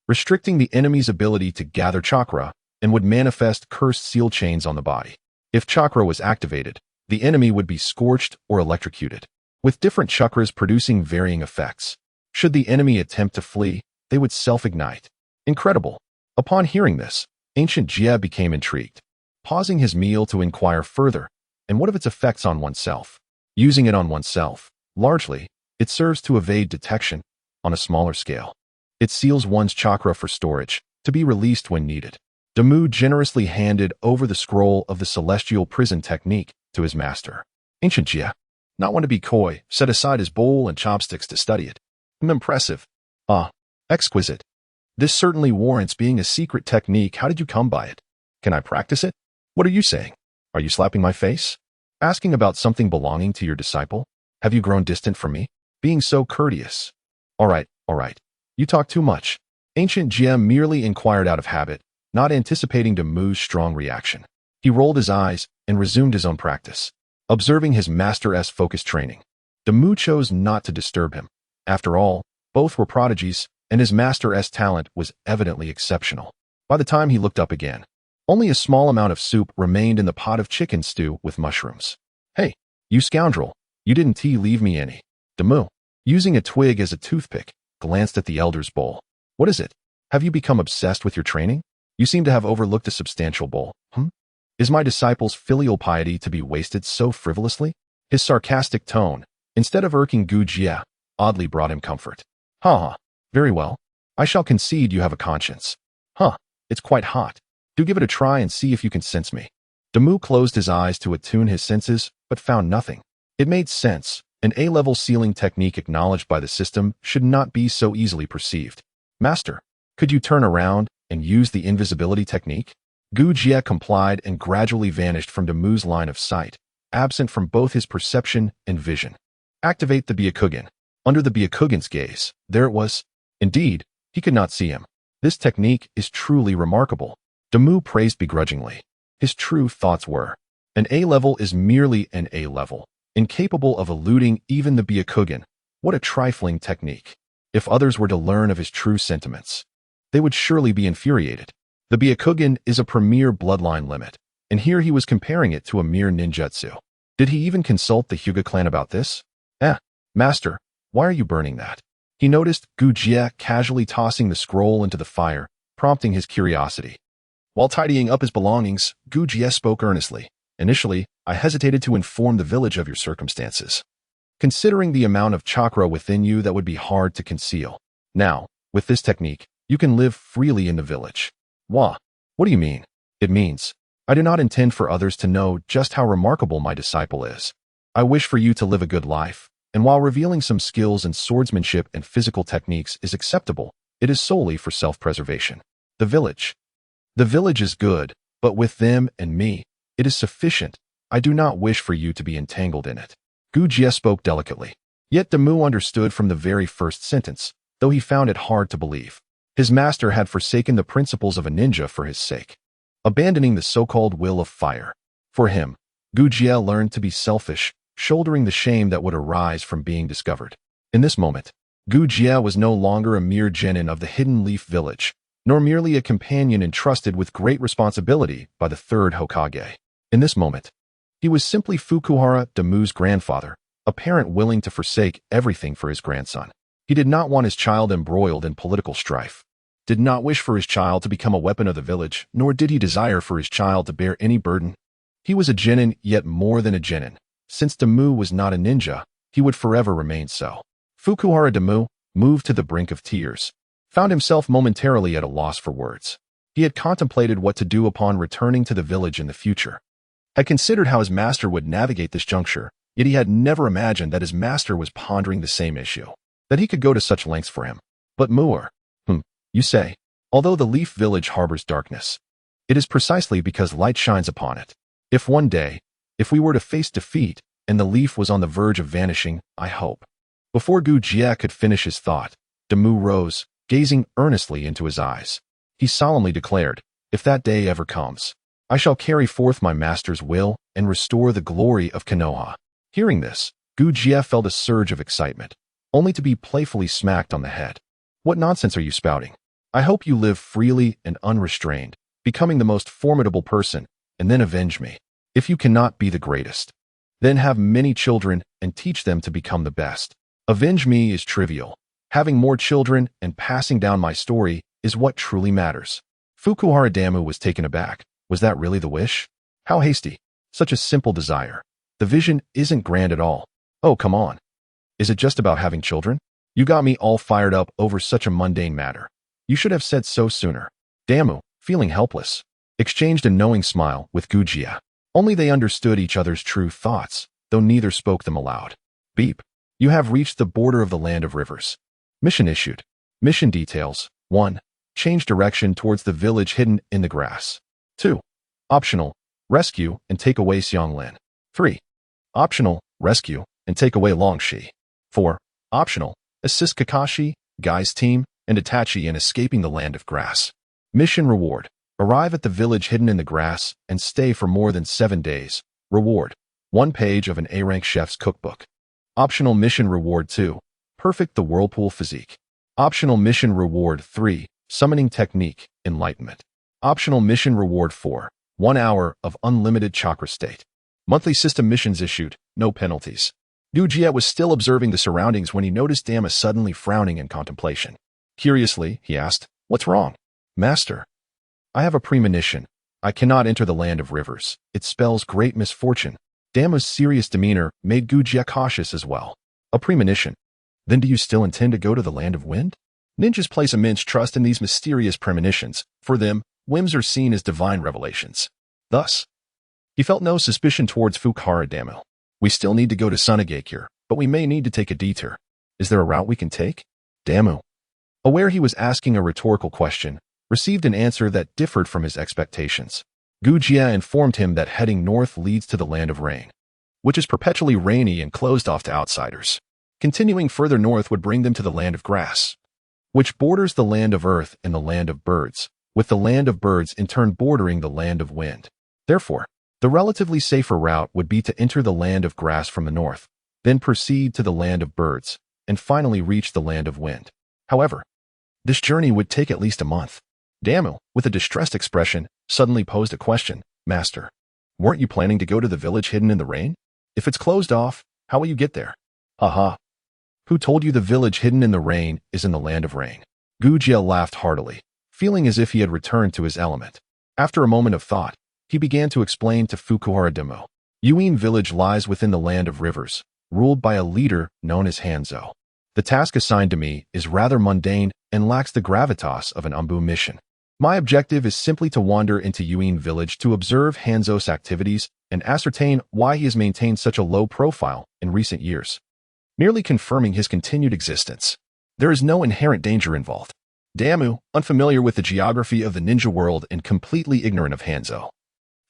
restricting the enemy's ability to gather chakra, and would manifest cursed seal chains on the body. If chakra was activated, the enemy would be scorched or electrocuted, with different chakras producing varying effects. Should the enemy attempt to flee, they would self-ignite. Incredible. Upon hearing this, Ancient Jia became intrigued, pausing his meal to inquire further, and what of its effects on oneself? Using it on oneself, largely, it serves to evade detection on a smaller scale. It seals one's chakra for storage, to be released when needed. Damu generously handed over the scroll of the celestial prison technique to his master. Ancient Jia, not one to be coy, set aside his bowl and chopsticks to study it. Impressive. Ah, exquisite. This certainly warrants being a secret technique. How did you come by it? Can I practice it? What are you saying? Are you slapping my face? Asking about something belonging to your disciple? Have you grown distant from me? Being so courteous. All right. You talk too much. Ancient Jia merely inquired out of habit, not anticipating Damu's strong reaction. He rolled his eyes and resumed his own practice, observing his master's focused training. Damu chose not to disturb him. After all, both were prodigies, and his master's talent was evidently exceptional. By the time he looked up again, only a small amount of soup remained in the pot of chicken stew with mushrooms. Hey, you scoundrel, you didn't leave me any. Damu, using a twig as a toothpick, glanced at the elder's bowl. What is it? Have you become obsessed with your training? You seem to have overlooked a substantial bowl. Is my disciple's filial piety to be wasted so frivolously? His sarcastic tone, instead of irking Gu Jie, oddly brought him comfort. Ha! Very well. I shall concede you have a conscience. Huh, it's quite hot. Do give it a try and see if you can sense me. Damu closed his eyes to attune his senses, but found nothing. It made sense. An A-level sealing technique acknowledged by the system should not be so easily perceived. Master, could you turn around and use the invisibility technique? Gu Jie complied and gradually vanished from Damu's line of sight, absent from both his perception and vision. Activate the Byakugan. Under the Byakugan's gaze, there it was. Indeed, he could not see him. This technique is truly remarkable. Damu praised begrudgingly. His true thoughts were, an A-level is merely an A-level, incapable of eluding even the Byakugan. What a trifling technique. If others were to learn of his true sentiments, they would surely be infuriated. The Byakugan is a premier bloodline limit, and here he was comparing it to a mere ninjutsu. Did he even consult the Hyuga clan about this? Master, why are you burning that? He noticed Gu Jie casually tossing the scroll into the fire, prompting his curiosity. While tidying up his belongings, Gu Jie spoke earnestly. Initially, I hesitated to inform the village of your circumstances, considering the amount of chakra within you that would be hard to conceal. Now, with this technique, you can live freely in the village. What do you mean? It means, I do not intend for others to know just how remarkable my disciple is. I wish for you to live a good life, and while revealing some skills in swordsmanship and physical techniques is acceptable, it is solely for self-preservation. The village is good, but with them and me, it is sufficient. I do not wish for you to be entangled in it. Gu Jie spoke delicately. Yet Damu understood from the very first sentence, though he found it hard to believe. His master had forsaken the principles of a ninja for his sake, abandoning the so-called will of fire. For him, Gu Jie learned to be selfish, shouldering the shame that would arise from being discovered. In this moment, Gu Jie was no longer a mere genin of the Hidden Leaf Village, nor merely a companion entrusted with great responsibility by the third Hokage. In this moment, he was simply Fukuhara Damu's grandfather, a parent willing to forsake everything for his grandson. He did not want his child embroiled in political strife, did not wish for his child to become a weapon of the village, nor did he desire for his child to bear any burden. He was a genin, yet more than a genin. Since Damu was not a ninja, he would forever remain so. Fukuhara Damu, moved to the brink of tears, found himself momentarily at a loss for words. He had contemplated what to do upon returning to the village in the future, had considered how his master would navigate this juncture, yet he had never imagined that his master was pondering the same issue, that he could go to such lengths for him. But Muir, you say, although the Leaf Village harbors darkness, it is precisely because light shines upon it. If one day, if we were to face defeat, and the leaf was on the verge of vanishing, I hope. Before Gu Jie could finish his thought, Damu rose, gazing earnestly into his eyes. He solemnly declared, if that day ever comes, I shall carry forth my master's will and restore the glory of Konoha. Hearing this, Gu Jie felt a surge of excitement, only to be playfully smacked on the head. What nonsense are you spouting? I hope you live freely and unrestrained, becoming the most formidable person, and then avenge me. If you cannot be the greatest, then have many children and teach them to become the best. Avenge me is trivial. Having more children and passing down my story is what truly matters. Fukuhara Damu was taken aback. Was that really the wish? How hasty. Such a simple desire. The vision isn't grand at all. Oh, come on. Is it just about having children? You got me all fired up over such a mundane matter. You should have said so sooner. Damu, feeling helpless, exchanged a knowing smile with Gu Jie. Only they understood each other's true thoughts, though neither spoke them aloud. Beep. You have reached the border of the land of rivers. Mission issued. Mission details. 1. Change direction towards the village hidden in the grass. 2. Optional. Rescue and take away Xianglin. 3. Optional. Rescue and take away Longshi. 4. Optional. Assist Kakashi, Guy's team, and Itachi in escaping the land of grass. Mission reward. Arrive at the village hidden in the grass and stay for more than 7 days. Reward. 1 page of an A-rank chef's cookbook. Optional mission reward 2. Perfect the whirlpool physique. Optional mission reward 3. Summoning technique, enlightenment. Optional mission reward 4. 1 hour of unlimited chakra state. Monthly system missions issued, no penalties. Gu Jie was still observing the surroundings when he noticed Dama suddenly frowning in contemplation. Curiously, he asked, "What's wrong?" "Master, I have a premonition. I cannot enter the land of rivers. It spells great misfortune." Damu's serious demeanor made Uchiha cautious as well. A premonition. Then do you still intend to go to the land of wind? Ninjas place immense trust in these mysterious premonitions. For them, whims are seen as divine revelations. Thus, he felt no suspicion towards Fukuhara Damu. We still need to go to Sunagakure, but we may need to take a detour. Is there a route we can take? Damu, aware he was asking a rhetorical question, received an answer that differed from his expectations. Uchiha informed him that heading north leads to the land of rain, which is perpetually rainy and closed off to outsiders. Continuing further north would bring them to the land of grass, which borders the land of earth and the land of birds, with the land of birds in turn bordering the land of wind. Therefore, the relatively safer route would be to enter the land of grass from the north, then proceed to the land of birds, and finally reach the land of wind. However, this journey would take at least a month. Damu, with a distressed expression, suddenly posed a question. Master, weren't you planning to go to the village hidden in the rain? If it's closed off, how will you get there? Haha. Who told you the village hidden in the rain is in the land of rain? Uchiha laughed heartily, feeling as if he had returned to his element. After a moment of thought, he began to explain to Fukuhara Damu. Yuin village lies within the land of rivers, ruled by a leader known as Hanzo. The task assigned to me is rather mundane and lacks the gravitas of an Umbu mission. My objective is simply to wander into Yuin village to observe Hanzo's activities and ascertain why he has maintained such a low profile in recent years, merely confirming his continued existence. There is no inherent danger involved. Damu, unfamiliar with the geography of the ninja world and completely ignorant of Hanzo,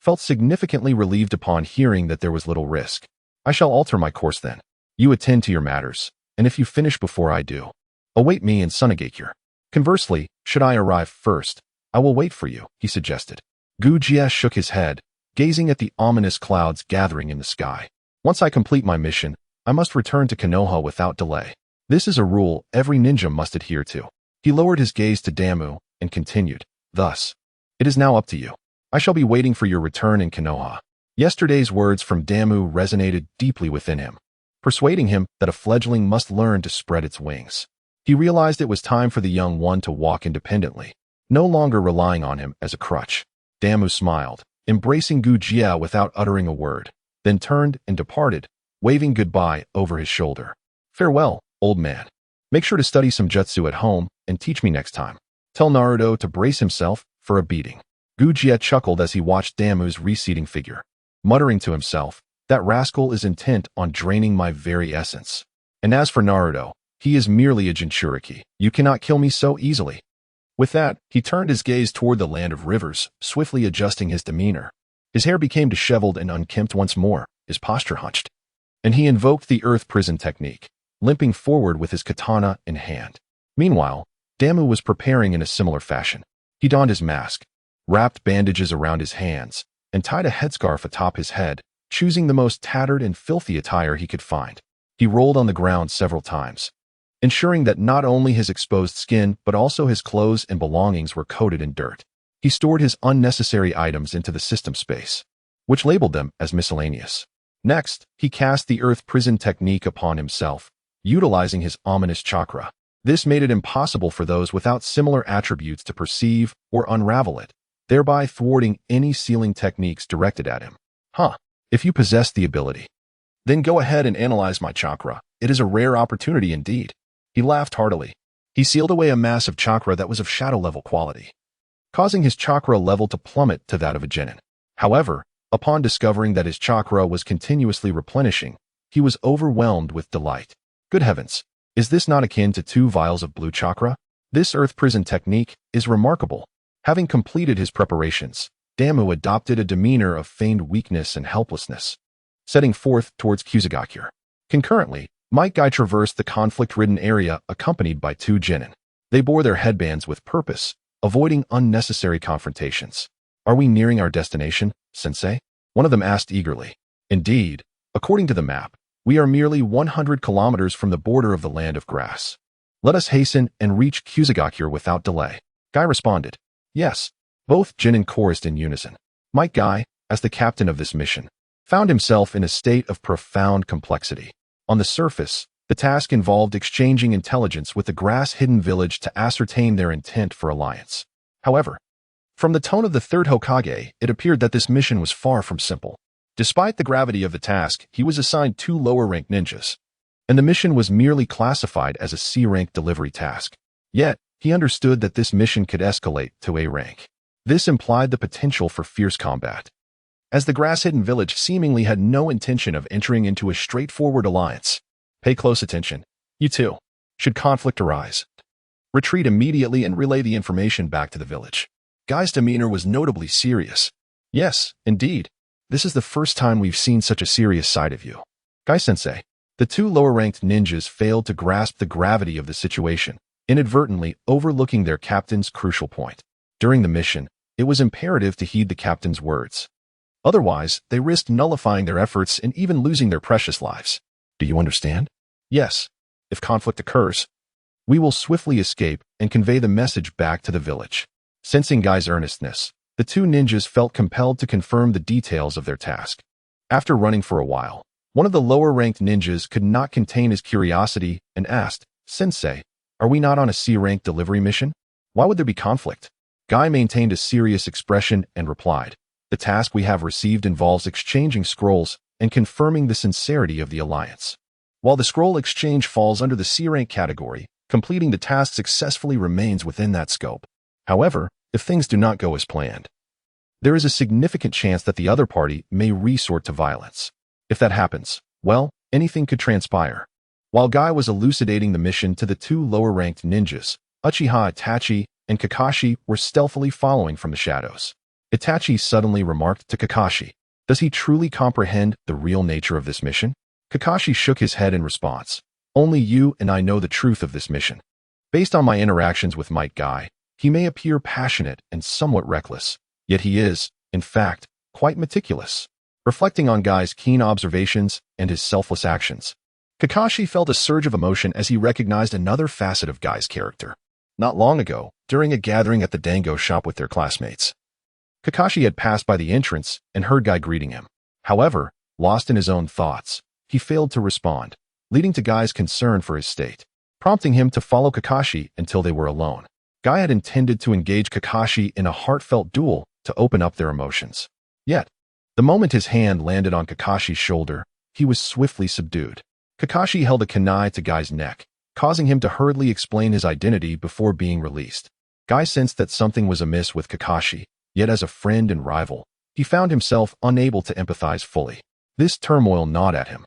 felt significantly relieved upon hearing that there was little risk. I shall alter my course then. You attend to your matters, and if you finish before I do, await me in Sunagakure. Conversely, should I arrive first, I will wait for you, he suggested. Uchiha shook his head, gazing at the ominous clouds gathering in the sky. Once I complete my mission, I must return to Konoha without delay. This is a rule every ninja must adhere to. He lowered his gaze to Damu and continued. Thus, it is now up to you. I shall be waiting for your return in Konoha. Yesterday's words from Damu resonated deeply within him, persuading him that a fledgling must learn to spread its wings. He realized it was time for the young one to walk independently, no longer relying on him as a crutch. Damu smiled, embracing Uchiha without uttering a word, then turned and departed, waving goodbye over his shoulder. Farewell, old man. Make sure to study some jutsu at home and teach me next time. Tell Naruto to brace himself for a beating. Uchiha chuckled as he watched Damu's receding figure, muttering to himself, that rascal is intent on draining my very essence. And as for Naruto, he is merely a Jinchuriki. You cannot kill me so easily. With that, he turned his gaze toward the land of rivers, swiftly adjusting his demeanor. His hair became disheveled and unkempt once more, his posture hunched, and he invoked the earth prison technique, limping forward with his katana in hand. Meanwhile, Damu was preparing in a similar fashion. He donned his mask, wrapped bandages around his hands, and tied a headscarf atop his head, choosing the most tattered and filthy attire he could find. He rolled on the ground several times, ensuring that not only his exposed skin but also his clothes and belongings were coated in dirt. He stored his unnecessary items into the system space, which labeled them as miscellaneous. Next, he cast the earth prison technique upon himself, utilizing his ominous chakra. This made it impossible for those without similar attributes to perceive or unravel it, thereby thwarting any sealing techniques directed at him. If you possess the ability, then go ahead and analyze my chakra. It is a rare opportunity indeed. He laughed heartily. He sealed away a mass of chakra that was of shadow-level quality, causing his chakra level to plummet to that of a genin. However, upon discovering that his chakra was continuously replenishing, he was overwhelmed with delight. Good heavens, is this not akin to 2 vials of blue chakra? This earth prison technique is remarkable. Having completed his preparations, Damu adopted a demeanor of feigned weakness and helplessness, setting forth towards Kusagakure. Concurrently, Might Guy traversed the conflict-ridden area accompanied by 2 genin. They bore their headbands with purpose, avoiding unnecessary confrontations. Are we nearing our destination, sensei? One of them asked eagerly. Indeed, according to the map, we are merely 100 kilometers from the border of the land of grass. Let us hasten and reach Kusagakure without delay. Guy responded. Yes. Both genin chorused in unison. Might Guy, as the captain of this mission, found himself in a state of profound complexity. On the surface, the task involved exchanging intelligence with the grass-hidden village to ascertain their intent for alliance. However, from the tone of the third Hokage, it appeared that this mission was far from simple. Despite the gravity of the task, he was assigned 2 lower-ranked ninjas, and the mission was merely classified as a C-rank delivery task. Yet, he understood that this mission could escalate to A rank. This implied the potential for fierce combat, as the grass-hidden village seemingly had no intention of entering into a straightforward alliance. Pay close attention. You too. Should conflict arise, retreat immediately and relay the information back to the village. Guy's demeanor was notably serious. Yes, indeed. This is the first time we've seen such a serious side of you, Guy-sensei. The 2 lower-ranked ninjas failed to grasp the gravity of the situation, inadvertently overlooking their captain's crucial point. During the mission, it was imperative to heed the captain's words. Otherwise, they risked nullifying their efforts and even losing their precious lives. Do you understand? Yes. If conflict occurs, we will swiftly escape and convey the message back to the village. Sensing Guy's earnestness, the 2 ninjas felt compelled to confirm the details of their task. After running for a while, one of the lower-ranked ninjas could not contain his curiosity and asked, "Sensei, are we not on a C-rank delivery mission? Why would there be conflict?" Guy maintained a serious expression and replied, "The task we have received involves exchanging scrolls and confirming the sincerity of the alliance. While the scroll exchange falls under the C-rank category, completing the task successfully remains within that scope. However, if things do not go as planned, there is a significant chance that the other party may resort to violence. If that happens, well, anything could transpire." While Guy was elucidating the mission to the 2 lower-ranked ninjas, Uchiha Itachi and Kakashi were stealthily following from the shadows. Itachi suddenly remarked to Kakashi, "Does he truly comprehend the real nature of this mission?" Kakashi shook his head in response. "Only you and I know the truth of this mission. Based on my interactions with Might Guy, he may appear passionate and somewhat reckless, yet he is, in fact, quite meticulous." Reflecting on Guy's keen observations and his selfless actions, Kakashi felt a surge of emotion as he recognized another facet of Guy's character. Not long ago, during a gathering at the dango shop with their classmates, Kakashi had passed by the entrance and heard Guy greeting him. However, lost in his own thoughts, he failed to respond, leading to Guy's concern for his state, prompting him to follow Kakashi until they were alone. Guy had intended to engage Kakashi in a heartfelt duel to open up their emotions. Yet, the moment his hand landed on Kakashi's shoulder, he was swiftly subdued. Kakashi held a kunai to Guy's neck, causing him to hurriedly explain his identity before being released. Guy sensed that something was amiss with Kakashi, yet as a friend and rival, he found himself unable to empathize fully. This turmoil gnawed at him,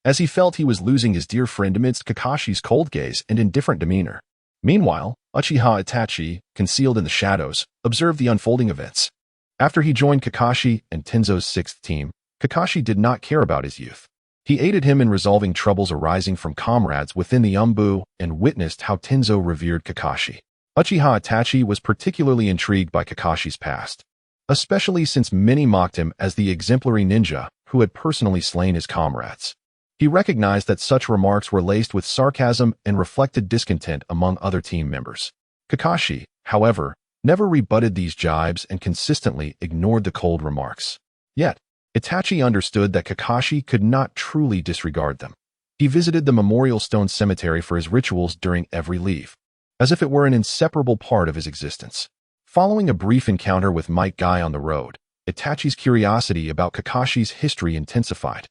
as he felt he was losing his dear friend amidst Kakashi's cold gaze and indifferent demeanor. Meanwhile, Uchiha Itachi, concealed in the shadows, observed the unfolding events. After he joined Kakashi and Tenzo's 6th team, Kakashi did not care about his youth. He aided him in resolving troubles arising from comrades within the Umbu and witnessed how Tenzo revered Kakashi. Uchiha Itachi was particularly intrigued by Kakashi's past, especially since many mocked him as the exemplary ninja who had personally slain his comrades. He recognized that such remarks were laced with sarcasm and reflected discontent among other team members. Kakashi, however, never rebutted these jibes and consistently ignored the cold remarks. Yet, Itachi understood that Kakashi could not truly disregard them. He visited the Memorial Stone Cemetery for his rituals during every leave, as if it were an inseparable part of his existence. Following a brief encounter with Might Guy on the road, Itachi's curiosity about Kakashi's history intensified,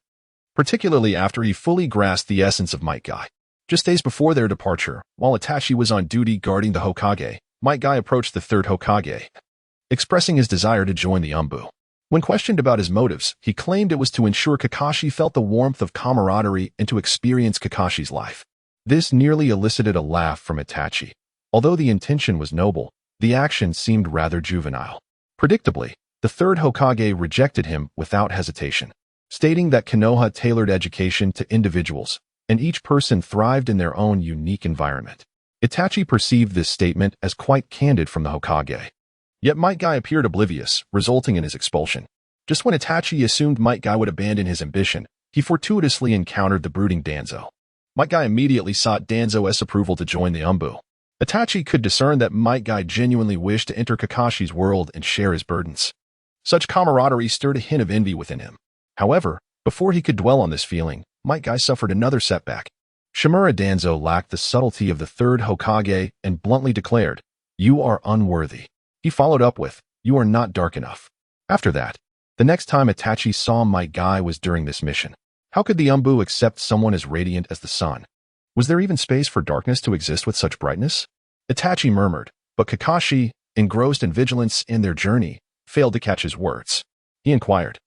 particularly after he fully grasped the essence of Might Guy. Just days before their departure, while Itachi was on duty guarding the Hokage, Might Guy approached the 3rd Hokage, expressing his desire to join the Umbu. When questioned about his motives, he claimed it was to ensure Kakashi felt the warmth of camaraderie and to experience Kakashi's life. This nearly elicited a laugh from Itachi. Although the intention was noble, the action seemed rather juvenile. Predictably, the 3rd Hokage rejected him without hesitation, stating that Konoha tailored education to individuals, and each person thrived in their own unique environment. Itachi perceived this statement as quite candid from the Hokage. Yet Might Guy appeared oblivious, resulting in his expulsion. Just when Itachi assumed Might Guy would abandon his ambition, he fortuitously encountered the brooding Danzo. Might Guy immediately sought Danzo's approval to join the Umbu. Itachi could discern that Might Guy genuinely wished to enter Kakashi's world and share his burdens. Such camaraderie stirred a hint of envy within him. However, before he could dwell on this feeling, Might Guy suffered another setback. Shimura Danzo lacked the subtlety of the 3rd Hokage and bluntly declared, "You are unworthy." He followed up with, "You are not dark enough." After that, The next time Itachi saw my guy was during this mission. How could the Umbu accept someone as radiant as the sun? Was there even space for darkness to exist with such brightness? Itachi murmured, but Kakashi, engrossed in vigilance in their journey, failed to catch his words. He inquired,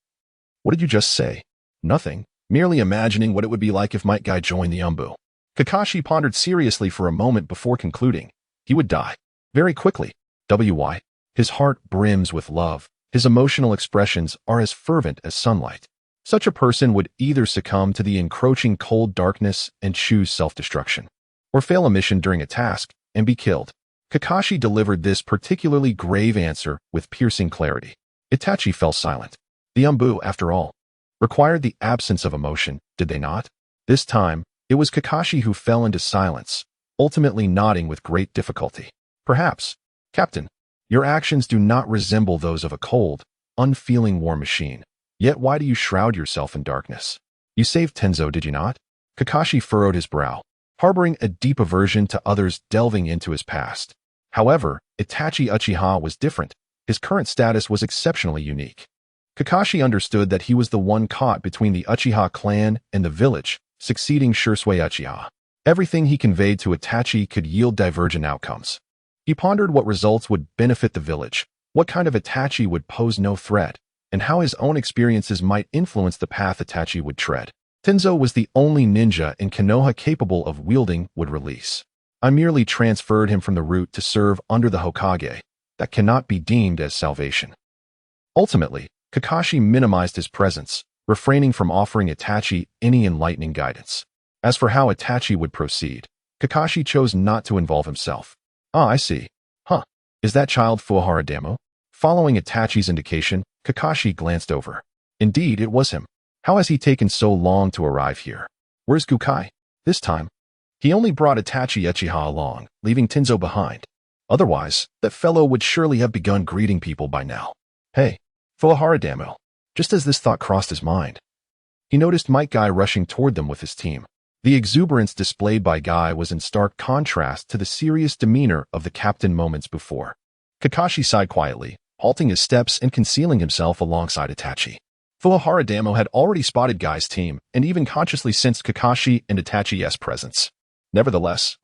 "What did you just say?" "Nothing, merely imagining what it would be like if Might Guy joined the Umbu." Kakashi pondered seriously for a moment before concluding, "He would die. Very quickly. Why? His heart brims with love. His emotional expressions are as fervent as sunlight. Such a person would either succumb to the encroaching cold darkness and choose self-destruction, or fail a mission during a task and be killed." Kakashi delivered this particularly grave answer with piercing clarity. Itachi fell silent. The Umbu, after all, required the absence of emotion, did they not? This time, it was Kakashi who fell into silence, ultimately nodding with great difficulty. "Perhaps, Captain, your actions do not resemble those of a cold, unfeeling war machine. Yet why do you shroud yourself in darkness? You saved Tenzo, did you not?" Kakashi furrowed his brow, harboring a deep aversion to others delving into his past. However, Itachi Uchiha was different. His current status was exceptionally unique. Kakashi understood that he was the one caught between the Uchiha clan and the village, succeeding Shisui Uchiha. Everything he conveyed to Itachi could yield divergent outcomes. He pondered what results would benefit the village, what kind of Itachi would pose no threat, and how his own experiences might influence the path Itachi would tread. Tenzo was the only ninja in Konoha capable of wielding would release. "I merely transferred him from the route to serve under the Hokage. That cannot be deemed as salvation." Ultimately, Kakashi minimized his presence, refraining from offering Itachi any enlightening guidance. As for how Itachi would proceed, Kakashi chose not to involve himself. "Ah, I see. Huh. Is that child Fuhara Damo?" Following Itachi's indication, Kakashi glanced over. Indeed, it was him. How has he taken so long to arrive here? Where's Gukai? This time, he only brought Itachi Uchiha along, leaving Tenzo behind. Otherwise, that fellow would surely have begun greeting people by now. "Hey, Fuhara Damo." Just as this thought crossed his mind, he noticed Might Guy rushing toward them with his team. The exuberance displayed by Guy was in stark contrast to the serious demeanor of the captain moments before. Kakashi sighed quietly, halting his steps and concealing himself alongside Itachi. Fuhara Damo had already spotted Guy's team and even consciously sensed Kakashi and Itachi's presence. Nevertheless,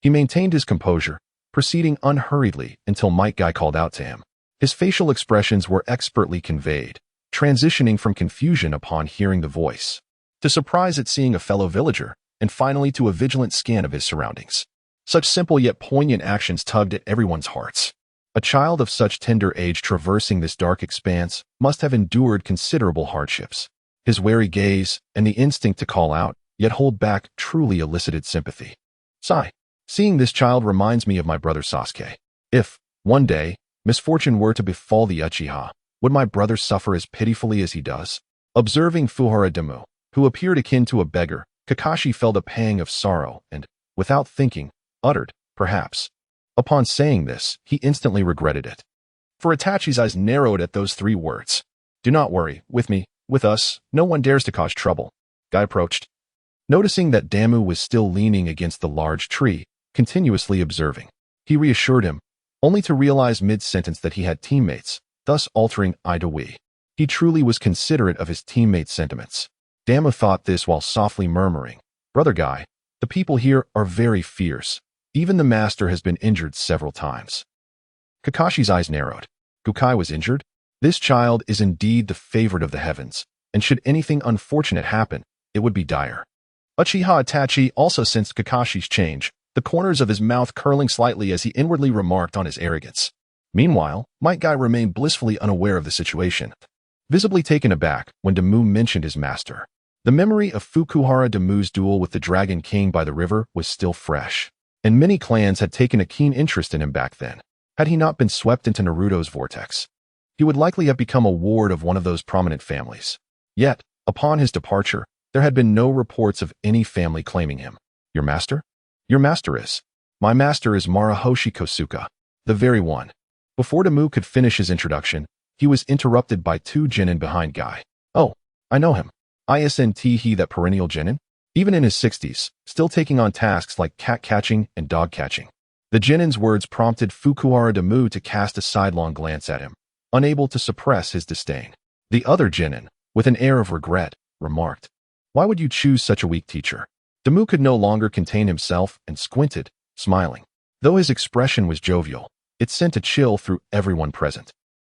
he maintained his composure, proceeding unhurriedly until Might Guy called out to him. His facial expressions were expertly conveyed, transitioning from confusion upon hearing the voice, to surprise at seeing a fellow villager, and finally to a vigilant scan of his surroundings. Such simple yet poignant actions tugged at everyone's hearts. A child of such tender age traversing this dark expanse must have endured considerable hardships. His wary gaze and the instinct to call out, yet hold back, truly elicited sympathy. Sigh. Seeing this child reminds me of my brother Sasuke. If, one day, misfortune were to befall the Uchiha, would my brother suffer as pitifully as he does? Observing Fuhara Damo, who appeared akin to a beggar, Kakashi felt a pang of sorrow and, without thinking, uttered, "Perhaps." Upon saying this, he instantly regretted it. For Itachi's eyes narrowed at those three words. "Do not worry, with me, with us, no one dares to cause trouble." Guy approached. Noticing that Damu was still leaning against the large tree, continuously observing, he reassured him, only to realize mid-sentence that he had teammates, thus altering I to we. He truly was considerate of his teammates' sentiments. Damu thought this while softly murmuring, "Brother Guy, the people here are very fierce. Even the master has been injured several times." Kakashi's eyes narrowed. Gukai was injured? This child is indeed the favorite of the heavens, and should anything unfortunate happen, it would be dire. Uchiha Itachi also sensed Kakashi's change, the corners of his mouth curling slightly as he inwardly remarked on his arrogance. Meanwhile, Might Guy remained blissfully unaware of the situation, visibly taken aback when Damu mentioned his master. The memory of Fukuhara Damu's duel with the Dragon King by the river was still fresh, and many clans had taken a keen interest in him back then. Had he not been swept into Naruto's vortex, he would likely have become a ward of one of those prominent families. Yet, upon his departure, there had been no reports of any family claiming him. "Your master?" "Your master is." "My master is Marahoshi Kosuka, the very one." Before Damu could finish his introduction, he was interrupted by two genin behind Guy. "Oh, I know him. Isn't he that perennial genin? Even in his 60s, still taking on tasks like cat catching and dog catching." The genin's words prompted Fukuhara Damu to cast a sidelong glance at him, unable to suppress his disdain. The other genin, with an air of regret, remarked, "Why would you choose such a weak teacher?" Damu could no longer contain himself and squinted, smiling. Though his expression was jovial, it sent a chill through everyone present.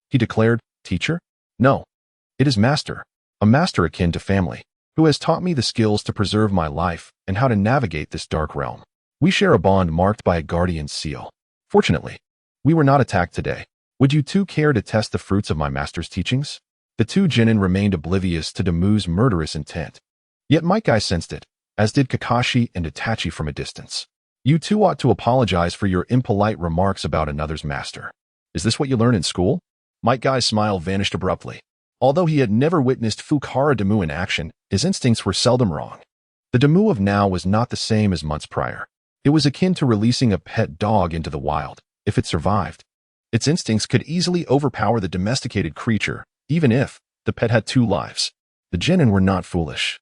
He declared, "Teacher? No. It is master, a master akin to family, who has taught me the skills to preserve my life and how to navigate this dark realm. We share a bond marked by a guardian seal. Fortunately, we were not attacked today. Would you two care to test the fruits of my master's teachings?" The two genin remained oblivious to Damu's murderous intent. Yet Might Guy sensed it, as did Kakashi and Itachi from a distance. "You two ought to apologize for your impolite remarks about another's master. Is this what you learn in school?" Might Guy's smile vanished abruptly. Although he had never witnessed Fukuhara Damu in action, his instincts were seldom wrong. The Damu of now was not the same as months prior. It was akin to releasing a pet dog into the wild. If it survived, its instincts could easily overpower the domesticated creature, even if the pet had two lives. The genin were not foolish.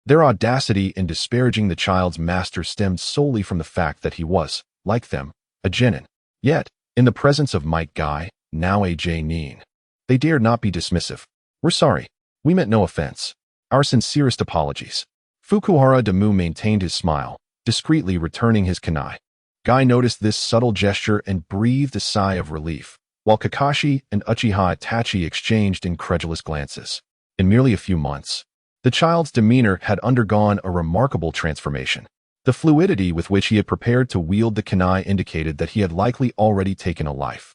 Their audacity in disparaging the child's master stemmed solely from the fact that he was, like them, a genin. Yet, in the presence of Might Guy, now a genin, they dared not be dismissive. "We're sorry. We meant no offense. Our sincerest apologies." Fukuhara Damu maintained his smile, discreetly returning his kunai. Guy noticed this subtle gesture and breathed a sigh of relief, while Kakashi and Uchiha Itachi exchanged incredulous glances. In merely a few months, the child's demeanor had undergone a remarkable transformation. The fluidity with which he had prepared to wield the kunai indicated that he had likely already taken a life.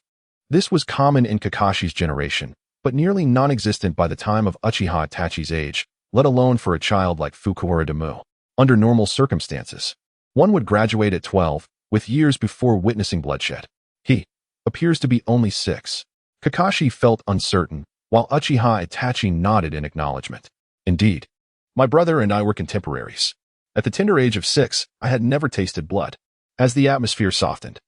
This was common in Kakashi's generation, but nearly non-existent by the time of Uchiha Itachi's age, let alone for a child like Fukuhara Damu. Under normal circumstances, one would graduate at 12, with years before witnessing bloodshed. He appears to be only 6. Kakashi felt uncertain, while Uchiha Itachi nodded in acknowledgement. "Indeed, my brother and I were contemporaries. At the tender age of 6, I had never tasted blood." As the atmosphere softened,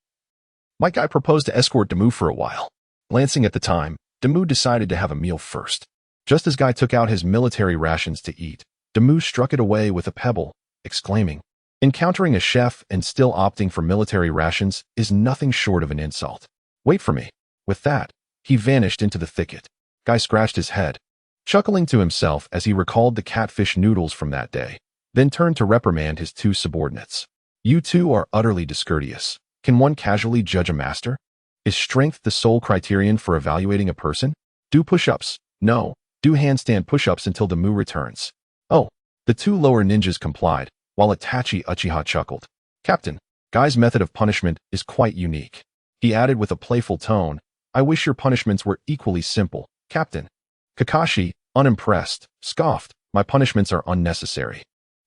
Might Guy proposed to escort Damu for a while. Glancing at the time, Damu decided to have a meal first. Just as Guy took out his military rations to eat, Damu struck it away with a pebble, exclaiming, "Encountering a chef and still opting for military rations is nothing short of an insult. Wait for me." With that, he vanished into the thicket. Guy scratched his head, chuckling to himself as he recalled the catfish noodles from that day, then turned to reprimand his two subordinates. "You two are utterly discourteous. Can one casually judge a master? Is strength the sole criterion for evaluating a person? Do push-ups. No, do handstand push-ups until Damu returns." "Oh." The two lower ninjas complied, while Itachi Uchiha chuckled. "Captain, Guy's method of punishment is quite unique." He added with a playful tone, "I wish your punishments were equally simple, Captain." Kakashi, unimpressed, scoffed, "My punishments are unnecessary.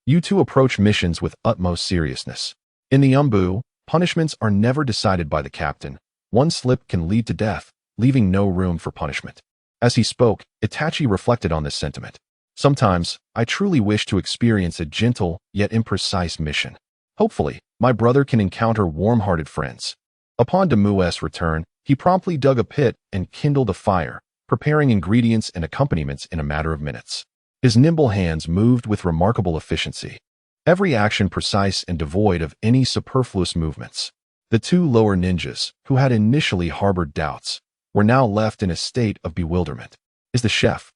You two approach missions with utmost seriousness. In the Umbu, punishments are never decided by the captain. One slip can lead to death, leaving no room for punishment." As he spoke, Itachi reflected on this sentiment. "Sometimes, I truly wish to experience a gentle, yet imprecise mission. Hopefully, my brother can encounter warm-hearted friends." Upon Damu's return, he promptly dug a pit and kindled a fire, preparing ingredients and accompaniments in a matter of minutes. His nimble hands moved with remarkable efficiency, every action precise and devoid of any superfluous movements. The two lower ninjas, who had initially harbored doubts, were now left in a state of bewilderment. "Is the chef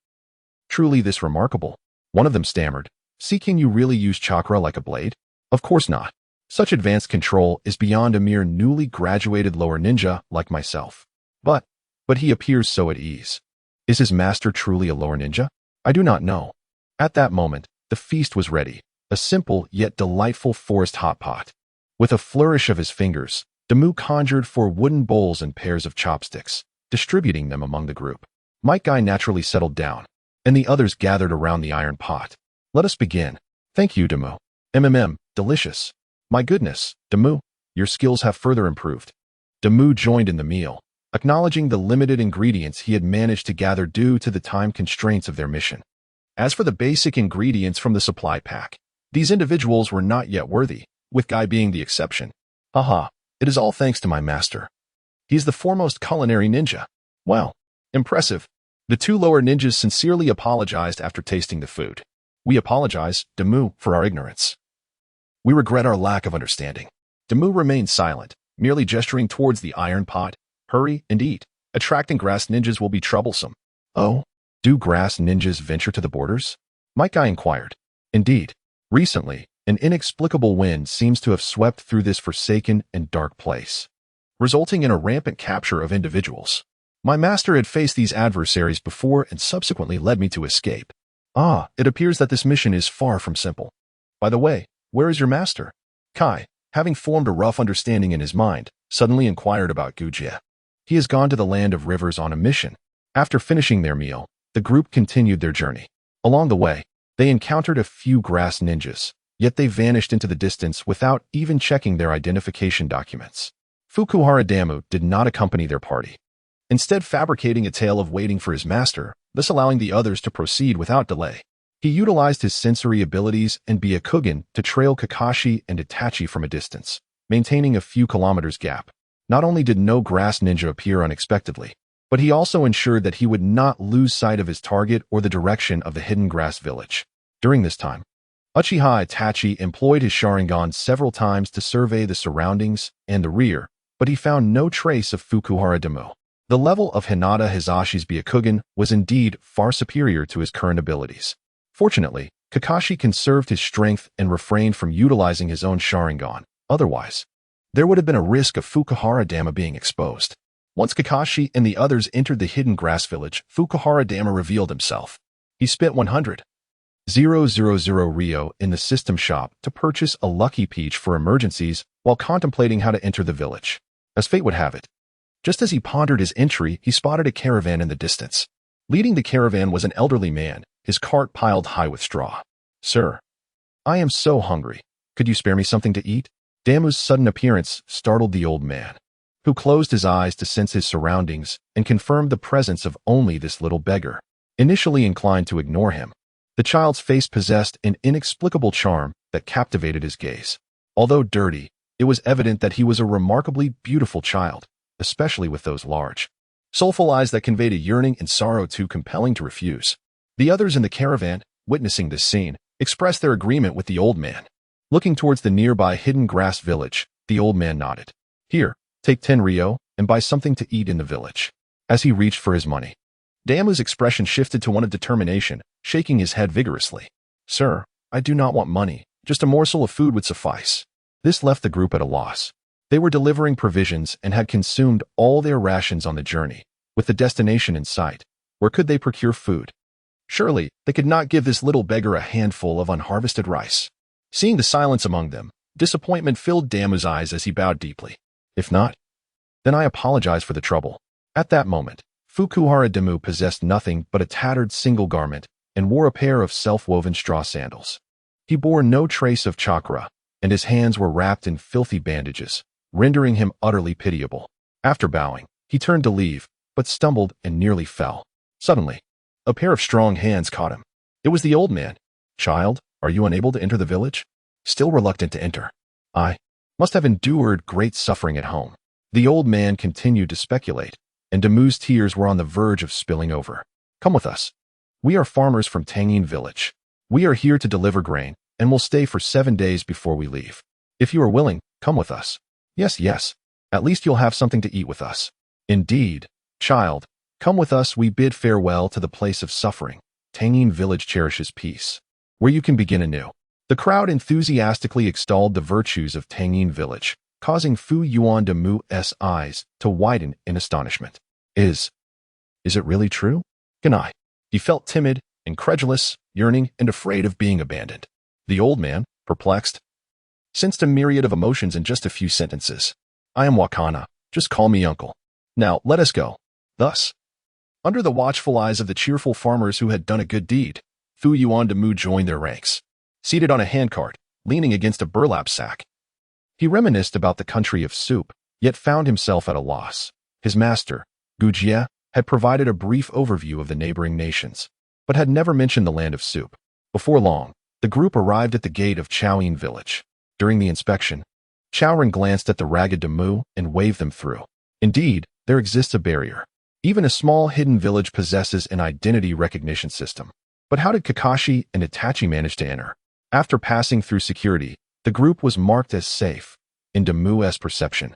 truly this remarkable?" One of them stammered. "See, can you really use chakra like a blade?" "Of course not. Such advanced control is beyond a mere newly graduated lower ninja like myself. But he appears so at ease. Is his master truly a lower ninja? I do not know." At that moment, the feast was ready, a simple yet delightful forest hot pot. With a flourish of his fingers, Damu conjured 4 wooden bowls and pairs of chopsticks, distributing them among the group. Might Guy naturally settled down, and the others gathered around the iron pot. "Let us begin." "Thank you, Damu." Delicious." "My goodness, Damu, your skills have further improved." Damu joined in the meal, acknowledging the limited ingredients he had managed to gather due to the time constraints of their mission. As for the basic ingredients from the supply pack, these individuals were not yet worthy, with Guy being the exception. "Haha, it is all thanks to my master. He is the foremost culinary ninja." "Wow, impressive." The two lower ninjas sincerely apologized after tasting the food. "We apologize, Damu, for our ignorance. We regret our lack of understanding." Damu remained silent, merely gesturing towards the iron pot. "Hurry and eat. Attracting grass ninjas will be troublesome." "Oh." Do grass ninjas venture to the borders? Mike Guy inquired. Indeed, recently, an inexplicable wind seems to have swept through this forsaken and dark place, resulting in a rampant capture of individuals. My master had faced these adversaries before and subsequently led me to escape. Ah, it appears that this mission is far from simple. By the way, where is your master? Kai, having formed a rough understanding in his mind, suddenly inquired about Gujie. He has gone to the land of rivers on a mission. After finishing their meal, the group continued their journey. Along the way, they encountered a few grass ninjas, yet they vanished into the distance without even checking their identification documents. Fukuhara Damu did not accompany their party, instead fabricating a tale of waiting for his master, thus allowing the others to proceed without delay. He utilized his sensory abilities and Byakugan to trail Kakashi and Itachi from a distance, maintaining a few kilometers gap. Not only did no grass ninja appear unexpectedly, but he also ensured that he would not lose sight of his target or the direction of the hidden grass village. During this time, Uchiha Itachi employed his Sharingan several times to survey the surroundings and the rear, but he found no trace of Fukuhara Damu. The level of Hinata Hisashi's Byakugan was indeed far superior to his current abilities. Fortunately, Kakashi conserved his strength and refrained from utilizing his own Sharingan. Otherwise, there would have been a risk of Fukuhara Damu being exposed. Once Kakashi and the others entered the hidden grass village, Fukuhara Damu revealed himself. He spent 100,000 Ryo in the system shop to purchase a lucky peach for emergencies while contemplating how to enter the village. As fate would have it, just as he pondered his entry, he spotted a caravan in the distance. Leading the caravan was an elderly man, his cart piled high with straw. Sir, I am so hungry. Could you spare me something to eat? Damu's sudden appearance startled the old man, who closed his eyes to sense his surroundings and confirmed the presence of only this little beggar. Initially inclined to ignore him, the child's face possessed an inexplicable charm that captivated his gaze. Although dirty, it was evident that he was a remarkably beautiful child, especially with those large, soulful eyes that conveyed a yearning and sorrow too compelling to refuse. The others in the caravan, witnessing this scene, expressed their agreement with the old man. Looking towards the nearby hidden grass village, the old man nodded. Here, take 10 Ryo and buy something to eat in the village. As he reached for his money, Damu's expression shifted to one of determination, shaking his head vigorously. Sir, I do not want money. Just a morsel of food would suffice. This left the group at a loss. They were delivering provisions and had consumed all their rations on the journey. With the destination in sight, where could they procure food? Surely, they could not give this little beggar a handful of unharvested rice. Seeing the silence among them, disappointment filled Damu's eyes as he bowed deeply. If not, then I apologize for the trouble. At that moment, Fukuhara Damu possessed nothing but a tattered single garment and wore a pair of self-woven straw sandals. He bore no trace of chakra, and his hands were wrapped in filthy bandages, rendering him utterly pitiable. After bowing, he turned to leave, but stumbled and nearly fell. Suddenly, a pair of strong hands caught him. It was the old man. Child, are you unable to enter the village? Still reluctant to enter. I must have endured great suffering at home. The old man continued to speculate, and Damu's tears were on the verge of spilling over. Come with us. We are farmers from Tangin village. We are here to deliver grain, and will stay for 7 days before we leave. If you are willing, come with us. Yes, yes. At least you'll have something to eat with us. Indeed, child, come with us. We bid farewell to the place of suffering. Tangin village cherishes peace, where you can begin anew. The crowd enthusiastically extolled the virtues of Tangin village, causing Fu Yuan Damu's eyes to widen in astonishment. Is it really true? Can I? He felt timid, incredulous, yearning, and afraid of being abandoned. The old man, perplexed, sensed a myriad of emotions in just a few sentences. I am Wakana. Just call me uncle. Now, let us go. Thus, under the watchful eyes of the cheerful farmers who had done a good deed, Fu Yuan Damu joined their ranks. Seated on a handcart, leaning against a burlap sack, he reminisced about the country of soup, yet found himself at a loss. His master, Gujie, had provided a brief overview of the neighboring nations, but had never mentioned the land of soup. Before long, the group arrived at the gate of Chaoyin village. During the inspection, Chaorin glanced at the ragged Damu and waved them through. Indeed, there exists a barrier. Even a small hidden village possesses an identity recognition system. But how did Kakashi and Itachi manage to enter? After passing through security, the group was marked as safe, in Damu's perception.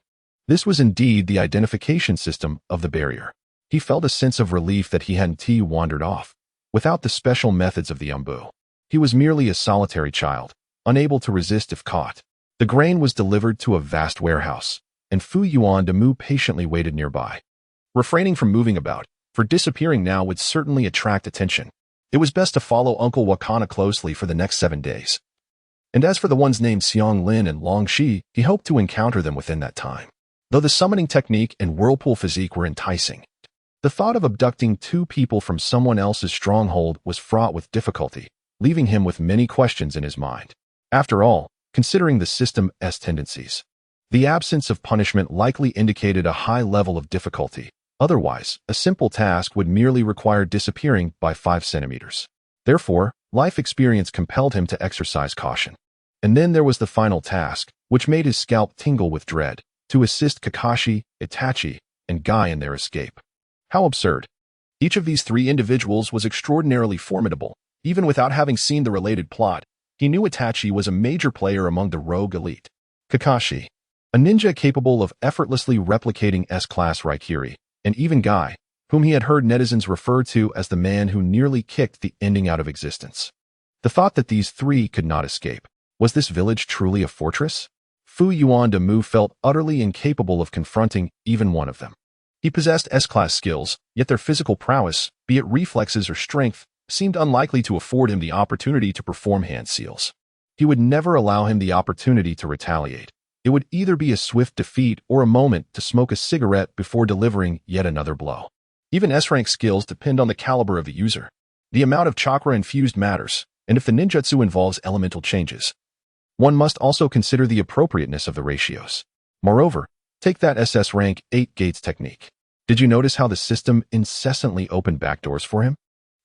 This was indeed the identification system of the barrier. He felt a sense of relief that he hadn't wandered off, without the special methods of the Umbu. He was merely a solitary child, unable to resist if caught. The grain was delivered to a vast warehouse, and Fu Yuan de Mu patiently waited nearby. Refraining from moving about, for disappearing now would certainly attract attention. It was best to follow Uncle Wakana closely for the next 7 days. And as for the ones named Xiang Lin and Long Shi, he hoped to encounter them within that time. Though the summoning technique and whirlpool physique were enticing, the thought of abducting 2 people from someone else's stronghold was fraught with difficulty, leaving him with many questions in his mind. After all, considering the system's tendencies, the absence of punishment likely indicated a high level of difficulty. Otherwise, a simple task would merely require disappearing by 5 centimeters. Therefore, life experience compelled him to exercise caution. And then there was the final task, which made his scalp tingle with dread, to assist Kakashi, Itachi, and Guy in their escape. How absurd. Each of these 3 individuals was extraordinarily formidable. Even without having seen the related plot, he knew Itachi was a major player among the rogue elite. Kakashi, a ninja capable of effortlessly replicating S-class Raikiri, and even Guy, whom he had heard netizens refer to as the man who nearly kicked the ending out of existence. The thought that these 3 could not escape. Was this village truly a fortress? Fu Yuan de Mu felt utterly incapable of confronting even one of them. He possessed S-class skills, yet their physical prowess, be it reflexes or strength, seemed unlikely to afford him the opportunity to perform hand seals. He would never allow him the opportunity to retaliate. It would either be a swift defeat or a moment to smoke a cigarette before delivering yet another blow. Even S-rank skills depend on the caliber of the user. The amount of chakra infused matters, and if the ninjutsu involves elemental changes, one must also consider the appropriateness of the ratios. Moreover, take that SS rank 8 gates technique. Did you notice how the system incessantly opened backdoors for him?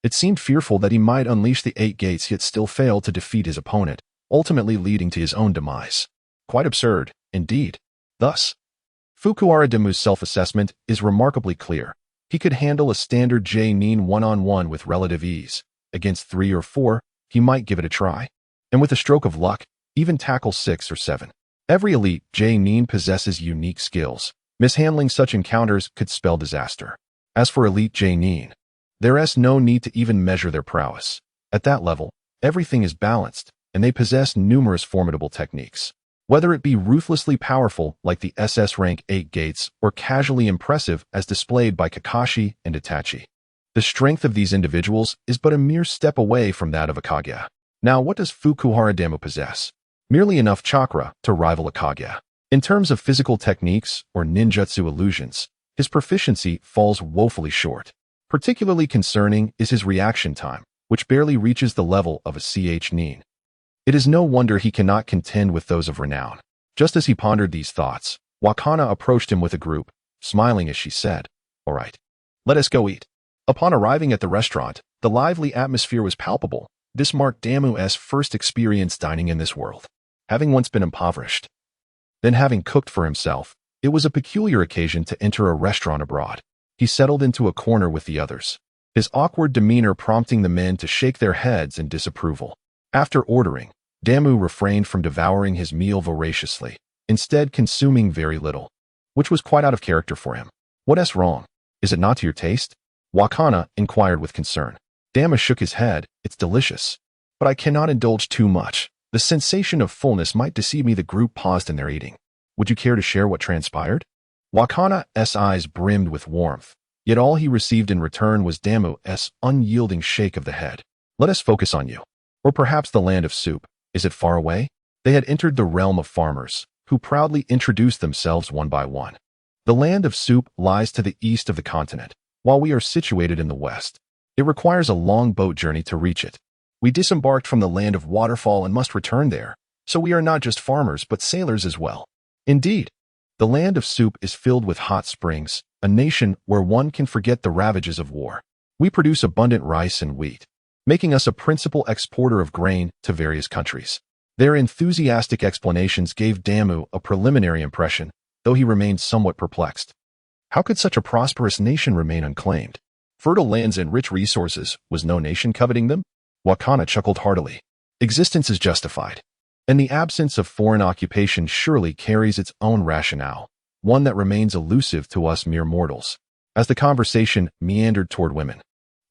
It seemed fearful that he might unleash the 8 gates yet still fail to defeat his opponent, ultimately leading to his own demise. Quite absurd, indeed. Thus, Fukuhara Demu's self-assessment is remarkably clear. He could handle a standard J-Nin one-on-one with relative ease. Against 3 or 4, he might give it a try. And with a stroke of luck, even tackle 6 or 7. Every elite J-Nin possesses unique skills. Mishandling such encounters could spell disaster. As for elite J-Nin, there is no need to even measure their prowess. At that level, everything is balanced, and they possess numerous formidable techniques. Whether it be ruthlessly powerful like the SS rank 8 gates or casually impressive as displayed by Kakashi and Itachi. The strength of these individuals is but a mere step away from that of a Kage. Now, what does Fukuhara Demu possess? Merely enough chakra to rival a Kage. In terms of physical techniques or ninjutsu illusions, his proficiency falls woefully short. Particularly concerning is his reaction time, which barely reaches the level of a Ch-Nin. It is no wonder he cannot contend with those of renown. Just as he pondered these thoughts, Wakana approached him with a group, smiling as she said, "All right, let us go eat." Upon arriving at the restaurant, the lively atmosphere was palpable. This marked Damu's first experience dining in this world. Having once been impoverished, then having cooked for himself, it was a peculiar occasion to enter a restaurant abroad. He settled into a corner with the others, his awkward demeanor prompting the men to shake their heads in disapproval. After ordering, Damu refrained from devouring his meal voraciously, instead consuming very little, which was quite out of character for him. "What's wrong? Is it not to your taste?" Wakana inquired with concern. Damu shook his head. "It's delicious, but I cannot indulge too much. The sensation of fullness might deceive me." The group paused in their eating. "Would you care to share what transpired?" Wakana's eyes brimmed with warmth, yet all he received in return was Damu's unyielding shake of the head. "Let us focus on you. Or perhaps the land of soup. Is it far away?" They had entered the realm of farmers, who proudly introduced themselves one by one. The land of soup lies to the east of the continent, while we are situated in the west. It requires a long boat journey to reach it. We disembarked from the land of waterfall and must return there, so we are not just farmers but sailors as well. Indeed, the land of soup is filled with hot springs, a nation where one can forget the ravages of war. We produce abundant rice and wheat, making us a principal exporter of grain to various countries. Their enthusiastic explanations gave Damu a preliminary impression, though he remained somewhat perplexed. How could such a prosperous nation remain unclaimed? Fertile lands and rich resources, was no nation coveting them? Wakana chuckled heartily. Existence is justified, and the absence of foreign occupation surely carries its own rationale, one that remains elusive to us mere mortals. As the conversation meandered toward women,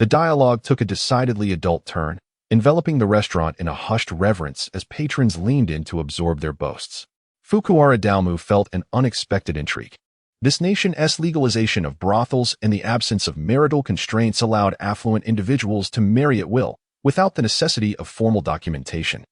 The dialogue took a decidedly adult turn, enveloping the restaurant in a hushed reverence as patrons leaned in to absorb their boasts. Fukuhara Dalmu felt an unexpected intrigue. This nation's legalization of brothels and the absence of marital constraints allowed affluent individuals to marry at will, without the necessity of formal documentation.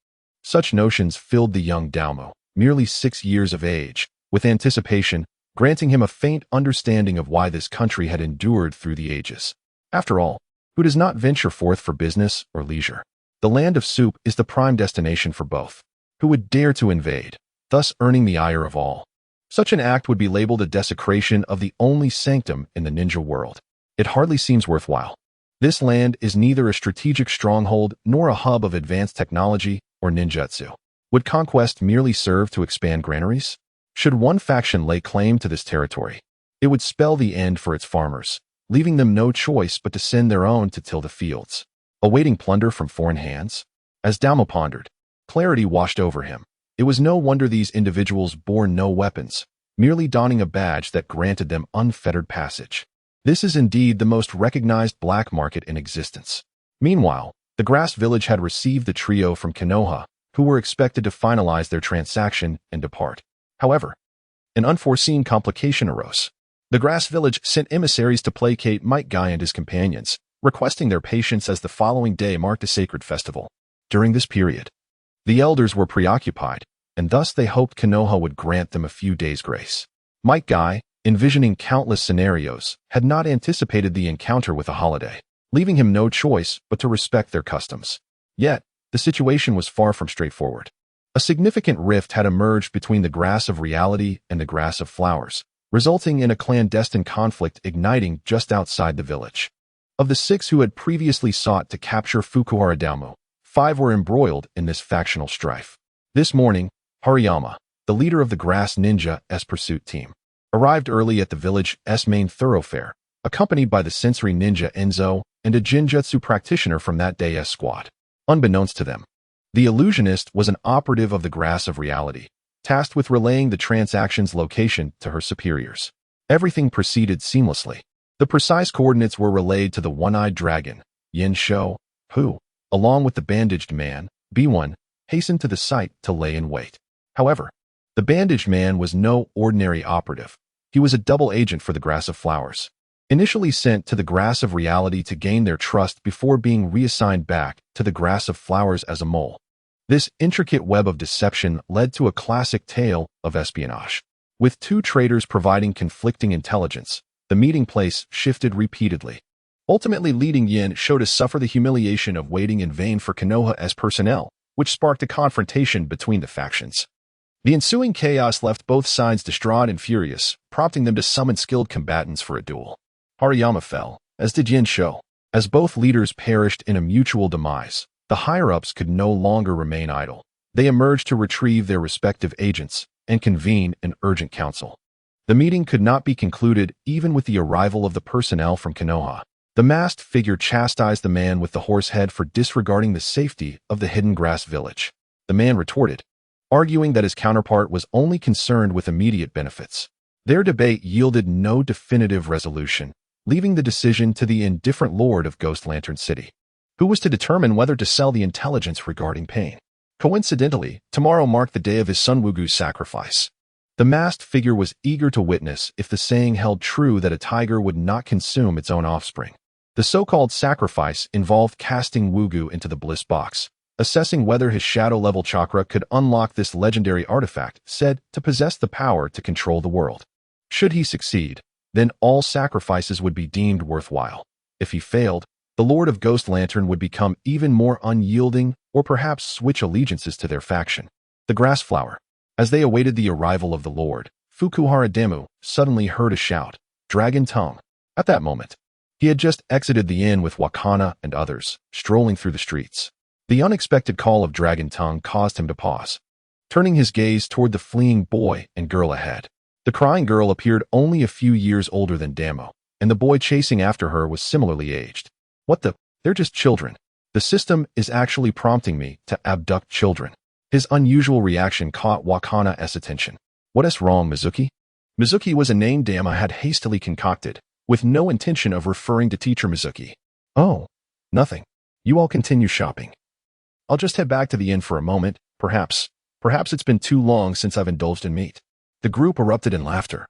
Such notions filled the young Dalmu, merely 6 years of age, with anticipation, granting him a faint understanding of why this country had endured through the ages. After all, who does not venture forth for business or leisure? The land of soup is the prime destination for both. Who would dare to invade, thus earning the ire of all? Such an act would be labeled a desecration of the only sanctum in the ninja world. It hardly seems worthwhile. This land is neither a strategic stronghold nor a hub of advanced technology or ninjutsu. Would conquest merely serve to expand granaries? Should one faction lay claim to this territory, it would spell the end for its farmers, leaving them no choice but to send their own to till the fields, awaiting plunder from foreign hands. As Dalmu pondered, clarity washed over him. It was no wonder these individuals bore no weapons, merely donning a badge that granted them unfettered passage. This is indeed the most recognized black market in existence. Meanwhile, the grass village had received the trio from Konoha, who were expected to finalize their transaction and depart. However, an unforeseen complication arose. The grass village sent emissaries to placate Might Guy and his companions, requesting their patience as the following day marked a sacred festival. During this period, the elders were preoccupied, and thus they hoped Konoha would grant them a few days' grace. Might Guy, envisioning countless scenarios, had not anticipated the encounter with a holiday, leaving him no choice but to respect their customs. Yet, the situation was far from straightforward. A significant rift had emerged between the grass of reality and the grass of flowers, resulting in a clandestine conflict igniting just outside the village. Of the 6 who had previously sought to capture Fukuhara Dalmu, 5 were embroiled in this factional strife. This morning, Hariyama, the leader of the Grass Ninja's pursuit team, arrived early at the village's main thoroughfare, accompanied by the sensory ninja Enzo and a Jinjutsu practitioner from that day's squad. Unbeknownst to them, the illusionist was an operative of the Grass of Reality, tasked with relaying the transaction's location to her superiors. Everything proceeded seamlessly. The precise coordinates were relayed to the one-eyed dragon, Yin Shou, who, along with the bandaged man, B1, hastened to the site to lay in wait. However, the bandaged man was no ordinary operative. He was a double agent for the Grass of Flowers, initially sent to the Grass of Reality to gain their trust before being reassigned back to the Grass of Flowers as a mole. This intricate web of deception led to a classic tale of espionage. With 2 traitors providing conflicting intelligence, the meeting place shifted repeatedly, ultimately leading Yin Shou to suffer the humiliation of waiting in vain for Konoha's personnel, which sparked a confrontation between the factions. The ensuing chaos left both sides distraught and furious, prompting them to summon skilled combatants for a duel. Hariyama fell, as did Yin Shou. As both leaders perished in a mutual demise, the higher-ups could no longer remain idle. They emerged to retrieve their respective agents and convene an urgent council. The meeting could not be concluded even with the arrival of the personnel from Konoha. The masked figure chastised the man with the horse head for disregarding the safety of the hidden grass village. The man retorted, arguing that his counterpart was only concerned with immediate benefits. Their debate yielded no definitive resolution, leaving the decision to the indifferent lord of Ghost Lantern City, who was to determine whether to sell the intelligence regarding pain. Coincidentally, tomorrow marked the day of his son Wugu's sacrifice. The masked figure was eager to witness if the saying held true that a tiger would not consume its own offspring. The so-called sacrifice involved casting Wugu into the bliss box, assessing whether his shadow-level chakra could unlock this legendary artifact, said to possess the power to control the world. Should he succeed, then all sacrifices would be deemed worthwhile. If he failed, the Lord of Ghost Lantern would become even more unyielding or perhaps switch allegiances to their faction. The grass flower. As they awaited the arrival of the Lord, Fukuhara Dalmu suddenly heard a shout, "Dragon Tongue!" At that moment, he had just exited the inn with Wakana and others, strolling through the streets. The unexpected call of Dragon Tongue caused him to pause, turning his gaze toward the fleeing boy and girl ahead. The crying girl appeared only a few years older than Dalmu, and the boy chasing after her was similarly aged. What the? They're just children. The system is actually prompting me to abduct children. His unusual reaction caught Wakana's attention. What is wrong, Mizuki? Mizuki was a name Dalmu had hastily concocted, with no intention of referring to teacher Mizuki. Oh, nothing. You all continue shopping. I'll just head back to the inn for a moment, perhaps. Perhaps it's been too long since I've indulged in meat. The group erupted in laughter,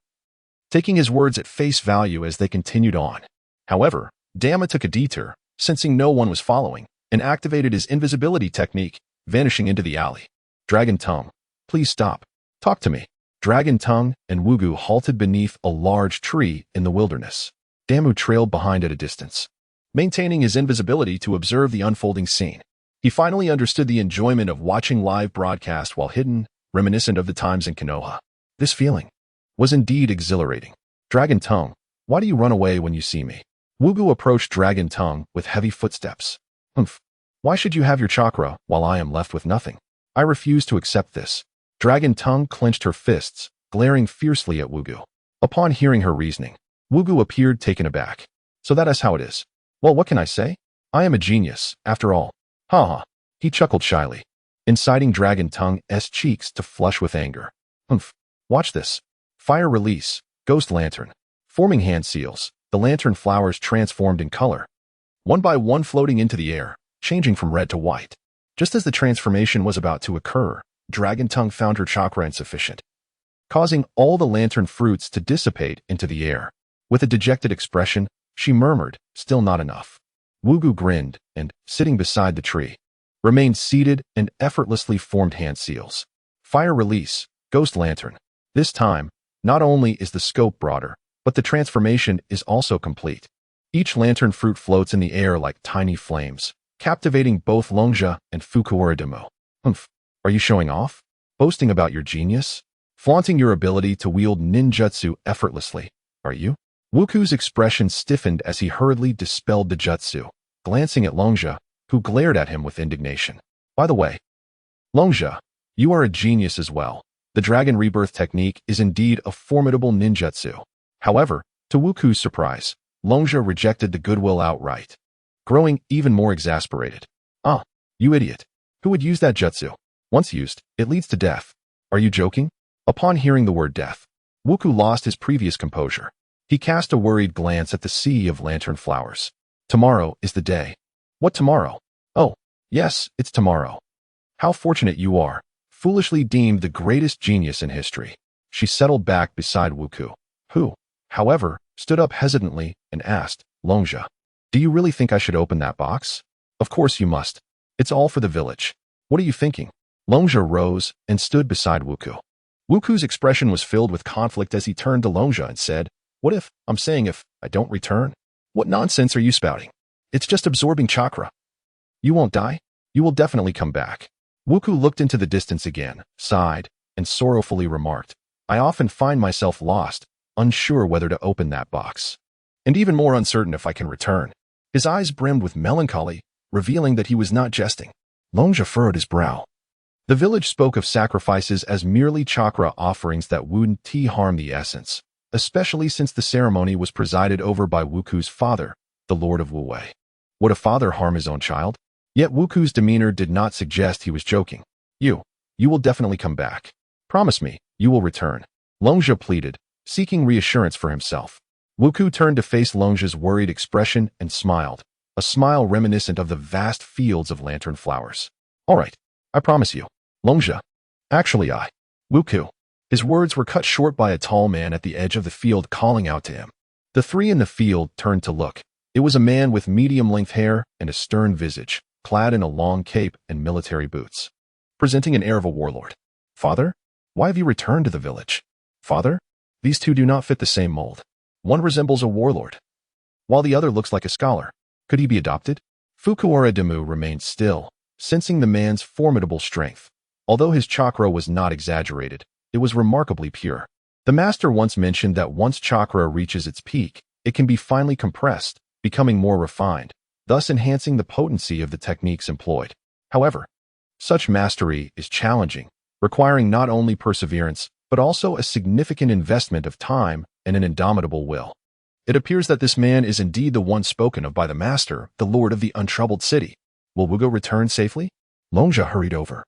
taking his words at face value as they continued on. However, Dama took a detour, sensing no one was following, and activated his invisibility technique, vanishing into the alley. Dragon Tongue, please stop. Talk to me. Dragon Tongue and Wugu halted beneath a large tree in the wilderness. Damu trailed behind at a distance, maintaining his invisibility to observe the unfolding scene. He finally understood the enjoyment of watching live broadcast while hidden, reminiscent of the times in Konoha. This feeling was indeed exhilarating. Dragon Tongue, why do you run away when you see me? Wugu approached Dragon Tongue with heavy footsteps. Humph. Why should you have your chakra while I am left with nothing? I refuse to accept this. Dragon Tongue clenched her fists, glaring fiercely at Wugu. Upon hearing her reasoning, Wugu appeared taken aback. So that is how it is. Well, what can I say? I am a genius, after all. Ha ha. He chuckled shyly, inciting Dragon Tongue's cheeks to flush with anger. Humph. Watch this. Fire release, ghost lantern. Forming hand seals, the lantern flowers transformed in color, one by one floating into the air, changing from red to white. Just as the transformation was about to occur, Dragon Tongue found her chakra insufficient, causing all the lantern fruits to dissipate into the air. With a dejected expression, she murmured, still not enough. Wugu grinned and, sitting beside the tree, remained seated and effortlessly formed hand seals. Fire release, ghost lantern. This time, not only is the scope broader, but the transformation is also complete. Each lantern fruit floats in the air like tiny flames, captivating both Longja and Fukuura Demo. Humph. Are you showing off? Boasting about your genius? Flaunting your ability to wield ninjutsu effortlessly, are you? Wuku's expression stiffened as he hurriedly dispelled the jutsu, glancing at Longja, who glared at him with indignation. By the way, Longja, you are a genius as well. The Dragon Rebirth technique is indeed a formidable ninjutsu. However, to Wuku's surprise, Longja rejected the goodwill outright, growing even more exasperated. Ah, you idiot. Who would use that jutsu? Once used, it leads to death. Are you joking? Upon hearing the word death, Wuku lost his previous composure. He cast a worried glance at the sea of lantern flowers. Tomorrow is the day. What tomorrow? Oh, yes, it's tomorrow. How fortunate you are. Foolishly deemed the greatest genius in history. She settled back beside Wuku, who, however, stood up hesitantly and asked, Longja, do you really think I should open that box? Of course you must. It's all for the village. What are you thinking? Longja rose and stood beside Wuku. Wuku's expression was filled with conflict as he turned to Longja and said, what if, I'm saying if, I don't return? What nonsense are you spouting? It's just absorbing chakra. You won't die? You will definitely come back. Wuku looked into the distance again, sighed, and sorrowfully remarked, I often find myself lost, unsure whether to open that box, and even more uncertain if I can return. His eyes brimmed with melancholy, revealing that he was not jesting. Longja furrowed his brow. The village spoke of sacrifices as merely chakra offerings that wouldn't harm the essence, especially since the ceremony was presided over by Wuku's father, the Lord of Wuwei. Would a father harm his own child? Yet Wuku's demeanor did not suggest he was joking. You will definitely come back. Promise me, you will return. Longja pleaded, seeking reassurance for himself. Wuku turned to face Longja's worried expression and smiled, a smile reminiscent of the vast fields of lantern flowers. All right, I promise you. Longja. Actually, Wuku. His words were cut short by a tall man at the edge of the field calling out to him. The three in the field turned to look. It was a man with medium-length hair and a stern visage, clad in a long cape and military boots, presenting an air of a warlord. Father? Why have you returned to the village? Father? These two do not fit the same mold. One resembles a warlord, while the other looks like a scholar. Could he be adopted? Fukuura Demu remained still, sensing the man's formidable strength. Although his chakra was not exaggerated, it was remarkably pure. The master once mentioned that once chakra reaches its peak, it can be finely compressed, becoming more refined, thus enhancing the potency of the techniques employed. However, such mastery is challenging, requiring not only perseverance, but also a significant investment of time and an indomitable will. It appears that this man is indeed the one spoken of by the master, the lord of the untroubled city. Will Wugo return safely? Longja hurried over,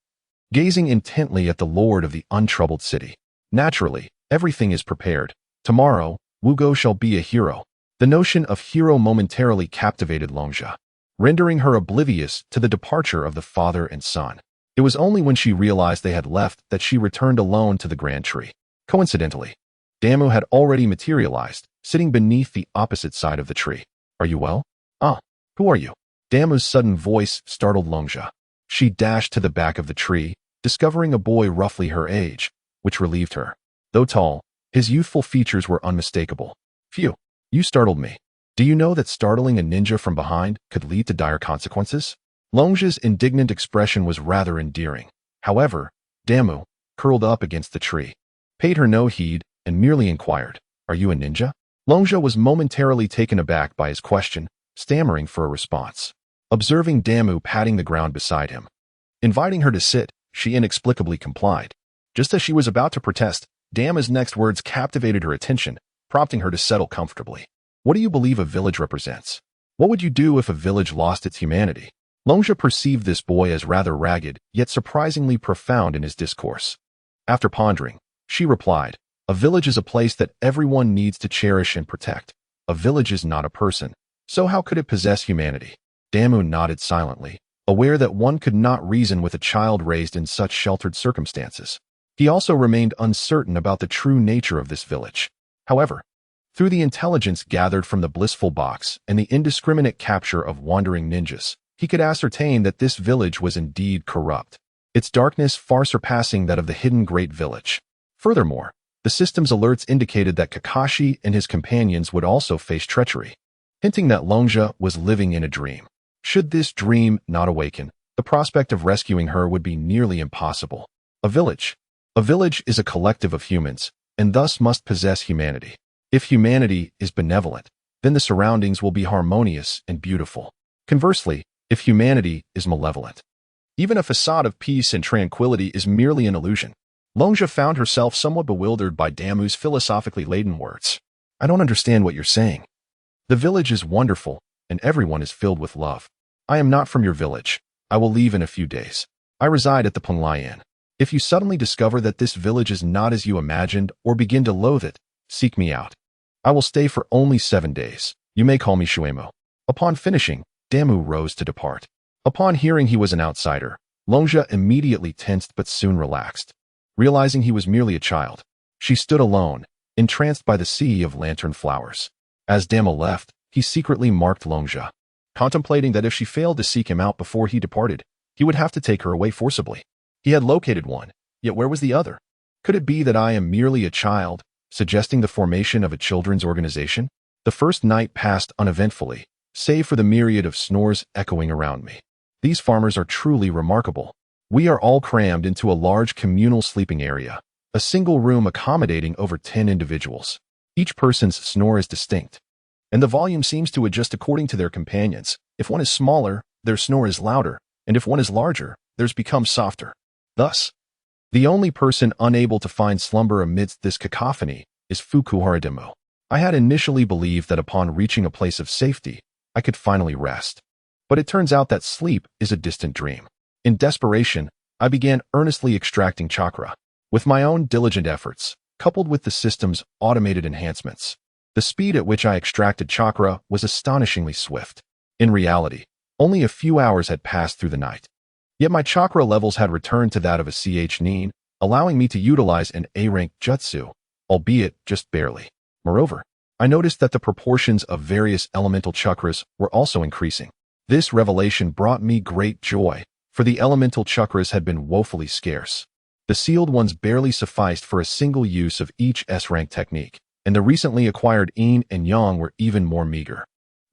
gazing intently at the lord of the untroubled city. Naturally, everything is prepared. Tomorrow, Wugo shall be a hero. The notion of hero momentarily captivated Longja, rendering her oblivious to the departure of the father and son. It was only when she realized they had left that she returned alone to the grand tree. Coincidentally, Damu had already materialized, sitting beneath the opposite side of the tree. Are you well? Ah, who are you? Damu's sudden voice startled Longja. She dashed to the back of the tree, discovering a boy roughly her age, which relieved her. Though tall, his youthful features were unmistakable. Phew, you startled me. Do you know that startling a ninja from behind could lead to dire consequences? Longja's indignant expression was rather endearing. However, Damu, curled up against the tree, paid her no heed and merely inquired, "Are you a ninja?" Longja was momentarily taken aback by his question, stammering for a response. Observing Damu patting the ground beside him, inviting her to sit, she inexplicably complied. Just as she was about to protest, Damu's next words captivated her attention, prompting her to settle comfortably. What do you believe a village represents? What would you do if a village lost its humanity? Longja perceived this boy as rather ragged, yet surprisingly profound in his discourse. After pondering, she replied, "A village is a place that everyone needs to cherish and protect. A village is not a person, so how could it possess humanity?" Damu nodded silently, aware that one could not reason with a child raised in such sheltered circumstances. He also remained uncertain about the true nature of this village. However, through the intelligence gathered from the blissful box and the indiscriminate capture of wandering ninjas, he could ascertain that this village was indeed corrupt, its darkness far surpassing that of the hidden great village. Furthermore, the system's alerts indicated that Kakashi and his companions would also face treachery, hinting that Longja was living in a dream. Should this dream not awaken, the prospect of rescuing her would be nearly impossible. A village is a collective of humans, and thus must possess humanity. If humanity is benevolent, then the surroundings will be harmonious and beautiful. Conversely, if humanity is malevolent, even a facade of peace and tranquility is merely an illusion. Longja found herself somewhat bewildered by Damu's philosophically laden words. "I don't understand what you're saying. The village is wonderful, and everyone is filled with love. I am not from your village. I will leave in a few days. I reside at the Penglai Inn. If you suddenly discover that this village is not as you imagined or begin to loathe it, seek me out. I will stay for only 7 days. You may call me Shuemo." Upon finishing, Damu rose to depart. Upon hearing he was an outsider, Longja immediately tensed but soon relaxed. Realizing he was merely a child, she stood alone, entranced by the sea of lantern flowers. As Damu left, he secretly marked Longja, contemplating that if she failed to seek him out before he departed, he would have to take her away forcibly. He had located one, yet where was the other? Could it be that I am merely a child, suggesting the formation of a children's organization? The first night passed uneventfully, save for the myriad of snores echoing around me. These farmers are truly remarkable. We are all crammed into a large communal sleeping area, a single room accommodating over 10 individuals. Each person's snore is distinct, and the volume seems to adjust according to their companions. If one is smaller, their snore is louder, and if one is larger, theirs becomes softer. Thus, the only person unable to find slumber amidst this cacophony is Fukuhara Demo. I had initially believed that upon reaching a place of safety, I could finally rest. But it turns out that sleep is a distant dream. In desperation, I began earnestly extracting chakra. With my own diligent efforts, coupled with the system's automated enhancements, the speed at which I extracted chakra was astonishingly swift. In reality, only a few hours had passed through the night. Yet my chakra levels had returned to that of a CH Nin, allowing me to utilize an A-rank jutsu, albeit just barely. Moreover, I noticed that the proportions of various elemental chakras were also increasing. This revelation brought me great joy, for the elemental chakras had been woefully scarce. The sealed ones barely sufficed for a single use of each S-rank technique, and the recently acquired Yin and Yang were even more meager.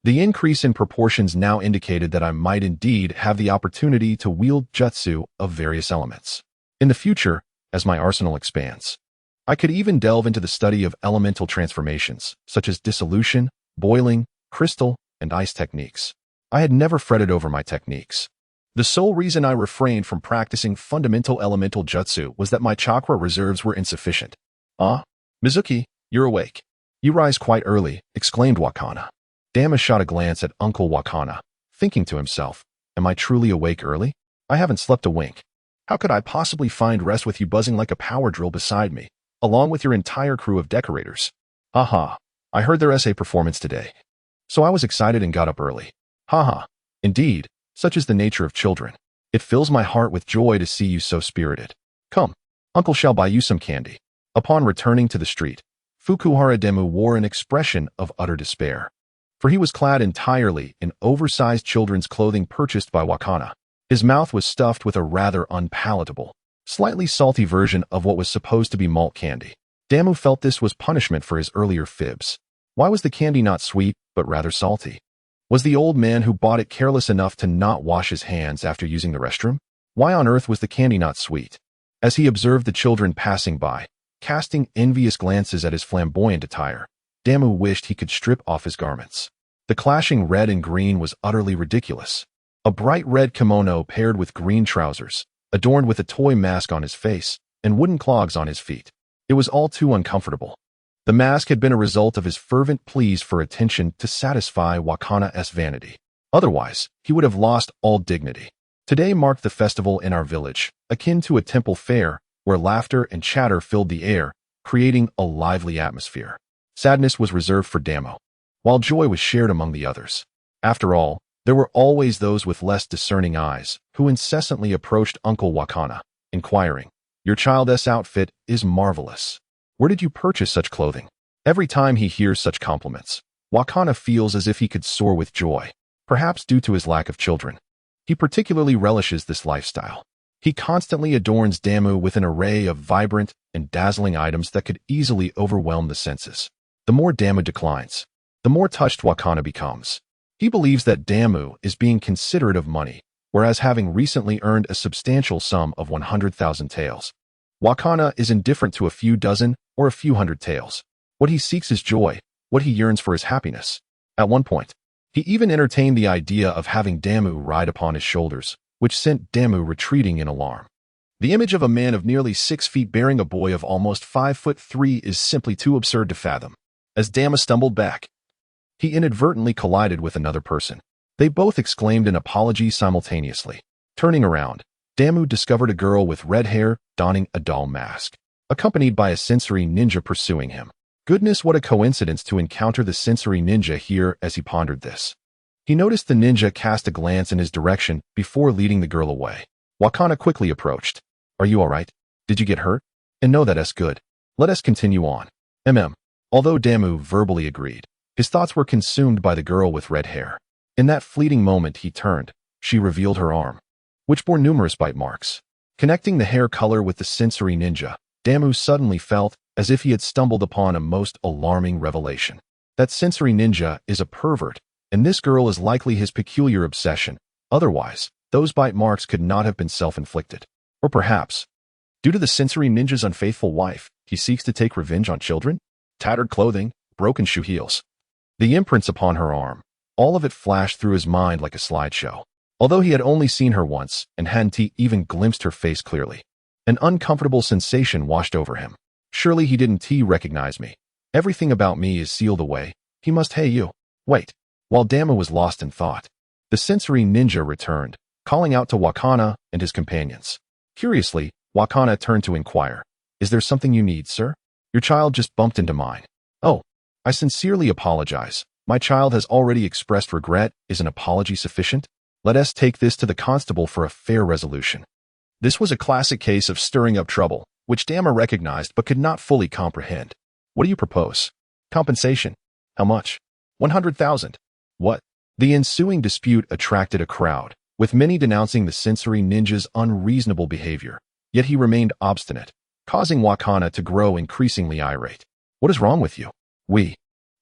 The increase in proportions now indicated that I might indeed have the opportunity to wield jutsu of various elements. In the future, as my arsenal expands, I could even delve into the study of elemental transformations, such as dissolution, boiling, crystal, and ice techniques. I had never fretted over my techniques. The sole reason I refrained from practicing fundamental elemental jutsu was that my chakra reserves were insufficient. "Ah, Mizuki, you're awake. You rise quite early," exclaimed Wakana. Damu shot a glance at Uncle Wakana, thinking to himself, "Am I truly awake early? I haven't slept a wink. How could I possibly find rest with you buzzing like a power drill beside me, along with your entire crew of decorators?" "Haha, I heard their essay performance today. So I was excited and got up early. Haha. Indeed, such is the nature of children. It fills my heart with joy to see you so spirited. Come, uncle shall buy you some candy. Upon returning to the street, Fukuhara Demu wore an expression of utter despair. For he was clad entirely in oversized children's clothing purchased by Wakana. His mouth was stuffed with a rather unpalatable, slightly salty version of what was supposed to be malt candy. Demu felt this was punishment for his earlier fibs. Why was the candy not sweet, but rather salty? Was the old man who bought it careless enough to not wash his hands after using the restroom? Why on earth was the candy not sweet? As he observed the children passing by, casting envious glances at his flamboyant attire, Demu wished he could strip off his garments. The clashing red and green was utterly ridiculous. A bright red kimono paired with green trousers, adorned with a toy mask on his face and wooden clogs on his feet. It was all too uncomfortable. The mask had been a result of his fervent pleas for attention to satisfy Wakana's vanity. Otherwise, he would have lost all dignity. Today marked the festival in our village, akin to a temple fair, where laughter and chatter filled the air, creating a lively atmosphere. Sadness was reserved for Demu, while joy was shared among the others. After all, there were always those with less discerning eyes, who incessantly approached Uncle Wakana, inquiring, "Your child's outfit is marvelous. Where did you purchase such clothing?" Every time he hears such compliments, Wakana feels as if he could soar with joy, perhaps due to his lack of children. He particularly relishes this lifestyle. He constantly adorns Demu with an array of vibrant and dazzling items that could easily overwhelm the senses. The more Demu declines, the more touched Wakana becomes. He believes that Demu is being considerate of money, whereas having recently earned a substantial sum of 100,000 taels, Wakana is indifferent to a few dozen or a few hundred taels. What he seeks is joy, what he yearns for is happiness. At one point, he even entertained the idea of having Demu ride upon his shoulders, which sent Demu retreating in alarm. The image of a man of nearly 6 feet bearing a boy of almost 5'3" is simply too absurd to fathom. As Demu stumbled back, he inadvertently collided with another person. They both exclaimed an apology simultaneously. Turning around, Demu discovered a girl with red hair donning a doll mask, accompanied by a sensory ninja pursuing him. Goodness, what a coincidence to encounter the sensory ninja here. As he pondered this, he noticed the ninja cast a glance in his direction before leading the girl away. Wakana quickly approached. "Are you all right? Did you get hurt? And no, that's good. Let us continue on." Although Demu verbally agreed, his thoughts were consumed by the girl with red hair. In that fleeting moment he turned. She revealed her arm, which bore numerous bite marks. Connecting the hair color with the sensory ninja, Demu suddenly felt as if he had stumbled upon a most alarming revelation. That sensory ninja is a pervert, and this girl is likely his peculiar obsession. Otherwise, those bite marks could not have been self-inflicted. Or perhaps, due to the sensory ninja's unfaithful wife, he seeks to take revenge on children? Tattered clothing, broken shoe heels, the imprints upon her arm, all of it flashed through his mind like a slideshow. Although he had only seen her once and hadn't even glimpsed her face clearly, an uncomfortable sensation washed over him. Surely he didn't recognize me. Everything about me is sealed away. He must. Hey, you. Wait. While Demu was lost in thought, the sensory ninja returned, calling out to Wakana and his companions. Curiously, Wakana turned to inquire, "Is there something you need, sir? Your child just bumped into mine." "Oh, I sincerely apologize. My child has already expressed regret. Is an apology sufficient? Let us take this to the constable for a fair resolution." This was a classic case of stirring up trouble, which Demu recognized but could not fully comprehend. "What do you propose?" "Compensation." "How much?" 100,000. "What?" The ensuing dispute attracted a crowd, with many denouncing the sensory ninja's unreasonable behavior. Yet he remained obstinate, causing Wakana to grow increasingly irate. "What is wrong with you? We,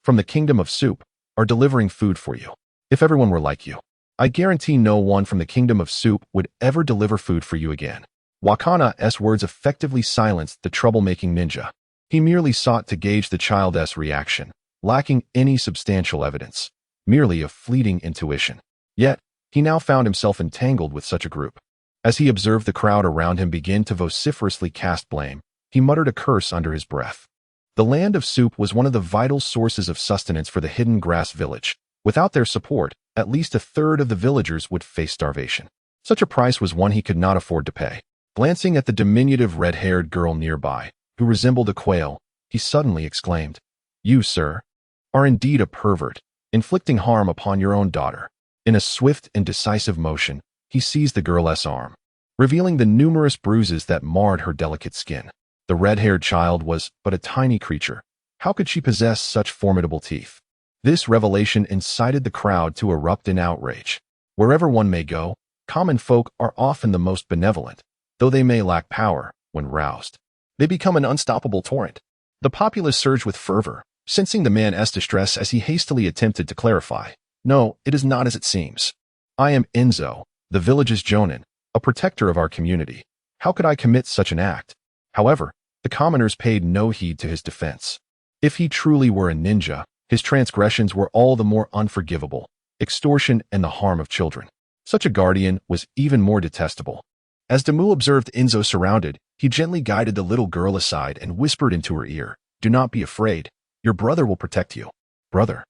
from the Kingdom of Soup, are delivering food for you. If everyone were like you, I guarantee no one from the Kingdom of Soup would ever deliver food for you again." Wakana's words effectively silenced the troublemaking ninja. He merely sought to gauge the child's reaction, lacking any substantial evidence, merely a fleeting intuition. Yet, he now found himself entangled with such a group. As he observed the crowd around him begin to vociferously cast blame, he muttered a curse under his breath. The land of Soup was one of the vital sources of sustenance for the hidden grass village. Without their support, at least a third of the villagers would face starvation. Such a price was one he could not afford to pay. Glancing at the diminutive red-haired girl nearby, who resembled a quail, he suddenly exclaimed, "You, sir, are indeed a pervert, inflicting harm upon your own daughter. In a swift and decisive motion, he seized the girl's arm, revealing the numerous bruises that marred her delicate skin. The red-haired child was but a tiny creature. How could she possess such formidable teeth? This revelation incited the crowd to erupt in outrage. Wherever one may go, common folk are often the most benevolent, though they may lack power when roused. They become an unstoppable torrent. The populace surged with fervor, sensing the man's distress as he hastily attempted to clarify. No, it is not as it seems. I am Enzo, the village's jonin, a protector of our community. How could I commit such an act? However, the commoners paid no heed to his defense. If he truly were a ninja, his transgressions were all the more unforgivable: extortion and the harm of children. Such a guardian was even more detestable. As Damu observed Enzo surrounded, he gently guided the little girl aside and whispered into her ear, "Do not be afraid. Your brother will protect you." Brother?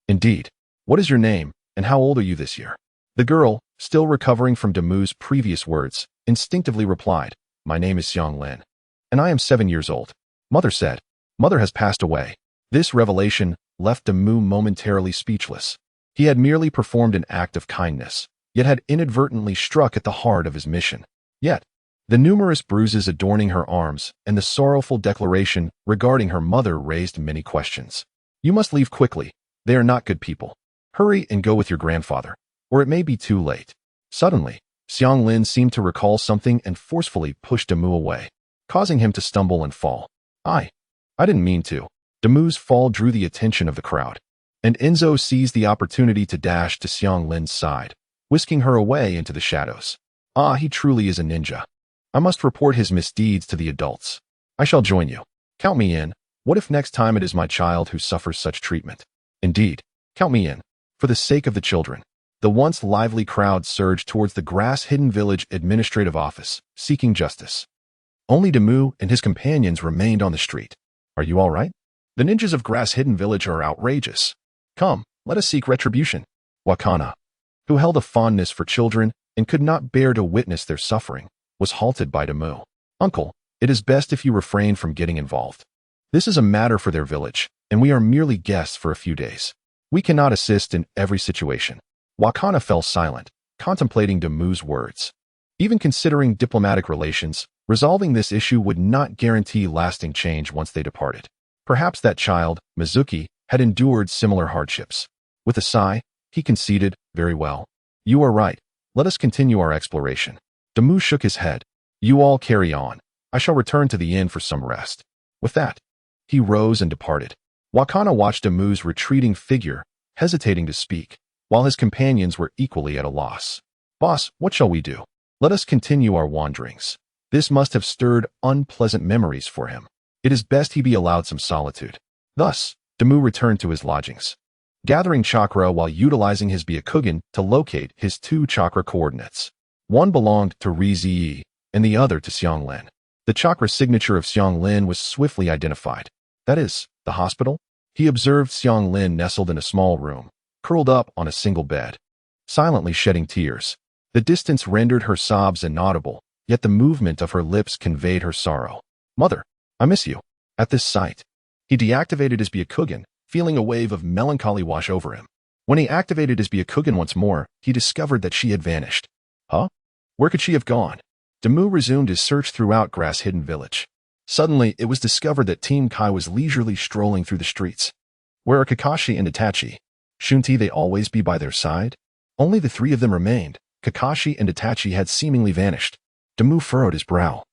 Indeed. What is your name, and how old are you this year? The girl, still recovering from Damu's previous words, instinctively replied, "My name is Xianglin, and I am 7 years old." Mother said, "Mother has passed away." This revelation left Damu momentarily speechless. He had merely performed an act of kindness, yet had inadvertently struck at the heart of his mission. Yet, the numerous bruises adorning her arms and the sorrowful declaration regarding her mother raised many questions. "You must leave quickly. They are not good people. Hurry and go with your grandfather, or it may be too late." Suddenly, Xianglin seemed to recall something and forcefully pushed Damu away, causing him to stumble and fall. I didn't mean to." Damu's fall drew the attention of the crowd, and Enzo seized the opportunity to dash to Xianglin's side, whisking her away into the shadows. He truly is a ninja. I must report his misdeeds to the adults. I shall join you. Count me in. What if next time it is my child who suffers such treatment? Indeed, count me in. For the sake of the children. The once lively crowd surged towards the grass-hidden village administrative office, seeking justice. Only Damu and his companions remained on the street. "Are you all right? The ninjas of Grass-Hidden Village are outrageous. Come, let us seek retribution." Wakana, who held a fondness for children and could not bear to witness their suffering, was halted by Damu. "Uncle, it is best if you refrain from getting involved. This is a matter for their village, and we are merely guests for a few days. We cannot assist in every situation." Wakana fell silent, contemplating Damu's words. Even considering diplomatic relations, resolving this issue would not guarantee lasting change once they departed. Perhaps that child, Mizuki, had endured similar hardships. With a sigh, he conceded, "Very well. You are right. Let us continue our exploration." Damu shook his head. "You all carry on. I shall return to the inn for some rest." With that, he rose and departed. Wakana watched Damu's retreating figure, hesitating to speak, while his companions were equally at a loss. "Boss, what shall we do? Let us continue our wanderings." This must have stirred unpleasant memories for him. It is best he be allowed some solitude. Thus, Damu returned to his lodgings, gathering chakra while utilizing his Byakugan to locate his 2 chakra coordinates. One belonged to Rizii, and the other to Xianglin. The chakra signature of Xianglin was swiftly identified. That is, the hospital? He observed Xianglin nestled in a small room, curled up on a single bed, silently shedding tears. The distance rendered her sobs inaudible, yet the movement of her lips conveyed her sorrow. "Mother, I miss you." At this sight, he deactivated his Byakugan, feeling a wave of melancholy wash over him. When he activated his Byakugan once more, he discovered that she had vanished. Huh? Where could she have gone? Damu resumed his search throughout Grass-Hidden Village. Suddenly, it was discovered that Team Kai was leisurely strolling through the streets. Where are Kakashi and Itachi? Shouldn't they always be by their side? Only the 3 of them remained. Kakashi and Itachi had seemingly vanished. Damu furrowed his brow,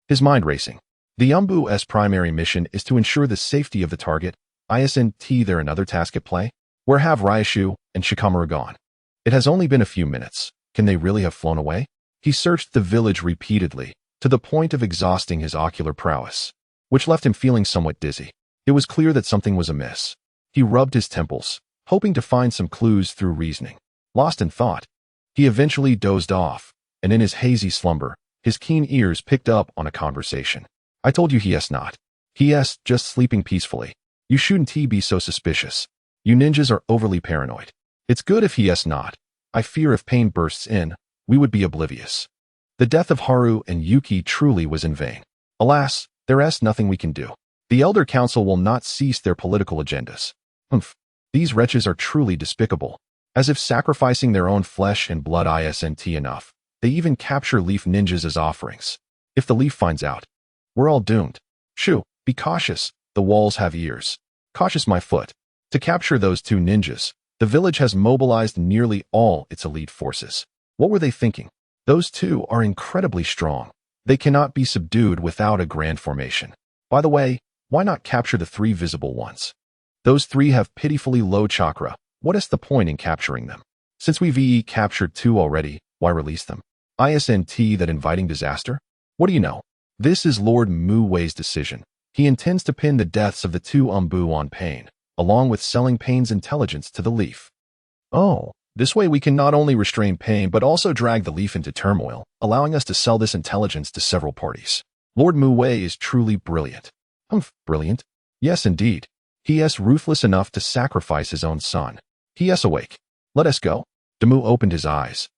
his mind racing. The Umbu's primary mission is to ensure the safety of the target. Isn't there another task at play? Where have Ryuushi and Shikamaru gone? It has only been a few minutes. Can they really have flown away? He searched the village repeatedly, to the point of exhausting his ocular prowess, which left him feeling somewhat dizzy. It was clear that something was amiss. He rubbed his temples, hoping to find some clues through reasoning. Lost in thought, he eventually dozed off, and in his hazy slumber, his keen ears picked up on a conversation. "I told you He's not. He's just sleeping peacefully. You shouldn't be so suspicious. You ninjas are overly paranoid. It's good if He's not. I fear if pain bursts in, we would be oblivious." The death of Haru and Yuki truly was in vain. Alas, there is nothing we can do. The Elder Council will not cease their political agendas. Humph. These wretches are truly despicable. As if sacrificing their own flesh and blood isn't enough, they even capture leaf ninjas as offerings. If the leaf finds out, we're all doomed. Shoo, be cautious, the walls have ears. Cautious my foot. To capture those two ninjas, the village has mobilized nearly all its elite forces. What were they thinking? Those two are incredibly strong. They cannot be subdued without a grand formation. By the way, why not capture the three visible ones? Those three have pitifully low chakra. What is the point in capturing them? Since we've captured two already, why release them? Isn't that inviting disaster? What do you know? This is Lord Mu Wei's decision. He intends to pin the deaths of the two Umbu on Pain, along with selling Pain's intelligence to the leaf. Oh, this way we can not only restrain Pain but also drag the leaf into turmoil, allowing us to sell this intelligence to several parties. Lord Mu Wei is truly brilliant. Brilliant? Yes, indeed. He is ruthless enough to sacrifice his own son. He is awake. Let us go. Damu opened his eyes.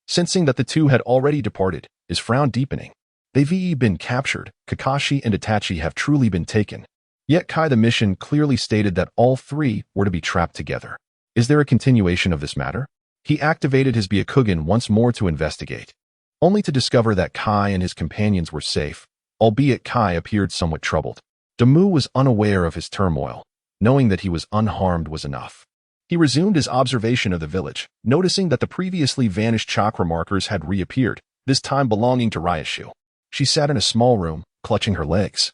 Sensing that the two had already departed, his frown deepening. They've been captured. Kakashi and Itachi have truly been taken. Yet the mission clearly stated that all three were to be trapped together. Is there a continuation of this matter? He activated his Byakugan once more to investigate, only to discover that Kai and his companions were safe, albeit Kai appeared somewhat troubled. Damu was unaware of his turmoil. Knowing that he was unharmed was enough. He resumed his observation of the village, noticing that the previously vanished chakra markers had reappeared, this time belonging to Ryuushi. She sat in a small room, clutching her legs,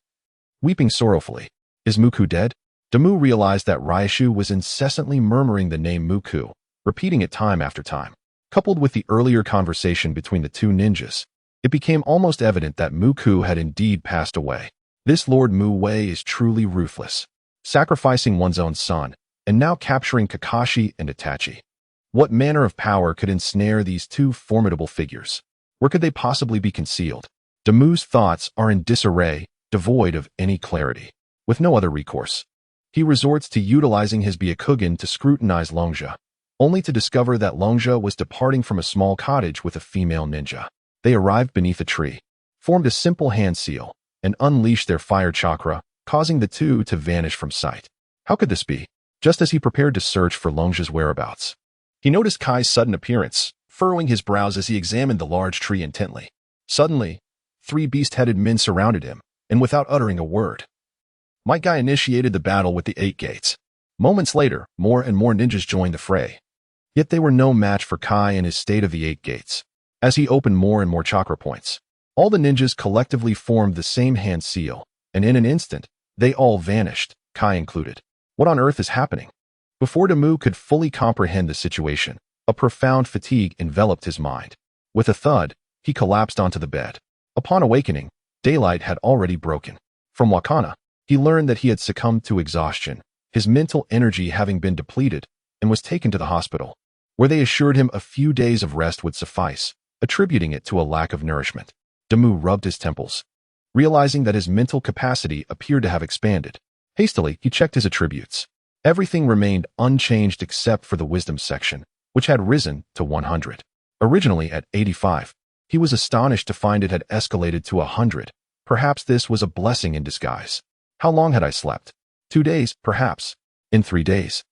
weeping sorrowfully. Is Muku dead? Damu realized that Ryuushi was incessantly murmuring the name Muku, repeating it time after time. Coupled with the earlier conversation between the two ninjas, it became almost evident that Muku had indeed passed away. This Lord Mu Wei is truly ruthless, sacrificing one's own son, and now capturing Kakashi and Itachi. What manner of power could ensnare these two formidable figures? Where could they possibly be concealed? Damu's thoughts are in disarray, devoid of any clarity. With no other recourse, he resorts to utilizing his Byakugan to scrutinize Longja, only to discover that Longja was departing from a small cottage with a female ninja. They arrived beneath a tree, formed a simple hand seal, and unleashed their fire chakra, causing the two to vanish from sight. How could this be? Just as he prepared to search for Longja's whereabouts, he noticed Kai's sudden appearance, furrowing his brows as he examined the large tree intently. Suddenly, three beast-headed men surrounded him, and without uttering a word, Might Guy initiated the battle with the 8 gates. Moments later, more and more ninjas joined the fray. Yet they were no match for Kai and his state of the 8 gates. As he opened more and more chakra points, all the ninjas collectively formed the same hand seal, and in an instant, they all vanished, Kai included. What on earth is happening? Before Damu could fully comprehend the situation, a profound fatigue enveloped his mind. With a thud, he collapsed onto the bed. Upon awakening, daylight had already broken. From Wakana, he learned that he had succumbed to exhaustion, his mental energy having been depleted, and was taken to the hospital, where they assured him a few days of rest would suffice, attributing it to a lack of nourishment. Damu rubbed his temples, realizing that his mental capacity appeared to have expanded. Hastily, he checked his attributes. Everything remained unchanged except for the wisdom section, which had risen to 100. Originally at 85, he was astonished to find it had escalated to 100. Perhaps this was a blessing in disguise. How long had I slept? 2 days, perhaps. In 3 days.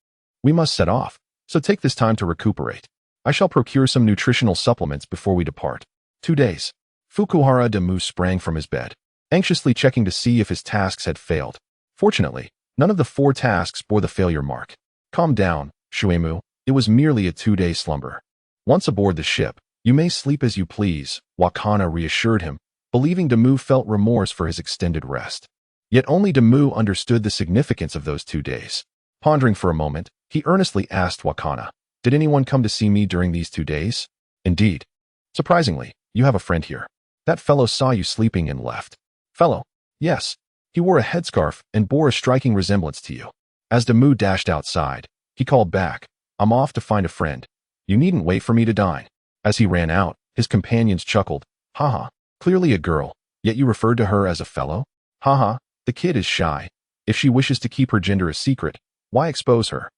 We must set off, so take this time to recuperate. I shall procure some nutritional supplements before we depart. 2 days. Fukuhara Damu sprang from his bed, anxiously checking to see if his tasks had failed. Fortunately, none of the 4 tasks bore the failure mark. Calm down, Shuemu. It was merely a 2-day slumber. Once aboard the ship, you may sleep as you please, Wakana reassured him, believing Damu felt remorse for his extended rest. Yet only Damu understood the significance of those 2 days. Pondering for a moment, he earnestly asked Wakana, "Did anyone come to see me during these 2 days?" "Indeed. Surprisingly, you have a friend here. That fellow saw you sleeping and left." "Fellow?" "Yes. He wore a headscarf and bore a striking resemblance to you." As Damu dashed outside, he called back, "I'm off to find a friend. You needn't wait for me to dine." As he ran out, his companions chuckled. "Haha, clearly a girl, yet you referred to her as a fellow? Haha, the kid is shy. If she wishes to keep her gender a secret, why expose her?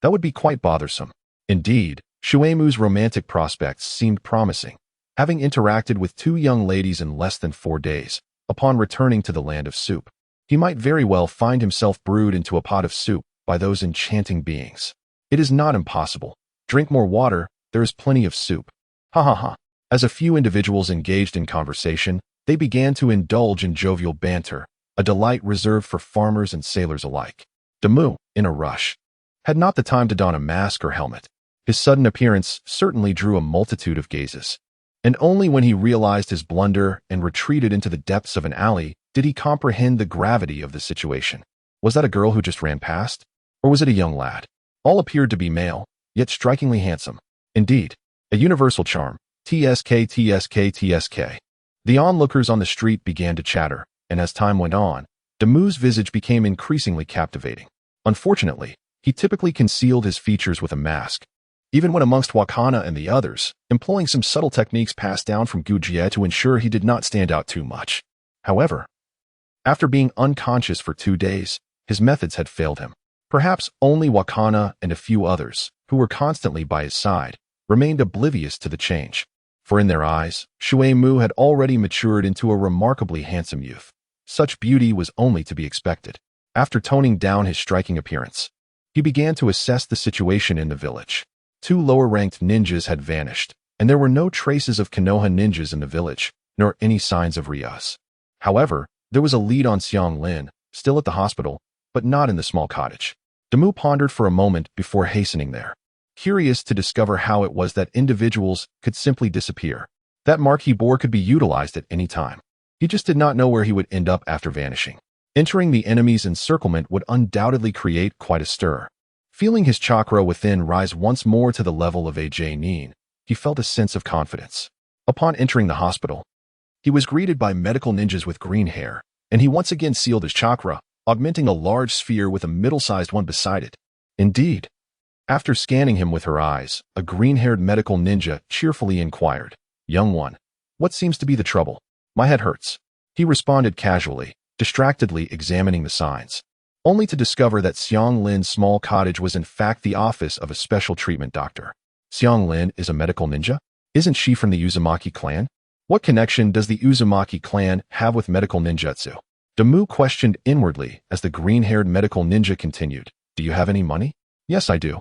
That would be quite bothersome." Indeed, Shuemu's romantic prospects seemed promising. Having interacted with 2 young ladies in less than 4 days, upon returning to the land of soup, he might very well find himself brewed into a pot of soup, by those enchanting beings. It is not impossible. Drink more water, there is plenty of soup. Ha ha ha. As a few individuals engaged in conversation, they began to indulge in jovial banter, a delight reserved for farmers and sailors alike. Damu, in a rush, had not the time to don a mask or helmet. His sudden appearance certainly drew a multitude of gazes. And only when he realized his blunder and retreated into the depths of an alley did he comprehend the gravity of the situation. Was that a girl who just ran past? Or was it a young lad? All appeared to be male, yet strikingly handsome. Indeed, a universal charm. TSK, TSK, TSK. The onlookers on the street began to chatter, and as time went on, Damu's visage became increasingly captivating. Unfortunately, he typically concealed his features with a mask, even when amongst Wakana and the others, employing some subtle techniques passed down from Gujie to ensure he did not stand out too much. However, after being unconscious for 2 days, his methods had failed him. Perhaps only Wakana and a few others, who were constantly by his side, remained oblivious to the change. For in their eyes, Shui Mu had already matured into a remarkably handsome youth. Such beauty was only to be expected. After toning down his striking appearance, he began to assess the situation in the village. 2 lower-ranked ninjas had vanished, and there were no traces of Konoha ninjas in the village, nor any signs of Ryuushi. However, there was a lead on Xiang Lin, still at the hospital, but not in the small cottage. Damu pondered for a moment before hastening there, curious to discover how it was that individuals could simply disappear. That mark he bore could be utilized at any time. He just did not know where he would end up after vanishing. Entering the enemy's encirclement would undoubtedly create quite a stir. Feeling his chakra within rise once more to the level of a Jainin, he felt a sense of confidence. Upon entering the hospital, he was greeted by medical ninjas with green hair, and he once again sealed his chakra, augmenting a large sphere with a middle-sized one beside it. Indeed, after scanning him with her eyes, a green-haired medical ninja cheerfully inquired, "Young one, what seems to be the trouble?" "My head hurts," he responded casually, distractedly examining the signs, only to discover that Xiang Lin's small cottage was in fact the office of a special treatment doctor. Xiang Lin is a medical ninja? Isn't she from the Uzumaki clan? What connection does the Uzumaki clan have with medical ninjutsu? Damu questioned inwardly as the green-haired medical ninja continued, "Do you have any money?" "Yes, I do."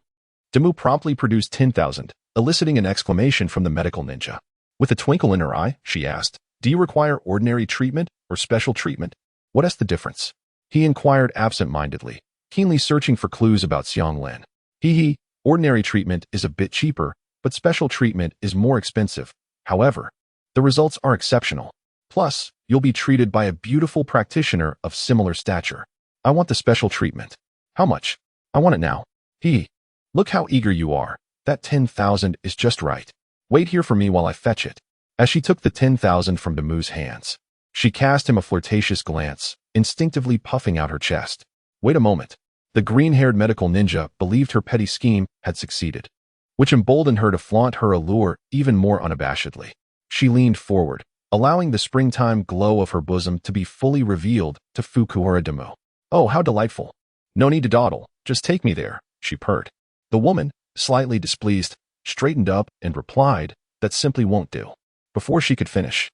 Damu promptly produced 10,000, eliciting an exclamation from the medical ninja. With a twinkle in her eye, she asked, "Do you require ordinary treatment or special treatment? What is the difference?" He inquired absent-mindedly, keenly searching for clues about Xiang Lin. Hehe, ordinary treatment is a bit cheaper, but special treatment is more expensive. However, the results are exceptional. Plus, you'll be treated by a beautiful practitioner of similar stature. I want the special treatment. How much? I want it now. Hehe. Look how eager you are. That 10,000 is just right. Wait here for me while I fetch it. As she took the 10,000 from Damu's hands, she cast him a flirtatious glance, instinctively puffing out her chest. Wait a moment. The green-haired medical ninja believed her petty scheme had succeeded, which emboldened her to flaunt her allure even more unabashedly. She leaned forward, allowing the springtime glow of her bosom to be fully revealed to Fukuhara Damu. "Oh, how delightful. No need to dawdle, just take me there," she purred. The woman, slightly displeased, straightened up and replied, "That simply won't do." Before she could finish,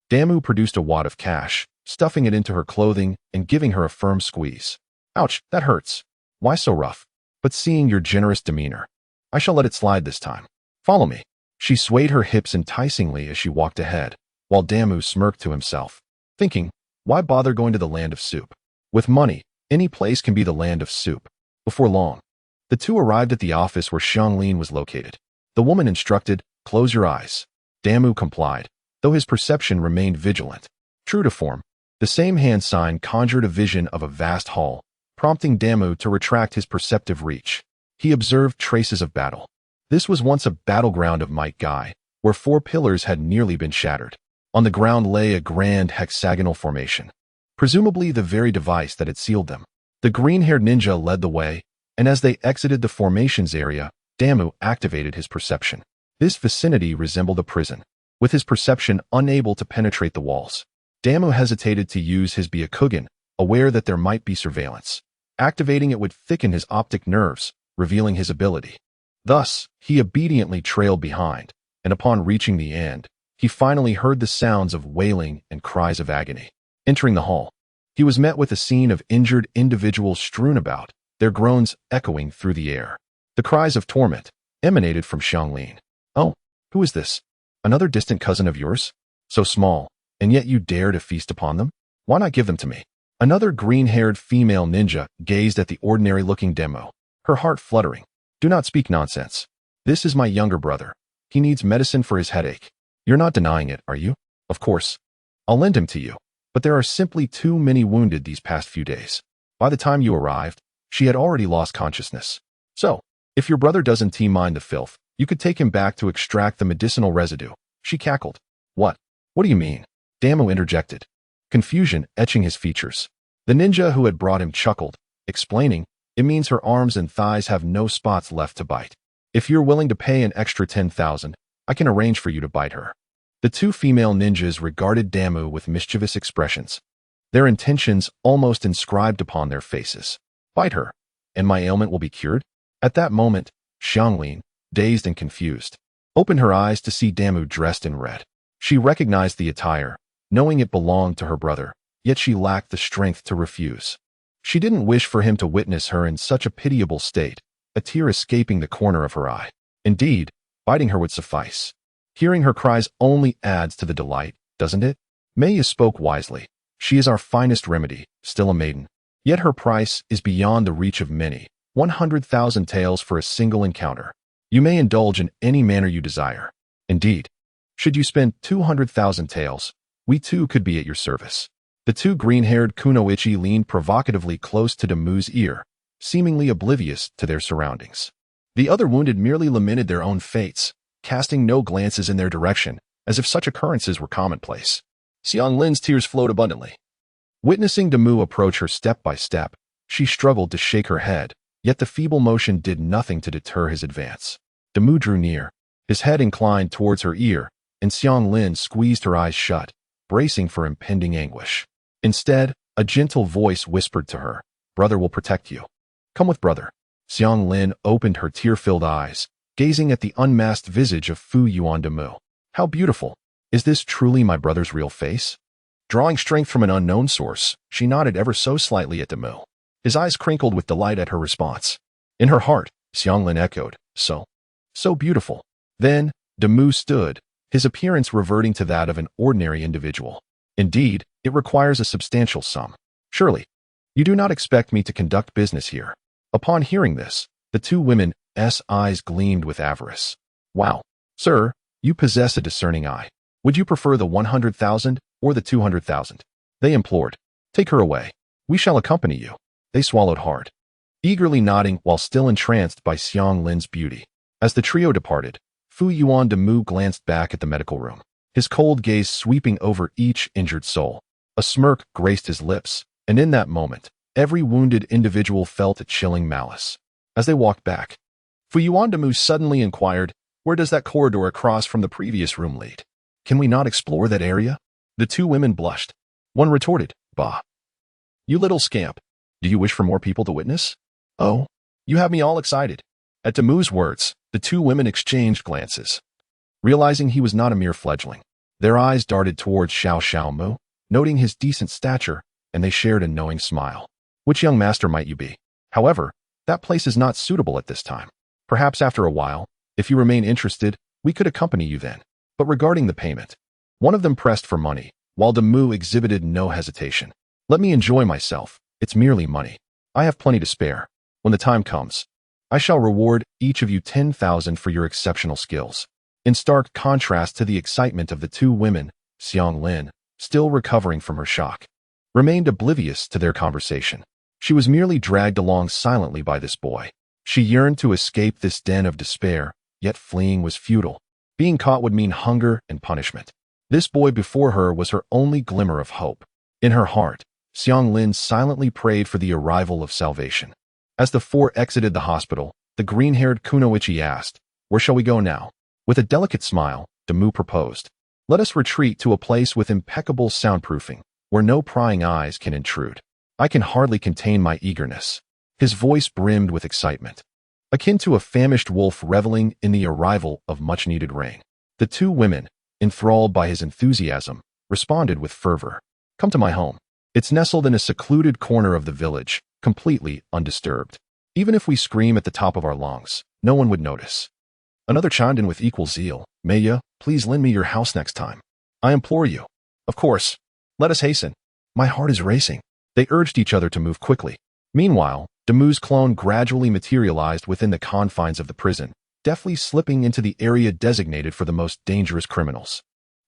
Damu produced a wad of cash, stuffing it into her clothing and giving her a firm squeeze. "Ouch, that hurts. Why so rough? But seeing your generous demeanor, I shall let it slide this time. Follow me." She swayed her hips enticingly as she walked ahead, while Damu smirked to himself, thinking, why bother going to the land of soup? With money, any place can be the land of soup. Before long, the two arrived at the office where Xiang Lin was located. The woman instructed, "Close your eyes." Damu complied, though his perception remained vigilant. True to form, the same hand sign conjured a vision of a vast hall, prompting Damu to retract his perceptive reach. He observed traces of battle. This was once a battleground of Might Guy, where 4 pillars had nearly been shattered. On the ground lay a grand hexagonal formation, presumably the very device that had sealed them. The green-haired ninja led the way, and as they exited the formations area, Damu activated his perception. This vicinity resembled a prison, with his perception unable to penetrate the walls. Damu hesitated to use his Byakugan, aware that there might be surveillance. Activating it would thicken his optic nerves, revealing his ability. Thus, he obediently trailed behind, and upon reaching the end, he finally heard the sounds of wailing and cries of agony. Entering the hall, he was met with a scene of injured individuals strewn about, their groans echoing through the air. The cries of torment emanated from Xianglin. "Oh, who is this? Another distant cousin of yours? So small, and yet you dare to feast upon them? Why not give them to me?" Another green-haired female ninja gazed at the ordinary-looking demo, her heart fluttering. "Do not speak nonsense. This is my younger brother. He needs medicine for his headache. You're not denying it, are you? Of course. I'll lend him to you. But there are simply too many wounded these past few days. By the time you arrived, she had already lost consciousness. So, if your brother doesn't mind the filth, you could take him back to extract the medicinal residue." She cackled. "What? What do you mean?" Damo interjected, confusion etching his features. The ninja who had brought him chuckled, explaining, "It means her arms and thighs have no spots left to bite. If you're willing to pay an extra 10,000, I can arrange for you to bite her." The two female ninjas regarded Damu with mischievous expressions, their intentions almost inscribed upon their faces. "Bite her, and my ailment will be cured?" At that moment, Xianglin, dazed and confused, opened her eyes to see Damu dressed in red. She recognized the attire, knowing it belonged to her brother, yet she lacked the strength to refuse. She didn't wish for him to witness her in such a pitiable state, a tear escaping the corner of her eye. Indeed, biting her would suffice. Hearing her cries only adds to the delight, doesn't it? Maya spoke wisely. She is our finest remedy, still a maiden. Yet her price is beyond the reach of many, 100,000 taels for a single encounter. You may indulge in any manner you desire. Indeed, should you spend 200,000 taels, we too could be at your service. The two green-haired kunoichi leaned provocatively close to Damu's ear, seemingly oblivious to their surroundings. The other wounded merely lamented their own fates, casting no glances in their direction, as if such occurrences were commonplace. Xianglin's tears flowed abundantly. Witnessing Damu approach her step by step, she struggled to shake her head, yet the feeble motion did nothing to deter his advance. Damu drew near, his head inclined towards her ear, and Xianglin squeezed her eyes shut, bracing for impending anguish. Instead, a gentle voice whispered to her, "Brother will protect you. Come with brother." Xianglin opened her tear-filled eyes, gazing at the unmasked visage of Fu Yuan Damu. "How beautiful! Is this truly my brother's real face?" Drawing strength from an unknown source, she nodded ever so slightly at Damu. His eyes crinkled with delight at her response. In her heart, Xianglin echoed, So beautiful." Then, Damu stood, his appearance reverting to that of an ordinary individual. "Indeed, it requires a substantial sum. Surely, you do not expect me to conduct business here." Upon hearing this, the two women's eyes gleamed with avarice. "Wow, sir, you possess a discerning eye. Would you prefer the 100,000 or the 200,000? They implored. "Take her away. We shall accompany you." They swallowed hard, eagerly nodding while still entranced by Xianglin's beauty. As the trio departed, Fu Yuan Damu glanced back at the medical room, his cold gaze sweeping over each injured soul. A smirk graced his lips, and in that moment, every wounded individual felt a chilling malice. As they walked back, Fu Yuan Damu suddenly inquired, "Where does that corridor across from the previous room lead? Can we not explore that area?" The two women blushed. One retorted, "Bah! You little scamp. Do you wish for more people to witness? Oh, you have me all excited." At Damu's words, the two women exchanged glances. Realizing he was not a mere fledgling, their eyes darted towards Xiao Mu, noting his decent stature, and they shared a knowing smile. "Which young master might you be? However, that place is not suitable at this time. Perhaps after a while, if you remain interested, we could accompany you then." But regarding the payment, one of them pressed for money, while Damu exhibited no hesitation. "Let me enjoy myself. It's merely money. I have plenty to spare. When the time comes, I shall reward each of you 10,000 for your exceptional skills." In stark contrast to the excitement of the two women, Xianglin, still recovering from her shock, remained oblivious to their conversation. She was merely dragged along silently by this boy. She yearned to escape this den of despair, yet fleeing was futile. Being caught would mean hunger and punishment. This boy before her was her only glimmer of hope. In her heart, Xianglin silently prayed for the arrival of salvation. As the four exited the hospital, the green-haired kunoichi asked, "Where shall we go now?" With a delicate smile, Damu proposed, "Let us retreat to a place with impeccable soundproofing, where no prying eyes can intrude." I can hardly contain my eagerness. His voice brimmed with excitement, akin to a famished wolf reveling in the arrival of much-needed rain. The two women, enthralled by his enthusiasm, responded with fervor. "Come to my home. It's nestled in a secluded corner of the village, completely undisturbed. Even if we scream at the top of our lungs, no one would notice. Another chimed in with equal zeal. Maya, please lend me your house next time. I implore you. Of course. Let us hasten. My heart is racing. They urged each other to move quickly. Meanwhile, Damu's clone gradually materialized within the confines of the prison, deftly slipping into the area designated for the most dangerous criminals.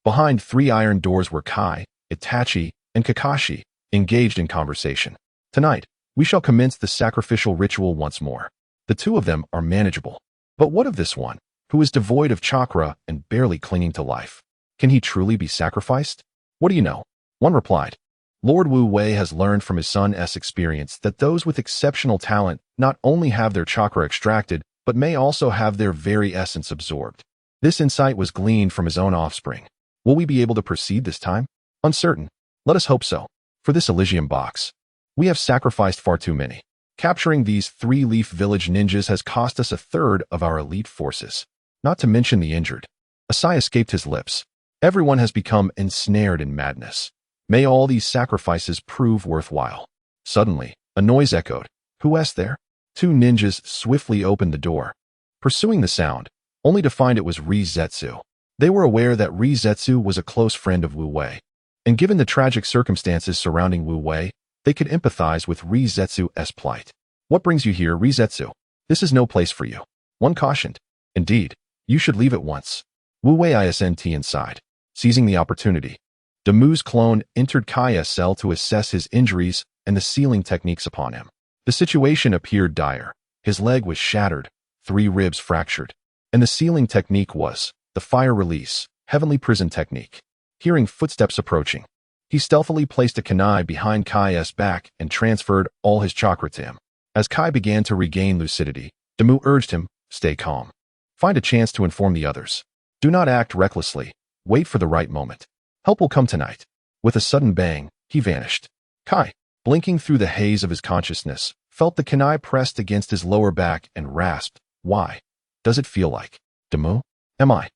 Behind 3 iron doors were Kai, Itachi, and Kakashi, engaged in conversation. Tonight, we shall commence the sacrificial ritual once more. The 2 of them are manageable. But what of this one, who is devoid of chakra and barely clinging to life? Can he truly be sacrificed? What do you know? One replied. Lord Wu Wei has learned from his son's experience that those with exceptional talent not only have their chakra extracted, but may also have their very essence absorbed. This insight was gleaned from his own offspring. Will we be able to proceed this time? Uncertain. Let us hope so. For this Elysium box, we have sacrificed far too many. Capturing these 3-leaf village ninjas has cost us 1/3 of our elite forces, not to mention the injured. A sigh escaped his lips. Everyone has become ensnared in madness. May all these sacrifices prove worthwhile. Suddenly, a noise echoed. Who is there? 2 ninjas swiftly opened the door, pursuing the sound, only to find it was Rizetsu. They were aware that Rizetsu was a close friend of Wu Wei, and given the tragic circumstances surrounding Wu Wei, they could empathize with Rizetsu's plight. What brings you here, Rizetsu? This is no place for you. One cautioned. Indeed, you should leave at once. Wu Wei isn't inside. Seizing the opportunity, Damu's clone entered Kai's cell to assess his injuries and the sealing techniques upon him. The situation appeared dire. His leg was shattered, 3 ribs fractured, and the sealing technique was the fire release, heavenly prison technique. Hearing footsteps approaching, he stealthily placed a kunai behind Kai's back and transferred all his chakra to him. As Kai began to regain lucidity, Damu urged him, stay calm. Find a chance to inform the others. Do not act recklessly. Wait for the right moment. Help will come tonight. With a sudden bang, he vanished. Kai, blinking through the haze of his consciousness, felt the kunai pressed against his lower back and rasped, why? Does it feel like, Damu? Am I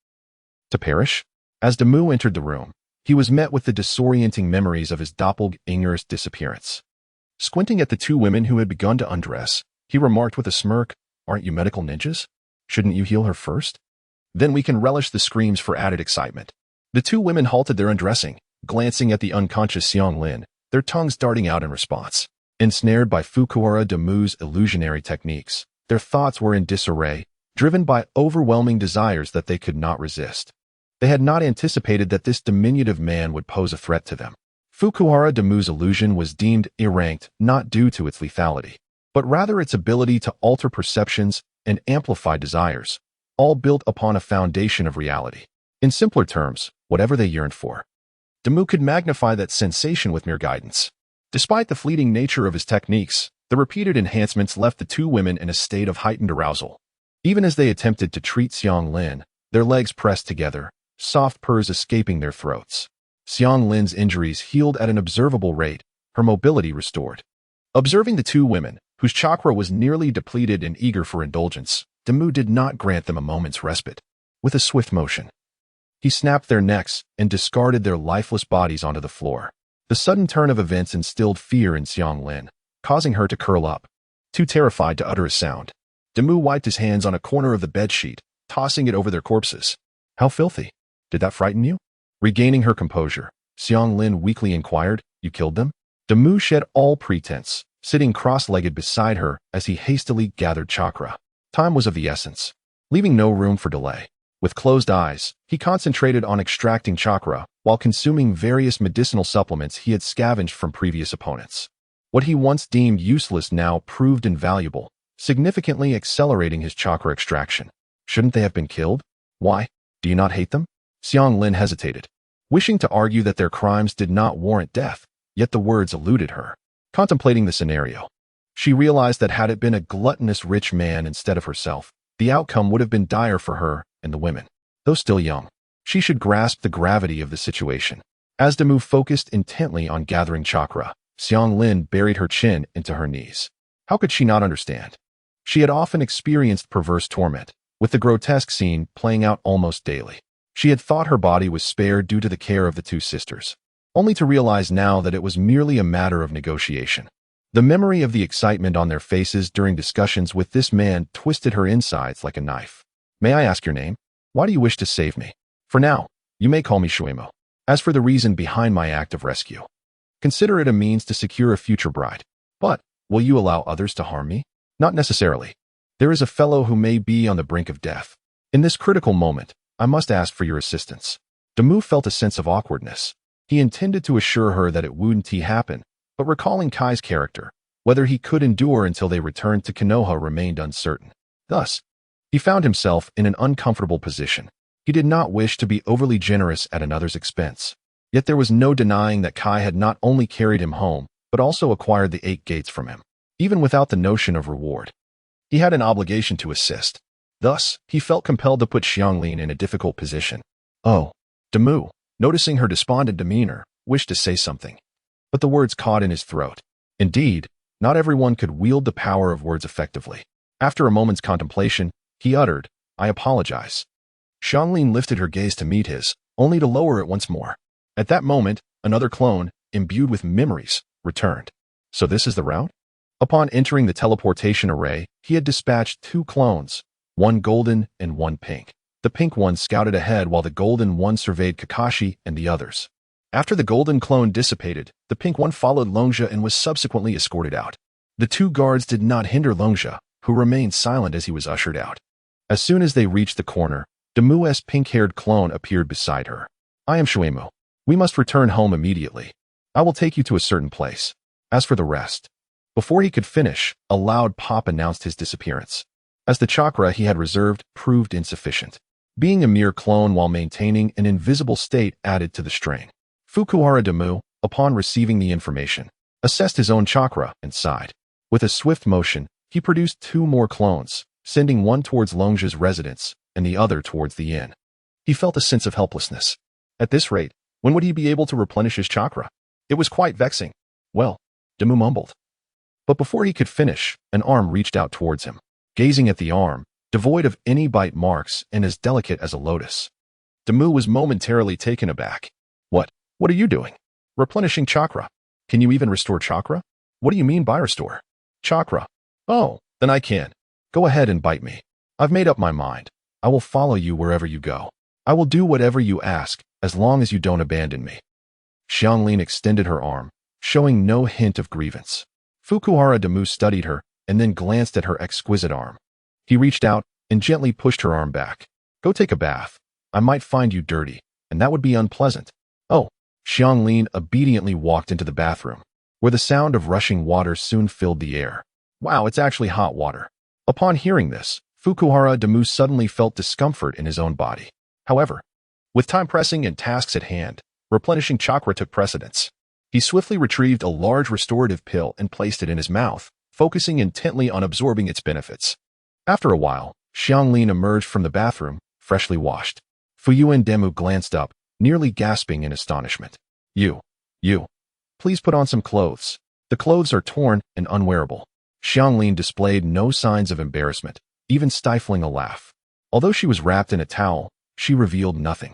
to perish? As Damu entered the room, he was met with the disorienting memories of his doppelganger's disappearance. Squinting at the 2 women who had begun to undress, he remarked with a smirk, aren't you medical ninjas? Shouldn't you heal her first? Then we can relish the screams for added excitement. The 2 women halted their undressing, glancing at the unconscious Xiang Lin, their tongues darting out in response. Ensnared by Fukuhara Damu's illusionary techniques, their thoughts were in disarray, driven by overwhelming desires that they could not resist. They had not anticipated that this diminutive man would pose a threat to them. Fukuhara Damu's illusion was deemed irranked not due to its lethality, but rather its ability to alter perceptions and amplify desires, all built upon a foundation of reality. In simpler terms, whatever they yearned for. Damu could magnify that sensation with mere guidance. Despite the fleeting nature of his techniques, the repeated enhancements left the 2 women in a state of heightened arousal. Even as they attempted to treat Xiang Lin, their legs pressed together, soft purrs escaping their throats. Xiang Lin's injuries healed at an observable rate, her mobility restored. Observing the 2 women, whose chakra was nearly depleted and eager for indulgence, Damu did not grant them a moment's respite. With a swift motion, he snapped their necks and discarded their lifeless bodies onto the floor. The sudden turn of events instilled fear in Xiang Lin, causing her to curl up, too terrified to utter a sound. Damu wiped his hands on a corner of the bedsheet, tossing it over their corpses. How filthy. Did that frighten you? Regaining her composure, Xiang Lin weakly inquired, you killed them? Damu shed all pretense, sitting cross-legged beside her as he hastily gathered chakra. Time was of the essence, leaving no room for delay. With closed eyes, he concentrated on extracting chakra while consuming various medicinal supplements he had scavenged from previous opponents. What he once deemed useless now proved invaluable, significantly accelerating his chakra extraction. Shouldn't they have been killed? Why? Do you not hate them? Xiang Lin hesitated, wishing to argue that their crimes did not warrant death, yet the words eluded her. Contemplating the scenario, she realized that had it been a gluttonous rich man instead of herself, the outcome would have been dire for her and the women. Though still young, she should grasp the gravity of the situation. As Damu focused intently on gathering chakra, Xiang Lin buried her chin into her knees. How could she not understand? She had often experienced perverse torment, with the grotesque scene playing out almost daily. She had thought her body was spared due to the care of the 2 sisters, only to realize now that it was merely a matter of negotiation. The memory of the excitement on their faces during discussions with this man twisted her insides like a knife. May I ask your name? Why do you wish to save me? For now, you may call me Shuemo. As for the reason behind my act of rescue, consider it a means to secure a future bride. But, will you allow others to harm me? Not necessarily. There is a fellow who may be on the brink of death. In this critical moment, I must ask for your assistance. Damu felt a sense of awkwardness. He intended to assure her that it wouldn't happen, but recalling Kai's character, whether he could endure until they returned to Konoha remained uncertain. Thus, he found himself in an uncomfortable position. He did not wish to be overly generous at another's expense. Yet there was no denying that Kai had not only carried him home, but also acquired the 8 gates from him. Even without the notion of reward, he had an obligation to assist. Thus, he felt compelled to put Xianglin in a difficult position. Oh, Damu, noticing her despondent demeanor, wished to say something, but the words caught in his throat. Indeed, not everyone could wield the power of words effectively. After a moment's contemplation, he uttered, I apologize. Xianglin lifted her gaze to meet his, only to lower it once more. At that moment, another clone, imbued with memories, returned. So this is the route? Upon entering the teleportation array, he had dispatched 2 clones, one golden and one pink. The pink one scouted ahead while the golden one surveyed Kakashi and the others. After the golden clone dissipated, the pink one followed Longjia and was subsequently escorted out. The 2 guards did not hinder Longjia, who remained silent as he was ushered out. As soon as they reached the corner, Damu's pink-haired clone appeared beside her. I am Shuemo. We must return home immediately. I will take you to a certain place. As for the rest. Before he could finish, a loud pop announced his disappearance, as the chakra he had reserved proved insufficient. Being a mere clone while maintaining an invisible state added to the strain. Fukuhara Damu, upon receiving the information, assessed his own chakra and sighed. With a swift motion, he produced 2 more clones, sending one towards Longjia's residence and the other towards the inn. He felt a sense of helplessness. At this rate, when would he be able to replenish his chakra? It was quite vexing. Well, Damu mumbled. But before he could finish, an arm reached out towards him. Gazing at the arm, devoid of any bite marks and as delicate as a lotus, Damu was momentarily taken aback. What are you doing? Replenishing chakra. Can you even restore chakra? What do you mean by restore? Chakra. Oh, then I can. Go ahead and bite me. I've made up my mind. I will follow you wherever you go. I will do whatever you ask, as long as you don't abandon me. Xianglin extended her arm, showing no hint of grievance. Fukuhara Damu studied her, and then glanced at her exquisite arm. He reached out and gently pushed her arm back. Go take a bath. I might find you dirty, and that would be unpleasant. Oh, Xianglin obediently walked into the bathroom, where the sound of rushing water soon filled the air. Wow, it's actually hot water. Upon hearing this, Fukuhara Damu suddenly felt discomfort in his own body. However, with time pressing and tasks at hand, replenishing chakra took precedence. He swiftly retrieved a large restorative pill and placed it in his mouth, focusing intently on absorbing its benefits. After a while, Xianglin emerged from the bathroom, freshly washed. Fuyuan Damu glanced up, nearly gasping in astonishment. You, please put on some clothes. The clothes are torn and unwearable. Xianglin displayed no signs of embarrassment, even stifling a laugh. Although she was wrapped in a towel, she revealed nothing.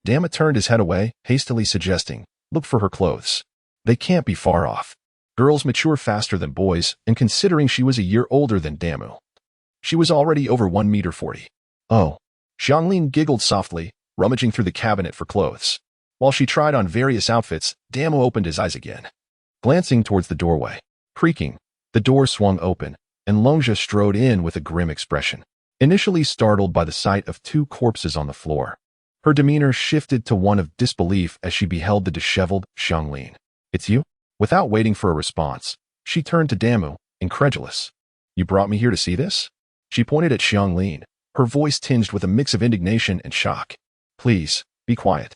Damu turned his head away, hastily suggesting, look for her clothes. They can't be far off. Girls mature faster than boys, and considering she was a year older than Damu, she was already over 1.40 meters. Oh. Xianglin giggled softly, rummaging through the cabinet for clothes. While she tried on various outfits, Damu opened his eyes again. Glancing towards the doorway, creaking, the door swung open, and Longjia strode in with a grim expression. Initially startled by the sight of 2 corpses on the floor, her demeanor shifted to one of disbelief as she beheld the disheveled Xianglin. It's you? Without waiting for a response, she turned to Damu, incredulous. You brought me here to see this? She pointed at Xianglin, her voice tinged with a mix of indignation and shock. Please, be quiet.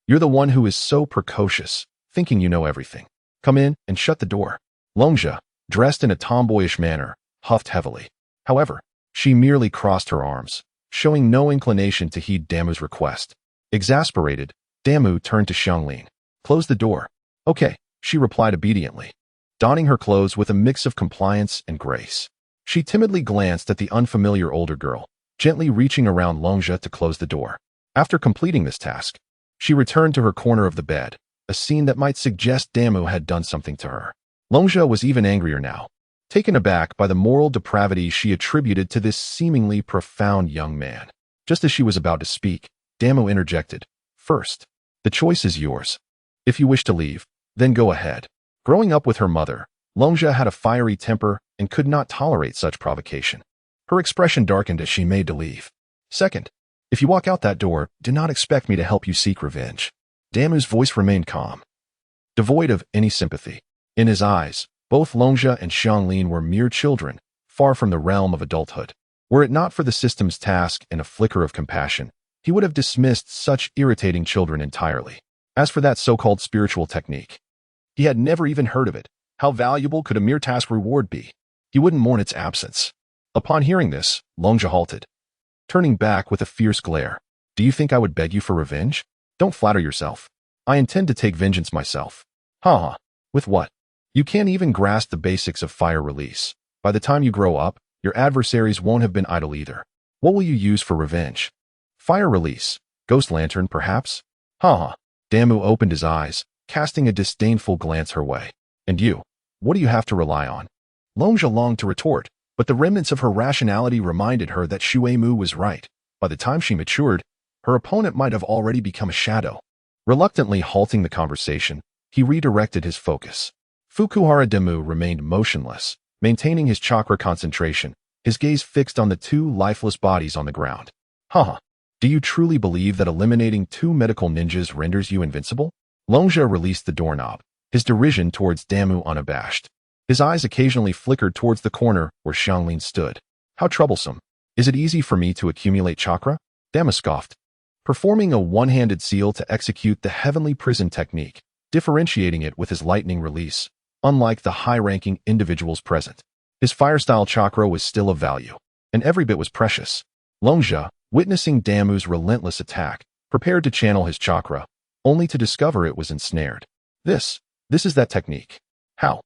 You're the one who is so precocious, thinking you know everything. Come in and shut the door. Longjia, dressed in a tomboyish manner, huffed heavily. However, she merely crossed her arms, showing no inclination to heed Damu's request. Exasperated, Damu turned to Xianglin. Close the door. Okay, she replied obediently, donning her clothes with a mix of compliance and grace. She timidly glanced at the unfamiliar older girl, gently reaching around Longjia to close the door. After completing this task, she returned to her corner of the bed, a scene that might suggest Damu had done something to her. Longja was even angrier now, taken aback by the moral depravity she attributed to this seemingly profound young man. Just as she was about to speak, Damu interjected. First, the choice is yours. If you wish to leave, then go ahead. Growing up with her mother, Longja had a fiery temper and could not tolerate such provocation. Her expression darkened as she made to leave. Second, if you walk out that door, do not expect me to help you seek revenge. Damu's voice remained calm, devoid of any sympathy. In his eyes, both Longja and Xianglin were mere children, far from the realm of adulthood. Were it not for the system's task and a flicker of compassion, he would have dismissed such irritating children entirely. As for that so-called spiritual technique, he had never even heard of it. How valuable could a mere task reward be? He wouldn't mourn its absence. Upon hearing this, Longja halted, turning back with a fierce glare. Do you think I would beg you for revenge? Don't flatter yourself. I intend to take vengeance myself. Ha. With what? You can't even grasp the basics of fire release. By the time you grow up, your adversaries won't have been idle either. What will you use for revenge? Fire release. Ghost lantern, perhaps? Ha. Damu opened his eyes, casting a disdainful glance her way. And you? What do you have to rely on? Longja longed to retort, but the remnants of her rationality reminded her that Shuemu was right. By the time she matured, her opponent might have already become a shadow. Reluctantly halting the conversation, he redirected his focus. Fukuhara Demu remained motionless, maintaining his chakra concentration, his gaze fixed on the two lifeless bodies on the ground. Do you truly believe that eliminating two medical ninjas renders you invincible? Longja released the doorknob, his derision towards Damu unabashed. His eyes occasionally flickered towards the corner where Xianglin stood. How troublesome. Is it easy for me to accumulate chakra? Damu scoffed, performing a one-handed seal to execute the heavenly prison technique, differentiating it with his lightning release, unlike the high-ranking individuals present. His fire-style chakra was still of value, and every bit was precious. Longja, witnessing Damu's relentless attack, prepared to channel his chakra, only to discover it was ensnared. This is that technique. How?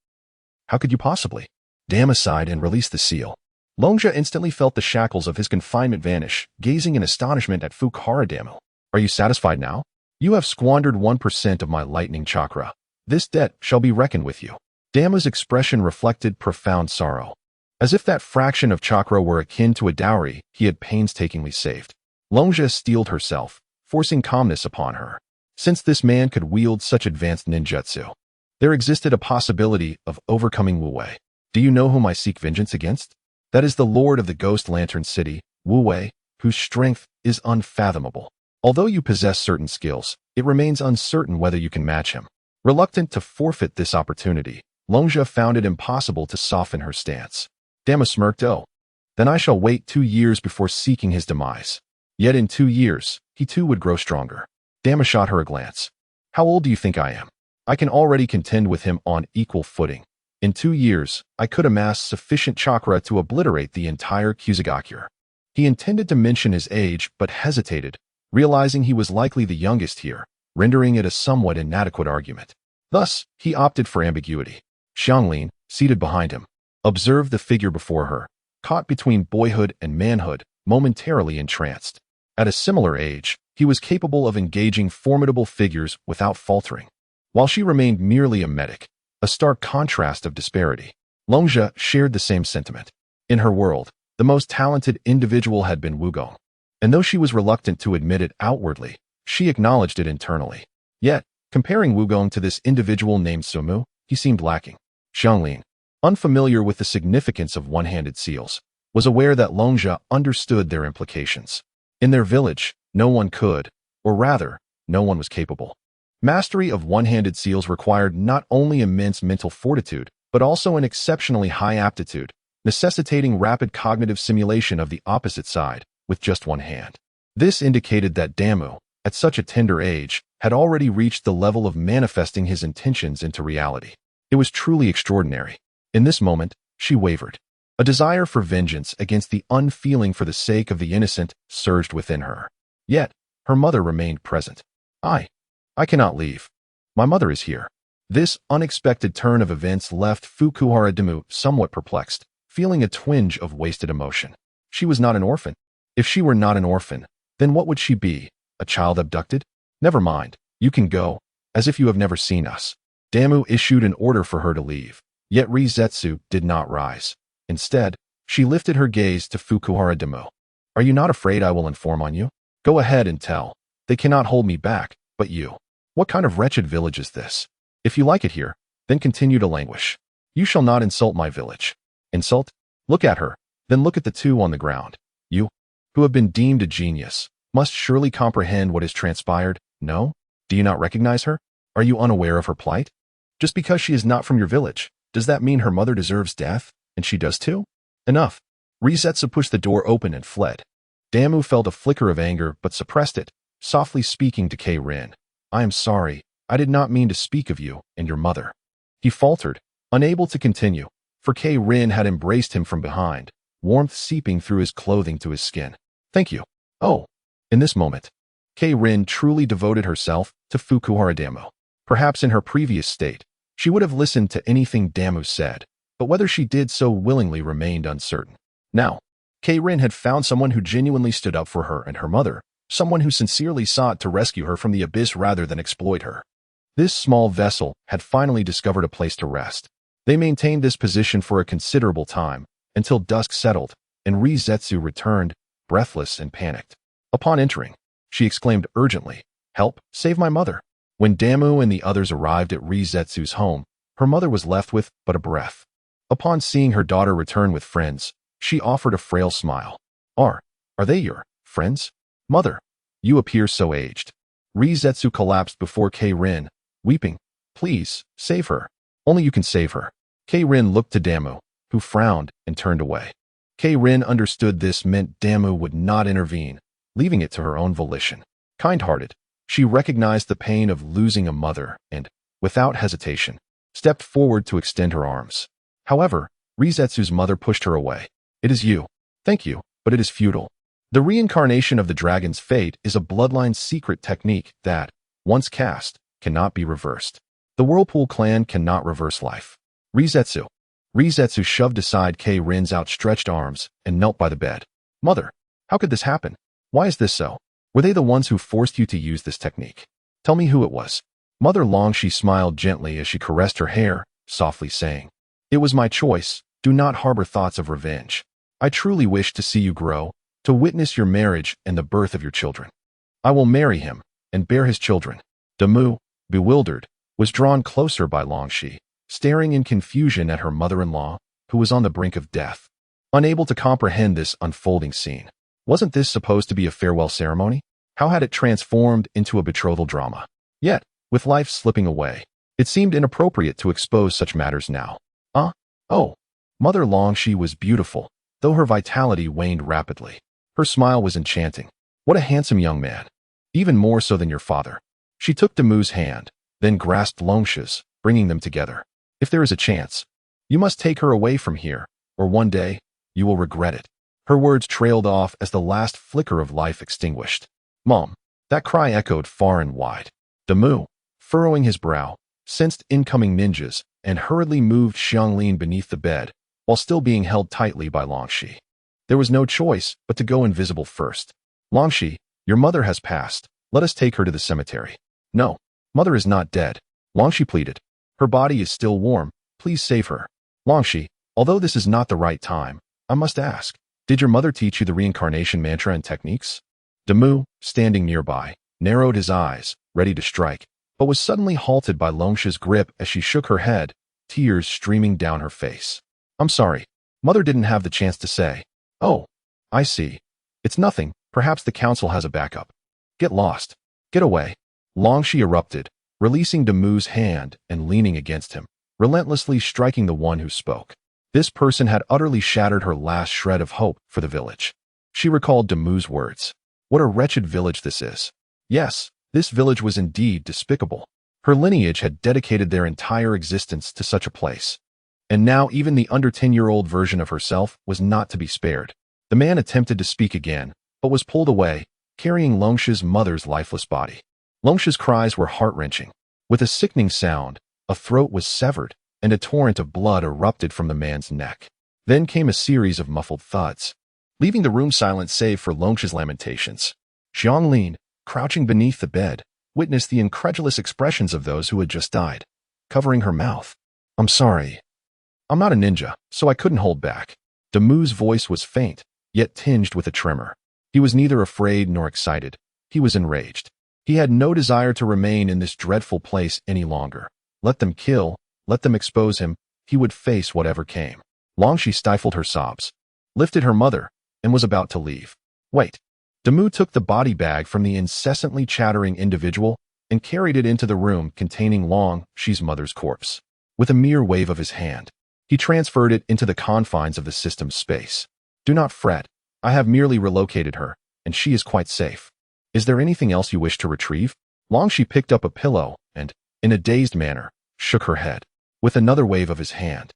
How could you possibly? Damu sighed and released the seal. Longja instantly felt the shackles of his confinement vanish, gazing in astonishment at Fukuhara Damu. Are you satisfied now? You have squandered 1% of my lightning chakra. This debt shall be reckoned with you. Damu's expression reflected profound sorrow, as if that fraction of chakra were akin to a dowry he had painstakingly saved. Longja steeled herself, forcing calmness upon her. Since this man could wield such advanced ninjutsu, there existed a possibility of overcoming Wu Wei. Do you know whom I seek vengeance against? That is the Lord of the Ghost Lantern City, Wu Wei, whose strength is unfathomable. Although you possess certain skills, it remains uncertain whether you can match him. Reluctant to forfeit this opportunity, Longja found it impossible to soften her stance. Damu smirked. Oh, then I shall wait 2 years before seeking his demise. Yet in 2 years, he too would grow stronger. Damu shot her a glance. How old do you think I am? I can already contend with him on equal footing. In 2 years, I could amass sufficient chakra to obliterate the entire Kusagakure. He intended to mention his age, but hesitated, realizing he was likely the youngest here, rendering it a somewhat inadequate argument. Thus, he opted for ambiguity. Xianglin, seated behind him, observed the figure before her, caught between boyhood and manhood, momentarily entranced. At a similar age, he was capable of engaging formidable figures without faltering, while she remained merely a medic, a stark contrast of disparity. Longja shared the same sentiment. In her world, the most talented individual had been Wugong, and though she was reluctant to admit it outwardly, she acknowledged it internally. Yet, comparing Wugong to this individual named Sumu, he seemed lacking. Xianglin, unfamiliar with the significance of one-handed seals, was aware that Longja understood their implications. In their village, no one could, or rather, no one was capable. Mastery of one-handed seals required not only immense mental fortitude, but also an exceptionally high aptitude, necessitating rapid cognitive simulation of the opposite side, with just one hand. This indicated that Damu, at such a tender age, had already reached the level of manifesting his intentions into reality. It was truly extraordinary. In this moment, she wavered. A desire for vengeance against the unfeeling for the sake of the innocent surged within her. Yet, her mother remained present. I cannot leave. My mother is here. This unexpected turn of events left Fukuhara Demu somewhat perplexed, feeling a twinge of wasted emotion. She was not an orphan. If she were not an orphan, then what would she be? A child abducted? Never mind. You can go, as if you have never seen us. Damu issued an order for her to leave, Yet Rizetsu did not rise. Instead, she lifted her gaze to Fukuhara Demo. Are you not afraid I will inform on you? Go ahead and tell. They cannot hold me back, but you. What kind of wretched village is this? If you like it here, then continue to languish. You shall not insult my village. Insult? Look at her, then look at the two on the ground. You, who have been deemed a genius, must surely comprehend what has transpired, no? Do you not recognize her? Are you unaware of her plight? Just because she is not from your village, does that mean her mother deserves death, and she does too? Enough. Rizetsu pushed the door open and fled. Damu felt a flicker of anger but suppressed it, softly speaking to Karin. I am sorry, I did not mean to speak of you and your mother. He faltered, unable to continue, for Karin had embraced him from behind, warmth seeping through his clothing to his skin. Thank you. Oh. In this moment, Karin truly devoted herself to Fukuhara Damu. Perhaps in her previous state, she would have listened to anything Damu said, but whether she did so willingly remained uncertain. Now, Karin had found someone who genuinely stood up for her and her mother, someone who sincerely sought to rescue her from the abyss rather than exploit her. This small vessel had finally discovered a place to rest. They maintained this position for a considerable time, until dusk settled, and Rizetsu returned, breathless and panicked. Upon entering, she exclaimed urgently, Help, save my mother. When Damu and the others arrived at Rizetsu's home, her mother was left with but a breath. Upon seeing her daughter return with friends, she offered a frail smile. Are they your friends? Mother, you appear so aged. Rizetsu collapsed before Karin, weeping. Please, save her. Only you can save her. Karin looked to Damu, who frowned and turned away. Karin understood this meant Damu would not intervene, leaving it to her own volition. Kind-hearted, she recognized the pain of losing a mother and, without hesitation, stepped forward to extend her arms. However, Rizetsu's mother pushed her away. It is you. Thank you, but it is futile. The reincarnation of the dragon's fate is a bloodline secret technique that, once cast, cannot be reversed. The Whirlpool clan cannot reverse life. Rizetsu. Rizetsu shoved aside Karin's outstretched arms and knelt by the bed. Mother, how could this happen? Why is this so? Were they the ones who forced you to use this technique? Tell me who it was. Mother Longshi smiled gently as she caressed her hair, softly saying, It was my choice. Do not harbor thoughts of revenge. I truly wish to see you grow, to witness your marriage and the birth of your children. I will marry him and bear his children. Damu, bewildered, was drawn closer by Longshi, staring in confusion at her mother-in-law, who was on the brink of death. Unable to comprehend this unfolding scene. Wasn't this supposed to be a farewell ceremony? How had it transformed into a betrothal drama? Yet, with life slipping away, it seemed inappropriate to expose such matters now. Oh. Mother Longshi was beautiful, though her vitality waned rapidly. Her smile was enchanting. What a handsome young man. Even more so than your father. She took Damu's hand, then grasped Longshi's, bringing them together. If there is a chance, you must take her away from here, or one day, you will regret it. Her words trailed off as the last flicker of life extinguished. Mom, that cry echoed far and wide. Damu, furrowing his brow, sensed incoming ninjas and hurriedly moved Xianglin beneath the bed, while still being held tightly by Longshi. There was no choice but to go invisible first. Longshi, your mother has passed. Let us take her to the cemetery. No, mother is not dead. Longshi pleaded. Her body is still warm. Please save her. Longshi, although this is not the right time, I must ask, did your mother teach you the reincarnation mantra and techniques? Damu, standing nearby, narrowed his eyes, ready to strike, but was suddenly halted by Longshi's grip as she shook her head, tears streaming down her face. I'm sorry. Mother didn't have the chance to say. Oh, I see. It's nothing. Perhaps the council has a backup. Get lost. Get away. Longshi erupted, releasing Damu's hand and leaning against him, relentlessly striking the one who spoke. This person had utterly shattered her last shred of hope for the village. She recalled Damu's words. What a wretched village this is. Yes, this village was indeed despicable. Her lineage had dedicated their entire existence to such a place. And now even the under 10-year-old version of herself was not to be spared. The man attempted to speak again, but was pulled away, carrying Longshi's mother's lifeless body. Longshi's cries were heart-wrenching. With a sickening sound, a throat was severed, and a torrent of blood erupted from the man's neck. Then came a series of muffled thuds, leaving the room silent save for Longshi's lamentations. Xianglin, crouching beneath the bed, witnessed the incredulous expressions of those who had just died, covering her mouth. I'm sorry. I'm not a ninja, so I couldn't hold back. Damu's voice was faint, yet tinged with a tremor. He was neither afraid nor excited. He was enraged. He had no desire to remain in this dreadful place any longer. Let them kill, let them expose him, he would face whatever came. Longshi stifled her sobs, lifted her mother, and was about to leave. Wait. Damu took the body bag from the incessantly chattering individual and carried it into the room containing Longshi's mother's corpse. With a mere wave of his hand, he transferred it into the confines of the system's space. Do not fret. I have merely relocated her, and she is quite safe. Is there anything else you wish to retrieve? Longshi picked up a pillow and, in a dazed manner, shook her head. With another wave of his hand,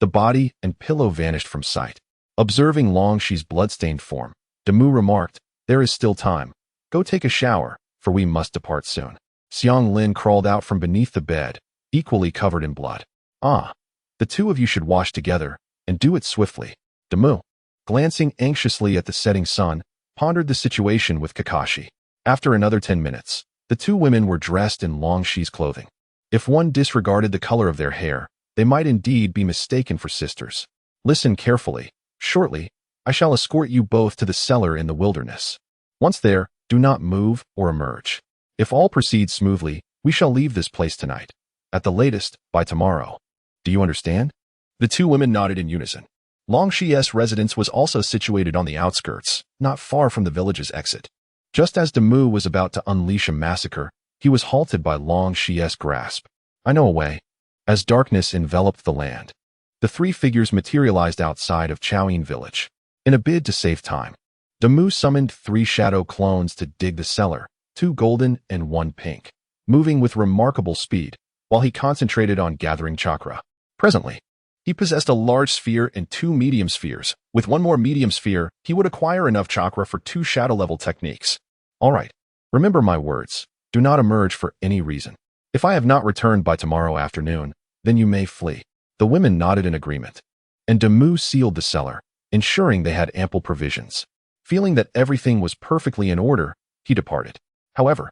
the body and pillow vanished from sight. Observing Longshi's bloodstained form, Damu remarked, "There is still time. Go take a shower, for we must depart soon." Xiang Lin crawled out from beneath the bed, equally covered in blood. "Ah, the two of you should wash together, and do it swiftly." Damu, glancing anxiously at the setting sun, pondered the situation with Kakashi. After another 10 minutes, the two women were dressed in Longshi's clothing. If one disregarded the color of their hair, they might indeed be mistaken for sisters. Listen carefully. Shortly, I shall escort you both to the cellar in the wilderness. Once there, do not move or emerge. If all proceeds smoothly, we shall leave this place tonight. At the latest, by tomorrow. Do you understand? The two women nodded in unison. Longshi's residence was also situated on the outskirts, not far from the village's exit. Just as Damu was about to unleash a massacre, he was halted by Longshi's grasp. I know a way. As darkness enveloped the land, the three figures materialized outside of Chaoyin village. In a bid to save time, Damu summoned 3 shadow clones to dig the cellar, 2 golden and 1 pink, moving with remarkable speed while he concentrated on gathering chakra. Presently, he possessed a large sphere and 2 medium spheres. With 1 more medium sphere, he would acquire enough chakra for 2 shadow-level techniques. All right, remember my words. Do not emerge for any reason. If I have not returned by tomorrow afternoon, then you may flee. The women nodded in agreement, and Damu sealed the cellar, ensuring they had ample provisions. Feeling that everything was perfectly in order, he departed. However,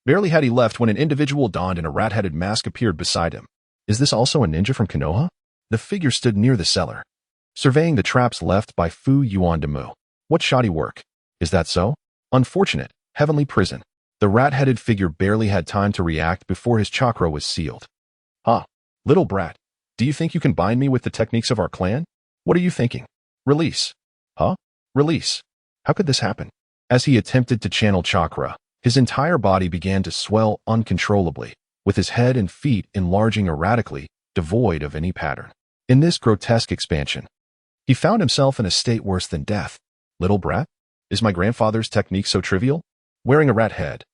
barely had he left when an individual donned in a rat-headed mask appeared beside him. Is this also a ninja from Konoha? The figure stood near the cellar, surveying the traps left by Fu Yuan Damu. What shoddy work. Is that so? Unfortunate, heavenly prison. The rat-headed figure barely had time to react before his chakra was sealed. Ah, little brat, do you think you can bind me with the techniques of our clan? What are you thinking? Release. Huh? Release. How could this happen? As he attempted to channel chakra, his entire body began to swell uncontrollably, with his head and feet enlarging erratically, devoid of any pattern. In this grotesque expansion, he found himself in a state worse than death. Little brat? Is my grandfather's technique so trivial? Wearing a rat head.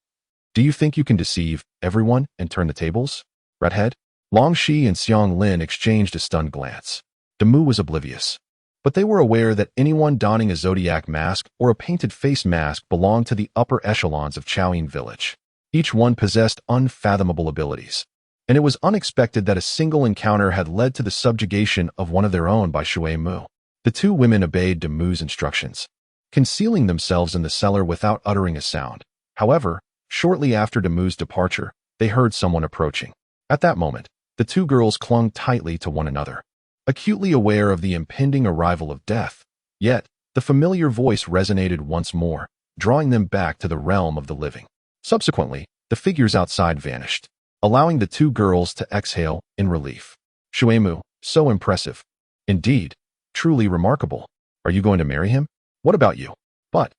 Do you think you can deceive everyone and turn the tables? Rat head? Longshi and Xiang Lin exchanged a stunned glance. Damu was oblivious, but they were aware that anyone donning a zodiac mask or a painted face mask belonged to the upper echelons of Chaoyin village. Each one possessed unfathomable abilities, and it was unexpected that a single encounter had led to the subjugation of one of their own by Shui Mu. The two women obeyed Damu's instructions, concealing themselves in the cellar without uttering a sound. However, shortly after Damu's departure, they heard someone approaching. At that moment, the two girls clung tightly to one another, acutely aware of the impending arrival of death. Yet, the familiar voice resonated once more, drawing them back to the realm of the living. Subsequently, the figures outside vanished, allowing the two girls to exhale in relief. Shuemu, so impressive. Indeed, truly remarkable. Are you going to marry him? What about you? But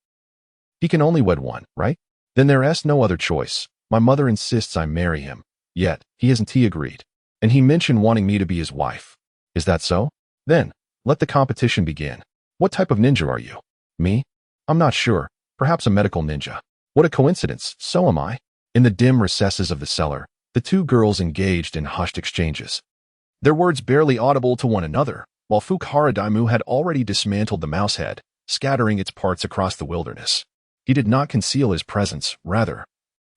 he can only wed one, right? Then there's no other choice. My mother insists I marry him. Yet, he agreed. And he mentioned wanting me to be his wife. Is that so? Then, let the competition begin. What type of ninja are you? Me? I'm not sure. Perhaps a medical ninja. What a coincidence, so am I. In the dim recesses of the cellar, the two girls engaged in hushed exchanges, their words barely audible to one another, while Fukuhara Daimu had already dismantled the mouse head, scattering its parts across the wilderness. He did not conceal his presence, rather.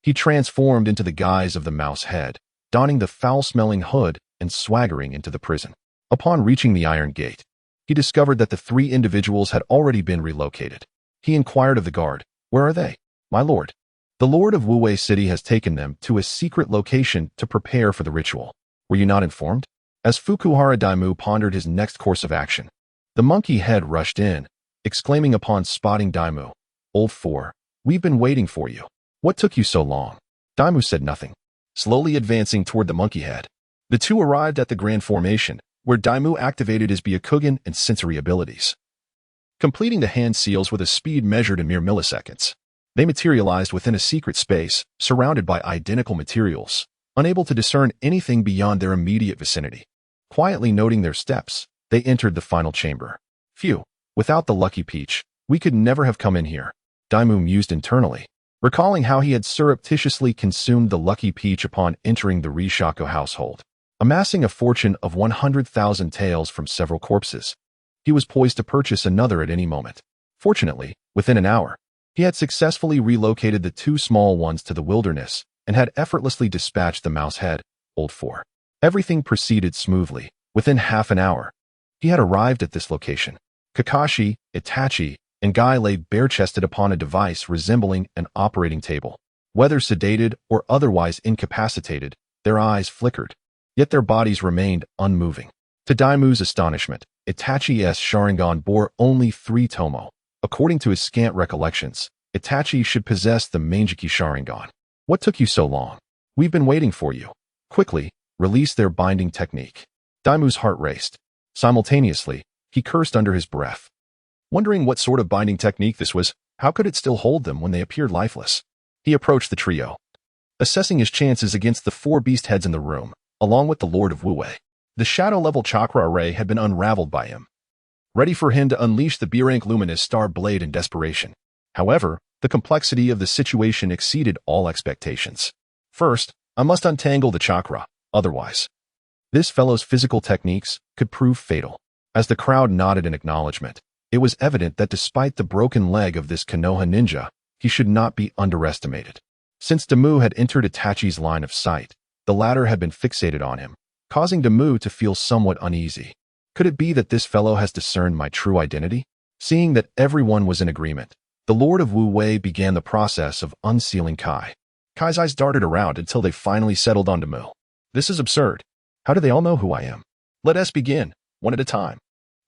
He transformed into the guise of the mouse head, donning the foul-smelling hood and swaggering into the prison. Upon reaching the iron gate, he discovered that the three individuals had already been relocated. He inquired of the guard, "Where are they?" "My lord, the lord of Wuwei City has taken them to a secret location to prepare for the ritual. Were you not informed?" As Fukuhara Daimyo pondered his next course of action, the monkey head rushed in, exclaiming upon spotting Daimyo, "Old Four, we've been waiting for you. What took you so long?" Daimyo said nothing, slowly advancing toward the monkey head. The two arrived at the grand formation, where Daimyo activated his Byakugan and sensory abilities, completing the hand seals with a speed measured in mere milliseconds. They materialized within a secret space, surrounded by identical materials, unable to discern anything beyond their immediate vicinity. Quietly noting their steps, they entered the final chamber. Phew, without the lucky peach, we could never have come in here, Daimyo mused internally, recalling how he had surreptitiously consumed the lucky peach upon entering the Rishaku household. Amassing a fortune of 100,000 taels from several corpses, he was poised to purchase another at any moment. Fortunately, within an hour, he had successfully relocated the two small ones to the wilderness and had effortlessly dispatched the mouse head, Old Four. Everything proceeded smoothly. Within half an hour, he had arrived at this location. Kakashi, Itachi, and Guy lay bare-chested upon a device resembling an operating table. Whether sedated or otherwise incapacitated, their eyes flickered, yet their bodies remained unmoving. To Daimyo's astonishment, Itachi's Sharingan bore only 3 tomo. According to his scant recollections, Itachi should possess the Manjiki Sharingan. What took you so long? We've been waiting for you. Quickly, release their binding technique. Daimyo's heart raced. Simultaneously, he cursed under his breath. Wondering what sort of binding technique this was, how could it still hold them when they appeared lifeless? He approached the trio, assessing his chances against the 4 beast heads in the room, along with the Lord of Wu-Wei. The shadow-level chakra array had been unraveled by him, ready for him to unleash the B-rank luminous star blade in desperation. However, the complexity of the situation exceeded all expectations. First, I must untangle the chakra, otherwise this fellow's physical techniques could prove fatal. As the crowd nodded in acknowledgement, it was evident that despite the broken leg of this Konoha ninja, he should not be underestimated. Since Daimyo had entered Itachi's line of sight, the latter had been fixated on him, causing Daimyo to feel somewhat uneasy. Could it be that this fellow has discerned my true identity? Seeing that everyone was in agreement, the Lord of Wu-Wei began the process of unsealing Kai. Kai's eyes darted around until they finally settled on Daimyo. This is absurd. How do they all know who I am? Let us begin, one at a time,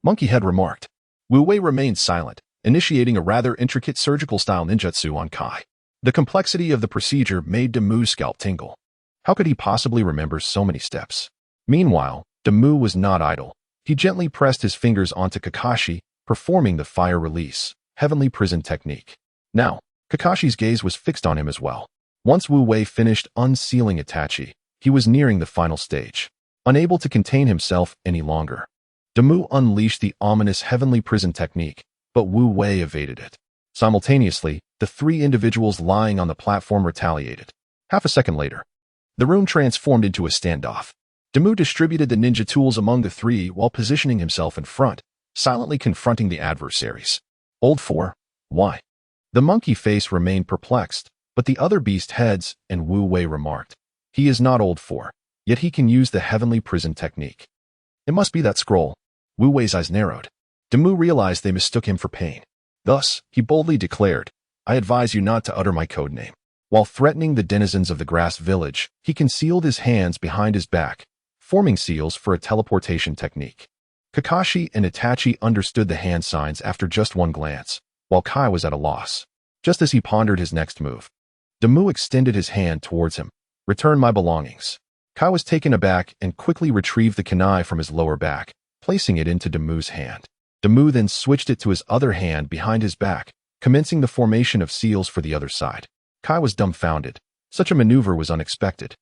Monkeyhead remarked. Wu-Wei remained silent, initiating a rather intricate surgical-style ninjutsu on Kai. The complexity of the procedure made Daimyo's scalp tingle. How could he possibly remember so many steps? Meanwhile, Daimyo was not idle. He gently pressed his fingers onto Kakashi, performing the fire release, heavenly prison technique. Now, Kakashi's gaze was fixed on him as well. Once Wu-Wei finished unsealing Itachi, he was nearing the final stage. Unable to contain himself any longer, Daimyo unleashed the ominous heavenly prison technique, but Wu-Wei evaded it. Simultaneously, the 3 individuals lying on the platform retaliated. Half a second later, the room transformed into a standoff. Daimyo distributed the ninja tools among the 3 while positioning himself in front, silently confronting the adversaries. Old Four, why? The monkey face remained perplexed, but the other beast heads and Wu-Wei remarked, he is not Old Four, yet he can use the heavenly prison technique. It must be that scroll. Wu-Wei's eyes narrowed. Daimyo realized they mistook him for pain. Thus, he boldly declared, I advise you not to utter my code name. While threatening the denizens of the grass village, he concealed his hands behind his back, forming seals for a teleportation technique. Kakashi and Itachi understood the hand signs after just one glance, while Kai was at a loss. Just as he pondered his next move, Daimyo extended his hand towards him. Return my belongings. Kai was taken aback and quickly retrieved the kunai from his lower back, placing it into Daimyo's hand. Daimyo then switched it to his other hand behind his back, commencing the formation of seals for the other side. Kai was dumbfounded. Such a maneuver was unexpected.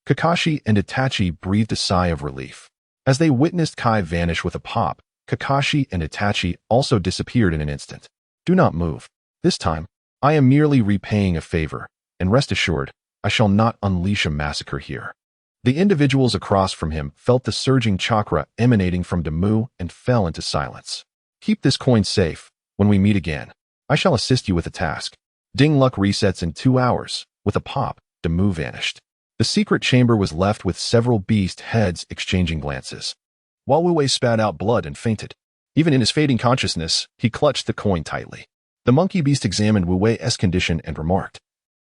Kakashi and Itachi breathed a sigh of relief. As they witnessed Kai vanish with a pop, Kakashi and Itachi also disappeared in an instant. Do not move. This time, I am merely repaying a favor, and rest assured, I shall not unleash a massacre here. The individuals across from him felt the surging chakra emanating from Daimyo and fell into silence. Keep this coin safe. When we meet again, I shall assist you with a task. Ding luck resets in 2 hours. With a pop, Daimyo vanished. The secret chamber was left with several beast heads exchanging glances, while Wu-Wei spat out blood and fainted. Even in his fading consciousness, he clutched the coin tightly. The monkey beast examined Wu-Wei's condition and remarked,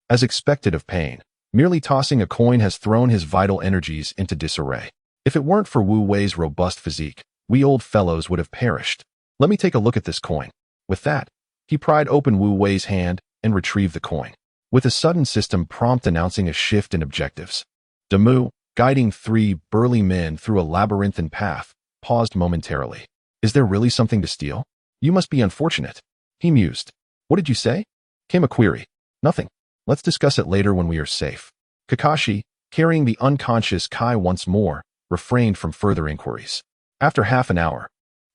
as expected of pain, merely tossing a coin has thrown his vital energies into disarray. If it weren't for Wu Wei's robust physique, we old fellows would have perished. Let me take a look at this coin. With that, he pried open Wu Wei's hand and retrieved the coin, with a sudden system prompt announcing a shift in objectives. Damu, guiding 3 burly men through a labyrinthine path, paused momentarily. Is there really something to steal? You must be unfortunate. He mused. What did you say? Came a query. Nothing. Let's discuss it later when we are safe. Kakashi, carrying the unconscious Kai once more, refrained from further inquiries. After half an hour,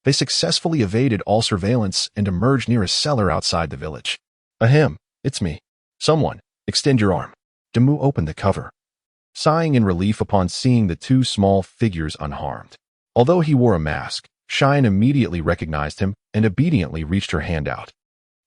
they successfully evaded all surveillance and emerged near a cellar outside the village. Ahem, it's me. Someone, extend your arm. Damu opened the cover, sighing in relief upon seeing the 2 small figures unharmed. Although he wore a mask, Cheyenne immediately recognized him and obediently reached her hand out.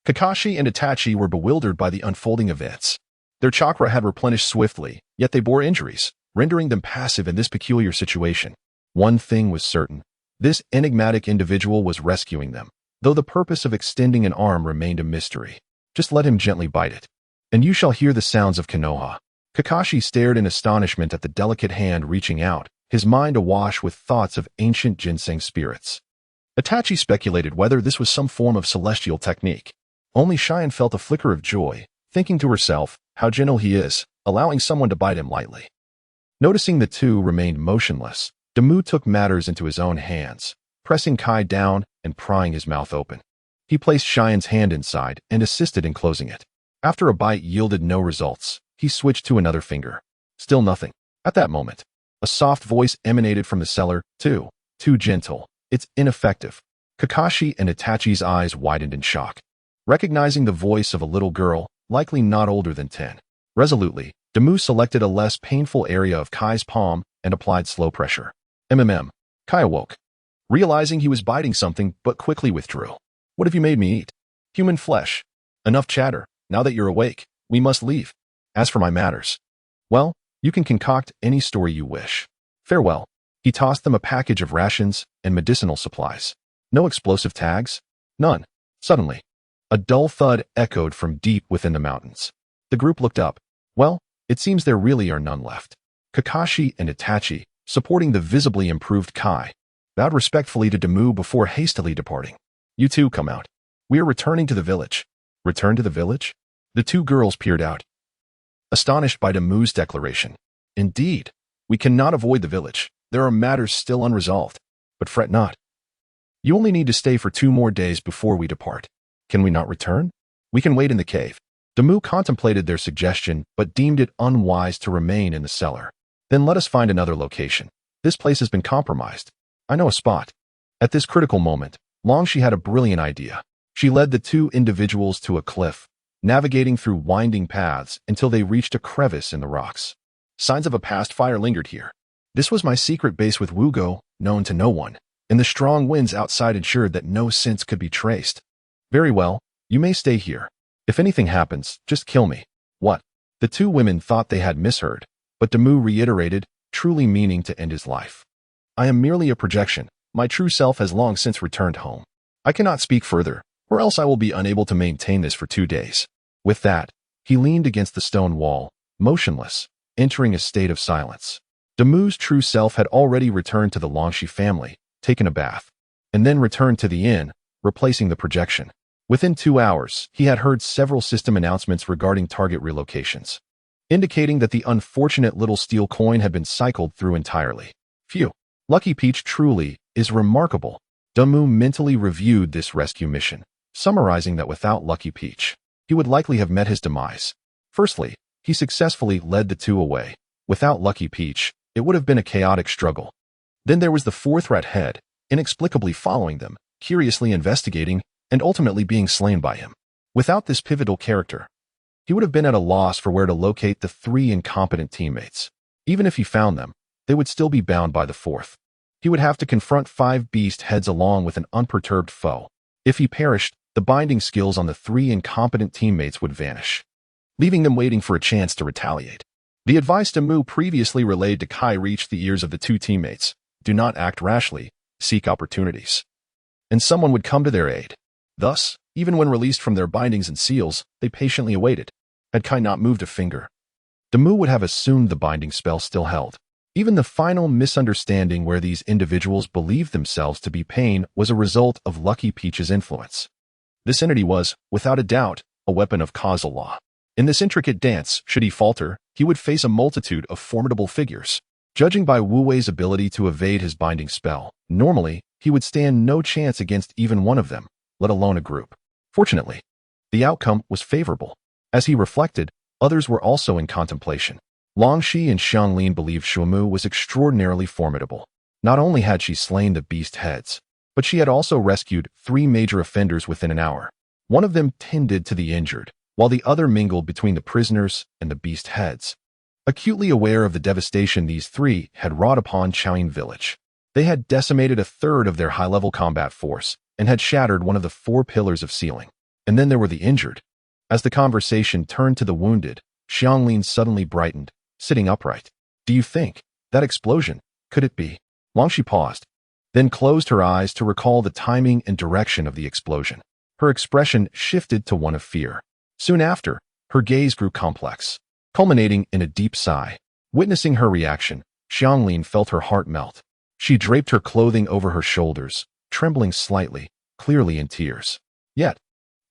Kakashi and Itachi were bewildered by the unfolding events. Their chakra had replenished swiftly, yet they bore injuries, rendering them passive in this peculiar situation. One thing was certain. This enigmatic individual was rescuing them, though the purpose of extending an arm remained a mystery. Just let him gently bite it, and you shall hear the sounds of Konoha. Kakashi stared in astonishment at the delicate hand reaching out, his mind awash with thoughts of ancient ginseng spirits. Itachi speculated whether this was some form of celestial technique. Only Cheyenne felt a flicker of joy, thinking to herself, how gentle he is, allowing someone to bite him lightly. Noticing the 2 remained motionless, Damu took matters into his own hands, pressing Kai down and prying his mouth open. He placed Cheyenne's hand inside and assisted in closing it. After a bite yielded no results, he switched to another finger. Still nothing. At that moment, a soft voice emanated from the cellar, too gentle. It's ineffective. Kakashi and Itachi's eyes widened in shock, recognizing the voice of a little girl, likely not older than 10. Resolutely, Damu selected a less painful area of Kai's palm and applied slow pressure. Kai awoke, realizing he was biting something but quickly withdrew. What have you made me eat? Human flesh. Enough chatter. Now that you're awake, we must leave. As for my matters, well, you can concoct any story you wish. Farewell. He tossed them a package of rations and medicinal supplies. No explosive tags? None. Suddenly, a dull thud echoed from deep within the mountains. The group looked up. Well, it seems there really are none left. Kakashi and Itachi, supporting the visibly improved Kai, bowed respectfully to Damu before hastily departing. You 2 come out. We are returning to the village. Return to the village? The 2 girls peered out, astonished by Damu's declaration. Indeed, we cannot avoid the village. There are matters still unresolved. But fret not. You only need to stay for 2 more days before we depart. Can we not return? We can wait in the cave. Damu contemplated their suggestion, but deemed it unwise to remain in the cellar. Then let us find another location. This place has been compromised. I know a spot. At this critical moment, Longshi had a brilliant idea. She led the 2 individuals to a cliff, navigating through winding paths until they reached a crevice in the rocks. Signs of a past fire lingered here. This was my secret base with Wugo, known to no one, and the strong winds outside ensured that no scents could be traced. Very well, you may stay here. If anything happens, just kill me. What? The 2 women thought they had misheard, but Damu reiterated, truly meaning to end his life. I am merely a projection. My true self has long since returned home. I cannot speak further, or else I will be unable to maintain this for 2 days. With that, he leaned against the stone wall, motionless, entering a state of silence. Damu's true self had already returned to the Longshi family, taken a bath, and then returned to the inn, replacing the projection. Within 2 hours, he had heard several system announcements regarding target relocations, indicating that the unfortunate little steel coin had been cycled through entirely. Phew. Lucky Peach truly is remarkable. Damu mentally reviewed this rescue mission, summarizing that without Lucky Peach, he would likely have met his demise. Firstly, he successfully led the 2 away. Without Lucky Peach, it would have been a chaotic struggle. Then there was the 4th rat head, inexplicably following them, curiously investigating, and ultimately being slain by him. Without this pivotal character, he would have been at a loss for where to locate the 3 incompetent teammates. Even if he found them, they would still be bound by the 4th. He would have to confront 5 beast heads along with an unperturbed foe. If he perished, the binding skills on the 3 incompetent teammates would vanish, leaving them waiting for a chance to retaliate. The advice Damu previously relayed to Kai reached the ears of the 2 teammates. Do not act rashly, seek opportunities, and someone would come to their aid. Thus, even when released from their bindings and seals, they patiently awaited. Had Kai not moved a finger, Damu would have assumed the binding spell still held. Even the final misunderstanding where these individuals believed themselves to be Pain was a result of Lucky Peach's influence. This entity was, without a doubt, a weapon of causal law. In this intricate dance, should he falter, he would face a multitude of formidable figures. Judging by Wu Wei's ability to evade his binding spell, normally, he would stand no chance against even one of them, let alone a group. Fortunately, the outcome was favorable. As he reflected, others were also in contemplation. Longxi and Xianglin believed Shuemu was extraordinarily formidable. Not only had she slain the beast heads, but she had also rescued 3 major offenders within an hour. One of them tended to the injured, while the other mingled between the prisoners and the beast heads. Acutely aware of the devastation these 3 had wrought upon Chaoyin village, they had decimated a third of their high-level combat force and had shattered one of the 4 pillars of ceiling. And then there were the injured. As the conversation turned to the wounded, Xianglin suddenly brightened, sitting upright. Do you think that explosion, could it be? Longxi paused, then closed her eyes to recall the timing and direction of the explosion. Her expression shifted to one of fear. Soon after, her gaze grew complex, culminating in a deep sigh. Witnessing her reaction, Xianglin felt her heart melt. She draped her clothing over her shoulders, trembling slightly, clearly in tears. Yet,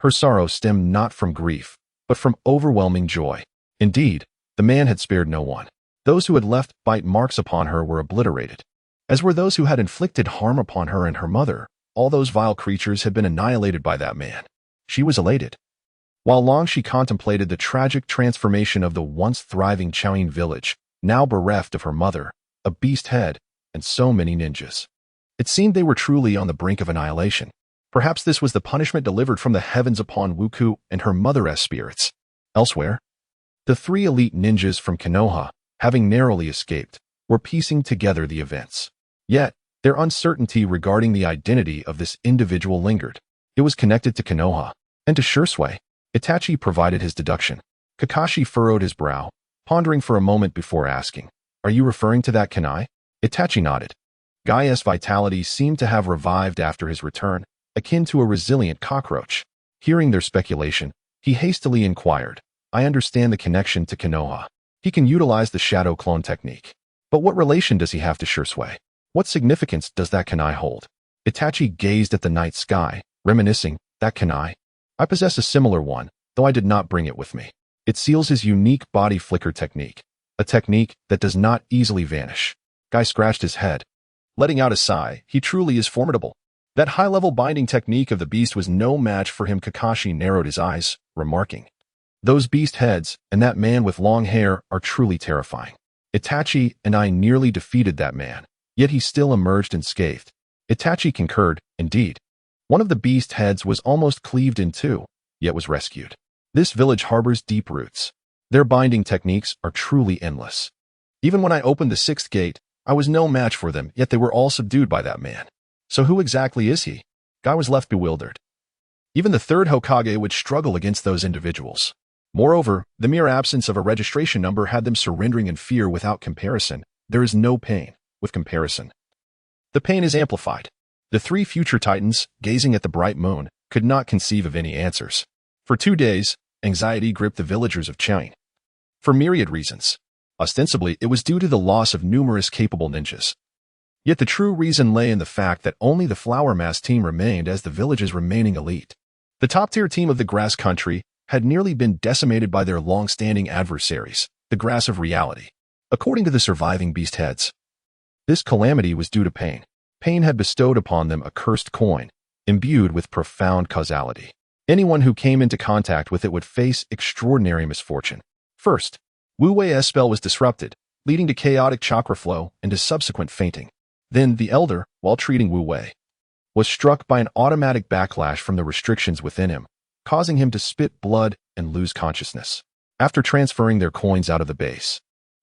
her sorrow stemmed not from grief, but from overwhelming joy. Indeed, the man had spared no one. Those who had left bite marks upon her were obliterated, as were those who had inflicted harm upon her and her mother. All those vile creatures had been annihilated by that man. She was elated. While Longxi contemplated the tragic transformation of the once thriving Chaoyin village, now bereft of her mother, a beast head, and so many ninjas. It seemed they were truly on the brink of annihilation. Perhaps this was the punishment delivered from the heavens upon Wuku and her mother-s spirits. Elsewhere, the 3 elite ninjas from Konoha, having narrowly escaped, were piecing together the events. Yet, their uncertainty regarding the identity of this individual lingered. It was connected to Konoha and to Shisui. Itachi provided his deduction. Kakashi furrowed his brow, pondering for a moment before asking, "Are you referring to that Kanai?" Itachi nodded. Gaia's vitality seemed to have revived after his return, akin to a resilient cockroach. Hearing their speculation, he hastily inquired, "I understand the connection to Konoha. He can utilize the shadow clone technique. But what relation does he have to Shisui? What significance does that Kanai hold?" Itachi gazed at the night sky, reminiscing, "That Kanai? I possess a similar one, though I did not bring it with me. It seals his unique body flicker technique, a technique that does not easily vanish." Guy scratched his head, letting out a sigh. He truly is formidable. That high-level binding technique of the beast was no match for him. Kakashi narrowed his eyes, remarking, "Those beast heads and that man with long hair are truly terrifying. Itachi and I nearly defeated that man, yet he still emerged unscathed." Itachi concurred, indeed. One of the beast heads was almost cleaved in 2, yet was rescued. This village harbors deep roots. Their binding techniques are truly endless. Even when I opened the 6th gate, I was no match for them, yet they were all subdued by that man. So who exactly is he? Guy was left bewildered. Even the 3rd Hokage would struggle against those individuals. Moreover, the mere absence of a registration number had them surrendering in fear without comparison. There is no pain with comparison. The pain is amplified. The 3 future titans, gazing at the bright moon, could not conceive of any answers. For 2 days, anxiety gripped the villagers of Chaoyin. For myriad reasons. Ostensibly, it was due to the loss of numerous capable ninjas. Yet the true reason lay in the fact that only the Flower Mass team remained as the village's remaining elite. The top-tier team of the Grass Country had nearly been decimated by their long-standing adversaries, the Grass of Reality. According to the surviving beast heads, this calamity was due to pain. Pain had bestowed upon them a cursed coin, imbued with profound causality. Anyone who came into contact with it would face extraordinary misfortune. First, Wu Wei's spell was disrupted, leading to chaotic chakra flow and to subsequent fainting. Then the elder, while treating Wu Wei, was struck by an automatic backlash from the restrictions within him, causing him to spit blood and lose consciousness. After transferring their coins out of the base,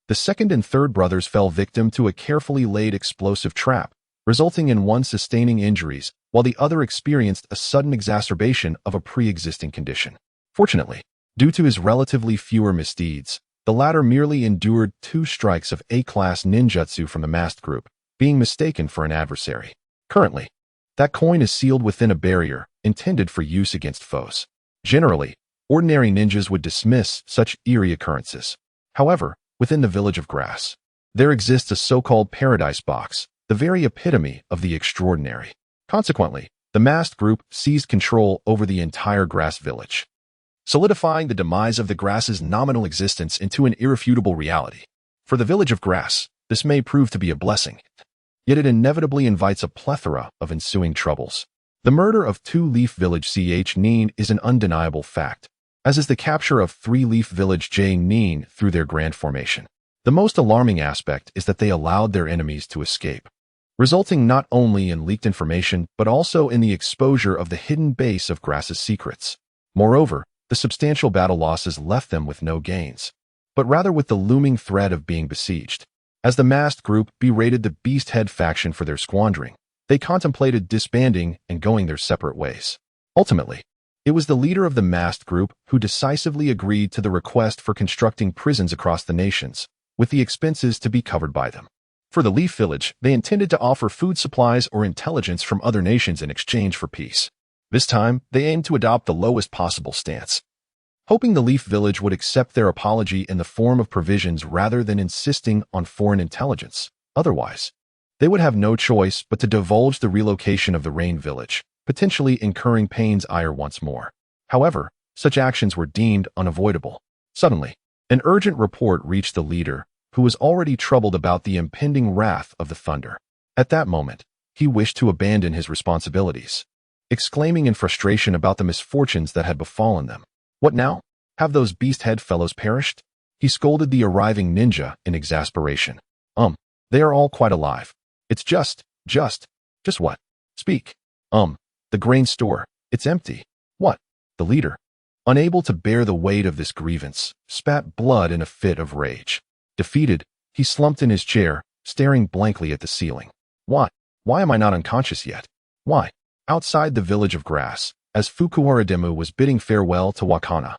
the 2nd and 3rd brothers fell victim to a carefully laid explosive trap, resulting in one sustaining injuries, while the other experienced a sudden exacerbation of a pre-existing condition. Fortunately, due to his relatively fewer misdeeds, the latter merely endured 2 strikes of A-class ninjutsu from the masked group, being mistaken for an adversary. Currently, that coin is sealed within a barrier intended for use against foes. Generally, ordinary ninjas would dismiss such eerie occurrences. However, within the village of Grass, There exists a so-called paradise box, the very epitome of the extraordinary. Consequently, the masked group seized control over the entire grass village, solidifying the demise of the grass's nominal existence into an irrefutable reality. For the village of grass, this may prove to be a blessing, yet it inevitably invites a plethora of ensuing troubles. The murder of Two-Leaf Village Ch Neen is an undeniable fact, as is the capture of Three-Leaf Village J Neen through their grand formation. The most alarming aspect is that they allowed their enemies to escape, resulting not only in leaked information but also in the exposure of the hidden base of Grass's secrets. Moreover, the substantial battle losses left them with no gains, but rather with the looming threat of being besieged. As the masked group berated the Beasthead faction for their squandering, they contemplated disbanding and going their separate ways. Ultimately, it was the leader of the masked group who decisively agreed to the request for constructing prisons across the nations, with the expenses to be covered by them. For the Leaf Village, they intended to offer food supplies or intelligence from other nations in exchange for peace. This time, they aimed to adopt the lowest possible stance, hoping the Leaf Village would accept their apology in the form of provisions rather than insisting on foreign intelligence. Otherwise, they would have no choice but to divulge the relocation of the Rain Village, potentially incurring Pain's ire once more. However, such actions were deemed unavoidable. Suddenly, an urgent report reached the leader, who was already troubled about the impending wrath of the Thunder. At that moment, he wished to abandon his responsibilities, exclaiming in frustration about the misfortunes that had befallen them. What now? Have those Beasthead fellows perished? He scolded the arriving ninja in exasperation. They are all quite alive. It's just what? Speak. The grain store. It's empty. What? The leader, unable to bear the weight of this grievance, spat blood in a fit of rage. Defeated, he slumped in his chair, staring blankly at the ceiling. Why am I not unconscious yet? Why? Outside the village of grass, as Fukuhara Demu was bidding farewell to Wakana,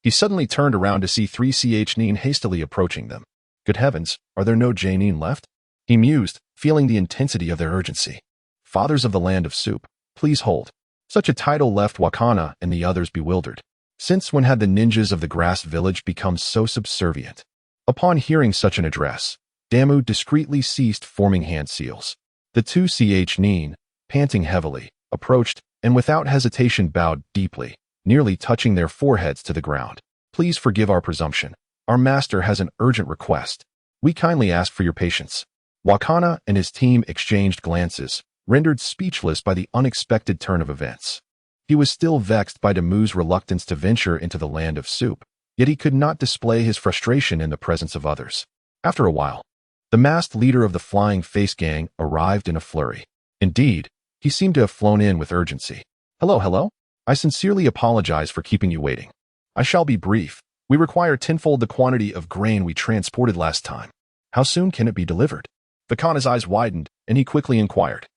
he suddenly turned around to see 3Ch Neen hastily approaching them. Good heavens, are there no J-Neen left? He mused, feeling the intensity of their urgency. Fathers of the land of soup, please hold. Such a title left Wakana and the others bewildered. Since when had the ninjas of the grass village become so subservient? Upon hearing such an address, Damu discreetly ceased forming hand seals. The 2Ch Neen, panting heavily, approached and without hesitation bowed deeply, nearly touching their foreheads to the ground. Please forgive our presumption. Our master has an urgent request. We kindly ask for your patience. Wakana and his team exchanged glances, rendered speechless by the unexpected turn of events. He was still vexed by Damu's reluctance to venture into the land of soup, yet he could not display his frustration in the presence of others. After a while, the masked leader of the Flying Face Gang arrived in a flurry. Indeed, he seemed to have flown in with urgency. Hello. I sincerely apologize for keeping you waiting. I shall be brief. We require tenfold the quantity of grain we transported last time. How soon can it be delivered? Vakana's eyes widened, and he quickly inquired.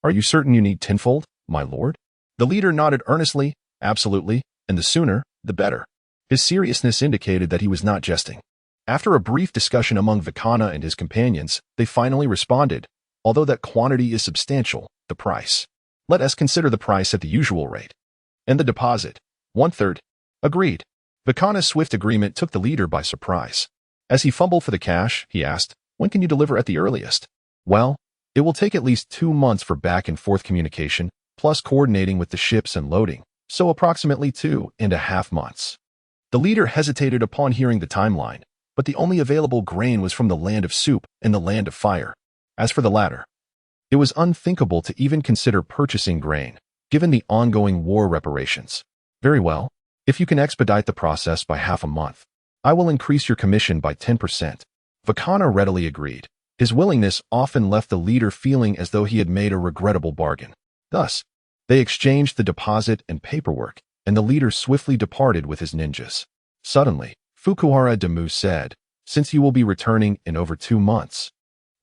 Are you certain you need tenfold, my lord? The leader nodded earnestly. Absolutely, and the sooner, the better. His seriousness indicated that he was not jesting. After a brief discussion among Vakana and his companions, they finally responded, although that quantity is substantial, the price. Let us consider the price at the usual rate. And the deposit, 1/3. Agreed. Vakana's swift agreement took the leader by surprise. As he fumbled for the cash, he asked, when can you deliver at the earliest? Well, it will take at least 2 months for back and forth communication, plus coordinating with the ships and loading, so approximately 2.5 months. The leader hesitated upon hearing the timeline, but the only available grain was from the land of soup and the land of fire. As for the latter, it was unthinkable to even consider purchasing grain, given the ongoing war reparations. Very well, if you can expedite the process by half a month, I will increase your commission by 10%. Vakana readily agreed. His willingness often left the leader feeling as though he had made a regrettable bargain. Thus, they exchanged the deposit and paperwork, and the leader swiftly departed with his ninjas. Suddenly, Fukuhara Demu said, since you will be returning in over 2 months,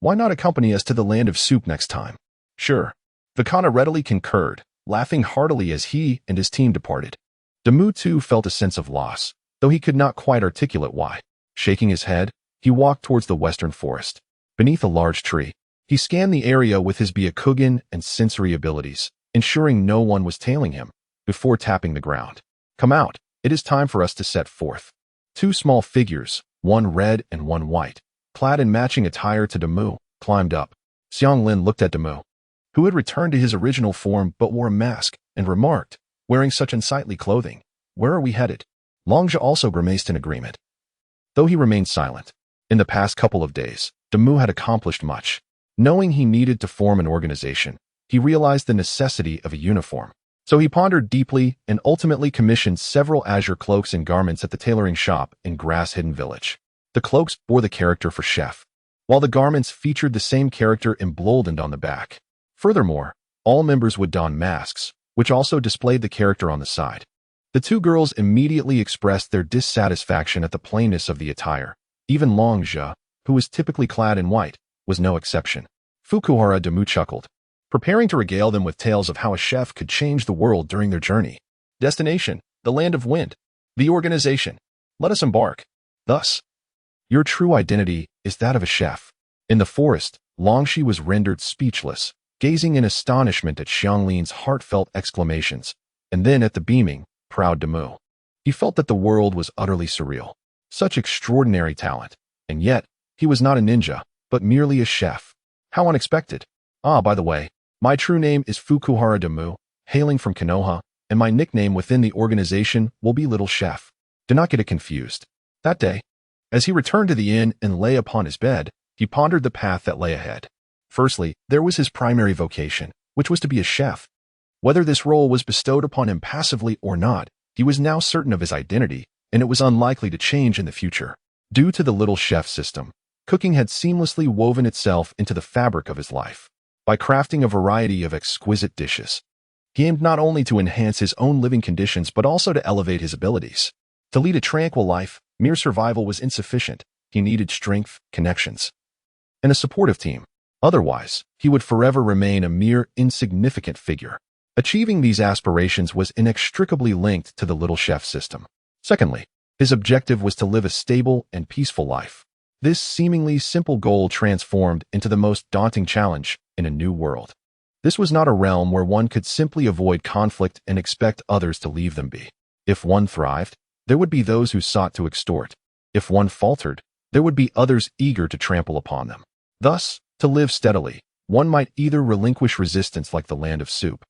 why not accompany us to the land of soup next time? Sure. Vakana readily concurred, laughing heartily as he and his team departed. Demu too felt a sense of loss, though he could not quite articulate why. Shaking his head, he walked towards the western forest. Beneath a large tree, he scanned the area with his Byakugan and sensory abilities, ensuring no one was tailing him, before tapping the ground. Come out, it is time for us to set forth. 2 small figures, one red and one white, clad in matching attire to Damu, climbed up. Xianglin looked at Damu, who had returned to his original form but wore a mask, and remarked, wearing such unsightly clothing, "Where are we headed?" Longzha also grimaced in agreement, though he remained silent. In the past couple of days, Damu had accomplished much. Knowing he needed to form an organization, he realized the necessity of a uniform. So he pondered deeply and ultimately commissioned several azure cloaks and garments at the tailoring shop in Grass-Hidden Village. The cloaks bore the character for chef, while the garments featured the same character emblazoned on the back. Furthermore, all members would don masks, which also displayed the character on the side. The two girls immediately expressed their dissatisfaction at the plainness of the attire. Even Longzha, who was typically clad in white, was no exception. Fukuhara Damu chuckled, preparing to regale them with tales of how a chef could change the world during their journey. Destination, the Land of Wind. The organization. Let us embark. Thus, your true identity is that of a chef. In the forest, Longxi was rendered speechless, gazing in astonishment at Xianglin's heartfelt exclamations, and then at the beaming, proud Damu. He felt that the world was utterly surreal. Such extraordinary talent, and yet, he was not a ninja, but merely a chef. How unexpected. Ah, by the way, my true name is Fukuhara Damu, hailing from Konoha, and my nickname within the organization will be Little Chef. Do not get it confused. That day, as he returned to the inn and lay upon his bed, he pondered the path that lay ahead. Firstly, there was his primary vocation, which was to be a chef. Whether this role was bestowed upon him passively or not, he was now certain of his identity, and it was unlikely to change in the future. Due to the Little Chef system, cooking had seamlessly woven itself into the fabric of his life. By crafting a variety of exquisite dishes, he aimed not only to enhance his own living conditions but also to elevate his abilities. To lead a tranquil life, mere survival was insufficient. He needed strength, connections, and a supportive team. Otherwise, he would forever remain a mere insignificant figure. Achieving these aspirations was inextricably linked to the Little Chef system. Secondly, his objective was to live a stable and peaceful life. This seemingly simple goal transformed into the most daunting challenge in a new world. This was not a realm where one could simply avoid conflict and expect others to leave them be. If one thrived, there would be those who sought to extort. If one faltered, there would be others eager to trample upon them. Thus, to live steadily, one might either relinquish resistance like the land of soup,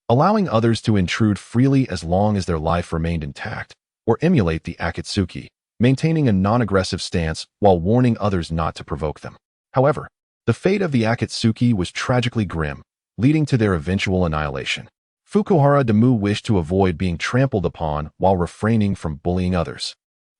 allowing others to intrude freely as long as their life remained intact, or emulate the Akatsuki, maintaining a non-aggressive stance while warning others not to provoke them. However, the fate of the Akatsuki was tragically grim, leading to their eventual annihilation. Fukuhara Damu wished to avoid being trampled upon while refraining from bullying others.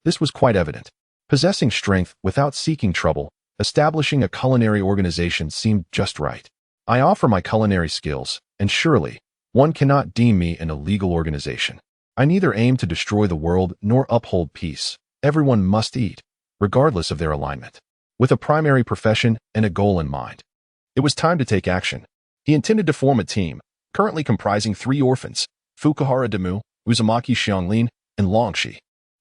This was quite evident. Possessing strength without seeking trouble, establishing a culinary organization seemed just right. I offer my culinary skills, and surely, one cannot deem me an illegal organization. I neither aim to destroy the world nor uphold peace. Everyone must eat, regardless of their alignment, with a primary profession and a goal in mind. It was time to take action. He intended to form a team, currently comprising 3 orphans, Fukuhara Damu, Uzumaki Xianglin, and Longxi.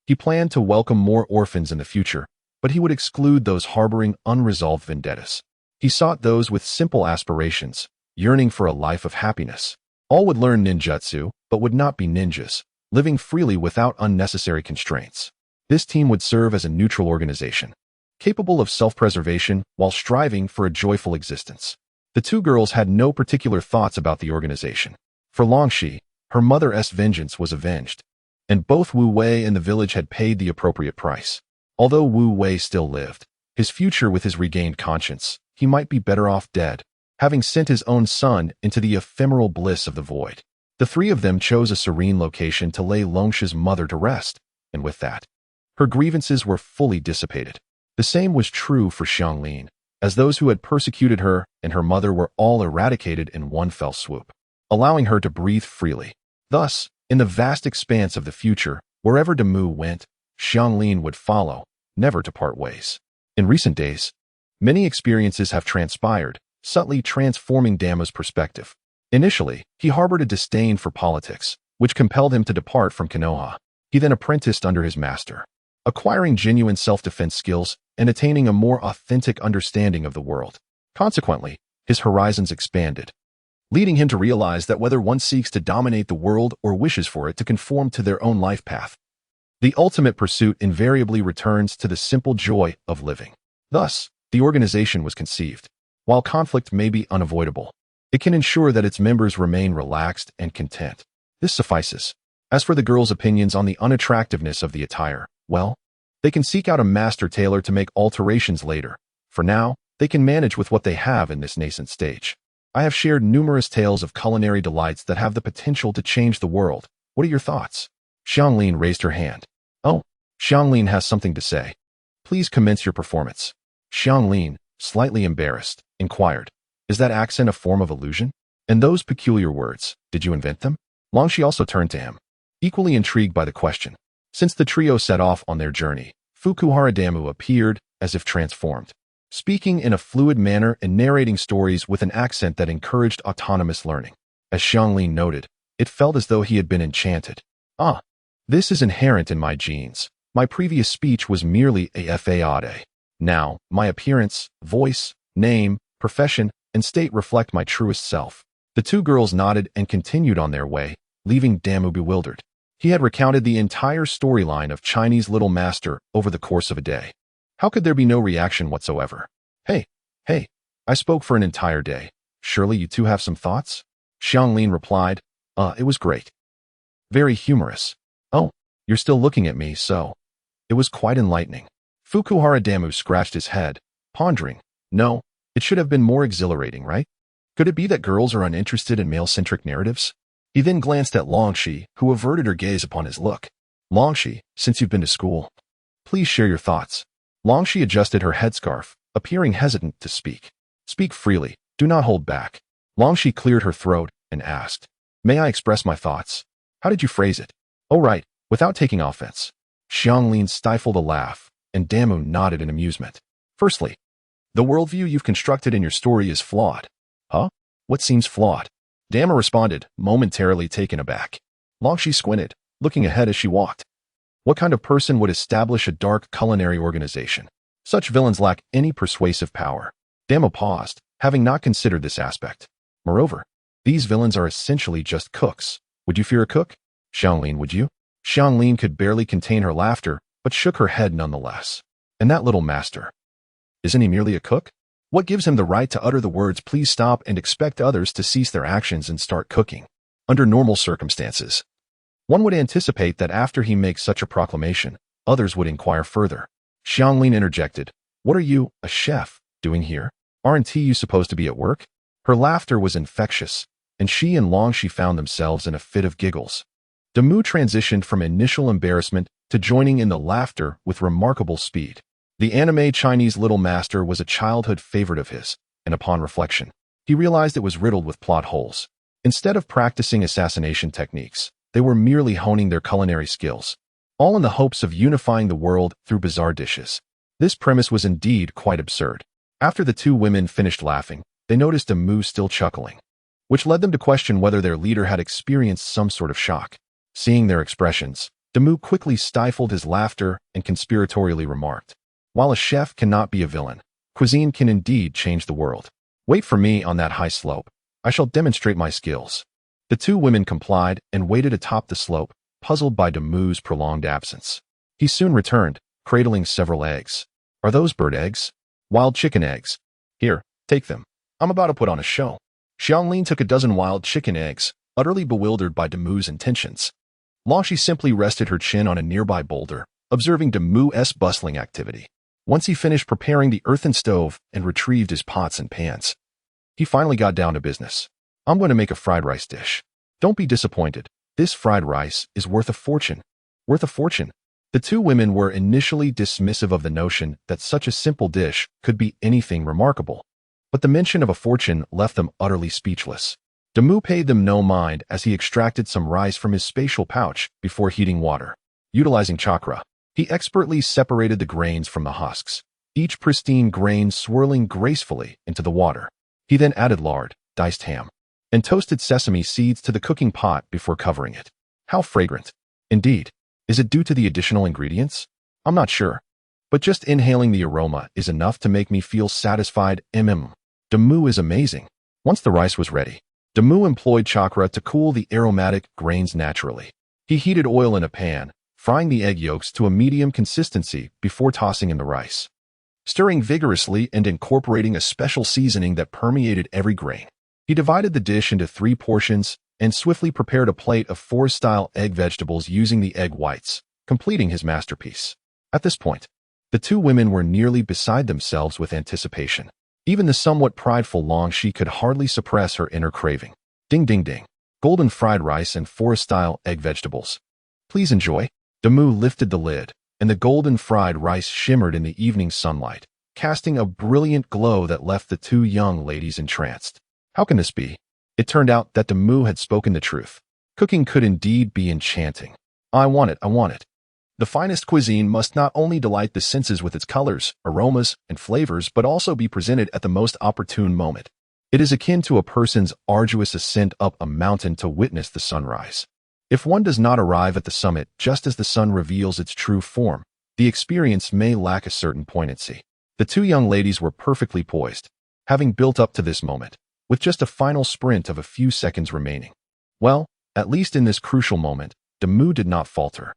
He planned to welcome more orphans in the future, but he would exclude those harboring unresolved vendettas. He sought those with simple aspirations, yearning for a life of happiness. All would learn ninjutsu, but would not be ninjas, living freely without unnecessary constraints. This team would serve as a neutral organization, capable of self-preservation while striving for a joyful existence. The 2 girls had no particular thoughts about the organization. For Longxi, her mother's vengeance was avenged, and both Wu Wei and the village had paid the appropriate price. Although Wu Wei still lived, his future with his regained conscience, he might be better off dead, having sent his own son into the ephemeral bliss of the void. The 3 of them chose a serene location to lay Longxi's mother to rest, and with that, her grievances were fully dissipated. The same was true for Xianglin, as those who had persecuted her and her mother were all eradicated in one fell swoop, allowing her to breathe freely. Thus, in the vast expanse of the future, wherever Damu went, Xianglin would follow, never to part ways. In recent days, many experiences have transpired, subtly transforming Damu's perspective. Initially, he harbored a disdain for politics, which compelled him to depart from Konoha. He then apprenticed under his master, acquiring genuine self-defense skills and attaining a more authentic understanding of the world. Consequently, his horizons expanded, leading him to realize that whether one seeks to dominate the world or wishes for it to conform to their own life path, the ultimate pursuit invariably returns to the simple joy of living. Thus, the organization was conceived. While conflict may be unavoidable, it can ensure that its members remain relaxed and content. This suffices. As for the girls' opinions on the unattractiveness of the attire, well, they can seek out a master tailor to make alterations later. For now, they can manage with what they have in this nascent stage. I have shared numerous tales of culinary delights that have the potential to change the world. What are your thoughts? Xianglin raised her hand. Oh, Xianglin has something to say. Please commence your performance. Xianglin, slightly embarrassed, inquired, is that accent a form of illusion? And those peculiar words, did you invent them? Longshi also turned to him, equally intrigued by the question. Since the trio set off on their journey, Fukuhara Damu appeared as if transformed, speaking in a fluid manner and narrating stories with an accent that encouraged autonomous learning. As Xianglin noted, it felt as though he had been enchanted. Ah, this is inherent in my genes. My previous speech was merely a fade. Now, my appearance, voice, name, profession, and state reflect my truest self. The two girls nodded and continued on their way, leaving Damu bewildered. He had recounted the entire storyline of Chinese Little Master over the course of a day. How could there be no reaction whatsoever? Hey, I spoke for an entire day. Surely you two have some thoughts? Xianglin replied, it was great. Very humorous. Oh, you're still looking at me, so. It was quite enlightening. Fukuhara Damu scratched his head, pondering. No, it should have been more exhilarating, right? Could it be that girls are uninterested in male-centric narratives? He then glanced at Longshi, who averted her gaze upon his look. Longshi, since you've been to school, please share your thoughts. Longshi adjusted her headscarf, appearing hesitant to speak. Speak freely, do not hold back. Longshi cleared her throat and asked, may I express my thoughts? How did you phrase it? Oh right, without taking offense. Xianglin stifled a laugh, and Damu nodded in amusement. Firstly, the worldview you've constructed in your story is flawed. Huh? What seems flawed? Damu responded, momentarily taken aback. Longshi squinted, looking ahead as she walked. What kind of person would establish a dark culinary organization? Such villains lack any persuasive power. Damu paused, having not considered this aspect. Moreover, these villains are essentially just cooks. Would you fear a cook? Xianglin, would you? Xianglin could barely contain her laughter, but shook her head nonetheless. And that little master, isn't he merely a cook? What gives him the right to utter the words please stop and expect others to cease their actions and start cooking? Under normal circumstances, one would anticipate that after he makes such a proclamation, others would inquire further. Xianglin interjected, what are you, a chef, doing here? Aren't you supposed to be at work? Her laughter was infectious, and she and Longshi found themselves in a fit of giggles. Damu transitioned from initial embarrassment to joining in the laughter with remarkable speed. The anime Chinese Little Master was a childhood favorite of his, and upon reflection, he realized it was riddled with plot holes. Instead of practicing assassination techniques, they were merely honing their culinary skills, all in the hopes of unifying the world through bizarre dishes. This premise was indeed quite absurd. After the two women finished laughing, they noticed Damu still chuckling, which led them to question whether their leader had experienced some sort of shock. Seeing their expressions, Damu quickly stifled his laughter and conspiratorially remarked, while a chef cannot be a villain, cuisine can indeed change the world. Wait for me on that high slope. I shall demonstrate my skills. The two women complied and waited atop the slope, puzzled by Damu's prolonged absence. He soon returned, cradling several eggs. Are those bird eggs? Wild chicken eggs. Here, take them. I'm about to put on a show. Xianglin took a dozen wild chicken eggs, utterly bewildered by Damu's intentions. Longshi simply rested her chin on a nearby boulder, observing Damu's bustling activity. Once he finished preparing the earthen stove and retrieved his pots and pans, he finally got down to business. I'm going to make a fried rice dish. Don't be disappointed. This fried rice is worth a fortune. Worth a fortune. The two women were initially dismissive of the notion that such a simple dish could be anything remarkable, but the mention of a fortune left them utterly speechless. Damu paid them no mind as he extracted some rice from his spatial pouch before heating water. Utilizing chakra, he expertly separated the grains from the husks, each pristine grain swirling gracefully into the water. He then added lard, diced ham, and toasted sesame seeds to the cooking pot before covering it. How fragrant. Indeed. Is it due to the additional ingredients? I'm not sure. But just inhaling the aroma is enough to make me feel satisfied. Damu is amazing. Once the rice was ready, Damu employed chakra to cool the aromatic grains naturally. He heated oil in a pan, frying the egg yolks to a medium consistency before tossing in the rice. stirring vigorously and incorporating a special seasoning that permeated every grain. He divided the dish into 3 portions and swiftly prepared a plate of forest-style egg vegetables using the egg whites, completing his masterpiece. At this point, the 2 women were nearly beside themselves with anticipation. Even the somewhat prideful Longshi could hardly suppress her inner craving. Ding ding ding. Golden fried rice and forest-style egg vegetables. Please enjoy. Damu lifted the lid, and the golden fried rice shimmered in the evening sunlight, casting a brilliant glow that left the 2 young ladies entranced. How can this be? It turned out that Damu had spoken the truth. Cooking could indeed be enchanting. I want it, I want it. The finest cuisine must not only delight the senses with its colors, aromas, and flavors, but also be presented at the most opportune moment. It is akin to a person's arduous ascent up a mountain to witness the sunrise. If one does not arrive at the summit just as the sun reveals its true form, the experience may lack a certain poignancy. The 2 young ladies were perfectly poised, having built up to this moment, with just a final sprint of a few seconds remaining. Well, at least in this crucial moment, Damu did not falter,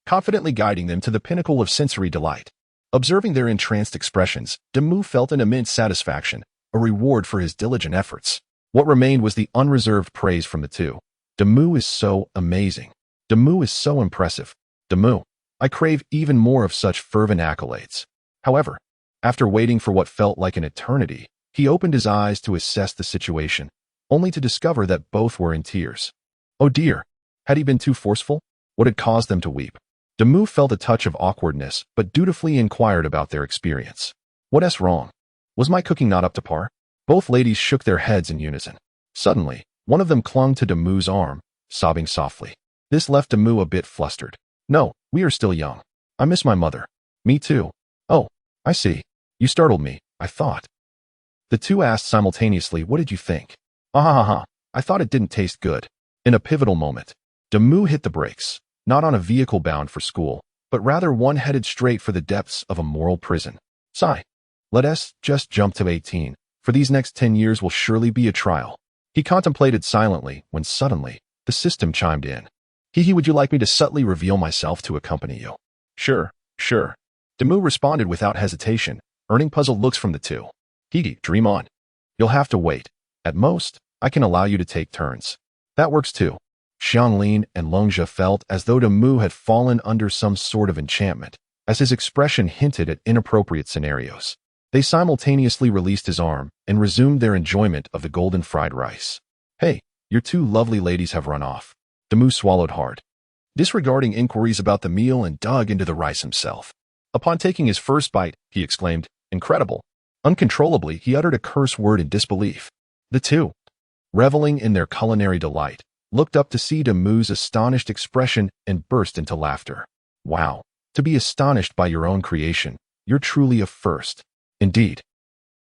confidently guiding them to the pinnacle of sensory delight. Observing their entranced expressions, Damu felt an immense satisfaction, a reward for his diligent efforts. What remained was the unreserved praise from the 2. Damu is so amazing. Damu is so impressive. Damu, I crave even more of such fervent accolades. However, after waiting for what felt like an eternity, he opened his eyes to assess the situation, only to discover that both were in tears. Oh dear, had he been too forceful? What had caused them to weep? Damu felt a touch of awkwardness, but dutifully inquired about their experience. What's wrong? Was my cooking not up to par? Both ladies shook their heads in unison. Suddenly, one of them clung to Damu's arm, sobbing softly. This left Damu a bit flustered. No, we are still young. I miss my mother. Me too. Oh, I see. You startled me, I thought. The 2 asked simultaneously, what did you think? Ah ha ha ha, I thought it didn't taste good. In a pivotal moment, Damu hit the brakes, not on a vehicle bound for school, but rather one headed straight for the depths of a moral prison. Sigh. Let us just jump to 18, for these next 10 years will surely be a trial. He contemplated silently when suddenly, the system chimed in. Hehe, would you like me to subtly reveal myself to accompany you? Sure, sure. Damu responded without hesitation, earning puzzled looks from the 2. Hehe, dream on. You'll have to wait. At most, I can allow you to take turns. That works too. Xianglin and Longzhe felt as though Damu had fallen under some sort of enchantment, as his expression hinted at inappropriate scenarios. They simultaneously released his arm and resumed their enjoyment of the golden fried rice. Hey, your 2 lovely ladies have run off. Damu swallowed hard, disregarding inquiries about the meal, and dug into the rice himself. Upon taking his first bite, he exclaimed, incredible. Uncontrollably, he uttered a curse word in disbelief. The 2, reveling in their culinary delight, looked up to see Damu's astonished expression and burst into laughter. Wow, to be astonished by your own creation, you're truly a first. Indeed.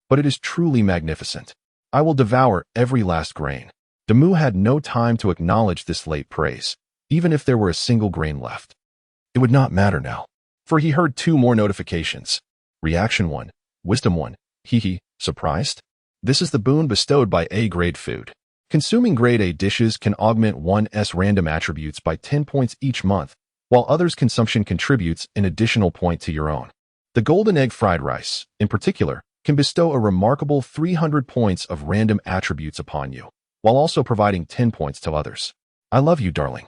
But it is truly magnificent. I will devour every last grain. Damu had no time to acknowledge this late praise, even if there were a single grain left. It would not matter now, for he heard 2 more notifications. Reaction 1, Wisdom 1, Hehe, surprised? This is the boon bestowed by A-grade food. Consuming grade A dishes can augment one's random attributes by 10 points each month, while others' consumption contributes an additional point to your own. The golden egg fried rice, in particular, can bestow a remarkable 300 points of random attributes upon you, while also providing 10 points to others. I love you, darling.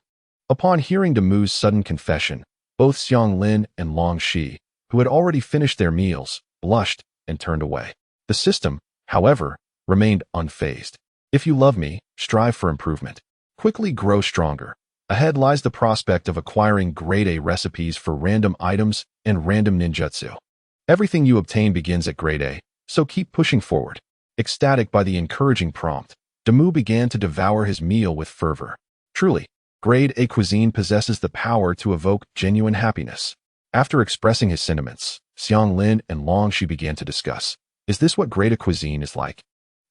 Upon hearing Damu's sudden confession, both Xianglin and Longshi, who had already finished their meals, blushed and turned away. The system, however, remained unfazed. If you love me, strive for improvement. Quickly grow stronger. Ahead lies the prospect of acquiring grade A recipes for random items and random ninjutsu. Everything you obtain begins at grade A, so keep pushing forward. Ecstatic by the encouraging prompt, Damu began to devour his meal with fervor. Truly, grade A cuisine possesses the power to evoke genuine happiness. After expressing his sentiments, Xianglin and Longshi began to discuss. Is this what grade A cuisine is like?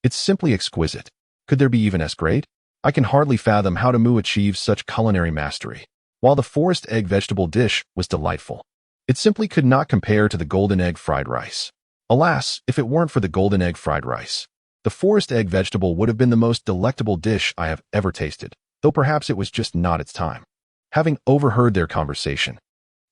It's simply exquisite. Could there be even S-grade? I can hardly fathom how Damu achieves such culinary mastery. While the forest egg vegetable dish was delightful, it simply could not compare to the golden egg fried rice. Alas, if it weren't for the golden egg fried rice, the forest egg vegetable would have been the most delectable dish I have ever tasted, though perhaps it was just not its time. Having overheard their conversation,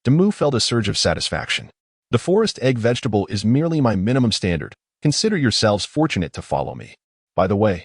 Damu felt a surge of satisfaction. The forest egg vegetable is merely my minimum standard. Consider yourselves fortunate to follow me. By the way,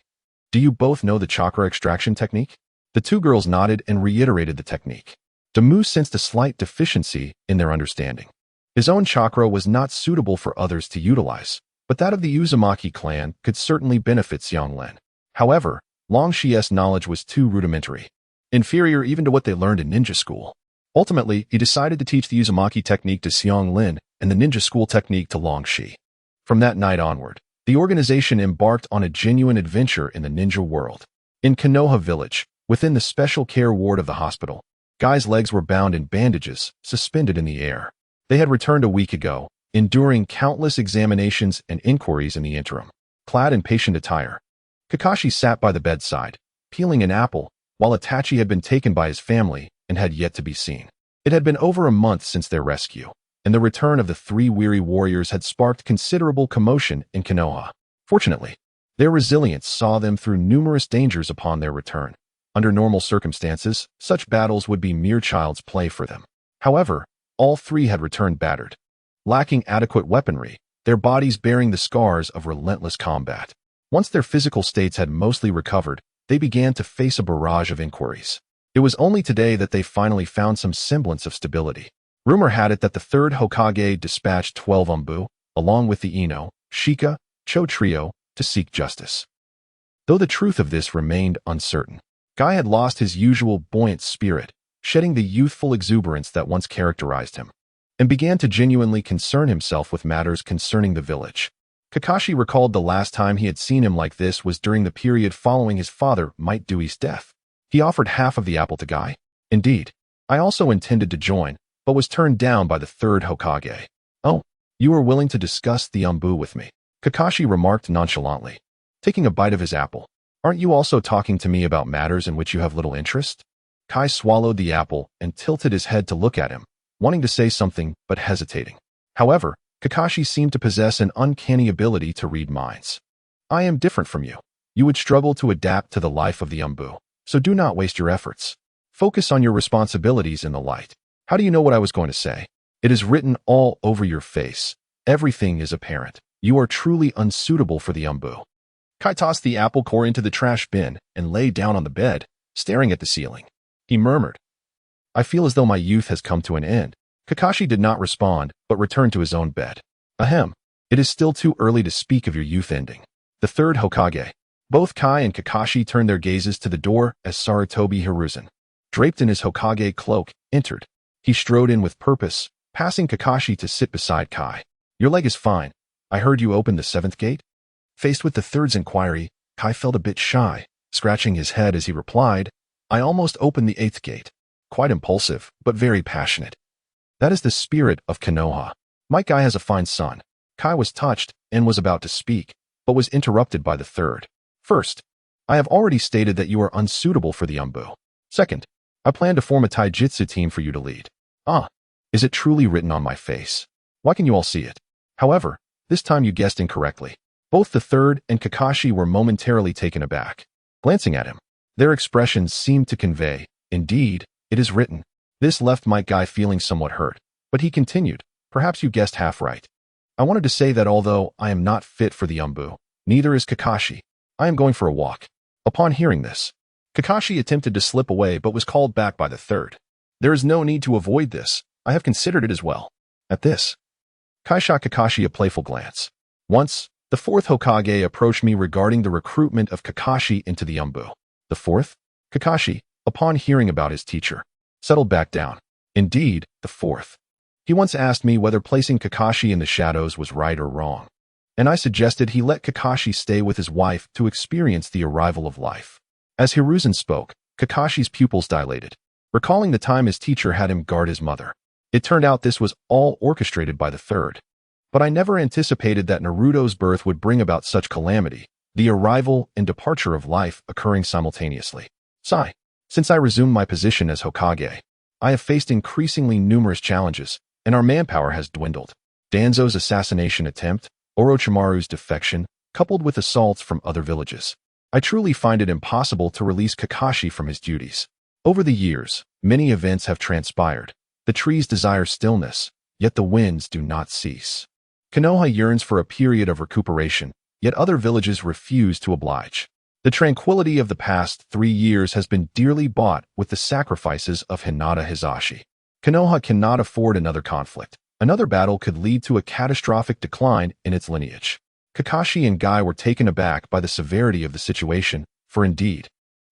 do you both know the chakra extraction technique? The two girls nodded and reiterated the technique. Damu sensed a slight deficiency in their understanding. His own chakra was not suitable for others to utilize, but that of the Uzumaki clan could certainly benefit Xianglin. However, Long Shi's knowledge was too rudimentary, inferior even to what they learned in ninja school. Ultimately, he decided to teach the Uzumaki technique to Xianglin and the ninja school technique to Long Shi. From that night onward, the organization embarked on a genuine adventure in the ninja world. In Konoha village, within the special care ward of the hospital, Guy's legs were bound in bandages, suspended in the air. They had returned a week ago, enduring countless examinations and inquiries in the interim. Clad in patient attire, Kakashi sat by the bedside, peeling an apple, while Itachi had been taken by his family and had yet to be seen. It had been over a month since their rescue, and the return of the three weary warriors had sparked considerable commotion in Konoha. Fortunately, their resilience saw them through numerous dangers upon their return. Under normal circumstances, such battles would be mere child's play for them. However, all three had returned battered, lacking adequate weaponry, their bodies bearing the scars of relentless combat. Once their physical states had mostly recovered, they began to face a barrage of inquiries. It was only today that they finally found some semblance of stability. Rumor had it that the third Hokage dispatched 12 Umbu, along with the Ino, Shika, Cho trio, to seek justice. Though the truth of this remained uncertain, Guy had lost his usual buoyant spirit, shedding the youthful exuberance that once characterized him, and began to genuinely concern himself with matters concerning the village. Kakashi recalled the last time he had seen him like this was during the period following his father Might Dewey's death. He offered half of the apple to Guy. Indeed, I also intended to join, but was turned down by the third Hokage. Oh, you are willing to discuss the Umbu with me, Kakashi remarked nonchalantly, taking a bite of his apple. Aren't you also talking to me about matters in which you have little interest? Kai swallowed the apple and tilted his head to look at him, wanting to say something but hesitating. However, Kakashi seemed to possess an uncanny ability to read minds. I am different from you. You would struggle to adapt to the life of the Umbu, so do not waste your efforts. Focus on your responsibilities in the light. How do you know what I was going to say? It is written all over your face. Everything is apparent. You are truly unsuitable for the Umbu. Kai tossed the apple core into the trash bin and lay down on the bed, staring at the ceiling. He murmured, I feel as though my youth has come to an end. Kakashi did not respond, but returned to his own bed. Ahem. It is still too early to speak of your youth ending. The third Hokage. Both Kai and Kakashi turned their gazes to the door as Sarutobi Hiruzen, draped in his Hokage cloak, entered. He strode in with purpose, passing Kakashi to sit beside Kai. Your leg is fine. I heard you open the seventh gate? Faced with the third's inquiry, Kai felt a bit shy, scratching his head as he replied, I almost opened the eighth gate. Quite impulsive, but very passionate. That is the spirit of Konoha. My Guy has a fine son. Kai was touched and was about to speak, but was interrupted by the third. First, I have already stated that you are unsuitable for the Umbu. Second, I plan to form a taijutsu team for you to lead. Ah, is it truly written on my face? Why can you all see it? However, this time you guessed incorrectly. Both the third and Kakashi were momentarily taken aback. Glancing at him, their expressions seemed to convey, indeed, it is written. This left my Guy feeling somewhat hurt, but he continued, perhaps you guessed half right. I wanted to say that although I am not fit for the Umbu, neither is Kakashi. I am going for a walk. Upon hearing this, Kakashi attempted to slip away but was called back by the third. There is no need to avoid this. I have considered it as well. At this, Kai shot Kakashi a playful glance. Once, the fourth Hokage approached me regarding the recruitment of Kakashi into the Umbu. The fourth? Kakashi, upon hearing about his teacher, settled back down. Indeed, the fourth. He once asked me whether placing Kakashi in the shadows was right or wrong, and I suggested he let Kakashi stay with his wife to experience the arrival of life. As Hiruzen spoke, Kakashi's pupils dilated, recalling the time his teacher had him guard his mother. It turned out this was all orchestrated by the third. But I never anticipated that Naruto's birth would bring about such calamity, the arrival and departure of life occurring simultaneously. Sigh. Since I resumed my position as Hokage, I have faced increasingly numerous challenges, and our manpower has dwindled. Danzo's assassination attempt, Orochimaru's defection, coupled with assaults from other villages. I truly find it impossible to release Kakashi from his duties. Over the years, many events have transpired. The trees desire stillness, yet the winds do not cease. Konoha yearns for a period of recuperation, yet other villages refuse to oblige. The tranquility of the past 3 years has been dearly bought with the sacrifices of Hinata Hisashi. Konoha cannot afford another conflict. Another battle could lead to a catastrophic decline in its lineage. Kakashi and Guy were taken aback by the severity of the situation, for indeed,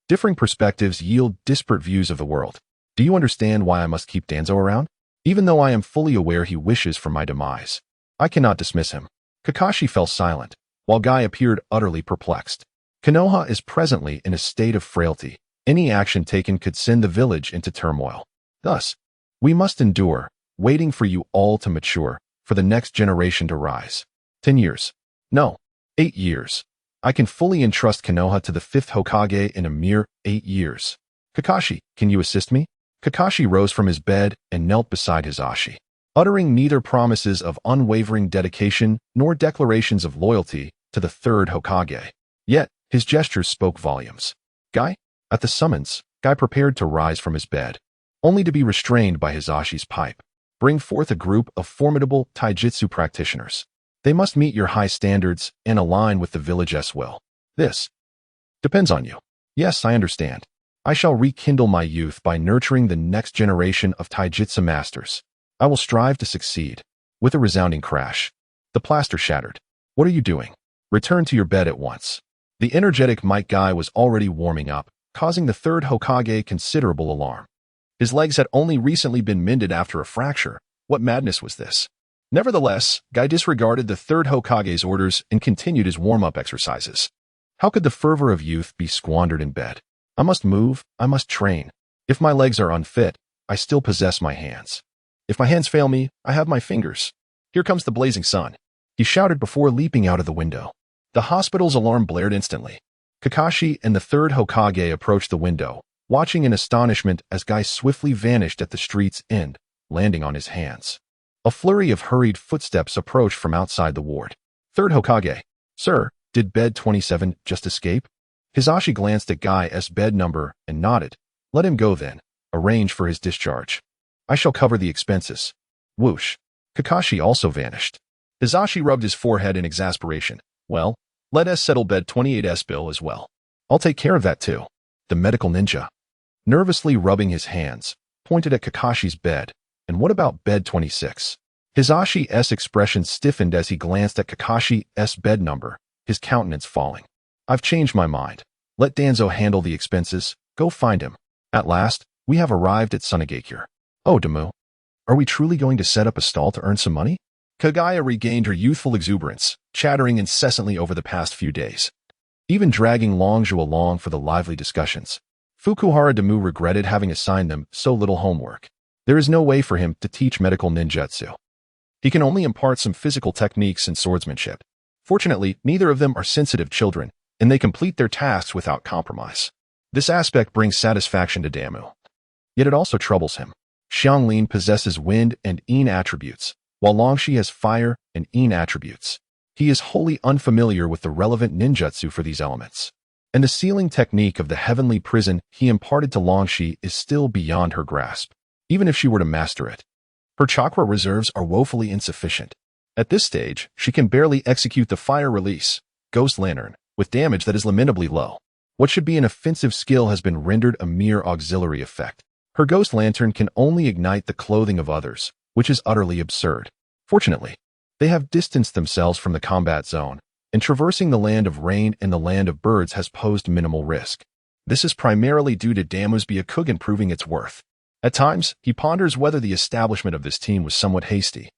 differing perspectives yield disparate views of the world. Do you understand why I must keep Danzo around? Even though I am fully aware he wishes for my demise, I cannot dismiss him. Kakashi fell silent, while Guy appeared utterly perplexed. Konoha is presently in a state of frailty. Any action taken could send the village into turmoil. Thus, we must endure, waiting for you all to mature, for the next generation to rise. 10 years. No, 8 years. I can fully entrust Konoha to the 5th Hokage in a mere 8 years. Kakashi, can you assist me? Kakashi rose from his bed and knelt beside Hisashi, uttering neither promises of unwavering dedication nor declarations of loyalty to the 3rd Hokage. Yet, his gestures spoke volumes. Guy? At the summons, Guy prepared to rise from his bed, only to be restrained by Hisashi's pipe. Bring forth a group of formidable taijutsu practitioners. They must meet your high standards and align with the village's will. This depends on you. Yes, I understand. I shall rekindle my youth by nurturing the next generation of taijutsu masters. I will strive to succeed. With a resounding crash, the plaster shattered. What are you doing? Return to your bed at once. The energetic Might Guy was already warming up, causing the 3rd Hokage considerable alarm. His legs had only recently been mended after a fracture. What madness was this? Nevertheless, Guy disregarded the 3rd Hokage's orders and continued his warm-up exercises. How could the fervor of youth be squandered in bed? I must move, I must train. If my legs are unfit, I still possess my hands. If my hands fail me, I have my fingers. Here comes the blazing sun, he shouted before leaping out of the window. The hospital's alarm blared instantly. Kakashi and the 3rd Hokage approached the window, watching in astonishment as Guy swiftly vanished at the street's end, landing on his hands. A flurry of hurried footsteps approached from outside the ward. 3rd Hokage. Sir, did bed 27 just escape? Hisashi glanced at Guy's bed number and nodded. Let him go then. Arrange for his discharge. I shall cover the expenses. Whoosh. Kakashi also vanished. Hisashi rubbed his forehead in exasperation. Well, let us settle bed 28's bill as well. I'll take care of that too. The medical ninja, nervously rubbing his hands, pointed at Kakashi's bed. And what about bed 26? Hisashi's expression stiffened as he glanced at Kakashi's bed number, his countenance falling. I've changed my mind. Let Danzo handle the expenses. Go find him. At last, we have arrived at Sunagakure. Oh, Damu. Are we truly going to set up a stall to earn some money? Kaguya regained her youthful exuberance, chattering incessantly over the past few days, even dragging Longzhu along for the lively discussions. Fukuhara Damu regretted having assigned them so little homework. There is no way for him to teach medical ninjutsu. He can only impart some physical techniques and swordsmanship. Fortunately, neither of them are sensitive children, and they complete their tasks without compromise. This aspect brings satisfaction to Damu. Yet it also troubles him. Xianglin possesses wind and yin attributes, while Longshi has fire and yin attributes. He is wholly unfamiliar with the relevant ninjutsu for these elements. And the sealing technique of the heavenly prison he imparted to Longshi is still beyond her grasp, even if she were to master it. Her chakra reserves are woefully insufficient. At this stage, she can barely execute the fire release, Ghost Lantern, with damage that is lamentably low. What should be an offensive skill has been rendered a mere auxiliary effect. Her Ghost Lantern can only ignite the clothing of others, which is utterly absurd. Fortunately, they have distanced themselves from the combat zone, and traversing the land of rain and the land of birds has posed minimal risk. This is primarily due to Damu's Byakugan proving its worth. At times, he ponders whether the establishment of this team was somewhat hasty.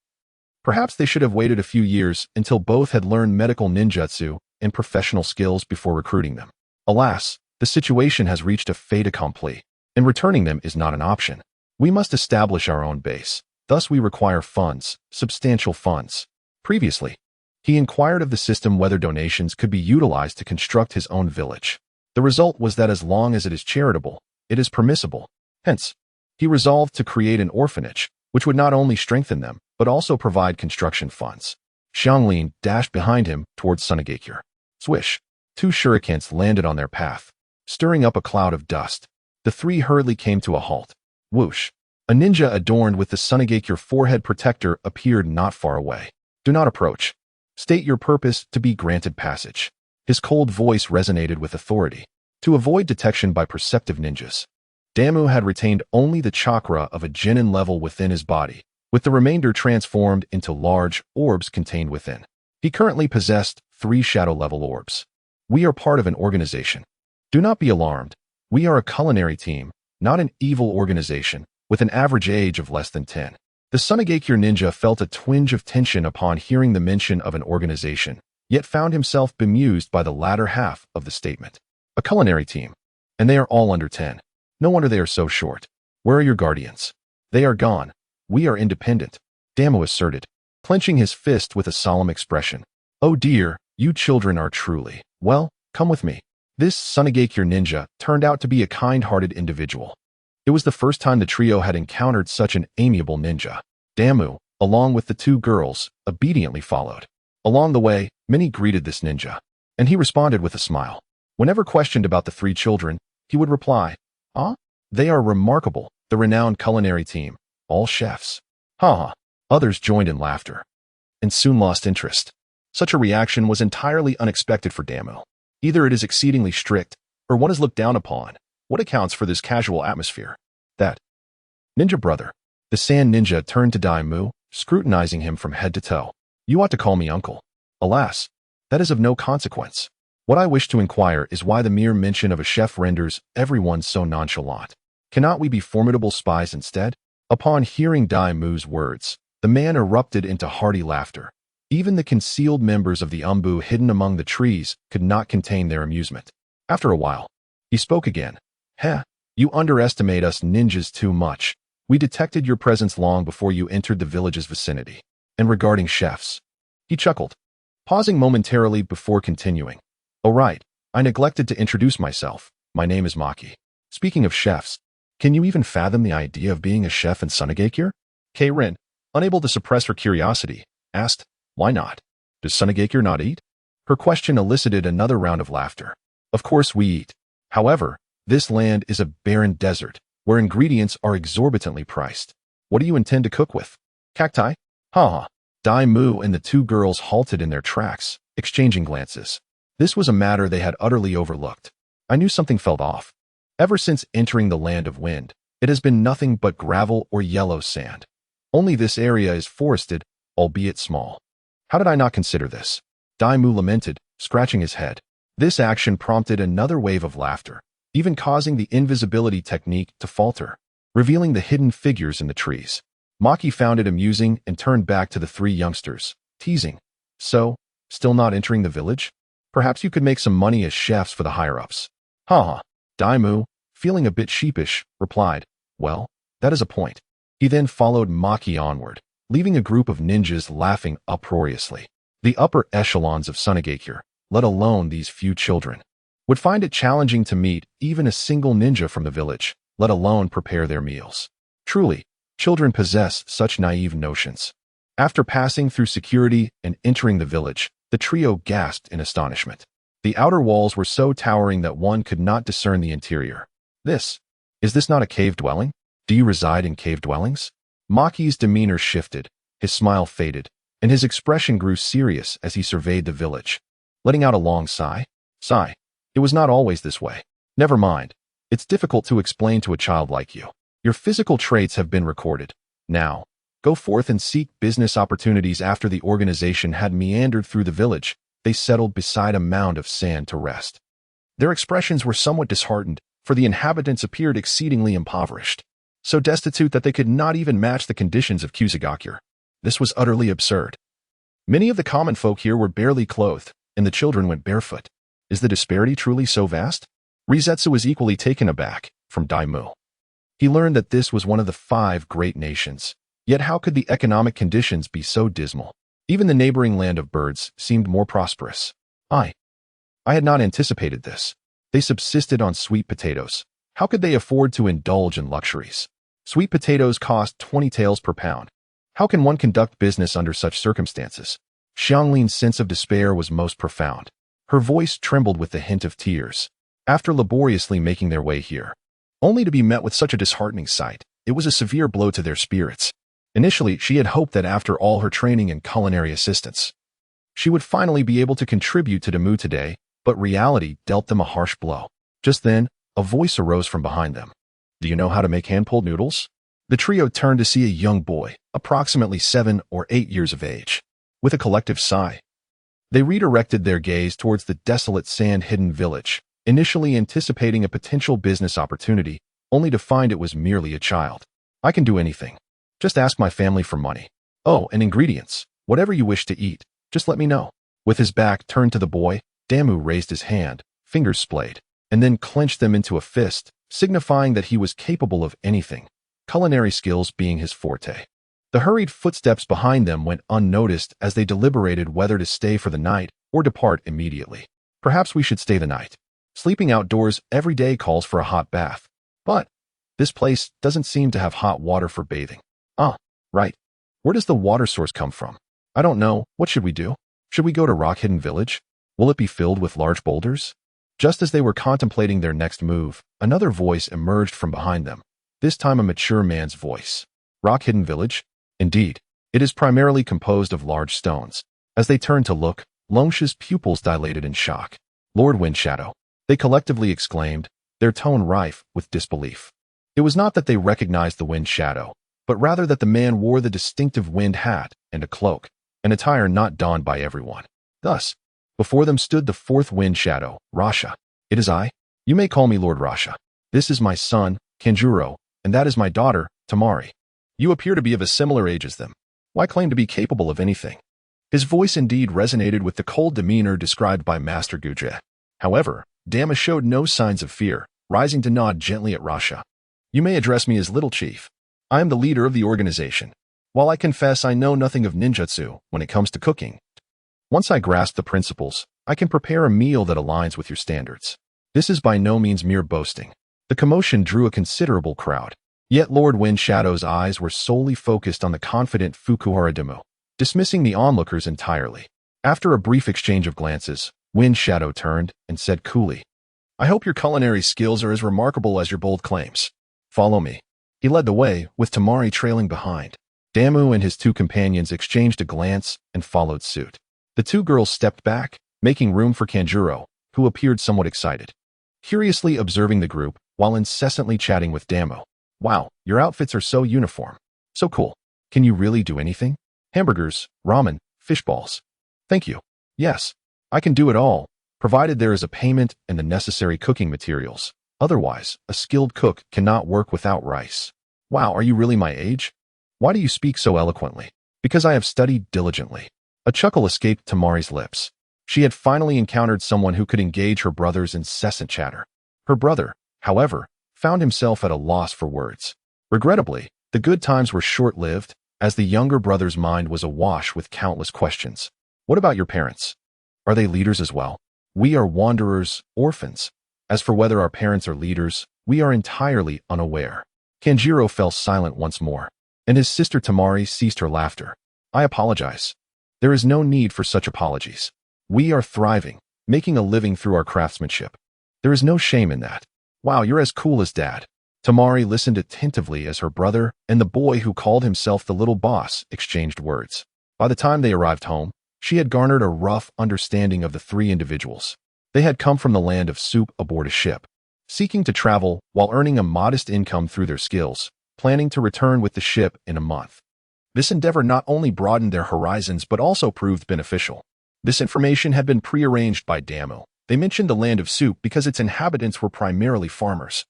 Perhaps they should have waited a few years until both had learned medical ninjutsu and professional skills before recruiting them. Alas, the situation has reached a fait accompli, and returning them is not an option. We must establish our own base. Thus we require funds, substantial funds. Previously, he inquired of the system whether donations could be utilized to construct his own village. The result was that as long as it is charitable, it is permissible. Hence, he resolved to create an orphanage, which would not only strengthen them, but also provide construction funds. Xianglin dashed behind him towards Sunagakure. Swish! 2 shurikens landed on their path, stirring up a cloud of dust. The 3 hurriedly came to a halt. Whoosh! A ninja adorned with the Sunagakure forehead protector appeared not far away. Do not approach. State your purpose to be granted passage. His cold voice resonated with authority. To avoid detection by perceptive ninjas, Damu had retained only the chakra of a genin level within his body, with the remainder transformed into large orbs contained within. He currently possessed 3 shadow-level orbs. We are part of an organization. Do not be alarmed. We are a culinary team, not an evil organization, with an average age of less than 10. The Sunagakure ninja felt a twinge of tension upon hearing the mention of an organization, yet found himself bemused by the latter half of the statement. A culinary team. And they are all under 10. No wonder they are so short. Where are your guardians? They are gone. We are independent, Damu asserted, clenching his fist with a solemn expression. Oh dear, you children are truly, well, come with me. This Sunagakure ninja turned out to be a kind-hearted individual. It was the first time the trio had encountered such an amiable ninja. Damu, along with the 2 girls, obediently followed. Along the way, many greeted this ninja, and he responded with a smile. Whenever questioned about the 3 children, he would reply, "Ah, they are remarkable, the renowned culinary team, all chefs." Ha. Others joined in laughter, and soon lost interest. Such a reaction was entirely unexpected for Damu. Either it is exceedingly strict, or one is looked down upon. What accounts for this casual atmosphere? That ninja brother. The sand ninja turned to Damu, scrutinizing him from head to toe. You ought to call me uncle. Alas, that is of no consequence. What I wish to inquire is why the mere mention of a chef renders everyone so nonchalant. Cannot we be formidable spies instead? Upon hearing Damu's words, the man erupted into hearty laughter. Even the concealed members of the Umbu hidden among the trees could not contain their amusement. After a while, he spoke again. Heh, you underestimate us ninjas too much. We detected your presence long before you entered the village's vicinity. And regarding chefs, he chuckled, pausing momentarily before continuing. Oh right, I neglected to introduce myself. My name is Maki. Speaking of chefs, can you even fathom the idea of being a chef in Sunagakure? Karin, unable to suppress her curiosity, asked, why not? Does Sunagakure not eat? Her question elicited another round of laughter. Of course we eat. However, this land is a barren desert, where ingredients are exorbitantly priced. What do you intend to cook with? Cacti? Ha. Damu and the 2 girls halted in their tracks, exchanging glances. This was a matter they had utterly overlooked. I knew something felt off. Ever since entering the land of wind, it has been nothing but gravel or yellow sand. Only this area is forested, albeit small. How did I not consider this? Damu lamented, scratching his head. This action prompted another wave of laughter, even causing the invisibility technique to falter, revealing the hidden figures in the trees. Maki found it amusing and turned back to the 3 youngsters, teasing. So, still not entering the village? Perhaps you could make some money as chefs for the higher-ups. Ha. Damu, feeling a bit sheepish, replied, well, that is a point. He then followed Maki onward, leaving a group of ninjas laughing uproariously. The upper echelons of Sunagakure, let alone these few children, would find it challenging to meet even a single ninja from the village, let alone prepare their meals. Truly, children possess such naive notions. After passing through security and entering the village, the trio gasped in astonishment. The outer walls were so towering that one could not discern the interior. Is this not a cave dwelling? Do you reside in cave dwellings? Maki's demeanor shifted, his smile faded, and his expression grew serious as he surveyed the village. Letting out a long sigh. It was not always this way. Never mind. It's difficult to explain to a child like you. Your physical traits have been recorded. Now, go forth and seek business opportunities. After the organization had meandered through the village, they settled beside a mound of sand to rest. Their expressions were somewhat disheartened, for the inhabitants appeared exceedingly impoverished, so destitute that they could not even match the conditions of Kusagakure. This was utterly absurd. Many of the common folk here were barely clothed, and the children went barefoot. Is the disparity truly so vast? Rizetsu was equally taken aback, from Damu. He learned that this was one of the 5 great nations. Yet how could the economic conditions be so dismal? Even the neighboring land of birds seemed more prosperous. I had not anticipated this. They subsisted on sweet potatoes. How could they afford to indulge in luxuries? Sweet potatoes cost 20 taels per pound. How can one conduct business under such circumstances? Xianglin's sense of despair was most profound. Her voice trembled with the hint of tears. After laboriously making their way here, only to be met with such a disheartening sight, it was a severe blow to their spirits. Initially, she had hoped that after all her training in culinary assistance, she would finally be able to contribute to Damu today, but reality dealt them a harsh blow. Just then, a voice arose from behind them. Do you know how to make hand-pulled noodles? The trio turned to see a young boy, approximately 7 or 8 years of age. With a collective sigh, they redirected their gaze towards the desolate sand-hidden village, initially anticipating a potential business opportunity, only to find it was merely a child. I can do anything. Just ask my family for money. Oh, and ingredients. Whatever you wish to eat, just let me know. With his back turned to the boy, Damu raised his hand, fingers splayed, and then clenched them into a fist, signifying that he was capable of anything, culinary skills being his forte. The hurried footsteps behind them went unnoticed as they deliberated whether to stay for the night or depart immediately. Perhaps we should stay the night. Sleeping outdoors every day calls for a hot bath. But this place doesn't seem to have hot water for bathing. Ah, right. Where does the water source come from? I don't know. What should we do? Should we go to Rock Hidden Village? Will it be filled with large boulders? Just as they were contemplating their next move, another voice emerged from behind them, this time a mature man's voice. Rock Hidden Village? Indeed, it is primarily composed of large stones. As they turned to look, Longsha's pupils dilated in shock. Lord Windshadow, they collectively exclaimed, their tone rife with disbelief. It was not that they recognized the Wind Shadow, but rather that the man wore the distinctive wind hat and a cloak, an attire not donned by everyone. Thus, before them stood the fourth Wind Shadow, Rasha. It is I. You may call me Lord Rasha. This is my son, Kanjuro, and that is my daughter, Tamari. You appear to be of a similar age as them. Why claim to be capable of anything? His voice indeed resonated with the cold demeanor described by Master Guje. However, Dama showed no signs of fear, rising to nod gently at Rasha. You may address me as Little Chief. I am the leader of the organization. While I confess I know nothing of ninjutsu when it comes to cooking, once I grasp the principles, I can prepare a meal that aligns with your standards. This is by no means mere boasting. The commotion drew a considerable crowd. Yet Lord Windshadow's eyes were solely focused on the confident Fukuhara Demu, dismissing the onlookers entirely. After a brief exchange of glances, Windshadow turned and said coolly, I hope your culinary skills are as remarkable as your bold claims. Follow me. He led the way, with Tamari trailing behind. Damu and his two companions exchanged a glance and followed suit. The two girls stepped back, making room for Kanjuro, who appeared somewhat excited, curiously observing the group while incessantly chatting with Damu. Wow, your outfits are so uniform. So cool. Can you really do anything? Hamburgers, ramen, fish balls. Thank you. Yes, I can do it all, provided there is a payment and the necessary cooking materials. Otherwise, a skilled cook cannot work without rice. Wow, are you really my age? Why do you speak so eloquently? Because I have studied diligently. A chuckle escaped Tamari's lips. She had finally encountered someone who could engage her brother's incessant chatter. Her brother, however, found himself at a loss for words. Regrettably, the good times were short-lived, as the younger brother's mind was awash with countless questions. What about your parents? Are they leaders as well? We are wanderers, orphans. As for whether our parents are leaders, we are entirely unaware. Kanjiro fell silent once more, and his sister Tamari ceased her laughter. I apologize. There is no need for such apologies. We are thriving, making a living through our craftsmanship. There is no shame in that. Wow, you're as cool as Dad. Tamari listened attentively as her brother and the boy who called himself the little boss exchanged words. By the time they arrived home, she had garnered a rough understanding of the three individuals. They had come from the land of soup aboard a ship, seeking to travel while earning a modest income through their skills, planning to return with the ship in a month. This endeavor not only broadened their horizons but also proved beneficial. This information had been prearranged by Damu. They mentioned the land of soup because its inhabitants were primarily farmers,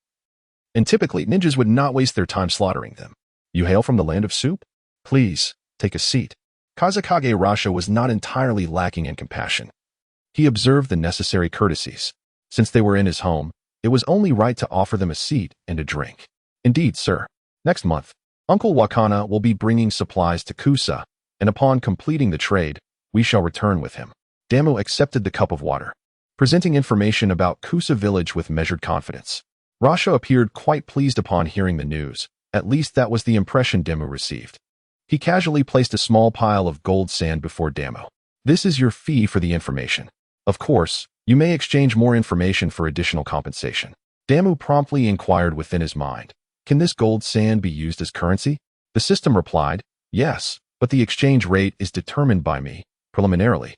and typically ninjas would not waste their time slaughtering them. You hail from the land of soup? Please, take a seat. Kazakage Rasha was not entirely lacking in compassion. He observed the necessary courtesies. Since they were in his home, it was only right to offer them a seat and a drink. Indeed, sir. Next month, Uncle Wakana will be bringing supplies to Kusa, and upon completing the trade, we shall return with him. Damu accepted the cup of water, presenting information about Kusa village with measured confidence. Rasha appeared quite pleased upon hearing the news. At least that was the impression Damu received. He casually placed a small pile of gold sand before Damu. This is your fee for the information. Of course, you may exchange more information for additional compensation. Damu promptly inquired within his mind. Can this gold sand be used as currency? The system replied, yes, but the exchange rate is determined by me, preliminarily.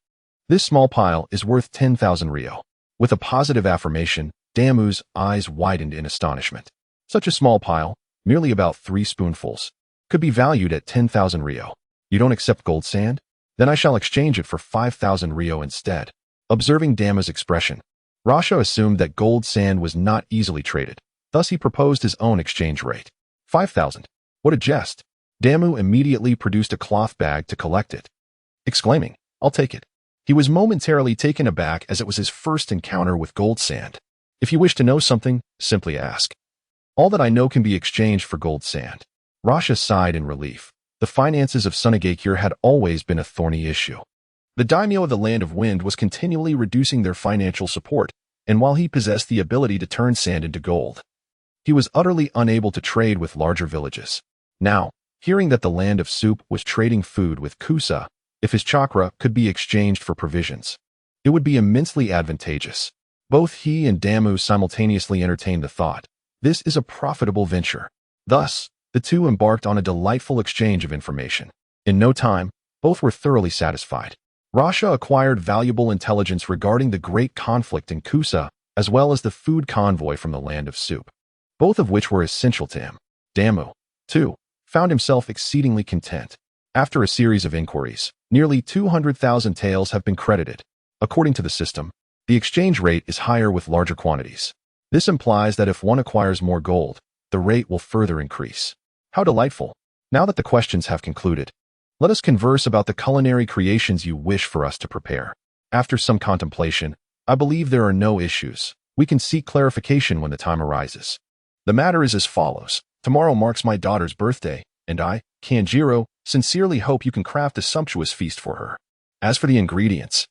This small pile is worth 10,000 ryo. With a positive affirmation, Damu's eyes widened in astonishment. Such a small pile, merely about 3 spoonfuls, could be valued at 10,000 ryo. You don't accept gold sand? Then I shall exchange it for 5,000 ryo instead. Observing Damu's expression, Rasha assumed that gold sand was not easily traded. Thus he proposed his own exchange rate. 5,000. What a jest. Damu immediately produced a cloth bag to collect it, exclaiming, I'll take it. He was momentarily taken aback as it was his first encounter with gold sand. If you wish to know something, simply ask. All that I know can be exchanged for gold sand. Rasha sighed in relief. The finances of Sunagakure had always been a thorny issue. The daimyo of the Land of Wind was continually reducing their financial support, and while he possessed the ability to turn sand into gold, he was utterly unable to trade with larger villages. Now, hearing that the Land of Soup was trading food with Kusa, if his chakra could be exchanged for provisions, it would be immensely advantageous. Both he and Damu simultaneously entertained the thought, this is a profitable venture. Thus, the two embarked on a delightful exchange of information. In no time, both were thoroughly satisfied. Rasha acquired valuable intelligence regarding the great conflict in Kusa, as well as the food convoy from the Land of Soup, both of which were essential to him. Damu, too, found himself exceedingly content. After a series of inquiries, nearly 200,000 taels have been credited. According to the system, the exchange rate is higher with larger quantities. This implies that if one acquires more gold, the rate will further increase. How delightful! Now that the questions have concluded, let us converse about the culinary creations you wish for us to prepare. After some contemplation, I believe there are no issues. We can seek clarification when the time arises. The matter is as follows. Tomorrow marks my daughter's birthday, and I, Kanjiro, sincerely hope you can craft a sumptuous feast for her. As for the ingredients,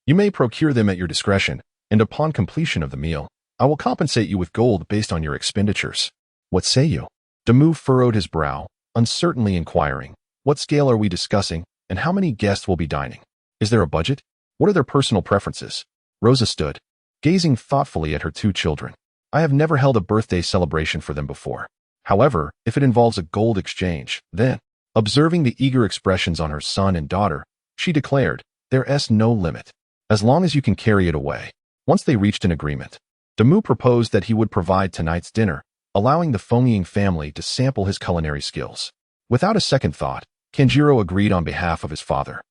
you may procure them at your discretion, and upon completion of the meal, I will compensate you with gold based on your expenditures. What say you? Damu furrowed his brow, uncertainly inquiring, what scale are we discussing, and how many guests will be dining? Is there a budget? What are their personal preferences? Rosa stood, gazing thoughtfully at her 2 children. I have never held a birthday celebration for them before. However, if it involves a gold exchange, then, observing the eager expressions on her son and daughter, she declared, there's no limit, as long as you can carry it away. Once they reached an agreement, Damu proposed that he would provide tonight's dinner, allowing the Fengying family to sample his culinary skills. Without a second thought, Kanjiro agreed on behalf of his father.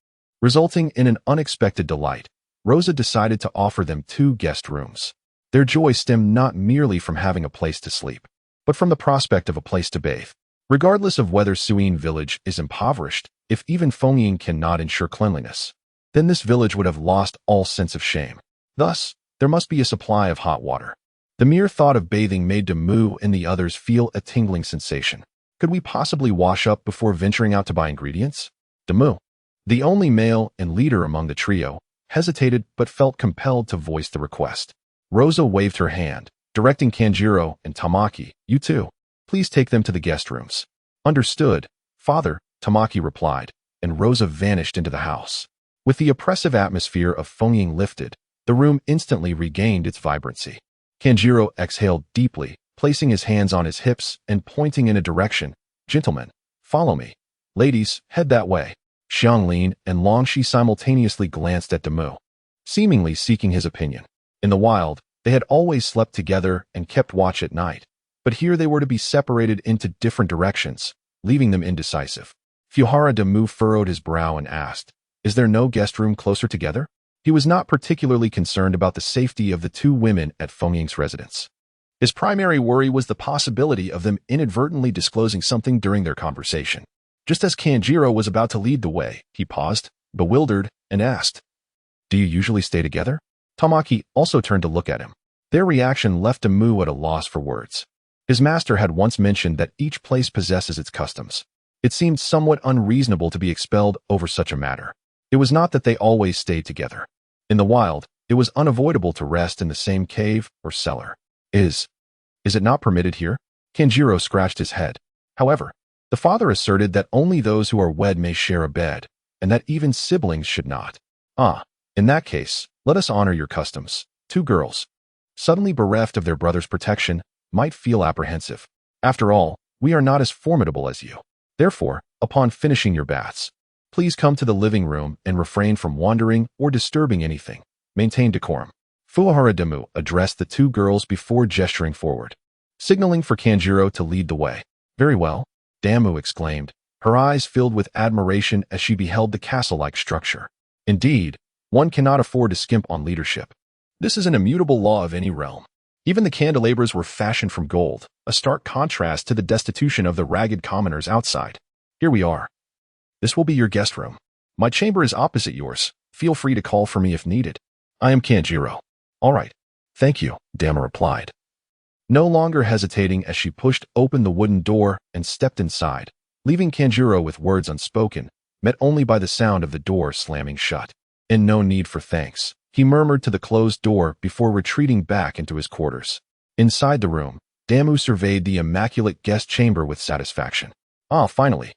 Resulting in an unexpected delight, Rosa decided to offer them 2 guest rooms. Their joy stemmed not merely from having a place to sleep, but from the prospect of a place to bathe. Regardless of whether Suin village is impoverished, if even Fengying cannot ensure cleanliness, then this village would have lost all sense of shame. Thus, there must be a supply of hot water. The mere thought of bathing made Damu and the others feel a tingling sensation. Could we possibly wash up before venturing out to buy ingredients? Damu, the only male and leader among the trio, hesitated but felt compelled to voice the request. Rosa waved her hand, directing Kanjiro and Tamaki, you too. Please take them to the guest rooms. Understood, father, Tamaki replied, and Rosa vanished into the house. With the oppressive atmosphere of Fengying lifted, the room instantly regained its vibrancy. Kanjiro exhaled deeply, placing his hands on his hips and pointing in a direction. Gentlemen, follow me. Ladies, head that way. Xianglin and Longshi simultaneously glanced at Damu, seemingly seeking his opinion. In the wild, they had always slept together and kept watch at night, but here they were to be separated into different directions, leaving them indecisive. Fuhara Damu furrowed his brow and asked, is there no guest room closer together? He was not particularly concerned about the safety of the 2 women at Fengying's residence. His primary worry was the possibility of them inadvertently disclosing something during their conversation. Just as Kanjiro was about to lead the way, he paused, bewildered, and asked, do you usually stay together? Tamaki also turned to look at him. Their reaction left Damu at a loss for words. His master had once mentioned that each place possesses its customs. It seemed somewhat unreasonable to be expelled over such a matter. It was not that they always stayed together. In the wild, it was unavoidable to rest in the same cave or cellar. Is it not permitted here? Kanjiro scratched his head. However, the father asserted that only those who are wed may share a bed, and that even siblings should not. In that case, let us honor your customs. 2 girls, suddenly bereft of their brother's protection, might feel apprehensive. After all, we are not as formidable as you. Therefore, upon finishing your baths, please come to the living room and refrain from wandering or disturbing anything. Maintain decorum. Fuahara Damu addressed the two girls before gesturing forward, signaling for Kanjiro to lead the way. Very well, Damu exclaimed, her eyes filled with admiration as she beheld the castle-like structure. Indeed, one cannot afford to skimp on leadership. This is an immutable law of any realm. Even the candelabras were fashioned from gold, a stark contrast to the destitution of the ragged commoners outside. Here we are. This will be your guest room. My chamber is opposite yours. Feel free to call for me if needed. I am Kanjiro. All right. Thank you, Damu replied, no longer hesitating as she pushed open the wooden door and stepped inside, leaving Kanjiro with words unspoken, met only by the sound of the door slamming shut. And no need for thanks, he murmured to the closed door before retreating back into his quarters. Inside the room, Damu surveyed the immaculate guest chamber with satisfaction. Ah, finally.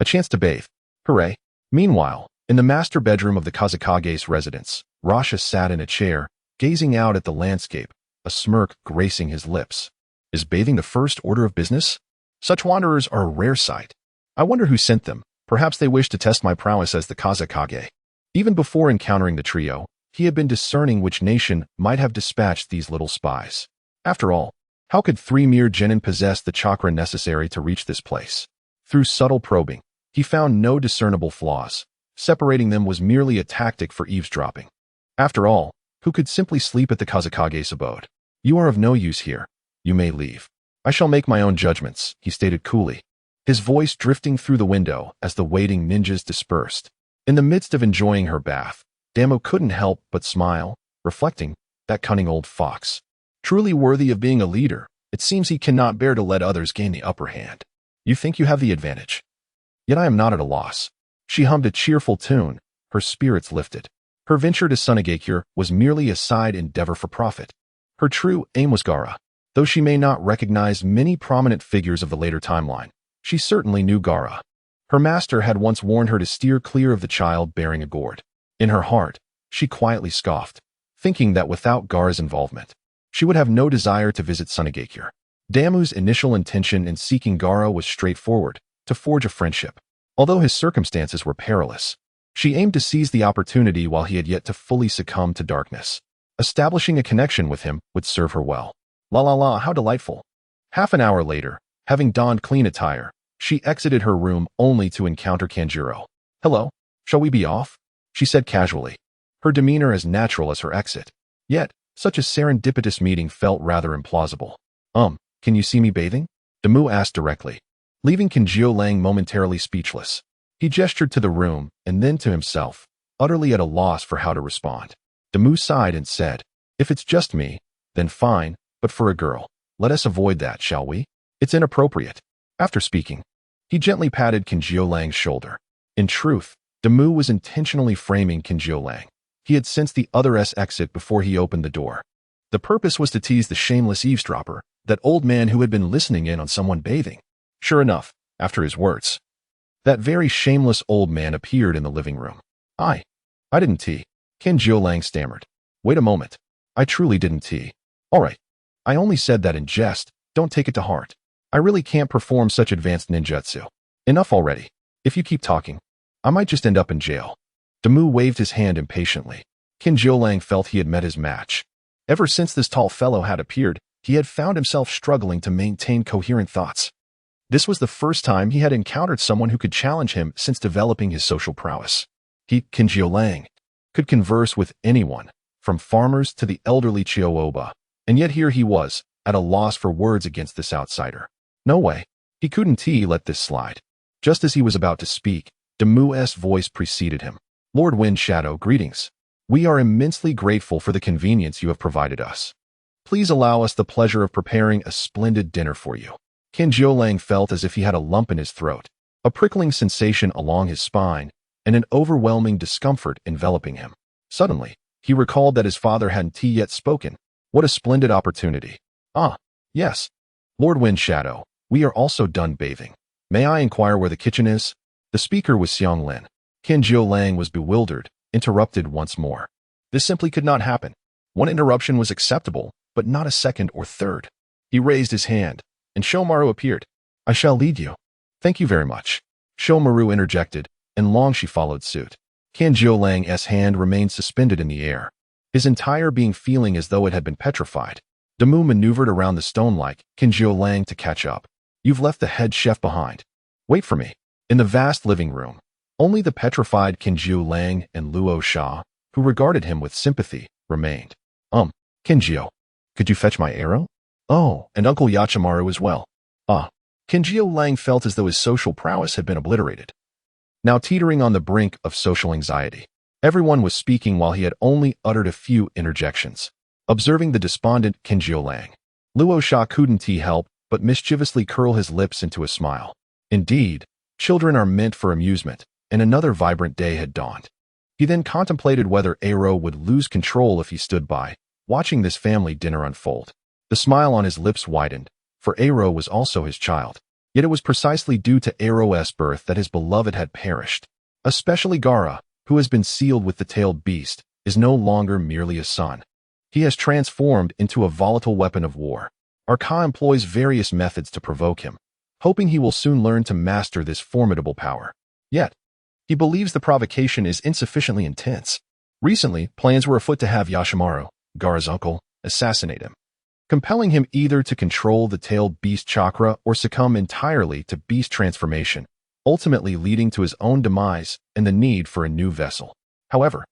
A chance to bathe. Hooray. Meanwhile, in the master bedroom of the Kazakage's residence, Rasha sat in a chair, gazing out at the landscape, a smirk gracing his lips. Is bathing the first order of business? Such wanderers are a rare sight. I wonder who sent them. Perhaps they wish to test my prowess as the Kazakage. Even before encountering the trio, he had been discerning which nation might have dispatched these little spies. After all, how could 3 mere genin possess the chakra necessary to reach this place? Through subtle probing, he found no discernible flaws. Separating them was merely a tactic for eavesdropping. After all, who could simply sleep at the Kazakage's abode? You are of no use here. You may leave. I shall make my own judgments, he stated coolly, his voice drifting through the window as the waiting ninjas dispersed. In the midst of enjoying her bath, Damu couldn't help but smile, reflecting, that cunning old fox. Truly worthy of being a leader, it seems he cannot bear to let others gain the upper hand. You think you have the advantage. Yet I am not at a loss. She hummed a cheerful tune, her spirits lifted. Her venture to Sunagakure was merely a side endeavor for profit. Her true aim was Gaara. Though she may not recognize many prominent figures of the later timeline, she certainly knew Gaara. Her master had once warned her to steer clear of the child bearing a gourd. In her heart, she quietly scoffed, thinking that without Gaara's involvement, she would have no desire to visit Sunagakure. Damu's initial intention in seeking Gaara was straightforward, to forge a friendship. Although his circumstances were perilous, she aimed to seize the opportunity while he had yet to fully succumb to darkness. Establishing a connection with him would serve her well. La la la, how delightful. Half an hour later, having donned clean attire, she exited her room only to encounter Kanjiro. Hello, shall we be off? She said casually, her demeanor as natural as her exit. Yet, such a serendipitous meeting felt rather implausible. Can you see me bathing? Damu asked directly, leaving Kanjiro Lang momentarily speechless. He gestured to the room and then to himself, utterly at a loss for how to respond. Damu sighed and said, if it's just me, then fine, but for a girl, let us avoid that, shall we? It's inappropriate. After speaking, he gently patted Kanjiro Lang's shoulder. In truth, Damu was intentionally framing Kanjiro Lang. He had sensed the other's exit before he opened the door. The purpose was to tease the shameless eavesdropper, that old man who had been listening in on someone bathing. Sure enough, after his words, that very shameless old man appeared in the living room. I didn't tea. Kanjiro Lang stammered. Wait a moment. I truly didn't tea. All right. I only said that in jest. Don't take it to heart. I really can't perform such advanced ninjutsu. Enough already. If you keep talking, I might just end up in jail. Damu waved his hand impatiently. Kanjiro Lang felt he had met his match. Ever since this tall fellow had appeared, he had found himself struggling to maintain coherent thoughts. This was the first time he had encountered someone who could challenge him since developing his social prowess. He, Kanjiro Lang, could converse with anyone, from farmers to the elderly Chiyoba, and yet here he was, at a loss for words against this outsider. No way. He couldn't let this slide. Just as he was about to speak, Damu's voice preceded him. Lord Wind Shadow, greetings. We are immensely grateful for the convenience you have provided us. Please allow us the pleasure of preparing a splendid dinner for you. Kanjiro Lang felt as if he had a lump in his throat, a prickling sensation along his spine, and an overwhelming discomfort enveloping him. Suddenly, he recalled that his father hadn't yet spoken. What a splendid opportunity. Ah, yes. Lord Wind Shadow, we are also done bathing. May I inquire where the kitchen is? The speaker was Xiang Lin. Kanjiro Lang was bewildered, interrupted once more. This simply could not happen. One interruption was acceptable, but not a second or third. He raised his hand, and Shomaru appeared. I shall lead you. Thank you very much. Shomaru interjected, and Longshi followed suit. Kanjiolang's hand remained suspended in the air, his entire being feeling as though it had been petrified. Damu maneuvered around the stone like Kanjiolang to catch up. You've left the head chef behind. Wait for me. In the vast living room, only the petrified Kanjiolang and Luo Sha, who regarded him with sympathy, remained. Kinjio, could you fetch my arrow? Oh, and Uncle Yachimaru as well. Kanjiolang felt as though his social prowess had been obliterated. Now teetering on the brink of social anxiety, everyone was speaking while he had only uttered a few interjections. Observing the despondent Kanjiolang, Luo Sha couldn't help but mischievously curl his lips into a smile. Indeed, children are meant for amusement, and another vibrant day had dawned. He then contemplated whether Aro would lose control if he stood by, watching this family dinner unfold. The smile on his lips widened, for Aro was also his child. Yet it was precisely due to Aro's birth that his beloved had perished. Especially Gaara, who has been sealed with the tailed beast, is no longer merely a son. He has transformed into a volatile weapon of war. Arka employs various methods to provoke him, hoping he will soon learn to master this formidable power. Yet, he believes the provocation is insufficiently intense. Recently, plans were afoot to have Yashimaru, Gaara's uncle, assassinate him, compelling him either to control the tailed beast chakra or succumb entirely to beast transformation, ultimately leading to his own demise and the need for a new vessel. However,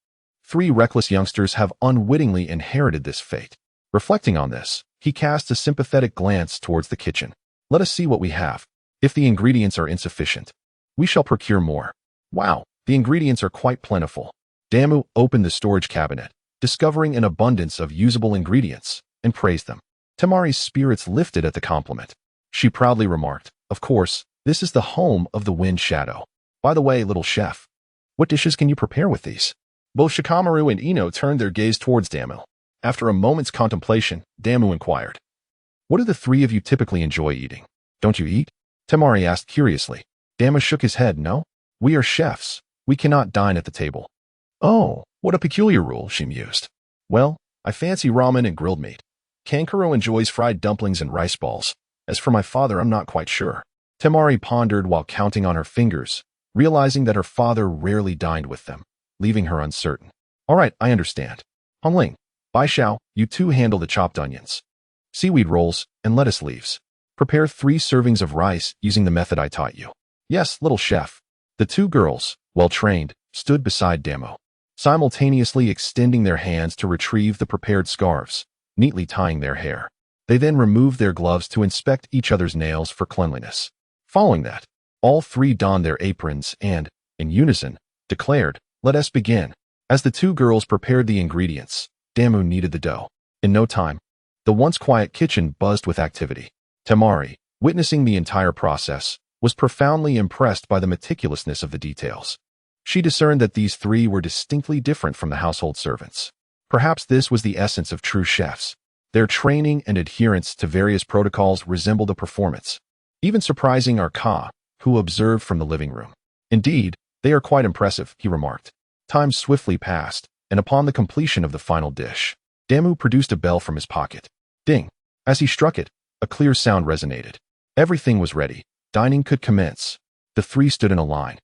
3 reckless youngsters have unwittingly inherited this fate. Reflecting on this, he casts a sympathetic glance towards the kitchen. Let us see what we have. If the ingredients are insufficient, we shall procure more. Wow, the ingredients are quite plentiful. Damu opened the storage cabinet, discovering an abundance of usable ingredients, and praised them. Temari's spirits lifted at the compliment. She proudly remarked, "Of course, this is the home of the Wind Shadow. By the way, little chef, what dishes can you prepare with these?" Both Shikamaru and Ino turned their gaze towards Damu. After a moment's contemplation, Damu inquired, "What do the 3 of you typically enjoy eating? Don't you eat?" Temari asked curiously. Damu shook his head. "No, we are chefs. We cannot dine at the table." "Oh, what a peculiar rule," she mused. "Well, I fancy ramen and grilled meat. Kankuro enjoys fried dumplings and rice balls. As for my father, I'm not quite sure." Temari pondered while counting on her fingers, realizing that her father rarely dined with them, leaving her uncertain. "All right, I understand. Hongling, Bai Xiao, you 2 handle the chopped onions, seaweed rolls, and lettuce leaves. Prepare 3 servings of rice using the method I taught you." "Yes, little chef." The 2 girls, well trained, stood beside Damu, simultaneously extending their hands to retrieve the prepared scarves, neatly tying their hair. They then removed their gloves to inspect each other's nails for cleanliness. Following that, all 3 donned their aprons and, in unison, declared, "Let us begin." As the 2 girls prepared the ingredients, Damu kneaded the dough. In no time, the once quiet kitchen buzzed with activity. Temari, witnessing the entire process, was profoundly impressed by the meticulousness of the details. She discerned that these 3 were distinctly different from the household servants. Perhaps this was the essence of true chefs. Their training and adherence to various protocols resembled a performance, even surprising Arka, who observed from the living room. "Indeed, they are quite impressive," he remarked. Time swiftly passed, and upon the completion of the final dish, Damu produced a bell from his pocket. Ding! As he struck it, a clear sound resonated. Everything was ready. Dining could commence. The 3 stood in a line,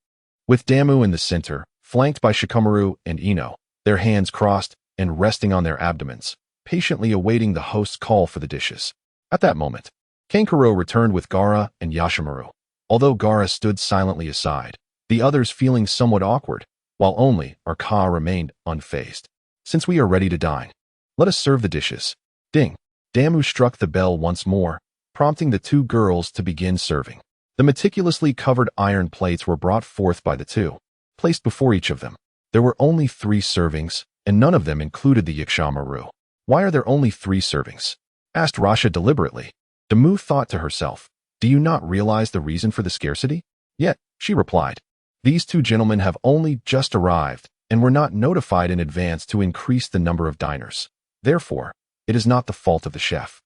with Damu in the center, flanked by Shikamaru and Ino, their hands crossed and resting on their abdomens, patiently awaiting the host's call for the dishes. At that moment, Kankuro returned with Gaara and Yashimaru. Although Gaara stood silently aside, the others feeling somewhat awkward, while only Arka remained unfazed. "Since we are ready to dine, let us serve the dishes." Ding! Damu struck the bell once more, prompting the 2 girls to begin serving. The meticulously covered iron plates were brought forth by the 2, placed before each of them. There were only 3 servings, and none of them included the Yashamaru. "Why are there only 3 servings?" asked Rasha deliberately. Damu thought to herself, "Do you not realize the reason for the scarcity?" Yet, she replied, "These 2 gentlemen have only just arrived and were not notified in advance to increase the number of diners. Therefore, it is not the fault of the chef."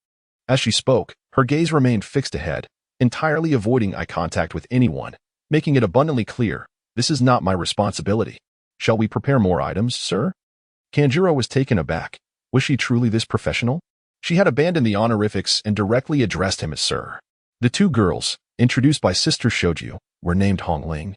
As she spoke, her gaze remained fixed ahead, entirely avoiding eye contact with anyone, making it abundantly clear, "This is not my responsibility. Shall we prepare more items, sir?" Kanjuro was taken aback. Was she truly this professional? She had abandoned the honorifics and directly addressed him as sir. The two girls, introduced by Sister Shoju, were named Hongling,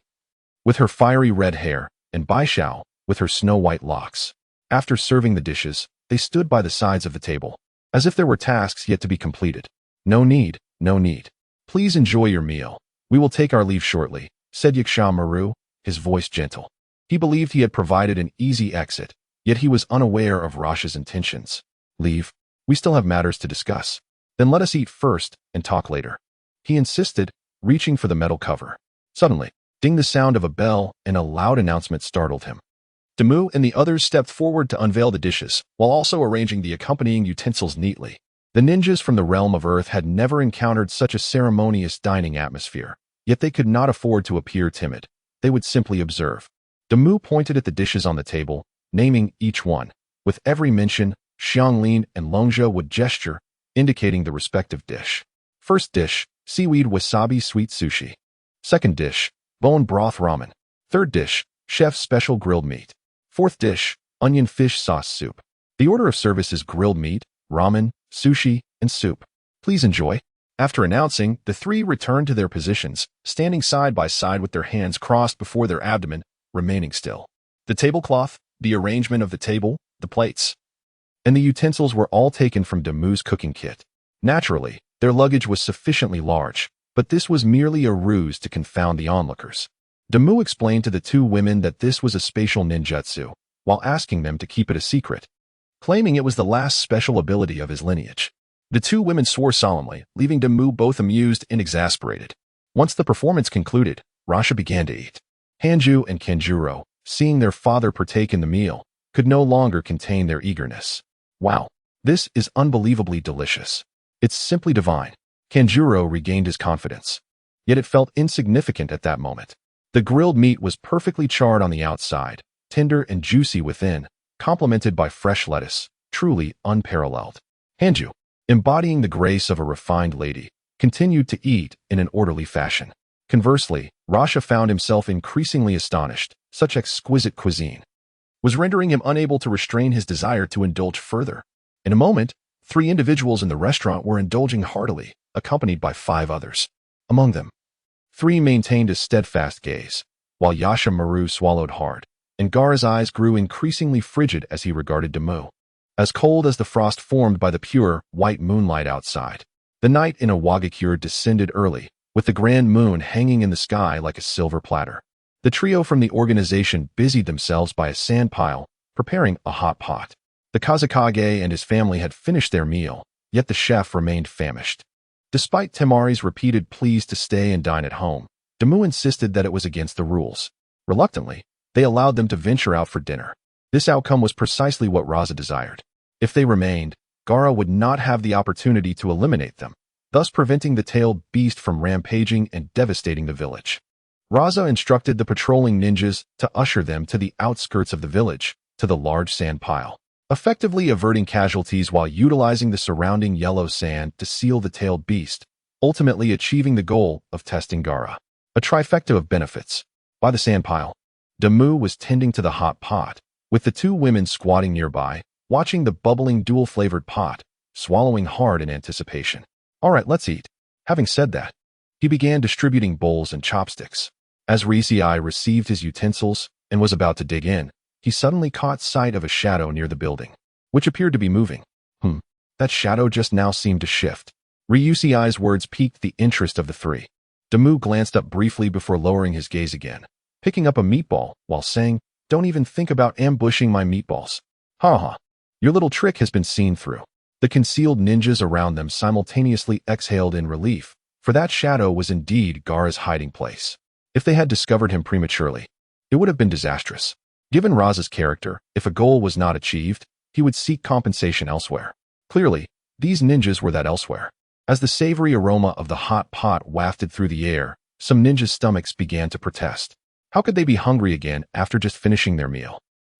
with her fiery red hair, and Bai Xiao, with her snow-white locks. After serving the dishes, they stood by the sides of the table, as if there were tasks yet to be completed. No need, no need. Please enjoy your meal. We will take our leave shortly, said Uchiha, his voice gentle. He believed he had provided an easy exit, yet he was unaware of Rasha's intentions. Leave? We still have matters to discuss. Then let us eat first and talk later. He insisted, reaching for the metal cover. Suddenly, ding, the sound of a bell and a loud announcement startled him. Damu and the others stepped forward to unveil the dishes, while also arranging the accompanying utensils neatly. The ninjas from the realm of Earth had never encountered such a ceremonious dining atmosphere, yet they could not afford to appear timid. They would simply observe. Damu pointed at the dishes on the table, naming each one. With every mention, Xianglin and Longzhou would gesture, indicating the respective dish. First dish, seaweed wasabi sweet sushi. Second dish, bone broth ramen. Third dish, chef's special grilled meat. Fourth dish, onion fish sauce soup. The order of service is grilled meat, ramen, sushi, and soup. Please enjoy. After announcing, the three returned to their positions, standing side by side with their hands crossed before their abdomen, remaining still. The tablecloth, the arrangement of the table, the plates, and the utensils were all taken from Damu's cooking kit. Naturally, their luggage was sufficiently large, but this was merely a ruse to confound the onlookers. Damu explained to the two women that this was a spatial ninjutsu, while asking them to keep it a secret, claiming it was the last special ability of his lineage. The two women swore solemnly, leaving Damu both amused and exasperated. Once the performance concluded, Rasha began to eat. Hanju and Kenjuro, seeing their father partake in the meal, could no longer contain their eagerness. Wow, this is unbelievably delicious. It's simply divine. Kenjuro regained his confidence. Yet it felt insignificant at that moment. The grilled meat was perfectly charred on the outside, tender and juicy within, complemented by fresh lettuce, truly unparalleled. Hanju, embodying the grace of a refined lady, continued to eat in an orderly fashion. Conversely, Rasha found himself increasingly astonished. Such exquisite cuisine was rendering him unable to restrain his desire to indulge further. In a moment, 3 individuals in the restaurant were indulging heartily, accompanied by 5 others. Among them, 3 maintained a steadfast gaze, while Yashimaru swallowed hard, and Gaara's eyes grew increasingly frigid as he regarded Damu. As cold as the frost formed by the pure, white moonlight outside, the night in Awagakure descended early, with the grand moon hanging in the sky like a silver platter. The trio from the organization busied themselves by a sand pile, preparing a hot pot. The Kazakage and his family had finished their meal, yet the chef remained famished. Despite Temari's repeated pleas to stay and dine at home, Damu insisted that it was against the rules. Reluctantly, they allowed them to venture out for dinner. This outcome was precisely what Raza desired. If they remained, Gaara would not have the opportunity to eliminate them, thus preventing the tailed beast from rampaging and devastating the village. Raza instructed the patrolling ninjas to usher them to the outskirts of the village, to the large sand pile, effectively averting casualties while utilizing the surrounding yellow sand to seal the tailed beast, ultimately achieving the goal of testing Gaara. A trifecta of benefits. By the sand pile, Damu was tending to the hot pot, with the 2 women squatting nearby, watching the bubbling dual-flavored pot, swallowing hard in anticipation. All right, let's eat. Having said that, he began distributing bowls and chopsticks. As Ryuushi received his utensils and was about to dig in, he suddenly caught sight of a shadow near the building, which appeared to be moving. That shadow just now seemed to shift. Ryushi's words piqued the interest of the 3. Damu glanced up briefly before lowering his gaze again, picking up a meatball while saying, "Don't even think about ambushing my meatballs. Ha. Your little trick has been seen through." The concealed ninjas around them simultaneously exhaled in relief, for that shadow was indeed Gaara's hiding place. If they had discovered him prematurely, it would have been disastrous. Given Raza's character, if a goal was not achieved, he would seek compensation elsewhere. Clearly, these ninjas were that elsewhere. As the savory aroma of the hot pot wafted through the air, some ninjas' stomachs began to protest. How could they be hungry again after just finishing their meal?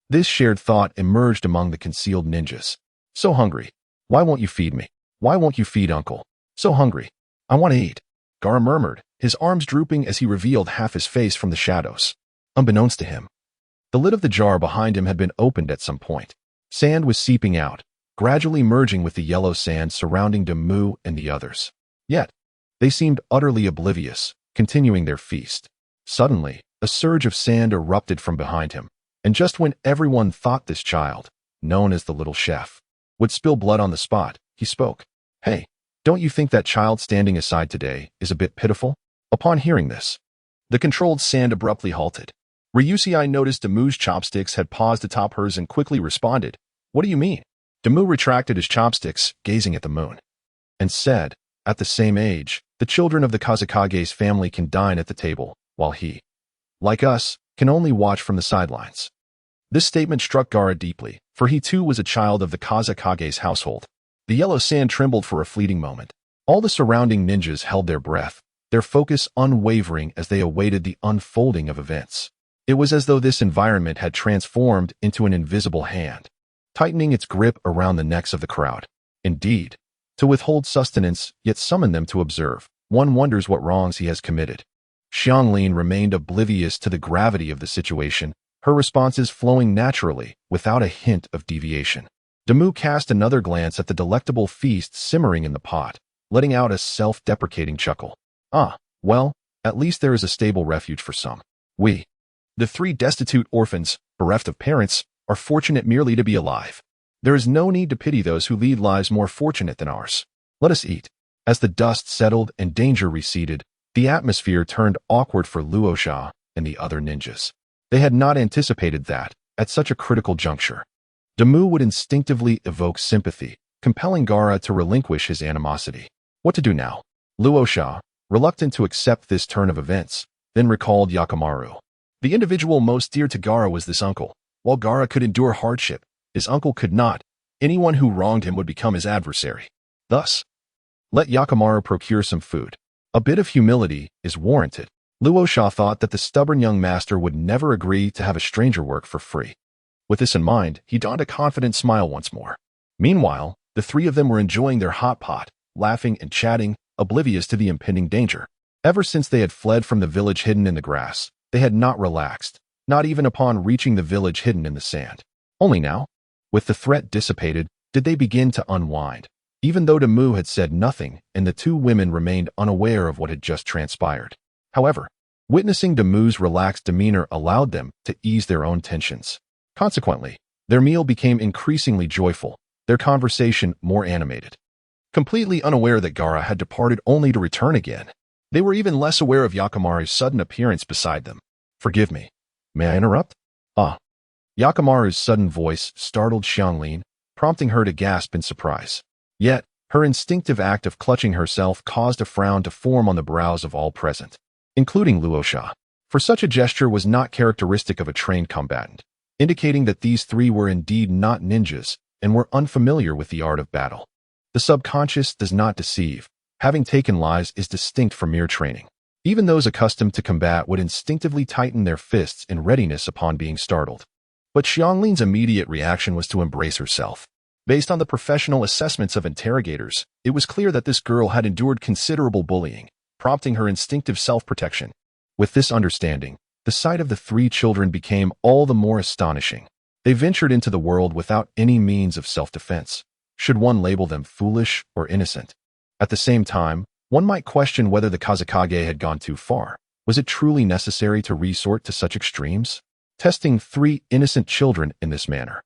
This shared thought emerged among the concealed ninjas. So hungry. Why won't you feed me? Why won't you feed Uncle? So hungry. I want to eat. Gaara murmured, his arms drooping as he revealed half his face from the shadows. Unbeknownst to him, the lid of the jar behind him had been opened at some point. Sand was seeping out, gradually merging with the yellow sand surrounding Damu and the others. Yet, They seemed utterly oblivious, continuing their feast. Suddenly, a surge of sand erupted from behind him, and just when everyone thought this child, known as the little chef, would spill blood on the spot, he spoke. "Hey, don't you think that child standing aside today is a bit pitiful?" Upon hearing this, the controlled sand abruptly halted. Ryuushi noticed Damu's chopsticks had paused atop hers and quickly responded, "What do you mean?" Damu retracted his chopsticks, gazing at the moon, and said, "At the same age, the children of the Kazakage's family can dine at the table, while he, like us, can only watch from the sidelines." This statement struck Gaara deeply, for he too was a child of the Kazakage's household. The yellow sand trembled for a fleeting moment. All the surrounding ninjas held their breath, their focus unwavering as they awaited the unfolding of events. It was as though this environment had transformed into an invisible hand, tightening its grip around the necks of the crowd. Indeed, to withhold sustenance, yet summon them to observe, one wonders what wrongs he has committed. Xianglin remained oblivious to the gravity of the situation, her responses flowing naturally, without a hint of deviation. Damu cast another glance at the delectable feast simmering in the pot, letting out a self-deprecating chuckle. "Ah, well, at least there is a stable refuge for some. We, the three destitute orphans, bereft of parents, are fortunate merely to be alive. There is no need to pity those who lead lives more fortunate than ours. Let us eat." As the dust settled and danger receded, the atmosphere turned awkward for Luosha and the other ninjas. They had not anticipated that, at such a critical juncture, Damu would instinctively evoke sympathy, compelling Gaara to relinquish his animosity. What to do now? Luosha, reluctant to accept this turn of events, then recalled Yakimaru. The individual most dear to Gaara was this uncle. While Gaara could endure hardship, his uncle could not. Anyone who wronged him would become his adversary. Thus, let Yakimaru procure some food. A bit of humility is warranted. Luosha thought that the stubborn young master would never agree to have a stranger work for free. With this in mind, he donned a confident smile once more. Meanwhile, the three of them were enjoying their hot pot, laughing and chatting, oblivious to the impending danger. Ever since they had fled from the village hidden in the grass, they had not relaxed, not even upon reaching the village hidden in the sand. Only now, with the threat dissipated, did they begin to unwind, even though Damu had said nothing and the two women remained unaware of what had just transpired. However, witnessing Damu's relaxed demeanor allowed them to ease their own tensions. Consequently, their meal became increasingly joyful, their conversation more animated. Completely unaware that Gaara had departed only to return again, they were even less aware of Yakimaru's sudden appearance beside them. "Forgive me. May I interrupt?" "Ah." Yakimaru's sudden voice startled Xianglin, prompting her to gasp in surprise. Yet, her instinctive act of clutching herself caused a frown to form on the brows of all present, including Luosha, for such a gesture was not characteristic of a trained combatant, indicating that these three were indeed not ninjas and were unfamiliar with the art of battle. The subconscious does not deceive. Having taken lives is distinct from mere training. Even those accustomed to combat would instinctively tighten their fists in readiness upon being startled. But Xianglin's immediate reaction was to embrace herself. Based on the professional assessments of interrogators, it was clear that this girl had endured considerable bullying, prompting her instinctive self-protection. With this understanding, the sight of the three children became all the more astonishing. They ventured into the world without any means of self-defense. Should one label them foolish or innocent? At the same time, one might question whether the Kazakage had gone too far. Was it truly necessary to resort to such extremes? Testing three innocent children in this manner.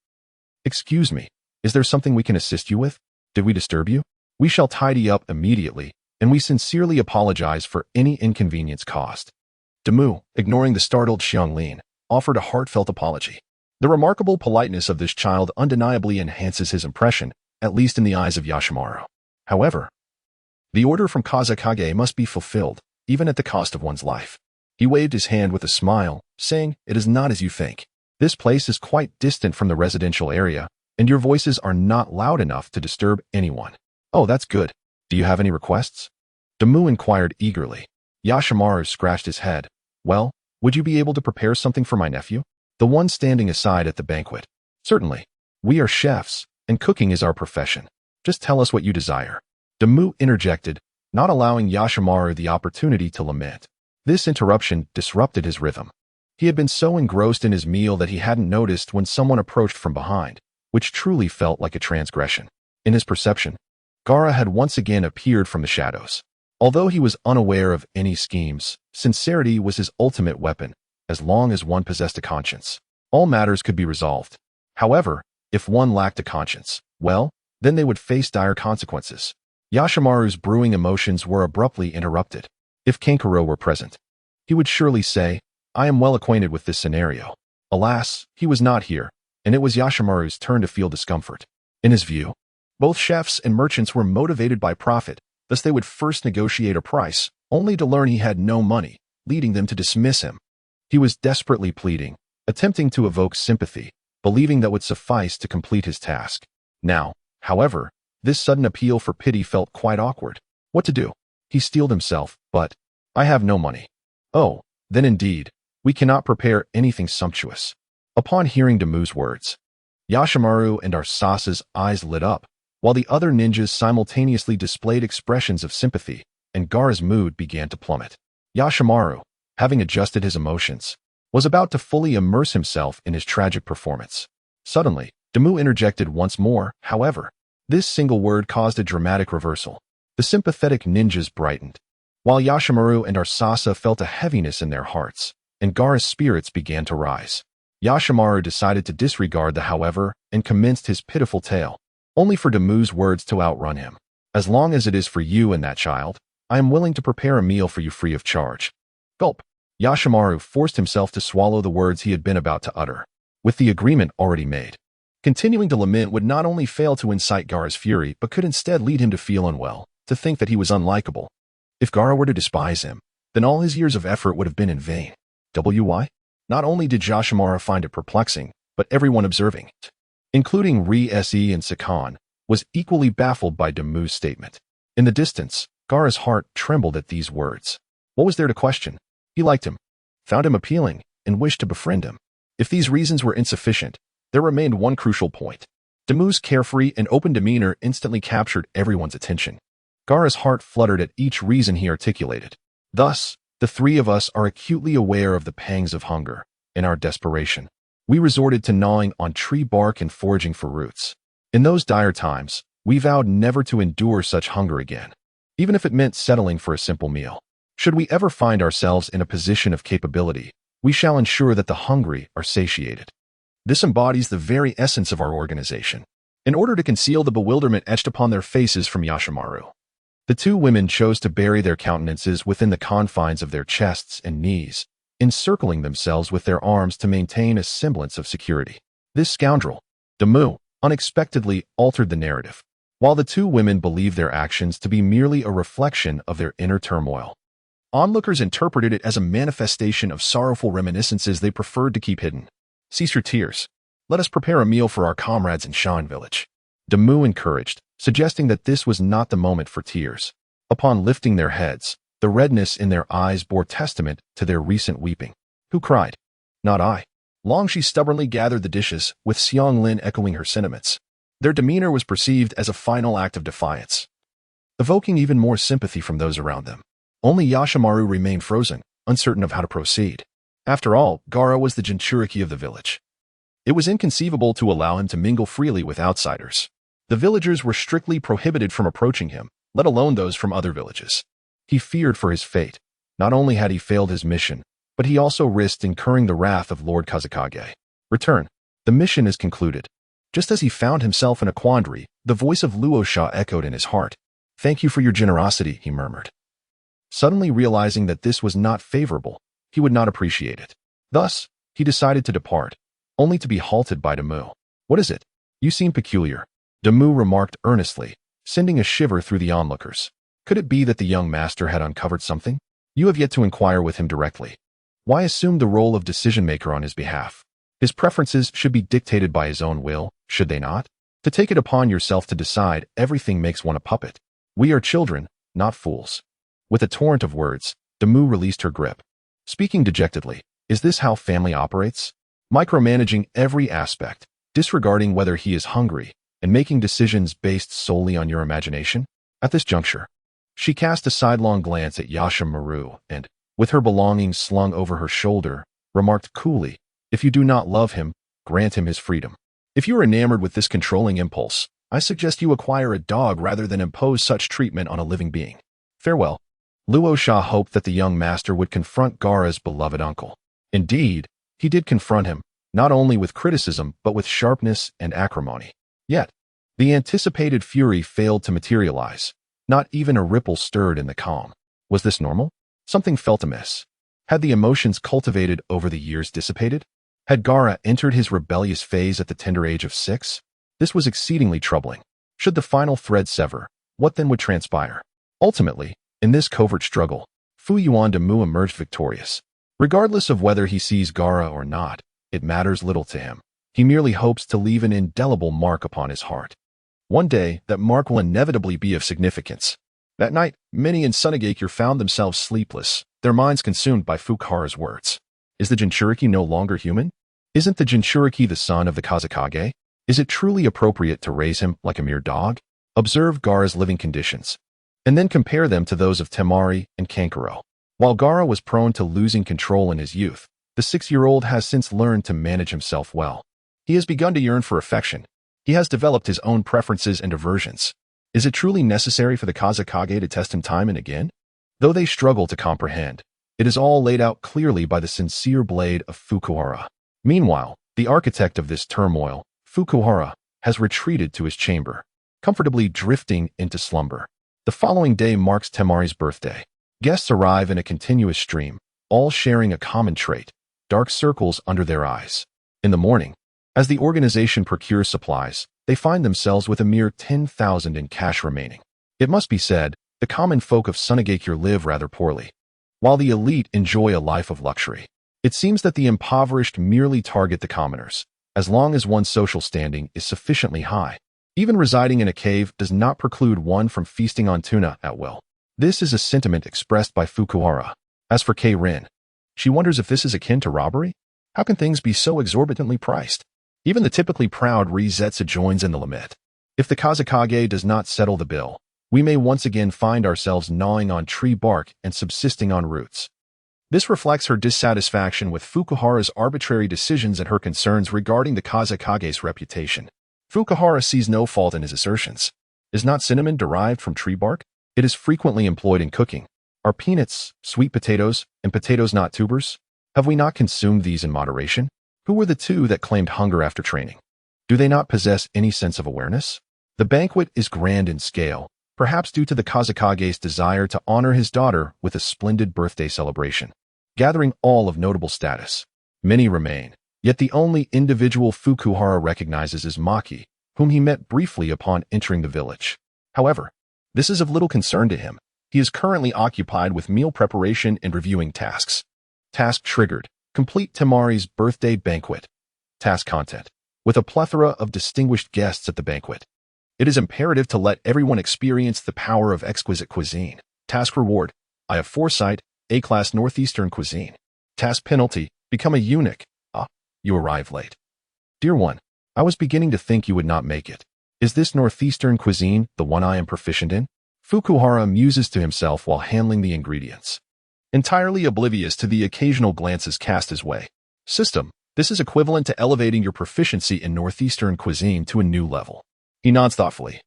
"Excuse me, is there something we can assist you with? Did we disturb you? We shall tidy up immediately, and we sincerely apologize for any inconvenience caused." Damu, ignoring the startled Xianglin, offered a heartfelt apology. The remarkable politeness of this child undeniably enhances his impression, at least in the eyes of Yakimaru. However, the order from Kazakage must be fulfilled, even at the cost of one's life. He waved his hand with a smile, saying, "It is not as you think. This place is quite distant from the residential area, and your voices are not loud enough to disturb anyone." "Oh, that's good. Do you have any requests?" Damu inquired eagerly. Yakimaru scratched his head. "Well, would you be able to prepare something for my nephew? The one standing aside at the banquet." "Certainly. We are chefs, and cooking is our profession. Just tell us what you desire." Damu interjected, not allowing Yakimaru the opportunity to lament. This interruption disrupted his rhythm. He had been so engrossed in his meal that he hadn't noticed when someone approached from behind, which truly felt like a transgression. In his perception, Gaara had once again appeared from the shadows. Although he was unaware of any schemes, sincerity was his ultimate weapon, as long as one possessed a conscience. All matters could be resolved. However, if one lacked a conscience, well, then they would face dire consequences. Yashimaru's brewing emotions were abruptly interrupted. If Kankuro were present, he would surely say, "I am well acquainted with this scenario." Alas, he was not here, and it was Yashimaru's turn to feel discomfort. In his view, both chefs and merchants were motivated by profit, thus they would first negotiate a price, only to learn he had no money, leading them to dismiss him. He was desperately pleading, attempting to evoke sympathy, believing that would suffice to complete his task. Now, however, this sudden appeal for pity felt quite awkward. What to do? He steeled himself, but, "I have no money." "Oh, then indeed, we cannot prepare anything sumptuous." Upon hearing Demu's words, Yashimaru and Arsasa's eyes lit up, while the other ninjas simultaneously displayed expressions of sympathy, and Gaara's mood began to plummet. Yashimaru, having adjusted his emotions, was about to fully immerse himself in his tragic performance. Suddenly, Demu interjected once more, however. This single word caused a dramatic reversal. The sympathetic ninjas brightened, while Yashimaru and Arsasa felt a heaviness in their hearts, and Gaara's spirits began to rise. Yashimaru decided to disregard the however and commenced his pitiful tale, only for Demu's words to outrun him. "As long as it is for you and that child, I am willing to prepare a meal for you free of charge." Gulp. Yashimaru forced himself to swallow the words he had been about to utter. With the agreement already made, continuing to lament would not only fail to incite Gaara's fury, but could instead lead him to feel unwell, to think that he was unlikable. If Gaara were to despise him, then all his years of effort would have been in vain. Why? Not only did Yashimaru find it perplexing, but everyone observing it, including Ri-Se and Sakan, was equally baffled by Demu's statement. In the distance, Gaara's heart trembled at these words. What was there to question? He liked him, found him appealing, and wished to befriend him. If these reasons were insufficient, there remained one crucial point. Demu's carefree and open demeanor instantly captured everyone's attention. Gaara's heart fluttered at each reason he articulated. Thus, the three of us are acutely aware of the pangs of hunger. In our desperation, we resorted to gnawing on tree bark and foraging for roots. In those dire times, we vowed never to endure such hunger again, even if it meant settling for a simple meal. Should we ever find ourselves in a position of capability, we shall ensure that the hungry are satiated. This embodies the very essence of our organization. In order to conceal the bewilderment etched upon their faces from Yashimaru, the two women chose to bury their countenances within the confines of their chests and knees, encircling themselves with their arms to maintain a semblance of security. This scoundrel, Demu, unexpectedly altered the narrative, while the two women believed their actions to be merely a reflection of their inner turmoil. Onlookers interpreted it as a manifestation of sorrowful reminiscences they preferred to keep hidden. "Cease your tears. Let us prepare a meal for our comrades in Shan Village," Demu encouraged, suggesting that this was not the moment for tears. Upon lifting their heads, the redness in their eyes bore testament to their recent weeping. Who cried? Not I. Long she stubbornly gathered the dishes, with Xiang Lin echoing her sentiments. Their demeanor was perceived as a final act of defiance, evoking even more sympathy from those around them. Only Yashimaru remained frozen, uncertain of how to proceed. After all, Gaara was the Jinchuriki of the village. It was inconceivable to allow him to mingle freely with outsiders. The villagers were strictly prohibited from approaching him, let alone those from other villages. He feared for his fate. Not only had he failed his mission, but he also risked incurring the wrath of Lord Kazekage. Return. The mission is concluded. Just as he found himself in a quandary, the voice of Luosha echoed in his heart. Thank you for your generosity, he murmured. Suddenly realizing that this was not favorable, he would not appreciate it. Thus, he decided to depart, only to be halted by Demu. What is it? You seem peculiar, Demu remarked earnestly, sending a shiver through the onlookers. Could it be that the young master had uncovered something? You have yet to inquire with him directly. Why assume the role of decision-maker on his behalf? His preferences should be dictated by his own will, should they not? To take it upon yourself to decide everything makes one a puppet. We are children, not fools. With a torrent of words, Demu released her grip. Speaking dejectedly, is this how family operates? Micromanaging every aspect, disregarding whether he is hungry, and making decisions based solely on your imagination? At this juncture, she cast a sidelong glance at Yashimaru and, with her belongings slung over her shoulder, remarked coolly, if you do not love him, grant him his freedom. If you are enamored with this controlling impulse, I suggest you acquire a dog rather than impose such treatment on a living being. Farewell. Luo Sha hoped that the young master would confront Gaara's beloved uncle. Indeed, he did confront him, not only with criticism but with sharpness and acrimony. Yet, the anticipated fury failed to materialize. Not even a ripple stirred in the calm. Was this normal? Something felt amiss. Had the emotions cultivated over the years dissipated? Had Gaara entered his rebellious phase at the tender age of 6? This was exceedingly troubling. Should the final thread sever, what then would transpire? Ultimately, in this covert struggle, Fu Yuan Demu emerged victorious. Regardless of whether he sees Gaara or not, it matters little to him. He merely hopes to leave an indelible mark upon his heart. One day, that mark will inevitably be of significance. That night, many in Sunagakure found themselves sleepless, their minds consumed by Fukuhara's words. Is the Jinchuriki no longer human? Isn't the Jinchuriki the son of the Kazekage? Is it truly appropriate to raise him like a mere dog? Observe Gaara's living conditions, and then compare them to those of Temari and Kankuro. While Gaara was prone to losing control in his youth, the 6-year-old has since learned to manage himself well. He has begun to yearn for affection. He has developed his own preferences and aversions. Is it truly necessary for the Kazekage to test him time and again? Though they struggle to comprehend, it is all laid out clearly by the sincere blade of Fukuhara. Meanwhile, the architect of this turmoil, Fukuhara, has retreated to his chamber, comfortably drifting into slumber. The following day marks Temari's birthday. Guests arrive in a continuous stream, all sharing a common trait: dark circles under their eyes. In the morning, as the organization procures supplies, they find themselves with a mere 10,000 in cash remaining. It must be said, the common folk of Sunagakure live rather poorly, while the elite enjoy a life of luxury. It seems that the impoverished merely target the commoners, as long as one's social standing is sufficiently high. Even residing in a cave does not preclude one from feasting on tuna at will. This is a sentiment expressed by Fukuhara. As for Karin, she wonders if this is akin to robbery. How can things be so exorbitantly priced? Even the typically proud Rizetsu joins in the lament. If the Kazekage does not settle the bill, we may once again find ourselves gnawing on tree bark and subsisting on roots. This reflects her dissatisfaction with Fukuhara's arbitrary decisions and her concerns regarding the Kazekage's reputation. Fukuhara sees no fault in his assertions. Is not cinnamon derived from tree bark? It is frequently employed in cooking. Are peanuts, sweet potatoes, and potatoes not tubers? Have we not consumed these in moderation? Who were the two that claimed hunger after training? Do they not possess any sense of awareness? The banquet is grand in scale, perhaps due to the Kazekage's desire to honor his daughter with a splendid birthday celebration, gathering all of notable status. Many remain, yet the only individual Fukuhara recognizes is Maki, whom he met briefly upon entering the village. However, this is of little concern to him. He is currently occupied with meal preparation and reviewing tasks. Task triggered. Complete Temari's birthday banquet. Task content. With a plethora of distinguished guests at the banquet, it is imperative to let everyone experience the power of exquisite cuisine. Task reward. I have foresight, A-class Northeastern cuisine. Task penalty. Become a eunuch. Ah, you arrive late. Dear one, I was beginning to think you would not make it. Is this Northeastern cuisine the one I am proficient in? Fukuhara muses to himself while handling the ingredients, entirely oblivious to the occasional glances cast his way. System, this is equivalent to elevating your proficiency in Northeastern cuisine to a new level. He nods thoughtfully,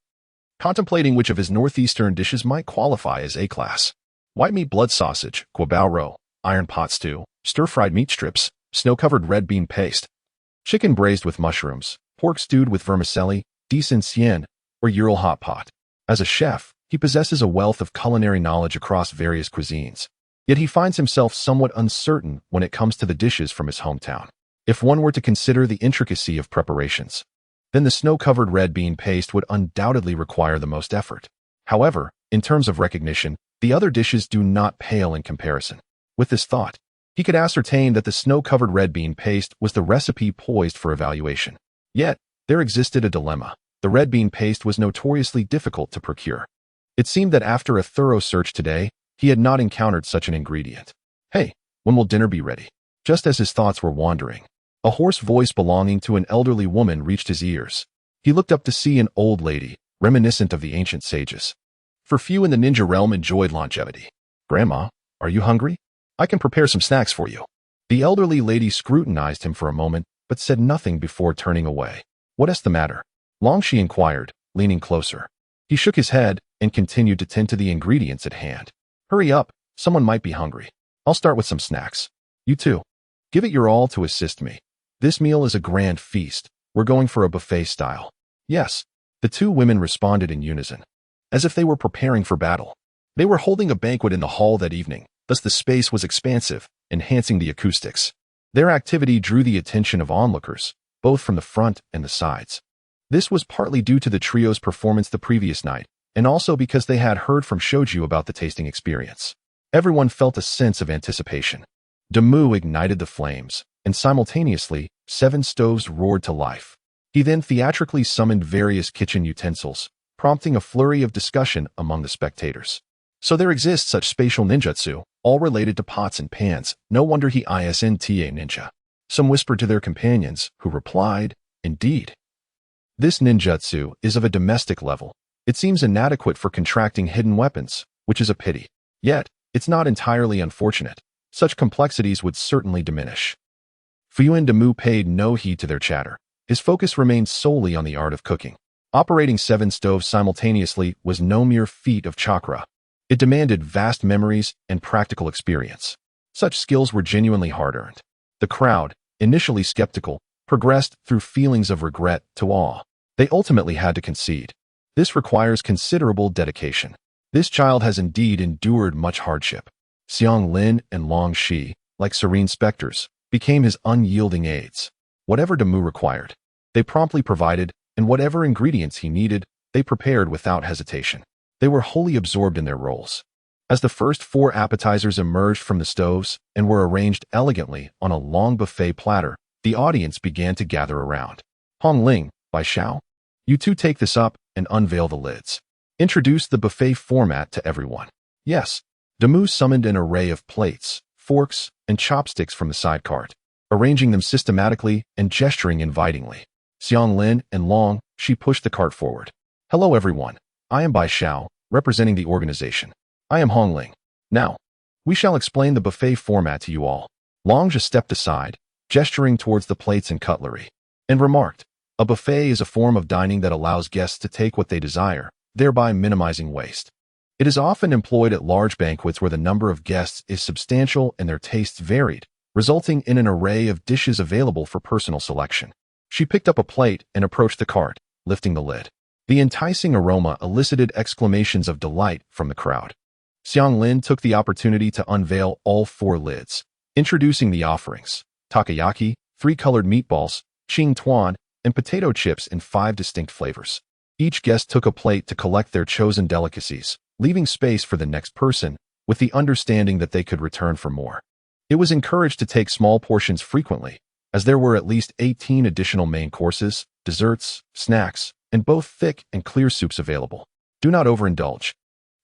contemplating which of his Northeastern dishes might qualify as A-class. White meat blood sausage, guabao roe, iron pot stew, stir-fried meat strips, snow-covered red bean paste, chicken braised with mushrooms, pork stewed with vermicelli, sien, or Ural hot pot. As a chef, he possesses a wealth of culinary knowledge across various cuisines. Yet he finds himself somewhat uncertain when it comes to the dishes from his hometown. If one were to consider the intricacy of preparations, then the snow-covered red bean paste would undoubtedly require the most effort. However, in terms of recognition, the other dishes do not pale in comparison. With this thought, he could ascertain that the snow-covered red bean paste was the recipe poised for evaluation. Yet, there existed a dilemma. The red bean paste was notoriously difficult to procure. It seemed that after a thorough search today, he had not encountered such an ingredient. Hey, when will dinner be ready? Just as his thoughts were wandering, a hoarse voice belonging to an elderly woman reached his ears. He looked up to see an old lady, reminiscent of the ancient sages. For few in the ninja realm enjoyed longevity. Grandma, are you hungry? I can prepare some snacks for you. The elderly lady scrutinized him for a moment, but said nothing before turning away. What is the matter? Long, she inquired, leaning closer. He shook his head and continued to tend to the ingredients at hand. Hurry up, someone might be hungry. I'll start with some snacks. You too. Give it your all to assist me. This meal is a grand feast. We're going for a buffet style. Yes. The two women responded in unison, as if they were preparing for battle. They were holding a banquet in the hall that evening, thus the space was expansive, enhancing the acoustics. Their activity drew the attention of onlookers, both from the front and the sides. This was partly due to the trio's performance the previous night, and also because they had heard from Shoju about the tasting experience. Everyone felt a sense of anticipation. Damu ignited the flames, and simultaneously, 7 stoves roared to life. He then theatrically summoned various kitchen utensils, prompting a flurry of discussion among the spectators. So there exists such spatial ninjutsu, all related to pots and pans. No wonder he isn't a ninja. Some whispered to their companions, who replied, indeed. This ninjutsu is of a domestic level. It seems inadequate for contracting hidden weapons, which is a pity. Yet, it's not entirely unfortunate. Such complexities would certainly diminish. Fuyuan Damu paid no heed to their chatter. His focus remained solely on the art of cooking. Operating 7 stoves simultaneously was no mere feat of chakra. It demanded vast memories and practical experience. Such skills were genuinely hard-earned. The crowd, initially skeptical, progressed through feelings of regret to awe. They ultimately had to concede. This requires considerable dedication. This child has indeed endured much hardship. Xiang Lin and Long Shi, like serene specters, became his unyielding aides. Whatever Damu required, they promptly provided, and whatever ingredients he needed, they prepared without hesitation. They were wholly absorbed in their roles. As the first 4 appetizers emerged from the stoves and were arranged elegantly on a long buffet platter, the audience began to gather around. Hong Ling, Bai Xiao, you two take this up and unveil the lids. Introduce the buffet format to everyone. Yes. Damu summoned an array of plates, forks, and chopsticks from the side cart, arranging them systematically and gesturing invitingly. Xiang Lin and Long, she pushed the cart forward. Hello everyone. I am Bai Xiao, representing the organization. I am Hong Ling. Now, we shall explain the buffet format to you all. Long just stepped aside, gesturing towards the plates and cutlery, and remarked, a buffet is a form of dining that allows guests to take what they desire, thereby minimizing waste. It is often employed at large banquets where the number of guests is substantial and their tastes varied, resulting in an array of dishes available for personal selection. She picked up a plate and approached the cart, lifting the lid. The enticing aroma elicited exclamations of delight from the crowd. Xiang Lin took the opportunity to unveil all 4 lids, introducing the offerings: takoyaki, 3 colored meatballs, ching tuan, and potato chips in 5 distinct flavors. Each guest took a plate to collect their chosen delicacies, leaving space for the next person, with the understanding that they could return for more. It was encouraged to take small portions frequently, as there were at least 18 additional main courses, desserts, snacks, and both thick and clear soups available. Do not overindulge.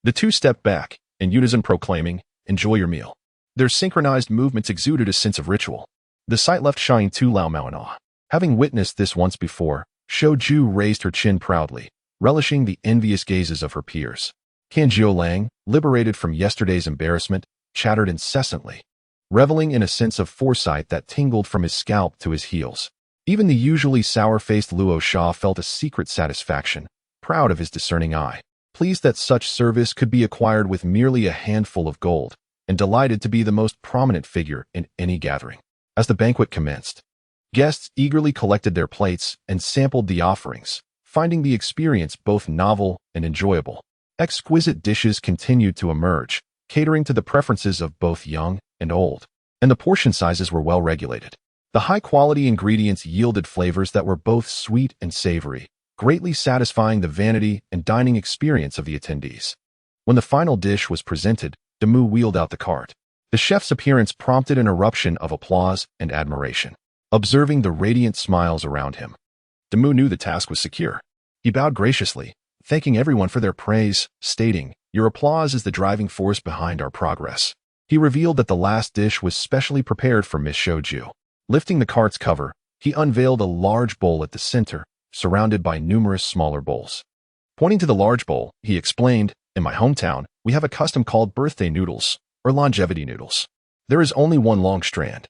The two stepped back, in unison proclaiming, enjoy your meal. Their synchronized movements exuded a sense of ritual. The sight left Shine Tu Lao Mao in awe. Having witnessed this once before, Shoju raised her chin proudly, relishing the envious gazes of her peers. Kanjiu Lang, liberated from yesterday's embarrassment, chattered incessantly, reveling in a sense of foresight that tingled from his scalp to his heels. Even the usually sour-faced Luo Sha felt a secret satisfaction, proud of his discerning eye, pleased that such service could be acquired with merely a handful of gold, and delighted to be the most prominent figure in any gathering. As the banquet commenced, guests eagerly collected their plates and sampled the offerings, finding the experience both novel and enjoyable. Exquisite dishes continued to emerge, catering to the preferences of both young and old, and the portion sizes were well regulated. The high-quality ingredients yielded flavors that were both sweet and savory, greatly satisfying the vanity and dining experience of the attendees. When the final dish was presented, Damu wheeled out the cart. The chef's appearance prompted an eruption of applause and admiration. Observing the radiant smiles around him, Damu knew the task was secure. He bowed graciously, thanking everyone for their praise, stating, "Your applause is the driving force behind our progress." He revealed that the last dish was specially prepared for Miss Shoju. Lifting the cart's cover, he unveiled a large bowl at the center, surrounded by numerous smaller bowls. Pointing to the large bowl, he explained, "In my hometown, we have a custom called birthday noodles, or longevity noodles. There is only one long strand,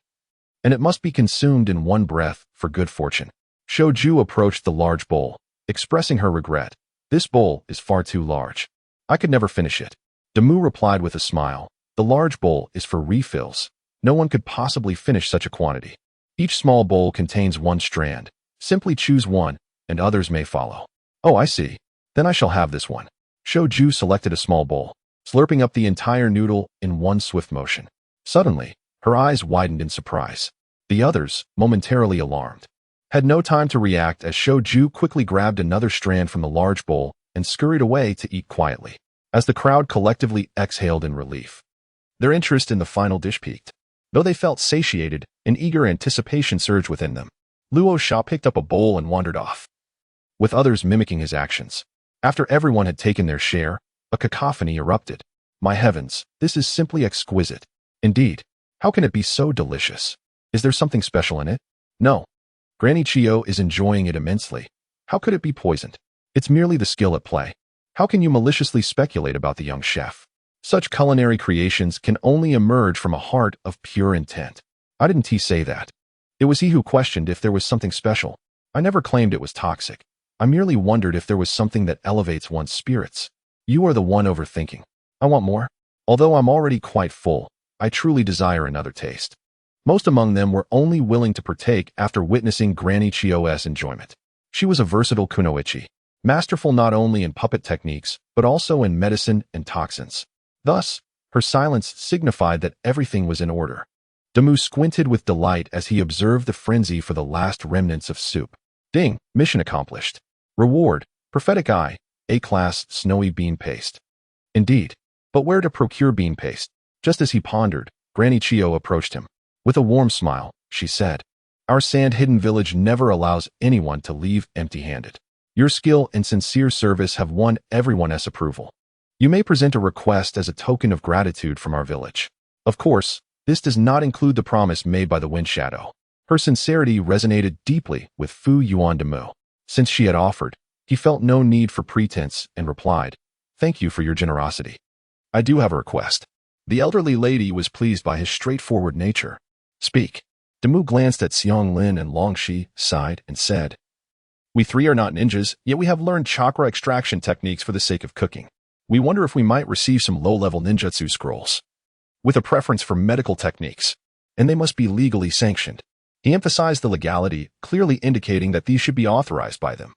and it must be consumed in one breath for good fortune." Shoju approached the large bowl, expressing her regret. "This bowl is far too large. I could never finish it." Damu replied with a smile. The large bowl is for refills. No one could possibly finish such a quantity. Each small bowl contains one strand. Simply choose one, and others may follow. Oh, I see. Then I shall have this one. Shoju selected a small bowl, slurping up the entire noodle in one swift motion. Suddenly, her eyes widened in surprise. The others, momentarily alarmed, had no time to react as Shoju quickly grabbed another strand from the large bowl and scurried away to eat quietly. As the crowd collectively exhaled in relief, their interest in the final dish peaked. Though they felt satiated, an eager anticipation surged within them. Luo Sha picked up a bowl and wandered off, with others mimicking his actions. After everyone had taken their share, a cacophony erupted. My heavens, this is simply exquisite. Indeed, how can it be so delicious? Is there something special in it? No. Granny Chio is enjoying it immensely. How could it be poisoned? It's merely the skill at play. How can you maliciously speculate about the young chef? Such culinary creations can only emerge from a heart of pure intent. I didn't say that. It was he who questioned if there was something special. I never claimed it was toxic. I merely wondered if there was something that elevates one's spirits. You are the one overthinking. I want more. Although I'm already quite full, I truly desire another taste. Most among them were only willing to partake after witnessing Granny Chio's enjoyment. She was a versatile kunoichi, masterful not only in puppet techniques, but also in medicine and toxins. Thus, her silence signified that everything was in order. Damu squinted with delight as he observed the frenzy for the last remnants of soup. Ding, mission accomplished. Reward, prophetic eye, A-class snowy bean paste. Indeed, but where to procure bean paste? Just as he pondered, Granny Chio approached him. With a warm smile, she said, Our sand-hidden village never allows anyone to leave empty-handed. Your skill and sincere service have won everyone's approval. You may present a request as a token of gratitude from our village. Of course, this does not include the promise made by the Wind Shadow. Her sincerity resonated deeply with Fu Yuan Damu. Since she had offered, he felt no need for pretense and replied, Thank you for your generosity. I do have a request. The elderly lady was pleased by his straightforward nature. Speak. Damu glanced at Xiong Lin and Long Shi, sighed, and said, We three are not ninjas, yet we have learned chakra extraction techniques for the sake of cooking. We wonder if we might receive some low-level ninjutsu scrolls, with a preference for medical techniques, and they must be legally sanctioned. He emphasized the legality, clearly indicating that these should be authorized by them,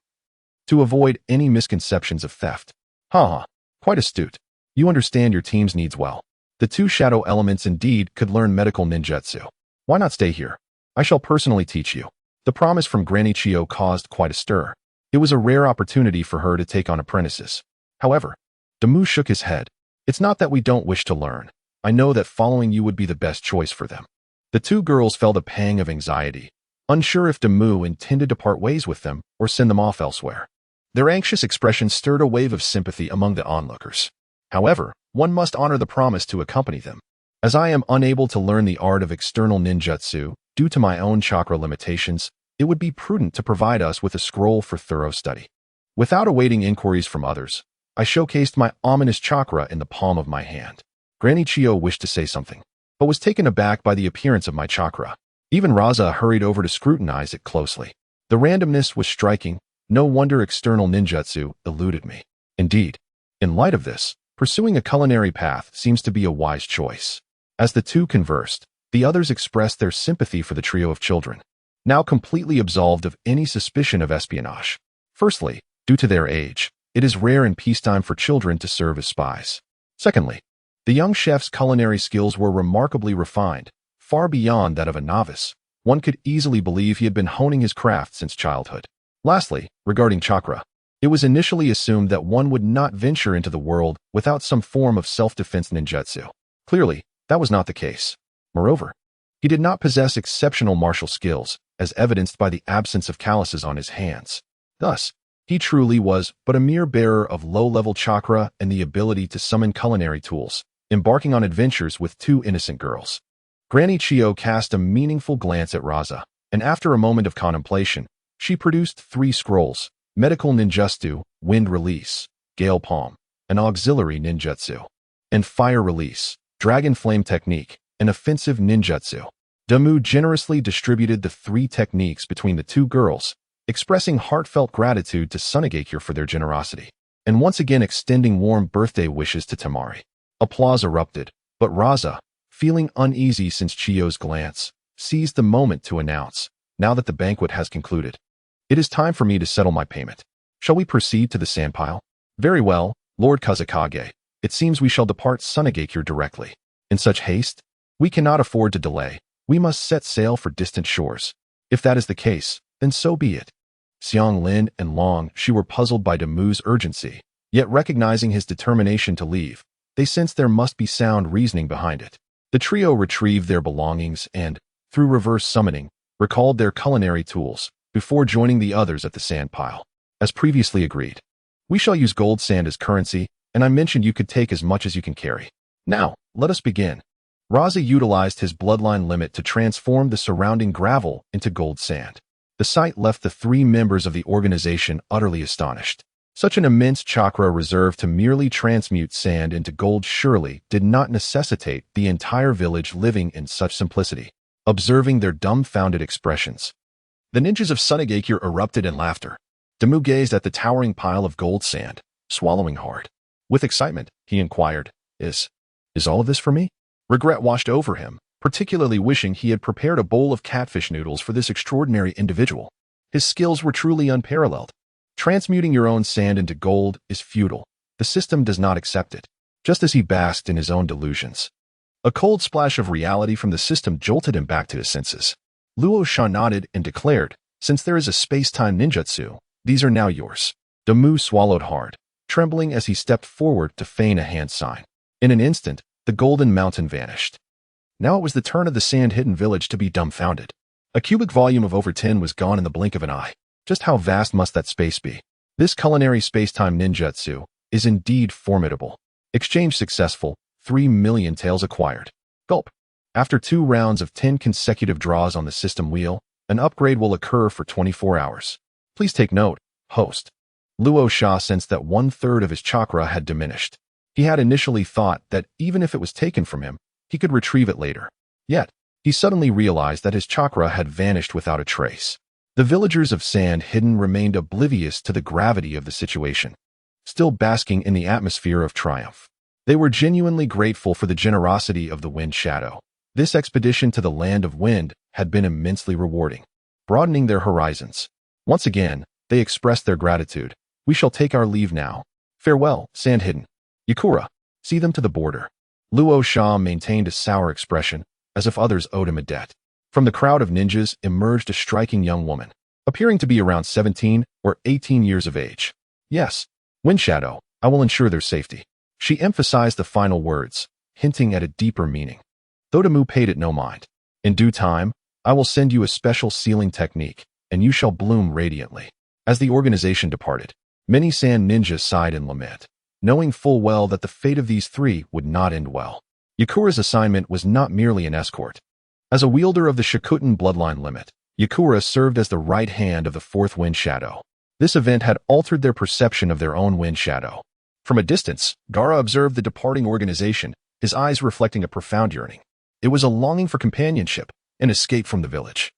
to avoid any misconceptions of theft. Quite astute. You understand your team's needs well. The two shadow elements indeed could learn medical ninjutsu. Why not stay here? I shall personally teach you. The promise from Granny Chio caused quite a stir. It was a rare opportunity for her to take on apprentices. However, Damu shook his head. It's not that we don't wish to learn. I know that following you would be the best choice for them. The two girls felt a pang of anxiety, unsure if Damu intended to part ways with them or send them off elsewhere. Their anxious expression stirred a wave of sympathy among the onlookers. However, one must honor the promise to accompany them. As I am unable to learn the art of external ninjutsu due to my own chakra limitations, it would be prudent to provide us with a scroll for thorough study. Without awaiting inquiries from others, I showcased my ominous chakra in the palm of my hand. Granny Chio wished to say something, but was taken aback by the appearance of my chakra. Even Raza hurried over to scrutinize it closely. The randomness was striking. No wonder external ninjutsu eluded me. Indeed, in light of this, pursuing a culinary path seems to be a wise choice. As the two conversed, the others expressed their sympathy for the trio of children, now completely absolved of any suspicion of espionage. Firstly, due to their age, it is rare in peacetime for children to serve as spies. Secondly, the young chef's culinary skills were remarkably refined, far beyond that of a novice. One could easily believe he had been honing his craft since childhood. Lastly, regarding chakra, it was initially assumed that one would not venture into the world without some form of self-defense ninjutsu. Clearly, that was not the case. Moreover, he did not possess exceptional martial skills, as evidenced by the absence of calluses on his hands. Thus, he truly was but a mere bearer of low-level chakra and the ability to summon culinary tools, embarking on adventures with two innocent girls. Granny Chio cast a meaningful glance at Raza, and after a moment of contemplation, she produced 3 scrolls: Medical Ninjutsu, Wind Release, Gale Palm, an Auxiliary Ninjutsu, and Fire Release, Dragon Flame Technique, an Offensive Ninjutsu. Damu generously distributed the 3 techniques between the 2 girls, expressing heartfelt gratitude to Sunagakure for their generosity, and once again extending warm birthday wishes to Tamari. Applause erupted, but Raza, feeling uneasy since Chiyo's glance, seized the moment to announce, now that the banquet has concluded. It is time for me to settle my payment. Shall we proceed to the sandpile? Very well, Lord Kazakage. It seems we shall depart Sunagakure directly. In such haste? We cannot afford to delay. We must set sail for distant shores. If that is the case, then so be it. Xiang Lin and Long Shi were puzzled by Demu's urgency, yet recognizing his determination to leave, they sensed there must be sound reasoning behind it. The trio retrieved their belongings and, through reverse summoning, recalled their culinary tools before joining the others at the sandpile. As previously agreed, we shall use gold sand as currency, and I mentioned you could take as much as you can carry. Now, let us begin. Raza utilized his bloodline limit to transform the surrounding gravel into gold sand. The sight left the three members of the organization utterly astonished. Such an immense chakra reserved to merely transmute sand into gold surely did not necessitate the entire village living in such simplicity. Observing their dumbfounded expressions, the ninjas of Sunagakure erupted in laughter. Demu gazed at the towering pile of gold sand, swallowing hard. With excitement, he inquired, Is all of this for me? Regret washed over him, particularly wishing he had prepared a bowl of catfish noodles for this extraordinary individual. His skills were truly unparalleled. Transmuting your own sand into gold is futile. The system does not accept it, just as he basked in his own delusions. A cold splash of reality from the system jolted him back to his senses. Luo Sha nodded and declared, Since there is a space-time ninjutsu, these are now yours. Demu swallowed hard, trembling as he stepped forward to feign a hand sign. In an instant, the golden mountain vanished. Now it was the turn of the sand-hidden village to be dumbfounded. A cubic volume of over 10 was gone in the blink of an eye. Just how vast must that space be? This culinary space-time ninjutsu is indeed formidable. Exchange successful, 3 million taels acquired. Gulp. After 2 rounds of 10 consecutive draws on the system wheel, an upgrade will occur for 24 hours. Please take note, host. Luo Sha sensed that 1/3 of his chakra had diminished. He had initially thought that even if it was taken from him, he could retrieve it later. Yet, he suddenly realized that his chakra had vanished without a trace. The villagers of Sand Hidden remained oblivious to the gravity of the situation, still basking in the atmosphere of triumph. They were genuinely grateful for the generosity of the Wind Shadow. This expedition to the Land of Wind had been immensely rewarding, broadening their horizons. Once again, they expressed their gratitude. We shall take our leave now. Farewell, Sand Hidden. Yakura, see them to the border. Luo Sha maintained a sour expression, as if others owed him a debt. From the crowd of ninjas emerged a striking young woman, appearing to be around 17 or 18 years of age. Yes, Wind Shadow, I will ensure their safety. She emphasized the final words, hinting at a deeper meaning. Though Demu paid it no mind. In due time, I will send you a special sealing technique, and you shall bloom radiantly. As the organization departed, many sand ninjas sighed in lament, knowing full well that the fate of these three would not end well. Yakura's assignment was not merely an escort. As a wielder of the Shikutan bloodline limit, Yakura served as the right hand of the fourth Wind Shadow. This event had altered their perception of their own Wind Shadow. From a distance, Gaara observed the departing organization, his eyes reflecting a profound yearning. It was a longing for companionship, an escape from the village,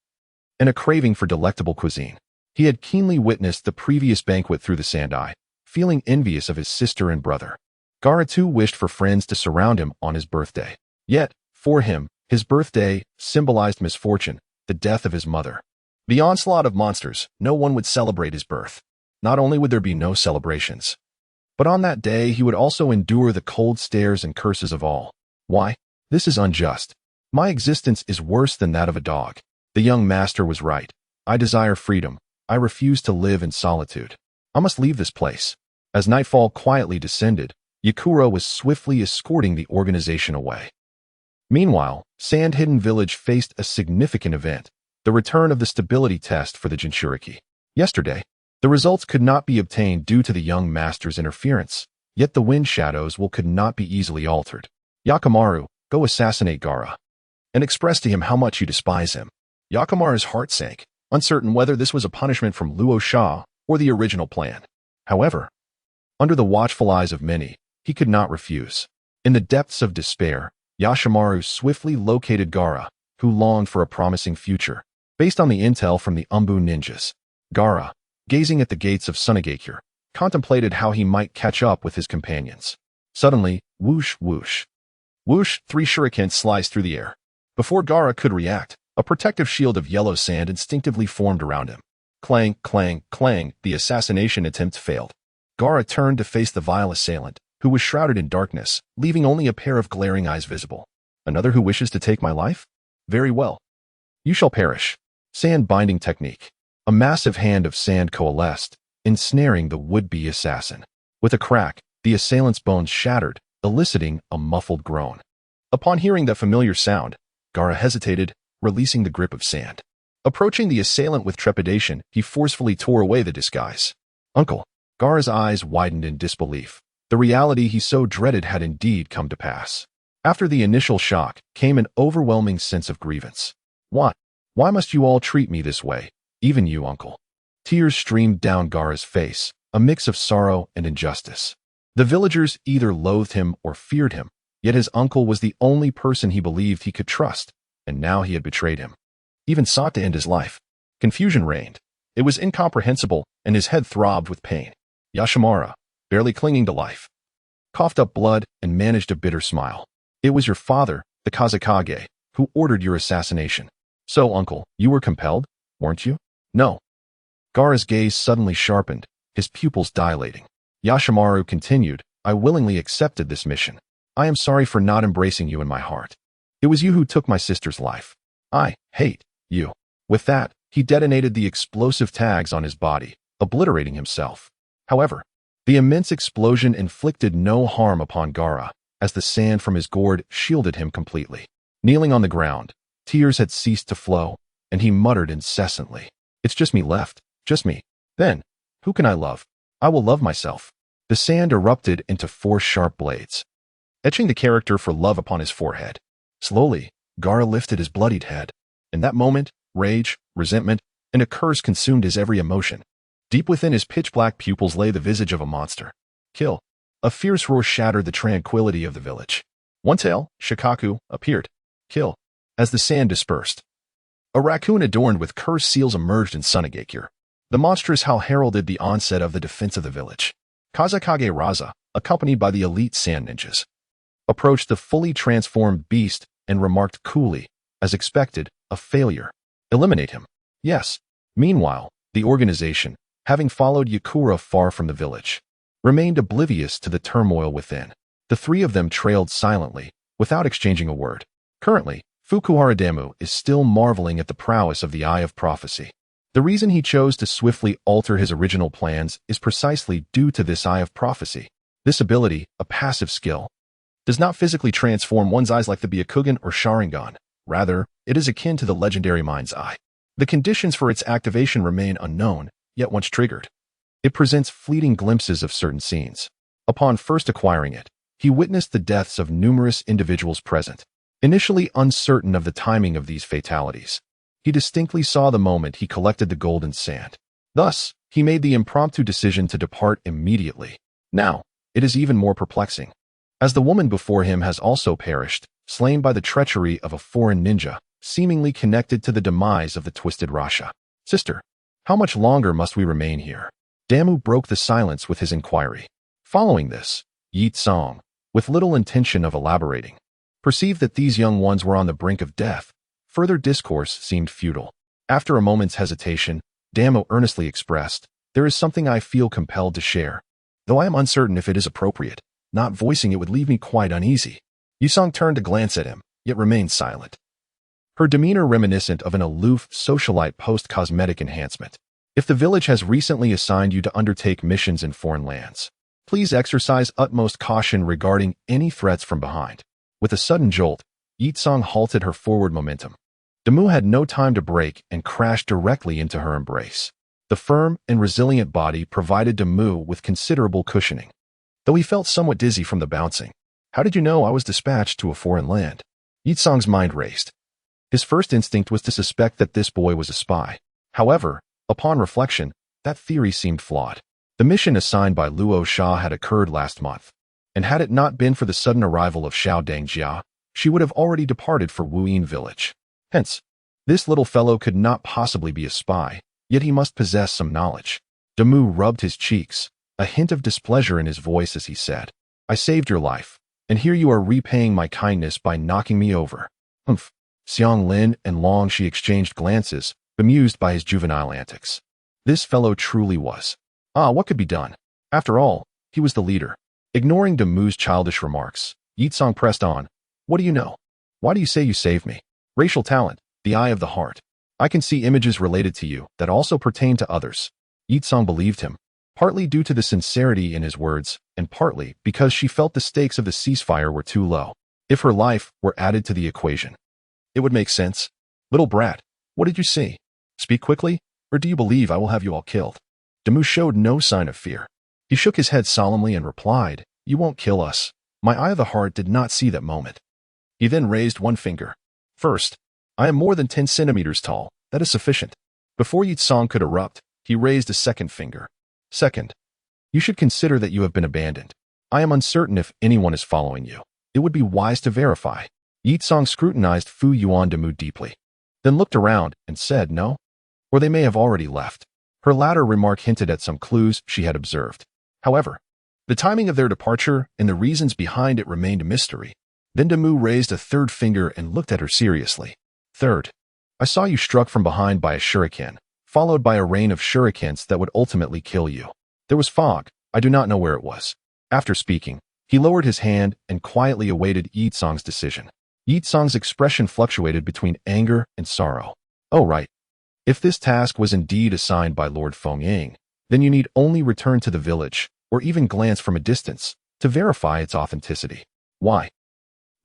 and a craving for delectable cuisine. He had keenly witnessed the previous banquet through the sand eye, feeling envious of his sister and brother. Gaara too wished for friends to surround him on his birthday. Yet, for him, his birthday symbolized misfortune, the death of his mother. The onslaught of monsters, no one would celebrate his birth. Not only would there be no celebrations, but on that day he would also endure the cold stares and curses of all. Why? This is unjust. My existence is worse than that of a dog. The young master was right. I desire freedom. I refuse to live in solitude. I must leave this place. As nightfall quietly descended, Yakura was swiftly escorting the organization away. Meanwhile, Sand Hidden Village faced a significant event, the return of the stability test for the Jinchuriki. Yesterday, the results could not be obtained due to the young master's interference, yet the Wind Shadow's will could not be easily altered. Yakimaru, go assassinate Gaara, and express to him how much you despise him. Yakimaru's heart sank, uncertain whether this was a punishment from Luo Sha or the original plan. However, under the watchful eyes of many, he could not refuse. In the depths of despair, Yashimaru swiftly located Gaara, who longed for a promising future. Based on the intel from the Umbu ninjas, Gaara, gazing at the gates of Sunagakure, contemplated how he might catch up with his companions. Suddenly, Whoosh, whoosh. Whoosh, 3 shurikens sliced through the air. Before Gaara could react, a protective shield of yellow sand instinctively formed around him. Clang, clang, clang, the assassination attempt failed. Gaara turned to face the vile assailant, who was shrouded in darkness, leaving only a pair of glaring eyes visible. Another who wishes to take my life? Very well. You shall perish. Sand binding technique. A massive hand of sand coalesced, ensnaring the would-be assassin. With a crack, the assailant's bones shattered, eliciting a muffled groan. Upon hearing that familiar sound, Gaara hesitated, releasing the grip of sand. Approaching the assailant with trepidation, he forcefully tore away the disguise. Uncle. Gaara's eyes widened in disbelief. The reality he so dreaded had indeed come to pass. After the initial shock came an overwhelming sense of grievance. Why? Why must you all treat me this way? Even you, uncle. Tears streamed down Gaara's face, a mix of sorrow and injustice. The villagers either loathed him or feared him, yet his uncle was the only person he believed he could trust, and now he had betrayed him. Even sought to end his life. Confusion reigned. It was incomprehensible, and his head throbbed with pain. Yashamara, barely clinging to life, coughed up blood and managed a bitter smile. It was your father, the Kazekage, who ordered your assassination. So, uncle, you were compelled, weren't you? No. Gaara's gaze suddenly sharpened, his pupils dilating. Yashimaru continued, I willingly accepted this mission. I am sorry for not embracing you in my heart. It was you who took my sister's life. I hate you. With that, he detonated the explosive tags on his body, obliterating himself. However, the immense explosion inflicted no harm upon Gaara, as the sand from his gourd shielded him completely. Kneeling on the ground, tears had ceased to flow, and he muttered incessantly, It's just me left, just me. Then, who can I love? I will love myself. The sand erupted into 4 sharp blades, etching the character for love upon his forehead. Slowly, Gaara lifted his bloodied head. In that moment, rage, resentment, and a curse consumed his every emotion. Deep within his pitch-black pupils lay the visage of a monster. Kill. A fierce roar shattered the tranquility of the village. One tail, Shikaku, appeared. Kill. As the sand dispersed, a raccoon adorned with cursed seals emerged in Sunagakure. The monstrous howl heralded the onset of the defense of the village. Kazekage Raza, accompanied by the elite sand ninjas, approached the fully transformed beast and remarked coolly, as expected, a failure. Eliminate him. Yes. Meanwhile, the organization, having followed Yakura far from the village, remained oblivious to the turmoil within. The 3 of them trailed silently, without exchanging a word. Currently, Fukuhara Demu is still marveling at the prowess of the Eye of Prophecy. The reason he chose to swiftly alter his original plans is precisely due to this Eye of Prophecy. This ability, a passive skill, does not physically transform one's eyes like the Byakugan or Sharingan. Rather, it is akin to the legendary Mind's Eye. The conditions for its activation remain unknown, yet once triggered, it presents fleeting glimpses of certain scenes. Upon first acquiring it, he witnessed the deaths of numerous individuals present. Initially uncertain of the timing of these fatalities, he distinctly saw the moment he collected the golden sand. Thus, he made the impromptu decision to depart immediately. Now, it is even more perplexing, as the woman before him has also perished, slain by the treachery of a foreign ninja, seemingly connected to the demise of the Twisted Rasha. Sister, how much longer must we remain here? Damu broke the silence with his inquiry. Following this, Yek Tsang, with little intention of elaborating, perceived that these young ones were on the brink of death. Further discourse seemed futile. After a moment's hesitation, Damu earnestly expressed, There is something I feel compelled to share. Though I am uncertain if it is appropriate, not voicing it would leave me quite uneasy. Yusong turned to glance at him, yet remained silent. Her demeanor reminiscent of an aloof socialite post-cosmetic enhancement. If the village has recently assigned you to undertake missions in foreign lands, please exercise utmost caution regarding any threats from behind. With a sudden jolt, Yek Tsang halted her forward momentum. Damu had no time to break and crashed directly into her embrace. The firm and resilient body provided Damu with considerable cushioning, though he felt somewhat dizzy from the bouncing. How did you know I was dispatched to a foreign land? Yek Tsang's mind raced. His first instinct was to suspect that this boy was a spy. However, upon reflection, that theory seemed flawed. The mission assigned by Luo Sha had occurred last month, and had it not been for the sudden arrival of Xiao Dangjia, she would have already departed for Wuyin village. Hence, this little fellow could not possibly be a spy, yet he must possess some knowledge. Damu rubbed his cheeks, a hint of displeasure in his voice as he said, I saved your life. And here you are repaying my kindness by knocking me over. Humph. Xiang Lin and Long Shi exchanged glances, bemused by his juvenile antics. This fellow truly was. What could be done? After all, he was the leader. Ignoring Damu's childish remarks, Yek Tsang pressed on. What do you know? Why do you say you saved me? Racial talent, the eye of the heart. I can see images related to you that also pertain to others. Yek Tsang believed him, partly due to the sincerity in his words, and partly because she felt the stakes of the ceasefire were too low. If her life were added to the equation, it would make sense. Little brat, what did you see? Speak quickly, or do you believe I will have you all killed? Damu showed no sign of fear. He shook his head solemnly and replied, You won't kill us. My eye of the heart did not see that moment. He then raised one finger. First, I am more than 10 centimeters tall. That is sufficient. Before Yek Tsang could erupt, he raised a second finger. Second, you should consider that you have been abandoned. I am uncertain if anyone is following you. It would be wise to verify. Yek Tsang scrutinized Fu Yuan Damu deeply, then looked around and said no, or they may have already left. Her latter remark hinted at some clues she had observed. However, the timing of their departure and the reasons behind it remained a mystery. Then Damu raised a third finger and looked at her seriously. Third, I saw you struck from behind by a shuriken, followed by a rain of shurikens that would ultimately kill you. There was fog. I do not know where it was. After speaking, he lowered his hand and quietly awaited Yek Tsang's decision. Yek Tsang's expression fluctuated between anger and sorrow. Oh, right. If this task was indeed assigned by Lord Fengying, then you need only return to the village, or even glance from a distance, to verify its authenticity. Why?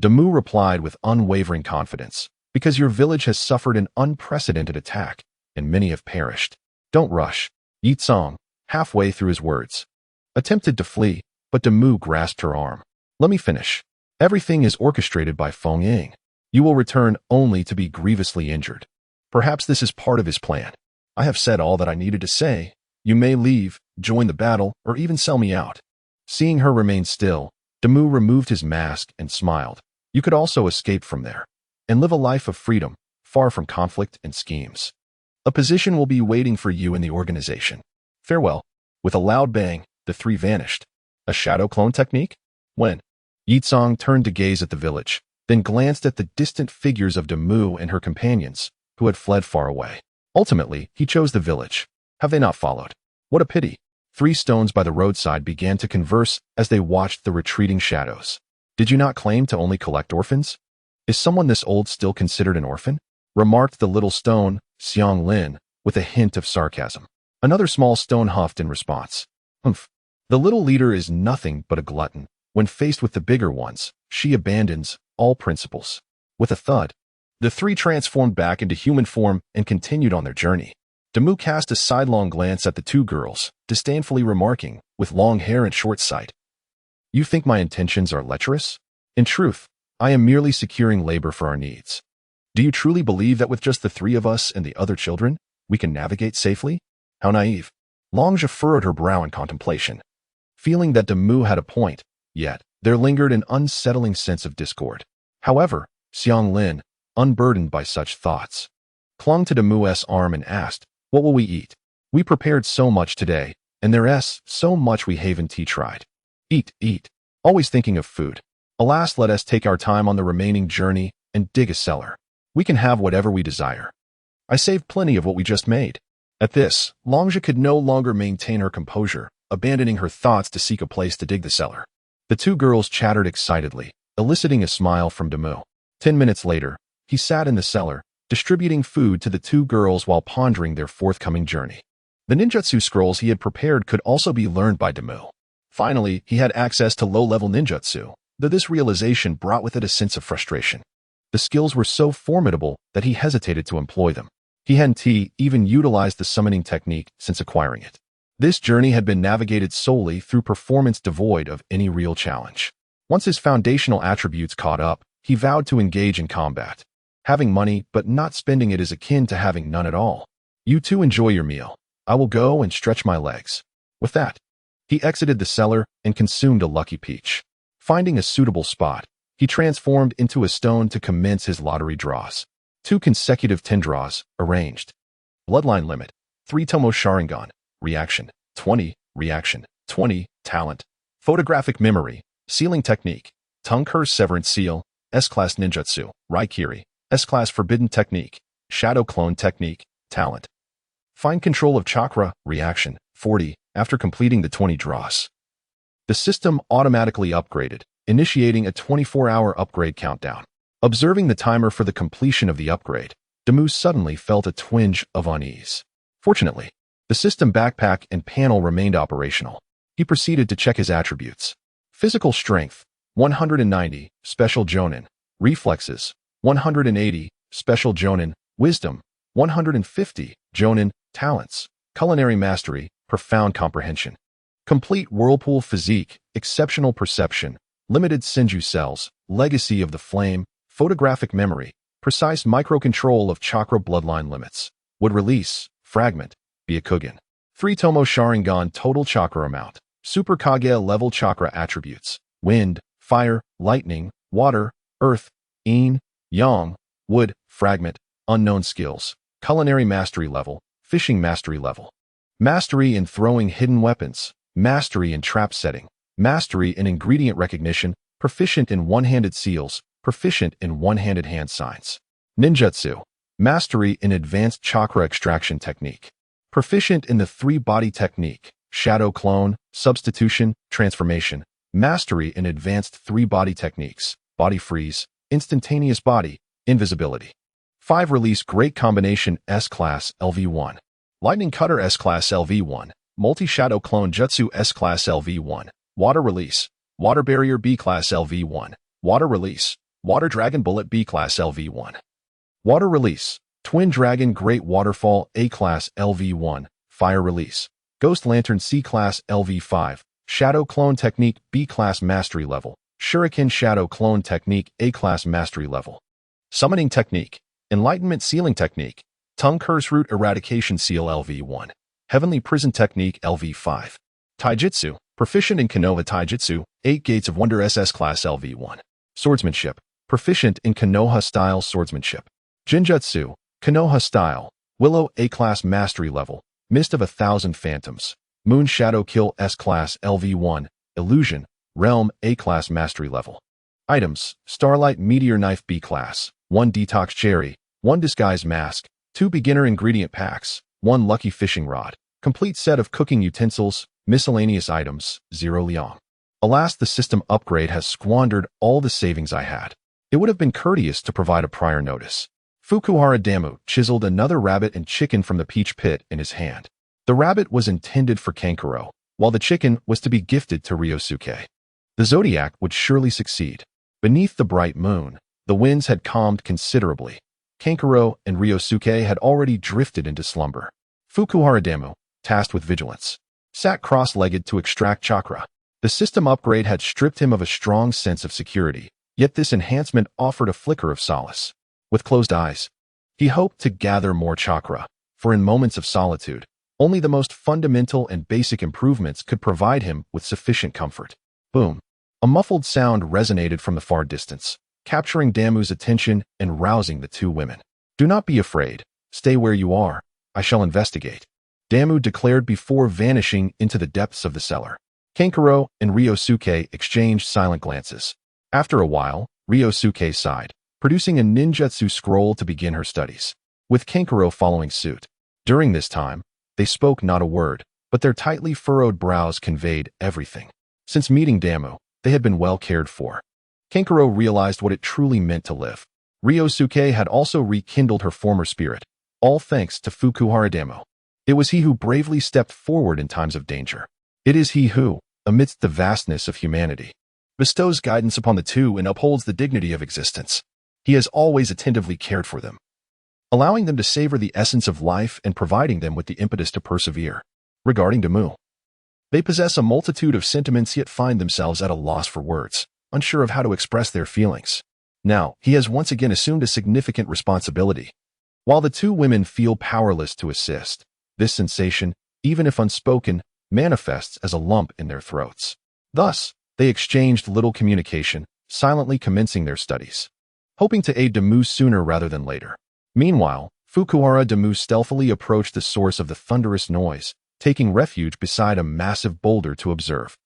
Damu replied with unwavering confidence. Because your village has suffered an unprecedented attack, and many have perished. Don't rush. Yek Tsang, halfway through his words, attempted to flee, but Damu grasped her arm. Let me finish. Everything is orchestrated by Fengying. You will return only to be grievously injured. Perhaps this is part of his plan. I have said all that I needed to say. You may leave, join the battle, or even sell me out. Seeing her remain still, Damu removed his mask and smiled. You could also escape from there and live a life of freedom, far from conflict and schemes. A position will be waiting for you in the organization. Farewell. With a loud bang, the three vanished. A shadow clone technique? When? Yek Tsang turned to gaze at the village, then glanced at the distant figures of Damu and her companions, who had fled far away. Ultimately, he chose the village. Have they not followed? What a pity. 3 stones by the roadside began to converse as they watched the retreating shadows. Did you not claim to only collect orphans? Is someone this old still considered an orphan? Remarked the little stone, Xiang Lin, with a hint of sarcasm. Another small stone huffed in response. Humph. The little leader is nothing but a glutton. When faced with the bigger ones, she abandons all principles. With a thud, the 3 transformed back into human form and continued on their journey. Damu cast a sidelong glance at the 2 girls, disdainfully remarking, with long hair and short sight. You think my intentions are lecherous? In truth, I am merely securing labor for our needs. Do you truly believe that with just the 3 of us and the other children, we can navigate safely? How naive. Longja furrowed her brow in contemplation, feeling that Damu had a point, yet there lingered an unsettling sense of discord. However, Xiang Lin, unburdened by such thoughts, clung to Damu's arm and asked, What will we eat? We prepared so much today, and there's so much we haven't tried. Eat, eat. Always thinking of food. Alas, let us take our time on the remaining journey and dig a cellar. We can have whatever we desire. I saved plenty of what we just made. At this, Longja could no longer maintain her composure, abandoning her thoughts to seek a place to dig the cellar. The 2 girls chattered excitedly, eliciting a smile from Damu. 10 minutes later, he sat in the cellar, distributing food to the 2 girls while pondering their forthcoming journey. The ninjutsu scrolls he had prepared could also be learned by Damu. Finally, he had access to low-level ninjutsu, though this realization brought with it a sense of frustration. The skills were so formidable that he hesitated to employ them. He hadn't even utilized the summoning technique since acquiring it. This journey had been navigated solely through performance devoid of any real challenge. Once his foundational attributes caught up, he vowed to engage in combat. Having money but not spending it is akin to having none at all. You 2 enjoy your meal. I will go and stretch my legs. With that, he exited the cellar and consumed a lucky peach. Finding a suitable spot, he transformed into a stone to commence his lottery draws. 2 consecutive 10 draws, arranged. Bloodline limit, 3 Tomo Sharingan, reaction, 20, talent, photographic memory, sealing technique, Tongue Curse Severance Seal, S-Class Ninjutsu, Raikiri, S-Class Forbidden Technique, Shadow Clone Technique, Talent. Fine Control of Chakra, Reaction, 40, after completing the 20 draws. The system automatically upgraded, initiating a 24-hour upgrade countdown. Observing the timer for the completion of the upgrade, Damu suddenly felt a twinge of unease. Fortunately, the system backpack and panel remained operational. He proceeded to check his attributes. Physical Strength, 190, Special Jonin. Reflexes, 180, Special Jonin. Wisdom, 150, Jonin. Talents, Culinary Mastery, Profound Comprehension. Complete Whirlpool Physique, Exceptional Perception, Limited Senju Cells, Legacy of the Flame, Photographic Memory, Precise Microcontrol of Chakra Bloodline Limits. Would Release, Fragment, Byakugan. 3 Tomo Sharingan Total Chakra Amount, Super Kage Level Chakra Attributes, Wind, Fire, Lightning, Water, Earth, Yin, Yang, Wood, Fragment, Unknown Skills, Culinary Mastery Level, Fishing Mastery Level. Mastery in Throwing Hidden Weapons, Mastery in Trap Setting, Mastery in Ingredient Recognition, Proficient in One-Handed Seals, Proficient in One-Handed Hand Signs. Ninjutsu, Mastery in Advanced Chakra Extraction Technique. Proficient in the 3-Body Technique, Shadow Clone, Substitution, Transformation. Mastery in Advanced 3-Body Techniques, Body Freeze, Instantaneous Body, Invisibility. 5 Release Great Combination S-Class LV1. Lightning Cutter S-Class LV1. Multi-Shadow Clone Jutsu S-Class LV1. Water Release. Water Barrier B-Class LV1. Water Release. Water Dragon Bullet B-Class LV1. Water Release. Twin Dragon Great Waterfall A-Class LV1. Fire Release. Ghost Lantern C-Class LV5. Shadow Clone Technique B-Class Mastery Level. Shuriken Shadow Clone Technique A-Class Mastery Level. Summoning Technique. Enlightenment Sealing Technique. Tongue Curse Root Eradication Seal LV1. Heavenly Prison Technique LV5. Taijutsu. Proficient in Konoha Taijutsu. 8 Gates of Wonder SS Class LV1. Swordsmanship. Proficient in Konoha Style Swordsmanship. Jinjutsu. Konoha Style. Willow A-Class Mastery Level. Mist of 1,000 Phantoms. Moon Shadow Kill S-Class LV1. Illusion. Realm A-Class Mastery Level. Items. Starlight Meteor Knife B-Class. 1 Detox Cherry. 1 Disguise Mask. 2 Beginner Ingredient Packs. 1 Lucky Fishing Rod. Complete set of cooking utensils. Miscellaneous items. 0 Liang. Alas, the system upgrade has squandered all the savings I had. It would have been courteous to provide a prior notice. Fukuhara Damu chiseled another rabbit and chicken from the peach pit in his hand. The rabbit was intended for Kankuro, while the chicken was to be gifted to Ryosuke. The zodiac would surely succeed. Beneath the bright moon, the winds had calmed considerably. Kankuro and Ryosuke had already drifted into slumber. Fukuhara Damu, tasked with vigilance, sat cross-legged to extract chakra. The system upgrade had stripped him of a strong sense of security, yet this enhancement offered a flicker of solace. With closed eyes, he hoped to gather more chakra, for in moments of solitude, only the most fundamental and basic improvements could provide him with sufficient comfort. Boom! A muffled sound resonated from the far distance, capturing Damu's attention and rousing the 2 women. Do not be afraid. Stay where you are. I shall investigate, Damu declared before vanishing into the depths of the cellar. Kankuro and Ryosuke exchanged silent glances. After a while, Ryosuke sighed, producing a ninjutsu scroll to begin her studies, with Kankuro following suit. During this time, they spoke not a word, but their tightly furrowed brows conveyed everything. Since meeting Damu, they had been well cared for. Kankuro realized what it truly meant to live. Ryosuke had also rekindled her former spirit, all thanks to Fukuhara Damu. It was he who bravely stepped forward in times of danger. It is he who, amidst the vastness of humanity, bestows guidance upon the 2 and upholds the dignity of existence. He has always attentively cared for them, allowing them to savor the essence of life and providing them with the impetus to persevere. Regarding Damu, they possess a multitude of sentiments yet find themselves at a loss for words, unsure of how to express their feelings. Now, he has once again assumed a significant responsibility. While the 2 women feel powerless to assist, this sensation, even if unspoken, manifests as a lump in their throats. Thus, they exchanged little communication, silently commencing their studies, hoping to aid Damu sooner rather than later. Meanwhile, Fukuhara Damu stealthily approached the source of the thunderous noise, taking refuge beside a massive boulder to observe.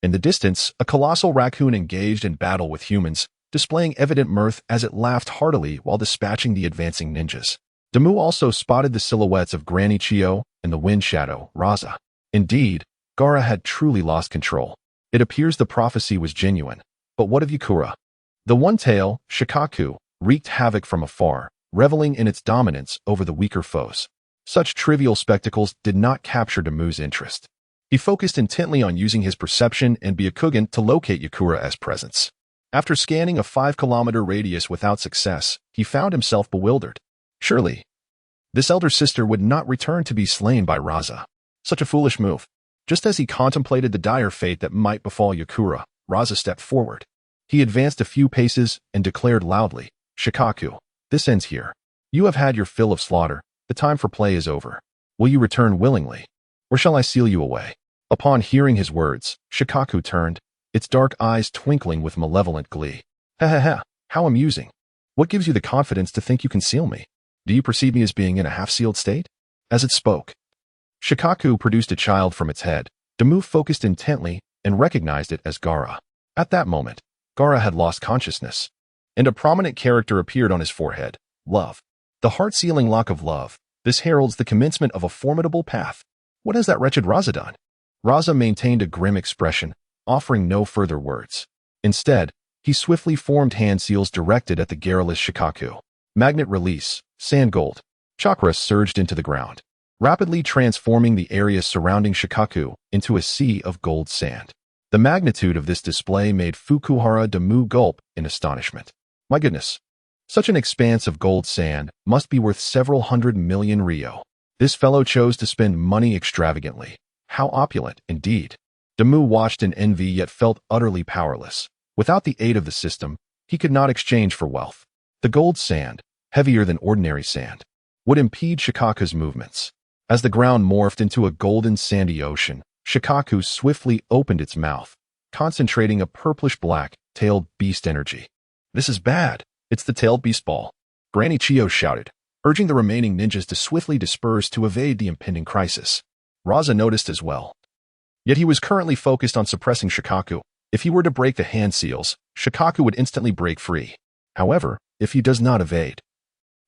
In the distance, a colossal raccoon engaged in battle with humans, displaying evident mirth as it laughed heartily while dispatching the advancing ninjas. Damu also spotted the silhouettes of Granny Chio and the wind shadow, Raza. Indeed, Gaara had truly lost control. It appears the prophecy was genuine. But what of Yakura? The one-tail, Shikaku, wreaked havoc from afar, reveling in its dominance over the weaker foes. Such trivial spectacles did not capture Damu's interest. He focused intently on using his perception and Byakugan to locate Yakura's presence. After scanning a 5-kilometer radius without success, he found himself bewildered. Surely, this elder sister would not return to be slain by Raza. Such a foolish move. Just as he contemplated the dire fate that might befall Yakura, Raza stepped forward. He advanced a few paces and declared loudly, "Shikaku, this ends here. You have had your fill of slaughter. The time for play is over. Will you return willingly? Or shall I seal you away?" Upon hearing his words, Shikaku turned, its dark eyes twinkling with malevolent glee. "Hehe, how amusing. What gives you the confidence to think you can seal me? Do you perceive me as being in a half-sealed state?" As it spoke, Shikaku produced a child from its head. Damu focused intently and recognized it as Gaara. At that moment, Gaara had lost consciousness, and a prominent character appeared on his forehead, love. The heart-sealing lock of love. This heralds the commencement of a formidable path. What has that wretched Raza done? Raza maintained a grim expression, offering no further words. Instead, he swiftly formed hand seals directed at the garrulous Shikaku. Magnet release, sand gold. Chakra surged into the ground, rapidly transforming the area surrounding Shikaku into a sea of gold sand. The magnitude of this display made Fukuhara Damu gulp in astonishment. My goodness, such an expanse of gold sand must be worth several 100 million ryo. This fellow chose to spend money extravagantly. How opulent, indeed. Damu watched in envy yet felt utterly powerless. Without the aid of the system, he could not exchange for wealth. The gold sand, heavier than ordinary sand, would impede Shikaku's movements. As the ground morphed into a golden sandy ocean, Shikaku swiftly opened its mouth, concentrating a purplish-black, tailed beast energy. "This is bad. It's the tailed beast ball," Granny Chio shouted, urging the remaining ninjas to swiftly disperse to evade the impending crisis. Raza noticed as well. Yet he was currently focused on suppressing Shikaku. If he were to break the hand seals, Shikaku would instantly break free. However, if he does not evade,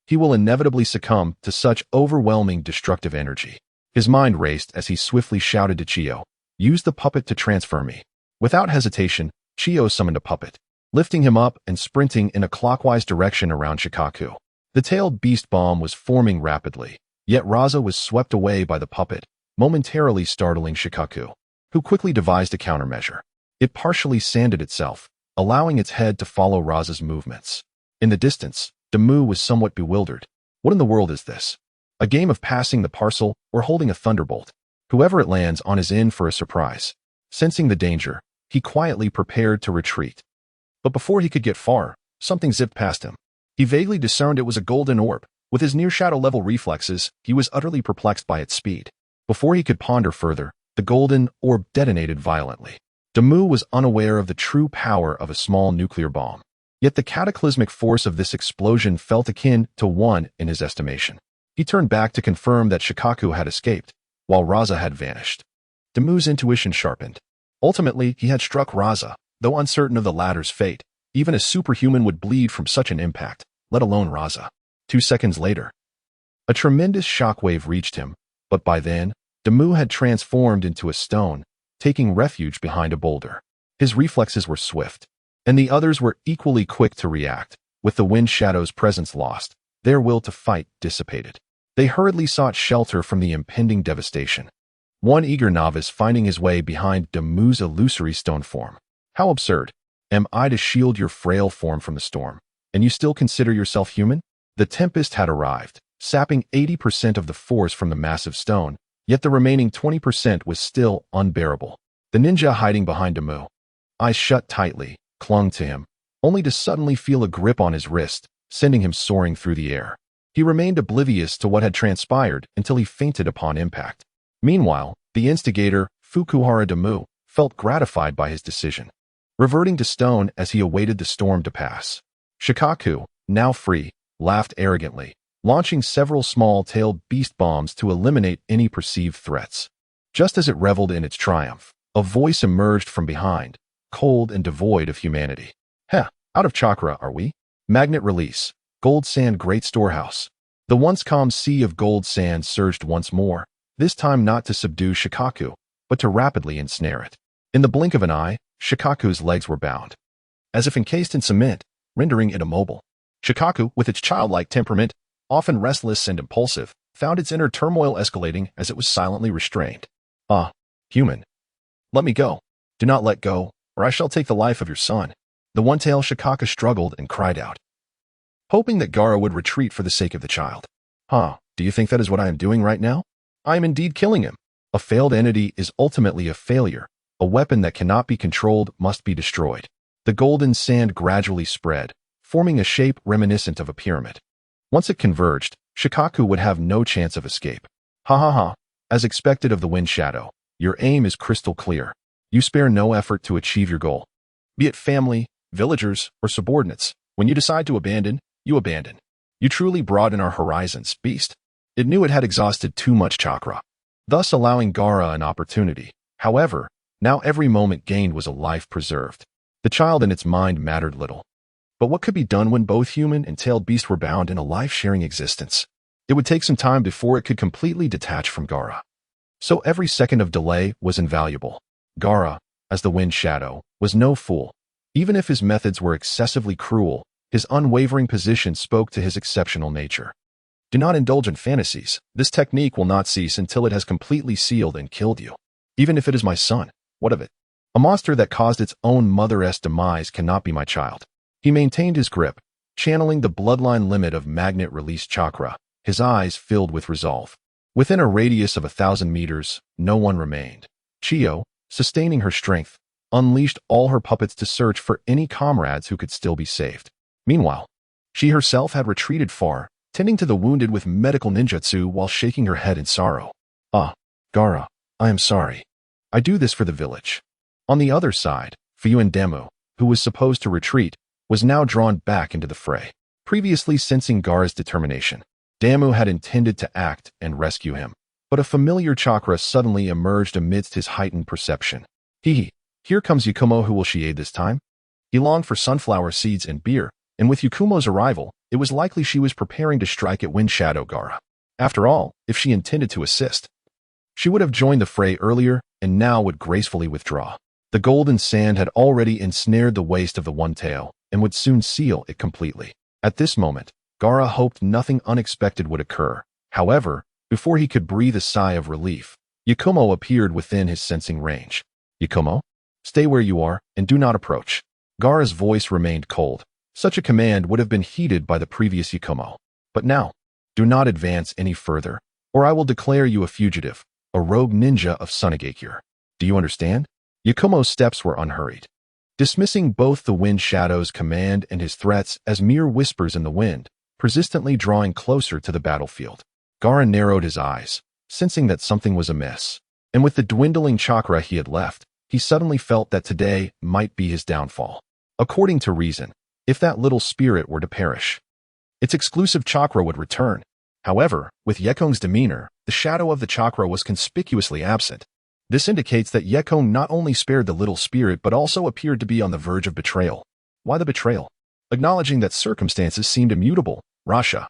he will inevitably succumb to such overwhelming destructive energy. His mind raced as he swiftly shouted to Chio, "Use the puppet to transfer me." Without hesitation, Chio summoned a puppet, lifting him up and sprinting in a clockwise direction around Shikaku. The tailed beast bomb was forming rapidly, yet Raza was swept away by the puppet, momentarily startling Shikaku, who quickly devised a countermeasure. It partially sanded itself, allowing its head to follow Raza's movements. In the distance, Damu was somewhat bewildered. What in the world is this? A game of passing the parcel or holding a thunderbolt? Whoever it lands on is in for a surprise. Sensing the danger, he quietly prepared to retreat. But before he could get far, something zipped past him. He vaguely discerned it was a golden orb. With his near-shadow level reflexes, he was utterly perplexed by its speed. Before he could ponder further, the golden orb detonated violently. Damu was unaware of the true power of a small nuclear bomb. Yet the cataclysmic force of this explosion felt akin to one in his estimation. He turned back to confirm that Shikaku had escaped, while Raza had vanished. Damu's intuition sharpened. Ultimately, he had struck Raza, though uncertain of the latter's fate. Even a superhuman would bleed from such an impact, let alone Raza. 2 seconds later, a tremendous shockwave reached him, but by then, Damu had transformed into a stone, taking refuge behind a boulder. His reflexes were swift, and the others were equally quick to react. With the wind shadow's presence lost, their will to fight dissipated. They hurriedly sought shelter from the impending devastation. One eager novice finding his way behind Damu's illusory stone form. How absurd. Am I to shield your frail form from the storm, and you still consider yourself human? The tempest had arrived, sapping 80% of the force from the massive stone, yet the remaining 20% was still unbearable. The ninja hiding behind Damu, eyes shut tightly, clung to him, only to suddenly feel a grip on his wrist, sending him soaring through the air. He remained oblivious to what had transpired until he fainted upon impact. Meanwhile, the instigator, Fukuhara Damu, felt gratified by his decision, reverting to stone as he awaited the storm to pass. Shikaku, now free, laughed arrogantly, launching several small-tailed beast bombs to eliminate any perceived threats. Just as it reveled in its triumph, A voice emerged from behind, cold and devoid of humanity. Heh, out of chakra, are we? Magnet release. Gold sand great storehouse. The once calm sea of gold sand surged once more, this time not to subdue Shikaku, but to rapidly ensnare it. In the blink of an eye, Shikaku's legs were bound, as if encased in cement, rendering it immobile. Shikaku, with its childlike temperament, often restless and impulsive, found its inner turmoil escalating as it was silently restrained. Ah, human. Let me go. Do not let go, or I shall take the life of your son. The one-tailed Shikaku struggled and cried out, hoping that Gaara would retreat for the sake of the child. Do you think that is what I am doing right now? I am indeed killing him. A failed entity is ultimately a failure. A weapon that cannot be controlled must be destroyed. The golden sand gradually spread, forming a shape reminiscent of a pyramid. Once it converged, Shikaku would have no chance of escape. As expected of the wind shadow, your aim is crystal clear. You spare no effort to achieve your goal. Be it family, villagers, or subordinates, when you decide to abandon, you abandon. You truly broaden our horizons, beast. It knew it had exhausted too much chakra, thus allowing Gaara an opportunity. However, now every moment gained was a life preserved. The child in its mind mattered little. But what could be done when both human and tailed beast were bound in a life-sharing existence? It would take some time before it could completely detach from Gaara. So every second of delay was invaluable. Gaara, as the wind shadow, was no fool. Even if his methods were excessively cruel, his unwavering position spoke to his exceptional nature. Do not indulge in fantasies. This technique will not cease until it has completely sealed and killed you. Even if it is my son, what of it? A monster that caused its own mother's demise cannot be my child. He maintained his grip, channeling the bloodline limit of magnet release chakra, his eyes filled with resolve. Within a radius of 1,000 meters, no one remained. Chiyo, sustaining her strength, unleashed all her puppets to search for any comrades who could still be saved. Meanwhile, she herself had retreated far, tending to the wounded with medical ninjutsu while shaking her head in sorrow. Gaara, I am sorry. I do this for the village. On the other side, Fuyuan Demu, who was supposed to retreat, was now drawn back into the fray. Previously sensing Gaara's determination, Demu had intended to act and rescue him. But a familiar chakra suddenly emerged amidst his heightened perception. Hehe, here comes Yakumo. Who will she aid this time? He longed for sunflower seeds and beer, and with Yakumo's arrival, it was likely she was preparing to strike at Wind Shadow Gaara. After all, if she intended to assist, she would have joined the fray earlier and now would gracefully withdraw. The golden sand had already ensnared the waist of the one-tail and would soon seal it completely. At this moment, Gaara hoped nothing unexpected would occur. However, before he could breathe a sigh of relief, Yakumo appeared within his sensing range. Yakumo, stay where you are and do not approach. Gaara's voice remained cold. Such a command would have been heeded by the previous Yakumo. But now, do not advance any further, or I will declare you a fugitive, a rogue ninja of Sunagakure. Do you understand? Yakumo's steps were unhurried, dismissing both the Wind Shadow's command and his threats as mere whispers in the wind, persistently drawing closer to the battlefield. Gaara narrowed his eyes, sensing that something was amiss. And with the dwindling chakra he had left, he suddenly felt that today might be his downfall. According to reason, if that little spirit were to perish, its exclusive chakra would return. However, with Yekong's demeanor, the shadow of the chakra was conspicuously absent. This indicates that Yekong not only spared the little spirit but also appeared to be on the verge of betrayal. Why the betrayal? Acknowledging that circumstances seemed immutable, Rasha,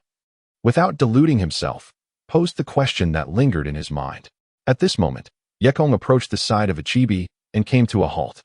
without deluding himself, posed the question that lingered in his mind. At this moment, Yekong approached the side of Ichibi and came to a halt.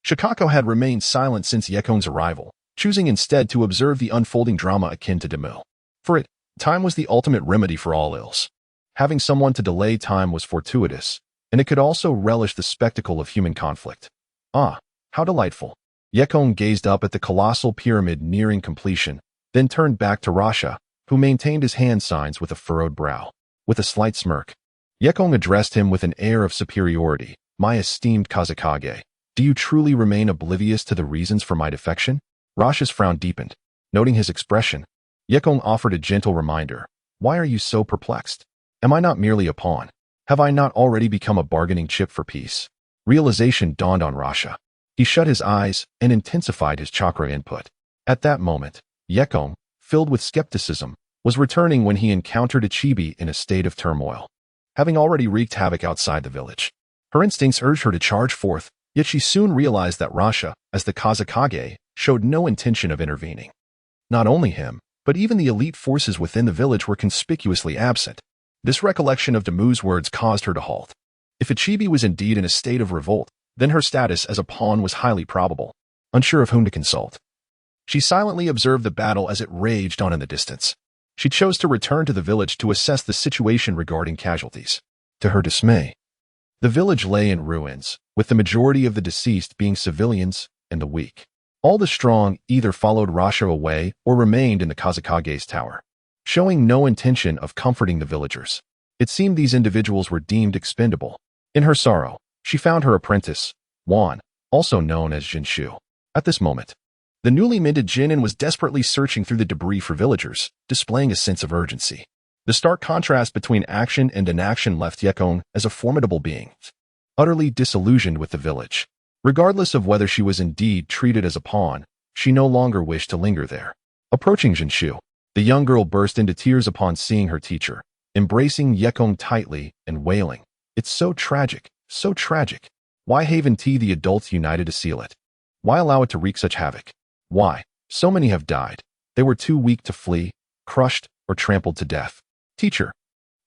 Shikako had remained silent since Yekong's arrival, choosing instead to observe the unfolding drama akin to Demu. For it, time was the ultimate remedy for all ills. Having someone to delay time was fortuitous, and it could also relish the spectacle of human conflict. Ah, how delightful. Yekong gazed up at the colossal pyramid nearing completion, then turned back to Rasha, who maintained his hand signs with a furrowed brow. With a slight smirk, Yekong addressed him with an air of superiority. My esteemed Kazekage, do you truly remain oblivious to the reasons for my defection? Rasha's frown deepened. Noting his expression, Yekong offered a gentle reminder. Why are you so perplexed? Am I not merely a pawn? Have I not already become a bargaining chip for peace? Realization dawned on Rasha. He shut his eyes and intensified his chakra input. At that moment, Yekong, filled with skepticism, was returning when he encountered Ichibi in a state of turmoil, having already wreaked havoc outside the village. Her instincts urged her to charge forth, yet she soon realized that Rasha, as the Kazekage, showed no intention of intervening. Not only him, but even the elite forces within the village were conspicuously absent. This recollection of Damu's words caused her to halt. If Ichibi was indeed in a state of revolt, then her status as a pawn was highly probable. Unsure of whom to consult, she silently observed the battle as it raged on in the distance. She chose to return to the village to assess the situation regarding casualties. To her dismay, the village lay in ruins, with the majority of the deceased being civilians and the weak. All the strong either followed Rasha away or remained in the Kazekage's tower, showing no intention of comforting the villagers. It seemed these individuals were deemed expendable. In her sorrow, she found her apprentice, Wan, also known as Jinshu. At this moment, the newly minted Jinin was desperately searching through the debris for villagers, displaying a sense of urgency. The stark contrast between action and inaction left Yekon as a formidable being, utterly disillusioned with the village. Regardless of whether she was indeed treated as a pawn, she no longer wished to linger there. Approaching Jinshu, the young girl burst into tears upon seeing her teacher, embracing Yekon tightly and wailing, "It's so tragic, so tragic. Why haven't the adults united to seal it? Why allow it to wreak such havoc? Why? So many have died. They were too weak to flee, crushed, or trampled to death. Teacher,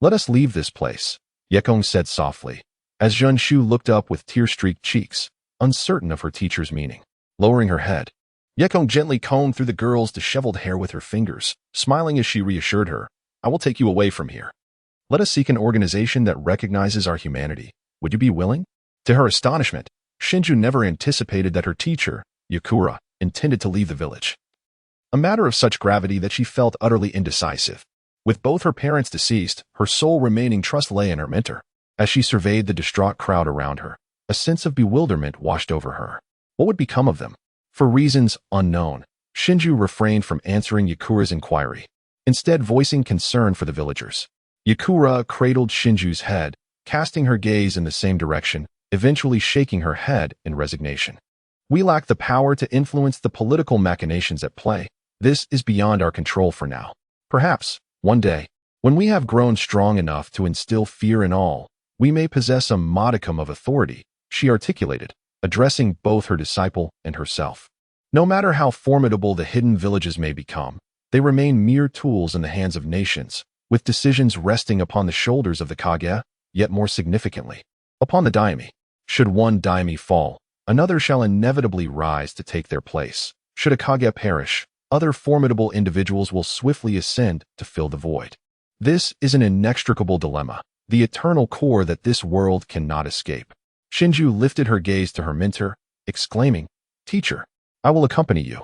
let us leave this place," Yekon said softly, as Jinshu looked up with tear-streaked cheeks, uncertain of her teacher's meaning. Lowering her head, Yekon gently combed through the girl's disheveled hair with her fingers, smiling as she reassured her, "I will take you away from here. Let us seek an organization that recognizes our humanity. Would you be willing?" To her astonishment, Shinju never anticipated that her teacher, Yakura, intended to leave the village. A matter of such gravity that she felt utterly indecisive. With both her parents deceased, her sole remaining trust lay in her mentor. As she surveyed the distraught crowd around her, a sense of bewilderment washed over her. What would become of them? For reasons unknown, Shinju refrained from answering Yakura's inquiry, instead voicing concern for the villagers. Yakura cradled Shinju's head, casting her gaze in the same direction, eventually shaking her head in resignation. "We lack the power to influence the political machinations at play. This is beyond our control for now. Perhaps, one day, when we have grown strong enough to instill fear in all, we may possess a modicum of authority," she articulated, addressing both her disciple and herself. No matter how formidable the hidden villages may become, they remain mere tools in the hands of nations, with decisions resting upon the shoulders of the Kage, yet more significantly, upon the daime. Should one daime fall, another shall inevitably rise to take their place. Should a Kage perish, other formidable individuals will swiftly ascend to fill the void. This is an inextricable dilemma, the eternal core that this world cannot escape. Shinju lifted her gaze to her mentor, exclaiming, "Teacher, I will accompany you.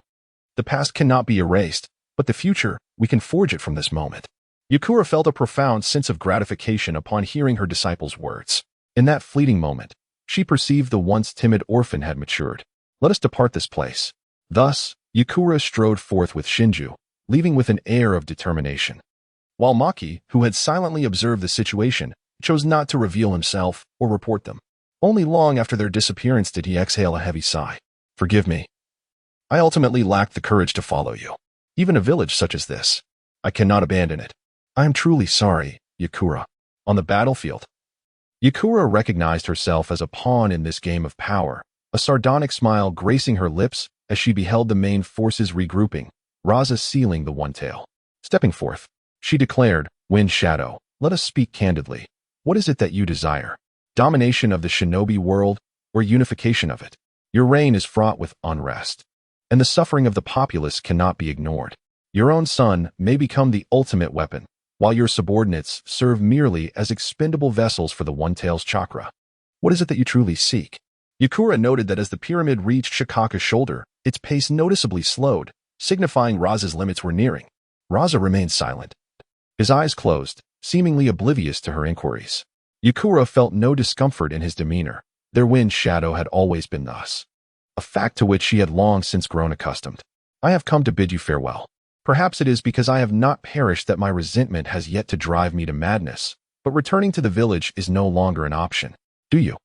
The past cannot be erased, but the future, we can forge it from this moment." Yakura felt a profound sense of gratification upon hearing her disciple's words. In that fleeting moment, she perceived the once timid orphan had matured. "Let us depart this place." Thus, Yakura strode forth with Shinju, leaving with an air of determination. While Maki, who had silently observed the situation, chose not to reveal himself or report them. Only long after their disappearance did he exhale a heavy sigh. "Forgive me. I ultimately lacked the courage to follow you. Even a village such as this, I cannot abandon it. I am truly sorry, Yakura." On the battlefield, Yakura recognized herself as a pawn in this game of power, a sardonic smile gracing her lips as she beheld the main forces regrouping, Raza sealing the one tail. Stepping forth, she declared, "Wind Shadow, let us speak candidly. What is it that you desire? Domination of the shinobi world or unification of it? Your reign is fraught with unrest, and the suffering of the populace cannot be ignored. Your own son may become the ultimate weapon, while your subordinates serve merely as expendable vessels for the One-Tail's chakra. What is it that you truly seek?" Yakura noted that as the pyramid reached Shikaka's shoulder, its pace noticeably slowed, signifying Raza's limits were nearing. Raza remained silent, his eyes closed, seemingly oblivious to her inquiries. Yakura felt no discomfort in his demeanor. Their wind shadow had always been thus, a fact to which she had long since grown accustomed. "I have come to bid you farewell. Perhaps it is because I have not perished that my resentment has yet to drive me to madness, but returning to the village is no longer an option. Do you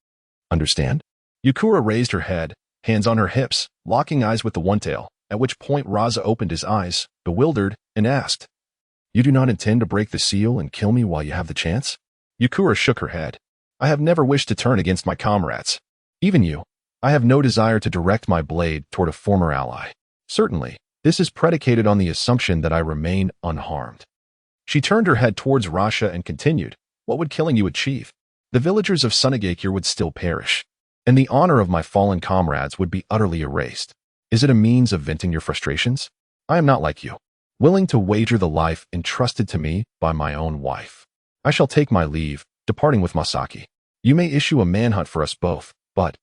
understand?" Yakura raised her head, hands on her hips, locking eyes with the One-Tail, at which point Raza opened his eyes, bewildered, and asked, "You do not intend to break the seal and kill me while you have the chance?" Yakura shook her head. I have never wished to turn against my comrades. Even you. I have no desire to direct my blade toward a former ally. Certainly, this is predicated on the assumption that I remain unharmed. She turned her head towards Rasha and continued, what would killing you achieve? The villagers of Sunagakure would still perish, and the honor of my fallen comrades would be utterly erased. Is it a means of venting your frustrations? I am not like you, willing to wager the life entrusted to me by my own wife. I shall take my leave, departing with Masaki. You may issue a manhunt for us both, but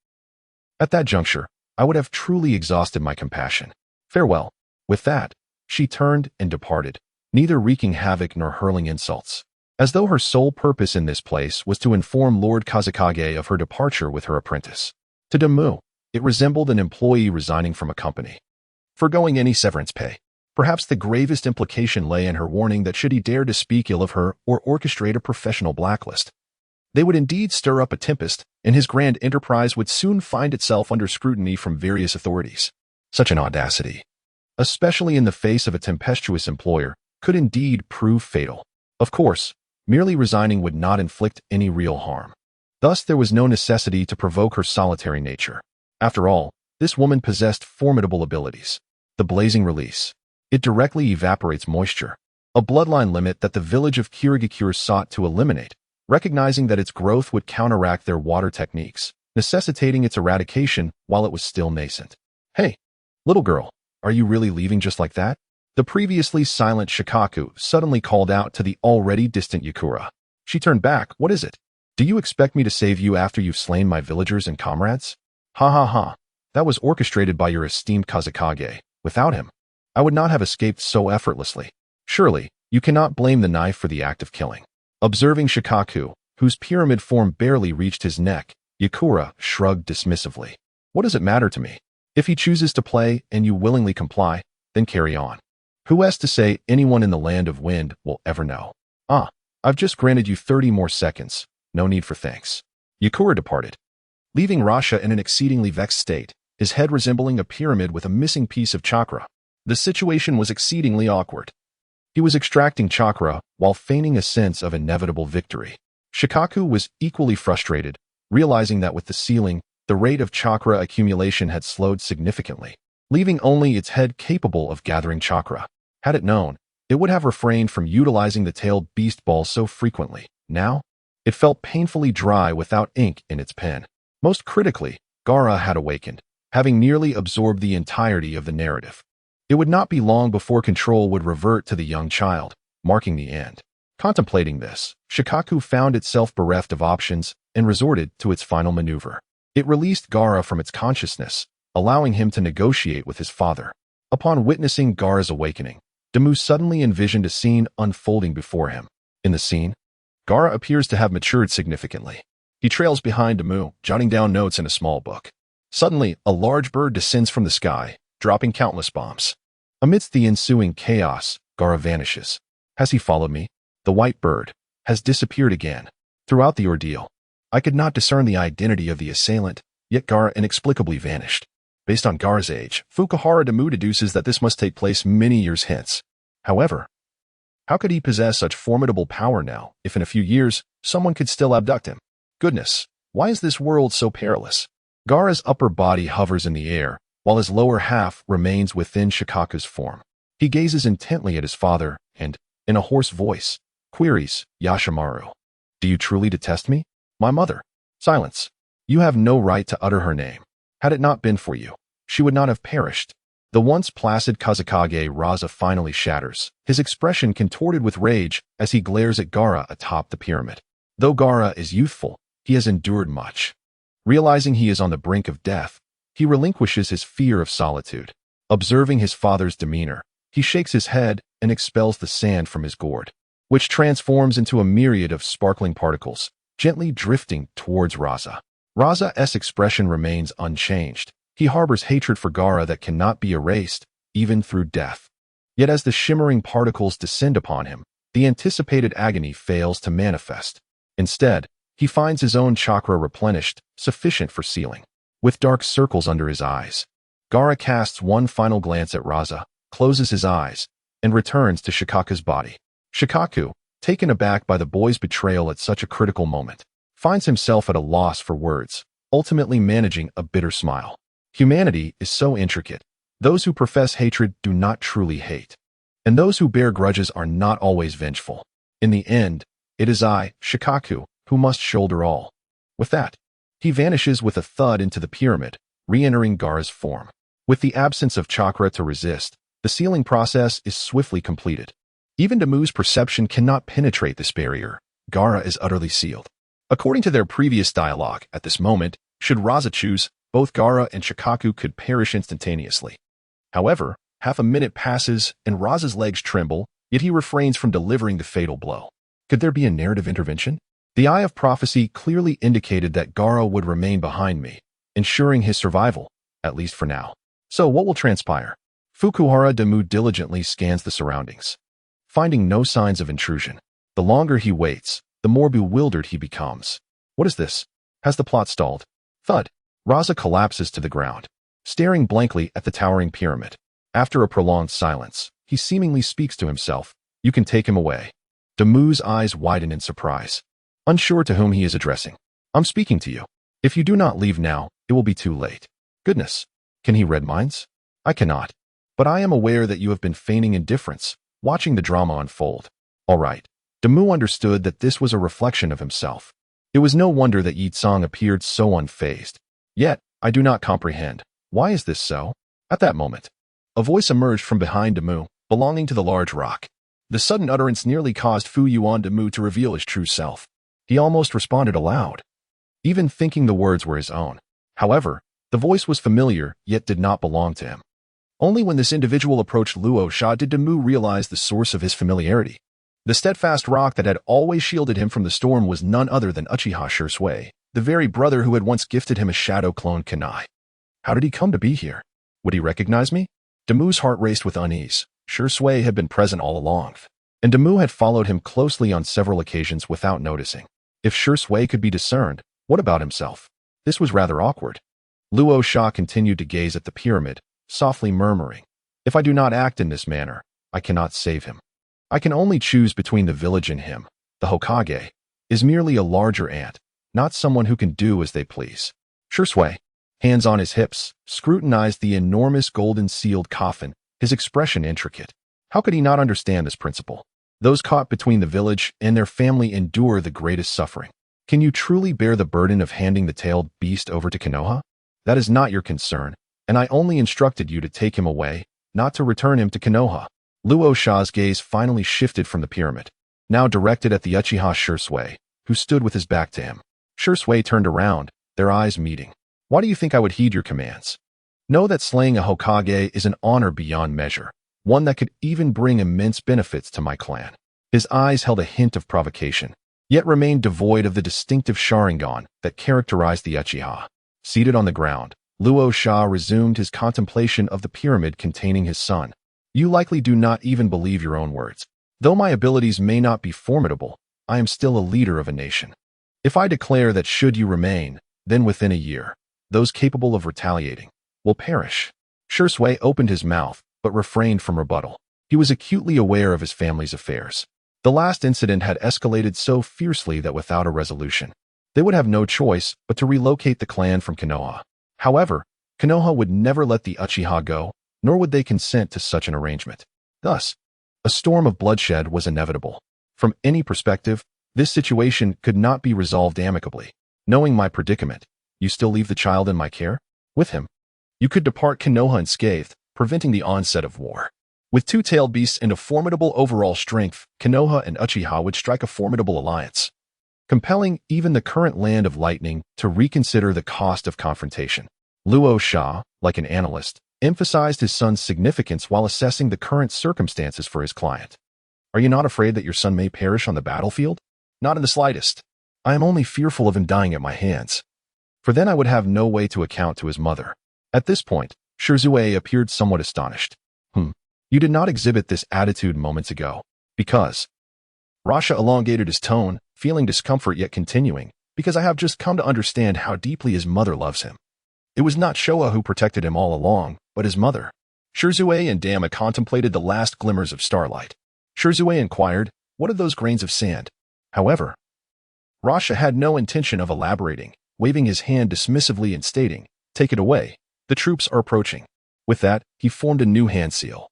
at that juncture, I would have truly exhausted my compassion. Farewell. With that, she turned and departed, neither wreaking havoc nor hurling insults, as though her sole purpose in this place was to inform Lord Kazekage of her departure with her apprentice. To Damu, it resembled an employee resigning from a company, foregoing any severance pay. Perhaps the gravest implication lay in her warning that should he dare to speak ill of her or orchestrate a professional blacklist, they would indeed stir up a tempest, and his grand enterprise would soon find itself under scrutiny from various authorities. Such an audacity, especially in the face of a tempestuous employer, could indeed prove fatal. Of course, merely resigning would not inflict any real harm. Thus, there was no necessity to provoke her solitary nature. After all, this woman possessed formidable abilities. The blazing release. It directly evaporates moisture, a bloodline limit that the village of Kirigakure sought to eliminate, recognizing that its growth would counteract their water techniques, necessitating its eradication while it was still nascent. Hey, little girl, are you really leaving just like that? The previously silent Shikaku suddenly called out to the already distant Yakura. She turned back. What is it? Do you expect me to save you after you've slain my villagers and comrades? Ha ha ha. That was orchestrated by your esteemed Kazekage. Without him, I would not have escaped so effortlessly. Surely, you cannot blame the knife for the act of killing. Observing Shikaku, whose pyramid form barely reached his neck, Yakura shrugged dismissively. What does it matter to me? If he chooses to play and you willingly comply, then carry on. Who has to say anyone in the land of wind will ever know? I've just granted you 30 more seconds. No need for thanks. Yakura departed, leaving Rasha in an exceedingly vexed state, his head resembling a pyramid with a missing piece of chakra. The situation was exceedingly awkward. He was extracting chakra while feigning a sense of inevitable victory. Shikaku was equally frustrated, realizing that with the ceiling, the rate of chakra accumulation had slowed significantly, leaving only its head capable of gathering chakra. Had it known, it would have refrained from utilizing the tailed beast ball so frequently. Now, it felt painfully dry without ink in its pen. Most critically, Gaara had awakened, having nearly absorbed the entirety of the narrative. It would not be long before control would revert to the young child, marking the end. Contemplating this, Shikaku found itself bereft of options and resorted to its final maneuver. It released Gaara from its consciousness, allowing him to negotiate with his father. Upon witnessing Gaara's awakening, Damu suddenly envisioned a scene unfolding before him. In the scene, Gaara appears to have matured significantly. He trails behind Damu, jotting down notes in a small book. Suddenly, a large bird descends from the sky, dropping countless bombs. Amidst the ensuing chaos, Gaara vanishes. Has he followed me? The white bird has disappeared again. Throughout the ordeal, I could not discern the identity of the assailant, yet Gaara inexplicably vanished. Based on Gaara's age, Fukuhara Damu deduces that this must take place many years hence. However, how could he possess such formidable power now, if in a few years, someone could still abduct him? Goodness, why is this world so perilous? Gaara's upper body hovers in the air, while his lower half remains within Shikaku's form. He gazes intently at his father and, in a hoarse voice, queries, Yashimaru, do you truly detest me? My mother. Silence. You have no right to utter her name. Had it not been for you, she would not have perished. The once placid Kazekage Raza finally shatters, his expression contorted with rage as he glares at Gaara atop the pyramid. Though Gaara is youthful, he has endured much. Realizing he is on the brink of death, he relinquishes his fear of solitude. Observing his father's demeanor, he shakes his head and expels the sand from his gourd, which transforms into a myriad of sparkling particles, gently drifting towards Raza. Raza's expression remains unchanged. He harbors hatred for Gaara that cannot be erased, even through death. Yet as the shimmering particles descend upon him, the anticipated agony fails to manifest. Instead, he finds his own chakra replenished, sufficient for sealing. With dark circles under his eyes, Gaara casts one final glance at Raza, closes his eyes, and returns to Shikaku's body. Shikaku, taken aback by the boy's betrayal at such a critical moment, finds himself at a loss for words, ultimately managing a bitter smile. Humanity is so intricate. Those who profess hatred do not truly hate, and those who bear grudges are not always vengeful. In the end, it is I, Shikaku, who must shoulder all. With that, he vanishes with a thud into the pyramid, re-entering Gaara's form. With the absence of chakra to resist, the sealing process is swiftly completed. Even Damu's perception cannot penetrate this barrier. Gaara is utterly sealed. According to their previous dialogue, at this moment, should Raza choose, both Gaara and Shikaku could perish instantaneously. However, half a minute passes and Raza's legs tremble, yet he refrains from delivering the fatal blow. Could there be a narrative intervention? The Eye of Prophecy clearly indicated that Gaara would remain behind me, ensuring his survival, at least for now. So what will transpire? Fukuhara Damu diligently scans the surroundings, finding no signs of intrusion. The longer he waits, the more bewildered he becomes. What is this? Has the plot stalled? Thud. Raza collapses to the ground, staring blankly at the towering pyramid. After a prolonged silence, he seemingly speaks to himself. You can take him away. Damu's eyes widen in surprise, unsure to whom he is addressing. I'm speaking to you. If you do not leave now, it will be too late. Goodness. Can he read minds? I cannot. But I am aware that you have been feigning indifference, watching the drama unfold. All right. Damu understood that this was a reflection of himself. It was no wonder that Yek Tsang appeared so unfazed. Yet, I do not comprehend. Why is this so? At that moment, a voice emerged from behind Damu, belonging to the large rock. The sudden utterance nearly caused Fu Yuan Damu to reveal his true self. He almost responded aloud, even thinking the words were his own. However, the voice was familiar, yet did not belong to him. Only when this individual approached Luo Sha did Damu realize the source of his familiarity. The steadfast rock that had always shielded him from the storm was none other than Uchiha Shisui, the very brother who had once gifted him a shadow clone kunai. How did he come to be here? Would he recognize me? Damu's heart raced with unease. Shisui had been present all along, and Damu had followed him closely on several occasions without noticing. If Shisui could be discerned, what about himself? This was rather awkward. Luo Sha continued to gaze at the pyramid, softly murmuring, if I do not act in this manner, I cannot save him. I can only choose between the village and him. The Hokage is merely a larger ant, not someone who can do as they please. Shisui, hands on his hips, scrutinized the enormous golden sealed coffin, his expression intricate. How could he not understand this principle? Those caught between the village and their family endure the greatest suffering. Can you truly bear the burden of handing the tailed beast over to Konoha? That is not your concern, and I only instructed you to take him away, not to return him to Konoha. Luo Sha's gaze finally shifted from the pyramid, now directed at the Uchiha Shisui, who stood with his back to him. Shisui turned around, their eyes meeting. Why do you think I would heed your commands? Know that slaying a Hokage is an honor beyond measure, one that could even bring immense benefits to my clan. His eyes held a hint of provocation, yet remained devoid of the distinctive Sharingan that characterized the Uchiha. Seated on the ground, Luo Sha resumed his contemplation of the pyramid containing his son. You likely do not even believe your own words. Though my abilities may not be formidable, I am still a leader of a nation. If I declare that should you remain, then within a year, those capable of retaliating will perish. Shisui opened his mouth, but refrained from rebuttal. He was acutely aware of his family's affairs. The last incident had escalated so fiercely that without a resolution, they would have no choice but to relocate the clan from Konoha. However, Konoha would never let the Uchiha go, nor would they consent to such an arrangement. Thus, a storm of bloodshed was inevitable. From any perspective, this situation could not be resolved amicably. Knowing my predicament, you still leave the child in my care? With him, you could depart Konoha unscathed, preventing the onset of war. With two-tailed beasts and a formidable overall strength, Konoha and Uchiha would strike a formidable alliance, compelling even the current Land of Lightning to reconsider the cost of confrontation. Luo Sha, like an analyst, emphasized his son's significance while assessing the current circumstances for his client. Are you not afraid that your son may perish on the battlefield? Not in the slightest. I am only fearful of him dying at my hands. For then I would have no way to account to his mother. At this point, Shisui appeared somewhat astonished. You did not exhibit this attitude moments ago. Because. Rasha elongated his tone, feeling discomfort yet continuing, because I have just come to understand how deeply his mother loves him. It was not Showa who protected him all along, but his mother. Shisui and Dama contemplated the last glimmers of starlight. Shisui inquired, what are those grains of sand? However, Rasha had no intention of elaborating, waving his hand dismissively and stating, "Take it away. The troops are approaching." With that, he formed a new hand seal.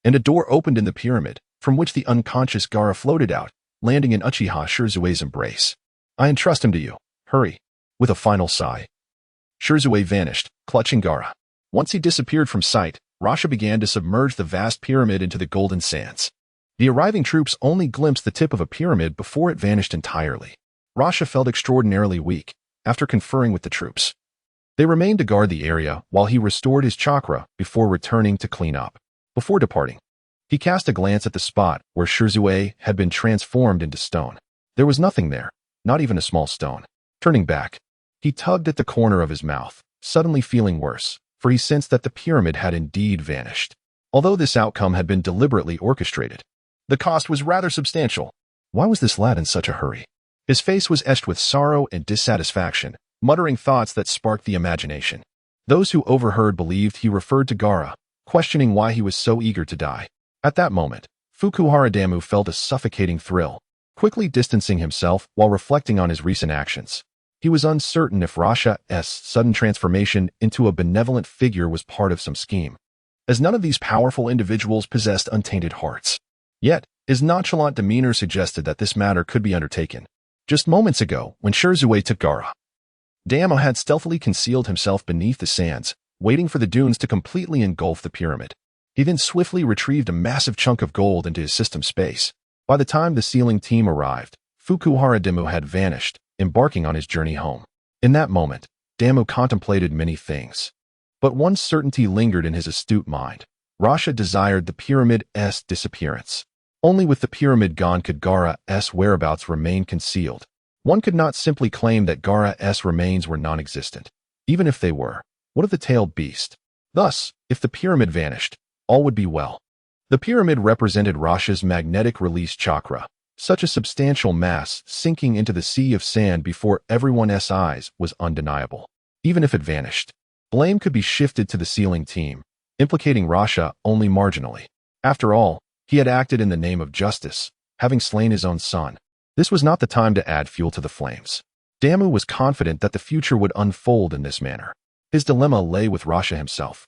And a door opened in the pyramid, from which the unconscious Gaara floated out, landing in Uchiha Shisui's embrace. "I entrust him to you. Hurry." With a final sigh, Shisui vanished, clutching Gaara. Once he disappeared from sight, Rasha began to submerge the vast pyramid into the golden sands. The arriving troops only glimpsed the tip of a pyramid before it vanished entirely. Rasha felt extraordinarily weak after conferring with the troops. They remained to guard the area while he restored his chakra before returning to clean up. Before departing, he cast a glance at the spot where Shisui had been transformed into stone. There was nothing there, not even a small stone. Turning back, he tugged at the corner of his mouth, suddenly feeling worse, for he sensed that the pyramid had indeed vanished. Although this outcome had been deliberately orchestrated, the cost was rather substantial. Why was this lad in such a hurry? His face was etched with sorrow and dissatisfaction, muttering thoughts that sparked the imagination. Those who overheard believed he referred to Gaara, questioning why he was so eager to die. At that moment, Fukuhara Damu felt a suffocating thrill, quickly distancing himself while reflecting on his recent actions. He was uncertain if Rasha's sudden transformation into a benevolent figure was part of some scheme, as none of these powerful individuals possessed untainted hearts. Yet, his nonchalant demeanor suggested that this matter could be undertaken. Just moments ago, when Shisui took Gaara, Damu had stealthily concealed himself beneath the sands, waiting for the dunes to completely engulf the pyramid. He then swiftly retrieved a massive chunk of gold into his system space. By the time the sealing team arrived, Fukuhara Damu had vanished, embarking on his journey home. In that moment, Damu contemplated many things. But one certainty lingered in his astute mind. Rasha desired the pyramid's disappearance. Only with the pyramid gone could Gaara's whereabouts remain concealed. One could not simply claim that Gaara's remains were non-existent. Even if they were, what of the tailed beast? Thus, if the pyramid vanished, all would be well. The pyramid represented Rasha's magnetic release chakra. Such a substantial mass sinking into the sea of sand before everyone's eyes was undeniable. Even if it vanished, blame could be shifted to the sealing team, implicating Rasha only marginally. After all, he had acted in the name of justice, having slain his own son. This was not the time to add fuel to the flames. Damu was confident that the future would unfold in this manner. His dilemma lay with Rasha himself.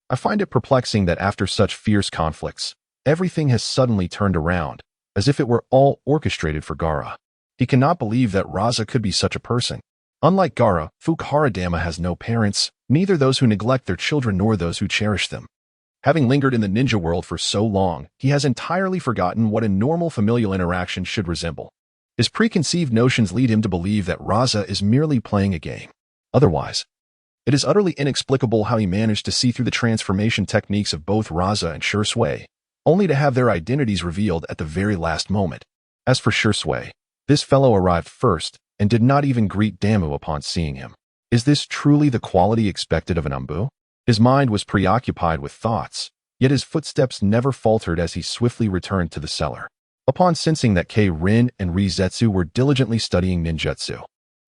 I find it perplexing that after such fierce conflicts, everything has suddenly turned around, as if it were all orchestrated for Gaara. He cannot believe that Rasha could be such a person. Unlike Gaara, Fukuhara Damu has no parents, neither those who neglect their children nor those who cherish them. Having lingered in the ninja world for so long, he has entirely forgotten what a normal familial interaction should resemble. His preconceived notions lead him to believe that Rasha is merely playing a game. Otherwise, it is utterly inexplicable how he managed to see through the transformation techniques of both Rasha and Shisui, only to have their identities revealed at the very last moment. As for Shisui, this fellow arrived first and did not even greet Damu upon seeing him. Is this truly the quality expected of an Umbu? His mind was preoccupied with thoughts, yet his footsteps never faltered as he swiftly returned to the cellar. Upon sensing that Karin and Rizetsu were diligently studying ninjutsu,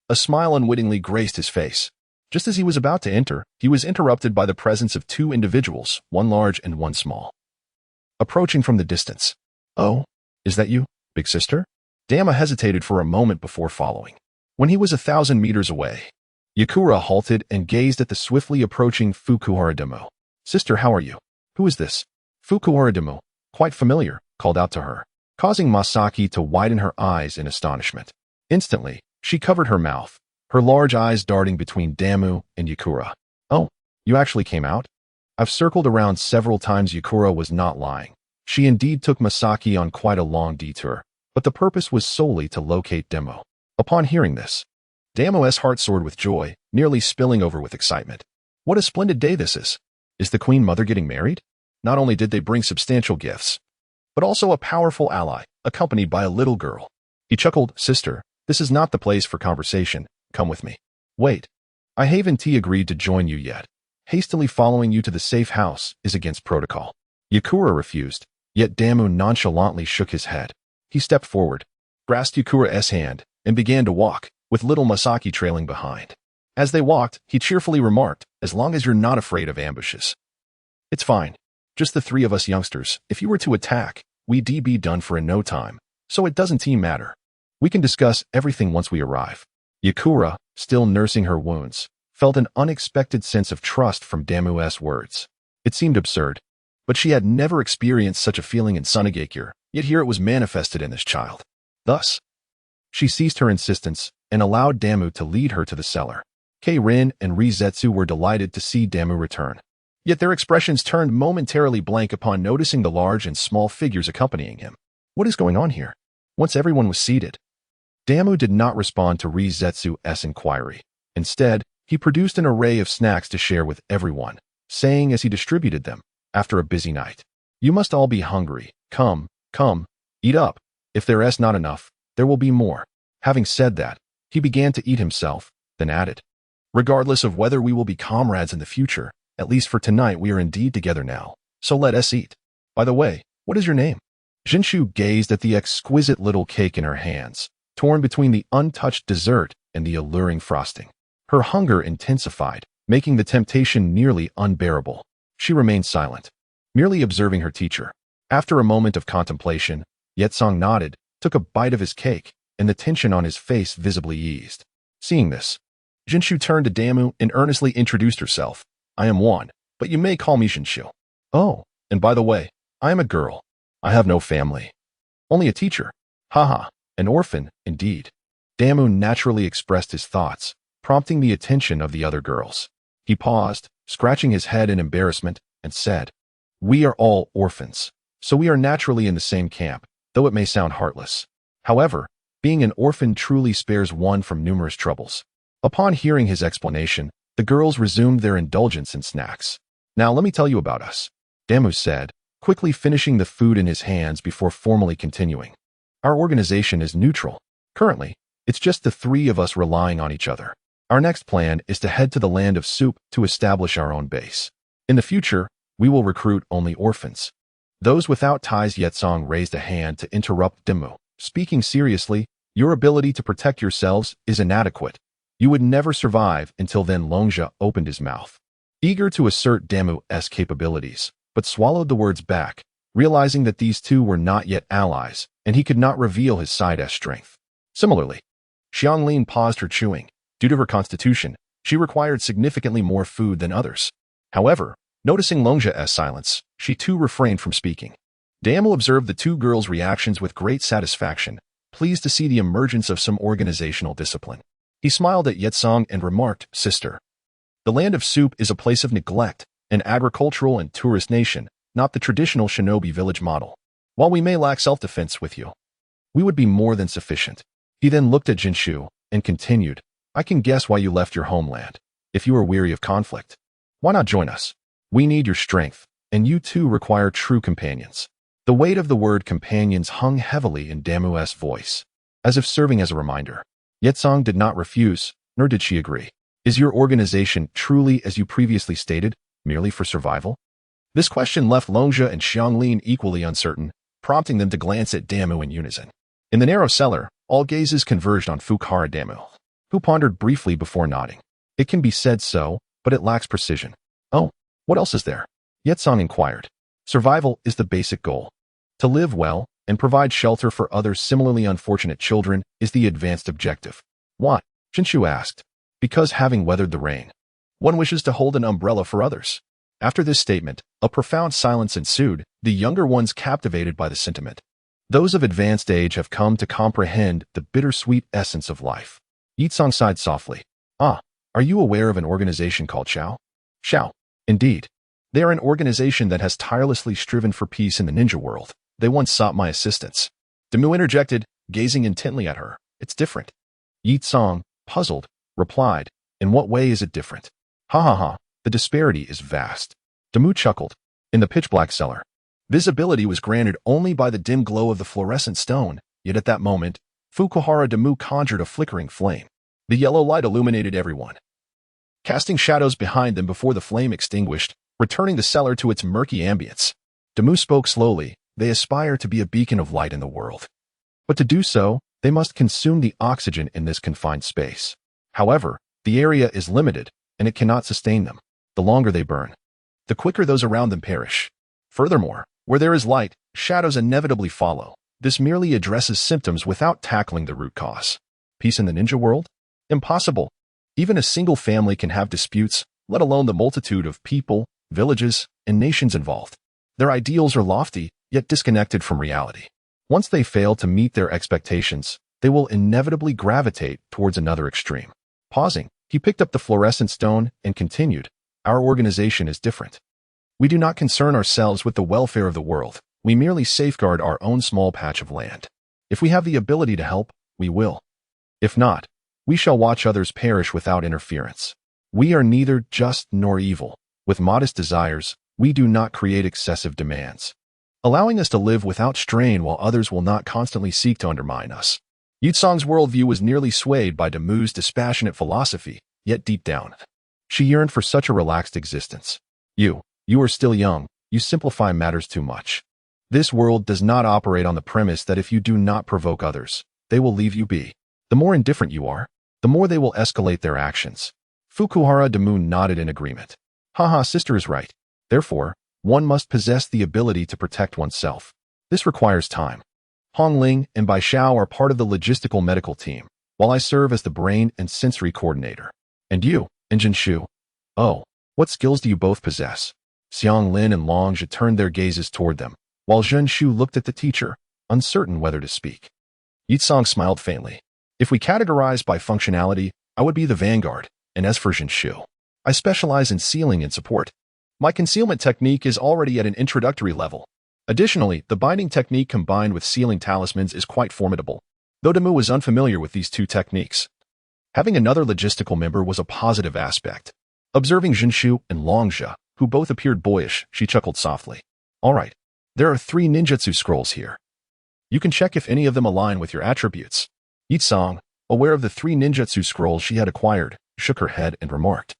a smile unwittingly graced his face. Just as he was about to enter, he was interrupted by the presence of two individuals, one large and one small, approaching from the distance. "Oh, is that you, big sister?" Damu hesitated for a moment before following. When he was 1,000 meters away, Yakura halted and gazed at the swiftly approaching Fukuhara Damu. "Sister, how are you?" "Who is this?" Fukuhara Damu, quite familiar, called out to her, causing Masaki to widen her eyes in astonishment. Instantly, she covered her mouth, her large eyes darting between Damu and Yakura. "Oh, you actually came out?" I've circled around several times. Yakura was not lying. She indeed took Masaki on quite a long detour, but the purpose was solely to locate Damu. Upon hearing this, Damu's heart soared with joy, nearly spilling over with excitement. What a splendid day this is! Is the Queen Mother getting married? Not only did they bring substantial gifts, but also a powerful ally, accompanied by a little girl. He chuckled. "Sister, this is not the place for conversation. Come with me." "Wait. I haven't agreed to join you yet. Hastily following you to the safe house is against protocol." Yakura refused, yet Damu nonchalantly shook his head. He stepped forward, grasped Yakura's hand, and began to walk, with little Masaki trailing behind. As they walked, he cheerfully remarked, "As long as you're not afraid of ambushes, it's fine. Just the three of us youngsters. If you were to attack, we'd be done for in no time, so it doesn't matter." We can discuss everything once we arrive. Yakura, still nursing her wounds, felt an unexpected sense of trust from Damu's words. It seemed absurd, but she had never experienced such a feeling in Sunagakure, yet here it was manifested in this child. Thus, she ceased her insistence and allowed Damu to lead her to the cellar. Karin and Rizetsu were delighted to see Damu return. Yet their expressions turned momentarily blank upon noticing the large and small figures accompanying him. What is going on here? Once everyone was seated, Damu did not respond to Rizetsu's inquiry. Instead, he produced an array of snacks to share with everyone, saying as he distributed them, after a busy night, "You must all be hungry. Come, eat up. If there is not enough, there will be more." Having said that, he began to eat himself, then added, "Regardless of whether we will be comrades in the future, at least for tonight we are indeed together now, so let us eat. By the way, what is your name?" Jinshu gazed at the exquisite little cake in her hands, torn between the untouched dessert and the alluring frosting. Her hunger intensified, making the temptation nearly unbearable. She remained silent, merely observing her teacher. After a moment of contemplation, Yek仓nodded, took a bite of his cake, and the tension on his face visibly eased. Seeing this, Jinshu turned to Damu and earnestly introduced herself. "I am Wan, but you may call me Jinshu. Oh, and by the way, I am a girl. I have no family. Only a teacher. Haha, an orphan, indeed." Damu naturally expressed his thoughts, prompting the attention of the other girls. He paused, scratching his head in embarrassment, and said, "We are all orphans, so we are naturally in the same camp, though it may sound heartless. However, being an orphan truly spares one from numerous troubles." Upon hearing his explanation, the girls resumed their indulgence in snacks. "Now let me tell you about us," Damu said, quickly finishing the food in his hands before formally continuing. "Our organization is neutral. Currently, it's just the three of us relying on each other. Our next plan is to head to the land of soup to establish our own base. In the future, we will recruit only orphans." Those without ties. Yek仓raised a hand to interrupt Damu. "Speaking seriously, your ability to protect yourselves is inadequate. You would never survive until then." Longja opened his mouth, eager to assert Damu's capabilities, but swallowed the words back, realizing that these two were not yet allies, and he could not reveal his side's strength. Similarly, Xianglin paused her chewing. Due to her constitution, she required significantly more food than others. However, noticing Longja's silence, she too refrained from speaking. Damu observed the two girls' reactions with great satisfaction, pleased to see the emergence of some organizational discipline. He smiled at Yek仓and remarked, "Sister, the land of soup is a place of neglect, an agricultural and tourist nation, not the traditional shinobi village model. While we may lack self-defense with you, we would be more than sufficient." He then looked at Jinshu and continued, "I can guess why you left your homeland. If you are weary of conflict, why not join us? We need your strength, and you too require true companions." The weight of the word companions hung heavily in Damu's voice, as if serving as a reminder. Yek仓did not refuse, nor did she agree. "Is your organization truly, as you previously stated, merely for survival?" This question left Longja and Xianglin equally uncertain, prompting them to glance at Damu in unison. In the narrow cellar, all gazes converged on Fukuhara Damu, who pondered briefly before nodding. "It can be said so, but it lacks precision." "Oh, what else is there?" Yek仓inquired. "Survival is the basic goal. To live well and provide shelter for other similarly unfortunate children is the advanced objective." "What?" Jinshu asked. "Because having weathered the rain, one wishes to hold an umbrella for others." After this statement, a profound silence ensued, the younger ones captivated by the sentiment. Those of advanced age have come to comprehend the bittersweet essence of life. Yek仓sighed softly. "Ah, are you aware of an organization called Xiao?" "Xiao. Indeed. They are an organization that has tirelessly striven for peace in the ninja world. They once sought my assistance." Damu interjected, gazing intently at her. "It's different." Yek仓, puzzled, replied, "In what way is it different?" "Ha ha ha, the disparity is vast." Damu chuckled. In the pitch-black cellar, visibility was granted only by the dim glow of the fluorescent stone, yet at that moment, Fukuhara Damu conjured a flickering flame. The yellow light illuminated everyone, casting shadows behind them before the flame extinguished, returning the cellar to its murky ambience. Damu spoke slowly. "They aspire to be a beacon of light in the world. But to do so, they must consume the oxygen in this confined space. However, the area is limited, and it cannot sustain them. The longer they burn, the quicker those around them perish. Furthermore, where there is light, shadows inevitably follow. This merely addresses symptoms without tackling the root cause. Peace in the ninja world? Impossible. Even a single family can have disputes, let alone the multitude of people, villages, and nations involved. Their ideals are lofty, yet disconnected from reality. Once they fail to meet their expectations, they will inevitably gravitate towards another extreme. Pausing, he picked up the fluorescent stone and continued, "Our organization is different. We do not concern ourselves with the welfare of the world. We merely safeguard our own small patch of land. If we have the ability to help, we will. If not, we shall watch others perish without interference. We are neither just nor evil. With modest desires, we do not create excessive demands, allowing us to live without strain while others will not constantly seek to undermine us." Yutsong's worldview was nearly swayed by Damu's dispassionate philosophy, yet deep down, she yearned for such a relaxed existence. You are still young. You simplify matters too much. This world does not operate on the premise that if you do not provoke others, they will leave you be. The more indifferent you are, the more they will escalate their actions. Fukuhara Damu nodded in agreement. Haha, sister is right. Therefore, one must possess the ability to protect oneself. This requires time. Hong Ling and Bai Xiao are part of the logistical medical team, while I serve as the brain and sensory coordinator. And you, and Jinshu? Oh, what skills do you both possess? Xiang Lin and Long Zhi turned their gazes toward them, while Jinshu looked at the teacher, uncertain whether to speak. Yitsong smiled faintly. If we categorize by functionality, I would be the vanguard, and as for Jinshu, I specialize in sealing and support. My concealment technique is already at an introductory level. Additionally, the binding technique combined with sealing talismans is quite formidable, though Damu was unfamiliar with these two techniques. Having another logistical member was a positive aspect. Observing Jinshu and Longzhi, who both appeared boyish, she chuckled softly. All right, there are 3 ninjutsu scrolls here. You can check if any of them align with your attributes. Yitsong, aware of the 3 ninjutsu scrolls she had acquired, shook her head and remarked.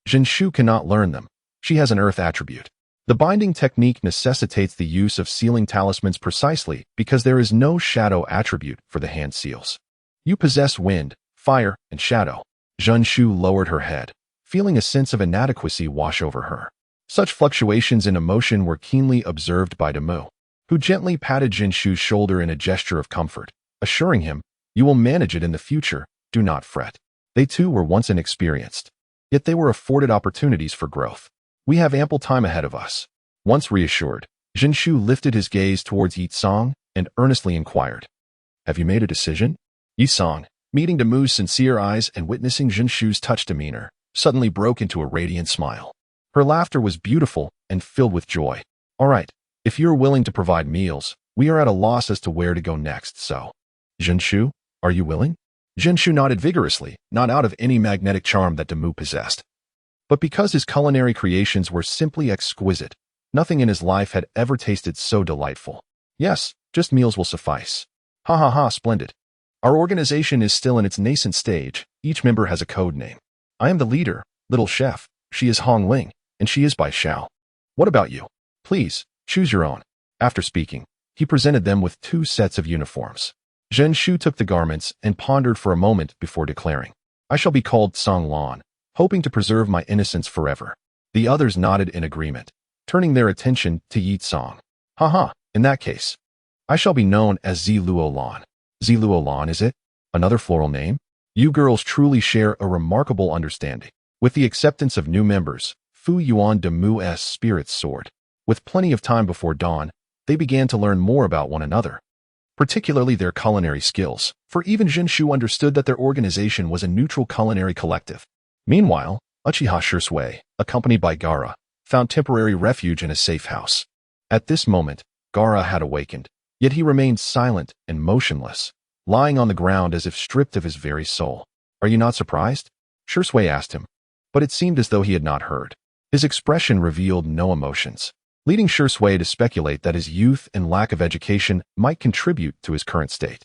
Jinshu cannot learn them. She has an earth attribute. The binding technique necessitates the use of sealing talismans precisely because there is no shadow attribute for the hand seals. You possess wind, fire, and shadow. Jinshu lowered her head, feeling a sense of inadequacy wash over her. Such fluctuations in emotion were keenly observed by Damu, who gently patted Jinshu's shoulder in a gesture of comfort, assuring him, "You will manage it in the future, do not fret." They too were once inexperienced, yet they were afforded opportunities for growth. We have ample time ahead of us. Once reassured, Jinshu lifted his gaze towards Yitsong and earnestly inquired, "Have you made a decision?" Yitsong, meeting Damu's sincere eyes and witnessing Jinshu's touched demeanor, suddenly broke into a radiant smile. Her laughter was beautiful and filled with joy. "All right, if you're willing to provide meals, we are at a loss as to where to go next, so." "Jinshu, are you willing?" Jinshu nodded vigorously, not out of any magnetic charm that Damu possessed, but because his culinary creations were simply exquisite. Nothing in his life had ever tasted so delightful. "Yes, just meals will suffice." "Ha ha ha, splendid. Our organization is still in its nascent stage. Each member has a code name. I am the leader, Little Chef. She is Hong Ling, and she is Bai Xiao. What about you? Please, choose your own." After speaking, he presented them with 2 sets of uniforms. Jinshu took the garments and pondered for a moment before declaring, "I shall be called Song Lan, hoping to preserve my innocence forever." The others nodded in agreement, turning their attention to Yitsong. "Haha, in that case, I shall be known as Ziluo Lan." Ziluo Lan, is it? Another floral name? You girls truly share a remarkable understanding. With the acceptance of new members, Fu Yuan Damu's spirits soared. With plenty of time before dawn, they began to learn more about one another, particularly their culinary skills, for even Jinshu understood that their organization was a neutral culinary collective. Meanwhile, Uchiha Shisui, accompanied by Gaara, found temporary refuge in a safe house. At this moment, Gaara had awakened, yet he remained silent and motionless, lying on the ground as if stripped of his very soul. "Are you not surprised?" Shisui asked him, but it seemed as though he had not heard. His expression revealed no emotions, leading Shisui to speculate that his youth and lack of education might contribute to his current state.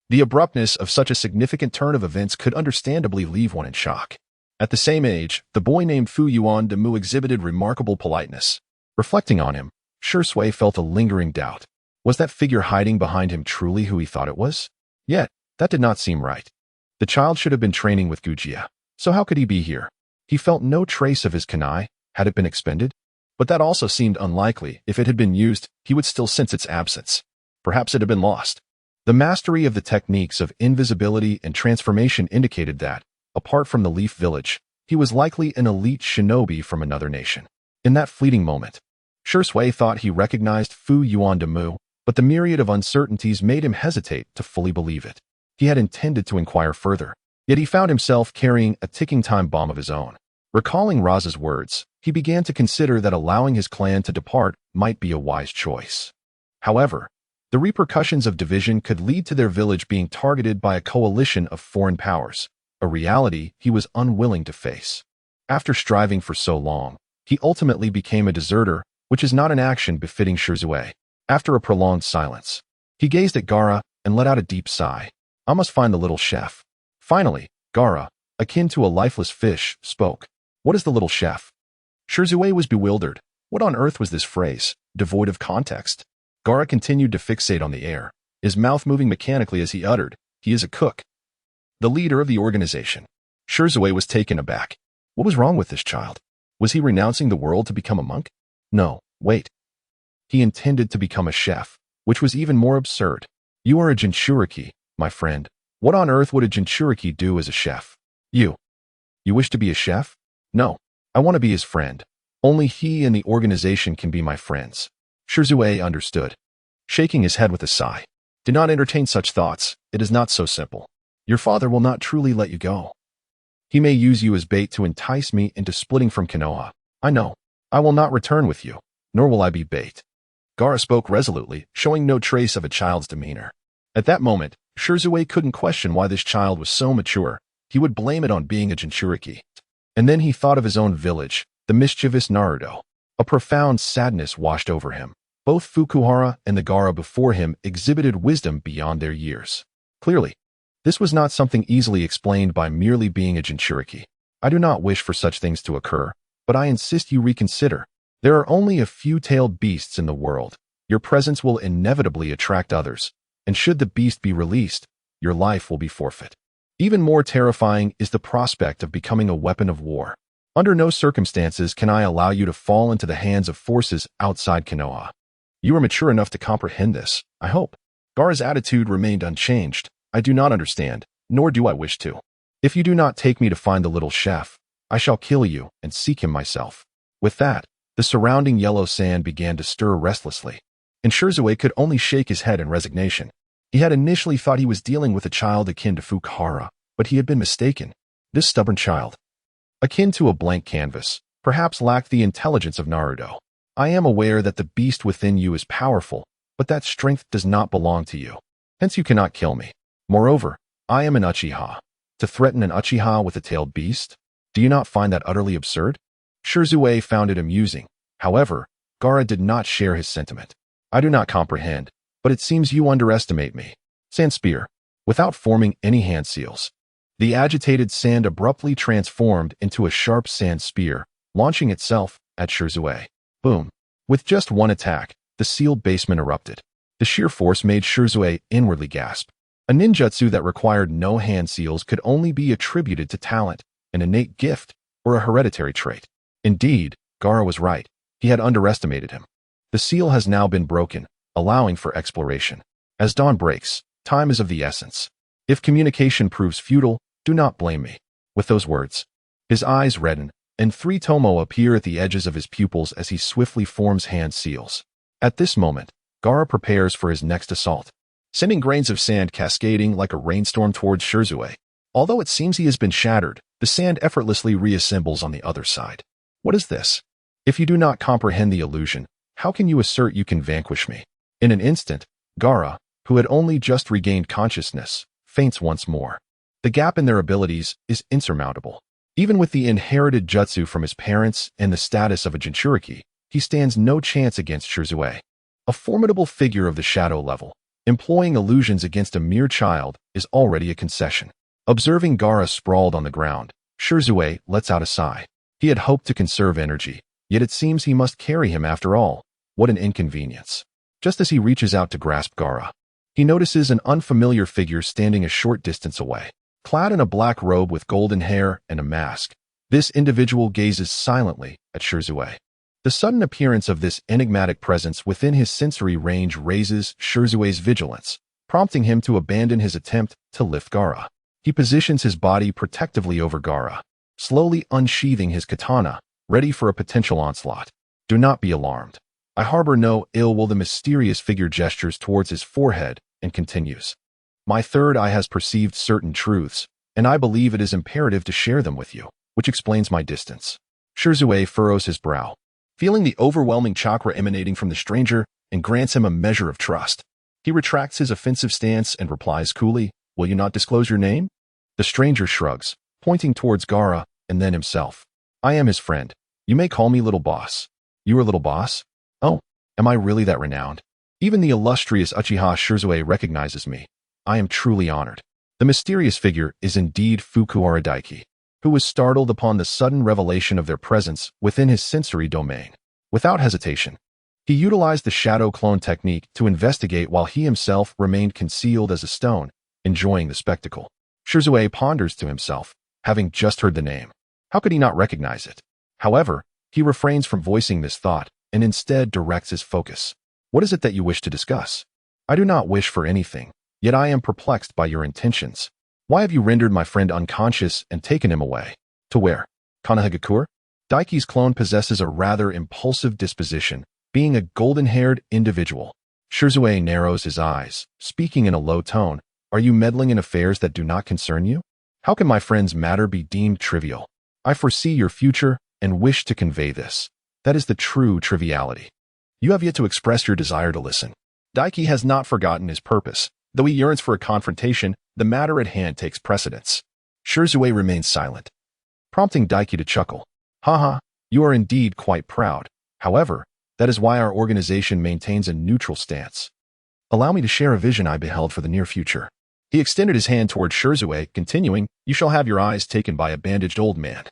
The abruptness of such a significant turn of events could understandably leave one in shock. At the same age, the boy named Fu Yuan Damu exhibited remarkable politeness. Reflecting on him, Shisui felt a lingering doubt. Was that figure hiding behind him truly who he thought it was? Yet, that did not seem right. The child should have been training with Uchiha, so how could he be here? He felt no trace of his kunai. Had it been expended? But that also seemed unlikely. If it had been used, he would still sense its absence. Perhaps it had been lost. The mastery of the techniques of invisibility and transformation indicated that, apart from the Leaf Village, he was likely an elite shinobi from another nation. In that fleeting moment, Shisui thought he recognized Fu Yuan Demu, but the myriad of uncertainties made him hesitate to fully believe it. He had intended to inquire further, yet he found himself carrying a ticking time bomb of his own. Recalling Raza's words, he began to consider that allowing his clan to depart might be a wise choice. However, the repercussions of division could lead to their village being targeted by a coalition of foreign powers, a reality he was unwilling to face. After striving for so long, he ultimately became a deserter, which is not an action befitting Shisui. After a prolonged silence, he gazed at Gaara and let out a deep sigh. I must find the little chef. Finally, Gaara, akin to a lifeless fish, spoke. What is the little chef? Shisui was bewildered. What on earth was this phrase, devoid of context? Gaara continued to fixate on the air, his mouth moving mechanically as he uttered, he is a cook. The leader of the organization. Shisui was taken aback. What was wrong with this child? Was he renouncing the world to become a monk? No, wait. He intended to become a chef, which was even more absurd. You are a Jinchuriki, my friend. What on earth would a Jinchuriki do as a chef? You wish to be a chef? No, I want to be his friend. Only he and the organization can be my friends. Shisui understood, shaking his head with a sigh. Do not entertain such thoughts. It is not so simple. Your father will not truly let you go. He may use you as bait to entice me into splitting from Konoha. I know. I will not return with you, nor will I be bait. Gaara spoke resolutely, showing no trace of a child's demeanor. At that moment, Shisui couldn't question why this child was so mature. He would blame it on being a Jinchuriki. And then he thought of his own village, the mischievous Naruto. A profound sadness washed over him. Both Fukuhara and the Gaara before him exhibited wisdom beyond their years. Clearly, this was not something easily explained by merely being a Jinchuriki. I do not wish for such things to occur, but I insist you reconsider. There are only a few tailed beasts in the world. Your presence will inevitably attract others, and should the beast be released, your life will be forfeit. Even more terrifying is the prospect of becoming a weapon of war. Under no circumstances can I allow you to fall into the hands of forces outside Konoha. You are mature enough to comprehend this, I hope. Gaara's attitude remained unchanged. I do not understand, nor do I wish to. If you do not take me to find the little chef, I shall kill you and seek him myself. With that, the surrounding yellow sand began to stir restlessly, and Shisui could only shake his head in resignation. He had initially thought he was dealing with a child akin to Fukuhara, but he had been mistaken. This stubborn child, akin to a blank canvas, perhaps lacked the intelligence of Naruto. I am aware that the beast within you is powerful, but that strength does not belong to you. Hence you cannot kill me. Moreover, I am an Uchiha. To threaten an Uchiha with a tailed beast? Do you not find that utterly absurd? Shisui found it amusing. However, Gaara did not share his sentiment. I do not comprehend, but it seems you underestimate me. Sand spear. Without forming any hand seals, the agitated sand abruptly transformed into a sharp sand spear, launching itself at Shisui. Boom. With just one attack, the sealed basement erupted. The sheer force made Shisui inwardly gasp. A ninjutsu that required no hand seals could only be attributed to talent, an innate gift, or a hereditary trait. Indeed, Gaara was right. He had underestimated him. The seal has now been broken, allowing for exploration. As dawn breaks, time is of the essence. If communication proves futile, do not blame me. With those words, his eyes redden, and 3 tomo appear at the edges of his pupils as he swiftly forms hand seals. At this moment, Gaara prepares for his next assault, sending grains of sand cascading like a rainstorm towards Shisui. Although it seems he has been shattered, the sand effortlessly reassembles on the other side. What is this? If you do not comprehend the illusion, how can you assert you can vanquish me? In an instant, Gaara, who had only just regained consciousness, faints once more. The gap in their abilities is insurmountable. Even with the inherited jutsu from his parents and the status of a Jinchuriki, he stands no chance against Shisui. A formidable figure of the shadow level, employing illusions against a mere child is already a concession. Observing Gaara sprawled on the ground, Shisui lets out a sigh. He had hoped to conserve energy, yet it seems he must carry him after all. What an inconvenience. Just as he reaches out to grasp Gaara, he notices an unfamiliar figure standing a short distance away. Clad in a black robe with golden hair and a mask, this individual gazes silently at Shisui. The sudden appearance of this enigmatic presence within his sensory range raises Shizue's vigilance, prompting him to abandon his attempt to lift Gaara. He positions his body protectively over Gaara, slowly unsheathing his katana, ready for a potential onslaught. Do not be alarmed. I harbor no ill will. The mysterious figure gestures towards his forehead and continues. My third eye has perceived certain truths, and I believe it is imperative to share them with you, which explains my distance. Shizue furrows his brow, feeling the overwhelming chakra emanating from the stranger, and grants him a measure of trust. He retracts his offensive stance and replies coolly, "Will you not disclose your name?" The stranger shrugs, pointing towards Gaara and then himself. "I am his friend. You may call me Little Boss." "You are Little Boss? Oh, am I really that renowned? Even the illustrious Uchiha Shisui recognizes me. I am truly honored." The mysterious figure is indeed Fukuhara Daiki, who was startled upon the sudden revelation of their presence within his sensory domain. Without hesitation, he utilized the shadow clone technique to investigate while he himself remained concealed as a stone, enjoying the spectacle. Shizue ponders to himself, having just heard the name. How could he not recognize it? However, he refrains from voicing this thought and instead directs his focus. "What is it that you wish to discuss?" "I do not wish for anything, yet I am perplexed by your intentions. Why have you rendered my friend unconscious and taken him away?" "To where? Konohagakure?" Daiki's clone possesses a rather impulsive disposition, being a golden-haired individual. Shizue narrows his eyes, speaking in a low tone. "Are you meddling in affairs that do not concern you? How can my friend's matter be deemed trivial? I foresee your future and wish to convey this. That is the true triviality. You have yet to express your desire to listen." Daiki has not forgotten his purpose. Though he yearns for a confrontation, the matter at hand takes precedence. Shizue remains silent, prompting Daiki to chuckle. "Haha, you are indeed quite proud. However, that is why our organization maintains a neutral stance. Allow me to share a vision I beheld for the near future." He extended his hand toward Shizue, continuing, "You shall have your eyes taken by a bandaged old man.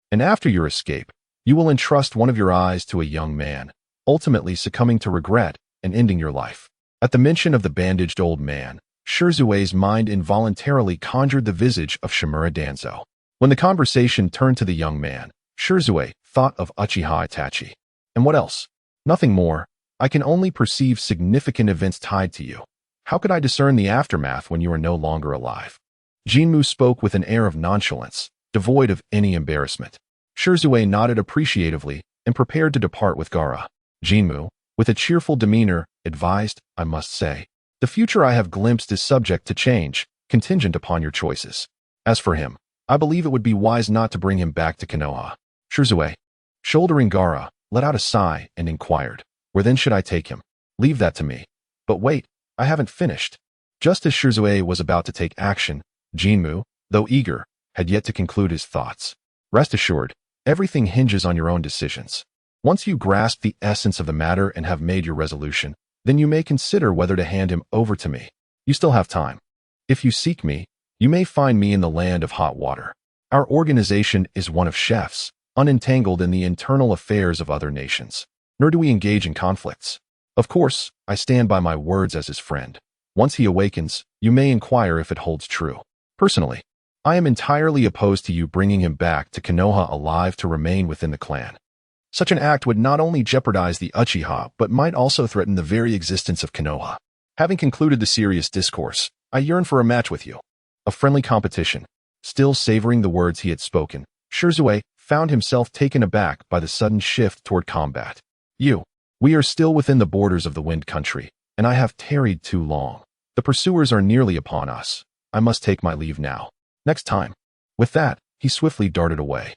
And after your escape, you will entrust one of your eyes to a young man, ultimately succumbing to regret and ending your life." At the mention of the bandaged old man, Shizue's mind involuntarily conjured the visage of Shimura Danzo. When the conversation turned to the young man, Shizue thought of Uchiha Itachi. "And what else?" "Nothing more. I can only perceive significant events tied to you. How could I discern the aftermath when you are no longer alive?" Jinmu spoke with an air of nonchalance, devoid of any embarrassment. Shizue nodded appreciatively and prepared to depart with Gaara. Jinmu, with a cheerful demeanor, advised, "I must say, the future I have glimpsed is subject to change, contingent upon your choices. As for him, I believe it would be wise not to bring him back to Konoha." Shizue, shouldering Gaara, let out a sigh and inquired, "Where then should I take him?" "Leave that to me." "But wait, I haven't finished." Just as Shizue was about to take action, Jinmu, though eager, had yet to conclude his thoughts. "Rest assured, everything hinges on your own decisions. Once you grasp the essence of the matter and have made your resolution, then you may consider whether to hand him over to me. You still have time. If you seek me, you may find me in the land of hot water. Our organization is one of chefs, unentangled in the internal affairs of other nations. Nor do we engage in conflicts. Of course, I stand by my words as his friend. Once he awakens, you may inquire if it holds true. Personally, I am entirely opposed to you bringing him back to Konoha alive to remain within the clan. Such an act would not only jeopardize the Uchiha, but might also threaten the very existence of Konoha. Having concluded the serious discourse, I yearn for a match with you. A friendly competition." Still savoring the words he had spoken, Shizue found himself taken aback by the sudden shift toward combat. We are still within the borders of the Wind Country, and I have tarried too long. The pursuers are nearly upon us. I must take my leave now. Next time." With that, he swiftly darted away.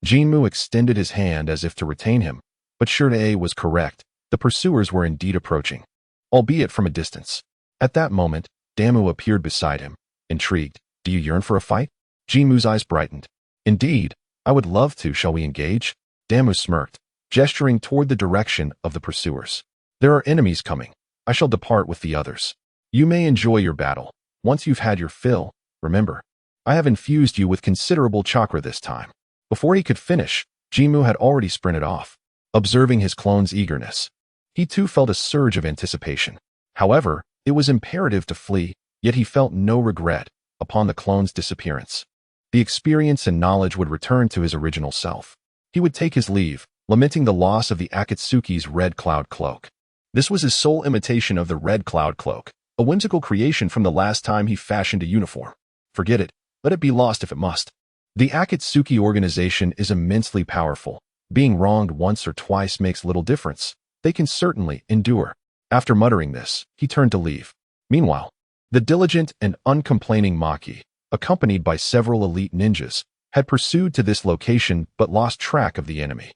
Jinmu extended his hand as if to retain him, but Shirei was correct. The pursuers were indeed approaching, albeit from a distance. At that moment, Damu appeared beside him, intrigued. "Do you yearn for a fight?" Jinmu's eyes brightened. "Indeed, I would love to. Shall we engage?" Damu smirked, gesturing toward the direction of the pursuers. "There are enemies coming. I shall depart with the others. You may enjoy your battle. Once you've had your fill, remember, I have infused you with considerable chakra this time." Before he could finish, Jinmu had already sprinted off. Observing his clone's eagerness, he too felt a surge of anticipation. However, it was imperative to flee, yet he felt no regret upon the clone's disappearance. The experience and knowledge would return to his original self. He would take his leave, lamenting the loss of the Akatsuki's red cloud cloak. This was his sole imitation of the red cloud cloak, a whimsical creation from the last time he fashioned a uniform. Forget it. Let it be lost if it must. The Akatsuki organization is immensely powerful. Being wronged once or twice makes little difference. They can certainly endure. After muttering this, he turned to leave. Meanwhile, the diligent and uncomplaining Maki, accompanied by several elite ninjas, had pursued to this location but lost track of the enemy.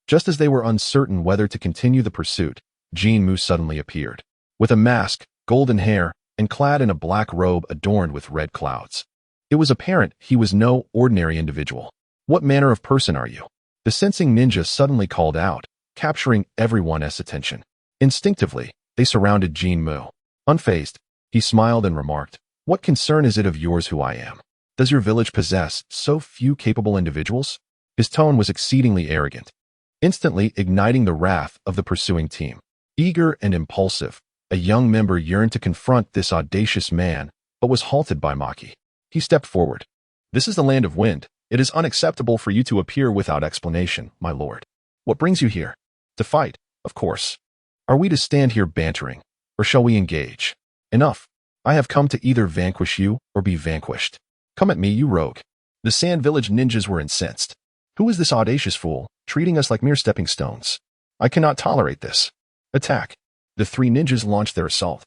Just as they were uncertain whether to continue the pursuit, Jinmu suddenly appeared. With a mask, golden hair, and clad in a black robe adorned with red clouds. It was apparent he was no ordinary individual. What manner of person are you? The sensing ninja suddenly called out, capturing everyone's attention. Instinctively, they surrounded Jinmu. Unfazed, he smiled and remarked, "What concern is it of yours who I am? Does your village possess so few capable individuals?" His tone was exceedingly arrogant, instantly igniting the wrath of the pursuing team. Eager and impulsive, a young member yearned to confront this audacious man, but was halted by Maki. He stepped forward. "This is the land of wind. It is unacceptable for you to appear without explanation, my lord. What brings you here? To fight, of course. Are we to stand here bantering, or shall we engage? Enough. I have come to either vanquish you or be vanquished. Come at me, you rogue." The Sand Village ninjas were incensed. Who is this audacious fool, treating us like mere stepping stones? I cannot tolerate this. Attack. The three ninjas launched their assault,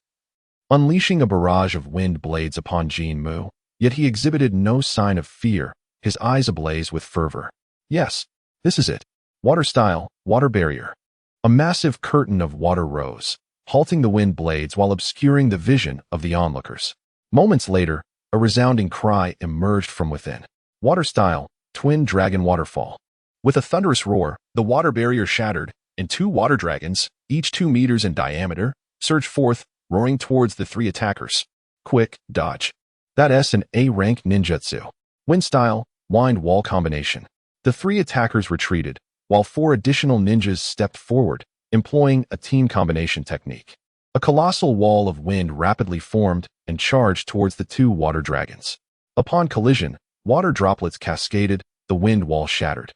unleashing a barrage of wind blades upon Jinmu, yet he exhibited no sign of fear, his eyes ablaze with fervor. Yes, this is it. Water style, water barrier. A massive curtain of water rose, halting the wind blades while obscuring the vision of the onlookers. Moments later, a resounding cry emerged from within. Water style, twin dragon waterfall. With a thunderous roar, the water barrier shattered, and two water dragons, each 2 meters in diameter, surged forth, roaring towards the three attackers. Quick, dodge. That S and A rank ninjutsu. Wind style, wind wall combination. The three attackers retreated, while 4 additional ninjas stepped forward, employing a team combination technique. A colossal wall of wind rapidly formed and charged towards the 2 water dragons. Upon collision, water droplets cascaded, the wind wall shattered,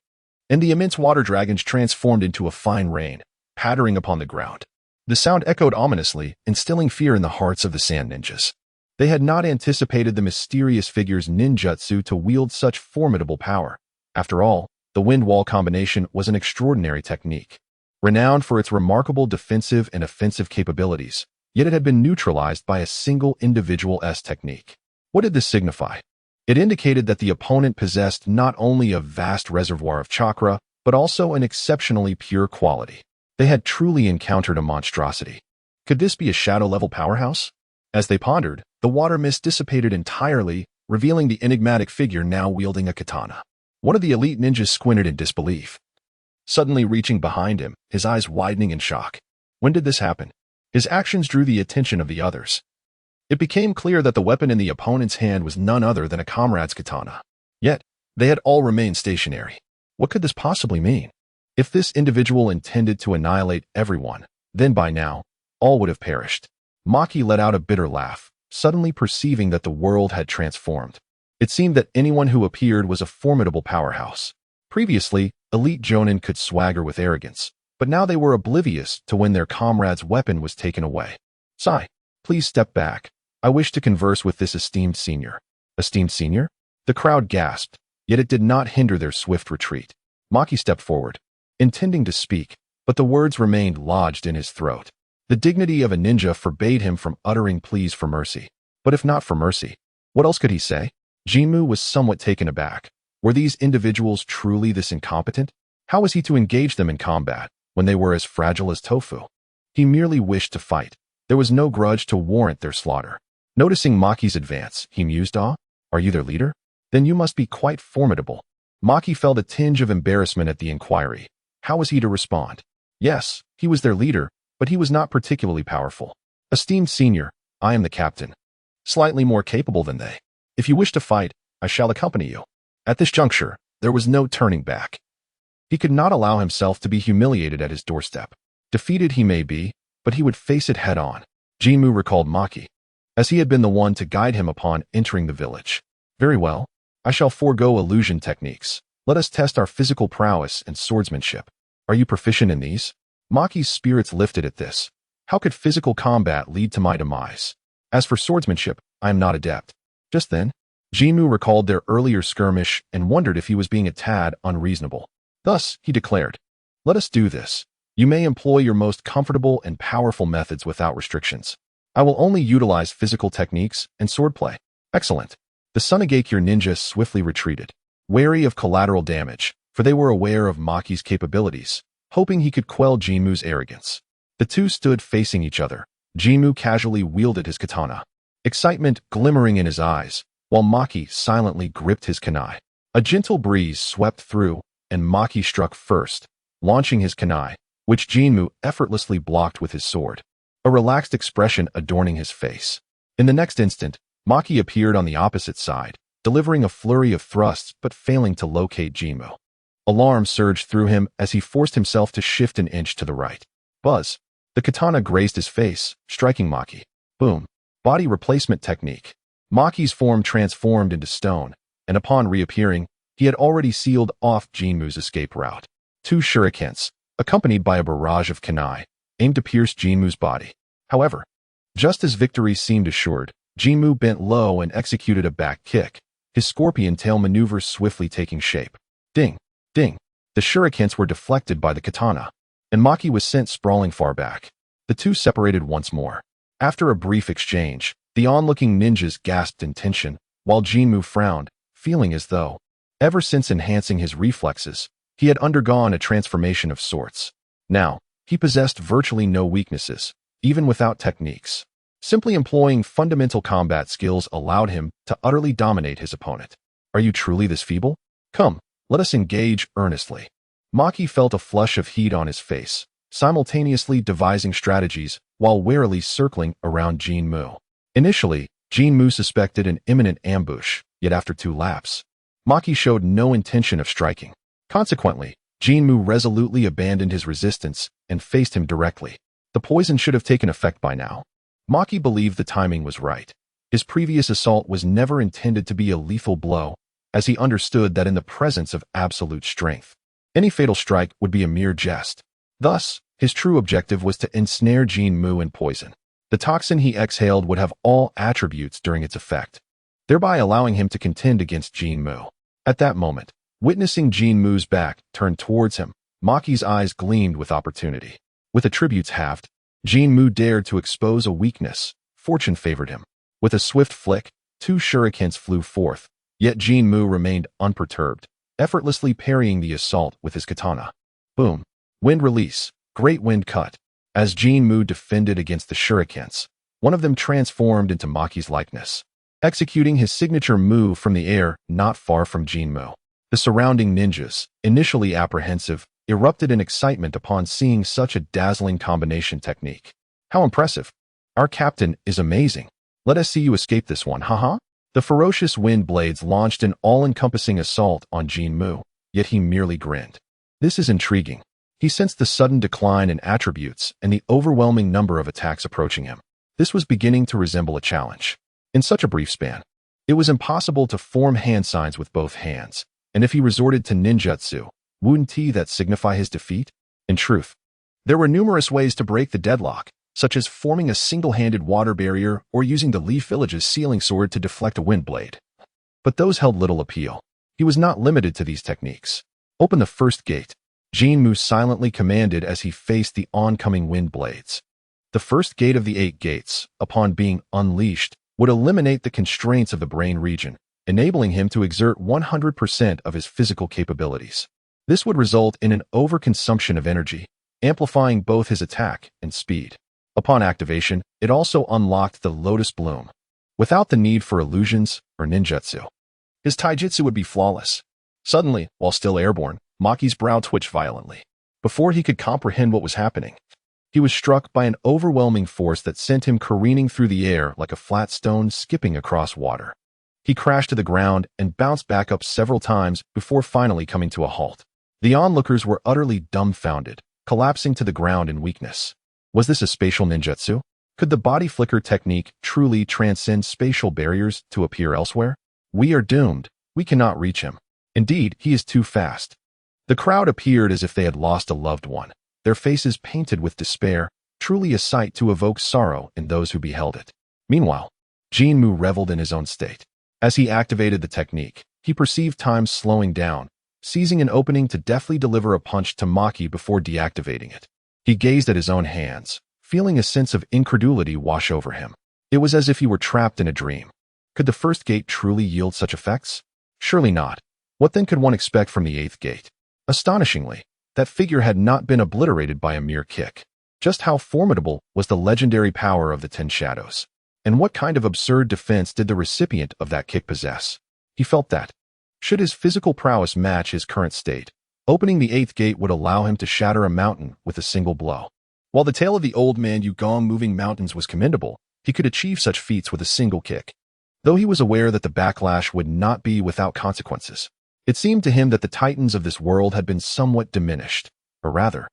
and the immense water dragons transformed into a fine rain, pattering upon the ground. The sound echoed ominously, instilling fear in the hearts of the sand ninjas. They had not anticipated the mysterious figure's ninjutsu to wield such formidable power. After all, the wind wall combination was an extraordinary technique, renowned for its remarkable defensive and offensive capabilities, yet it had been neutralized by a single individual's technique. What did this signify? It indicated that the opponent possessed not only a vast reservoir of chakra, but also an exceptionally pure quality. They had truly encountered a monstrosity. Could this be a shadow-level powerhouse? As they pondered, the water mist dissipated entirely, revealing the enigmatic figure now wielding a katana. One of the elite ninjas squinted in disbelief, suddenly reaching behind him, his eyes widening in shock. When did this happen? His actions drew the attention of the others. It became clear that the weapon in the opponent's hand was none other than a comrade's katana. Yet, they had all remained stationary. What could this possibly mean? If this individual intended to annihilate everyone, then by now, all would have perished. Maki let out a bitter laugh, suddenly perceiving that the world had transformed. It seemed that anyone who appeared was a formidable powerhouse. Previously, elite jonin could swagger with arrogance, but now they were oblivious to when their comrade's weapon was taken away. "Sai, please step back. I wish to converse with this esteemed senior." Esteemed senior? The crowd gasped, yet it did not hinder their swift retreat. Maki stepped forward, intending to speak, but the words remained lodged in his throat. The dignity of a ninja forbade him from uttering pleas for mercy. But if not for mercy, what else could he say? Jinmu was somewhat taken aback. Were these individuals truly this incompetent? How was he to engage them in combat when they were as fragile as tofu? He merely wished to fight. There was no grudge to warrant their slaughter. Noticing Maki's advance, he mused, "Ah, are you their leader? Then you must be quite formidable." Maki felt a tinge of embarrassment at the inquiry. How was he to respond? Yes, he was their leader, but he was not particularly powerful. "Esteemed senior, I am the captain. Slightly more capable than they. If you wish to fight, I shall accompany you." At this juncture, there was no turning back. He could not allow himself to be humiliated at his doorstep. Defeated he may be, but he would face it head-on. Jinmu recalled Maki, as he had been the one to guide him upon entering the village. "Very well, I shall forego illusion techniques. Let us test our physical prowess and swordsmanship." Are you proficient in these? Maki's spirits lifted at this. How could physical combat lead to my demise? As for swordsmanship, I am not adept. Just then, Jinmu recalled their earlier skirmish and wondered if he was being a tad unreasonable. Thus, he declared, "Let us do this. You may employ your most comfortable and powerful methods without restrictions. I will only utilize physical techniques and swordplay." Excellent. The Sunagakure ninja swiftly retreated, wary of collateral damage, for they were aware of Maki's capabilities, hoping he could quell Jinmu's arrogance. The two stood facing each other. Jinmu casually wielded his katana, excitement glimmering in his eyes, while Maki silently gripped his kunai. A gentle breeze swept through, and Maki struck first, launching his kunai, which Jinmu effortlessly blocked with his sword, a relaxed expression adorning his face. In the next instant, Maki appeared on the opposite side, delivering a flurry of thrusts but failing to locate Jinmu. Alarm surged through him as he forced himself to shift an inch to the right. Buzz! The katana grazed his face, striking Maki. Boom! Body replacement technique. Maki's form transformed into stone, and upon reappearing, he had already sealed off Jinmu's escape route. Two shurikens, accompanied by a barrage of kunai, aimed to pierce Jinmu's body. However, just as victory seemed assured, Jinmu bent low and executed a back kick, his scorpion tail maneuver swiftly taking shape. Ding! Ding! The shurikens were deflected by the katana, and Maki was sent sprawling far back. The two separated once more. After a brief exchange, the onlooking ninjas gasped in tension, while Jinmu frowned, feeling as though, ever since enhancing his reflexes, he had undergone a transformation of sorts. Now, he possessed virtually no weaknesses, even without techniques. Simply employing fundamental combat skills allowed him to utterly dominate his opponent. Are you truly this feeble? Come, let us engage earnestly. Maki felt a flush of heat on his face, simultaneously devising strategies while warily circling around Jinmu. Initially, Jinmu suspected an imminent ambush, yet after 2 laps, Maki showed no intention of striking. Consequently, Jinmu resolutely abandoned his resistance and faced him directly. The poison should have taken effect by now. Maki believed the timing was right. His previous assault was never intended to be a lethal blow, as he understood that in the presence of absolute strength, any fatal strike would be a mere jest. Thus, his true objective was to ensnare Jinmu in poison. The toxin he exhaled would have all attributes during its effect, thereby allowing him to contend against Jinmu. At that moment, witnessing Jinmu's back turned towards him, Maki's eyes gleamed with opportunity. With attributes halved, Jinmu dared to expose a weakness. Fortune favored him. With a swift flick, 2 shurikens flew forth, yet Jinmu remained unperturbed, effortlessly parrying the assault with his katana. Boom! Wind release. Great wind cut. As Jinmu defended against the shurikens, one of them transformed into Maki's likeness, executing his signature move from the air not far from Jinmu. The surrounding ninjas, initially apprehensive, erupted in excitement upon seeing such a dazzling combination technique. How impressive! Our captain is amazing. Let us see you escape this one, haha. The ferocious wind blades launched an all-encompassing assault on Jinmu, yet he merely grinned. This is intriguing. He sensed the sudden decline in attributes and the overwhelming number of attacks approaching him. This was beginning to resemble a challenge. In such a brief span, it was impossible to form hand signs with both hands, and if he resorted to ninjutsu, wouldn't that signify his defeat? In truth, there were numerous ways to break the deadlock, such as forming a single-handed water barrier or using the Leaf Village's sealing sword to deflect a wind blade. But those held little appeal. He was not limited to these techniques. Open the first gate, Jinmu silently commanded as he faced the oncoming wind blades. The first gate of the 8 gates, upon being unleashed, would eliminate the constraints of the brain region, enabling him to exert 100% of his physical capabilities. This would result in an overconsumption of energy, amplifying both his attack and speed. Upon activation, it also unlocked the Lotus Bloom, without the need for illusions or ninjutsu. His taijutsu would be flawless. Suddenly, while still airborne, Maki's brow twitched violently. Before he could comprehend what was happening, he was struck by an overwhelming force that sent him careening through the air like a flat stone skipping across water. He crashed to the ground and bounced back up several times before finally coming to a halt. The onlookers were utterly dumbfounded, collapsing to the ground in weakness. Was this a spatial ninjutsu? Could the body flicker technique truly transcend spatial barriers to appear elsewhere? We are doomed. We cannot reach him. Indeed, he is too fast. The crowd appeared as if they had lost a loved one, their faces painted with despair, truly a sight to evoke sorrow in those who beheld it. Meanwhile, Jinmu reveled in his own state. As he activated the technique, he perceived time slowing down, seizing an opening to deftly deliver a punch to Maki before deactivating it. He gazed at his own hands, feeling a sense of incredulity wash over him. It was as if he were trapped in a dream. Could the first gate truly yield such effects? Surely not. What then could one expect from the eighth gate? Astonishingly, that figure had not been obliterated by a mere kick. Just how formidable was the legendary power of the 10 Shadows? And what kind of absurd defense did the recipient of that kick possess? He felt that, should his physical prowess match his current state, opening the eighth gate would allow him to shatter a mountain with a single blow. While the tale of the old man Yugong moving mountains was commendable, he could achieve such feats with a single kick. Though he was aware that the backlash would not be without consequences, it seemed to him that the titans of this world had been somewhat diminished, or rather,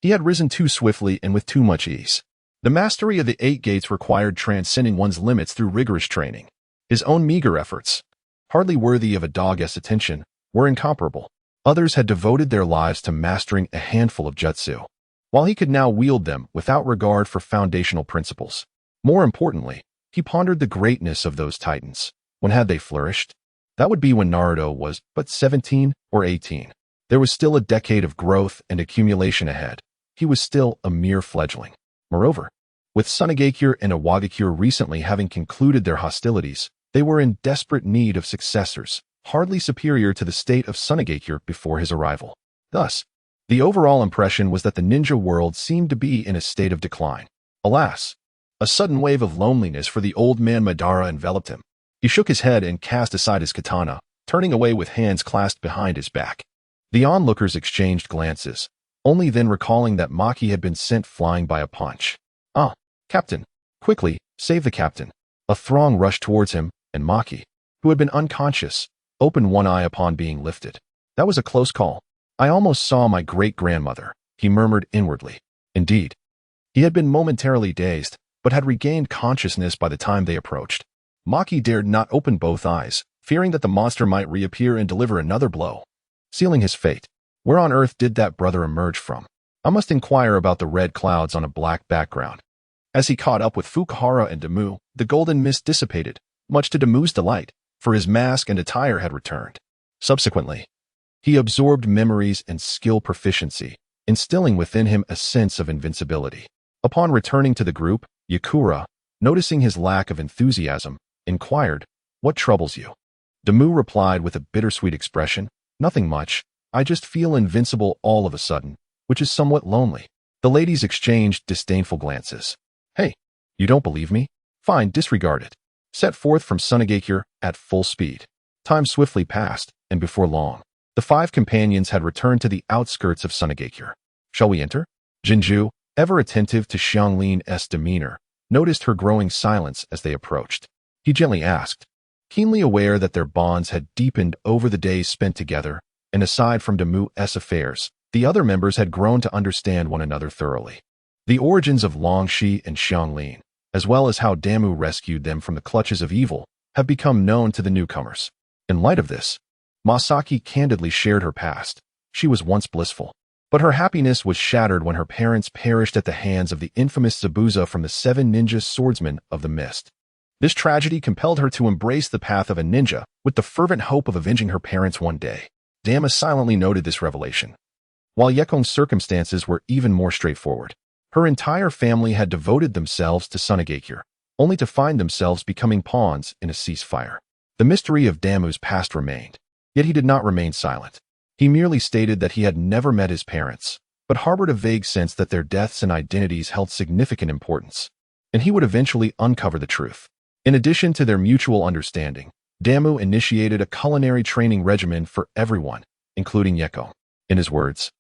he had risen too swiftly and with too much ease. The mastery of the 8 gates required transcending one's limits through rigorous training. His own meager efforts, hardly worthy of a dog's attention, were incomparable. Others had devoted their lives to mastering a handful of jutsu, while he could now wield them without regard for foundational principles. More importantly, he pondered the greatness of those titans. When had they flourished? That would be when Naruto was but 17 or 18. There was still a decade of growth and accumulation ahead. He was still a mere fledgling. Moreover, with Sunagakure and Iwagakure recently having concluded their hostilities, they were in desperate need of successors, hardly superior to the state of Sunagakure before his arrival. Thus, the overall impression was that the ninja world seemed to be in a state of decline. Alas, a sudden wave of loneliness for the old man Madara enveloped him. He shook his head and cast aside his katana, turning away with hands clasped behind his back. The onlookers exchanged glances, only then recalling that Maki had been sent flying by a punch. "Ah, Captain! Quickly, save the captain!" A throng rushed towards him, and Maki, who had been unconscious, opened one eye upon being lifted. "That was a close call. I almost saw my great-grandmother," he murmured inwardly. Indeed, he had been momentarily dazed, but had regained consciousness by the time they approached. Maki dared not open both eyes, fearing that the monster might reappear and deliver another blow, sealing his fate. Where on earth did that brother emerge from? I must inquire about the red clouds on a black background. As he caught up with Fukuhara and Demu, the golden mist dissipated, much to Demu's delight, for his mask and attire had returned. Subsequently, he absorbed memories and skill proficiency, instilling within him a sense of invincibility. Upon returning to the group, Yakura, noticing his lack of enthusiasm, inquired, "What troubles you?" Demu replied with a bittersweet expression, "Nothing much. I just feel invincible all of a sudden, which is somewhat lonely." The ladies exchanged disdainful glances. "Hey, you don't believe me? Fine, disregard it." Set forth from Sunagakure at full speed. Time swiftly passed, and before long, the 5 companions had returned to the outskirts of Sunagakure. "Shall we enter?" Jinju, ever attentive to Xiangling's demeanor, noticed her growing silence as they approached. He gently asked, keenly aware that their bonds had deepened over the days spent together, and aside from Demu's affairs, the other members had grown to understand one another thoroughly. The origins of Longxi and Xiangling, as well as how Damu rescued them from the clutches of evil, have become known to the newcomers. In light of this, Masaki candidly shared her past. She was once blissful, but her happiness was shattered when her parents perished at the hands of the infamous Zabuza from the 7 ninja swordsmen of the mist. This tragedy compelled her to embrace the path of a ninja with the fervent hope of avenging her parents one day. Dama silently noted this revelation. While Yekong's circumstances were even more straightforward, her entire family had devoted themselves to Sunagakure, only to find themselves becoming pawns in a ceasefire. The mystery of Damu's past remained, yet he did not remain silent. He merely stated that he had never met his parents, but harbored a vague sense that their deaths and identities held significant importance, and he would eventually uncover the truth. In addition to their mutual understanding, Damu initiated a culinary training regimen for everyone, including Yekong. In his words,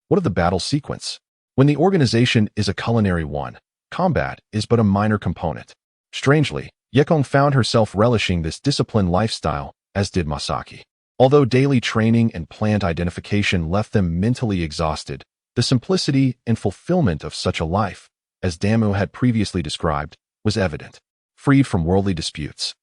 "What of the battle sequence? When the organization is a culinary one, combat is but a minor component." Strangely, Yekong found herself relishing this disciplined lifestyle, as did Masaki. Although daily training and plant identification left them mentally exhausted, the simplicity and fulfillment of such a life, as Damu had previously described, was evident. Freed from worldly disputes,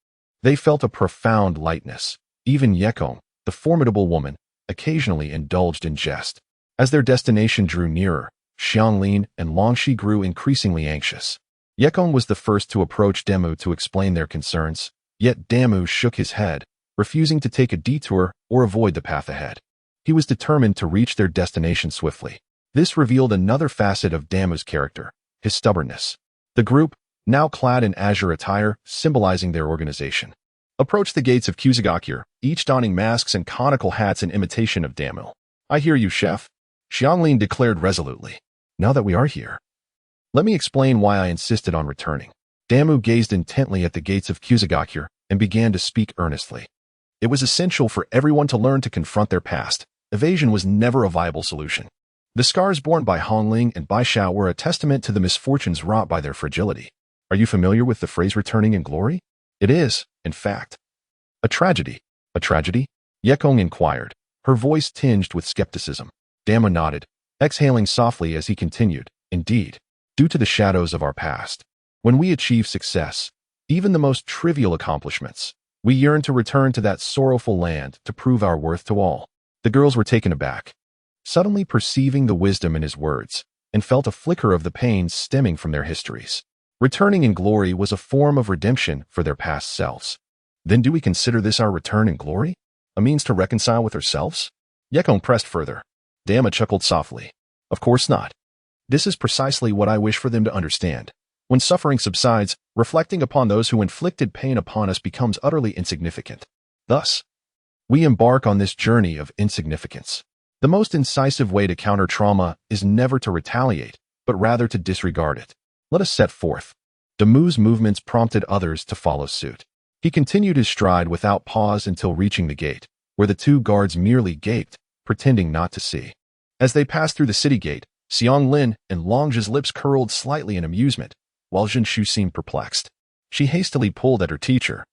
they felt a profound lightness. Even Yekong, the formidable woman, occasionally indulged in jest. As their destination drew nearer, Xianglin and Longxi grew increasingly anxious. Yekong was the first to approach Demu to explain their concerns, yet Demu shook his head, refusing to take a detour or avoid the path ahead. He was determined to reach their destination swiftly. This revealed another facet of Damu's character, his stubbornness. The group, now clad in azure attire, symbolizing their organization, approached the gates of Kusagakure, each donning masks and conical hats in imitation of Damu. "I hear you, chef," Xianglin declared resolutely. "Now that we are here, let me explain why I insisted on returning." Damu gazed intently at the gates of Kusagakure and began to speak earnestly. It was essential for everyone to learn to confront their past. Evasion was never a viable solution. The scars borne by Hongling and Bai Xiao were a testament to the misfortunes wrought by their fragility. Are you familiar with the phrase returning in glory? It is, in fact, a tragedy. A tragedy? Yekong inquired, her voice tinged with skepticism. Damu nodded, exhaling softly as he continued. Indeed, due to the shadows of our past, when we achieve success, even the most trivial accomplishments, we yearn to return to that sorrowful land to prove our worth to all. The girls were taken aback, suddenly perceiving the wisdom in his words, and felt a flicker of the pain stemming from their histories. Returning in glory was a form of redemption for their past selves. Then do we consider this our return in glory? A means to reconcile with ourselves? Yekong pressed further. Damu chuckled softly. Of course not. This is precisely what I wish for them to understand. When suffering subsides, reflecting upon those who inflicted pain upon us becomes utterly insignificant. Thus, we embark on this journey of insignificance. The most incisive way to counter trauma is never to retaliate, but rather to disregard it. Let us set forth. Damu's movements prompted others to follow suit. He continued his stride without pause until reaching the gate, where the two guards merely gaped, pretending not to see. As they passed through the city gate, Xianglin and Longzhi's lips curled slightly in amusement, while Zhenshu seemed perplexed. She hastily pulled at her teacher,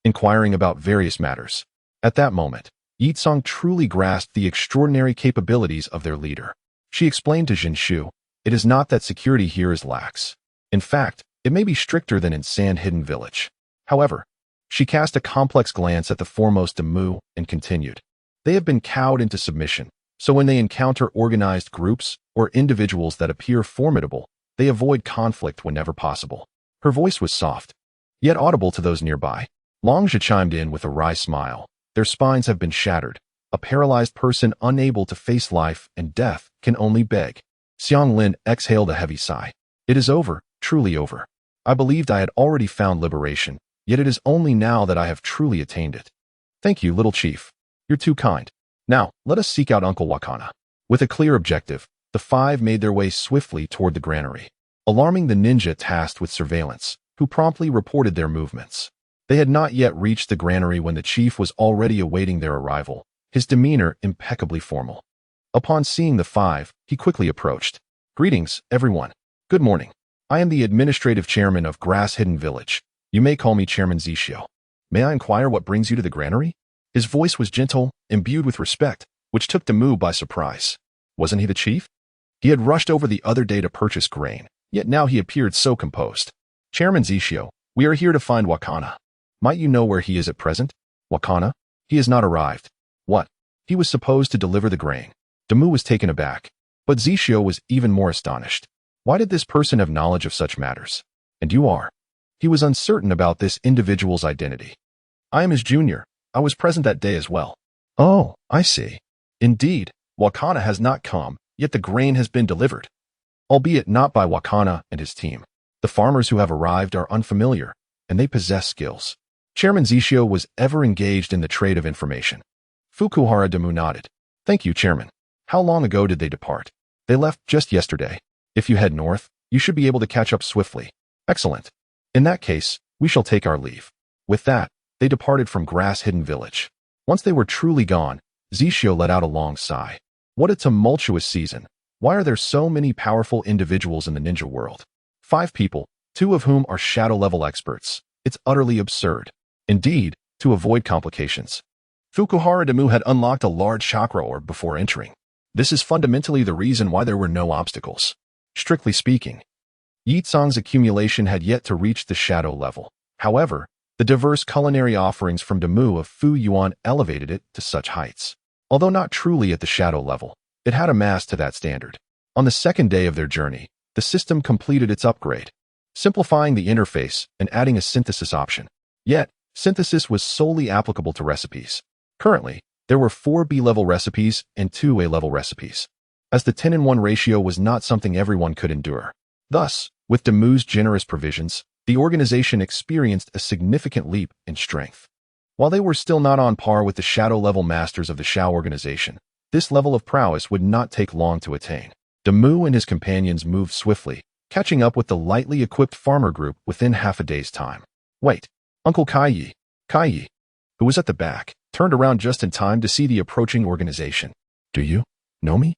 inquiring about various matters. At that moment, Yek Tsang truly grasped the extraordinary capabilities of their leader. She explained to Zhenshu, "It is not that security here is lax. In fact, it may be stricter than in Sand Hidden Village." However, she cast a complex glance at the foremost Damu and continued, "They have been cowed into submission, so when they encounter organized groups or individuals that appear formidable, they avoid conflict whenever possible." Her voice was soft, yet audible to those nearby. Longzhi chimed in with a wry smile. "Their spines have been shattered. A paralyzed person unable to face life and death can only beg." Xianglin exhaled a heavy sigh. "It is over, truly over. I believed I had already found liberation, yet it is only now that I have truly attained it." "Thank you, little chief. You're too kind. Now, let us seek out Uncle Wakana." With a clear objective, the five made their way swiftly toward the granary, alarming the ninja tasked with surveillance, who promptly reported their movements. They had not yet reached the granary when the chief was already awaiting their arrival, his demeanor impeccably formal. Upon seeing the five, he quickly approached. "Greetings, everyone. Good morning. I am the administrative chairman of Grass Hidden Village. You may call me Chairman Zishio. May I inquire what brings you to the granary?" His voice was gentle, imbued with respect, which took Damu by surprise. Wasn't he the chief? He had rushed over the other day to purchase grain, yet now he appeared so composed. "Chairman Zishio, we are here to find Wakana. Might you know where he is at present?" "Wakana? He has not arrived." "What? He was supposed to deliver the grain." Damu was taken aback, but Zishio was even more astonished. Why did this person have knowledge of such matters? "And you are?" He was uncertain about this individual's identity. "I am his junior. I was present that day as well." "Oh, I see. Indeed, Wakana has not come, yet the grain has been delivered. Albeit not by Wakana and his team. The farmers who have arrived are unfamiliar, and they possess skills." Chairman Zishio was ever engaged in the trade of information. Fukuhara Damu nodded. "Thank you, Chairman. How long ago did they depart?" "They left just yesterday. If you head north, you should be able to catch up swiftly." "Excellent. In that case, we shall take our leave." With that, they departed from Grass Hidden Village. Once they were truly gone, Zishio let out a long sigh. What a tumultuous season. Why are there so many powerful individuals in the ninja world? 5 people, 2 of whom are shadow-level experts. It's utterly absurd. Indeed, to avoid complications, Fukuhara Damu had unlocked a large chakra orb before entering. This is fundamentally the reason why there were no obstacles. Strictly speaking, Yek Tsang's accumulation had yet to reach the shadow level. However, the diverse culinary offerings from Damu of Fu Yuan elevated it to such heights. Although not truly at the shadow level, it had amassed to that standard. On the second day of their journey, the system completed its upgrade, simplifying the interface and adding a synthesis option. Yet, synthesis was solely applicable to recipes. Currently, there were 4 B-level recipes and 2 A-level recipes, as the 10-in-1 ratio was not something everyone could endure. Thus, with Demu's generous provisions, the organization experienced a significant leap in strength. While they were still not on par with the shadow-level masters of the Shao organization, this level of prowess would not take long to attain. Demu and his companions moved swiftly, catching up with the lightly equipped farmer group within half a day's time. Wait, Uncle Kai, who was at the back, turned around just in time to see the approaching organization. Do you know me?